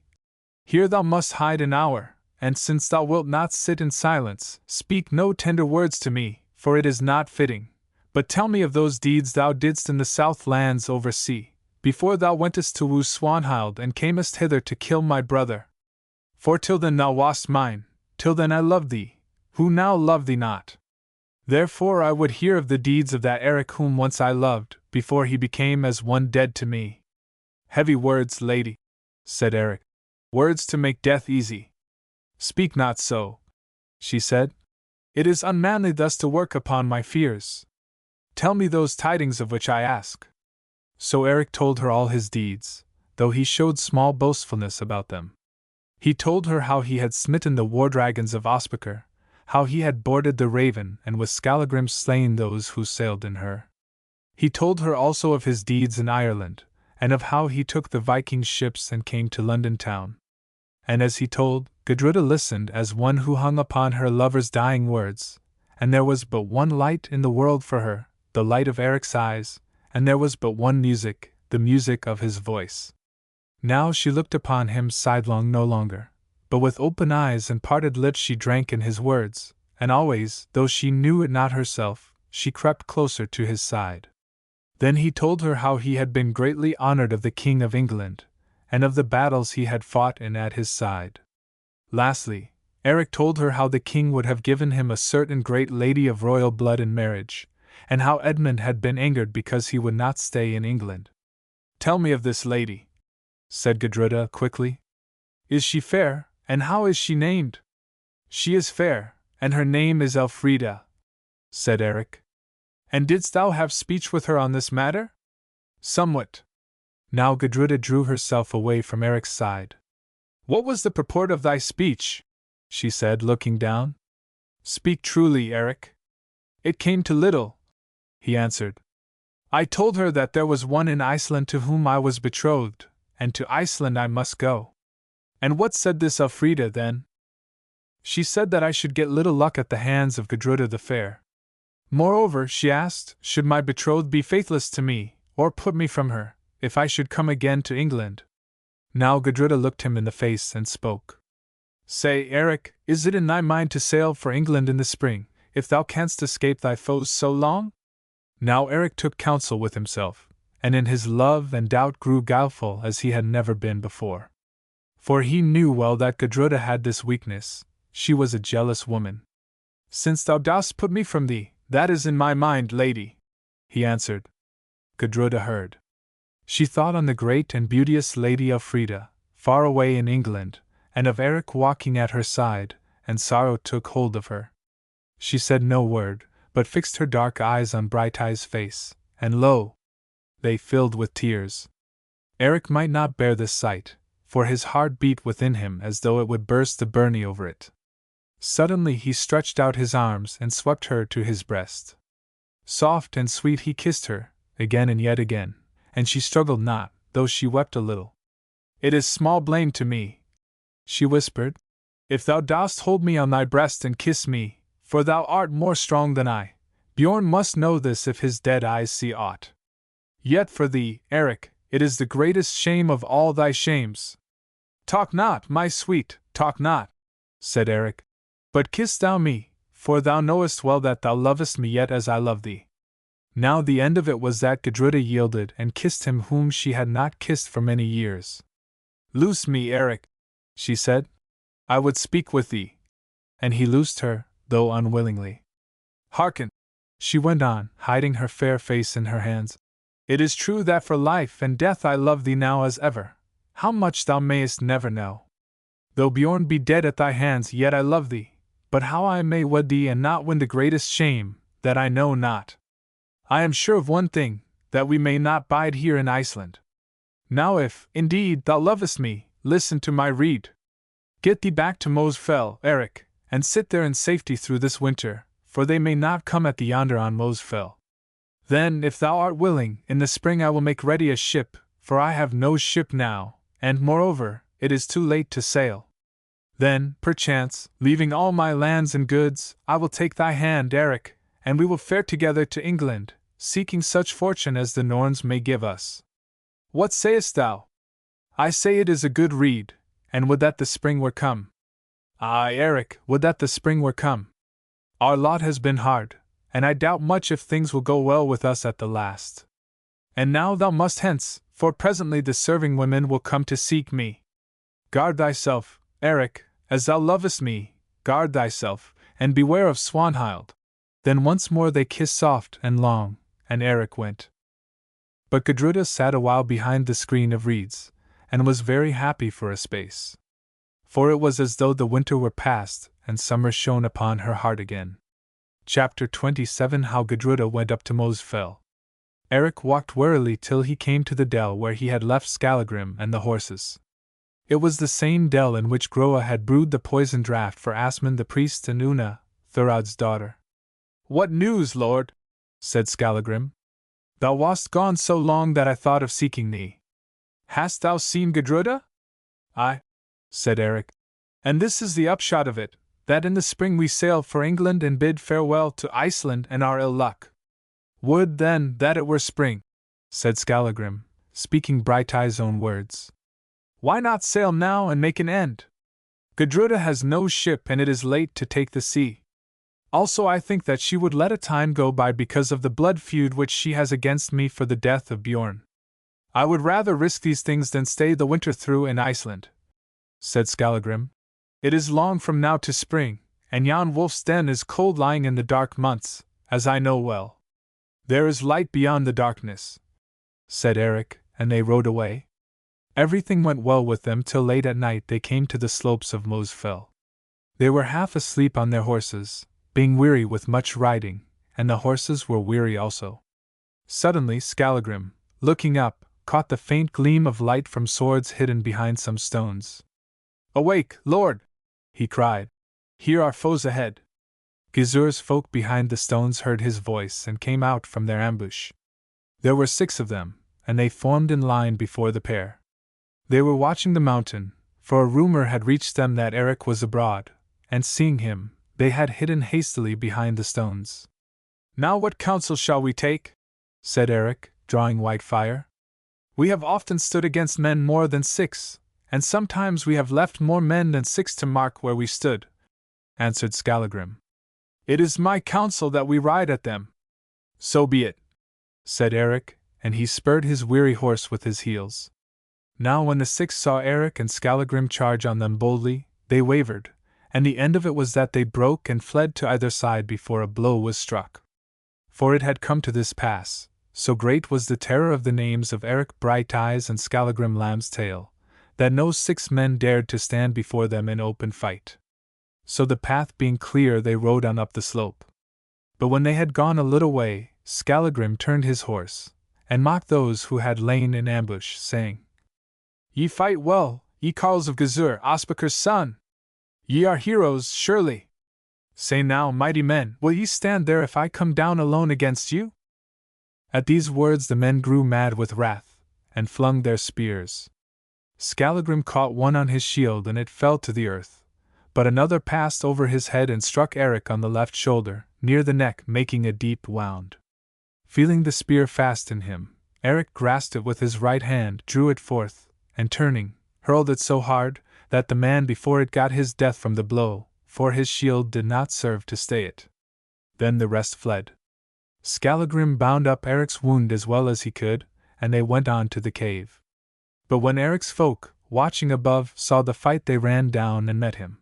A: Here thou must hide an hour, and since thou wilt not sit in silence, speak no tender words to me, for it is not fitting, but tell me of those deeds thou didst in the south lands over sea, before thou wentest to woo Swanhild and camest hither to kill my brother. For till then thou wast mine, till then I loved thee, who now love thee not. Therefore I would hear of the deeds of that Eric whom once I loved, before he became as one dead to me. Heavy words, lady, said Eric. Words to make death easy. Speak not so, she said. It is unmanly thus to work upon my fears. Tell me those tidings of which I ask. So Eric told her all his deeds, though he showed small boastfulness about them. He told her how he had smitten the war dragons of Ospakar, how he had boarded the Raven and with Skallagrim slain those who sailed in her. He told her also of his deeds in Ireland, and of how he took the Viking ships and came to London town. And as he told, Gudruda listened as one who hung upon her lover's dying words, and there was but one light in the world for her, the light of Eric's eyes, and there was but one music, the music of his voice. Now she looked upon him sidelong no longer, but with open eyes and parted lips she drank in his words, and always, though she knew it not herself, she crept closer to his side. Then he told her how he had been greatly honored of the King of England, and of the battles he had fought in at his side. Lastly, Eric told her how the king would have given him a certain great lady of royal blood in marriage, and how Edmund had been angered because he would not stay in England. Tell me of this lady, said Gudruda quickly. Is she fair, and how is she named? She is fair, and her name is Elfrida, said Eric. And didst thou have speech with her on this matter? Somewhat. Now Gudruda drew herself away from Eric's side. What was the purport of thy speech? She said, looking down. Speak truly, Eric. It came to little, he answered. I told her that there was one in Iceland to whom I was betrothed, and to Iceland I must go. And what said this Elfrida then? She said that I should get little luck at the hands of Gudruda the Fair. Moreover, she asked, should my betrothed be faithless to me, or put me from her, if I should come again to England? Now Gudruda looked him in the face and spoke. Say, Eric, is it in thy mind to sail for England in the spring, if thou canst escape thy foes so long? Now Eric took counsel with himself, and in his love and doubt grew guileful as he had never been before. For he knew well that Gudruda had this weakness, she was a jealous woman. Since thou dost put me from thee, that is in my mind, lady, he answered. Gudruda heard. She thought on the great and beauteous Lady Elfrida, far away in England, and of Eric walking at her side, and sorrow took hold of her. She said no word, but fixed her dark eyes on Brighteyes' face, and lo! They filled with tears. Eric might not bear this sight, for his heart beat within him as though it would burst the byrnie over it. Suddenly he stretched out his arms and swept her to his breast. Soft and sweet he kissed her, again and yet again, and she struggled not, though she wept a little. "It is small blame to me," she whispered, "if thou dost hold me on thy breast and kiss me, for thou art more strong than I. Bjorn must know this if his dead eyes see aught. Yet for thee, Eric, it is the greatest shame of all thy shames." "Talk not, my sweet, talk not," said Eric, "but kiss thou me, for thou knowest well that thou lovest me yet as I love thee." Now the end of it was that Gudruda yielded and kissed him whom she had not kissed for many years. "Loose me, Eric," she said. "I would speak with thee." And he loosed her, though unwillingly. "Hearken," she went on, hiding her fair face in her hands. "It is true that for life and death I love thee now as ever, how much thou mayest never know. Though Bjorn be dead at thy hands, yet I love thee, but how I may wed thee and not win the greatest shame, that I know not. I am sure of one thing, that we may not bide here in Iceland. Now if, indeed, thou lovest me, listen to my rede. Get thee back to Moze Fell, Eric, and sit there in safety through this winter, for they may not come at thee yonder on Moze Fell. Then, if thou art willing, in the spring I will make ready a ship, for I have no ship now, and moreover, it is too late to sail. Then, perchance, leaving all my lands and goods, I will take thy hand, Eric, and we will fare together to England, seeking such fortune as the Norns may give us. What sayest thou?" "I say it is a good rede, and would that the spring were come." "Aye, Eric, would that the spring were come. Our lot has been hard, and I doubt much if things will go well with us at the last. And now thou must hence, for presently the serving women will come to seek me. Guard thyself, Eric, as thou lovest me, guard thyself, and beware of Swanhild." Then once more they kissed soft and long, and Eric went. But Gudruda sat a while behind the screen of reeds, and was very happy for a space. For it was as though the winter were past, and summer shone upon her heart again. Chapter 27 How Gudruda went up to Moze Fell. Eric walked warily till he came to the dell where he had left Skallagrim and the horses. It was the same dell in which Groa had brewed the poison draught for Asmund the priest and Una, Thurod's daughter. "What news, lord?" said Skallagrim. "Thou wast gone so long that I thought of seeking thee. Hast thou seen Gudruda?" "Aye," said Eric. "And this is the upshot of it, that in the spring we sail for England and bid farewell to Iceland and our ill luck." "Would, then, that it were spring," said Skallagrim, speaking Brighteyes' own words. "Why not sail now and make an end? Gudruda has no ship and it is late to take the sea. Also I think that she would let a time go by because of the blood feud which she has against me for the death of Bjorn. I would rather risk these things than stay the winter through in Iceland," said Skallagrim. "It is long from now to spring, and yon wolf's den is cold lying in the dark months, as I know well." "There is light beyond the darkness," said Eric, and they rode away. Everything went well with them till late at night they came to the slopes of Moze Fell. They were half asleep on their horses, being weary with much riding, and the horses were weary also. Suddenly Skallagrim, looking up, caught the faint gleam of light from swords hidden behind some stones. "Awake, lord!" he cried. "Here are foes ahead." Gizur's folk behind the stones heard his voice and came out from their ambush. There were 6 of them, and they formed in line before the pair. They were watching the mountain, for a rumor had reached them that Eric was abroad, and seeing him, they had hidden hastily behind the stones. "Now what counsel shall we take?" said Eric, drawing white fire. "We have often stood against men more than 6, and sometimes we have left more men than 6 to mark where we stood," answered Skallagrim. "It is my counsel that we ride at them." "So be it," said Eric, and he spurred his weary horse with his heels. Now when the 6 saw Eric and Skallagrim charge on them boldly, they wavered, and the end of it was that they broke and fled to either side before a blow was struck. For it had come to this pass, so great was the terror of the names of Eric Brighteyes and Skallagrim Lambstail, that no 6 men dared to stand before them in open fight. So the path being clear they rode on up the slope. But when they had gone a little way, Skallagrim turned his horse, and mocked those who had lain in ambush, saying, "Ye fight well, ye carles of Gizur, Ospakar's son! Ye are heroes, surely! Say now, mighty men, will ye stand there if I come down alone against you?" At these words the men grew mad with wrath, and flung their spears. Skallagrim caught one on his shield and it fell to the earth, but another passed over his head and struck Eric on the left shoulder, near the neck, making a deep wound. Feeling the spear fast in him, Eric grasped it with his right hand, drew it forth, and turning, hurled it so hard that the man before it got his death from the blow, for his shield did not serve to stay it. Then the rest fled. Skallagrim bound up Eric's wound as well as he could, and they went on to the cave. But when Eric's folk, watching above, saw the fight, they ran down and met him.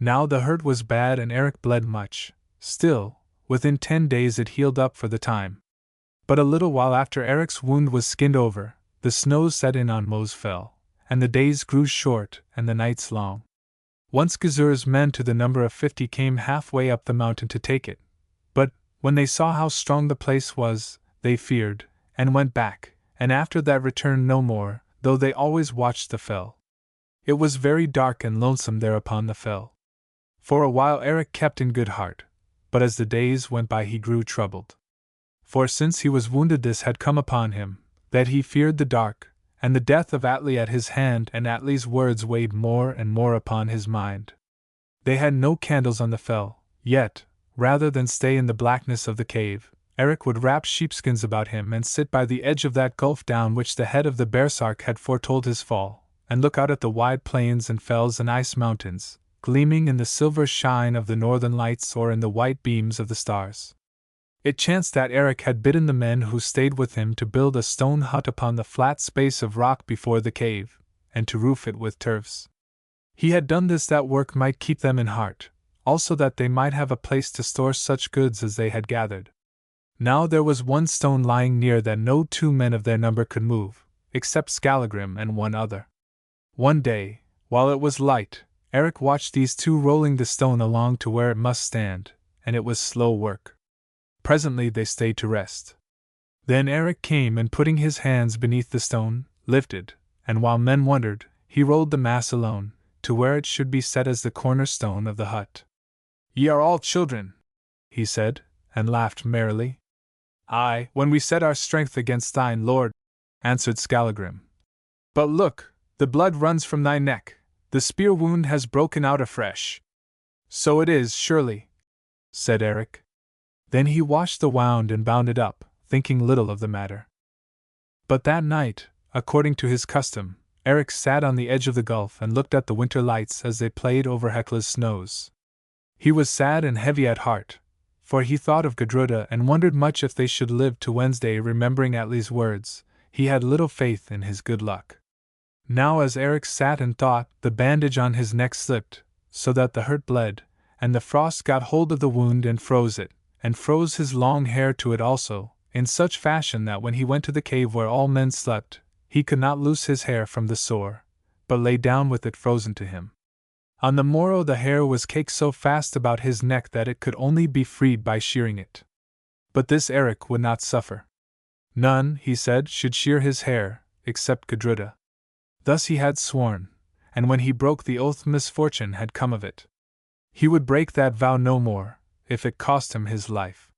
A: Now the hurt was bad and Eric bled much. Still, within 10 days it healed up for the time. But a little while after Eric's wound was skinned over, the snows set in on Mosfell, and the days grew short and the nights long. Once Gizur's men to the number of 50 came halfway up the mountain to take it, but, when they saw how strong the place was, they feared, and went back, and after that returned no more, though they always watched the fell. It was very dark and lonesome there upon the fell. For a while Eric kept in good heart, but as the days went by he grew troubled. For since he was wounded this had come upon him, that he feared the dark, and the death of Atli at his hand, and Atli's words weighed more and more upon his mind. They had no candles on the fell, yet, rather than stay in the blackness of the cave, Eric would wrap sheepskins about him and sit by the edge of that gulf down which the head of the baresark had foretold his fall, and look out at the wide plains and fells and ice mountains, gleaming in the silver shine of the northern lights or in the white beams of the stars. It chanced that Eric had bidden the men who stayed with him to build a stone hut upon the flat space of rock before the cave, and to roof it with turfs. He had done this that work might keep them in heart, also that they might have a place to store such goods as they had gathered. Now there was one stone lying near that no 2 men of their number could move, except Skallagrim and one other. One day, while it was light, Eric watched these 2 rolling the stone along to where it must stand, and it was slow work. Presently they stayed to rest. Then Eric came and putting his hands beneath the stone, lifted, and while men wondered, he rolled the mass alone, to where it should be set as the cornerstone of the hut. "Ye are all children," he said, and laughed merrily. "Aye, when we set our strength against thine lord," answered Skallagrim. "But look, the blood runs from thy neck, the spear wound has broken out afresh." "So it is, surely," said Eric. Then he washed the wound and bound it up, thinking little of the matter. But that night, according to his custom, Eric sat on the edge of the gulf and looked at the winter lights as they played over Hekla's snows. He was sad and heavy at heart, for he thought of Gudruda and wondered much if they should live to Wednesday. Remembering Atli's words, he had little faith in his good luck. Now as Eric sat and thought, the bandage on his neck slipped, so that the hurt bled, and the frost got hold of the wound and froze it, and froze his long hair to it also, in such fashion that when he went to the cave where all men slept, he could not loose his hair from the sore, but lay down with it frozen to him. On the morrow the hair was caked so fast about his neck that it could only be freed by shearing it. But this Eric would not suffer. None, he said, should shear his hair, except Gudruda. Thus he had sworn, and when he broke the oath misfortune had come of it. He would break that vow no more, if it cost him his life.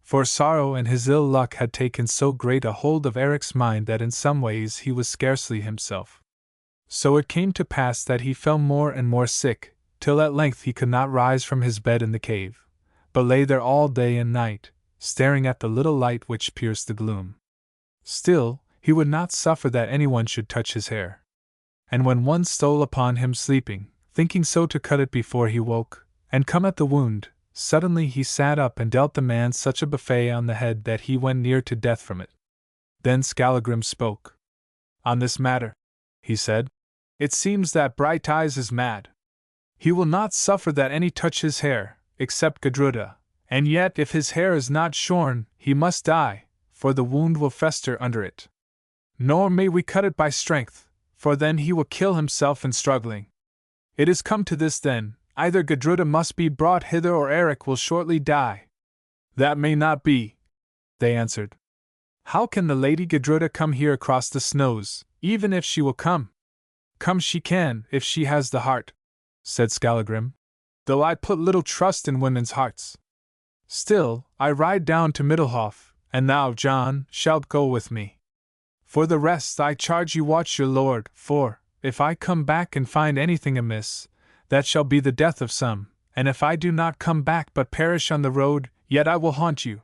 A: For sorrow and his ill luck had taken so great a hold of Eric's mind that in some ways he was scarcely himself. So it came to pass that he fell more and more sick, till at length he could not rise from his bed in the cave, but lay there all day and night, staring at the little light which pierced the gloom. Still, he would not suffer that anyone should touch his hair. And when one stole upon him sleeping, thinking so to cut it before he woke, and come at the wound, suddenly he sat up and dealt the man such a buffet on the head that he went near to death from it. Then Skallagrim spoke. "On this matter," he said, "it seems that Brighteyes is mad. He will not suffer that any touch his hair, except Gudruda, and yet if his hair is not shorn, he must die, for the wound will fester under it. Nor may we cut it by strength, for then he will kill himself in struggling. It is come to this then, either Gudruda must be brought hither or Eric will shortly die." "That may not be," they answered. How can the Lady Gudruda come here across the snows, even if she will come? Come she can, if she has the heart, said Skallagrim, though I put little trust in women's hearts. Still, I ride down to Middlehof, and thou, John, shalt go with me. For the rest, I charge you watch your lord, for, if I come back and find anything amiss, that shall be the death of some, and if I do not come back but perish on the road, yet I will haunt you.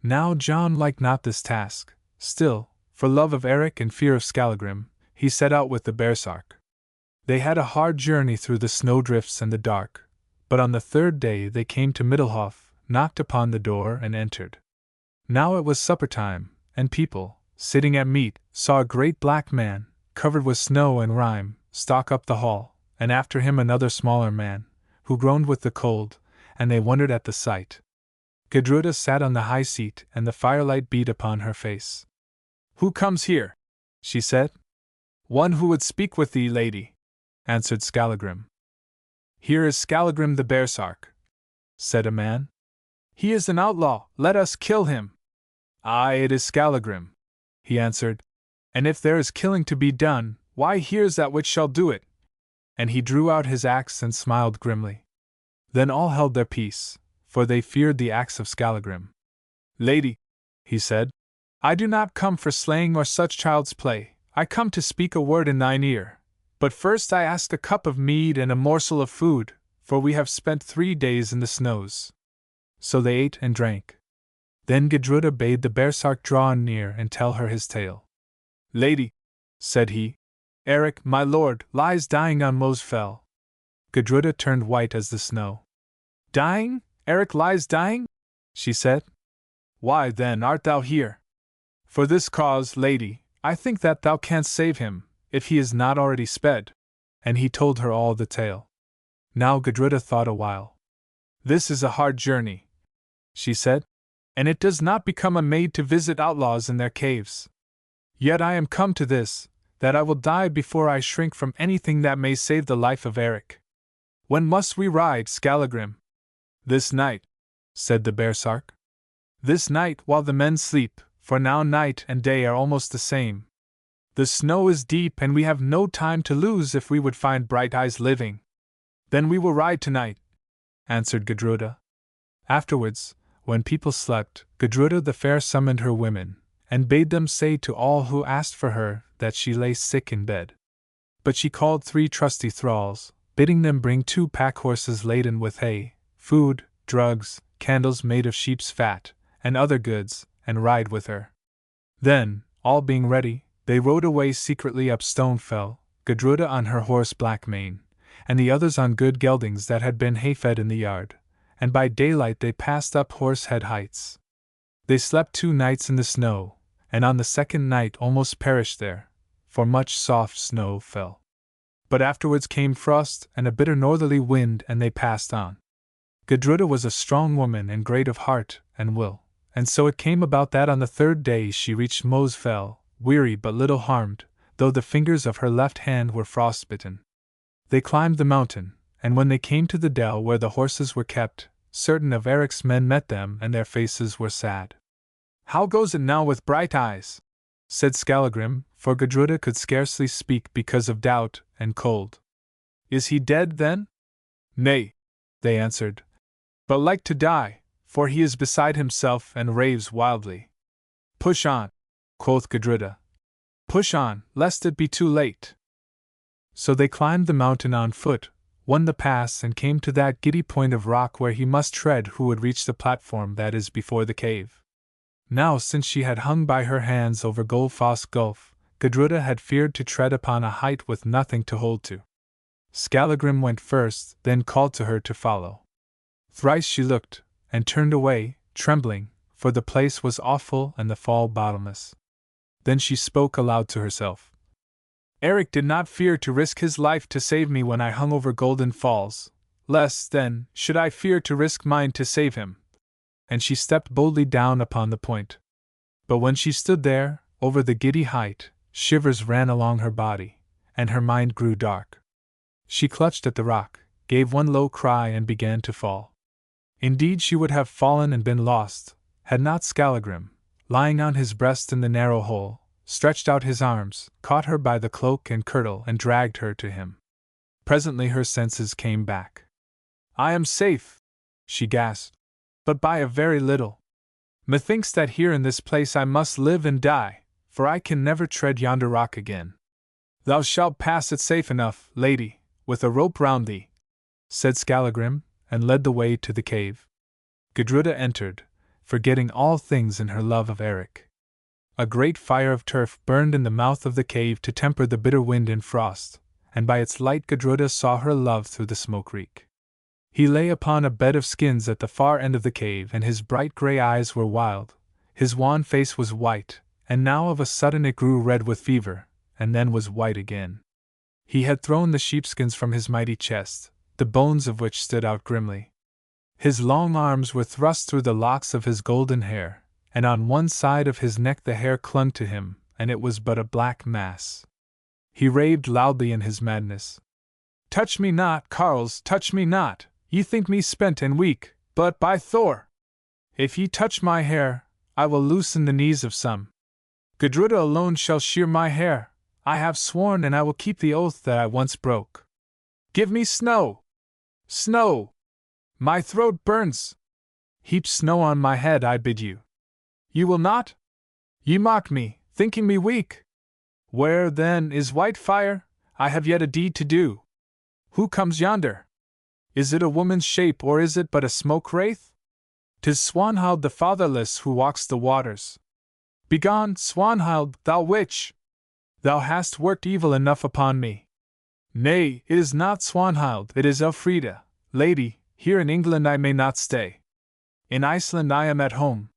A: Now John liked not this task, still, for love of Eric and fear of Skallagrim, he set out with the baresark. They had a hard journey through the snowdrifts and the dark, but on the third day they came to Middlehof, knocked upon the door and entered. Now it was supper time, and people, sitting at meat, saw a great black man, covered with snow and rime, stalk up the hall, and after him another smaller man, who groaned with the cold, and they wondered at the sight. Gudruda sat on the high seat, and the firelight beat upon her face. Who comes here? She said. One who would speak with thee, lady, answered Skallagrim. Here is Skallagrim the baresark, said a man. He is an outlaw, let us kill him. Aye, it is Skallagrim, he answered, and if there is killing to be done, why here's that which shall do it. And he drew out his axe and smiled grimly. Then all held their peace, for they feared the axe of Skallagrim. Lady, he said, I do not come for slaying or such child's play, I come to speak a word in thine ear. But first I ask a cup of mead and a morsel of food, for we have spent 3 days in the snows. So they ate and drank. Then Gudruda bade the baresark draw near and tell her his tale. Lady, said he, Eric, my lord, lies dying on Mosfell. Gudruda turned white as the snow. Dying? Eric lies dying? She said. Why then art thou here? For this cause, lady, I think that thou canst save him, if he is not already sped. And he told her all the tale. Now Gudruda thought a while. This is a hard journey, she said, and it does not become a maid to visit outlaws in their caves. Yet I am come to this, that I will die before I shrink from anything that may save the life of Eric. When must we ride, Skallagrim? This night, said the baresark. This night while the men sleep, for now night and day are almost the same. The snow is deep and we have no time to lose if we would find Brighteyes living. Then we will ride tonight, answered Gudruda. Afterwards, when people slept, Gudruda the fair summoned her women, and bade them say to all who asked for her that she lay sick in bed. But she called 3 trusty thralls, bidding them bring 2 pack horses laden with hay, food, drugs, candles made of sheep's fat, and other goods, and ride with her. Then, all being ready, they rode away secretly up Stonefell, Gudruda on her horse Blackmane, and the others on good geldings that had been hay-fed in the yard, and by daylight they passed up Horsehead Heights. They slept 2 nights in the snow, and on the 2nd night almost perished there, for much soft snow fell. But afterwards came frost and a bitter northerly wind, and they passed on. Gudruda was a strong woman and great of heart and will, and so it came about that on the 3rd day she reached Mosfell, weary but little harmed, though the fingers of her left hand were frostbitten. They climbed the mountain, and when they came to the dell where the horses were kept, certain of Eric's men met them, and their faces were sad. How goes it now with Brighteyes? Said Skallagrim, for Gudruda could scarcely speak because of doubt and cold. Is he dead, then? Nay, they answered, but like to die, for he is beside himself and raves wildly. Push on, quoth Gudruda. Push on, lest it be too late. So they climbed the mountain on foot, won the pass, and came to that giddy point of rock where he must tread who would reach the platform that is before the cave. Now, since she had hung by her hands over Gullfoss Gulf, Gudruda had feared to tread upon a height with nothing to hold to. Skallagrim went first, then called to her to follow. Thrice she looked, and turned away, trembling, for the place was awful and the fall bottomless. Then she spoke aloud to herself. Eric did not fear to risk his life to save me when I hung over Golden Falls, less, then, should I fear to risk mine to save him. And she stepped boldly down upon the point. But when she stood there, over the giddy height, shivers ran along her body, and her mind grew dark. She clutched at the rock, gave one low cry, and began to fall. Indeed, she would have fallen and been lost, had not Skallagrim, lying on his breast in the narrow hole, stretched out his arms, caught her by the cloak and kirtle, and dragged her to him. Presently her senses came back. "I am safe," she gasped, "but by a very little. Methinks that here in this place I must live and die, for I can never tread yonder rock again." "Thou shalt pass it safe enough, lady, with a rope round thee," said Skallagrim, and led the way to the cave. Gudruda entered, forgetting all things in her love of Eric. A great fire of turf burned in the mouth of the cave to temper the bitter wind and frost, and by its light Gudruda saw her love through the smoke reek. He lay upon a bed of skins at the far end of the cave, and his bright grey eyes were wild, his wan face was white, and now of a sudden it grew red with fever, and then was white again. He had thrown the sheepskins from his mighty chest, the bones of which stood out grimly. His long arms were thrust through the locks of his golden hair, and on one side of his neck the hair clung to him, and it was but a black mass. He raved loudly in his madness. "Touch me not, carles, touch me not! Ye think me spent and weak, but by Thor! If ye touch my hair, I will loosen the knees of some. Gudruda alone shall shear my hair. I have sworn, and I will keep the oath that I once broke. Give me snow! Snow! My throat burns! Heap snow on my head, I bid you. You will not? Ye mock me, thinking me weak. Where, then, is white fire? I have yet a deed to do. Who comes yonder? Is it a woman's shape, or is it but a smoke wraith? 'Tis Swanhild the fatherless who walks the waters. Begone, Swanhild, thou witch! Thou hast worked evil enough upon me. Nay, it is not Swanhild, it is Elfrida. Lady, here in England I may not stay. In Iceland I am at home.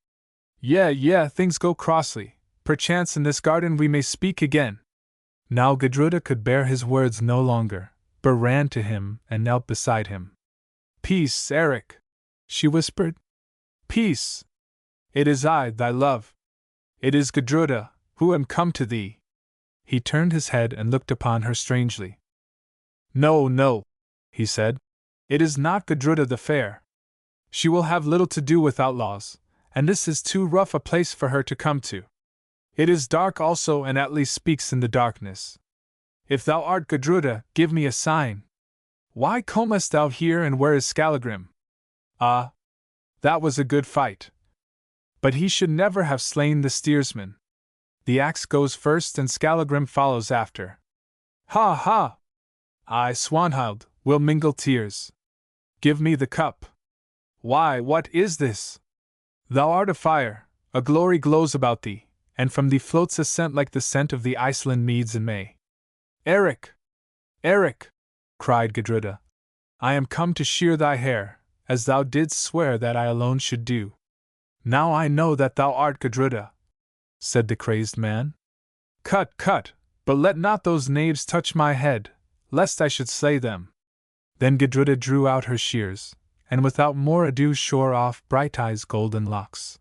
A: Yea, things go crossly. Perchance in this garden we may speak again." Now Gudruda could bear his words no longer, but ran to him and knelt beside him. "Peace, Eric," she whispered. "Peace. It is I, thy love. It is Gudruda, who am come to thee." He turned his head and looked upon her strangely. No, he said. "It is not Gudruda the fair. She will have little to do with outlaws, and this is too rough a place for her to come to. It is dark also, and at least speaks in the darkness. If thou art Gudruda, give me a sign. Why comest thou here, and where is Skallagrim? Ah, that was a good fight. But he should never have slain the steersman. The axe goes first and Skallagrim follows after. Ha ha! I, Swanhild, will mingle tears. Give me the cup. Why, what is this? Thou art a fire, a glory glows about thee, and from thee floats a scent like the scent of the Iceland meads in May. Eric! Eric! Cried Gudruda. I am come to shear thy hair, as thou didst swear that I alone should do. Now I know that thou art Gudruda, said the crazed man. Cut, but let not those knaves touch my head, lest I should slay them. Then Gudruda drew out her shears, and without more ado shore off Brighteyes' golden locks.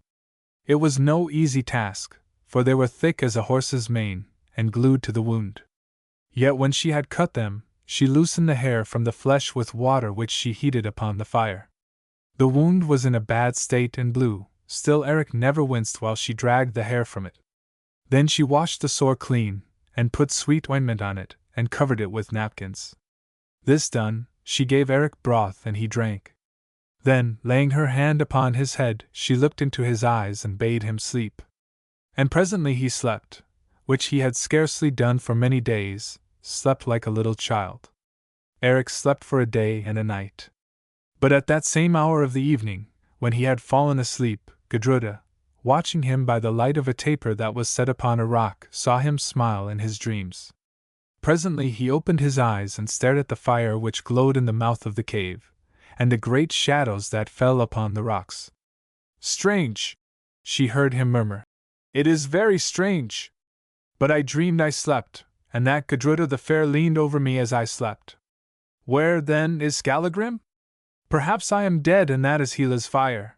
A: It was no easy task, for they were thick as a horse's mane, and glued to the wound. Yet when she had cut them, she loosened the hair from the flesh with water which she heated upon the fire. The wound was in a bad state and blue, still Eric never winced while she dragged the hair from it. Then she washed the sore clean, and put sweet ointment on it, and covered it with napkins. This done, she gave Eric broth and he drank. Then, laying her hand upon his head, she looked into his eyes and bade him sleep. And presently he slept, which he had scarcely done for many days, slept like a little child. Eric slept for a day and a night. But at that same hour of the evening, when he had fallen asleep, Gudruda, watching him by the light of a taper that was set upon a rock, saw him smile in his dreams. Presently he opened his eyes and stared at the fire which glowed in the mouth of the cave, and the great shadows that fell upon the rocks. Strange! She heard him murmur. It is very strange! But I dreamed I slept, and that Gudruda the fair leaned over me as I slept. Where, then, is Skallagrim? Perhaps I am dead and that is Hela's fire.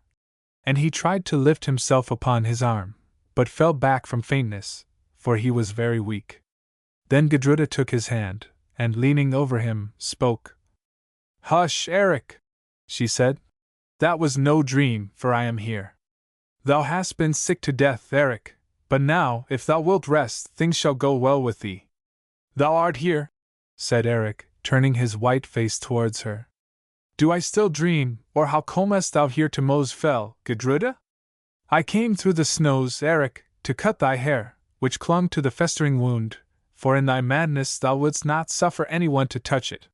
A: And he tried to lift himself upon his arm, but fell back from faintness, for he was very weak. Then Gudruda took his hand, and leaning over him, spoke. Hush, Eric, she said. That was no dream, for I am here. Thou hast been sick to death, Eric, but now, if thou wilt rest, things shall go well with thee. Thou art here, said Eric, turning his white face towards her. Do I still dream, or how comest thou here to Mo's Fell, Gudruda? I came through the snows, Eric, to cut thy hair, which clung to the festering wound, for in thy madness thou wouldst not suffer anyone to touch it.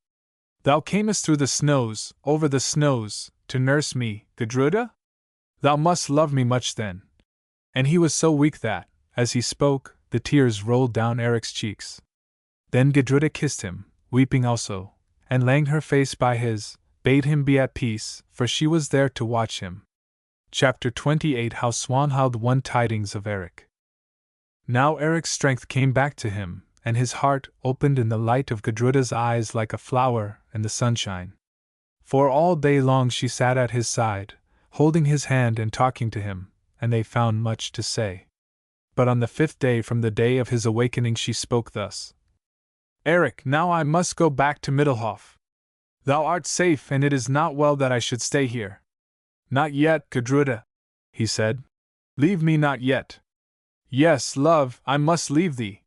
A: Thou camest through the snows, over the snows, to nurse me, Gudruda? Thou must love me much then. And he was so weak that, as he spoke, the tears rolled down Eric's cheeks. Then Gudruda kissed him, weeping also, and laying her face by his, bade him be at peace, for she was there to watch him. Chapter 28 How Swanhild Won Tidings of Eric. Now Eric's strength came back to him, and his heart opened in the light of Gudruda's eyes like a flower in the sunshine. For all day long she sat at his side, holding his hand and talking to him, and they found much to say. But on the 5th day from the day of his awakening she spoke thus. Eric, now I must go back to Middelhof. Thou art safe, and it is not well that I should stay here. Not yet, Gudruda, he said. Leave me not yet. Yes, love, I must leave thee.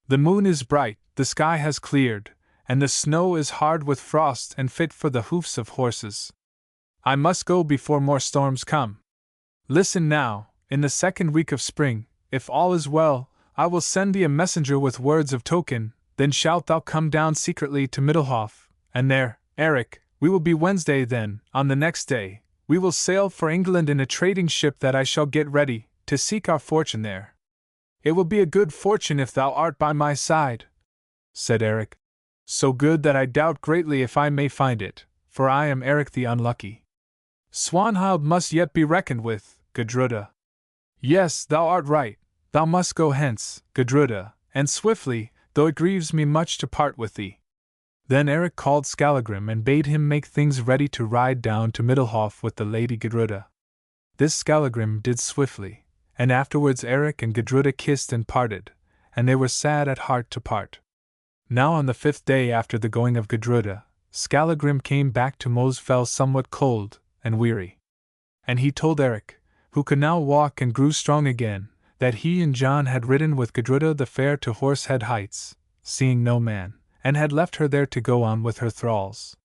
A: The moon is bright, the sky has cleared, and the snow is hard with frost and fit for the hoofs of horses. I must go before more storms come. Listen now, in the 2nd week of spring, if all is well, I will send thee a messenger with words of token, then shalt thou come down secretly to Middelhof, and there, Eric, we will be Wednesday then, on the next day, we will sail for England in a trading ship that I shall get ready, to seek our fortune there. It will be a good fortune if thou art by my side, said Eric. So good that I doubt greatly if I may find it, for I am Eric the Unlucky. Swanhild must yet be reckoned with, Gudruda. Yes, thou art right, thou must go hence, Gudruda, and swiftly, though it grieves me much to part with thee. Then Eric called Skallagrim and bade him make things ready to ride down to Middelhof with the lady Gudruda. This Skallagrim did swiftly, and afterwards Eric and Gudruda kissed and parted, and they were sad at heart to part. Now on the 5th day after the going of Gudruda, Skallagrim came back to Mo's Fell somewhat cold and weary. And he told Eric, who could now walk and grew strong again, that he and John had ridden with Gudruda the Fair to Horsehead Heights, seeing no man, and had left her there to go on with her thralls.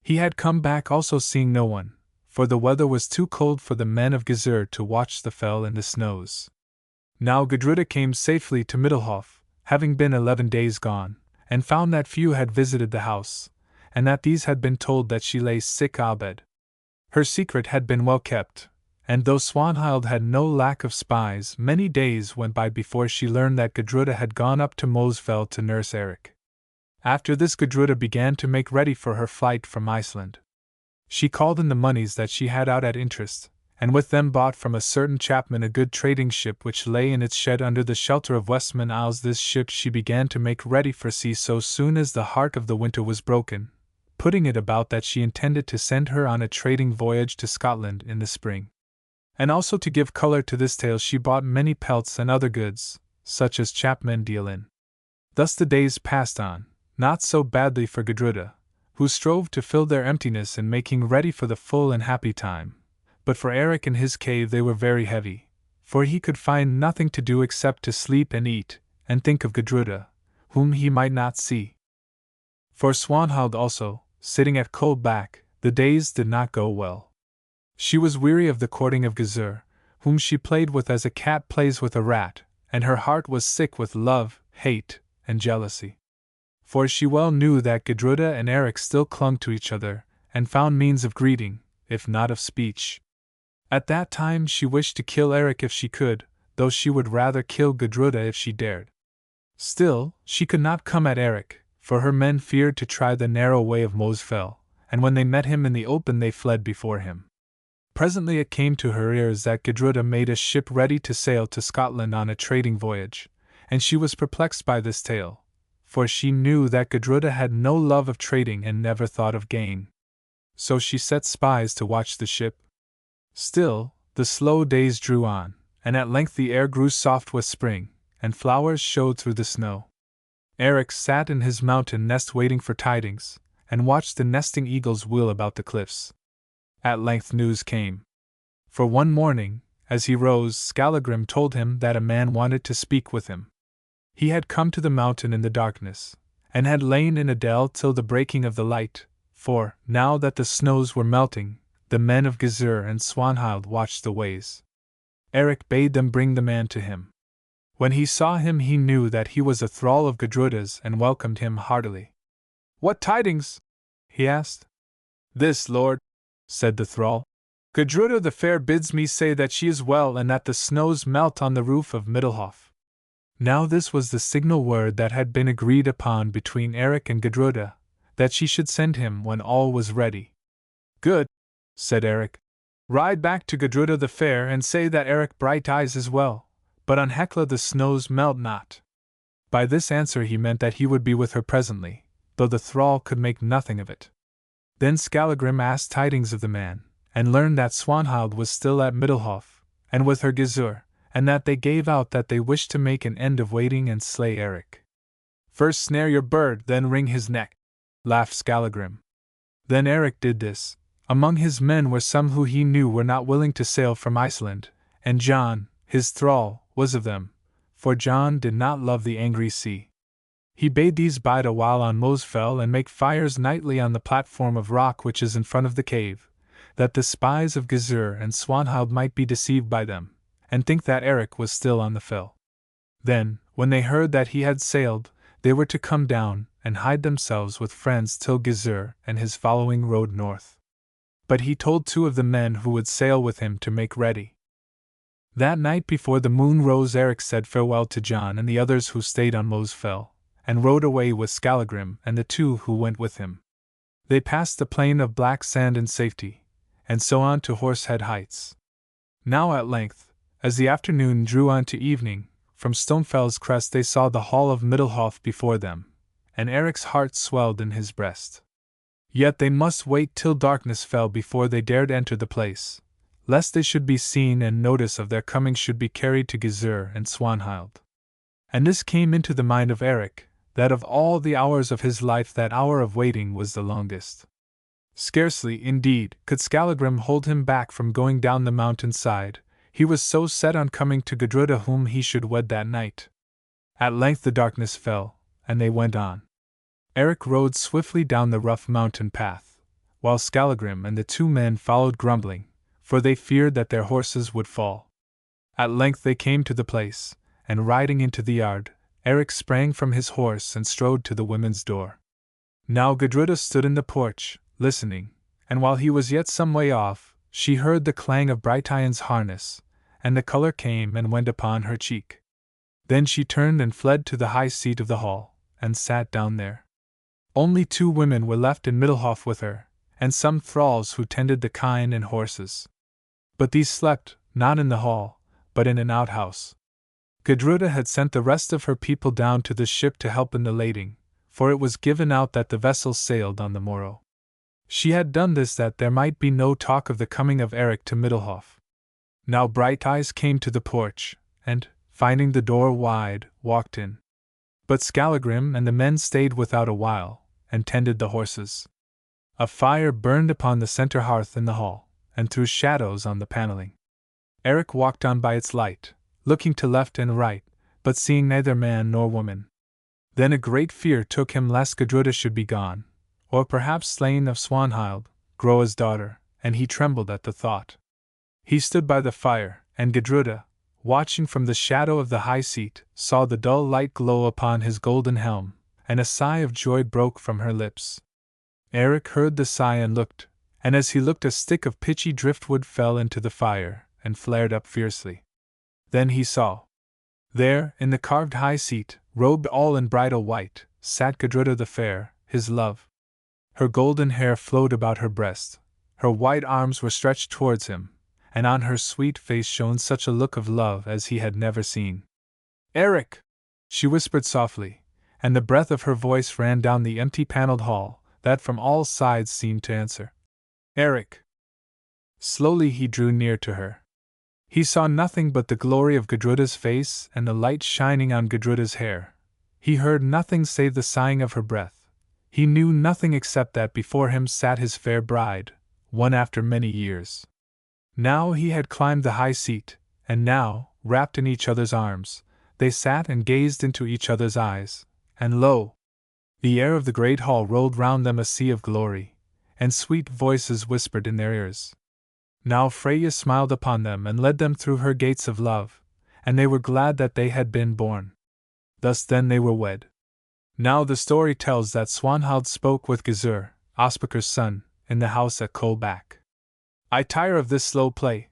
A: He had come back also seeing no one, for the weather was too cold for the men of Gizur to watch the fell in the snows. Now Gudruda came safely to Middelhof, having been 11 days gone, and found that few had visited the house, and that these had been told that she lay sick abed. Her secret had been well kept, and though Swanhild had no lack of spies, many days went by before she learned that Gudruda had gone up to Mo's Fell to nurse Eric. After this Gudruda began to make ready for her flight from Iceland. She called in the moneys that she had out at interest, and with them bought from a certain chapman a good trading ship which lay in its shed under the shelter of Westman Isles. This ship she began to make ready for sea so soon as the heart of the winter was broken, putting it about that she intended to send her on a trading voyage to Scotland in the spring. And also to give color to this tale she bought many pelts and other goods, such as chapmen deal in. Thus the days passed on, not so badly for Gudruda, who strove to fill their emptiness in making ready for the full and happy time, but for Eric in his cave they were very heavy, for he could find nothing to do except to sleep and eat, and think of Gudruda, whom he might not see. For Swanhild also, sitting at Coldback, the days did not go well. She was weary of the courting of Gizur, whom she played with as a cat plays with a rat, and her heart was sick with love, hate, and jealousy. For she well knew that Gudruda and Eric still clung to each other, and found means of greeting, if not of speech. At that time she wished to kill Eric if she could, though she would rather kill Gudruda if she dared. Still, she could not come at Eric, for her men feared to try the narrow way of Mo's Fell, and when they met him in the open they fled before him. Presently it came to her ears that Gudruda made a ship ready to sail to Scotland on a trading voyage, and she was perplexed by this tale, for she knew that Gudruda had no love of trading and never thought of gain. So she set spies to watch the ship. Still, the slow days drew on, and at length the air grew soft with spring, and flowers showed through the snow. Eric sat in his mountain nest waiting for tidings, and watched the nesting eagles wheel about the cliffs. At length news came. For one morning, as he rose, Skallagrim told him that a man wanted to speak with him. He had come to the mountain in the darkness, and had lain in a dell till the breaking of the light, for, now that the snows were melting, the men of Gizur and Swanhild watched the ways. Eric bade them bring the man to him. When he saw him he knew that he was a thrall of Gudruda's and welcomed him heartily. "What tidings?" he asked. "This, lord," said the thrall. "Gudruda the Fair bids me say that she is well and that the snows melt on the roof of Middlehof." Now this was the signal word that had been agreed upon between Eric and Gudruda, that she should send him when all was ready. "Good," said Eric. "Ride back to Gudruda the Fair and say that Eric Brighteyes is well, but on Hekla the snows melt not." By this answer he meant that he would be with her presently, though the thrall could make nothing of it. Then Skallagrim asked tidings of the man, and learned that Swanhild was still at Middlehof, and with her Gizur, and that they gave out that they wished to make an end of waiting and slay Eric. "First snare your bird, then wring his neck," laughed Skallagrim. Then Eric did this. Among his men were some who he knew were not willing to sail from Iceland, and John, his thrall, was of them, for John did not love the angry sea. He bade these bide a while on Mosfell and make fires nightly on the platform of rock which is in front of the cave, that the spies of Gizur and Swanhild might be deceived by them, and think that Eric was still on the fell. Then, when they heard that he had sailed, they were to come down and hide themselves with friends till Gizur and his following rode north. But he told 2 of the men who would sail with him to make ready. That night before the moon rose Eric said farewell to John and the others who stayed on Mosfell, and rode away with Skallagrim and the 2 who went with him. They passed the plain of black sand in safety, and so on to Horsehead Heights. Now at length, as the afternoon drew on to evening, from Stonefell's crest they saw the hall of Middlehof before them, and Eric's heart swelled in his breast. Yet they must wait till darkness fell before they dared enter the place, lest they should be seen and notice of their coming should be carried to Gizur and Swanhild. And this came into the mind of Eric, that of all the hours of his life that hour of waiting was the longest. Scarcely, indeed, could Skallagrim hold him back from going down the mountain side, he was so set on coming to Gudruda whom he should wed that night. At length the darkness fell, and they went on. Eric rode swiftly down the rough mountain path, while Skallagrim and the 2 men followed grumbling, for they feared that their horses would fall. At length they came to the place, and riding into the yard, Eric sprang from his horse and strode to the women's door. Now Gudruda stood in the porch, listening, and while he was yet some way off, she heard the clang of Brighteyes' harness, and the color came and went upon her cheek. Then she turned and fled to the high seat of the hall, and sat down there. Only 2 women were left in Middlehof with her, and some thralls who tended the kine and horses. But these slept, not in the hall, but in an outhouse. Gudruda had sent the rest of her people down to the ship to help in the lading, for it was given out that the vessel sailed on the morrow. She had done this that there might be no talk of the coming of Eric to Middlehof. Now Brighteyes came to the porch, and, finding the door wide, walked in. But Skallagrim and the men stayed without a while, and tended the horses. A fire burned upon the center hearth in the hall, and threw shadows on the paneling. Eric walked on by its light, looking to left and right, but seeing neither man nor woman. Then a great fear took him lest Gudruda should be gone, or perhaps slain of Swanhild, Groa's daughter, and he trembled at the thought. He stood by the fire, and Gudruda, watching from the shadow of the high seat, saw the dull light glow upon his golden helm, and a sigh of joy broke from her lips. Eric heard the sigh and looked, and as he looked a stick of pitchy driftwood fell into the fire, and flared up fiercely. Then he saw. There, in the carved high seat, robed all in bridal white, sat Gudruda the Fair, his love. Her golden hair flowed about her breast, her white arms were stretched towards him, and on her sweet face shone such a look of love as he had never seen. "Eric!" she whispered softly, and the breath of her voice ran down the empty paneled hall, that from all sides seemed to answer. "Eric!" Slowly he drew near to her. He saw nothing but the glory of Gudruda's face and the light shining on Gudruda's hair. He heard nothing save the sighing of her breath. He knew nothing except that before him sat his fair bride, one after many years. Now he had climbed the high seat, and now, wrapped in each other's arms, they sat and gazed into each other's eyes, and lo! The air of the great hall rolled round them a sea of glory, and sweet voices whispered in their ears. Now Freya smiled upon them and led them through her gates of love, and they were glad that they had been born. Thus then they were wed. Now the story tells that Swanhild spoke with Gizur, Ospakar's son, in the house at Kolbak. "I tire of this slow play,"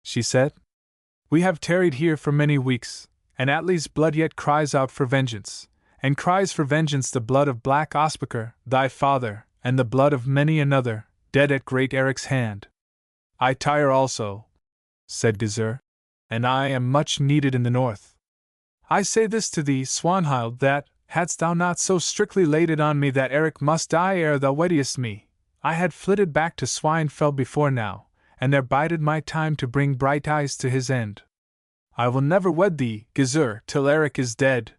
A: she said. "We have tarried here for many weeks, and Atli's blood yet cries out for vengeance, and cries for vengeance the blood of Black Ospakar, thy father, and the blood of many another, dead at great Eric's hand." "I tire also," said Gizur, "and I am much needed in the north. I say this to thee, Swanhild, that, hadst thou not so strictly laid it on me that Eric must die ere thou weddest me, I had flitted back to Swanhild before now, and there bided my time to bring Brighteyes to his end." "I will never wed thee, Gizur, till Eric is dead,"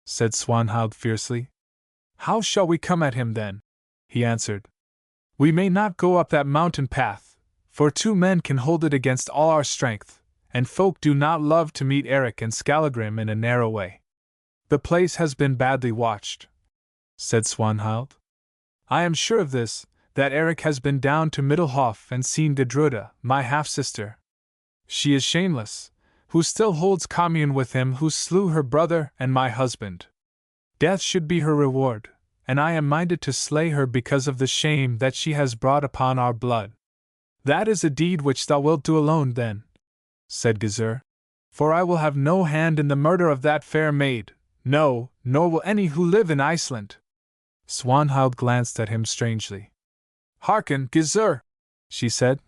A: said Swanhild fiercely. "How shall we come at him then?" he answered. "We may not go up that mountain path, for two men can hold it against all our strength, and folk do not love to meet Eric and Skallagrim in a narrow way. The place has been badly watched," said Swanhild. "I am sure of this, that Eric has been down to Middlehof and seen Gudruda, my half-sister. She is shameless, who still holds commune with him who slew her brother and my husband. Death should be her reward, and I am minded to slay her because of the shame that she has brought upon our blood." "That is a deed which thou wilt do alone, then," said Gizur, "for I will have no hand in the murder of that fair maid, no, nor will any who live in Iceland." Swanhild glanced at him strangely. "Hearken, Gizur," she said.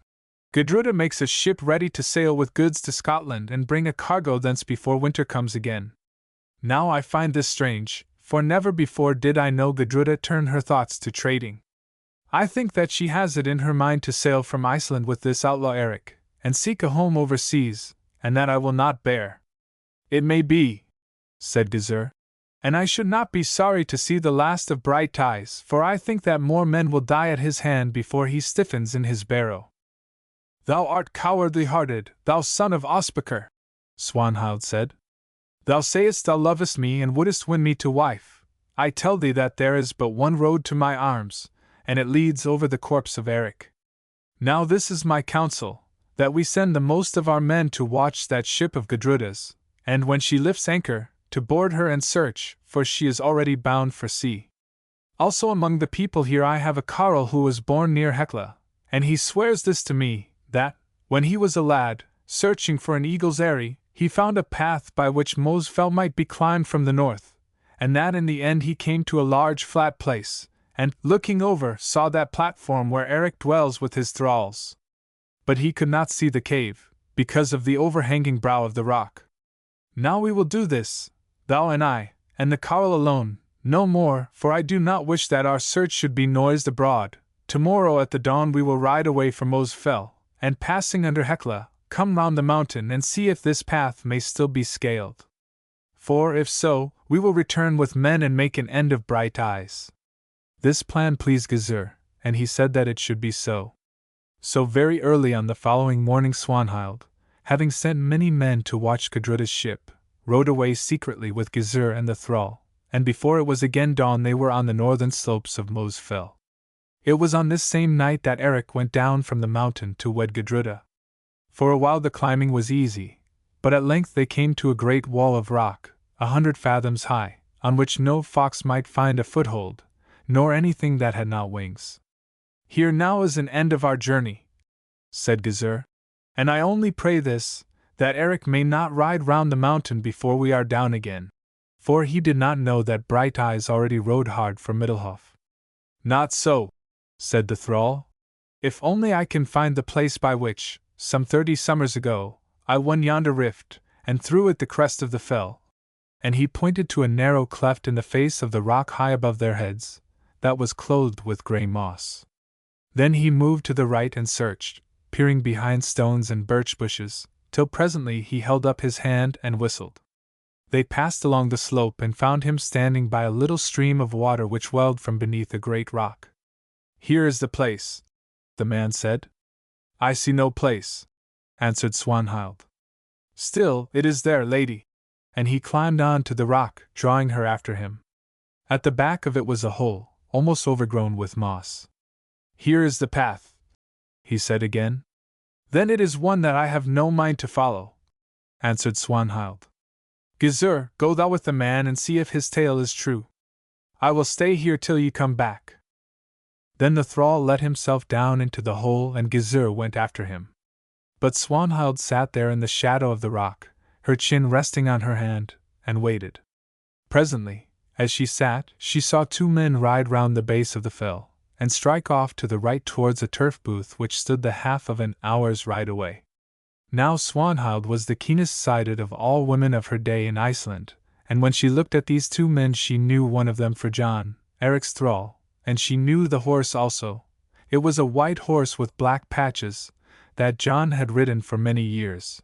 A: "Gudruda makes a ship ready to sail with goods to Scotland and bring a cargo thence before winter comes again. Now I find this strange, for never before did I know Gudruda turn her thoughts to trading. I think that she has it in her mind to sail from Iceland with this outlaw Eric, and seek a home overseas, and that I will not bear." "It may be," said Gizur, "and I should not be sorry to see the last of Brighteyes, for I think that more men will die at his hand before he stiffens in his barrow." "Thou art cowardly-hearted, thou son of Ospakar," Swanhild said. "Thou sayest thou lovest me and wouldst win me to wife. I tell thee that there is but one road to my arms, and it leads over the corpse of Eric. Now this is my counsel, that we send the most of our men to watch that ship of Gudruda's, and when she lifts anchor, to board her and search, for she is already bound for sea. Also among the people here I have a carle who was born near Hekla, and he swears this to me, that, when he was a lad, searching for an eagle's eyrie, he found a path by which Mosfell might be climbed from the north, and that in the end he came to a large flat place, and, looking over, saw that platform where Eric dwells with his thralls. But he could not see the cave, because of the overhanging brow of the rock. Now we will do this, thou and I, and the carle alone, no more, for I do not wish that our search should be noised abroad. Tomorrow at the dawn we will ride away from Mosfell, and passing under Hekla, come round the mountain and see if this path may still be scaled. For if so, we will return with men and make an end of Brighteyes." This plan pleased Gizur, and he said that it should be so. So very early on the following morning Swanhild, having sent many men to watch Gudruda's ship, rode away secretly with Gizur and the thrall, and before it was again dawn they were on the northern slopes of Mosfell. It was on this same night that Eric went down from the mountain to wed Gudruda. For a while the climbing was easy, but at length they came to a great wall of rock, 100 fathoms high, on which no fox might find a foothold, nor anything that had not wings. "Here now is an end of our journey," said Gizur, "and I only pray this, that Eric may not ride round the mountain before we are down again." For he did not know that Brighteyes already rode hard for Middlehof. "Not so," said the thrall. "If only I can find the place by which, some 30 summers ago, I won yonder rift, and through it the crest of the fell." And he pointed to a narrow cleft in the face of the rock high above their heads, that was clothed with grey moss. Then he moved to the right and searched, peering behind stones and birch bushes, till presently he held up his hand and whistled. They passed along the slope and found him standing by a little stream of water which welled from beneath a great rock. "Here is the place," the man said. "I see no place," answered Swanhild. Still, it is there, lady. And he climbed on to the rock, drawing her after him. At the back of it was a hole, almost overgrown with moss. Here is the path, he said again. Then it is one that I have no mind to follow, answered Swanhild. Gizur, go thou with the man and see if his tale is true. I will stay here till ye come back. Then the thrall let himself down into the hole and Gizur went after him. But Swanhild sat there in the shadow of the rock, her chin resting on her hand, and waited. Presently, as she sat, she saw two men ride round the base of the fell, and strike off to the right towards a turf booth which stood the half of an hour's ride away. Now Swanhild was the keenest-sighted of all women of her day in Iceland, and when she looked at these two men she knew one of them for John, Eric's thrall, and she knew the horse also. It was a white horse with black patches, that John had ridden for many years.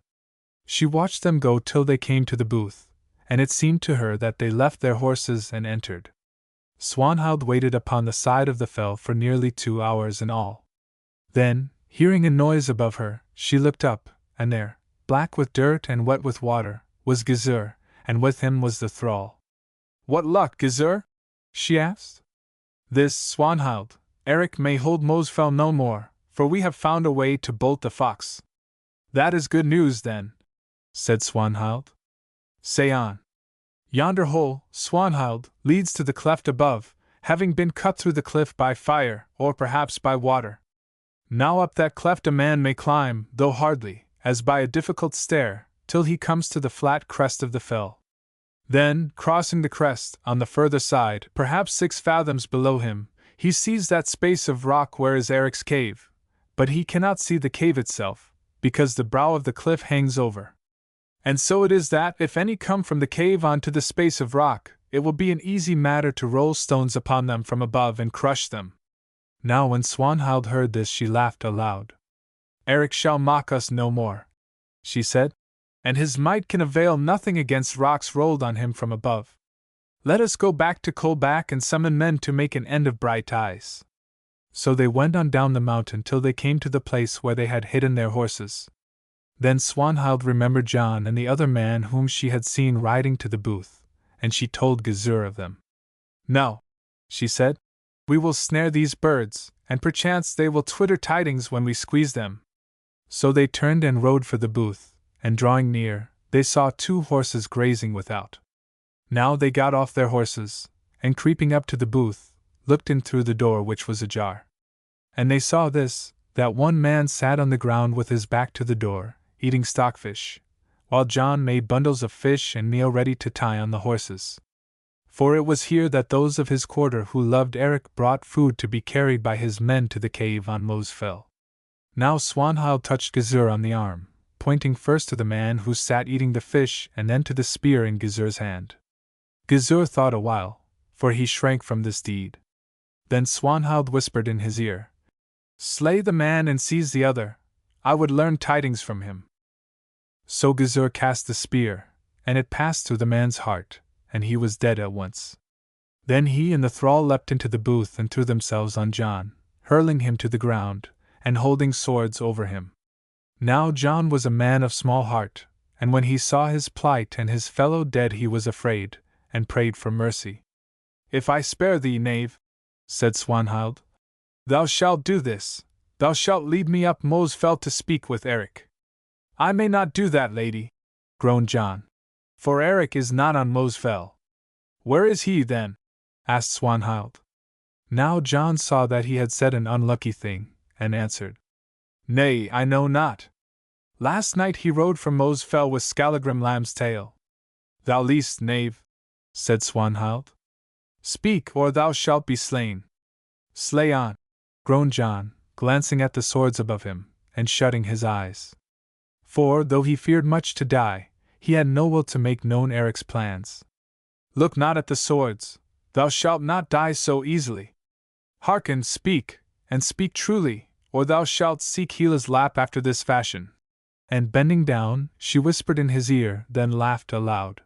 A: She watched them go till they came to the booth, and it seemed to her that they left their horses and entered. Swanhild waited upon the side of the fell for nearly 2 hours in all. Then, hearing a noise above her, she looked up, and there, black with dirt and wet with water, was Gizur, and with him was the thrall. What luck, Gizur? She asked. This, Swanhild, Eric may hold Mosfell no more, for we have found a way to bolt the fox. That is good news, then, said Swanhild. Say on. Yonder hole, Swanhild, leads to the cleft above, having been cut through the cliff by fire, or perhaps by water. Now up that cleft a man may climb, though hardly, as by a difficult stair, till he comes to the flat crest of the fell. Then, crossing the crest, on the further side, perhaps 6 fathoms below him, he sees that space of rock where is Eric's cave, but he cannot see the cave itself, because the brow of the cliff hangs over. And so it is that, if any come from the cave on to the space of rock, it will be an easy matter to roll stones upon them from above and crush them. Now when Swanhild heard this she laughed aloud. Eric shall mock us no more, she said, and his might can avail nothing against rocks rolled on him from above. Let us go back to Kolbak and summon men to make an end of Brighteyes. So they went on down the mountain till they came to the place where they had hidden their horses. Then Swanhild remembered John and the other man whom she had seen riding to the booth, and she told Gizur of them. Now, she said, we will snare these birds, and perchance they will twitter tidings when we squeeze them. So they turned and rode for the booth, and drawing near, they saw 2 horses grazing without. Now they got off their horses, and creeping up to the booth, looked in through the door which was ajar. And they saw this, that one man sat on the ground with his back to the door, eating stockfish, while John made bundles of fish and meal ready to tie on the horses. For it was here that those of his quarter who loved Eric brought food to be carried by his men to the cave on Mosfell. Now Swanhild touched Gizur on the arm, pointing first to the man who sat eating the fish and then to the spear in Gizur's hand. Gizur thought a while, for he shrank from this deed. Then Swanhild whispered in his ear, Slay the man and seize the other, I would learn tidings from him. So Gizur cast the spear, and it passed through the man's heart, and he was dead at once. Then he and the thrall leapt into the booth and threw themselves on John, hurling him to the ground, and holding swords over him. Now John was a man of small heart, and when he saw his plight and his fellow dead he was afraid, and prayed for mercy. If I spare thee, knave, said Swanhild, thou shalt do this. Thou shalt lead me up Mosfell to speak with Eric. I may not do that, lady, groaned John, for Eric is not on Mosfell. Where is he, then? asked Swanhild. Now John saw that he had said an unlucky thing, and answered, Nay, I know not. Last night he rode from Mosfell with Skallagrim Lamb's tail. Thou liest, knave, said Swanhild. Speak, or thou shalt be slain. Slay on, groaned John, glancing at the swords above him, and shutting his eyes. For, though he feared much to die, he had no will to make known Eric's plans. Look not at the swords, thou shalt not die so easily. Hearken, speak, and speak truly, or thou shalt seek Hela's lap after this fashion. And bending down, she whispered in his ear, then laughed aloud.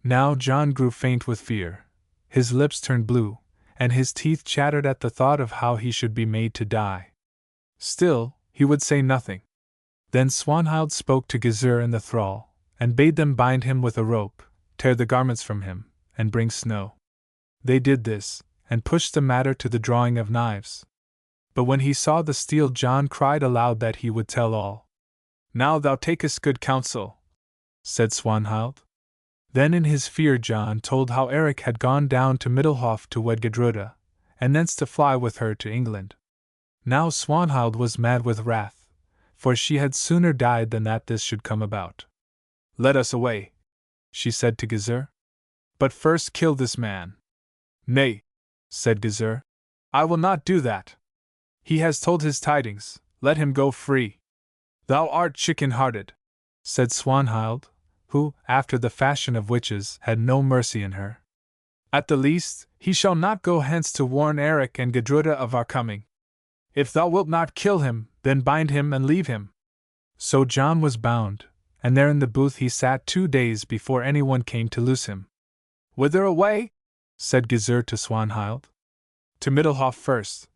A: Now John grew faint with fear, his lips turned blue, and his teeth chattered at the thought of how he should be made to die. Still, he would say nothing. Then Swanhild spoke to Gizur and the thrall, and bade them bind him with a rope, tear the garments from him, and bring snow. They did this, and pushed the matter to the drawing of knives. But when he saw the steel, John cried aloud that he would tell all. Now thou takest good counsel, said Swanhild. Then in his fear John told how Eric had gone down to Middelhof to wed Gudruda, and thence to fly with her to England. Now Swanhild was mad with wrath, for she had sooner died than that this should come about. Let us away, she said to Gizur. But first kill this man. Nay, said Gizur, I will not do that. He has told his tidings, let him go free. Thou art chicken-hearted, said Swanhild, who, after the fashion of witches, had no mercy in her. At the least, he shall not go hence to warn Eric and Gudruda of our coming. If thou wilt not kill him, then bind him and leave him. So John was bound, and there in the booth he sat 2 days before anyone came to loose him. Whither away? Said Gizur to Swanhild. To Middelhof first,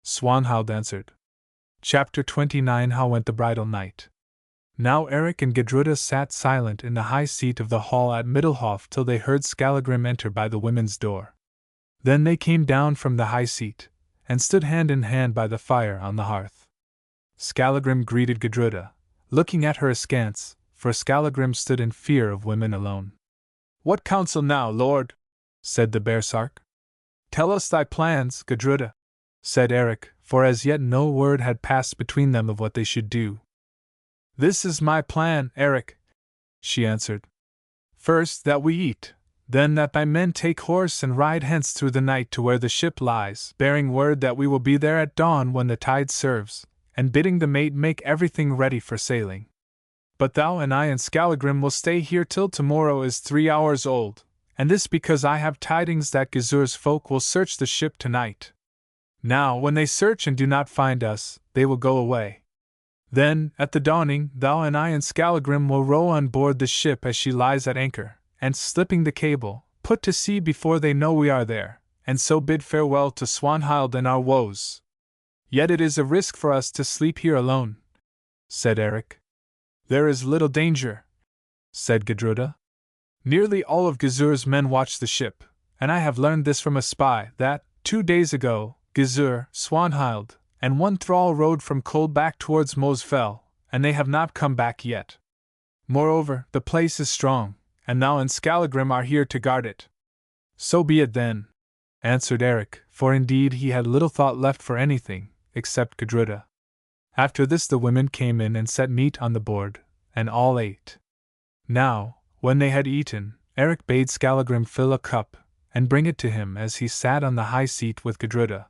A: Swanhild answered. Chapter 29. How went the bridal night? Now Eric and Gudruda sat silent in the high seat of the hall at Middelhof till they heard Skallagrim enter by the women's door. Then they came down from the high seat, and stood hand in hand by the fire on the hearth. Skallagrim greeted Gudruda, looking at her askance, for Skallagrim stood in fear of women alone. What counsel now, lord? Said the baresark. Tell us thy plans, Gudruda, said Eric, for as yet no word had passed between them of what they should do. This is my plan, Eric, she answered. First that we eat, then that thy men take horse and ride hence through the night to where the ship lies, bearing word that we will be there at dawn when the tide serves, and bidding the mate make everything ready for sailing. But thou and I and Skallagrim will stay here till tomorrow is 3 hours old, and this because I have tidings that Gizur's folk will search the ship tonight. Now, when they search and do not find us, they will go away. Then, at the dawning, thou and I and Skallagrim will row on board the ship as she lies at anchor, and slipping the cable, put to sea before they know we are there, and so bid farewell to Swanhild and our woes. Yet it is a risk for us to sleep here alone, said Eric. There is little danger, said Gudruda. Nearly all of Gizur's men watch the ship, and I have learned this from a spy that, 2 days ago, Gizur, Swanhild, and one thrall rode from Coldback towards Mosfell, and they have not come back yet. Moreover, the place is strong, and thou and Skallagrim are here to guard it. So be it then, answered Eric, for indeed he had little thought left for anything, except Gudruda. After this the women came in and set meat on the board, and all ate. Now, when they had eaten, Eric bade Skallagrim fill a cup, and bring it to him as he sat on the high seat with Gudruda.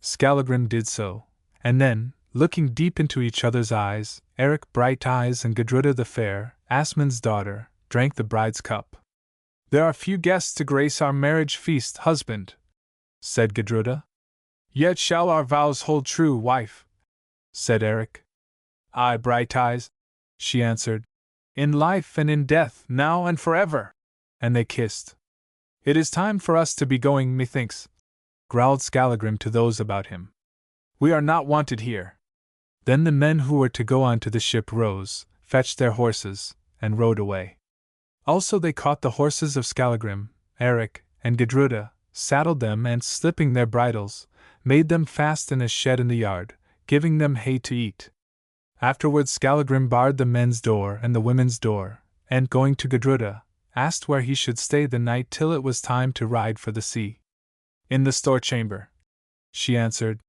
A: Skallagrim did so, and then, looking deep into each other's eyes, Eric Brighteyes and Gudruda the fair, Asmund's daughter, drank the bride's cup. There are few guests to grace our marriage feast, husband, said Gudruda. Yet shall our vows hold true, wife, said Eric. Aye, Brighteyes, she answered, in life and in death, now and forever. And they kissed. It is time for us to be going, methinks, growled Skallagrim to those about him. We are not wanted here. Then the men who were to go on to the ship rose, fetched their horses, and rode away. Also they caught the horses of Skallagrim, Eric, and Gudruda, saddled them and, slipping their bridles, made them fast in a shed in the yard, giving them hay to eat. Afterwards Skallagrim barred the men's door and the women's door, and going to Gudruda, asked where he should stay the night till it was time to ride for the sea. In the store chamber, she answered,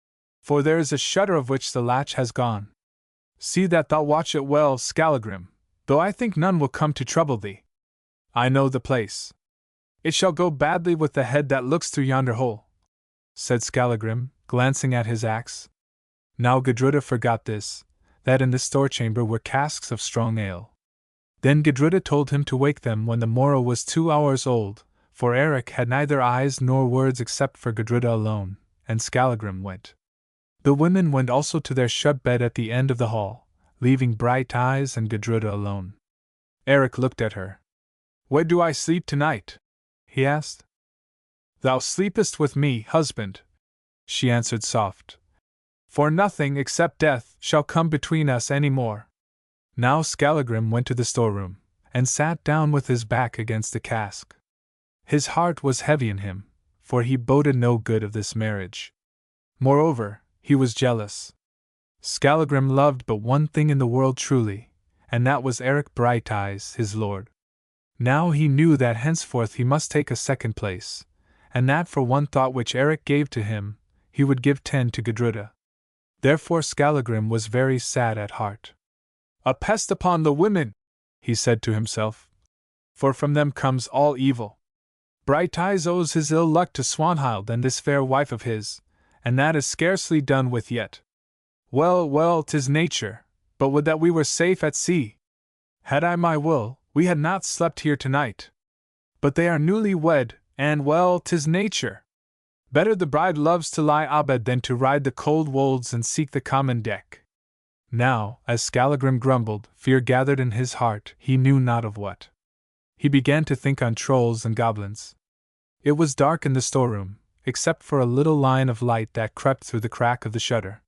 A: for there is a shutter of which the latch has gone. See that thou watch it well, Skallagrim, though I think none will come to trouble thee. I know the place. It shall go badly with the head that looks through yonder hole, said Skallagrim, glancing at his axe. Now Gudruda forgot this, that in the store chamber were casks of strong ale. Then Gudruda told him to wake them when the morrow was 2 hours old, for Eric had neither eyes nor words except for Gudruda alone, and Skallagrim went. The women went also to their shut bed at the end of the hall, leaving Brighteyes and Gudruda alone. Eric looked at her. Where do I sleep tonight? He asked. Thou sleepest with me, husband, she answered soft. For nothing except death shall come between us any more. Now Skallagrim went to the storeroom, and sat down with his back against the cask. His heart was heavy in him, for he boded no good of this marriage. Moreover, he was jealous. Skallagrim loved but one thing in the world truly, and that was Eric Brighteyes, his lord. Now he knew that henceforth he must take a second place, and that for one thought which Eric gave to him, he would give 10 to Gudruda. Therefore Skallagrim was very sad at heart. "A pest upon the women," he said to himself, "for from them comes all evil. Brighteyes owes his ill luck to Swanhild and this fair wife of his, and that is scarcely done with yet. Well, well, 'tis nature, but would that we were safe at sea. Had I my will, we had not slept here tonight. But they are newly wed, and well, 'tis nature. Better the bride loves to lie abed than to ride the cold wolds and seek the common deck." Now, as Skallagrim grumbled, fear gathered in his heart, he knew not of what. He began to think on trolls and goblins. It was dark in the storeroom, except for a little line of light that crept through the crack of the shutter.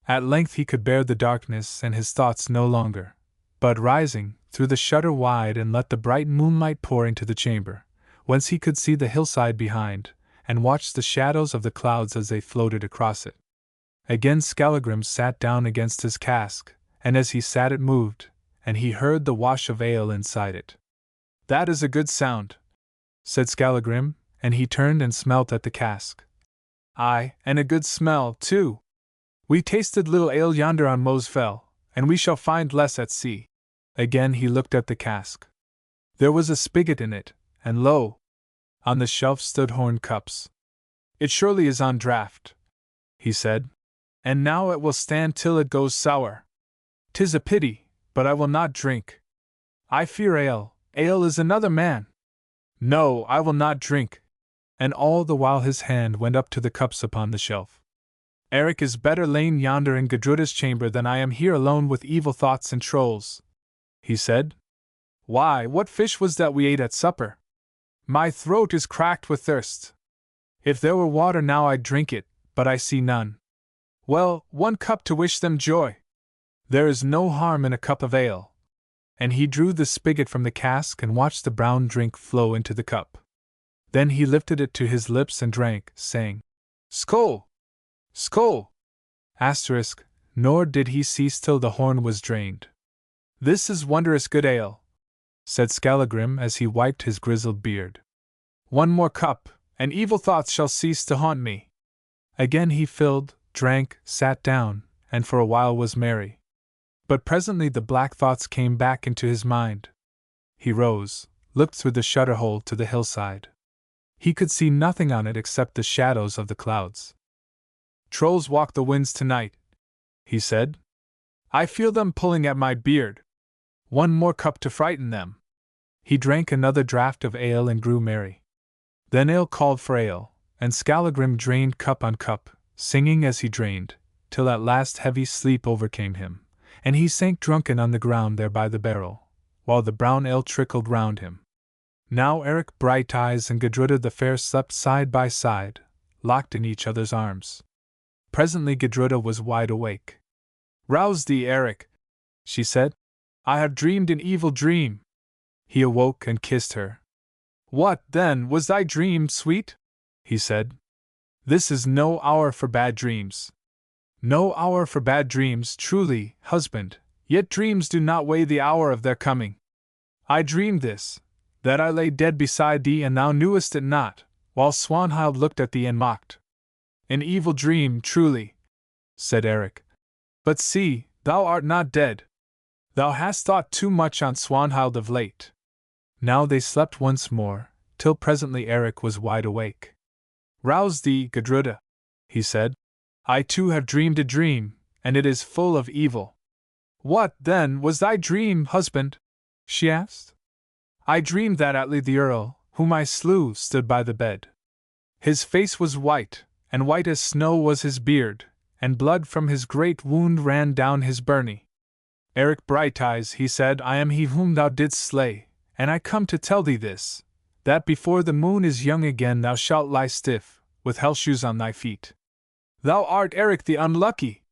A: At length he could bear the darkness and his thoughts no longer, but rising, threw the shutter wide and let the bright moonlight pour into the chamber, whence he could see the hillside behind, and watch the shadows of the clouds as they floated across it. Again Skallagrim sat down against his cask, and as he sat it moved, and he heard the wash of ale inside it. "That is a good sound," said Skallagrim, and he turned and smelt at the cask. "Aye, and a good smell, too. We tasted little ale yonder on Moe's Fell, and we shall find less at sea." Again he looked at the cask. There was a spigot in it, and lo! on the shelf stood horn cups. "It surely is on draught," he said, "and now it will stand till it goes sour. 'Tis a pity, but I will not drink. I fear ale, ale is another man. No, I will not drink." And all the while his hand went up to the cups upon the shelf. "Eric is better lain yonder in Gudruda's chamber than I am here alone with evil thoughts and trolls," he said. "Why, what fish was that we ate at supper? My throat is cracked with thirst. If there were water now I'd drink it, but I see none. Well, 1 cup to wish them joy. There is no harm in a cup of ale." And he drew the spigot from the cask and watched the brown drink flow into the cup. Then he lifted it to his lips and drank, saying, "Skoll! Skoll!" Nor did he cease till the horn was drained. "This is wondrous good ale," said Skallagrim as he wiped his grizzled beard. "1 more cup, and evil thoughts shall cease to haunt me." Again he filled, drank, sat down, and for a while was merry. But presently the black thoughts came back into his mind. He rose, looked through the shutter hole to the hillside. He could see nothing on it except the shadows of the clouds. "Trolls walk the winds tonight," he said. "I feel them pulling at my beard. 1 more cup to frighten them." He drank another draught of ale and grew merry. Then ale called for ale, and Skallagrim drained cup on cup, singing as he drained, till at last heavy sleep overcame him, and he sank drunken on the ground there by the barrel, while the brown ale trickled round him. Now Eric Brighteyes and Gudruda the Fair slept side by side, locked in each other's arms. Presently Gudruda was wide awake. "Rouse thee, Eric," she said. "I have dreamed an evil dream." He awoke and kissed her. "What, then, was thy dream, sweet?" he said. "This is no hour for bad dreams." "No hour for bad dreams, truly, husband, yet dreams do not weigh the hour of their coming. I dreamed this, that I lay dead beside thee and thou knewest it not, while Swanhild looked at thee and mocked." "An evil dream, truly," said Eric. "But see, thou art not dead. Thou hast thought too much on Swanhild of late." Now they slept once more, till presently Eric was wide awake. "Rouse thee, Gudruda," he said. "I too have dreamed a dream, and it is full of evil." "What, then, was thy dream, husband?" she asked. "I dreamed that Atli the Earl, whom I slew, stood by the bed. His face was white, and white as snow was his beard, and blood from his great wound ran down his byrnie. 'Eric Brighteyes,' he said, 'I am he whom thou didst slay, and I come to tell thee this, that before the moon is young again thou shalt lie stiff, with hell shoes on thy feet.' Thou art Eric the Unlucky!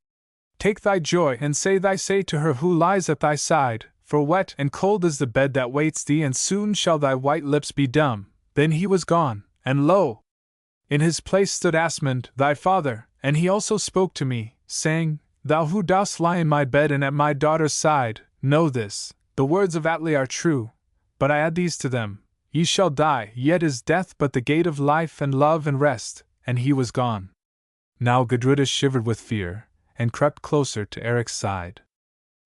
A: Take thy joy and say thy say to her who lies at thy side, for wet and cold is the bed that waits thee, and soon shall thy white lips be dumb. Then he was gone, and lo! In his place stood Asmund, thy father, and he also spoke to me, saying, Thou who dost lie in my bed and at my daughter's side, know this, the words of Atli are true, but I add these to them, ye shall die, yet is death but the gate of life and love and rest, and he was gone. Now Gudruda shivered with fear, and crept closer to Eric's side.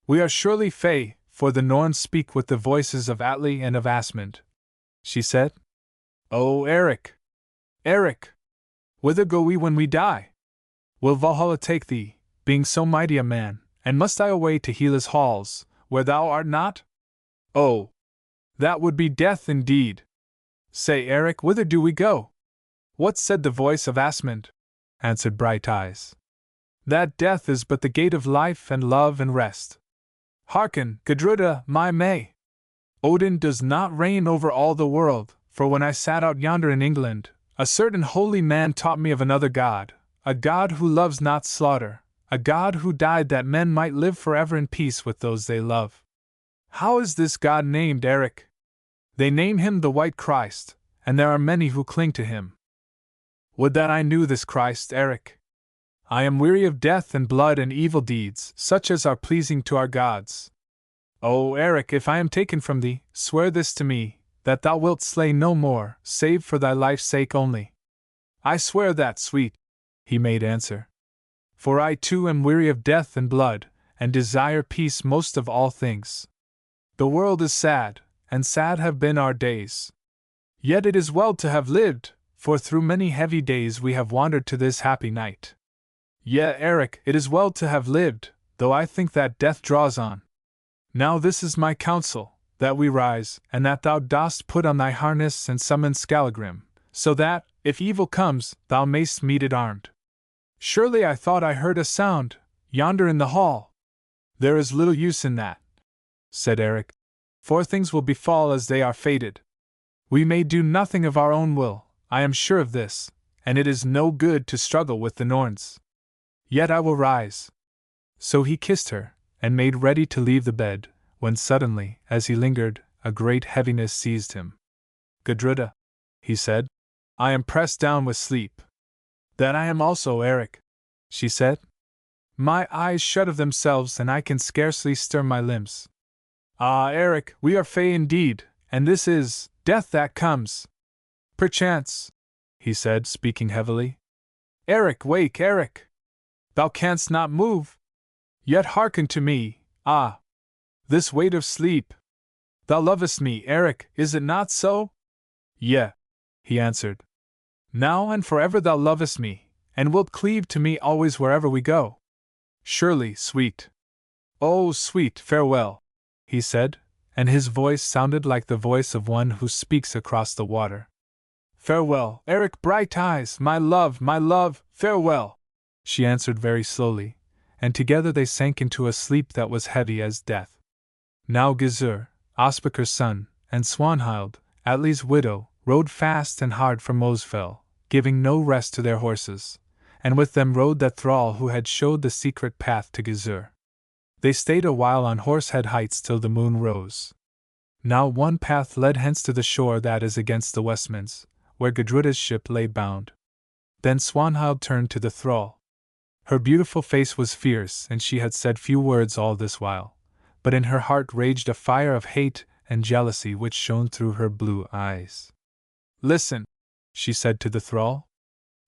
A: We are surely Fae, for the Norns speak with the voices of Atli and of Asmund, she said. Oh, Eric! Eric! Whither go we when we die? Will Valhalla take thee, being so mighty a man, and must I away to Hela's halls, where thou art not? Oh! That would be death indeed! Say, Eric, whither do we go? What said the voice of Asmund? Answered Brighteyes. That death is but the gate of life and love and rest. Hearken, Gudruda, my May! Odin does not reign over all the world, for when I sat out yonder in England, a certain holy man taught me of another God, a God who loves not slaughter, a God who died that men might live forever in peace with those they love. How is this God named, Eric? They name him the White Christ, and there are many who cling to him. Would that I knew this Christ, Eric! I am weary of death and blood and evil deeds, such as are pleasing to our gods. Oh, Eric, if I am taken from thee, swear this to me, that thou wilt slay no more, save for thy life's sake only. I swear that, sweet, he made answer. For I too am weary of death and blood, and desire peace most of all things. The world is sad, and sad have been our days. Yet it is well to have lived, for through many heavy days we have wandered to this happy night. Yea, Eric, it is well to have lived, though I think that death draws on. Now this is my counsel, that we rise, and that thou dost put on thy harness and summon Skallagrim, so that, if evil comes, thou mayst meet it armed. Surely I thought I heard a sound, yonder in the hall. There is little use in that, said Eric, for things will befall as they are fated. We may do nothing of our own will, I am sure of this, and it is no good to struggle with the Norns. Yet I will rise. So he kissed her, and made ready to leave the bed, when suddenly, as he lingered, a great heaviness seized him. Gudruda, he said, I am pressed down with sleep. That I am also, Eric, she said. My eyes shut of themselves and I can scarcely stir my limbs. Ah, Eric, we are Fae indeed, and this is death that comes. Perchance, he said, speaking heavily. Eric, wake, Eric! Thou canst not move. Yet hearken to me, ah! This weight of sleep. Thou lovest me, Eric, is it not so? Yea, he answered. Now and forever thou lovest me, and wilt cleave to me always wherever we go. Surely, sweet. Oh, sweet, farewell, he said, and his voice sounded like the voice of one who speaks across the water. Farewell, Eric Brighteyes, my love, farewell, she answered very slowly, and together they sank into a sleep that was heavy as death. Now Gizur, Ospakar's son, and Swanhild, Atli's widow, rode fast and hard from Mosfell, giving no rest to their horses, and with them rode that thrall who had showed the secret path to Gizur. They stayed a while on Horsehead Heights till the moon rose. Now one path led hence to the shore that is against the Westmans, where Gudruda's ship lay bound. Then Swanhild turned to the thrall. Her beautiful face was fierce, and she had said few words all this while, but in her heart raged a fire of hate and jealousy which shone through her blue eyes. Listen, she said to the thrall.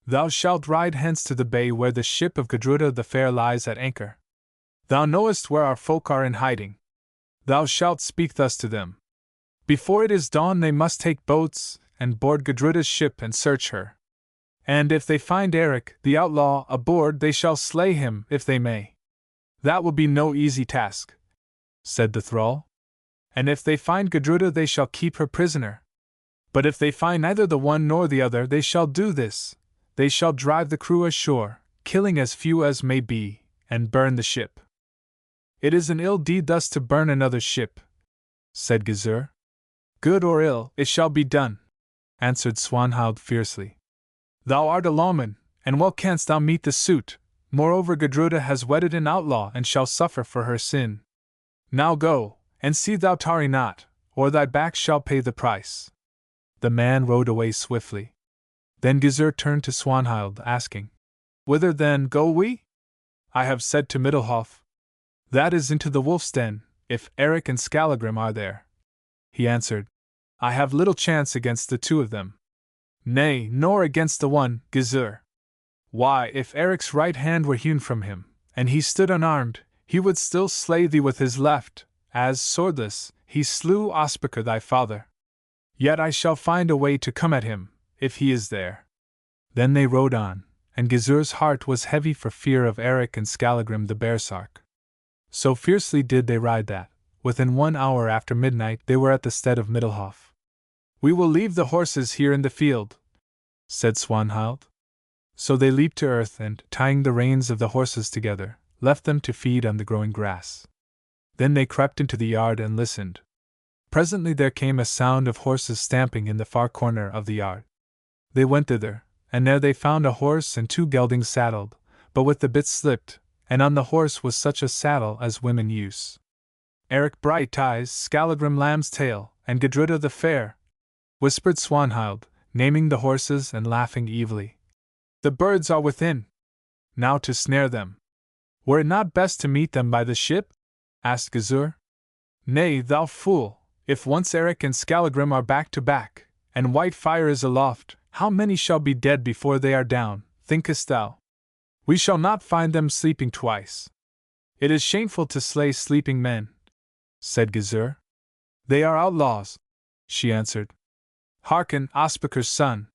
A: Thou shalt ride hence to the bay where the ship of Gudruda the Fair lies at anchor. Thou knowest where our folk are in hiding. Thou shalt speak thus to them. Before it is dawn they must take boats, and board Gudruda's ship and search her. And if they find Eric, the outlaw, aboard, they shall slay him, if they may. That will be no easy task, said the thrall. And if they find Gudruda, they shall keep her prisoner. But if they find neither the one nor the other, they shall do this. They shall drive the crew ashore, killing as few as may be, and burn the ship. It is an ill deed thus to burn another ship, said Gizur. Good or ill, it shall be done, answered Swanhild fiercely. Thou art a lawman, and well canst thou meet the suit, Moreover, Gudruda has wedded an outlaw and shall suffer for her sin. Now go, and see thou tarry not, or thy back shall pay the price." The man rode away swiftly. Then Gizur turned to Swanhild, asking, "Whither then go we?" "I have said to Middelhof." "That is into the wolf's den, if Eric and Skallagrim are there." He answered, "I have little chance against the two of them." "Nay, nor against the one, Gizur. Why, if Eric's right hand were hewn from him, and he stood unarmed, he would still slay thee with his left, as, swordless, he slew Ospakar thy father. Yet I shall find a way to come at him, if he is there." Then they rode on, and Gizur's heart was heavy for fear of Eric and Skallagrim the baresark. So fiercely did they ride that, within 1 hour after midnight, they were at the stead of Middelhof. "We will leave the horses here in the field," said Swanhild. So they leaped to earth and, tying the reins of the horses together, left them to feed on the growing grass. Then they crept into the yard and listened. Presently there came a sound of horses stamping in the far corner of the yard. They went thither, and there they found a horse and 2 geldings saddled, but with the bits slipped, and on the horse was such a saddle as women use. "Eric Brighteyes, Skallagrim Lamb's Tail, and Gudruda the Fair," whispered Swanhild, naming the horses and laughing evilly. "The birds are within. Now to snare them." "Were it not best to meet them by the ship?" asked Gizur. "Nay, thou fool, if once Eric and Skallagrim are back to back, and white fire is aloft, how many shall be dead before they are down, thinkest thou? We shall not find them sleeping twice." "It is shameful to slay sleeping men," said Gizur. "They are outlaws," she answered. "Hearken, Ospakar's son.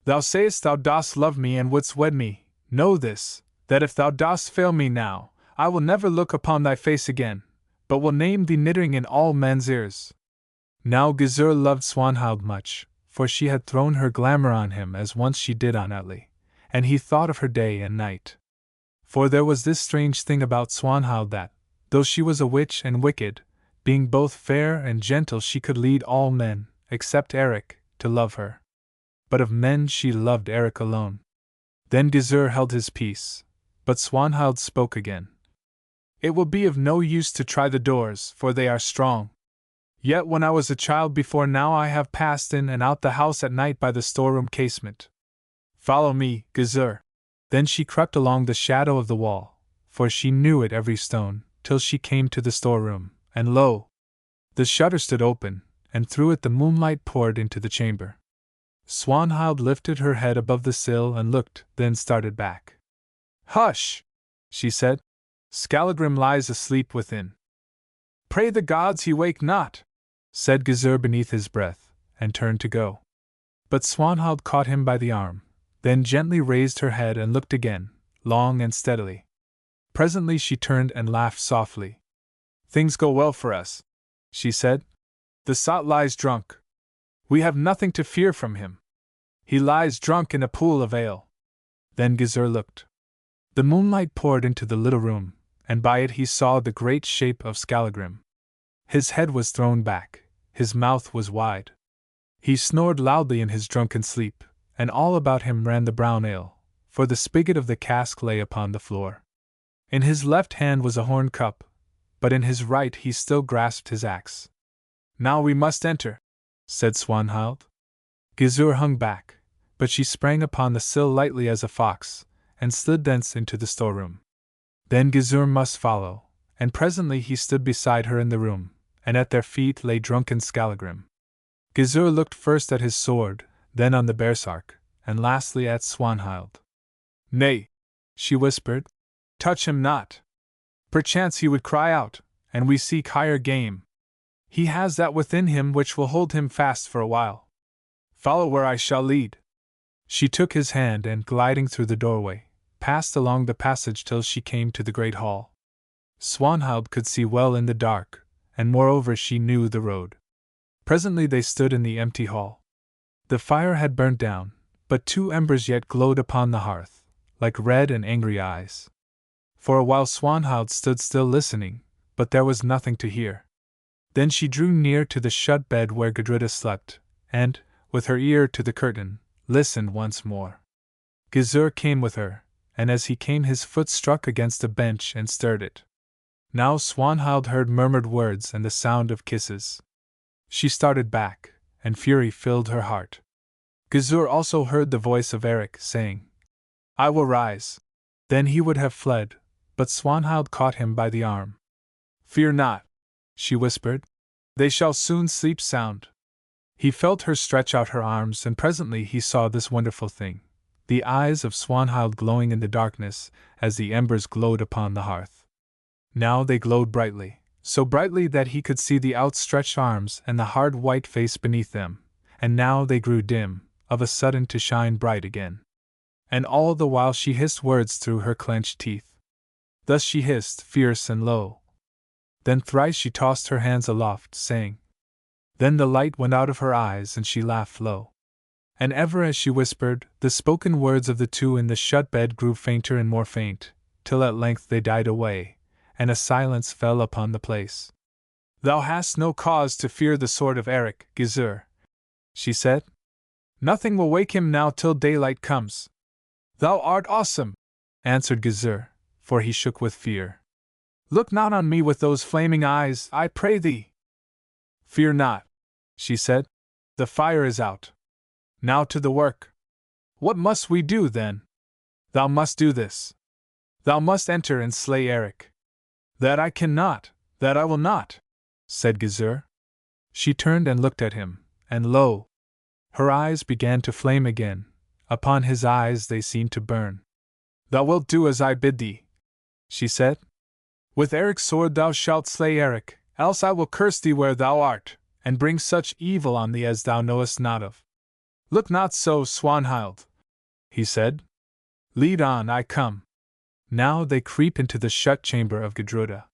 A: Thou sayest thou dost love me and wouldst wed me. Know this, that if thou dost fail me now, I will never look upon thy face again, but will name thee niddering in all men's ears." Now Gizur loved Swanhild much, for she had thrown her glamour on him as once she did on Atli, and he thought of her day and night. For there was this strange thing about Swanhild that, though she was a witch and wicked, being both fair and gentle, she could lead all men, except Eric, to love her. But of men she loved Eric alone. Then Gizur held his peace, but Swanhild spoke again. "It will be of no use to try the doors, for they are strong. Yet when I was a child before now I have passed in and out the house at night by the storeroom casement. Follow me, Gizur." Then she crept along the shadow of the wall, for she knew it every stone, till she came to the storeroom, and lo! The shutter stood open, and through it the moonlight poured into the chamber. Swanhild lifted her head above the sill and looked, then started back. "Hush!" she said. "Skallagrim lies asleep within." "Pray the gods he wake not," said Gizur beneath his breath, and turned to go. But Swanhild caught him by the arm, then gently raised her head and looked again, long and steadily. Presently she turned and laughed softly. "Things go well for us," she said. "The sot lies drunk. We have nothing to fear from him. He lies drunk in a pool of ale." Then Gizur looked. The moonlight poured into the little room, and by it he saw the great shape of Skallagrim. His head was thrown back, his mouth was wide. He snored loudly in his drunken sleep, and all about him ran the brown ale, for the spigot of the cask lay upon the floor. In his left hand was a horn cup, but in his right he still grasped his axe. "Now we must enter," said Swanhild. Gizur hung back, but she sprang upon the sill lightly as a fox, and slid thence into the storeroom. Then Gizur must follow, and presently he stood beside her in the room, and at their feet lay drunken Skallagrim. Gizur looked first at his sword, then on the baresark, and lastly at Swanhild. "Nay," she whispered, "touch him not. Perchance he would cry out, and we seek higher game. He has that within him which will hold him fast for a while. Follow where I shall lead." She took his hand and, gliding through the doorway, passed along the passage till she came to the great hall. Swanhild could see well in the dark, and moreover she knew the road. Presently they stood in the empty hall. The fire had burnt down, but 2 embers yet glowed upon the hearth, like red and angry eyes. For a while Swanhild stood still listening, but there was nothing to hear. Then she drew near to the shut bed where Gudruda slept, and, with her ear to the curtain, listened once more. Gizur came with her, and as he came his foot struck against a bench and stirred it. Now Swanhild heard murmured words and the sound of kisses. She started back, and fury filled her heart. Gizur also heard the voice of Eric saying, "I will rise." Then he would have fled, but Swanhild caught him by the arm. "Fear not," she whispered. "They shall soon sleep sound." He felt her stretch out her arms, and presently he saw this wonderful thing: the eyes of Swanhild glowing in the darkness, as the embers glowed upon the hearth. Now they glowed brightly, so brightly that he could see the outstretched arms and the hard white face beneath them, and now they grew dim, of a sudden to shine bright again. And all the while she hissed words through her clenched teeth. Thus she hissed, fierce and low. Then thrice she tossed her hands aloft, saying. Then the light went out of her eyes and she laughed low. And ever as she whispered, the spoken words of the two in the shut bed grew fainter and more faint, till at length they died away, and a silence fell upon the place. "Thou hast no cause to fear the sword of Eric, Gizur," she said. "Nothing will wake him now till daylight comes." "Thou art awesome," answered Gizur, for he shook with fear. "Look not on me with those flaming eyes, I pray thee." "Fear not," she said. "The fire is out. Now to the work. What must we do, then?" "Thou must do this. Thou must enter and slay Eric." "That I cannot, that I will not," said Gizur. She turned and looked at him, and lo! Her eyes began to flame again, upon his eyes they seemed to burn. "Thou wilt do as I bid thee," she said. "With Eric's sword thou shalt slay Eric, else I will curse thee where thou art, and bring such evil on thee as thou knowest not of." "Look not so, Swanhild," he said. "Lead on, I come." Now they creep into the shut chamber of Gudruda.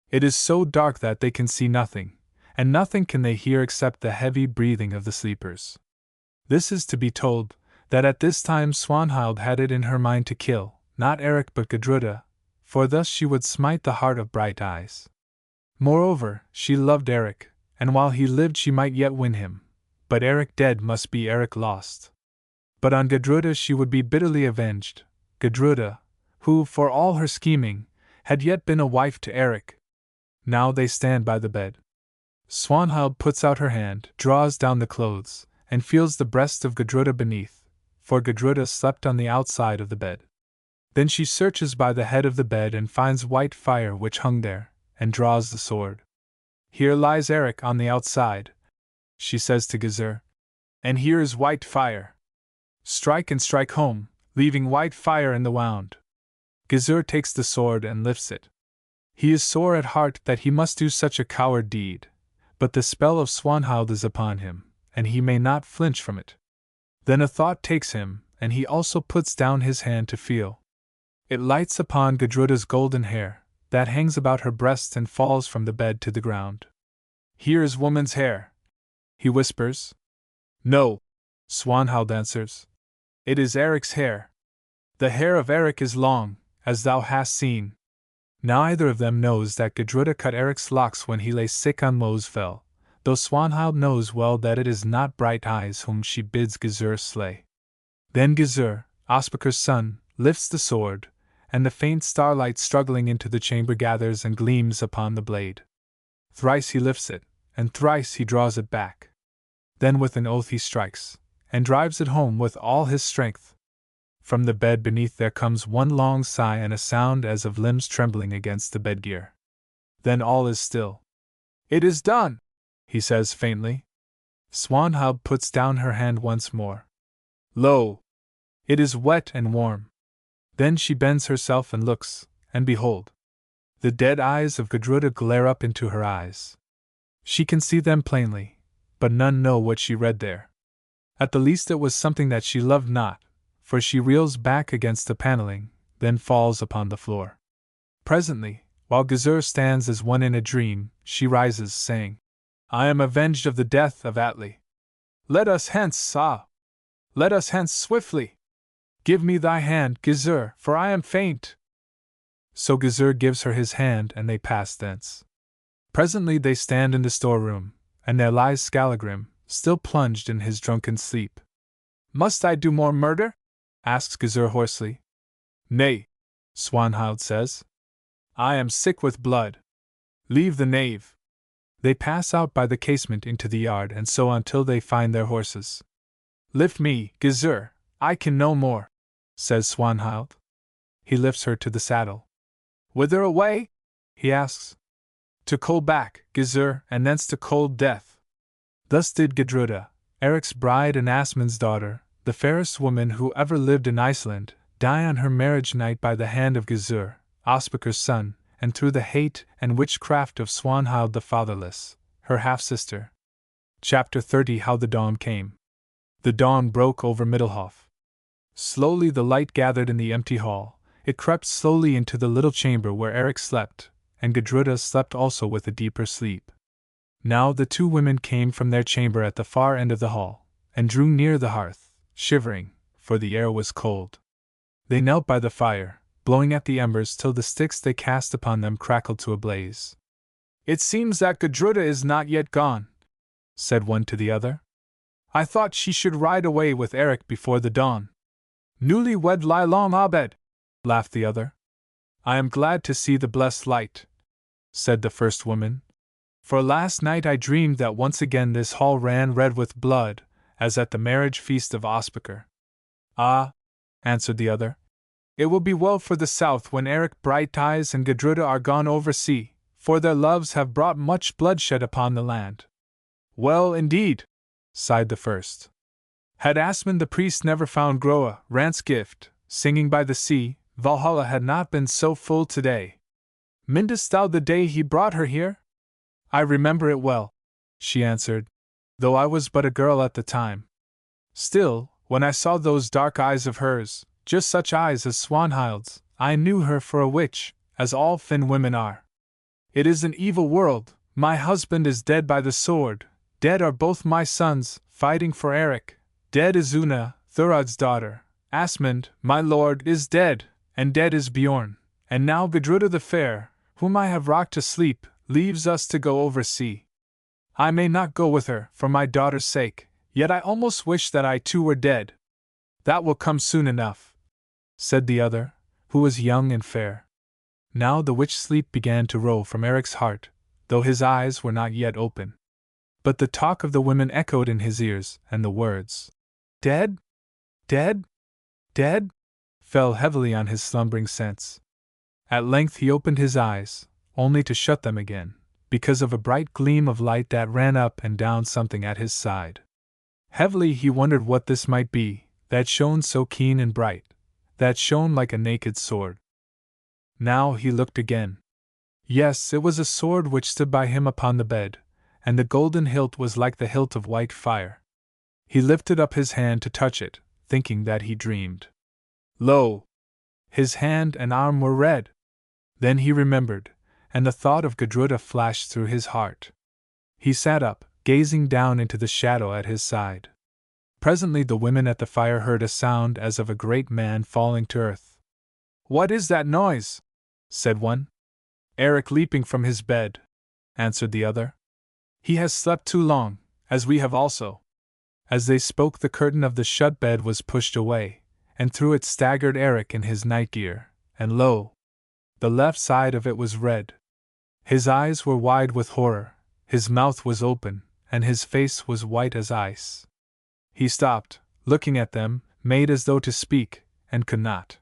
A: It is so dark that they can see nothing, and nothing can they hear except the heavy breathing of the sleepers. This is to be told, that at this time Swanhild had it in her mind to kill, not Eric but Gudruda, for thus she would smite the heart of Brighteyes. Moreover, she loved Eric, and while he lived she might yet win him, but Eric dead must be Eric lost. But on Gudruda she would be bitterly avenged, Gudruda, who, for all her scheming, had yet been a wife to Eric. Now they stand by the bed. Swanhild puts out her hand, draws down the clothes, and feels the breast of Gudruda beneath, for Gudruda slept on the outside of the bed. Then she searches by the head of the bed and finds white fire which hung there, and draws the sword. "Here lies Eric on the outside," she says to Gizur, "and here is white fire. Strike and strike home, leaving white fire in the wound." Gizur takes the sword and lifts it. He is sore at heart that he must do such a coward deed, but the spell of Swanhild is upon him, and he may not flinch from it. Then a thought takes him, and he also puts down his hand to feel. It lights upon Gudruda's golden hair, that hangs about her breast and falls from the bed to the ground. "Here is woman's hair," he whispers. "No," Swanhild answers. "It is Eric's hair. The hair of Eric is long, as thou hast seen." Neither of them knows that Gudruda cut Eric's locks when he lay sick on Mosfell, though Swanhild knows well that it is not Brighteyes whom she bids Gizur slay. Then Gizur, Ospakar's son, lifts the sword, and the faint starlight struggling into the chamber gathers and gleams upon the blade. Thrice he lifts it, and thrice he draws it back. Then with an oath he strikes, and drives it home with all his strength. From the bed beneath there comes one long sigh and a sound as of limbs trembling against the bedgear. Then all is still. "It is done," he says faintly. Swanhild puts down her hand once more. Lo! It is wet and warm. Then she bends herself and looks, and behold! The dead eyes of Gudruda glare up into her eyes. She can see them plainly, but none know what she read there. At the least it was something that she loved not, for she reels back against the paneling, then falls upon the floor. Presently, while Gizur stands as one in a dream, she rises, saying, "I am avenged of the death of Atli. Let us hence, let us hence swiftly. Give me thy hand, Gizur, for I am faint." So Gizur gives her his hand and they pass thence. Presently they stand in the storeroom, and there lies Skallagrim, still plunged in his drunken sleep. "Must I do more murder?" asks Gizur hoarsely. Nay, Swanhild says. I am sick with blood. Leave the knave. They pass out by the casement into the yard and so until they find their horses. Lift me, Gizur, I can no more, says Swanhild. He lifts her to the saddle. Whither away? He asks. To Kolbak, Gizur, and thence to cold death. Thus did Gudruda, Eric's bride and Asmund's daughter, the fairest woman who ever lived in Iceland, die on her marriage night by the hand of Gizur, Ospakar's son, and through the hate and witchcraft of Swanhild the fatherless, her half-sister. Chapter 30 How the Dawn Came. The dawn broke over Middelhof. Slowly the light gathered in the empty hall. It crept slowly into the little chamber where Eric slept, and Gudruda slept also with a deeper sleep. Now the two women came from their chamber at the far end of the hall, and drew near the hearth, shivering, for the air was cold. They knelt by the fire, blowing at the embers till the sticks they cast upon them crackled to a blaze. It seems that Gudruda is not yet gone, said one to the other. I thought she should ride away with Eric before the dawn. Newly wed lie long abed, laughed the other. I am glad to see the blessed light, said the first woman. For last night I dreamed that once again this hall ran red with blood, as at the marriage feast of Ospakar. Ah, answered the other. It will be well for the south when Eric Brighteyes and Gudruda are gone over sea, for their loves have brought much bloodshed upon the land. Well, indeed, sighed the first. Had Asmund the priest never found Groa, Rant's gift, singing by the sea, Valhalla had not been so full today. Mindest thou the day he brought her here? I remember it well, she answered, though I was but a girl at the time. Still, when I saw those dark eyes of hers, just such eyes as Swanhild's, I knew her for a witch, as all Finn women are. It is an evil world. My husband is dead by the sword, dead are both my sons, fighting for Eric, dead is Una, Thurod's daughter, Asmund, my lord, is dead, and dead is Bjorn, and now Gudruda the fair, whom I have rocked to sleep, leaves us to go over sea. I may not go with her, for my daughter's sake, yet I almost wish that I too were dead. That will come soon enough, said the other, who was young and fair. Now the witch sleep began to roll from Eric's heart, though his eyes were not yet open. But the talk of the women echoed in his ears, and the words, dead? Dead? Dead? Fell heavily on his slumbering sense. At length he opened his eyes, only to shut them again, because of a bright gleam of light that ran up and down something at his side. Heavily he wondered what this might be, that shone so keen and bright, that shone like a naked sword. Now he looked again. Yes, it was a sword which stood by him upon the bed, and the golden hilt was like the hilt of white fire. He lifted up his hand to touch it, thinking that he dreamed. Lo! His hand and arm were red. Then he remembered, and the thought of Gudruda flashed through his heart. He sat up, gazing down into the shadow at his side. Presently the women at the fire heard a sound as of a great man falling to earth. What is that noise? Said one. Eric leaping from his bed, answered the other. He has slept too long, as we have also. As they spoke, the curtain of the shut bed was pushed away, and through it staggered Eric in his night gear, and lo! The left side of it was red. His eyes were wide with horror, his mouth was open, and his face was white as ice. He stopped, looking at them, made as though to speak, and could not.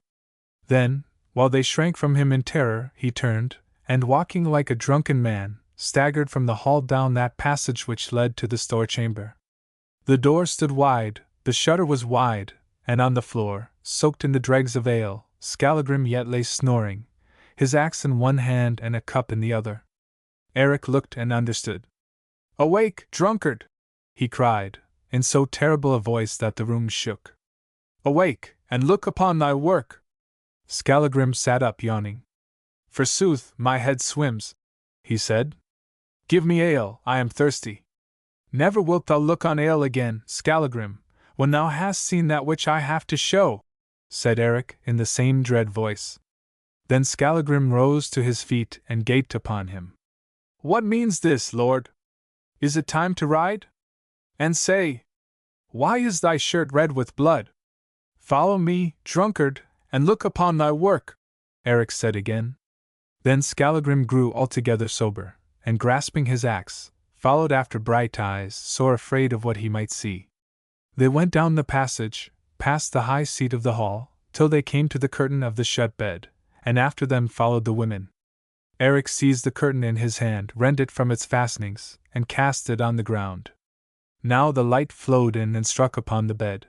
A: Then, while they shrank from him in terror, he turned, and walking like a drunken man, staggered from the hall down that passage which led to the store chamber. The door stood wide, the shutter was wide, and on the floor, soaked in the dregs of ale, Skallagrim yet lay snoring, his axe in one hand and a cup in the other. Eric looked and understood. Awake, drunkard! He cried, in so terrible a voice that the room shook. Awake, and look upon thy work! Skallagrim sat up yawning. Forsooth, my head swims, he said. Give me ale, I am thirsty. Never wilt thou look on ale again, Skallagrim, when thou hast seen that which I have to show, said Eric in the same dread voice. Then Skallagrim rose to his feet and gaped upon him. What means this, lord? Is it time to ride? And say, why is thy shirt red with blood? Follow me, drunkard, and look upon thy work, Eric said again. Then Skallagrim grew altogether sober, and grasping his axe, followed after Brighteyes, sore afraid of what he might see. They went down the passage, past the high seat of the hall, till they came to the curtain of the shut bed, and after them followed the women. Eric seized the curtain in his hand, rent it from its fastenings, and cast it on the ground. Now the light flowed in and struck upon the bed.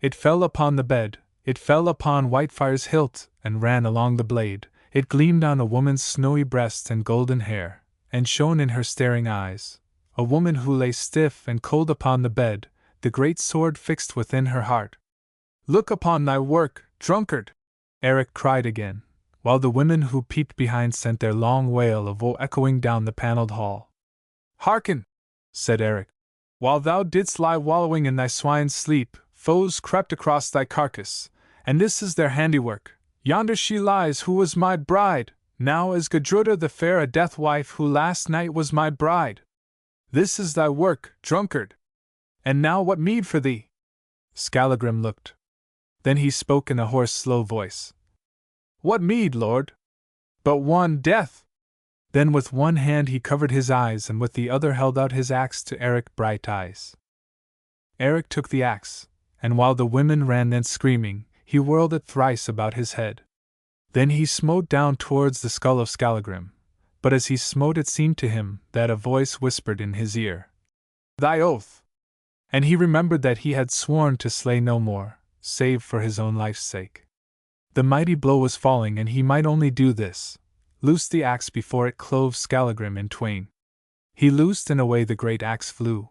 A: It fell upon the bed, it fell upon Whitefire's hilt, and ran along the blade. It gleamed on a woman's snowy breast and golden hair, and shone in her staring eyes, a woman who lay stiff and cold upon the bed, the great sword fixed within her heart. Look upon thy work, drunkard! Eric cried again, while the women who peeped behind sent their long wail of woe echoing down the panelled hall. Hearken, said Eric. While thou didst lie wallowing in thy swine's sleep, foes crept across thy carcass, and this is their handiwork. Yonder she lies who was my bride, now is Gudruda the fair a death wife who last night was my bride. This is thy work, drunkard. And now what meed for thee? Skallagrim looked. Then he spoke in a hoarse, slow voice. What meed, lord? But one death. Then with one hand he covered his eyes and with the other held out his axe to Eric Brighteyes. Eric took the axe, and while the women ran thence screaming, he whirled it thrice about his head. Then he smote down towards the skull of Skallagrim, but as he smote it seemed to him that a voice whispered in his ear, Thy oath! And he remembered that he had sworn to slay no more, save for his own life's sake. The mighty blow was falling and he might only do this, loose the axe before it clove Skallagrim in twain. He loosed and away the great axe flew.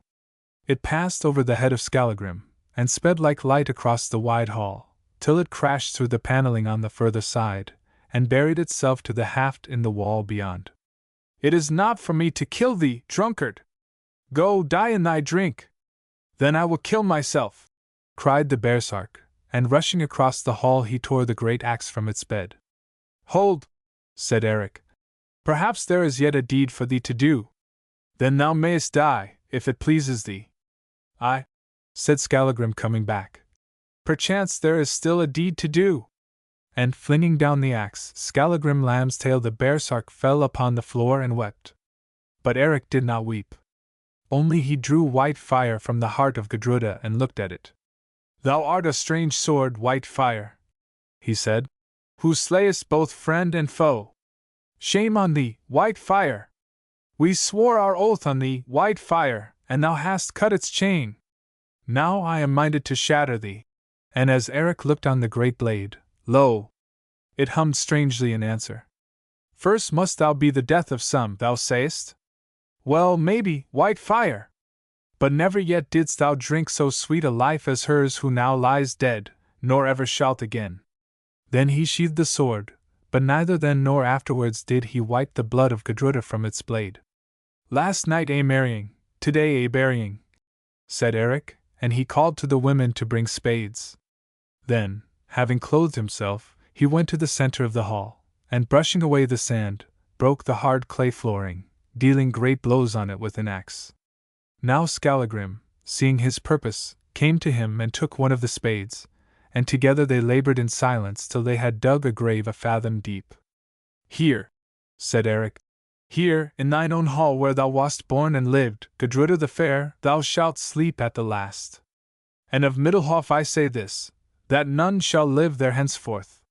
A: It passed over the head of Skallagrim, and sped like light across the wide hall, till it crashed through the paneling on the further side, and buried itself to the haft in the wall beyond. It is not for me to kill thee, drunkard! Go die in thy drink! Then I will kill myself! Cried the baresark, and rushing across the hall he tore the great axe from its bed. Hold, said Eric. Perhaps there is yet a deed for thee to do. Then thou mayest die, if it pleases thee. Aye, said Skallagrim coming back. Perchance there is still a deed to do. And flinging down the axe, Skallagrim Lambstail the baresark fell upon the floor and wept. But Eric did not weep. Only he drew white fire from the heart of Gudruda and looked at it. Thou art a strange sword, white fire, he said, who slayest both friend and foe. Shame on thee, white fire! We swore our oath on thee, white fire, and thou hast cut its chain. Now I am minded to shatter thee. And as Eric looked on the great blade, lo! It hummed strangely in answer. First must thou be the death of some, thou sayest? Well, maybe, white fire! But never yet didst thou drink so sweet a life as hers who now lies dead, nor ever shalt again. Then he sheathed the sword, but neither then nor afterwards did he wipe the blood of Gudruda from its blade. Last night a marrying, today a burying, said Eric, and he called to the women to bring spades. Then, having clothed himself, he went to the center of the hall, and brushing away the sand, broke the hard clay flooring, dealing great blows on it with an axe. Now Skallagrim, seeing his purpose, came to him and took one of the spades, and together they labored in silence till they had dug a grave a fathom deep. Here, said Eric, here, in thine own hall where thou wast born and lived, Gudruda the fair, thou shalt sleep at the last. And of Middlehof I say this, that none shall live there henceforth.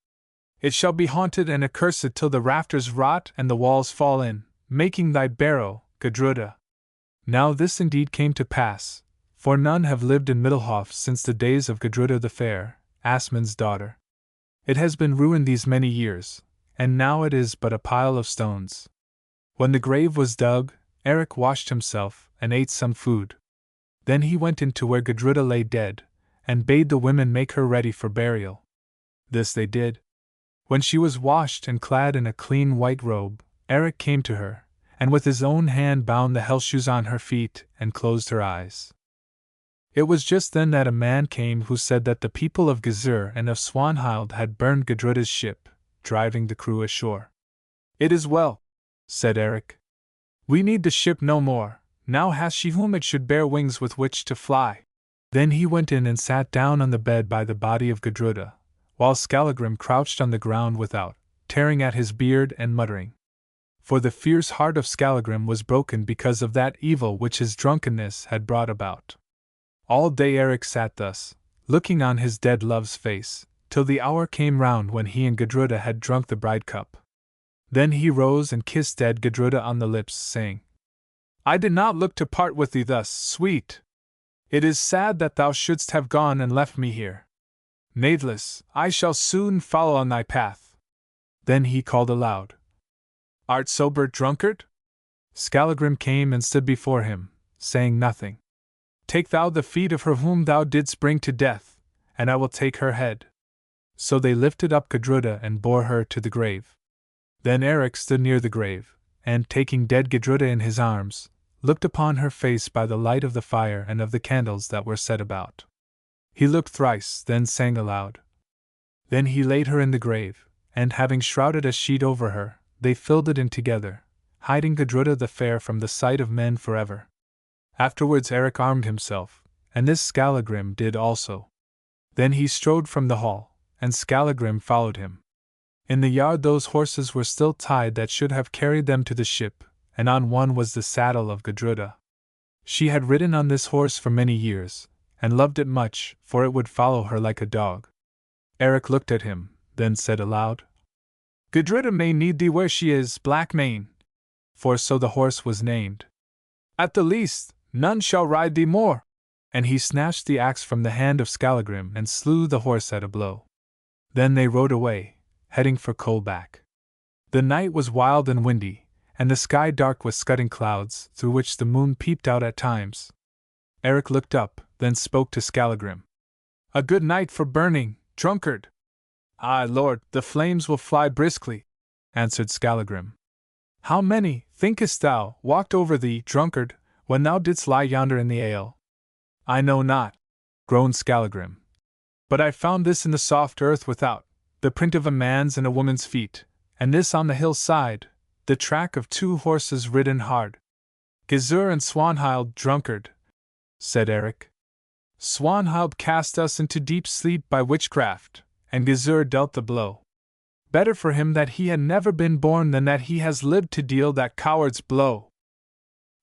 A: It shall be haunted and accursed till the rafters rot and the walls fall in, making thy barrow, Gudruda. Now this indeed came to pass, for none have lived in Middlehof since the days of Gudruda the fair, Asmund's daughter. It has been ruined these many years, and now it is but a pile of stones. When the grave was dug, Eric washed himself and ate some food. Then he went into where Gudruda lay dead, and bade the women make her ready for burial. This they did. When she was washed and clad in a clean white robe, Eric came to her, and with his own hand bound the hell-shoes on her feet and closed her eyes. It was just then that a man came who said that the people of Gizur and of Swanhild had burned Gudruda's ship, driving the crew ashore. It is well, said Eric. We need the ship no more, now has she whom it should bear wings with which to fly. Then he went in and sat down on the bed by the body of Gudruda, while Skallagrim crouched on the ground without, tearing at his beard and muttering. For the fierce heart of Skallagrim was broken because of that evil which his drunkenness had brought about. All day Eric sat thus, looking on his dead love's face, till the hour came round when he and Gudruda had drunk the bride cup. Then he rose and kissed dead Gudruda on the lips, saying, I did not look to part with thee thus, sweet. It is sad that thou shouldst have gone and left me here. Natheless, I shall soon follow on thy path. Then he called aloud, Art sober, drunkard? Skallagrim came and stood before him, saying nothing. Take thou the feet of her whom thou didst bring to death, and I will take her head. So they lifted up Gudruda and bore her to the grave. Then Eric stood near the grave, and, taking dead Gudruda in his arms, looked upon her face by the light of the fire and of the candles that were set about. He looked thrice, then sang aloud. Then he laid her in the grave, and having shrouded a sheet over her, they filled it in together, hiding Gudruda the fair from the sight of men forever. Afterwards Eric armed himself, and this Skallagrim did also. Then he strode from the hall, and Skallagrim followed him. In the yard those horses were still tied that should have carried them to the ship, and on one was the saddle of Gudruda. She had ridden on this horse for many years, and loved it much, for it would follow her like a dog. Eric looked at him, then said aloud, Gudruda may need thee where she is, Blackmane, for so the horse was named. At the least, none shall ride thee more. And he snatched the axe from the hand of Skallagrim and slew the horse at a blow. Then they rode away, heading for Coldback. The night was wild and windy, and the sky dark with scudding clouds, through which the moon peeped out at times. Eric looked up, then spoke to Skallagrim. A good night for burning, drunkard. Aye, lord, the flames will fly briskly, answered Skallagrim. How many, thinkest thou, walked over thee, drunkard, when thou didst lie yonder in the ale? I know not, groaned Skallagrim. But I found this in the soft earth without, the print of a man's and a woman's feet, and this on the hillside, the track of 2 horses ridden hard. Gizur and Swanhild, drunkard, said Eric. Swanhild cast us into deep sleep by witchcraft, and Gizur dealt the blow. Better for him that he had never been born than that he has lived to deal that coward's blow.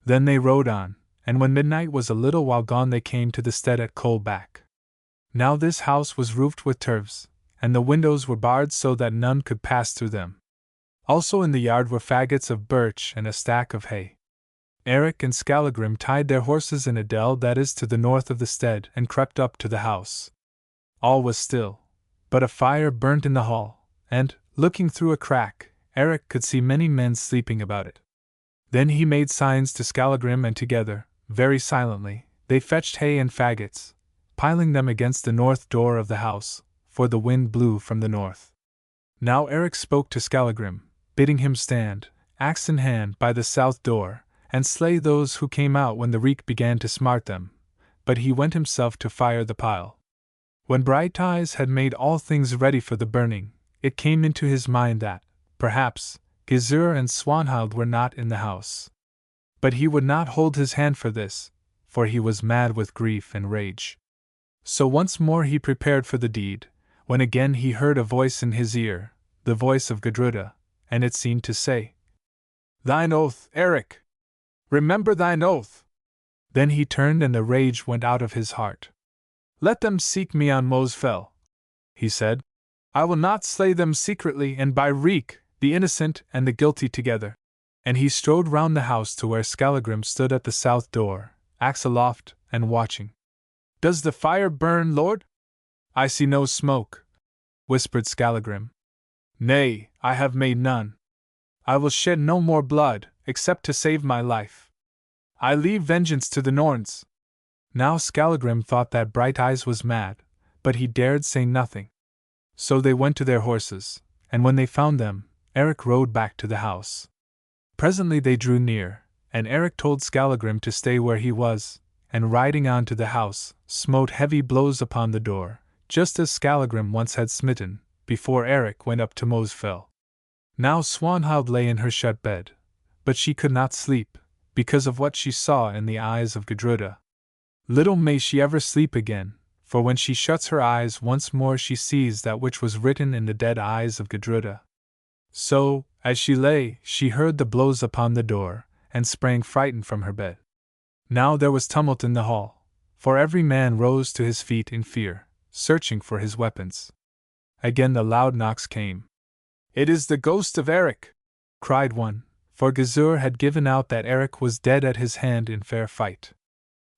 A: Then they rode on, and when midnight was a little while gone they came to the stead at Coldback. Now this house was roofed with turves, and the windows were barred so that none could pass through them. Also in the yard were faggots of birch and a stack of hay. Eric and Skallagrim tied their horses in a dell that is to the north of the stead and crept up to the house. All was still, but a fire burnt in the hall, and, looking through a crack, Eric could see many men sleeping about it. Then he made signs to Skallagrim, and together, very silently, they fetched hay and faggots, piling them against the north door of the house, for the wind blew from the north. Now Eric spoke to Skallagrim, bidding him stand, axe in hand, by the south door, and slay those who came out when the reek began to smart them, but he went himself to fire the pile. When Brighteyes had made all things ready for the burning, it came into his mind that, perhaps, Gizur and Swanhild were not in the house. But he would not hold his hand for this, for he was mad with grief and rage. So once more he prepared for the deed, when again he heard a voice in his ear, the voice of Gudruda, and it seemed to say, Thine oath, Eric! Remember thine oath! Then he turned and the rage went out of his heart. Let them seek me on Mosfell, he said. I will not slay them secretly and by reek, the innocent and the guilty together. And he strode round the house to where Skallagrim stood at the south door, axe aloft, and watching. Does the fire burn, lord? I see no smoke, whispered Skallagrim. Nay, I have made none. I will shed no more blood, except to save my life. I leave vengeance to the Norns. Now Skallagrim thought that Brighteyes was mad, but he dared say nothing. So they went to their horses, and when they found them, Eric rode back to the house. Presently they drew near, and Eric told Skallagrim to stay where he was, and riding on to the house, smote heavy blows upon the door, just as Skallagrim once had smitten, before Eric went up to Mosfell. Now Swanhild lay in her shut bed, but she could not sleep, because of what she saw in the eyes of Gudruda. Little may she ever sleep again, for when she shuts her eyes once more she sees that which was written in the dead eyes of Gudruda. So, as she lay, she heard the blows upon the door, and sprang frightened from her bed. Now there was tumult in the hall, for every man rose to his feet in fear, searching for his weapons. Again the loud knocks came. "It is the ghost of Eric!" cried one, for Gizur had given out that Eric was dead at his hand in fair fight.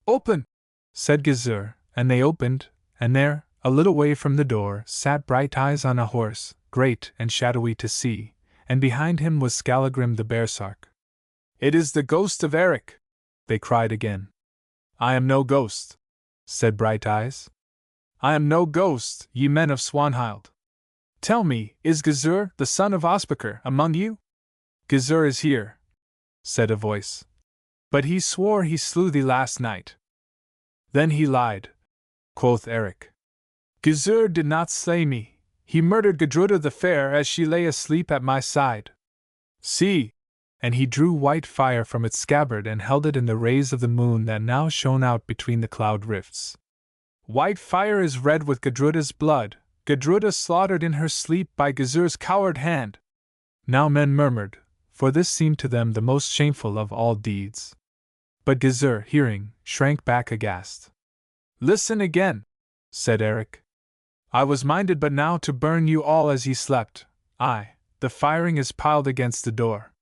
A: "Open!" said Gizur, and they opened, and there, a little way from the door, sat Brighteyes on a horse, great and shadowy to see, and behind him was Skallagrim the baresark. "It is the ghost of Eric!" they cried again. "I am no ghost," said Brighteyes. "I am no ghost, ye men of Swanhild. Tell me, is Gizur, the son of Ospakar, among you?" "Gizur is here," said a voice. "But he swore he slew thee last night." "Then he lied," quoth Eric. "Gizur did not slay me, he murdered Gudruda the fair as she lay asleep at my side. See!" And he drew white fire from its scabbard and held it in the rays of the moon that now shone out between the cloud rifts. "White fire is red with Gudruda's blood, Gudruda slaughtered in her sleep by Gizur's coward hand." Now men murmured, for this seemed to them the most shameful of all deeds. But Gizur, hearing, shrank back aghast. "Listen again," said Eric. "I was minded but now to burn you all as ye slept. Aye, the firing is piled against the door.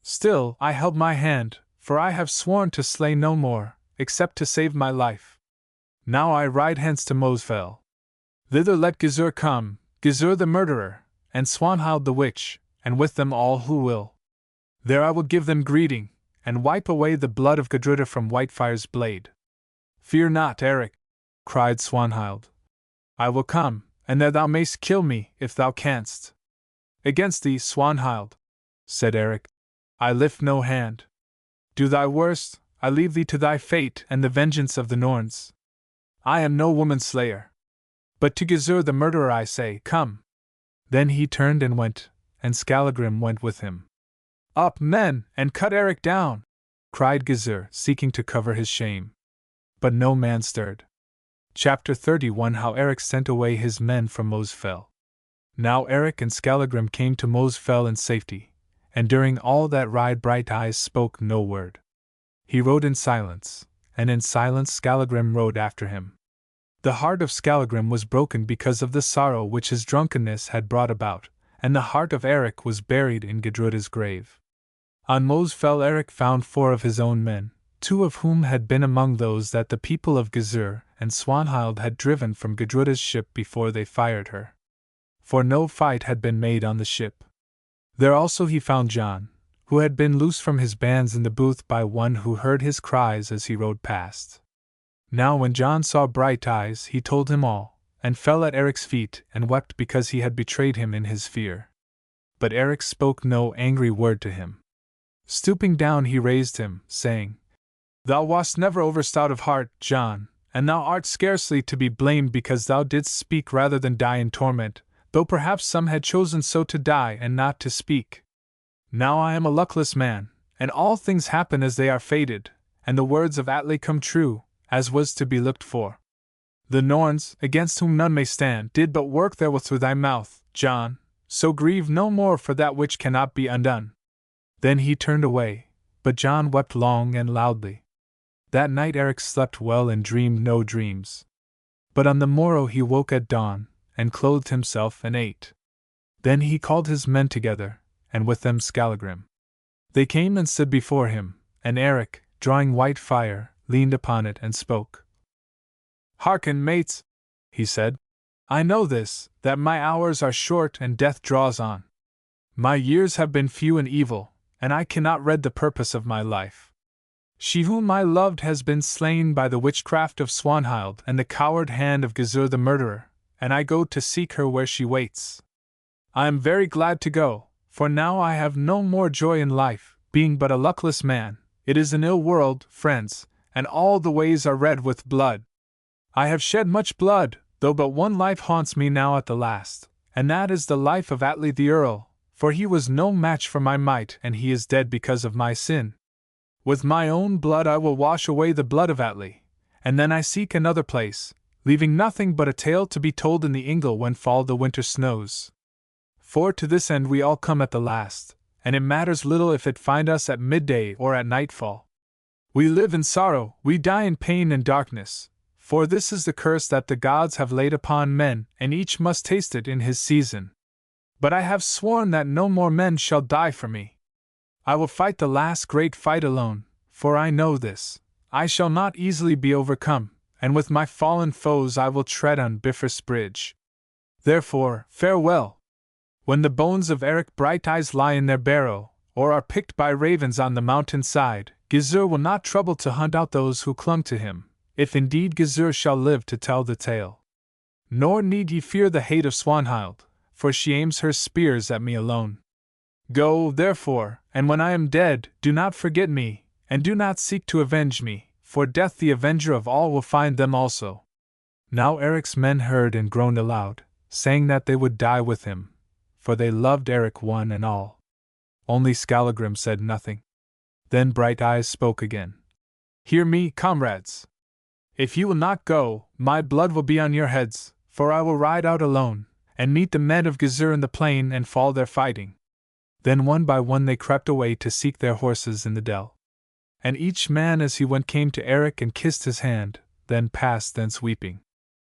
A: Still, I held my hand, for I have sworn to slay no more, except to save my life. Now I ride hence to Mosfell. Thither let Gizur come, Gizur the murderer, and Swanhild the witch, and with them all who will. There I will give them greeting, and wipe away the blood of Gudruda from Whitefire's blade." "Fear not, Eric," cried Swanhild. "I will come, and there thou mayst kill me, if thou canst." "Against thee, Swanhild," said Eric, "I lift no hand. Do thy worst, I leave thee to thy fate and the vengeance of the Norns. I am no woman-slayer. But to Gizur the murderer I say, come." Then he turned and went, and Skallagrim went with him. "Up, men, and cut Eric down!" cried Gizur, seeking to cover his shame. But no man stirred. Chapter 31 How Eric sent away his men from Mosfell. Now Eric and Skallagrim came to Mosfell in safety, and during all that ride Brighteyes spoke no word. He rode in silence, and in silence Skallagrim rode after him. The heart of Skallagrim was broken because of the sorrow which his drunkenness had brought about, and the heart of Eric was buried in Gudruda's grave. On Mosfell Eric found 4 of his own men, 2 of whom had been among those that the people of Gizur and Swanhild had driven from Gudruda's ship before they fired her. For no fight had been made on the ship. There also he found John, who had been loose from his bands in the booth by one who heard his cries as he rode past. Now when John saw Brighteyes he told him all, and fell at Eric's feet and wept because he had betrayed him in his fear. But Eric spoke no angry word to him. Stooping down he raised him, saying, "Thou wast never overstout of heart, John, and thou art scarcely to be blamed because thou didst speak rather than die in torment, though perhaps some had chosen so to die and not to speak. Now I am a luckless man, and all things happen as they are fated, and the words of Atli come true, as was to be looked for. The Norns, against whom none may stand, did but work their will through thy mouth, John, so grieve no more for that which cannot be undone." Then he turned away, but John wept long and loudly. That night Eric slept well and dreamed no dreams. But on the morrow he woke at dawn, and clothed himself and ate. Then he called his men together, and with them Skallagrim. They came and stood before him, and Eric, drawing white fire, leaned upon it and spoke. "Hearken, mates," he said. "I know this, that my hours are short and death draws on. My years have been few and evil, and I cannot read the purpose of my life. She whom I loved has been slain by the witchcraft of Swanhild and the coward hand of Gizur the murderer, and I go to seek her where she waits. I am very glad to go, for now I have no more joy in life, being but a luckless man. It is an ill world, friends, and all the ways are red with blood. I have shed much blood, though but one life haunts me now at the last, and that is the life of Atli the Earl, for he was no match for my might and he is dead because of my sin. With my own blood I will wash away the blood of Atli, and then I seek another place, leaving nothing but a tale to be told in the ingle when fall the winter snows. For to this end we all come at the last, and it matters little if it find us at midday or at nightfall. We live in sorrow, we die in pain and darkness, for this is the curse that the gods have laid upon men, and each must taste it in his season. But I have sworn that no more men shall die for me. I will fight the last great fight alone, for I know this, I shall not easily be overcome, and with my fallen foes I will tread on Bifrost Bridge. Therefore, farewell. When the bones of Eric Brighteyes lie in their barrow, or are picked by ravens on the mountain side, Gizur will not trouble to hunt out those who clung to him, if indeed Gizur shall live to tell the tale. Nor need ye fear the hate of Swanhild, for she aims her spears at me alone. Go, therefore, and when I am dead, do not forget me, and do not seek to avenge me, for death the avenger of all will find them also. Now Eric's men heard and groaned aloud, saying that they would die with him, for they loved Eric one and all. Only Skallagrim said nothing. Then Brighteyes spoke again. Hear me, comrades. If you will not go, my blood will be on your heads, for I will ride out alone, and meet the men of Gizur in the plain and fall their fighting. Then one by one they crept away to seek their horses in the dell. And each man as he went came to Eric and kissed his hand, then passed thence weeping.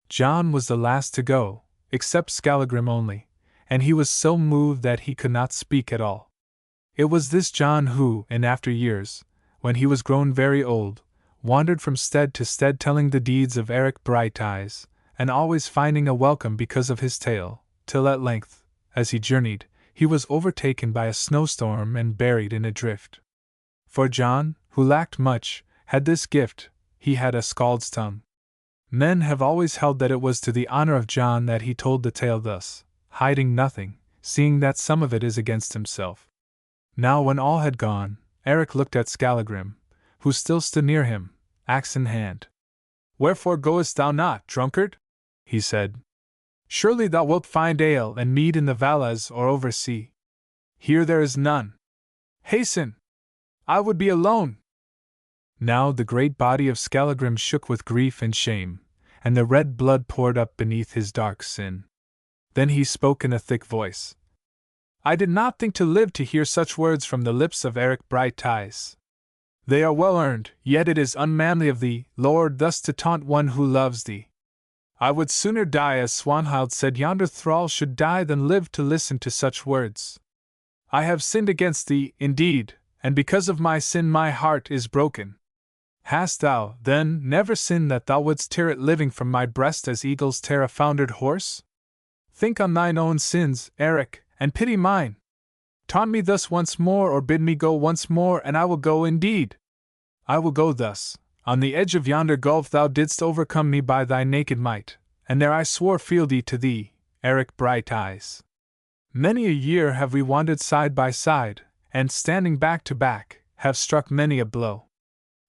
A: John was the last to go, except Skallagrim only, and he was so moved that he could not speak at all. It was this John who, in after years, when he was grown very old, wandered from stead to stead telling the deeds of Eric Brighteyes, and always finding a welcome because of his tale, till at length, as he journeyed, he was overtaken by a snowstorm and buried in a drift. For John, who lacked much, had this gift, he had a skald's tongue. Men have always held that it was to the honor of John that he told the tale thus, hiding nothing, seeing that some of it is against himself. Now when all had gone, Eric looked at Skallagrim, who still stood near him, axe in hand. Wherefore goest thou not, drunkard? He said. Surely thou wilt find ale and mead in the valleys or over sea. Here there is none. Hasten! I would be alone. Now the great body of Skallagrim shook with grief and shame, and the red blood poured up beneath his dark sin. Then he spoke in a thick voice. I did not think to live to hear such words from the lips of Eric Brighteyes. They are well earned, yet it is unmanly of thee, Lord, thus to taunt one who loves thee. I would sooner die as Swanhild said yonder thrall should die than live to listen to such words. I have sinned against thee, indeed, and because of my sin my heart is broken. Hast thou, then, never sinned that thou wouldst tear it living from my breast as eagles tear a foundered horse? Think on thine own sins, Eric, and pity mine. Taunt me thus once more or bid me go once more and I will go indeed. I will go thus. On the edge of yonder gulf thou didst overcome me by thy naked might, and there I swore fealty to thee, Eric Brighteyes. Many a year have we wandered side by side, and standing back to back, have struck many a blow.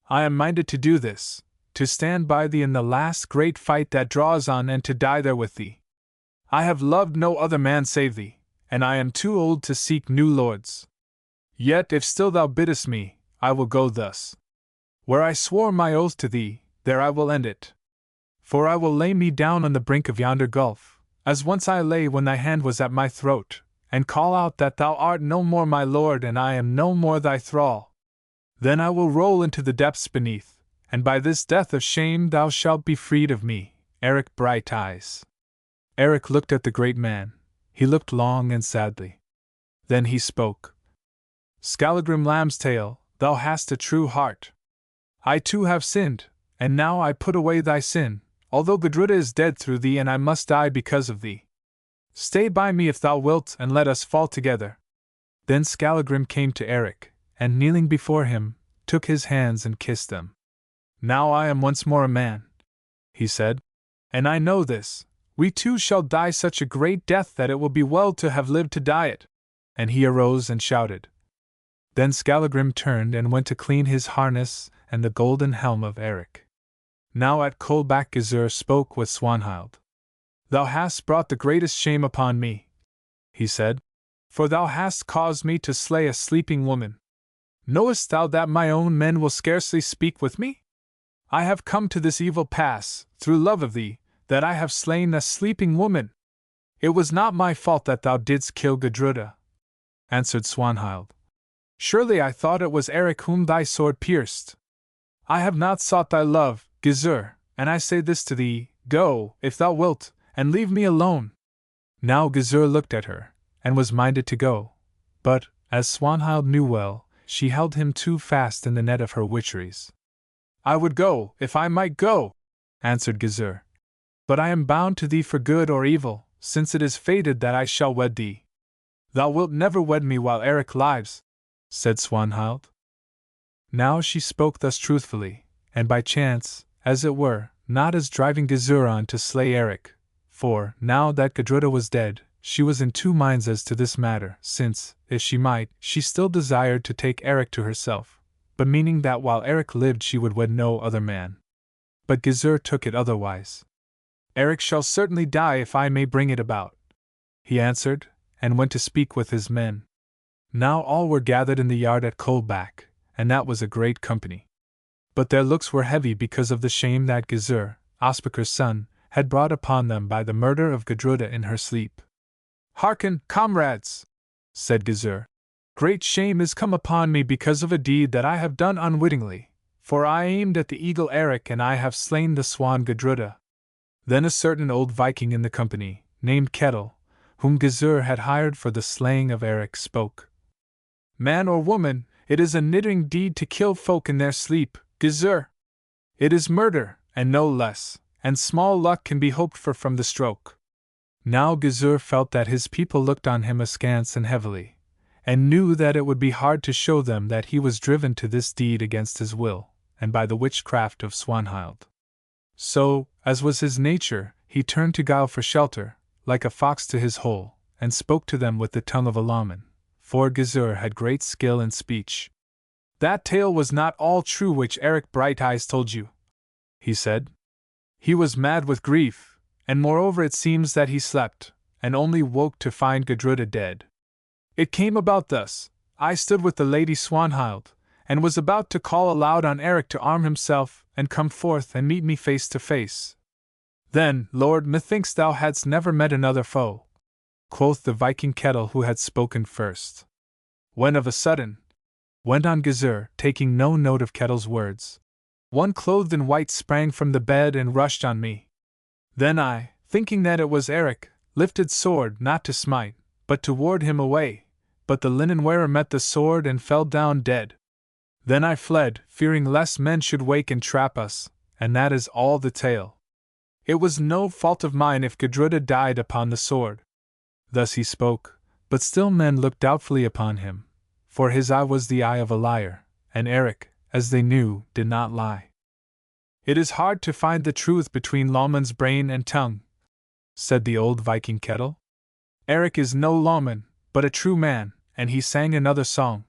A: I am minded to do this, to stand by thee in the last great fight that draws on and to die there with thee. I have loved no other man save thee, and I am too old to seek new lords. Yet if still thou biddest me, I will go thus. Where I swore my oath to thee, there I will end it. For I will lay me down on the brink of yonder gulf, as once I lay when thy hand was at my throat, and call out that thou art no more my lord and I am no more thy thrall. Then I will roll into the depths beneath, and by this death of shame thou shalt be freed of me, Eric Brighteyes. Eric looked at the great man. He looked long and sadly. Then he spoke. Skallagrim Lambstail, thou hast a true heart. I too have sinned, and now I put away thy sin, although Gudruda is dead through thee and I must die because of thee. Stay by me if thou wilt, and let us fall together. Then Skallagrim came to Eric, and kneeling before him, took his hands and kissed them. Now I am once more a man, he said, and I know this. We too shall die such a great death that it will be well to have lived to die it. And he arose and shouted. Then Skallagrim turned and went to clean his harness and the golden helm of Eric. Now at Kolbak Gizur spoke with Swanhild. Thou hast brought the greatest shame upon me, he said, for thou hast caused me to slay a sleeping woman. Knowest thou that my own men will scarcely speak with me? I have come to this evil pass, through love of thee, that I have slain a sleeping woman. It was not my fault that thou didst kill Gudruda, answered Swanhild. Surely I thought it was Eric whom thy sword pierced. I have not sought thy love, Gizur, and I say this to thee, go, if thou wilt, and leave me alone. Now Gizur looked at her, and was minded to go, but, as Swanhild knew well, she held him too fast in the net of her witcheries. I would go, if I might go, answered Gizur. But I am bound to thee for good or evil, since it is fated that I shall wed thee. Thou wilt never wed me while Eric lives, said Swanhild. Now she spoke thus truthfully, and by chance, as it were, not as driving Gizur on to slay Eric, for, now that Gudruda was dead, she was in two minds as to this matter, since, if she might, she still desired to take Eric to herself, but meaning that while Eric lived she would wed no other man. But Gizur took it otherwise. Eric shall certainly die if I may bring it about, he answered, and went to speak with his men. Now all were gathered in the yard at Coldback, and that was a great company. But their looks were heavy because of the shame that Gizur, Ospakar's son, had brought upon them by the murder of Gudruda in her sleep. Hearken, comrades, said Gizur. Great shame is come upon me because of a deed that I have done unwittingly, for I aimed at the eagle Eric and I have slain the swan Gudruda. Then a certain old Viking in the company, named Kettle, whom Gizur had hired for the slaying of Eric, spoke. Man or woman, it is a knitting deed to kill folk in their sleep, Gizur. It is murder, and no less, and small luck can be hoped for from the stroke. Now Gizur felt that his people looked on him askance and heavily, and knew that it would be hard to show them that he was driven to this deed against his will, and by the witchcraft of Swanhild. So, as was his nature, he turned to guile for shelter, like a fox to his hole, and spoke to them with the tongue of a lawman, for Gizur had great skill in speech. That tale was not all true which Eric Brighteyes told you, he said. He was mad with grief, and moreover it seems that he slept, and only woke to find Gudruda dead. It came about thus. I stood with the lady Swanhild, and was about to call aloud on Eric to arm himself, and come forth and meet me face to face. Then, Lord, methinks thou hadst never met another foe, quoth the Viking Kettle who had spoken first. When of a sudden, went on Gizur, taking no note of Kettle's words, one clothed in white sprang from the bed and rushed on me. Then I, thinking that it was Eric, lifted sword not to smite, but to ward him away, but the linen wearer met the sword and fell down dead. Then I fled, fearing lest men should wake and trap us, and that is all the tale. It was no fault of mine if Gudruda died upon the sword. Thus he spoke, but still men looked doubtfully upon him, for his eye was the eye of a liar, and Eric, as they knew, did not lie. It is hard to find the truth between lawman's brain and tongue, said the old Viking Kettle. Eric is no lawman, but a true man, and he sang another song.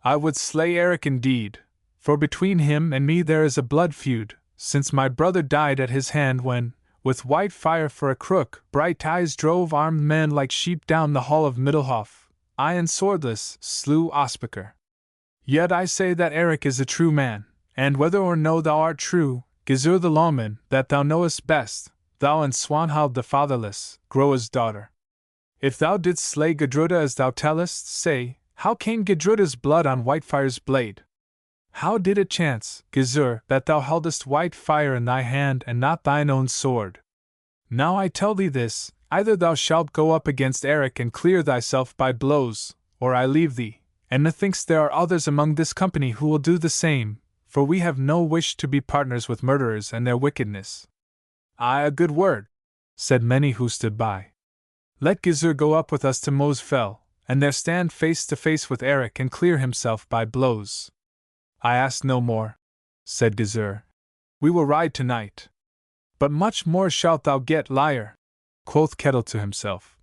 A: I would slay Eric indeed, for between him and me there is a blood feud, since my brother died at his hand when, with white fire for a crook, Brighteyes drove armed men like sheep down the hall of Middlehof, I and swordless slew Ospakar. Yet I say that Eric is a true man, and whether or no thou art true, Gizur the lawman, that thou knowest best, thou and Swanhild the fatherless, Groa's daughter. If thou didst slay Gudruda as thou tellest, say, how came Gudruda's blood on Whitefire's blade? How did it chance, Gizur, that thou heldest Whitefire in thy hand and not thine own sword? Now I tell thee this, either thou shalt go up against Eric and clear thyself by blows, or I leave thee, and methinks there are others among this company who will do the same, for we have no wish to be partners with murderers and their wickedness. Aye, a good word, said many who stood by. Let Gizur go up with us to Mosfell, and there stand face to face with Eric and clear himself by blows. I ask no more, said Gizur. We will ride tonight. But much more shalt thou get, liar, quoth Kettle to himself.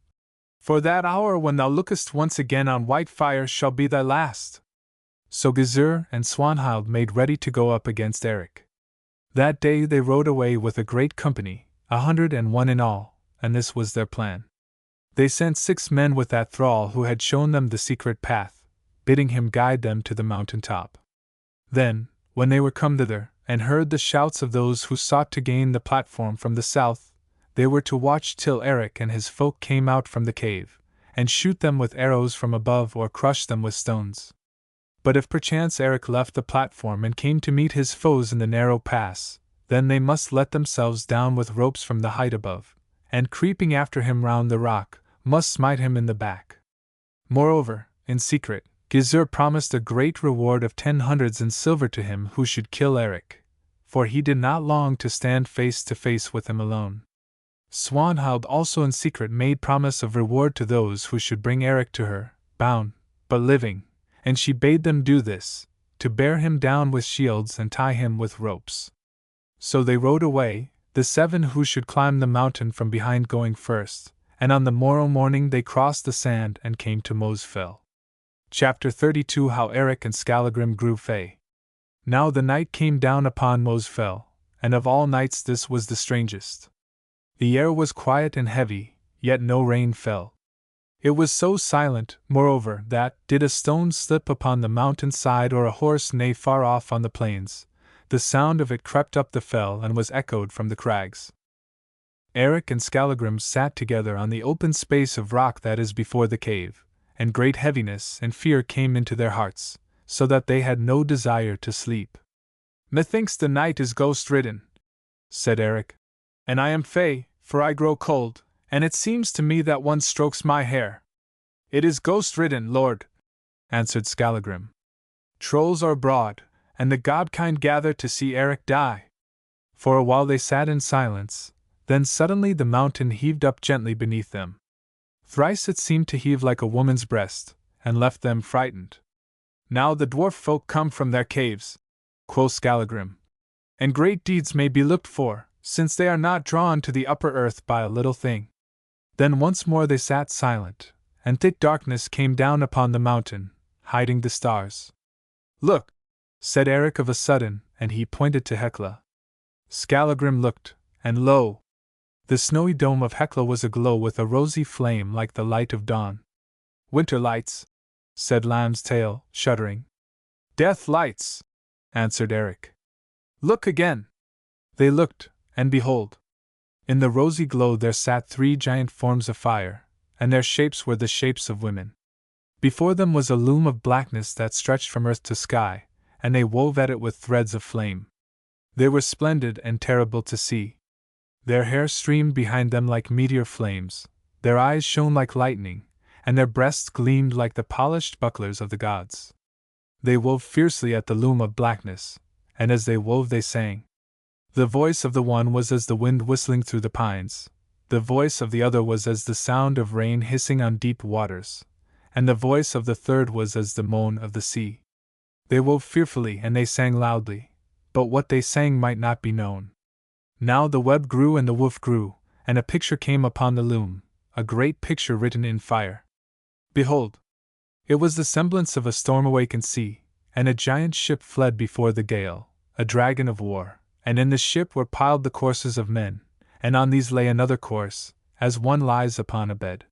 A: For that hour when thou lookest once again on Whitefire shall be thy last. So Gizur and Swanhild made ready to go up against Eric. That day they rode away with a great company, 101 in all, and this was their plan. They sent 6 men with that thrall who had shown them the secret path, bidding him guide them to the mountain top. Then, when they were come thither, and heard the shouts of those who sought to gain the platform from the south, They were to watch till Eric and his folk came out from the cave, and shoot them with arrows from above or crush them with stones. But if perchance Eric left the platform and came to meet his foes in the narrow pass, then they must let themselves down with ropes from the height above, and creeping after him round the rock, must smite him in the back. Moreover, in secret, Gizur promised a great reward of 10 hundreds in silver to him who should kill Eric, for he did not long to stand face to face with him alone. Swanhild also in secret made promise of reward to those who should bring Eric to her, bound, but living, and she bade them do this, to bear him down with shields and tie him with ropes. So they rode away, the 7 who should climb the mountain from behind going first, and on the morrow morning they crossed the sand and came to Mosfell. Chapter 32 How Eric and Skallagrim grew fey. Now the night came down upon Mosfell, and of all nights this was the strangest. The air was quiet and heavy, yet no rain fell. It was so silent, moreover, that, did a stone slip upon the mountain side or a horse neigh far off on the plains, the sound of it crept up the fell and was echoed from the crags. Eric and Skallagrim sat together on the open space of rock that is before the cave, and great heaviness and fear came into their hearts, so that they had no desire to sleep. "Methinks the night is ghost-ridden," said Eric, "and I am fey, for I grow cold, and it seems to me that one strokes my hair." "It is ghost-ridden, lord," answered Skallagrim. "Trolls are abroad, and the godkind gather to see Eric die." For a while they sat in silence, then suddenly the mountain heaved up gently beneath them. Thrice it seemed to heave like a woman's breast, and left them frightened. "Now the dwarf folk come from their caves," quoth Skallagrim, "and great deeds may be looked for, since they are not drawn to the upper earth by a little thing." Then once more they sat silent, and thick darkness came down upon the mountain, hiding the stars. "Look!" said Eric of a sudden, and he pointed to Hekla. Skallagrim looked, and lo! The snowy dome of Hekla was aglow with a rosy flame like the light of dawn. "Winter lights," said Lambstail, shuddering. "Death lights," answered Eric. "Look again!" They looked, and behold! In the rosy glow there sat 3 giant forms of fire, and their shapes were the shapes of women. Before them was a loom of blackness that stretched from earth to sky, and they wove at it with threads of flame. They were splendid and terrible to see. Their hair streamed behind them like meteor flames, their eyes shone like lightning, and their breasts gleamed like the polished bucklers of the gods. They wove fiercely at the loom of blackness, and as they wove they sang. The voice of the one was as the wind whistling through the pines, the voice of the other was as the sound of rain hissing on deep waters, and the voice of the third was as the moan of the sea. They wove fearfully and they sang loudly, but what they sang might not be known. Now the web grew and the woof grew, and a picture came upon the loom, a great picture written in fire. Behold! It was the semblance of a storm-awakened sea, and a giant ship fled before the gale, a dragon of war, and in the ship were piled the corses of men, and on these lay another corse, as one lies upon a bed.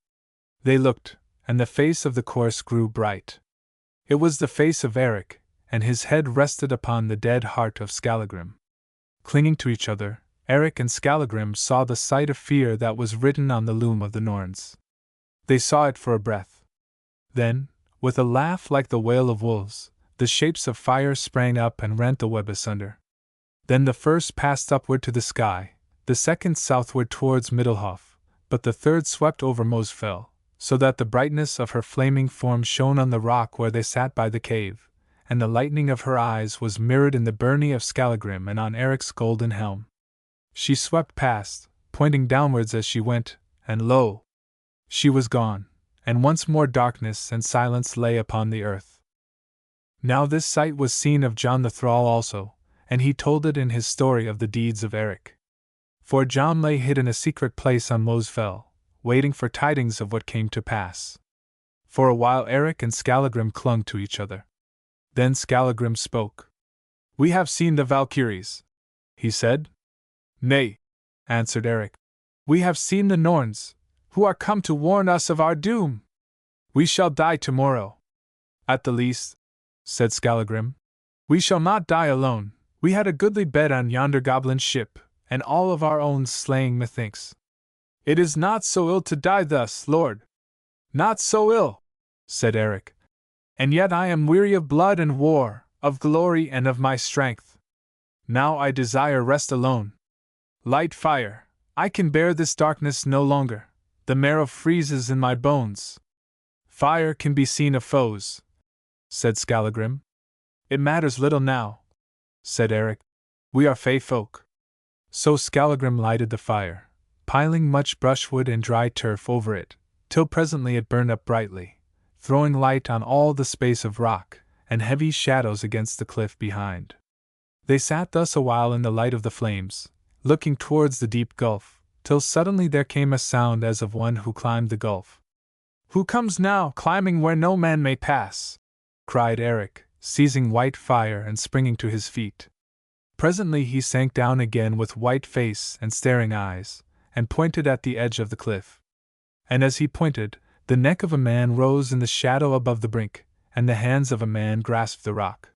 A: They looked, and the face of the corse grew bright. It was the face of Eric, and his head rested upon the dead heart of Skallagrim. Clinging to each other, Eric and Skallagrim saw the sight of fear that was written on the loom of the Norns. They saw it for a breath. Then, with a laugh like the wail of wolves, the shapes of fire sprang up and rent the web asunder. Then the first passed upward to the sky, the second southward towards Middelhof, but the third swept over Mosfell, so that the brightness of her flaming form shone on the rock where they sat by the cave, and the lightning of her eyes was mirrored in the byrnie of Skallagrim and on Eric's golden helm. She swept past, pointing downwards as she went, and lo! She was gone, and once more darkness and silence lay upon the earth. Now this sight was seen of John the Thrall also, and he told it in his story of the deeds of Eric. For John lay hid in a secret place on Mosfell, waiting for tidings of what came to pass. For a while Eric and Skallagrim clung to each other. Then Skallagrim spoke. "We have seen the Valkyries," he said. "Nay," answered Eric. "We have seen the Norns, who are come to warn us of our doom. We shall die tomorrow." "At the least," said Skallagrim. "We shall not die alone. We had a goodly bed on yonder goblin ship, and all of our own slaying methinks." It is not so ill to die thus, Lord. Not so ill, said Eric. And yet I am weary of blood and war, of glory and of my strength. Now I desire rest alone. Light fire, I can bear this darkness no longer, the marrow freezes in my bones. Fire can be seen of foes, said Skallagrim. It matters little now, said Eric. We are fey folk. So Skallagrim lighted the fire, piling much brushwood and dry turf over it, till presently it burned up brightly, throwing light on all the space of rock, and heavy shadows against the cliff behind. They sat thus a while in the light of the flames, looking towards the deep gulf, till suddenly there came a sound as of one who climbed the gulf. Who comes now, climbing where no man may pass? Cried Eric, seizing white fire and springing to his feet. Presently he sank down again with white face and staring eyes, and pointed at the edge of the cliff. And as he pointed, the neck of a man rose in the shadow above the brink, and the hands of a man grasped the rock.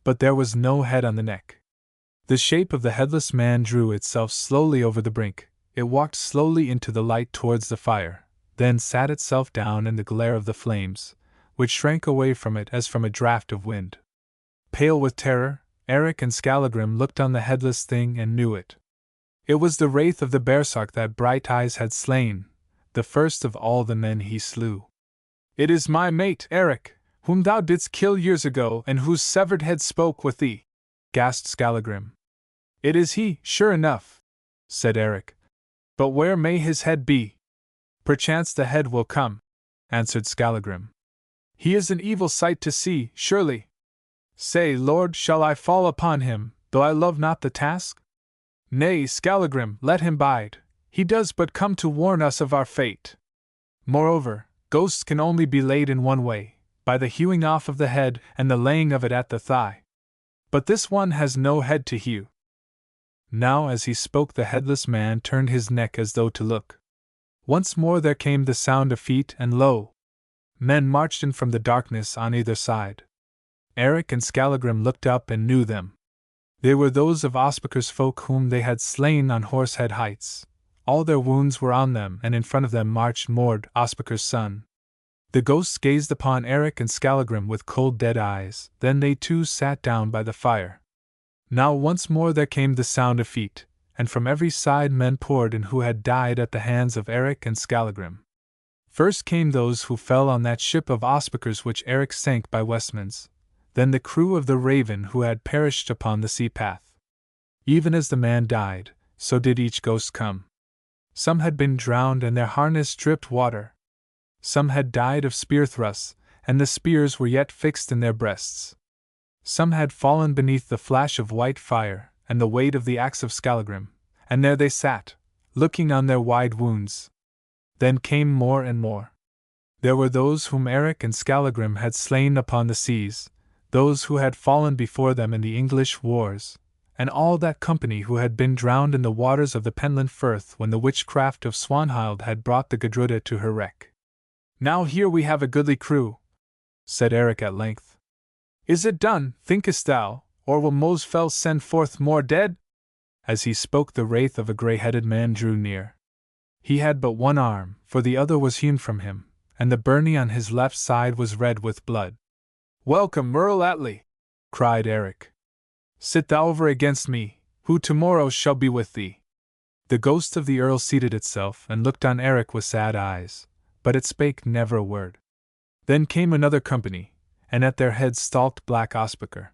A: But there was no head on the neck. The shape of the headless man drew itself slowly over the brink, it walked slowly into the light towards the fire, then sat itself down in the glare of the flames, which shrank away from it as from a draught of wind. Pale with terror, Eric and Skallagrim looked on the headless thing and knew it. It was the wraith of the baresark that Brighteyes had slain, the first of all the men he slew. It is my mate, Eric, whom thou didst kill years ago and whose severed head spoke with thee, gasped Skallagrim. It is he, sure enough, said Eric. But where may his head be? Perchance the head will come, answered Skallagrim. He is an evil sight to see, surely. Say, Lord, shall I fall upon him, though I love not the task? Nay, Skallagrim, let him bide, he does but come to warn us of our fate. Moreover, ghosts can only be laid in one way, by the hewing off of the head and the laying of it at the thigh. But this one has no head to hew. Now as he spoke the headless man turned his neck as though to look. Once more there came the sound of feet, and lo! Men marched in from the darkness on either side. Eric and Skallagrim looked up and knew them. They were those of Ospakar's folk whom they had slain on Horsehead Heights. All their wounds were on them, and in front of them marched Mord, Ospakar's son. The ghosts gazed upon Eric and Skallagrim with cold dead eyes, then they too sat down by the fire. Now once more there came the sound of feet, and from every side men poured in who had died at the hands of Eric and Skallagrim. First came those who fell on that ship of Ospakar's which Eric sank by Westman's, then the crew of the Raven who had perished upon the sea path. Even as the man died, so did each ghost come. Some had been drowned and their harness dripped water. Some had died of spear thrusts, and the spears were yet fixed in their breasts. Some had fallen beneath the flash of white fire and the weight of the axe of Skallagrim, and there they sat, looking on their wide wounds. Then came more and more. There were those whom Eric and Skallagrim had slain upon the seas, those who had fallen before them in the English wars, and all that company who had been drowned in the waters of the Penland Firth when the witchcraft of Swanhild had brought the Gudruda to her wreck. Now here we have a goodly crew, said Eric at length. Is it done, thinkest thou, or will Mosfell send forth more dead? As he spoke the wraith of a grey-headed man drew near. He had but one arm, for the other was hewn from him, and the byrnie on his left side was red with blood. Welcome, Earl Atli, cried Eric. Sit thou over against me, who tomorrow shall be with thee. The ghost of the Earl seated itself and looked on Eric with sad eyes, but it spake never a word. Then came another company, and at their head stalked black Ospakar.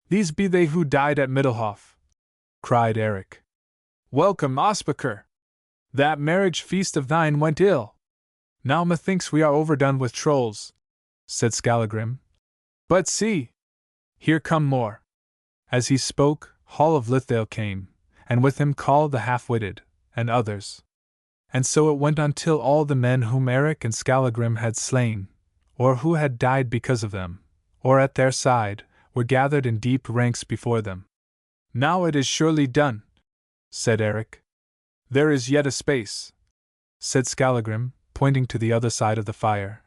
A: These be they who died at Middlehof, cried Eric. Welcome, Ospakar! That marriage feast of thine went ill. Now methinks we are overdone with trolls, said Skallagrim. But see! Here come more. As he spoke, Hall of Lithdale came, and with him Call the Half-Witted, and others. And so it went on till all the men whom Eric and Skallagrim had slain, or who had died because of them, or at their side, were gathered in deep ranks before them. Now it is surely done, said Eric. There is yet a space, said Skallagrim, pointing to the other side of the fire.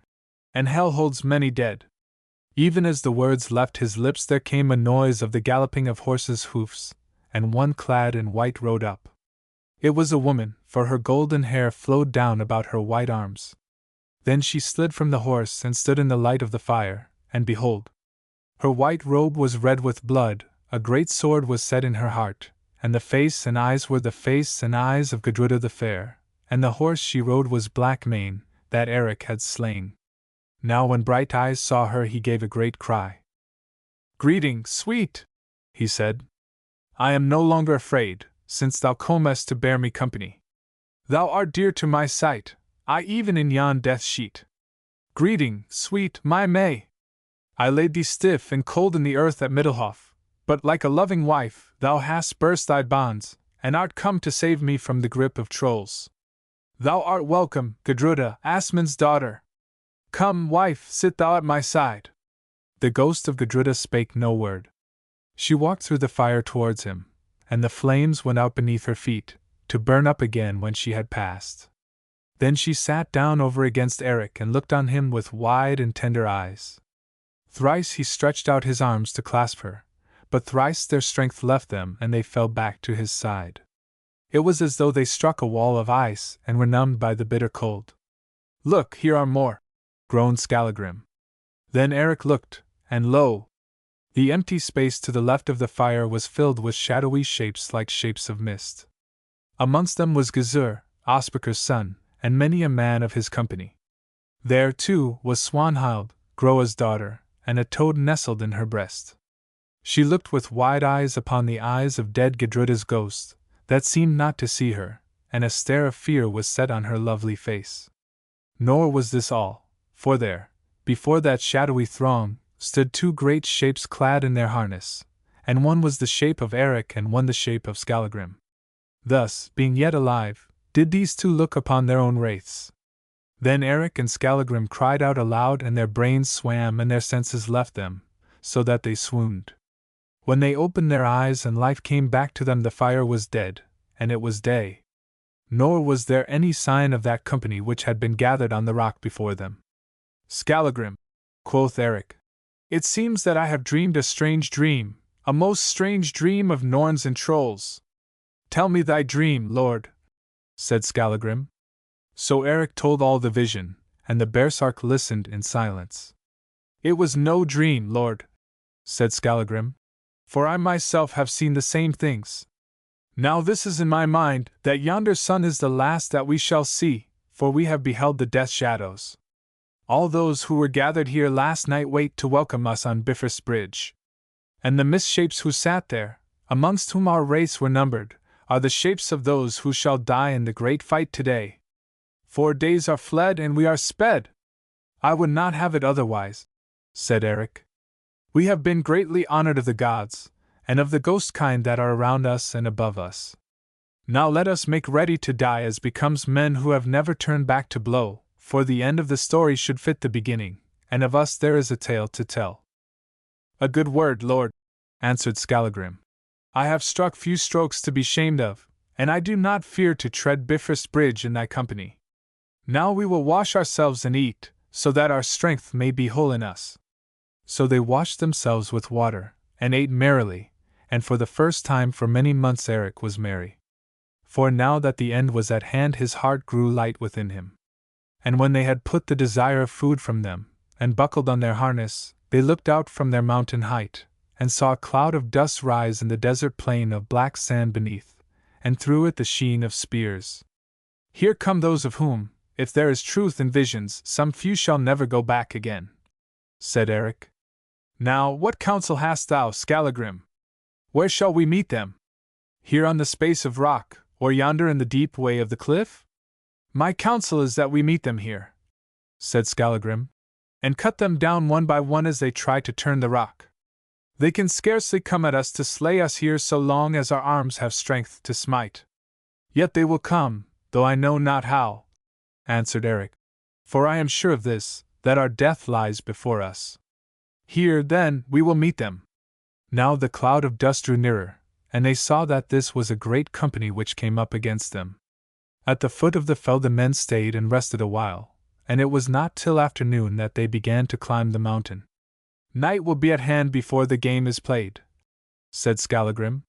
A: And hell holds many dead. Even as the words left his lips there came a noise of the galloping of horses' hoofs, and one clad in white rode up. It was a woman, for her golden hair flowed down about her white arms. Then she slid from the horse and stood in the light of the fire, and behold! Her white robe was red with blood, a great sword was set in her heart, and the face and eyes were the face and eyes of Gudruda the Fair, and the horse she rode was Blackmane, that Eric had slain. Now when Brighteyes saw her he gave a great cry. "Greeting, sweet!" he said. "I am no longer afraid, since thou comest to bear me company. Thou art dear to my sight, I even in yon death sheet. Greeting, sweet, my May! I laid thee stiff and cold in the earth at Middelhof, but like a loving wife, thou hast burst thy bonds, and art come to save me from the grip of trolls. Thou art welcome, Gudruda, Asmund's daughter. Come, wife, sit thou at my side." The ghost of Gudruda spake no word. She walked through the fire towards him, and the flames went out beneath her feet, to burn up again when she had passed. Then she sat down over against Eric and looked on him with wide and tender eyes. Thrice he stretched out his arms to clasp her, but thrice their strength left them and they fell back to his side. It was as though they struck a wall of ice and were numbed by the bitter cold. "Look, here are more!" groaned Skallagrim. Then Eric looked, and lo! The empty space to the left of the fire was filled with shadowy shapes like shapes of mist. Amongst them was Gizur, Ospakar's son, and many a man of his company. There, too, was Swanhild, Groa's daughter, and a toad nestled in her breast. She looked with wide eyes upon the eyes of dead Gudruda's ghost, that seemed not to see her, and a stare of fear was set on her lovely face. Nor was this all, for there, before that shadowy throng, stood two great shapes clad in their harness, and one was the shape of Eric and one the shape of Skallagrim. Thus, being yet alive, did these two look upon their own wraiths. Then Eric and Skallagrim cried out aloud and their brains swam and their senses left them, so that they swooned. When they opened their eyes and life came back to them the fire was dead, and it was day. Nor was there any sign of that company which had been gathered on the rock before them. "Skallagrim," quoth Eric, "it seems that I have dreamed a strange dream, a most strange dream of Norns and trolls." "Tell me thy dream, lord," said Skallagrim. So Eric told all the vision, and the baresark listened in silence. "It was no dream, lord," said Skallagrim, "for I myself have seen the same things. Now this is in my mind, that yonder sun is the last that we shall see, for we have beheld the death shadows. All those who were gathered here last night wait to welcome us on Bifröst Bridge. And the mist shapes who sat there, amongst whom our race were numbered, are the shapes of those who shall die in the great fight today. 4 days are fled and we are sped. I would not have it otherwise," said Eric. "We have been greatly honored of the gods, and of the ghost kind that are around us and above us. Now let us make ready to die as becomes men who have never turned back to blow, for the end of the story should fit the beginning, and of us there is a tale to tell." "A good word, lord," answered Skallagrim. "I have struck few strokes to be shamed of, and I do not fear to tread Bifröst Bridge in thy company. Now we will wash ourselves and eat, so that our strength may be whole in us." So they washed themselves with water, and ate merrily, and for the first time for many months Eric was merry. For now that the end was at hand his heart grew light within him. And when they had put the desire of food from them, and buckled on their harness, they looked out from their mountain height, and saw a cloud of dust rise in the desert plain of black sand beneath, and through it the sheen of spears. "Here come those of whom, if there is truth in visions, some few shall never go back again," said Eric. "Now, what counsel hast thou, Skallagrim? Where shall we meet them? Here on the space of rock, or yonder in the deep way of the cliff?" "My counsel is that we meet them here," said Skallagrim, "and cut them down one by one as they try to turn the rock. They can scarcely come at us to slay us here so long as our arms have strength to smite. Yet they will come, though I know not how," answered Eric, "for I am sure of this, that our death lies before us. Here, then, we will meet them." Now the cloud of dust drew nearer, and they saw that this was a great company which came up against them. At the foot of the fell the men stayed and rested a while, and it was not till afternoon that they began to climb the mountain. "Night will be at hand before the game is played," said Skallagrim.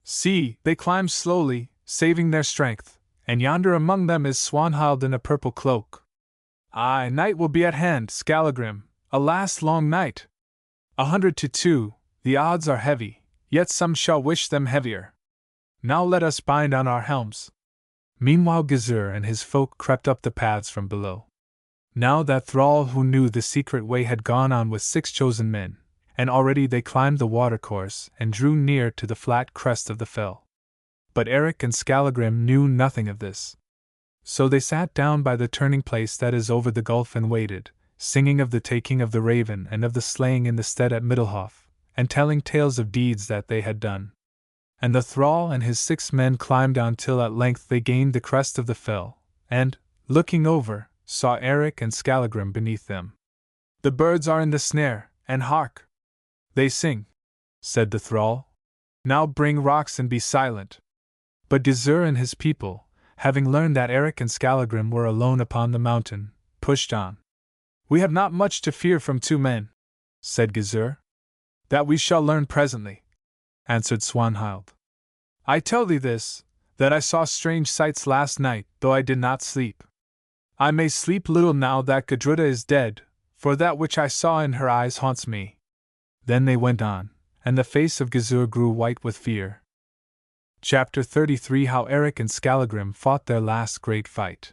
A: "See, they climb slowly, saving their strength, and yonder among them is Swanhild in a purple cloak. Aye, night will be at hand, Skallagrim, a last long night. 100 to 2, the odds are heavy, yet some shall wish them heavier. Now let us bind on our helms. Meanwhile Gizur and his folk crept up the paths from below. Now that thrall who knew the secret way had gone on with 6 chosen men, and already they climbed the watercourse and drew near to the flat crest of the fell. But Eric and Skallagrim knew nothing of this. So they sat down by the turning place that is over the gulf and waited, singing of the taking of the raven and of the slaying in the stead at Middlehof, and telling tales of deeds that they had done. And the thrall and his 6 men climbed on till at length they gained the crest of the fell, and, looking over, saw Eric and Skallagrim beneath them. The birds are in the snare, and hark! They sing, said the thrall. Now bring rocks and be silent. But Gizur and his people, having learned that Eric and Skallagrim were alone upon the mountain, pushed on. We have not much to fear from 2 men, said Gizur. That we shall learn presently, answered Swanhild. I tell thee this, that I saw strange sights last night, though I did not sleep. I may sleep little now that Gudruda is dead, for that which I saw in her eyes haunts me. Then they went on, and the face of Gizur grew white with fear. Chapter 33 How Eric and Skallagrim Fought Their Last Great Fight.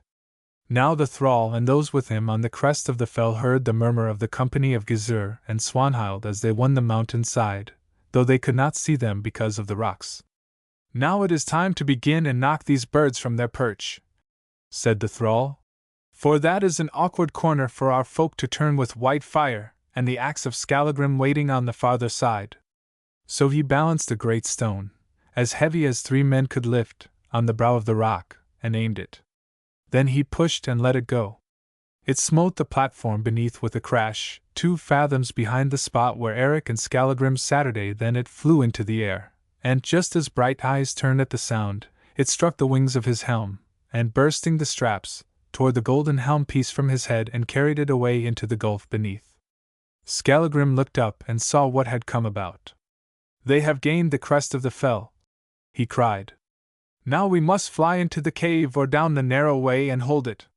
A: Now the thrall and those with him on the crest of the fell heard the murmur of the company of Gizur and Swanhild as they won the mountain side, though they could not see them because of the rocks. Now it is time to begin and knock these birds from their perch, said the thrall, for that is an awkward corner for our folk to turn with white fire, and the axe of Skallagrim waiting on the farther side. So he balanced a great stone, as heavy as 3 men could lift, on the brow of the rock, and aimed it. Then he pushed and let it go. It smote the platform beneath with a crash, 2 fathoms behind the spot where Eric and Skallagrim sat. Then it flew into the air, and just as Brighteyes turned at the sound, it struck the wings of his helm, and bursting the straps, tore the golden helm piece from his head and carried it away into the gulf beneath. Skallagrim looked up and saw what had come about. They have gained the crest of the fell, he cried. Now we must fly into the cave or down the narrow way and hold it.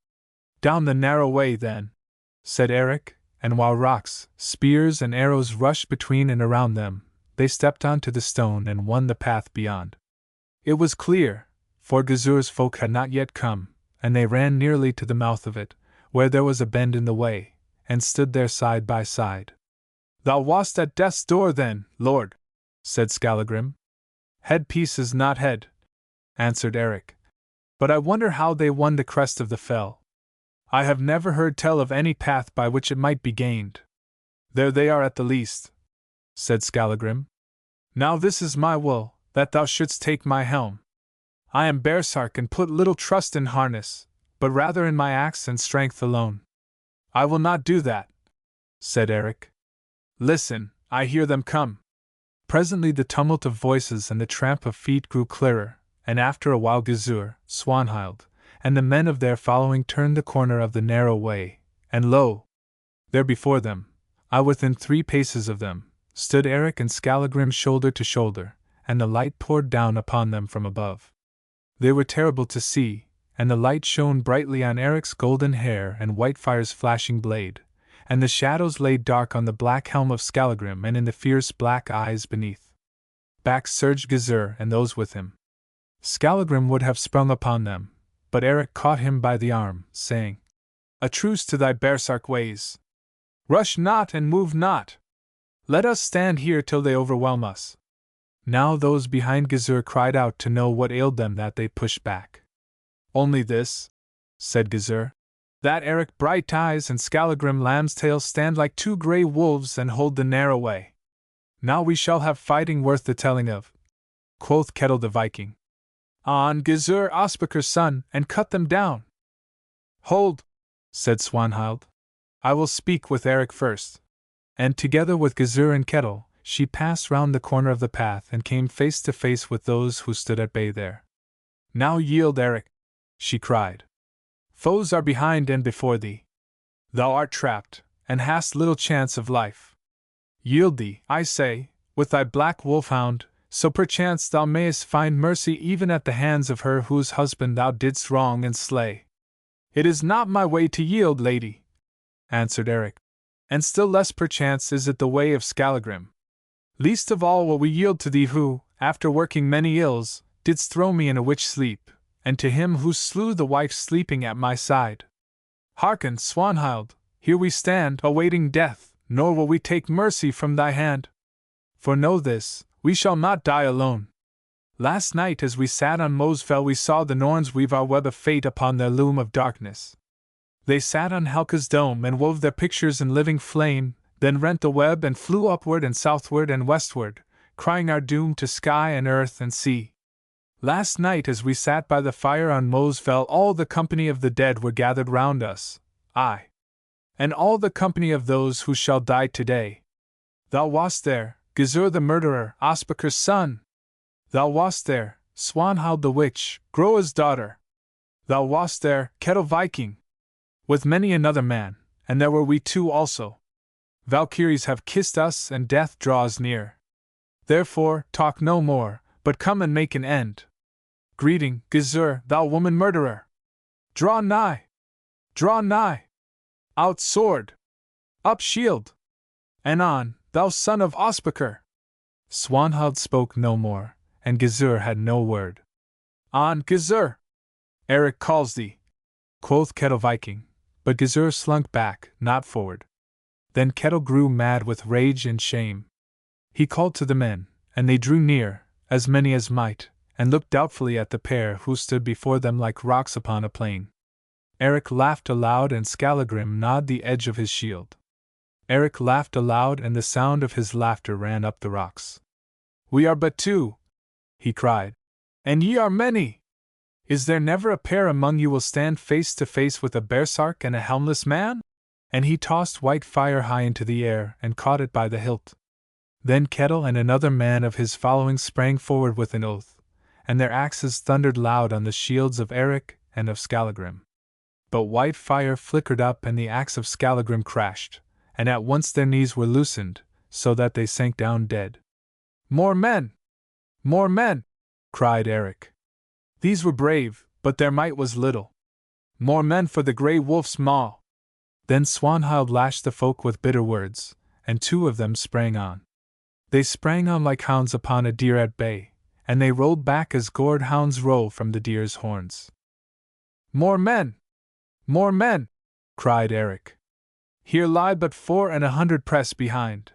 A: Down the narrow way, then, said Eric, and while rocks, spears, and arrows rushed between and around them, they stepped onto the stone and won the path beyond. It was clear, for Gizur's folk had not yet come, and they ran nearly to the mouth of it, where there was a bend in the way, and stood there side by side. Thou wast at death's door then, lord, said Skallagrim. Headpiece is not head, answered Eric. But I wonder how they won the crest of the fell. I have never heard tell of any path by which it might be gained. There they are at the least, said Skallagrim. Now this is my will, that thou shouldst take my helm. I am baresark and put little trust in harness, but rather in my axe and strength alone. I will not do that, said Eric. Listen, I hear them come. Presently the tumult of voices and the tramp of feet grew clearer, and after a while Gizur, Swanhild, and the men of their following turned the corner of the narrow way, and lo! There before them, within 3 paces of them, stood Eric and Skallagrim shoulder to shoulder, and the light poured down upon them from above. They were terrible to see, and the light shone brightly on Eric's golden hair and Whitefire's flashing blade, and the shadows lay dark on the black helm of Skallagrim and in the fierce black eyes beneath. Back surged Gizur and those with him. Skallagrim would have sprung upon them, but Eric caught him by the arm, saying, A truce to thy baresark ways! Rush not and move not! Let us stand here till they overwhelm us. Now those behind Gizur cried out to know what ailed them that they pushed back. Only this, said Gizur, that Eric Brighteyes and Skallagrim Lambstail stand like 2 grey wolves and hold the narrow way. Now we shall have fighting worth the telling of, quoth Kettle the Viking. On, Gizur, Ospakar's son, and cut them down. Hold, said Swanhild. I will speak with Eric first. And together with Gizur and Kettle, she passed round the corner of the path and came face to face with those who stood at bay there. Now yield, Eric, she cried. Foes are behind and before thee. Thou art trapped, and hast little chance of life. Yield thee, I say, with thy black wolfhound, so perchance thou mayest find mercy even at the hands of her whose husband thou didst wrong and slay. It is not my way to yield, lady, answered Eric, and still less perchance is it the way of Skallagrim. Least of all will we yield to thee who, after working many ills, didst throw me in a witch sleep, and to him who slew the wife sleeping at my side. Hearken, Swanhild, here we stand, awaiting death, nor will we take mercy from thy hand. For know this, we shall not die alone. Last night as we sat on Mosfell we saw the Norns weave our web of fate upon their loom of darkness. They sat on Helka's dome and wove their pictures in living flame, then rent the web and flew upward and southward and westward, crying our doom to sky and earth and sea. Last night as we sat by the fire on Mosfell all the company of the dead were gathered round us, aye, and all the company of those who shall die today. Thou wast there, Gizur the murderer, Ospakar's son. Thou wast there, Swanhild the witch, Groa's daughter. Thou wast there, Kettle Viking, with many another man, and there were we two also. Valkyries have kissed us and death draws near. Therefore, talk no more, but come and make an end. Greeting, Gizur, thou woman murderer! Draw nigh! Draw nigh! Out sword! Up shield! And on, thou son of Ospakar! Swanhild spoke no more, and Gizur had no word. On, Gizur! Eric calls thee, quoth Kettle Viking, but Gizur slunk back, not forward. Then Kettle grew mad with rage and shame. He called to the men, and they drew near, as many as might, and looked doubtfully at the pair who stood before them like rocks upon a plain. Eric laughed aloud and Skallagrim gnawed the edge of his shield. Eric laughed aloud and the sound of his laughter ran up the rocks. We are but two, he cried, and ye are many. Is there never a pair among you will stand face to face with a baresark and a helmless man? And he tossed white fire high into the air and caught it by the hilt. Then Kettle and another man of his following sprang forward with an oath, and their axes thundered loud on the shields of Eric and of Skallagrim. But white fire flickered up and the axe of Skallagrim crashed, and at once their knees were loosened, so that they sank down dead. More men! More men! Cried Eric. These were brave, but their might was little. More men for the grey wolf's maw! Then Swanhild lashed the folk with bitter words, and two of them sprang on. They sprang on like hounds upon a deer at bay, and they rolled back as gored hounds roll from the deer's horns. More men! More men! Cried Eric. Here lie but 400 press behind.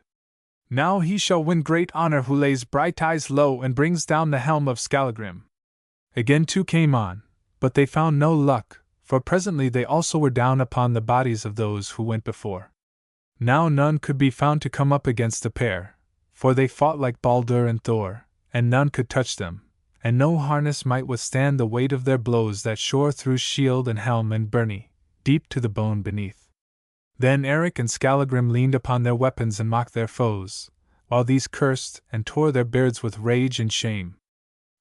A: Now he shall win great honor who lays Brighteyes low and brings down the helm of Skallagrim. Again two came on, but they found no luck, for presently they also were down upon the bodies of those who went before. Now none could be found to come up against the pair, for they fought like Baldur and Thor, and none could touch them, and no harness might withstand the weight of their blows that shore through shield and helm and byrnie, deep to the bone beneath. Then Eric and Skallagrim leaned upon their weapons and mocked their foes, while these cursed and tore their beards with rage and shame.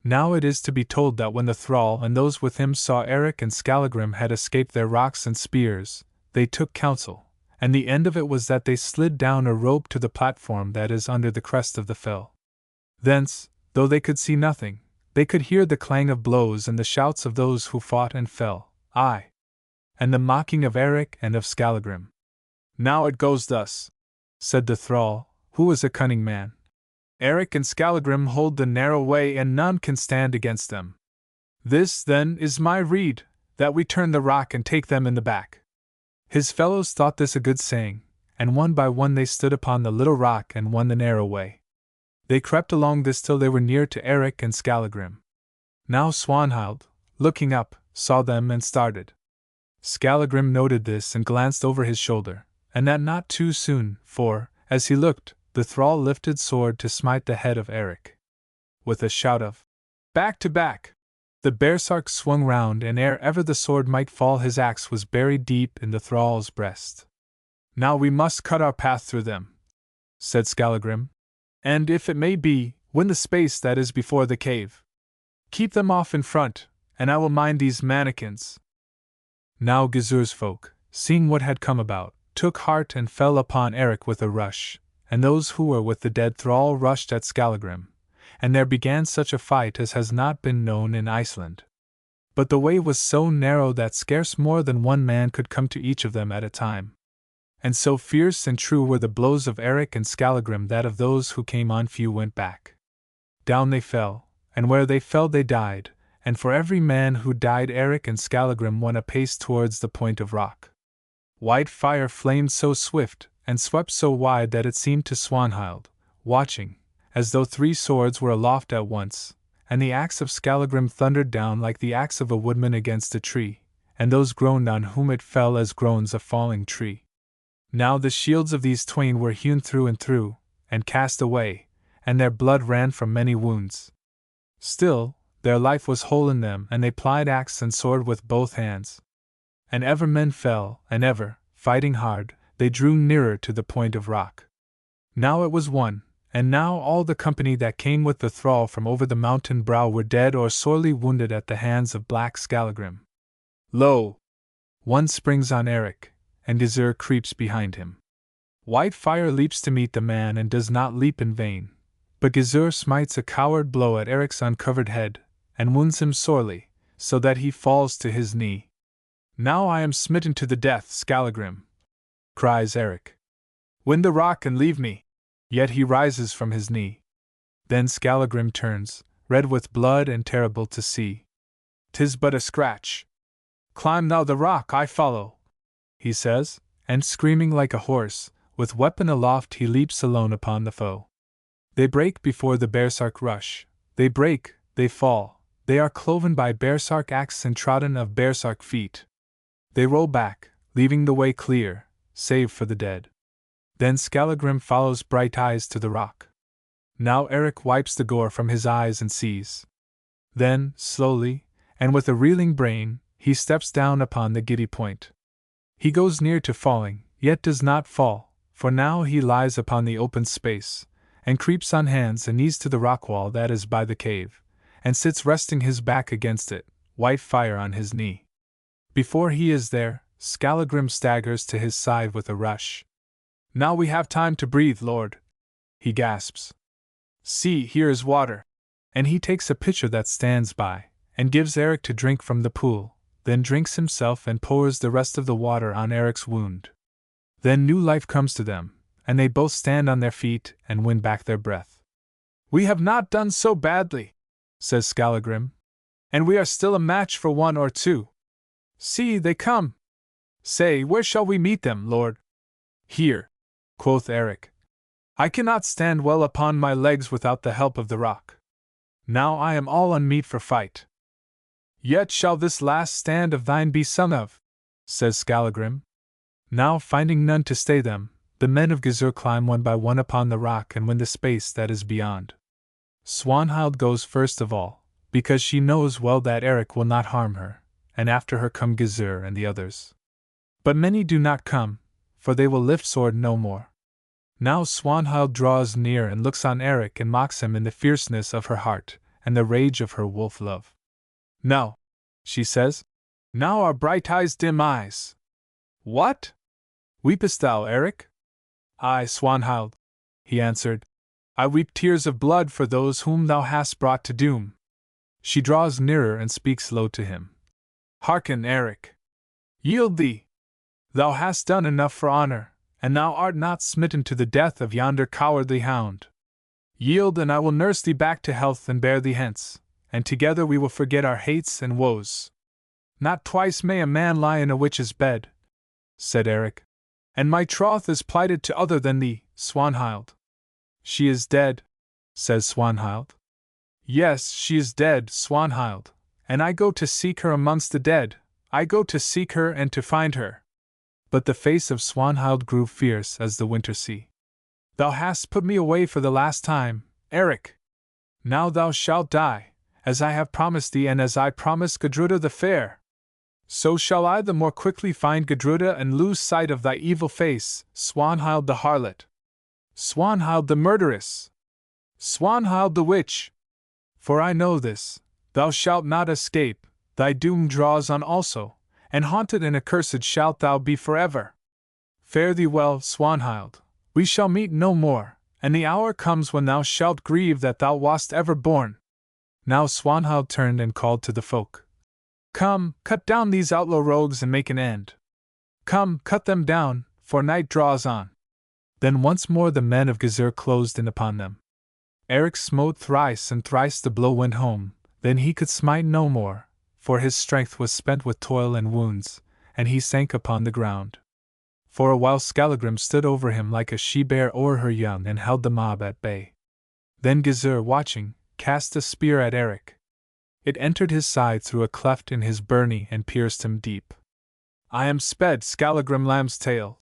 A: Now it is to be told that when the thrall and those with him saw Eric and Skallagrim had escaped their rocks and spears, they took counsel, and the end of it was that they slid down a rope to the platform that is under the crest of the fell. Thence, though they could see nothing, they could hear the clang of blows and the shouts of those who fought and fell, aye, and the mocking of Eric and of Skallagrim. Now it goes thus, said the thrall, who was a cunning man. Eric and Skallagrim hold the narrow way and none can stand against them. This, then, is my rede, that we turn the rock and take them in the back. His fellows thought this a good saying, and one by one they stood upon the little rock and won the narrow way. They crept along this till they were near to Eric and Skallagrim. Now Swanhild, looking up, saw them and started. Skallagrim noted this and glanced over his shoulder, and that not too soon, for, as he looked, the thrall lifted sword to smite the head of Eric. With a shout of, "Back to back!" the baresark swung round, and ere ever the sword might fall his axe was buried deep in the thrall's breast. Now we must cut our path through them, said Skallagrim, and, if it may be, win the space that is before the cave. Keep them off in front, and I will mind these mannikins. Now Gizur's folk, seeing what had come about, took heart and fell upon Eric with a rush, and those who were with the dead thrall rushed at Skallagrim, and there began such a fight as has not been known in Iceland. But the way was so narrow that scarce more than one man could come to each of them at a time. And so fierce and true were the blows of Eric and Skallagrim that of those who came on few went back. Down they fell, and where they fell they died, and for every man who died Eric and Skallagrim went a pace towards the point of rock. White fire flamed so swift, and swept so wide that it seemed to Swanhild, watching, as though 3 swords were aloft at once, and the axe of Skallagrim thundered down like the axe of a woodman against a tree, and those groaned on whom it fell as groans a falling tree. Now the shields of these twain were hewn through and through, and cast away, and their blood ran from many wounds. Still, their life was whole in them, and they plied axe and sword with both hands. And ever men fell, and ever, fighting hard, they drew nearer to the point of rock. Now it was won, and now all the company that came with the thrall from over the mountain brow were dead or sorely wounded at the hands of black Skallagrim. Lo! One springs on Eric, and Gizur creeps behind him. White fire leaps to meet the man and does not leap in vain, but Gizur smites a coward blow at Eric's uncovered head, and wounds him sorely, so that he falls to his knee. Now I am smitten to the death, Skallagrim, cries Eric. Win the rock and leave me. Yet he rises from his knee. Then Skallagrim turns, red with blood and terrible to see. 'Tis but a scratch. Climb thou the rock, I follow, he says, and screaming like a horse, with weapon aloft he leaps alone upon the foe. They break before the baresark rush, they break, they fall, they are cloven by baresark axe and trodden of baresark feet. They roll back, leaving the way clear, save for the dead. Then Skallagrim follows Brighteyes to the rock. Now Eric wipes the gore from his eyes and sees. Then, slowly, and with a reeling brain, he steps down upon the giddy point. He goes near to falling, yet does not fall, for now he lies upon the open space, and creeps on hands and knees to the rock wall that is by the cave, and sits resting his back against it, white fire on his knee. Before he is there, Skallagrim staggers to his side with a rush. Now we have time to breathe, Lord, he gasps. See, here is water. And he takes a pitcher that stands by, and gives Eric to drink from the pool, then drinks himself and pours the rest of the water on Eric's wound. Then new life comes to them, and they both stand on their feet and win back their breath. We have not done so badly, says Skallagrim, and we are still a match for 1 or 2. See, they come. Say, where shall we meet them, Lord? Here, quoth Eric. I cannot stand well upon my legs without the help of the rock. Now I am all unmeet for fight. Yet shall this last stand of thine be sung of, says Skallagrim. Now finding none to stay them, the men of Gizur climb one by one upon the rock and win the space that is beyond. Swanhild goes first of all, because she knows well that Eric will not harm her, and after her come Gizur and the others. But many do not come, for they will lift sword no more. Now Swanhild draws near and looks on Eric and mocks him in the fierceness of her heart and the rage of her wolf love. No, she says, now are Brighteyes' dim eyes. What? Weepest thou, Eric? Aye, Swanhild, he answered. I weep tears of blood for those whom thou hast brought to doom. She draws nearer and speaks low to him. Hearken, Eric. Yield thee. Thou hast done enough for honor, and thou art not smitten to the death of yonder cowardly hound. Yield, and I will nurse thee back to health and bear thee hence, and together we will forget our hates and woes. Not twice may a man lie in a witch's bed, said Eric, and my troth is plighted to other than thee, Swanhild. She is dead, says Swanhild. Yes, she is dead, Swanhild, and I go to seek her amongst the dead, I go to seek her and to find her. But the face of Swanhild grew fierce as the winter sea. Thou hast put me away for the last time, Eric. Now thou shalt die, as I have promised thee and as I promised Gudruda the fair. So shall I the more quickly find Gudruda and lose sight of thy evil face, Swanhild the harlot. Swanhild the murderess. Swanhild the witch. For I know this, thou shalt not escape, thy doom draws on also, and haunted and accursed shalt thou be forever. Fare thee well, Swanhild, we shall meet no more, and the hour comes when thou shalt grieve that thou wast ever born. Now Swanhild turned and called to the folk. Come, cut down these outlaw rogues and make an end. Come, cut them down, for night draws on. Then once more the men of Gizur closed in upon them. Eric smote thrice, and thrice the blow went home. Then he could smite no more, for his strength was spent with toil and wounds, and he sank upon the ground. For a while Skallagrim stood over him like a she-bear o'er her young and held the mob at bay. Then Gizur, watching, cast a spear at Eric. It entered his side through a cleft in his byrnie and pierced him deep. I am sped, Skallagrim Lambstail,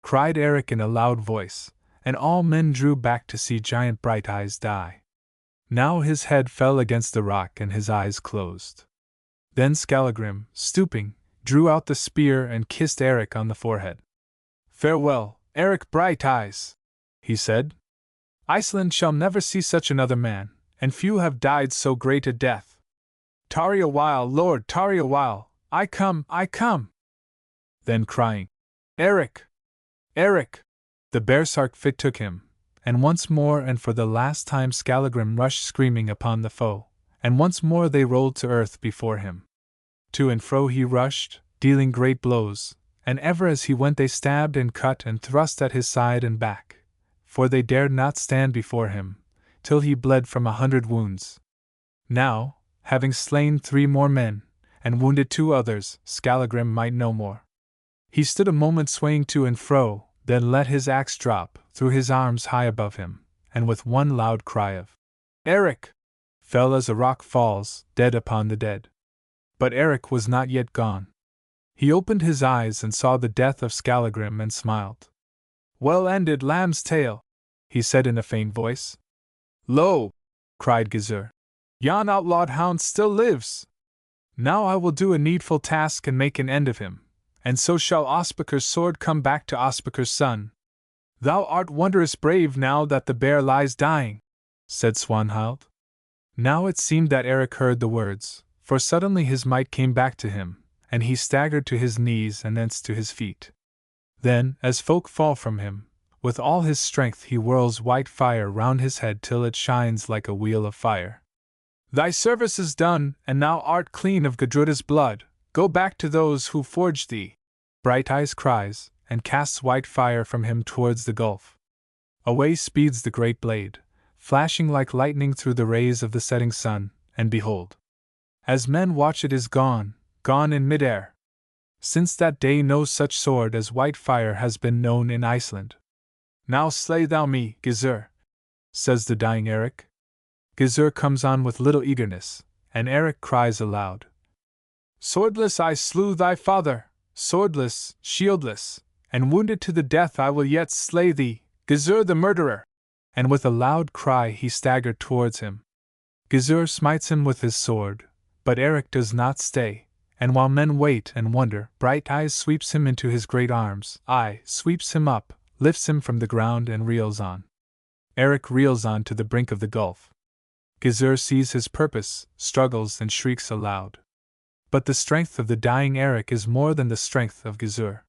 A: cried Eric in a loud voice, and all men drew back to see giant Brighteyes die. Now his head fell against the rock and his eyes closed. Then Skallagrim, stooping, drew out the spear and kissed Eric on the forehead. Farewell, Eric Brighteyes, he said. Iceland shall never see such another man, and few have died so great a death. Tarry a while, Lord, tarry a while, I come, I come. Then crying, Eric! Eric! The baresark fit took him, and once more and for the last time Skallagrim rushed screaming upon the foe, and once more they rolled to earth before him. To and fro he rushed, dealing great blows, and ever as he went they stabbed and cut and thrust at his side and back, for they dared not stand before him, till he bled from 100 wounds. Now, having slain 3 more men, and wounded 2 others, Skallagrim might no more. He stood a moment swaying to and fro, then let his axe drop, threw his arms high above him, and with one loud cry of Eric! Fell as a rock falls, dead upon the dead. But Eric was not yet gone. He opened his eyes and saw the death of Skallagrim and smiled. Well ended, Lambstail, he said in a faint voice. Lo! Cried Gizur. Yon outlawed hound still lives! Now I will do a needful task and make an end of him, and so shall Ospakar's sword come back to Ospakar's son. Thou art wondrous brave now that the bear lies dying, said Swanhild. Now it seemed that Eric heard the words, for suddenly his might came back to him, and he staggered to his knees and thence to his feet. Then, as folk fall from him, with all his strength he whirls white fire round his head till it shines like a wheel of fire. Thy service is done, and thou art clean of Gudruda's blood. Go back to those who forged thee. Brighteyes cries, and casts white fire from him towards the gulf. Away speeds the great blade, flashing like lightning through the rays of the setting sun, and behold! As men watch it is gone, gone in mid-air. Since that day no such sword as white fire has been known in Iceland. Now slay thou me, Gizur, says the dying Eric. Gizur comes on with little eagerness, and Eric cries aloud. Swordless I slew thy father, swordless, shieldless, and wounded to the death I will yet slay thee, Gizur the murderer! And with a loud cry he staggered towards him. Gizur smites him with his sword, but Eric does not stay, and while men wait and wonder, Brighteyes sweeps him into his great arms, sweeps him up, lifts him from the ground and reels on. Eric reels on to the brink of the gulf. Gizur sees his purpose, struggles and shrieks aloud. But the strength of the dying Eric is more than the strength of Gizur.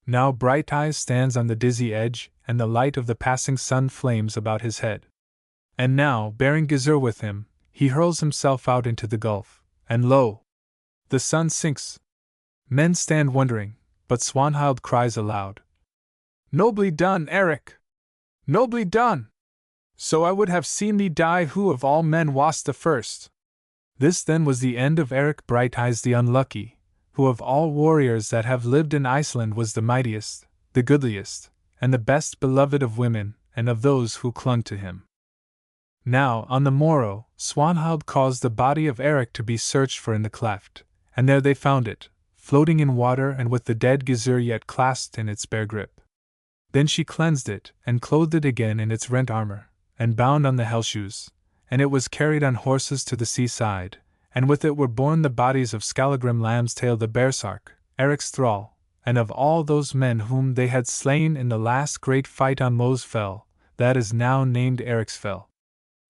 A: Now Brighteyes stands on the dizzy edge, and the light of the passing sun flames about his head. And now, bearing Gizur with him, he hurls himself out into the gulf, and lo! The sun sinks. Men stand wondering, but Swanhild cries aloud. Nobly done, Eric! Nobly done! So I would have seen thee die who of all men wast the first. This then was the end of Eric Brighteyes the Unlucky, who of all warriors that have lived in Iceland was the mightiest, the goodliest, and the best beloved of women, and of those who clung to him. Now, on the morrow, Swanhild caused the body of Eric to be searched for in the cleft, and there they found it, floating in water and with the dead Gizur yet clasped in its bare grip. Then she cleansed it, and clothed it again in its rent armor, and bound on the hell-shoes, and it was carried on horses to the seaside, and with it were borne the bodies of Skallagrim Lambstail the baresark, Eric's thrall, and of all those men whom they had slain in the last great fight on Moe's Fell, that is now named Eric's Fell.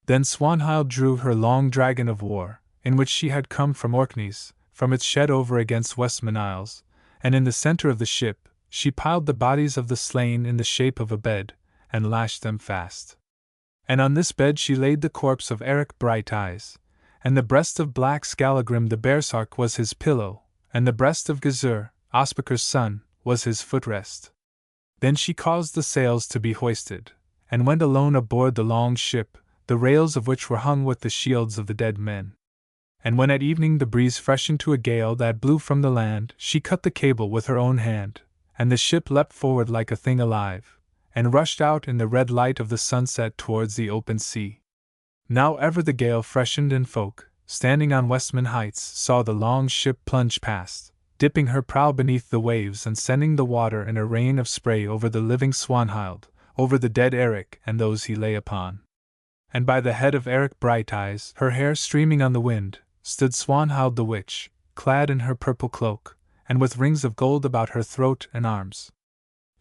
A: Then Swanhild drew her long dragon of war, in which she had come from Orkneys, from its shed over against Westman Isles, and in the center of the ship, she piled the bodies of the slain in the shape of a bed, and lashed them fast. And on this bed she laid the corpse of Eric Brighteyes, and the breast of black Skallagrim the baresark was his pillow, and the breast of Gudruda, Ospakar's son, was his footrest. Then she caused the sails to be hoisted, and went alone aboard the long ship, the rails of which were hung with the shields of the dead men. And when at evening the breeze freshened to a gale that blew from the land, she cut the cable with her own hand, and the ship leapt forward like a thing alive, and rushed out in the red light of the sunset towards the open sea. Now ever the gale freshened, and folk, standing on Westman Heights, saw the long ship plunge past, dipping her prow beneath the waves and sending the water in a rain of spray over the living Swanhild, over the dead Eric and those he lay upon. And by the head of Eric Brighteyes, her hair streaming on the wind, stood Swanhild the witch, clad in her purple cloak, and with rings of gold about her throat and arms.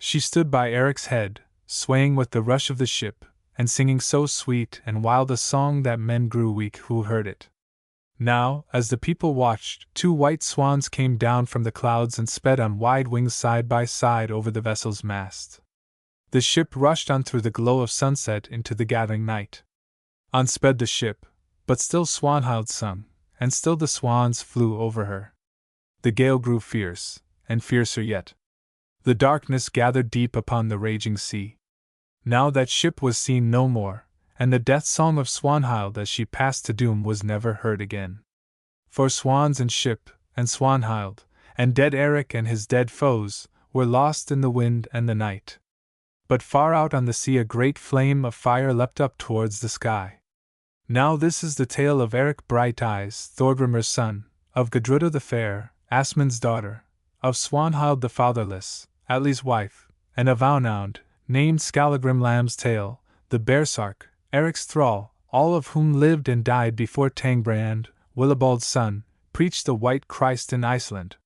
A: She stood by Eric's head, swaying with the rush of the ship, and singing so sweet and wild a song that men grew weak who heard it. Now, as the people watched, 2 white swans came down from the clouds and sped on wide wings side by side over the vessel's mast. The ship rushed on through the glow of sunset into the gathering night. On sped the ship, but still Swanhild sung, and still the swans flew over her. The gale grew fierce, and fiercer yet. The darkness gathered deep upon the raging sea. Now that ship was seen no more, and the death song of Swanhild as she passed to doom was never heard again. For swans and ship, and Swanhild, and dead Eric and his dead foes, were lost in the wind and the night. But far out on the sea a great flame of fire leapt up towards the sky. Now this is the tale of Eric Brighteyes, Thorgrimur's son, of Gudruda the fair, Asmund's daughter, of Swanhild the fatherless, Atli's wife, and of Aunound, named Skallagrim Lamb's tail, the baresark, Eric's thrall, all of whom lived and died before Tangbrand, Willibald's son, preached the White Christ in Iceland,